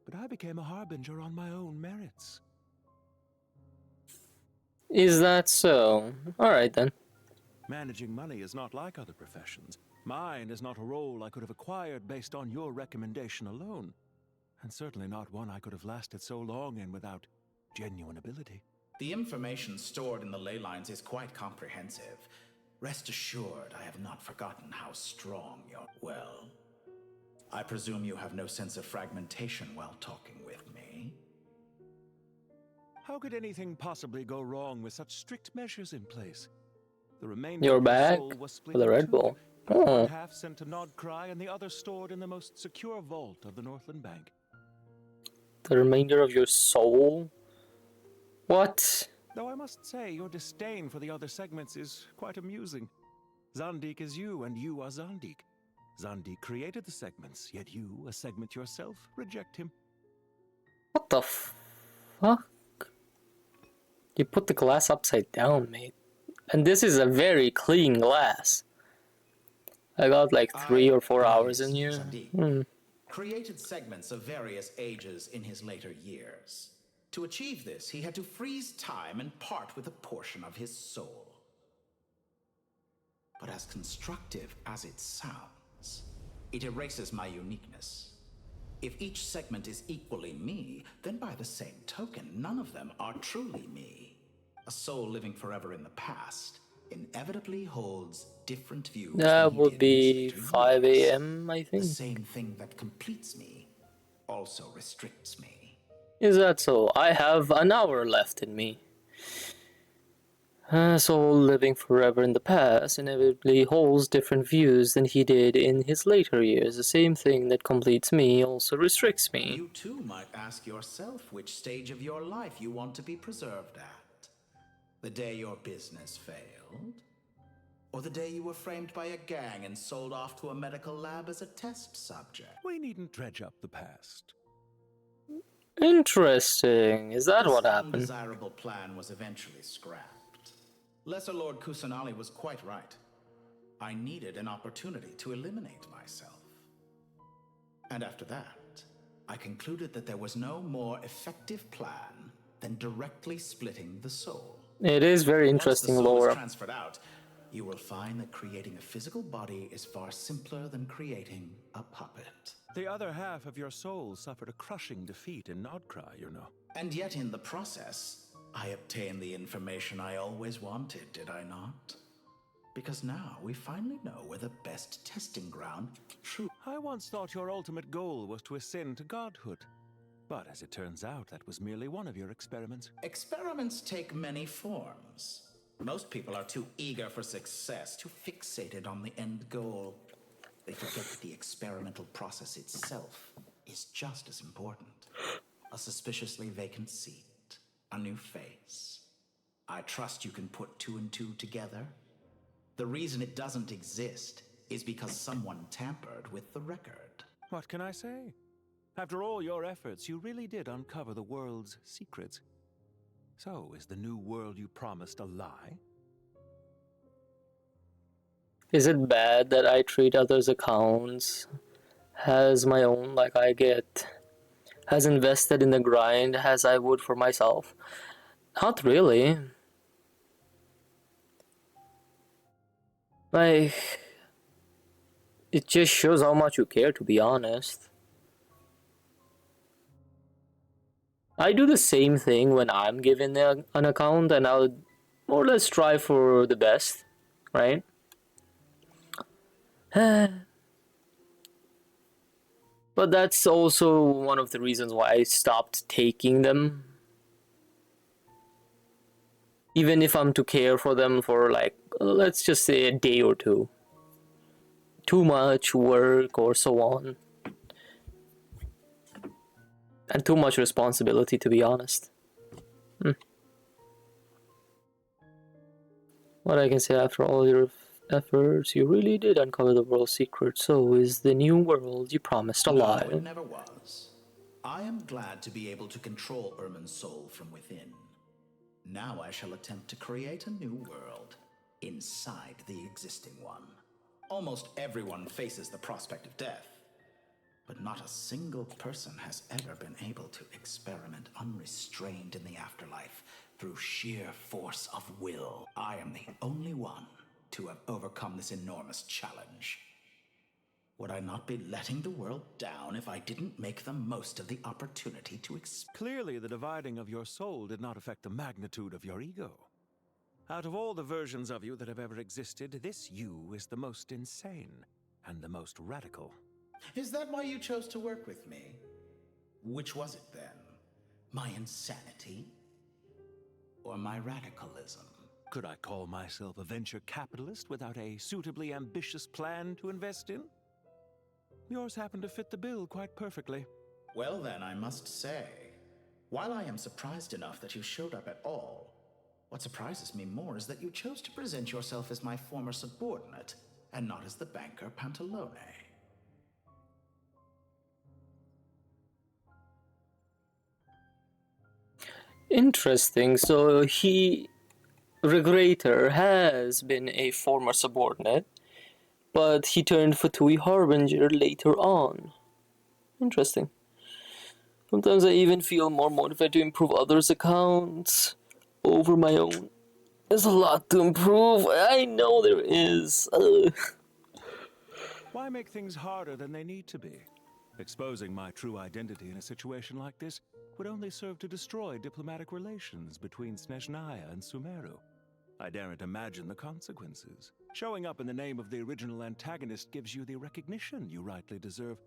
but I became a harbinger on my own merits. Is that so? Alright then. Managing money is not like other professions. Mine is not a role I could have acquired based on your recommendation alone, and certainly not one I could have lasted so long in without genuine ability. The information stored in the ley lines is quite comprehensive. Rest assured, I have not forgotten how strong you're. Well, I presume you have no sense of fragmentation while talking with me. How could anything possibly go wrong with such strict measures in place? The remainder You're of your back soul was split with a in Red two. Bull. One Oh. half sent to Nodcry and the other stored in the most secure vault of the Northland Bank. The remainder of your soul? What? Though I must say, your disdain for the other segments is quite amusing. Zandik is you, and you are Zandik. Zandik created the segments, yet you, a segment yourself, reject him. What the fuck? You put the glass upside down, mate. And this is a very clean glass. I got like 3 or 4 hours in here. Created segments of various ages in his later years. To achieve this, he had to freeze time and part with a portion of his soul. But as constructive as it sounds, it erases my uniqueness. If each segment is equally me, then by the same token, none of them are truly me. A soul living forever in the past inevitably holds different views. That would be 5 AM, I think. The same thing that completes me also restricts me. Is that so? I have an hour left in me. Soul living forever in the past inevitably holds different views than he did in his later years. The same thing that completes me also restricts me. You too might ask yourself which stage of your life you want to be preserved at. The day your business failed? Or the day you were framed by a gang and sold off to a medical lab as a test subject? We needn't dredge up the past. Interesting. Is that what This happened? undesirable plan was eventually scrapped. Lesser Lord Kusanali was quite right. I needed an opportunity to eliminate myself. And after that, I concluded that there was no more effective plan than directly splitting the soul. It is very interesting Once the soul lore. is transferred out, you will find that creating a physical body is far simpler than creating a puppet. The other half of your soul suffered a crushing defeat in Nodcry, you know. And yet in the process, I obtained the information I always wanted, did I not? Because now we finally know where the best testing ground true. I once thought your ultimate goal was to ascend to godhood. But as it turns out, that was merely one of your experiments. Experiments take many forms. Most people are too eager for success, too fixated on the end goal. They forget that the experimental process itself is just as important. A suspiciously vacant seat. A new face. I trust you can put 2 and 2 together. The reason it doesn't exist is because someone tampered with the record. What can I say? After all your efforts, you really did uncover the world's secrets. So, is the new world you promised a lie? Is it bad that I treat others' accounts as my own, like I get as invested in the grind as I would for myself? Not really. Like, it just shows how much you care, to be honest. I do the same thing when I'm given an account, and I'll more or less strive for the best, right? But that's also one of the reasons why I stopped taking them. Even if I'm to care for them for like, let's just say a day or two. Too much work or so on. And too much responsibility, to be honest. What I can say, after all your efforts, you really did uncover the world's secret. So is the new world you promised No, alive? it never was. I am glad to be able to control Irmin's soul from within. Now I shall attempt to create a new world inside the existing one. Almost everyone faces the prospect of death, but not a single person has ever been able to experiment unrestrained in the afterlife through sheer force of will. I am the only one to have overcome this enormous challenge. Would I not be letting the world down if I didn't make the most of the opportunity to Clearly, the dividing of your soul did not affect the magnitude of your ego. Out of all the versions of you that have ever existed, this you is the most insane and the most radical. Is that why you chose to work with me? Which was it then? My insanity? Or my radicalism? Could I call myself a venture capitalist without a suitably ambitious plan to invest in? Yours happened to fit the bill quite perfectly. Well then, I must say, while I am surprised enough that you showed up at all, what surprises me more is that you chose to present yourself as my former subordinate, and not as the banker Pantalone. Interesting. So Regulator has been a former subordinate, but he turned Fatui Harbinger later on. Interesting. Sometimes I even feel more motivated to improve others' accounts over my own. There's a lot to improve. I know there is. Why make things harder than they need to be? Exposing my true identity in a situation like this would only serve to destroy diplomatic relations between Snezhnaya and Sumeru. I daren't imagine the consequences. Showing up in the name of the original antagonist gives you the recognition you rightly deserve,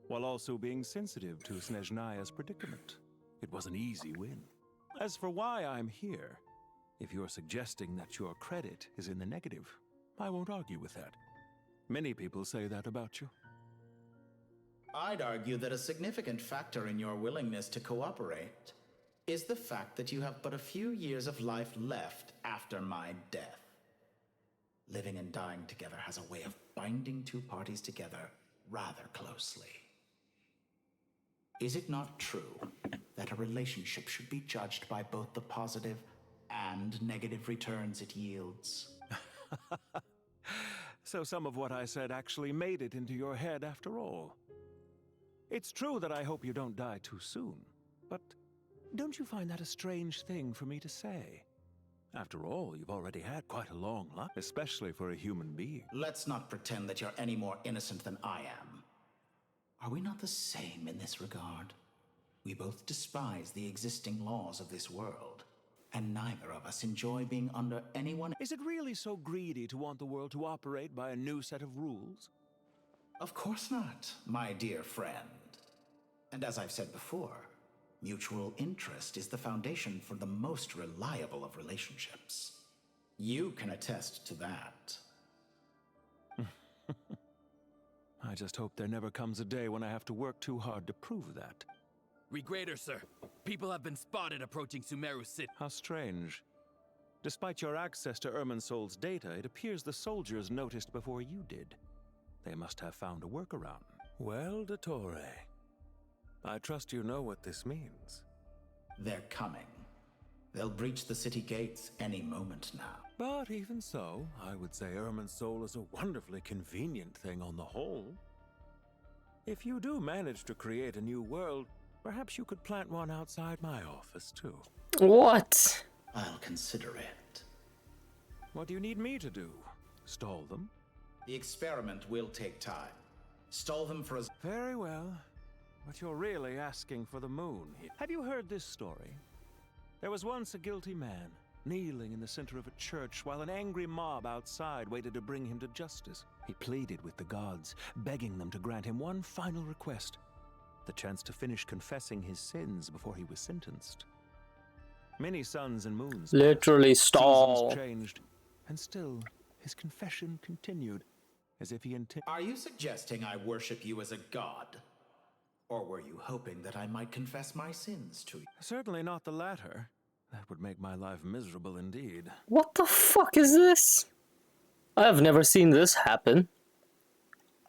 while also being sensitive to Snezhnaya's predicament. It was an easy win. As for why I'm here, if you're suggesting that your credit is in the negative, I won't argue with that. Many people say that about you. I'd argue that a significant factor in your willingness to cooperate is the fact that you have but a few years of life left after my death. Living and dying together has a way of binding two parties together rather closely. Is it not true that a relationship should be judged by both the positive and negative returns it yields? So some of what I said actually made it into your head after all. It's true that I hope you don't die too soon, but don't you find that a strange thing for me to say? After all, you've already had quite a long life, especially for a human being. Let's not pretend that you're any more innocent than I am. Are we not the same in this regard? We both despise the existing laws of this world, and neither of us enjoy being under anyone. Is it really so greedy to want the world to operate by a new set of rules? Of course not, my dear friend. And as I've said before, mutual interest is the foundation for the most reliable of relationships. You can attest to that. I just hope there never comes a day when I have to work too hard to prove that. Regrader, sir. People have been spotted approaching Sumeru City. How strange. Despite your access to Irminsol's data, it appears the soldiers noticed before you did. They must have found a workaround. Well, Dottore, I trust you know what this means. They're coming. They'll breach the city gates any moment now. But even so, I would say Irminsol is a wonderfully convenient thing on the whole. If you do manage to create a new world, perhaps you could plant one outside my office, too. What? I'll consider it. What do you need me to do? Stall them? The experiment will take time. Stall them for as... Very well. But you're really asking for the moon here. Have you heard this story? There was once a guilty man, kneeling in the center of a church while an angry mob outside waited to bring him to justice. He pleaded with the gods, begging them to grant him one final request: the chance to finish confessing his sins before he was sentenced. Many suns and moons Literally passed, stall. seasons changed, and still his confession continued, as if he intended. Are you suggesting I worship you as a god? Or were you hoping that I might confess my sins to you? Certainly not the latter. That would make my life miserable indeed. What the fuck is this? I have never seen this happen.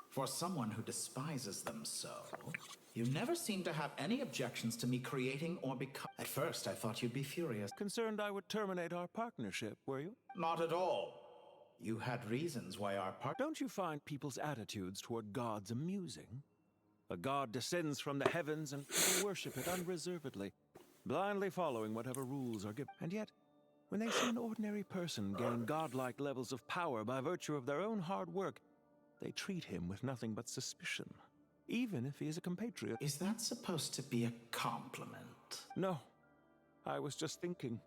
For someone who despises them so, you never seem to have any objections to me creating or becoming. At first, I thought you'd be furious. Concerned I would terminate our partnership, were you? Not at all. You had reasons why our Don't you find people's attitudes toward gods amusing? A god descends from the heavens and people worship it unreservedly, blindly following whatever rules are given. And yet, when they see an ordinary person gain godlike levels of power by virtue of their own hard work, they treat him with nothing but suspicion, even if he is a compatriot. Is that supposed to be a compliment? No. I was just thinking.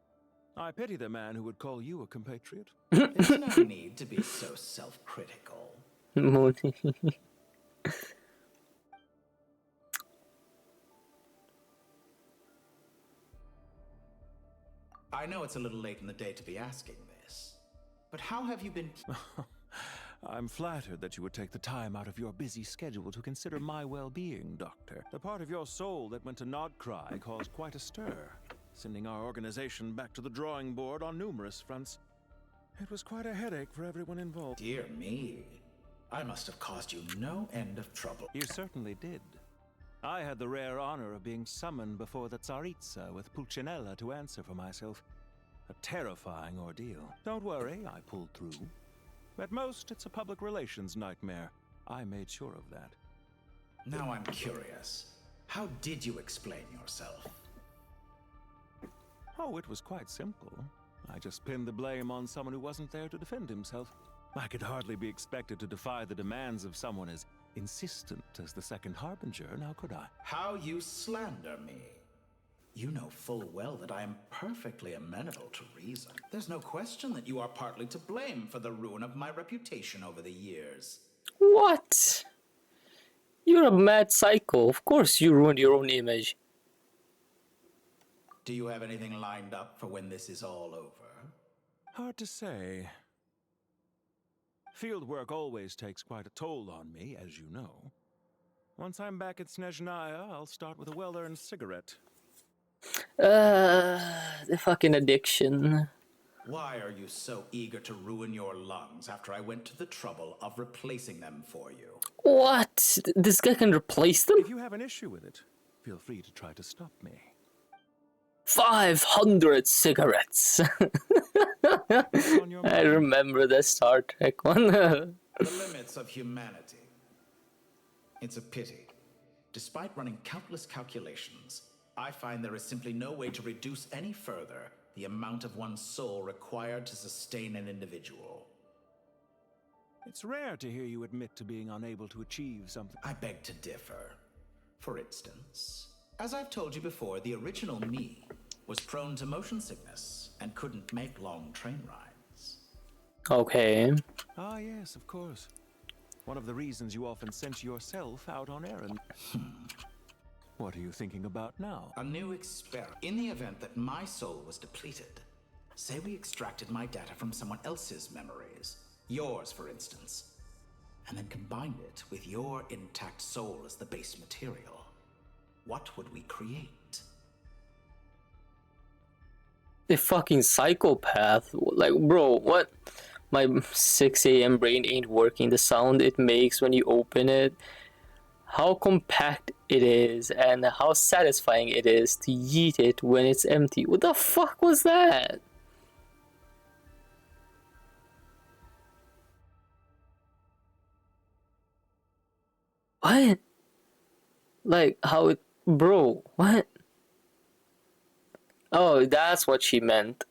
I pity the man who would call you a compatriot. There's no need to be so self-critical. I know it's a little late in the day to be asking this, but how have you been... I'm flattered that you would take the time out of your busy schedule to consider my well-being, Doctor. The part of your soul that went to Nodcry caused quite a stir, sending our organization back to the drawing board on numerous fronts. It was quite a headache for everyone involved. Dear me, I must have caused you no end of trouble. You certainly did. I had the rare honor of being summoned before the Tsaritsa with Pulcinella to answer for myself. A terrifying ordeal. Don't worry, I pulled through. At most, it's a public relations nightmare. I made sure of that. Now I'm curious. How did you explain yourself? Oh, it was quite simple. I just pinned the blame on someone who wasn't there to defend himself. I could hardly be expected to defy the demands of someone as insistent as the Second Harbinger, now could I? How you slander me. You know full well that I am perfectly amenable to reason. There's no question that you are partly to blame for the ruin of my reputation over the years. What? You're a mad psycho. Of course you ruined your own image. Do you have anything lined up for when this is all over? Hard to say. Field work always takes quite a toll on me, as you know. Once I'm back at Snezhnaya, I'll start with a well-earned cigarette. The fucking addiction. Why are you so eager to ruin your lungs after I went to the trouble of replacing them for you? What? This guy can replace them? If you have an issue with it, feel free to try to stop me. 500 cigarettes. I remember the Star Trek one. The limits of humanity. It's a pity. Despite running countless calculations, I find there is simply no way to reduce any further the amount of one's soul required to sustain an individual. It's rare to hear you admit to being unable to achieve something. I beg to differ. For instance, as I've told you before, the original me was prone to motion sickness and couldn't make long train rides. Okay. Ah, yes, of course. One of the reasons you often sent yourself out on errands. What are you thinking about now? A new experiment. In the event that my soul was depleted, say we extracted my data from someone else's memories, yours for instance, and then combined it with your intact soul as the base material, what would we create? A fucking psychopath. Like, bro, what? My 6 a.m. brain ain't working. The sound it makes when you open it, how compact it is, and how satisfying it is to yeet it when it's empty. What the fuck was that? What? Like, how it... Bro, what? Oh, that's what she meant.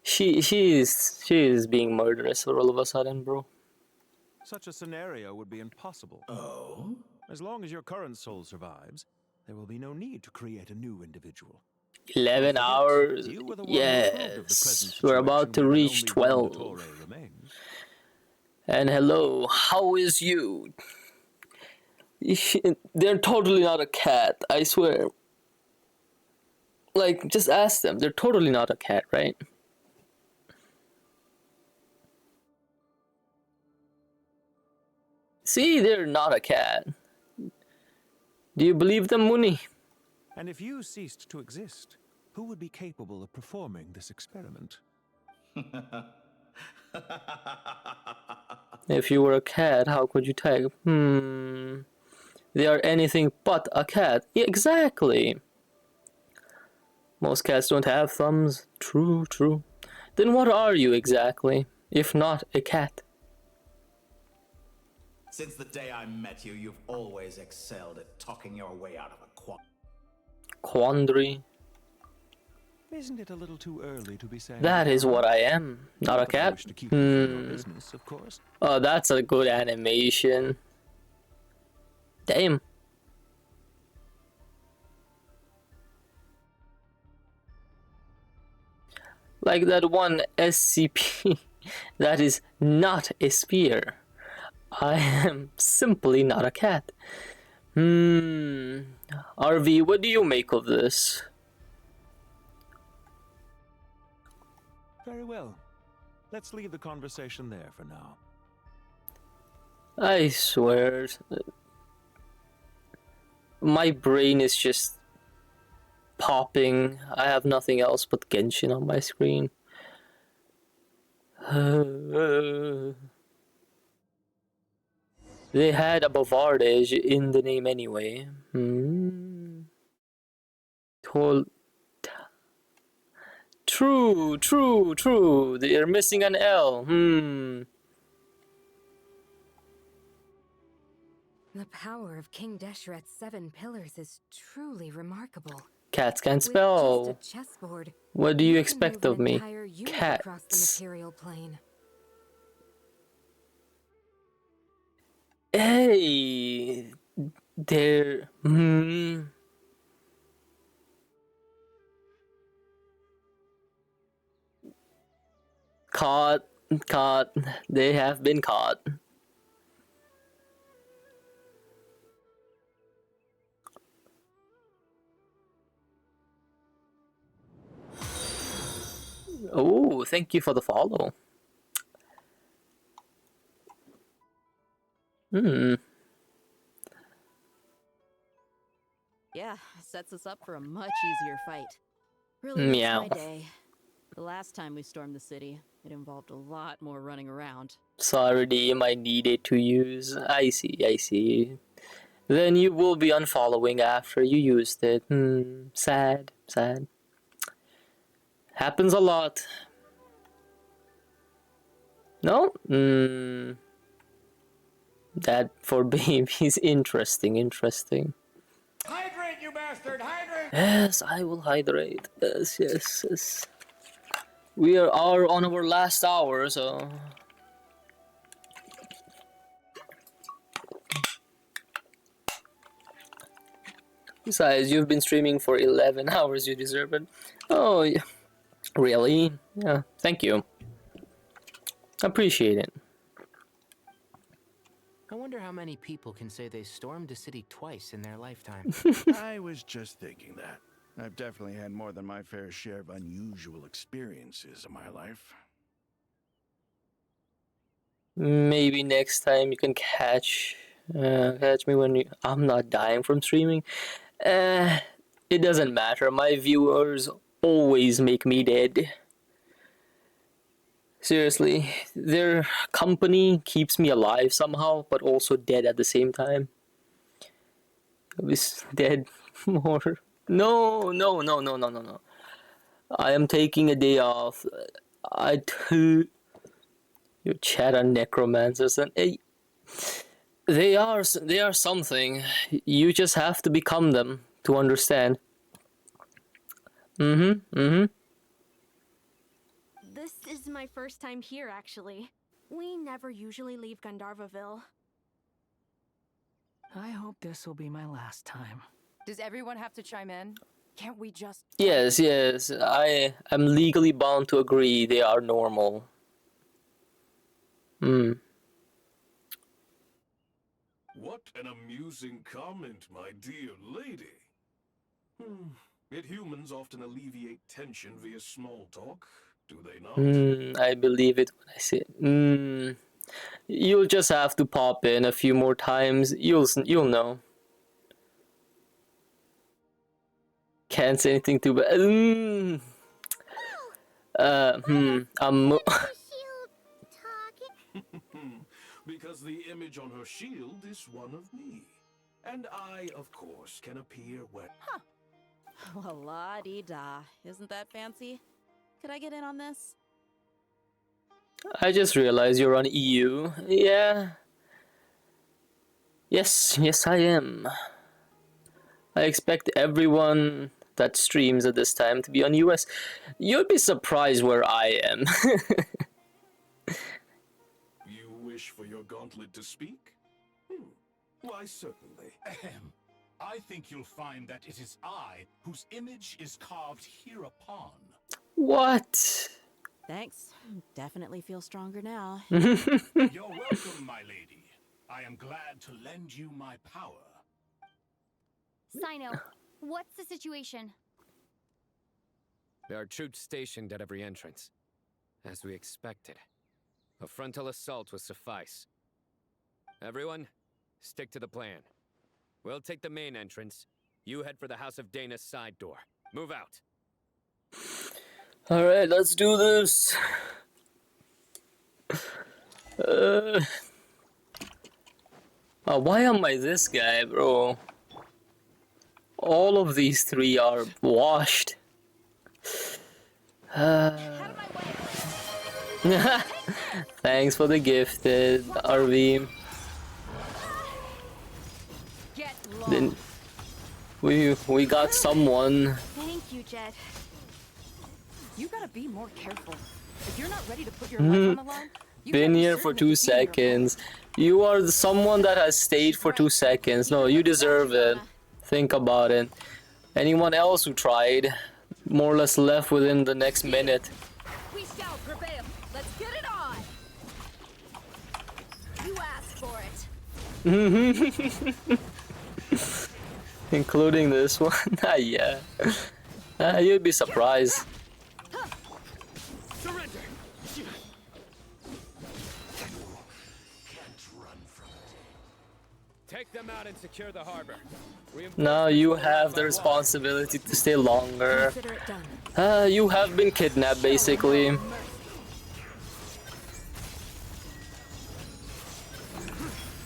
She is being murderous all of a sudden, bro. Such a scenario would be impossible. Oh? As long as your current soul survives, there will be no need to create a new individual. 11 hours. Yes, we're about to reach 12. And hello, how is you? They're totally not a cat, I swear. Like, just ask them. They're totally not a cat, right? See, they're not a cat. Do you believe them, Muni? And if you ceased to exist, who would be capable of performing this experiment? If you were a cat, how could you tag? They are anything but a cat. Yeah, exactly. Most cats don't have thumbs. True, true. Then what are you exactly, if not a cat? Since the day I met you, you've always excelled at talking your way out of a Quandary. Isn't it a little too early to be saying That is what I am. Not a If you cat? wish to keep me from your business, of course. Oh, that's a good animation. Damn. Like that one SCP that is not a spear. I am simply not a cat. RV, what do you make of this? Very well. Let's leave the conversation there for now. I swear. My brain is just popping. I have nothing else but Genshin on my screen. They had a bavardage in the name anyway. True, true, true. They are missing an L. The power of King Deshret's 7 pillars is truly remarkable. Cats can't With spell. just a chessboard, What do you can expect move of an me? entire unit across the Cats. material plane. Hey, they're caught, caught. They have been caught. Oh, thank you for the follow. Yeah, sets us up for a much easier fight. Really makes Meow. my day. The last time we stormed the city, it involved a lot more running around. Sorry, DM, I needed to use. I see, I see. Then you will be unfollowing after you used it. Sad, sad. Happens a lot. No? That for babies, interesting, interesting. Hydrate, you bastard! Hydrate! Yes, I will hydrate. Yes, yes, yes. We are on our last hour, so... Besides, you've been streaming for 11 hours, you deserve it. Oh, yeah. Really? Yeah, thank you. Appreciate it. I wonder how many people can say they stormed a city twice in their lifetime. I was just thinking that. I've definitely had more than my fair share of unusual experiences in my life. Maybe next time you can catch me when I'm not dying from streaming. It doesn't matter. My viewers always make me dead. Seriously, their company keeps me alive somehow, but also dead at the same time. I was dead more. No. I am taking a day off. You chat on necromancers and they are something. You just have to become them to understand. This is my first time here, actually. We never usually leave Gandharvaville. I hope this will be my last time. Does everyone have to chime in? Can't we just... Yes, I am legally bound to agree they are normal. What an amusing comment, my dear lady. Yet humans often alleviate tension via small talk, do they not? I believe it when I say it. You'll just have to pop in a few more times. You'll know. Can't say anything too bad. because the image on her shield is one of me. And I, of course, can appear when... Huh. Well, la-dee-da. Isn't that fancy? Could I get in on this? I just realized you're on EU. Yeah. Yes, I am. I expect everyone that streams at this time to be on US. You'd be surprised where I am. You wish for your gauntlet to speak? Why, certainly. I think you'll find that it is I whose image is carved hereupon. What? Thanks. Definitely feel stronger now. You're welcome, my lady. I am glad to lend you my power. Sino, what's the situation? There are troops stationed at every entrance. As we expected. A frontal assault will suffice. Everyone, stick to the plan. We'll take the main entrance. You head for the House of Dana's side door. Move out. Alright, let's do this. Why am I this guy, bro? All of these three are washed. Thanks for the gifted, RV. Then we got someone. Thank you, Jed. You gotta be more careful. If you're not ready to put your life on the line, Been here for 2 seconds. You are someone that has stayed for 2 seconds. No, you deserve it. Think about it. Anyone else who tried, more or less left within the next minute. We shall prevail. Let's get it on. You asked for it. Including this one. Yeah. You'd be surprised. Surrender. Take them out and secure the harbor. Now you have the responsibility to stay longer. You have been kidnapped, basically.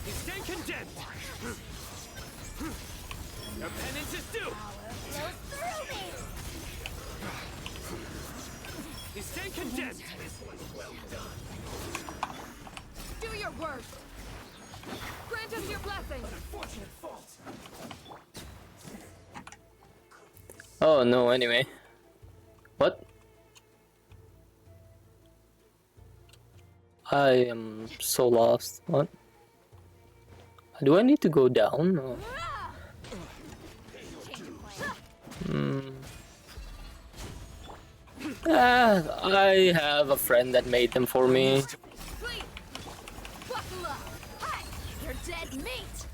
Stand condemned. Your penance is due. Stand condemned. Do your worst. Grant us your blessing. Oh no, anyway. What? I am so lost. What? Do I need to go down? No. I have a friend that made them for me. Buckle up. Hi, you're dead meat.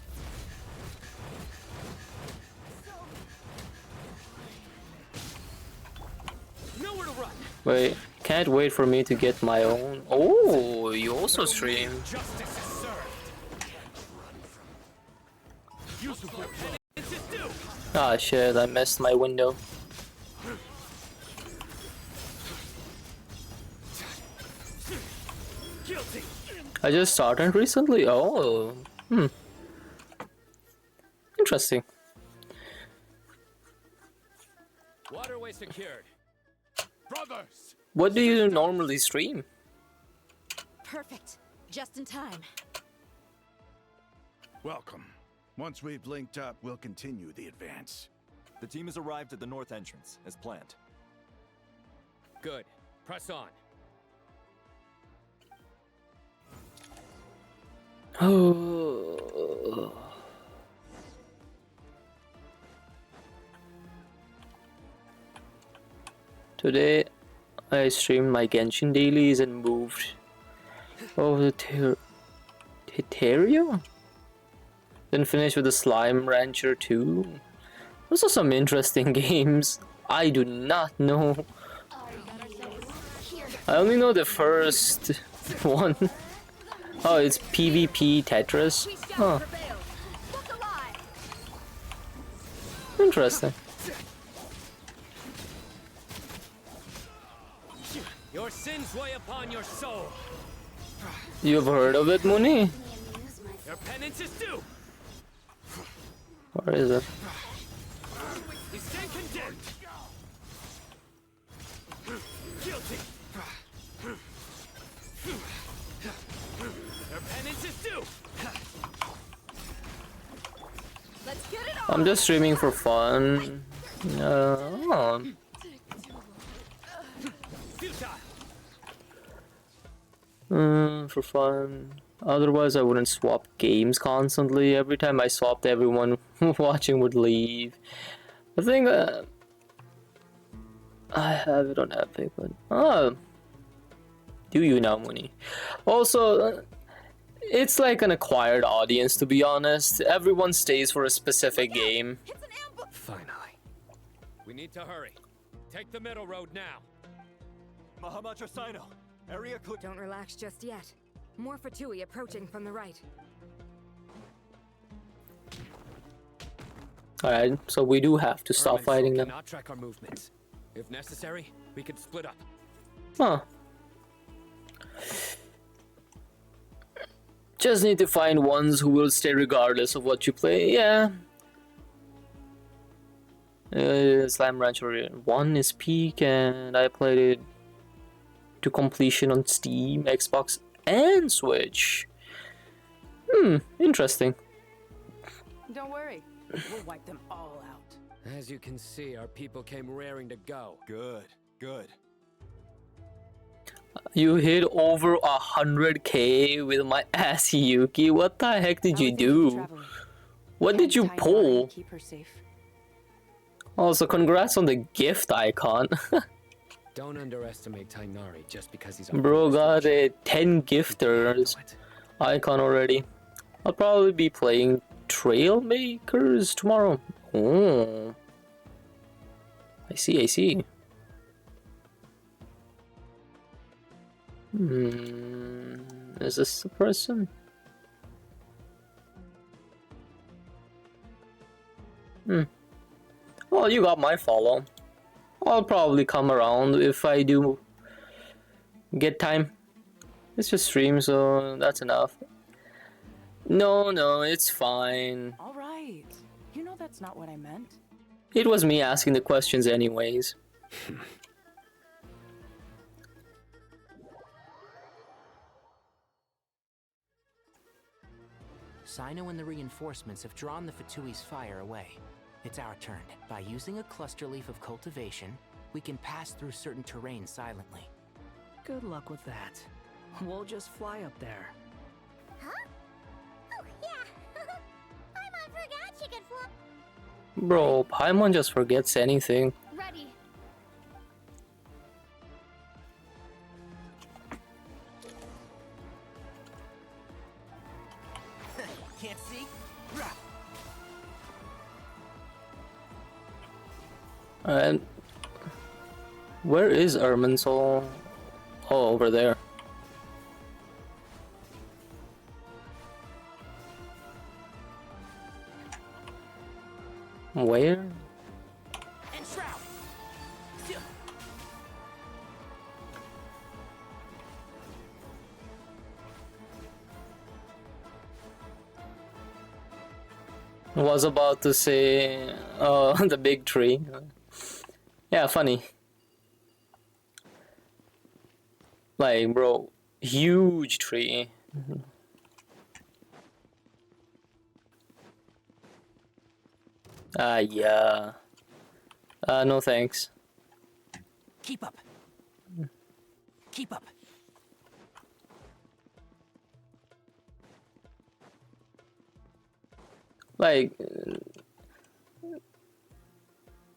Nowhere to run. Wait, can't wait for me to get my own. Oh, you also stream. Justice is served. Ah shit, I missed my window. I just started recently? Oh, interesting. Waterway secured. Brothers! What do you normally stream? Perfect. Just in time. Welcome. Once we've linked up, we'll continue the advance. The team has arrived at the north entrance, as planned. Good. Press on. Oh. Today, I streamed my Genshin dailies and moved over to Terraria? Then finished with the Slime Rancher 2. Those are some interesting games. I do not know. I only know the first one. Oh, it's PvP Tetris. Huh. Interesting. Your sins weigh upon your soul. You've heard of it, Muni? Your penance is due. Where is it? You stand condemned. Guilty. Your penance is due. Let's get it on. I'm just streaming for fun. Oh. For fun. Otherwise, I wouldn't swap games constantly. Every time I swapped, everyone watching would leave. I think I have it on Epic, but do you now, Muni? Also, it's like an acquired audience, to be honest. Everyone stays for a specific game. Finally. We need to hurry. Take the middle road now. Mahamacha Sino, area clear. Don't relax just yet. More Fatui approaching from the right. Alright, so we do have to stop fighting them. Cannot track our movements. If necessary, we can split up. Huh. Just need to find ones who will stay regardless of what you play. Yeah. Slime Rancher 1 is peak, and I played it to completion on Steam, Xbox, and Switch. Interesting. Don't worry, we'll wipe them all out. As you can see, our people came raring to go. Good, good. You hit over 100k with my ass, Yuki. What the heck did you do? What did you pull? Keep her safe. Also, congrats on the gift icon. Don't underestimate Tainari just because he's Bro got a 10 gifters icon already. I'll probably be playing Trailmakers tomorrow. Oh. I see, I see. Is this the person? Well, you got my follow. I'll probably come around if I do get time. It's just stream, so that's enough. No, it's fine. All right. You know that's not what I meant. It was me asking the questions anyways. Sino and the reinforcements have drawn the Fatui's fire away. It's our turn. By using a cluster leaf of cultivation, we can pass through certain terrain silently. Good luck with that. We'll just fly up there. Huh? Oh, yeah. Paimon forgot she could fly. Bro, Paimon just forgets anything. Ready. Can't see? And where is Irminsul? Oh, over there. Where? And shroud. Was about to say, the big tree. Yeah, funny. Like, bro, huge tree. Yeah. No thanks. Keep up. Keep up. Like,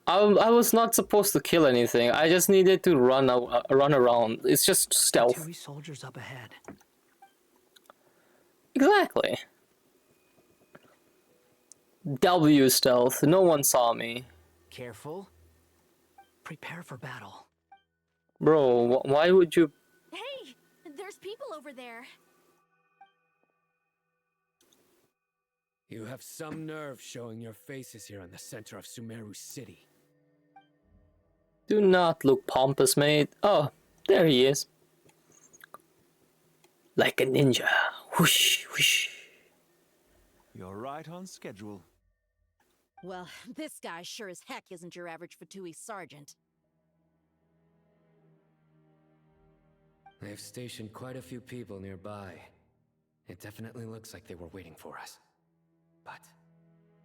I was not supposed to kill anything. I just needed to run around. It's just stealth. Fatui soldiers up ahead. Exactly. W stealth. No one saw me. Careful. Prepare for battle. Bro, why would you... Hey, there's people over there. You have some nerve showing your faces here in the center of Sumeru City. Do not look pompous, mate. Oh, there he is. like a ninja. Whoosh, whoosh. You're right on schedule. Well, this guy sure as heck isn't your average Fatui sergeant. They've stationed quite a few people nearby. It definitely looks like they were waiting for us. But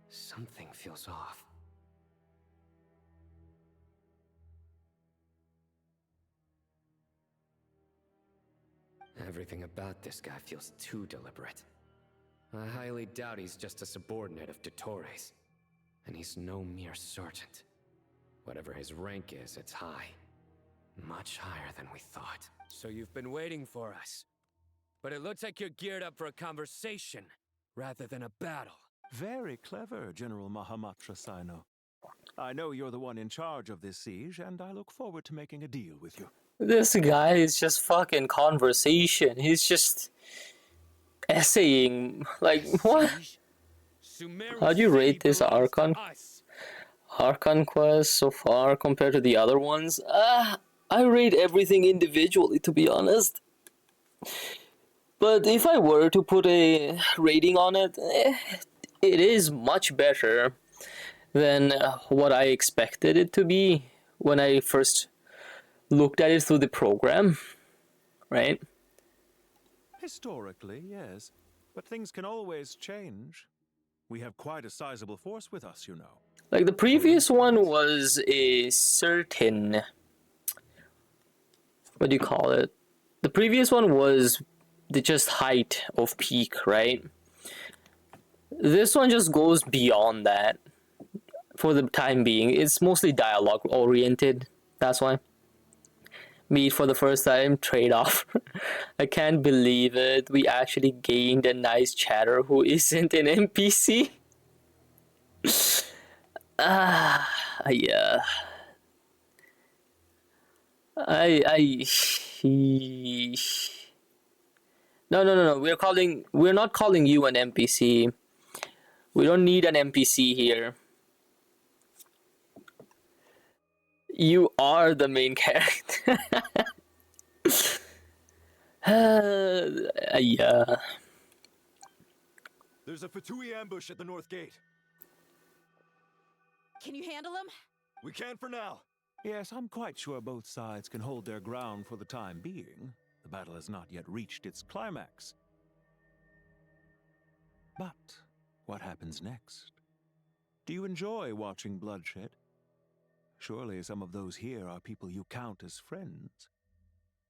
something feels off. Everything about this guy feels too deliberate. I highly doubt he's just a subordinate of Dottores. And he's no mere sergeant. Whatever his rank is, it's high. Much higher than we thought. So you've been waiting for us. But it looks like you're geared up for a conversation, rather than a battle. Very clever, General Mahamatra Sino. I know you're the one in charge of this siege, and I look forward to making a deal with you. This guy is just fucking conversation. He's just essaying. Like, what? How do you rate this Archon? Archon quest so far compared to the other ones? I rate everything individually, to be honest. But if I were to put a rating on it, it is much better than what I expected it to be when I first looked at it through the program, right? Historically, yes. But things can always change. We have quite a sizable force with us, you know. Like, the previous one was a certain... What do you call it? The previous one was the just height of peak, right? This one just goes beyond that. For the time being, it's mostly dialogue oriented. That's why. Meet for the first time, trade-off. I can't believe it. We actually gained a nice chatter who isn't an NPC. Yeah. No. We're not calling you an NPC. We don't need an NPC here. You are the main character. Yeah. There's a Fatui ambush at the north gate. Can you handle him? We can for now. Yes, I'm quite sure both sides can hold their ground for the time being. The battle has not yet reached its climax. But what happens next? Do you enjoy watching bloodshed? Surely some of those here are people you count as friends.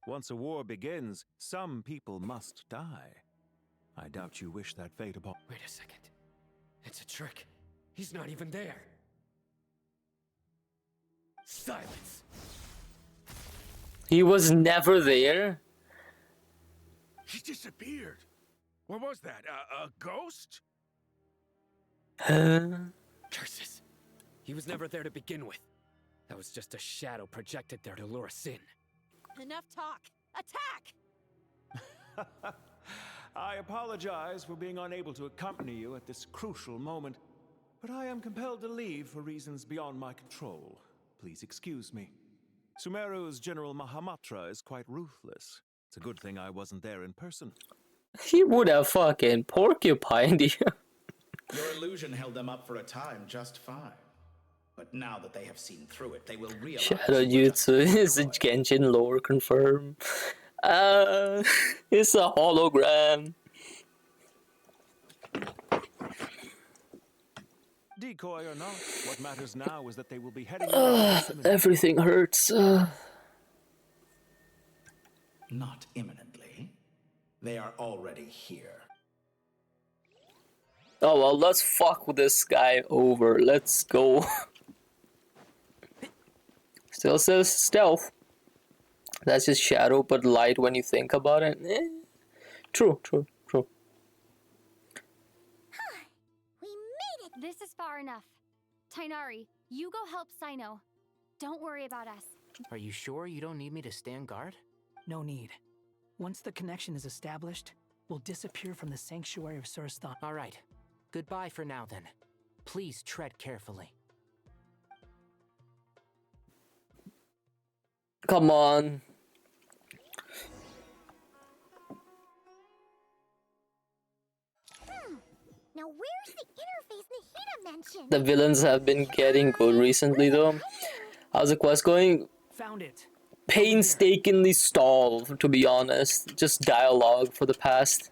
Once a war begins, some people must die. I doubt you wish that fate upon... Wait a second. It's a trick. He's not even there. Silence! He was never there? He disappeared. What was that? A ghost? Curses. He was never there to begin with. That was just a shadow projected there to lure us in. Enough talk. Attack! I apologize for being unable to accompany you at this crucial moment, but I am compelled to leave for reasons beyond my control. Please excuse me. Sumeru's General Mahamatra is quite ruthless. It's a good thing I wasn't there in person. He would have fucking porcupined you. Your illusion held them up for a time just fine. But now that they have seen through it, they will realize... Shadow Jutsu is a Genshin lore confirmed. It's a hologram. Decoy or not, what matters now is that they will be heading... Everything hurts. Not imminently. They are already here. Oh well, let's fuck with this guy over. Let's go. Still says stealth. That's just shadow, but light when you think about it. True. We made it! This is far enough. Tainari, you go help Sino. Don't worry about us. Are you sure you don't need me to stand guard? No need. Once the connection is established, we'll disappear from the sanctuary of Surstan. All right. Goodbye for now, then. Please tread carefully. Come on. the villains have been getting good recently, though. How's the quest going? Found it. Painstakingly stalled, to be honest. Just dialogue for the past.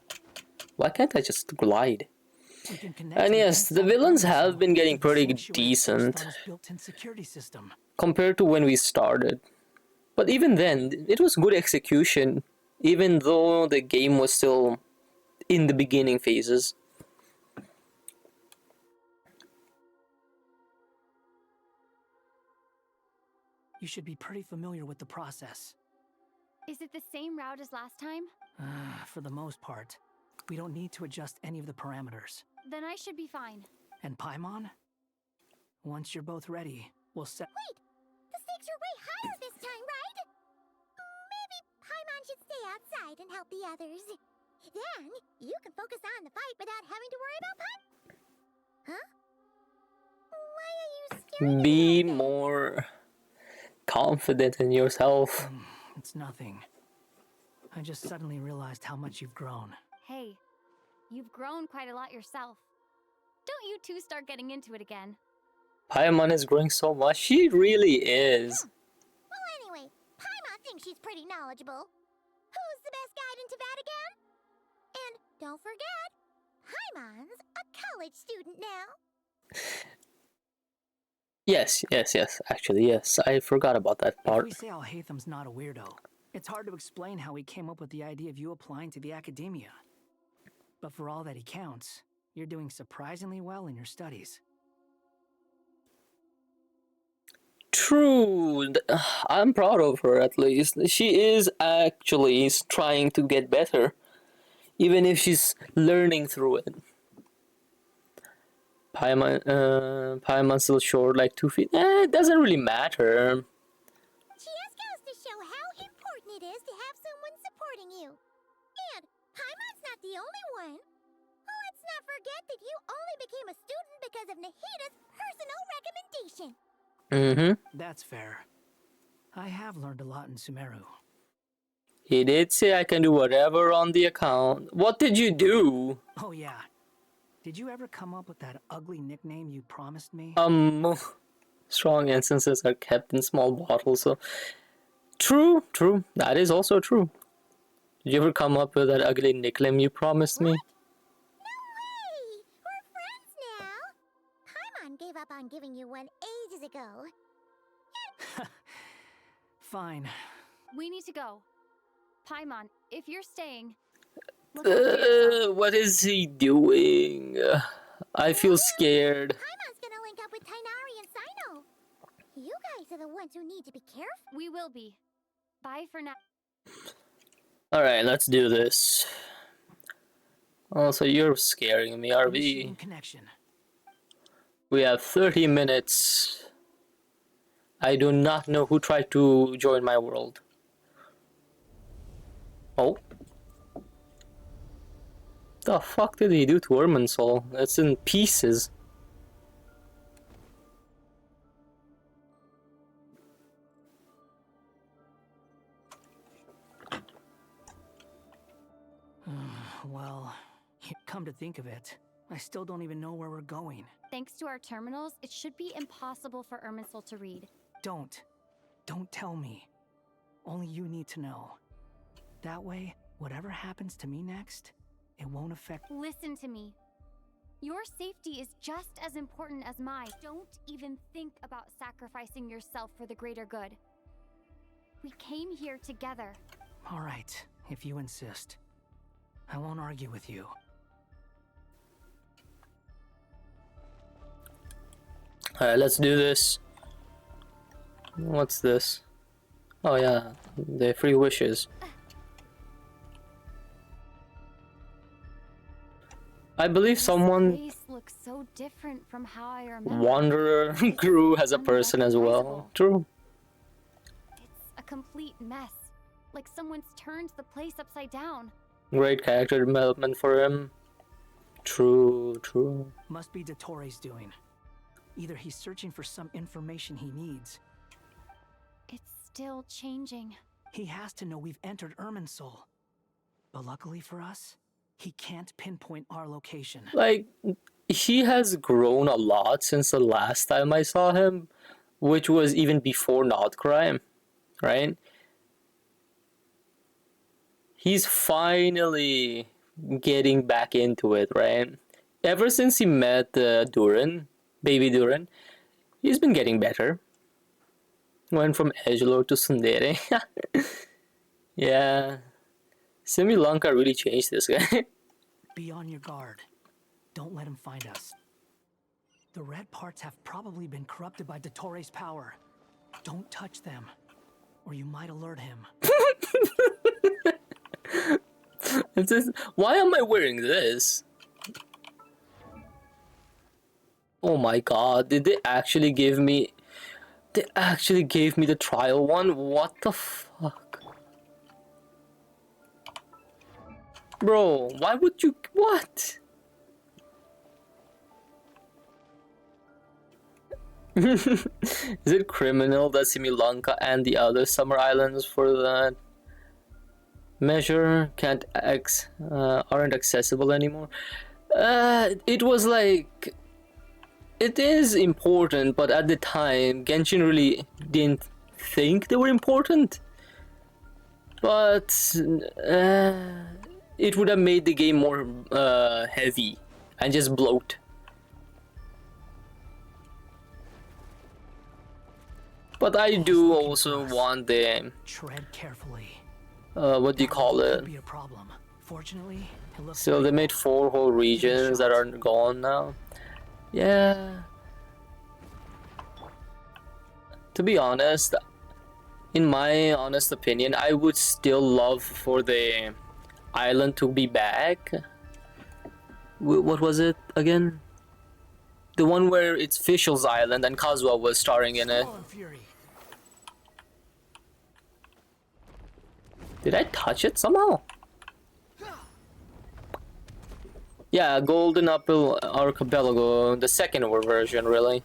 Why can't I just glide? And yes, the villains have been getting pretty decent built-in system. compared to when we started. But even then, it was good execution, even though the game was still in the beginning phases. You should be pretty familiar with the process. Is it the same route as last time? For the most part. We don't need to adjust any of the parameters. Then I should be fine. And Paimon? Once you're both ready, we'll set— Wait! The stakes are way higher this time, right? Maybe Paimon should stay outside and help the others. Then, you can focus on the fight without having to worry about Paimon. Huh? Why are you staring Be more confident in yourself. It's nothing. I just suddenly realized how much you've grown. Hey, you've grown quite a lot yourself. Don't you two start getting into it again. Paimon is growing so much. She really is. Well, anyway, Paimon thinks she's pretty knowledgeable. Who's the best guide in Tavatigan? And don't forget, Paimon's a college student now. Yes. Actually, yes. I forgot about that part. If we say Alhaitham's not a weirdo, it's hard to explain how he came up with the idea of you applying to the academia. But for all that he counts, you're doing surprisingly well in your studies. True. I'm proud of her, at least. She is actually trying to get better, even if she's learning through it. Paimon's still short, like 2 feet. It doesn't really matter. Just goes to show how important it is to have someone supporting you. And Paimon's not the only one. Let's not forget that you only became a student because of Nahida's personal recommendation. That's fair. I have learned a lot in Sumeru. He did say I can do whatever on the account. What did you do? Oh yeah. Did you ever come up with that ugly nickname you promised me? Strong essences are kept in small bottles, so... True. That is also true. Did you ever come up with that ugly nickname you promised me? No way! We're friends now! Paimon gave up on giving you one ages ago. Fine. We need to go. Paimon, if you're staying... What is he doing? I feel scared. Paimon's gonna link up with Tainari and Sino. You guys are the ones who need to be careful. We will be. Bye for now. Alright, let's do this. Also, you're scaring me, RV. Connection. We have 30 minutes. I do not know who tried to join my world. Oh. The fuck did he do to Irminsul? It's in pieces. Well, come to think of it, I still don't even know where we're going. Thanks to our terminals, it should be impossible for Irminsul to read. Don't tell me. Only you need to know. That way, whatever happens to me next, it won't affect— Listen to me. Your safety is just as important as mine. Don't even think about sacrificing yourself for the greater good. We came here together. All right, if you insist. I won't argue with you. Alright, let's do this. What's this? Oh yeah, the free wishes. I believe someone... This place looks so different from how I remember. Wanderer grew as a person as well. True. It's a complete mess. Like someone's turned the place upside down. Great character development for him. True. Must be Dottoro's doing. Either he's searching for some information he needs. It's still changing. He has to know we've entered Irminsul. But luckily for us, he can't pinpoint our location. Like, he has grown a lot since the last time I saw him, which was even before Not Crime, right? He's finally getting back into it, right? Ever since he met Duran, baby Duran, he's been getting better. Went from edgelord to tsundere. Yeah, Simi Lanka really changed this guy. Be on your guard. Don't let him find us. The red parts have probably been corrupted by Dottoro's power. Don't touch them, or you might alert him. Why am I wearing this? Oh my god, did they actually give me... They actually gave me the trial one? What the fuck? Bro, why would you... What? Is it criminal that Simi Lanka and the other summer islands for that measure aren't accessible anymore? It was like... It is important, but at the time, Genshin really didn't think they were important. But it would have made the game more heavy and just bloat. But I do also want the... Tread carefully. What do you call it? Be a problem. Fortunately, it looks So they made 4 whole regions that are gone now. Yeah. To be honest, in my honest opinion, I would still love for the island to be back. What was it again? The one where it's Fischl's Island and Kazuha was starring in it. Did I touch it somehow? Yeah, Golden Apple Archipelago, the second version, really.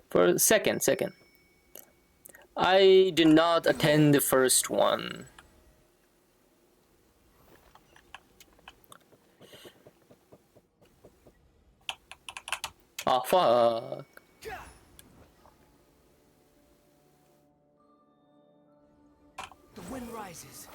For second. I did not attend the first one. Oh, fuck. The wind rises.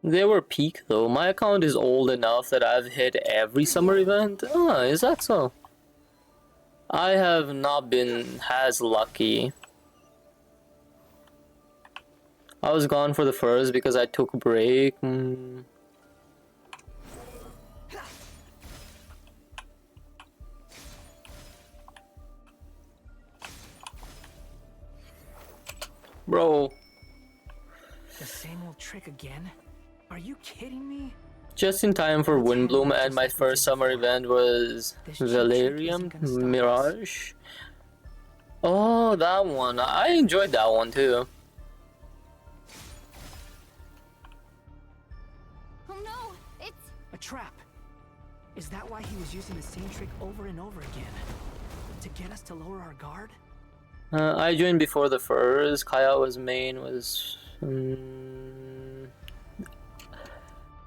They were peak though. My account is old enough that I've hit every summer event. Ah, is that so? I have not been as lucky. I was gone for the first because I took a break. Bro. The same old trick again? Are you kidding me? Just in time for Windbloom, and my first summer event was Valerium Mirage. Oh, that one. I enjoyed that one too. Oh no, it's a trap. Is that why he was using the same trick over and over again? To get us to lower our guard? I joined before the first. Kaya's main was...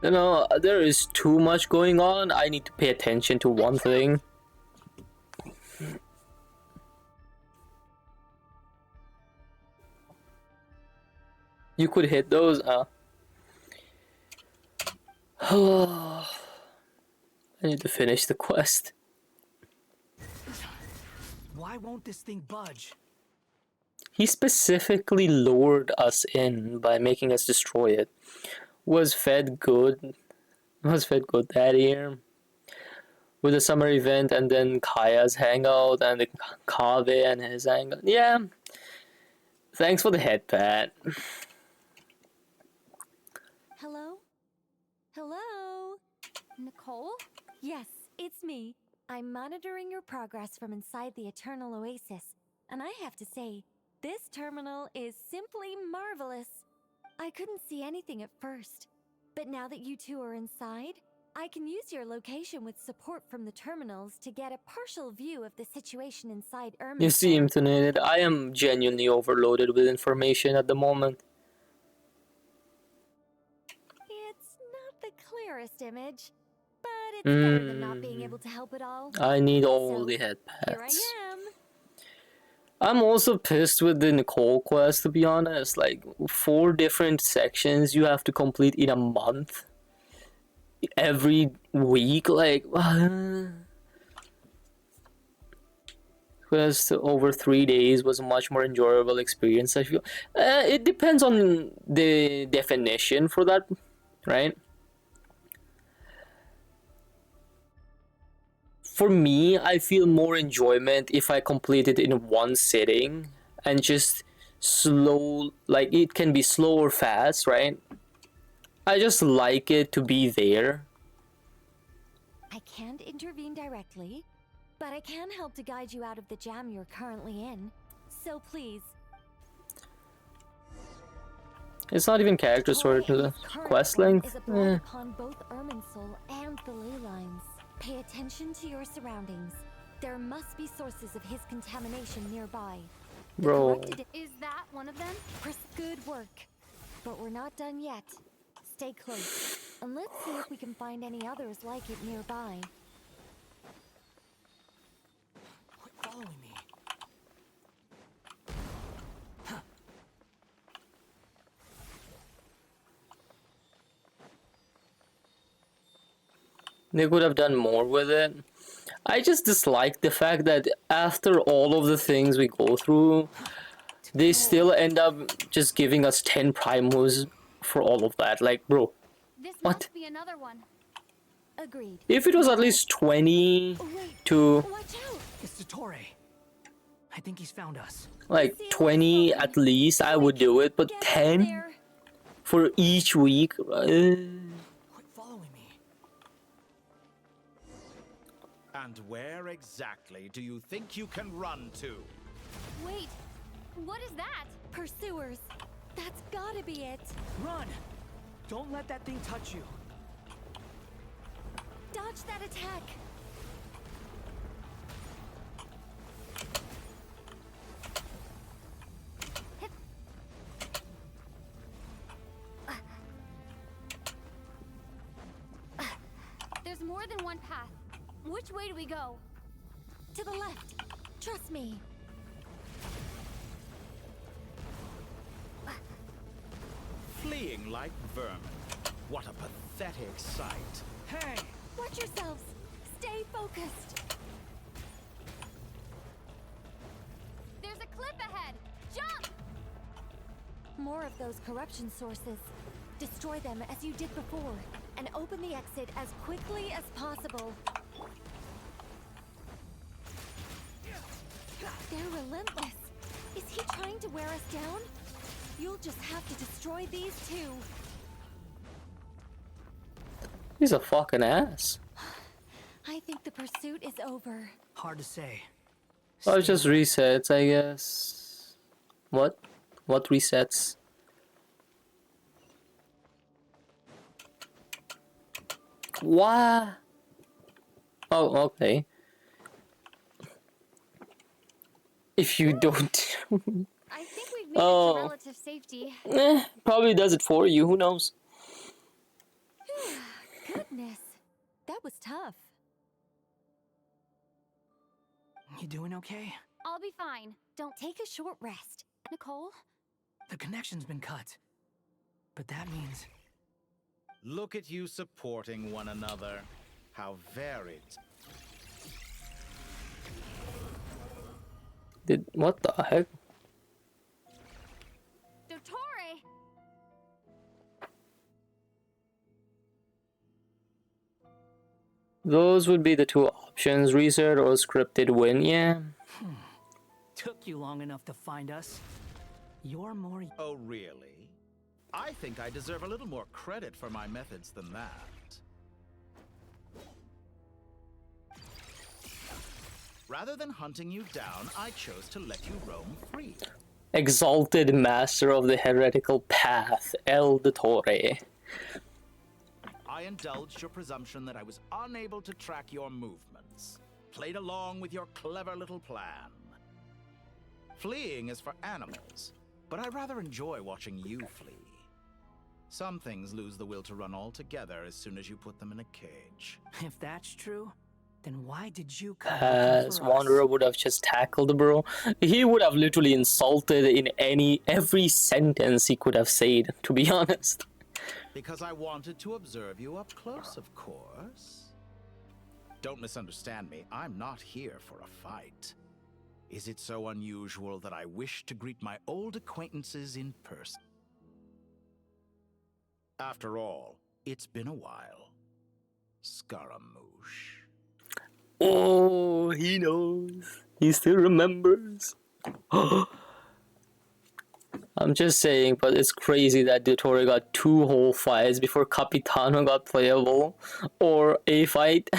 You know, there is too much going on. I need to pay attention to one thing. You could hit those. I need to finish the quest. Why won't this thing budge? He specifically lured us in by making us destroy it. Was fed good that year. With the summer event and then Kaya's hangout and the Kave and his hangout. Yeah. Thanks for the head pat. Hello? Hello? Nicole? Yes, it's me. I'm monitoring your progress from inside the Eternal Oasis, and I have to say, this terminal is simply marvelous. I couldn't see anything at first, but now that you two are inside, I can use your location with support from the terminals to get a partial view of the situation inside Irminsul. You seem to need it. I am genuinely overloaded with information at the moment. It's not the clearest image, but it's better than not being able to help at all. I need all So, the head here I paths. am. I'm also pissed with the Nicole quest, to be honest. Like, 4 different sections you have to complete in a month. Every week, like, quest over 3 days was a much more enjoyable experience, I feel. It depends on the definition for that, right? For me, I feel more enjoyment if I complete it in one sitting and just slow, like it can be slow or fast, right? I just like it to be there. I can't intervene directly, but I can help to guide you out of the jam you're currently in. So please. It's not even character sort of the quest length. Is a blot upon both Irminsul and the ley lines. Pay attention to your surroundings. There must be sources of his contamination nearby. Bro. Is that one of them? Good work. But we're not done yet. Stay close, and let's see if we can find any others like it nearby. Quit following me. They could have done more with it. I just dislike the fact that after all of the things we go through, they still end up just giving us 10 primos for all of that. Like, bro, This what? must be another one. Agreed. If it was at least 20 to It's Dottore. I think he's found us. like 20 at least, I would do it. But 10 for each week. And where exactly do you think you can run to? Wait, what is that? Pursuers. That's gotta be it. Run! Don't let that thing touch you. Dodge that attack. There's more than one path. Which way do we go? To the left. Trust me. Fleeing like vermin. What a pathetic sight. Hey! Watch yourselves. Stay focused. There's a cliff ahead. Jump! More of those corruption sources. Destroy them as you did before, and open the exit as quickly as possible. They're relentless. Is he trying to wear us down? You'll just have to destroy these too. He's a fucking ass. I think the pursuit is over. Hard to say. Oh, it just resets, I guess. What? What resets? What? Oh, okay. If you don't... I think we've made it to relative safety. Probably does it for you, who knows? Goodness, that was tough. You doing okay? I'll be fine. Don't take a short rest. Nicole? The connection's been cut. But that means... Look at you supporting one another. How varied. What the heck? Dottore! Those would be the two options, reset or scripted win, yeah. Took you long enough to find us. You're more... Oh, really? I think I deserve a little more credit for my methods than that. Rather than hunting you down, I chose to let you roam free. Exalted master of the heretical path, El Dottore. I indulged your presumption that I was unable to track your movements. Played along with your clever little plan. Fleeing is for animals, but I rather enjoy watching you flee. Some things lose the will to run altogether as soon as you put them in a cage. If that's true, then why did you come As Wanderer would have just tackled bro. He would have literally insulted in every sentence he could have said, to be honest. Because I wanted to observe you up close, of course. Don't misunderstand me, I'm not here for a fight. Is it so unusual that I wish to greet my old acquaintances in person? After all, it's been a while. Scaramouche. Oh, he knows. He still remembers. I'm just saying, but it's crazy that Dottore got 2 whole fights before Capitano got playable. Or a fight.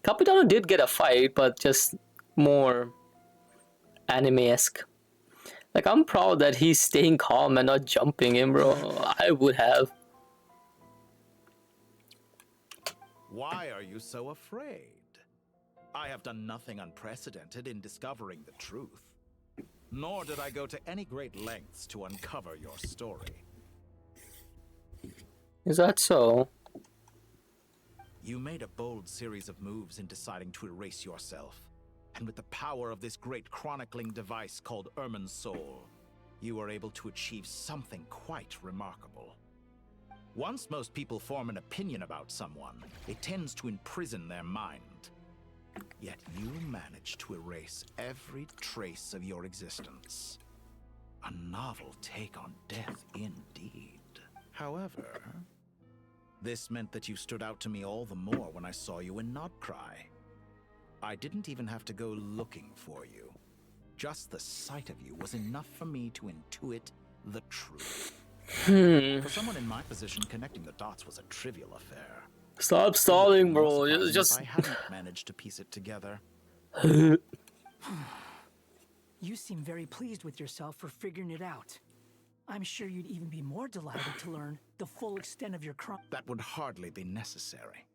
Capitano did get a fight, but just more anime-esque. Like, I'm proud that he's staying calm and not jumping in, bro. I would have. Why are you so afraid? I have done nothing unprecedented in discovering the truth. Nor did I go to any great lengths to uncover your story. Is that so? You made a bold series of moves in deciding to erase yourself. And with the power of this great chronicling device called Irmin's Soul, you were able to achieve something quite remarkable. Once most people form an opinion about someone, it tends to imprison their mind. Yet you managed to erase every trace of your existence. A novel take on death indeed. However, this meant that you stood out to me all the more when I saw you in Nodcry. I didn't even have to go looking for you. Just the sight of you was enough for me to intuit the truth. For someone in my position, connecting the dots was a trivial affair. Stop stalling, bro. Just I hadn't managed to piece it together. You seem very pleased with yourself for figuring it out. I'm sure you'd even be more delighted to learn the full extent of your crime. That would hardly be necessary.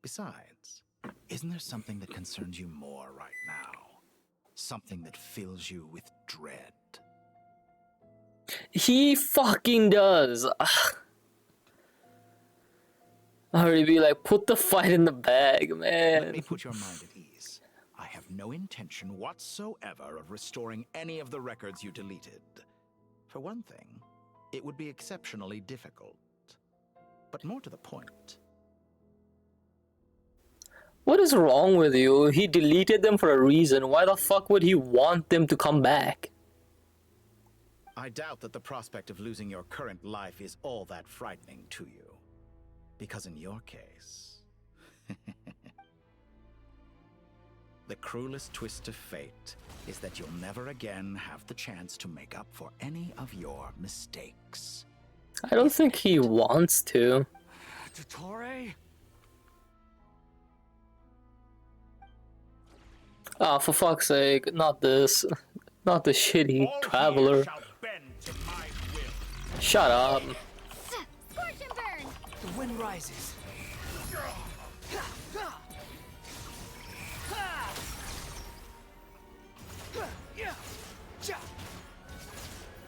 Besides, isn't there something that concerns you more right now? Something that fills you with dread? He fucking does. I would be like, put the fight in the bag, man. Let me put your mind at ease. I have no intention whatsoever of restoring any of the records you deleted. For one thing, it would be exceptionally difficult. But more to the point. What is wrong with you? He deleted them for a reason. Why the fuck would he want them to come back? I doubt that the prospect of losing your current life is all that frightening to you. Because in your case, the cruelest twist of fate is that you'll never again have the chance to make up for any of your mistakes. I don't think he wants to. Dottore? Ah, for fuck's sake, not this. Not the shitty traveler. Shut up. Scorch and burn! The wind rises.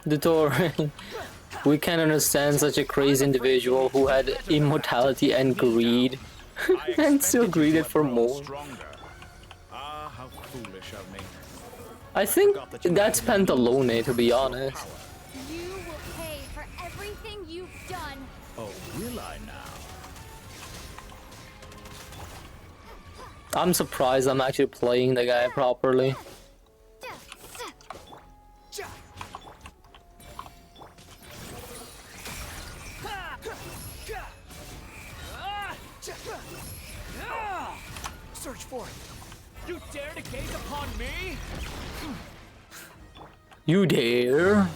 Dottore, we can understand such a crazy individual who had immortality and greed, and still greeded for more. Ah, how foolish of me. I think that's Pantalone, to be honest. You will pay for everything you've done. Oh, will I now? I'm surprised I'm actually playing the guy properly. Search for it. You dare to gaze upon me? You dare?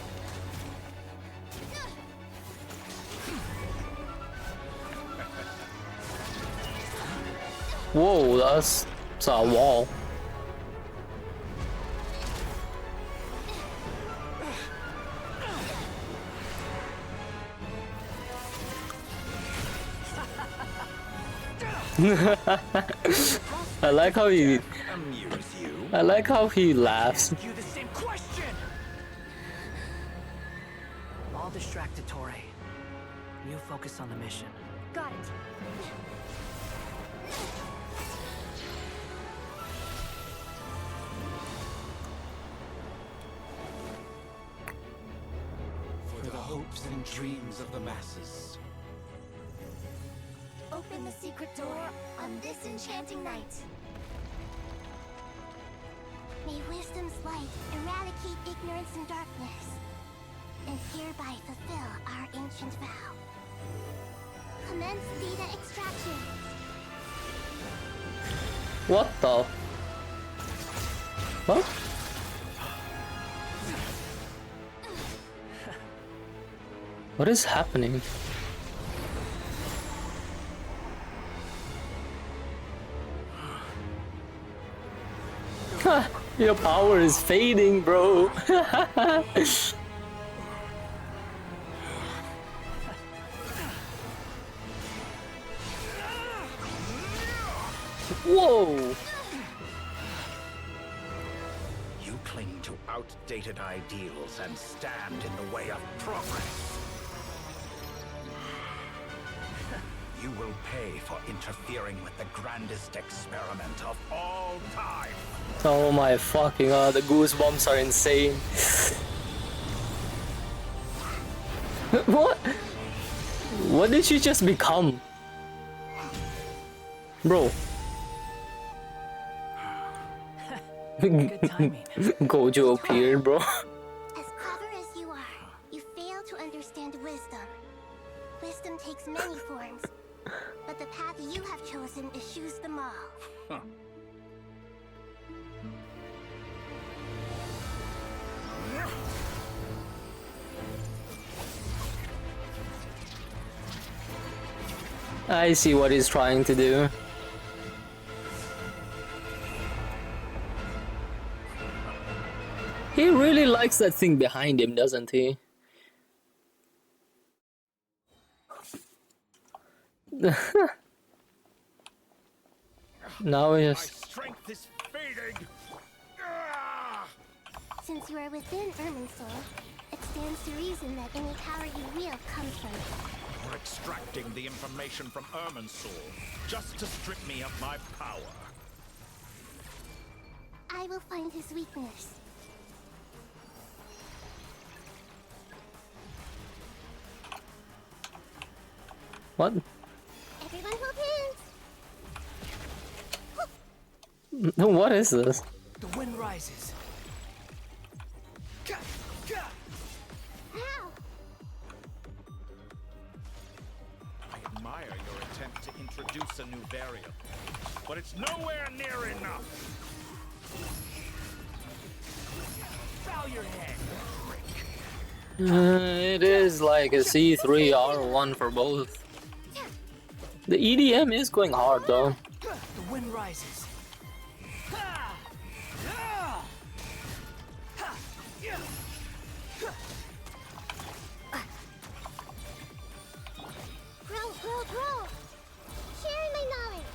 Whoa, that's a wall. I like how he. I like how he laughs. You the same question. I'll distract Torre. You focus on the mission. Got it. For the hopes and dreams of the masses. Open the secret door on this enchanting night. May wisdom's light eradicate ignorance and darkness, and hereby fulfill our ancient vow. Commence data extraction. What the? What? What is happening? Your power is fading, bro. Whoa! You cling to outdated ideals and stand in the way of progress. You will pay for interfering with the grandest experiment of all time. Oh my fucking god, the goosebumps are insane. What? What did she just become? Bro. Gojo appeared, bro. As clever as you are, you fail to understand wisdom. Wisdom takes many forms, but the path you have chosen eschews them all. Huh. I see what he's trying to do. He really likes that thing behind him, doesn't he? Now he just... My strength is fading. Since you are within Irminsul, it stands to reason that any power you wield comes from it. You're extracting the information from Irminsul just to strip me of my power. I will find his weakness. What? Everyone hold hands! What is this? The wind rises. Ow! I admire your attempt to introduce a new variable, but it's nowhere near enough. Bow your head. It is like a C3 R1 for both. The EDM is going hard though. The wind rises. Grow! Sharing my knowledge!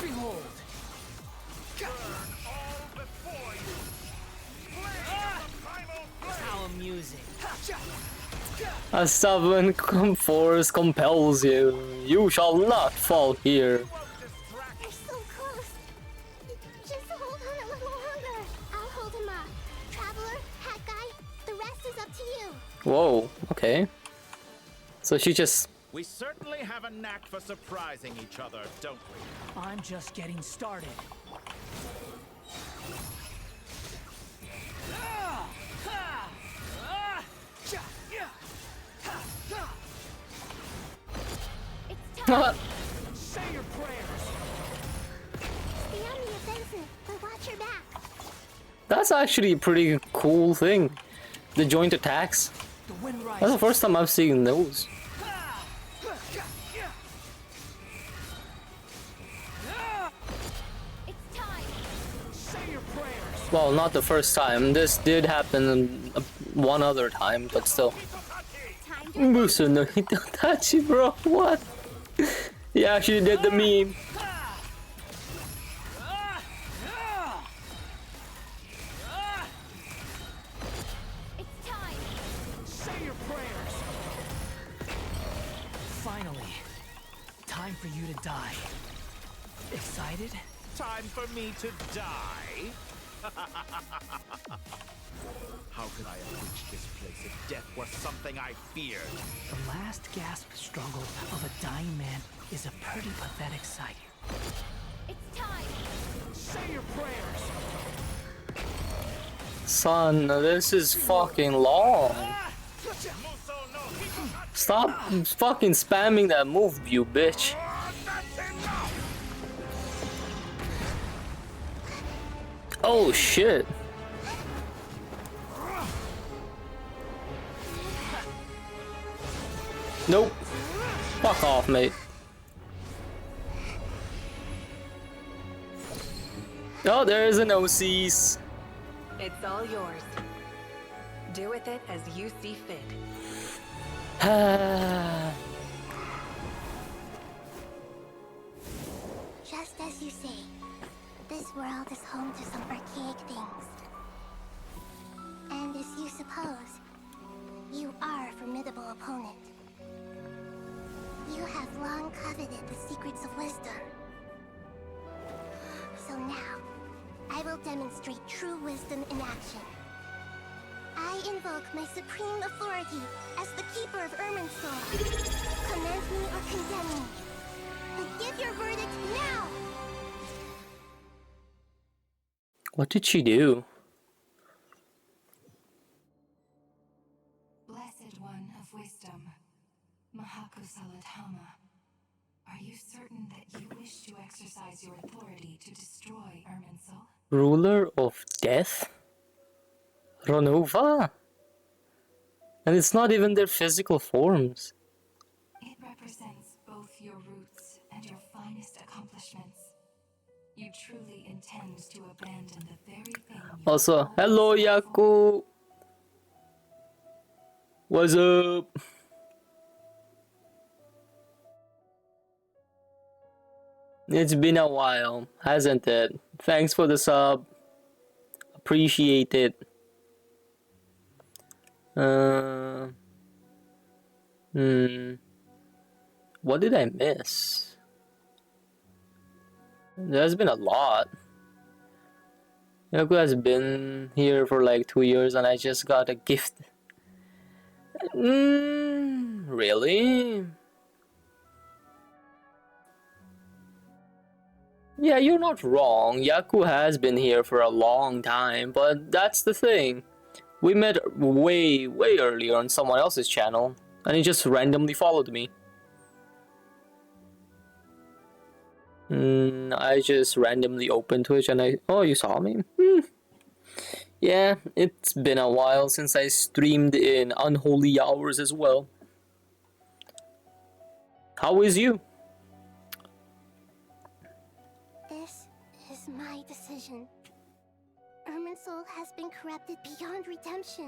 Behold! How amusing. A stubborn force compels you. You shall not fall here. You're so close! Just hold on a little longer. I'll hold him up. Traveler, hat guy, the rest is up to you. Whoa, okay. So she just... We certainly have a knack for surprising each other, don't we? I'm just getting started. Say your prayers. Stay on the offensive, but watch your back. That's actually a pretty cool thing. The joint attacks. The wind rises. That's the first time I've seen those. It's time. Say your prayers. Well, not the first time. This did happen one other time, but still. Musu no Hitotachi, bro. What? He actually did the meme. It's time. Say your prayers. Finally, time for you to die. Excited? Time for me to die? How could I have reached this place if death were something I feared? The last gasp struggle of a dying man is a pretty pathetic sight. It's time. Say your prayers. Son, this is fucking long. Stop fucking spamming that move, you bitch. Oh shit. Nope. Fuck off, mate. Oh, there is an OCs. It's all yours. Do with it as you see fit. Just as you say, this world is home to some archaic things. And as you suppose, you are a formidable opponent. You have long coveted the secrets of wisdom. So now, I will demonstrate true wisdom in action. I invoke my supreme authority as the keeper of Irminsul. Command me or condemn me. But give your verdict now! What did she do? Blessed one of wisdom, Mahakusaladhama, are you certain that you wish to exercise your authority to destroy Irminsul? Ruler of Death? Ronova? And it's not even their physical forms. It represents both your roots and your finest accomplishments. You truly intend to abandon the very thing you Also, hello Yaku! What's up? It's been a while, hasn't it? Thanks for the sub. Appreciate it. What did I miss? There's been a lot. Yaku has been here for like 2 years and I just got a gift. Really? Yeah, you're not wrong. Yaku has been here for a long time, but that's the thing. We met way earlier on someone else's channel, and he just randomly followed me. I just randomly opened Twitch and oh, you saw me? Yeah, it's been a while since I streamed in unholy hours as well. How is you? This is my decision. Irminsul has been corrupted beyond redemption.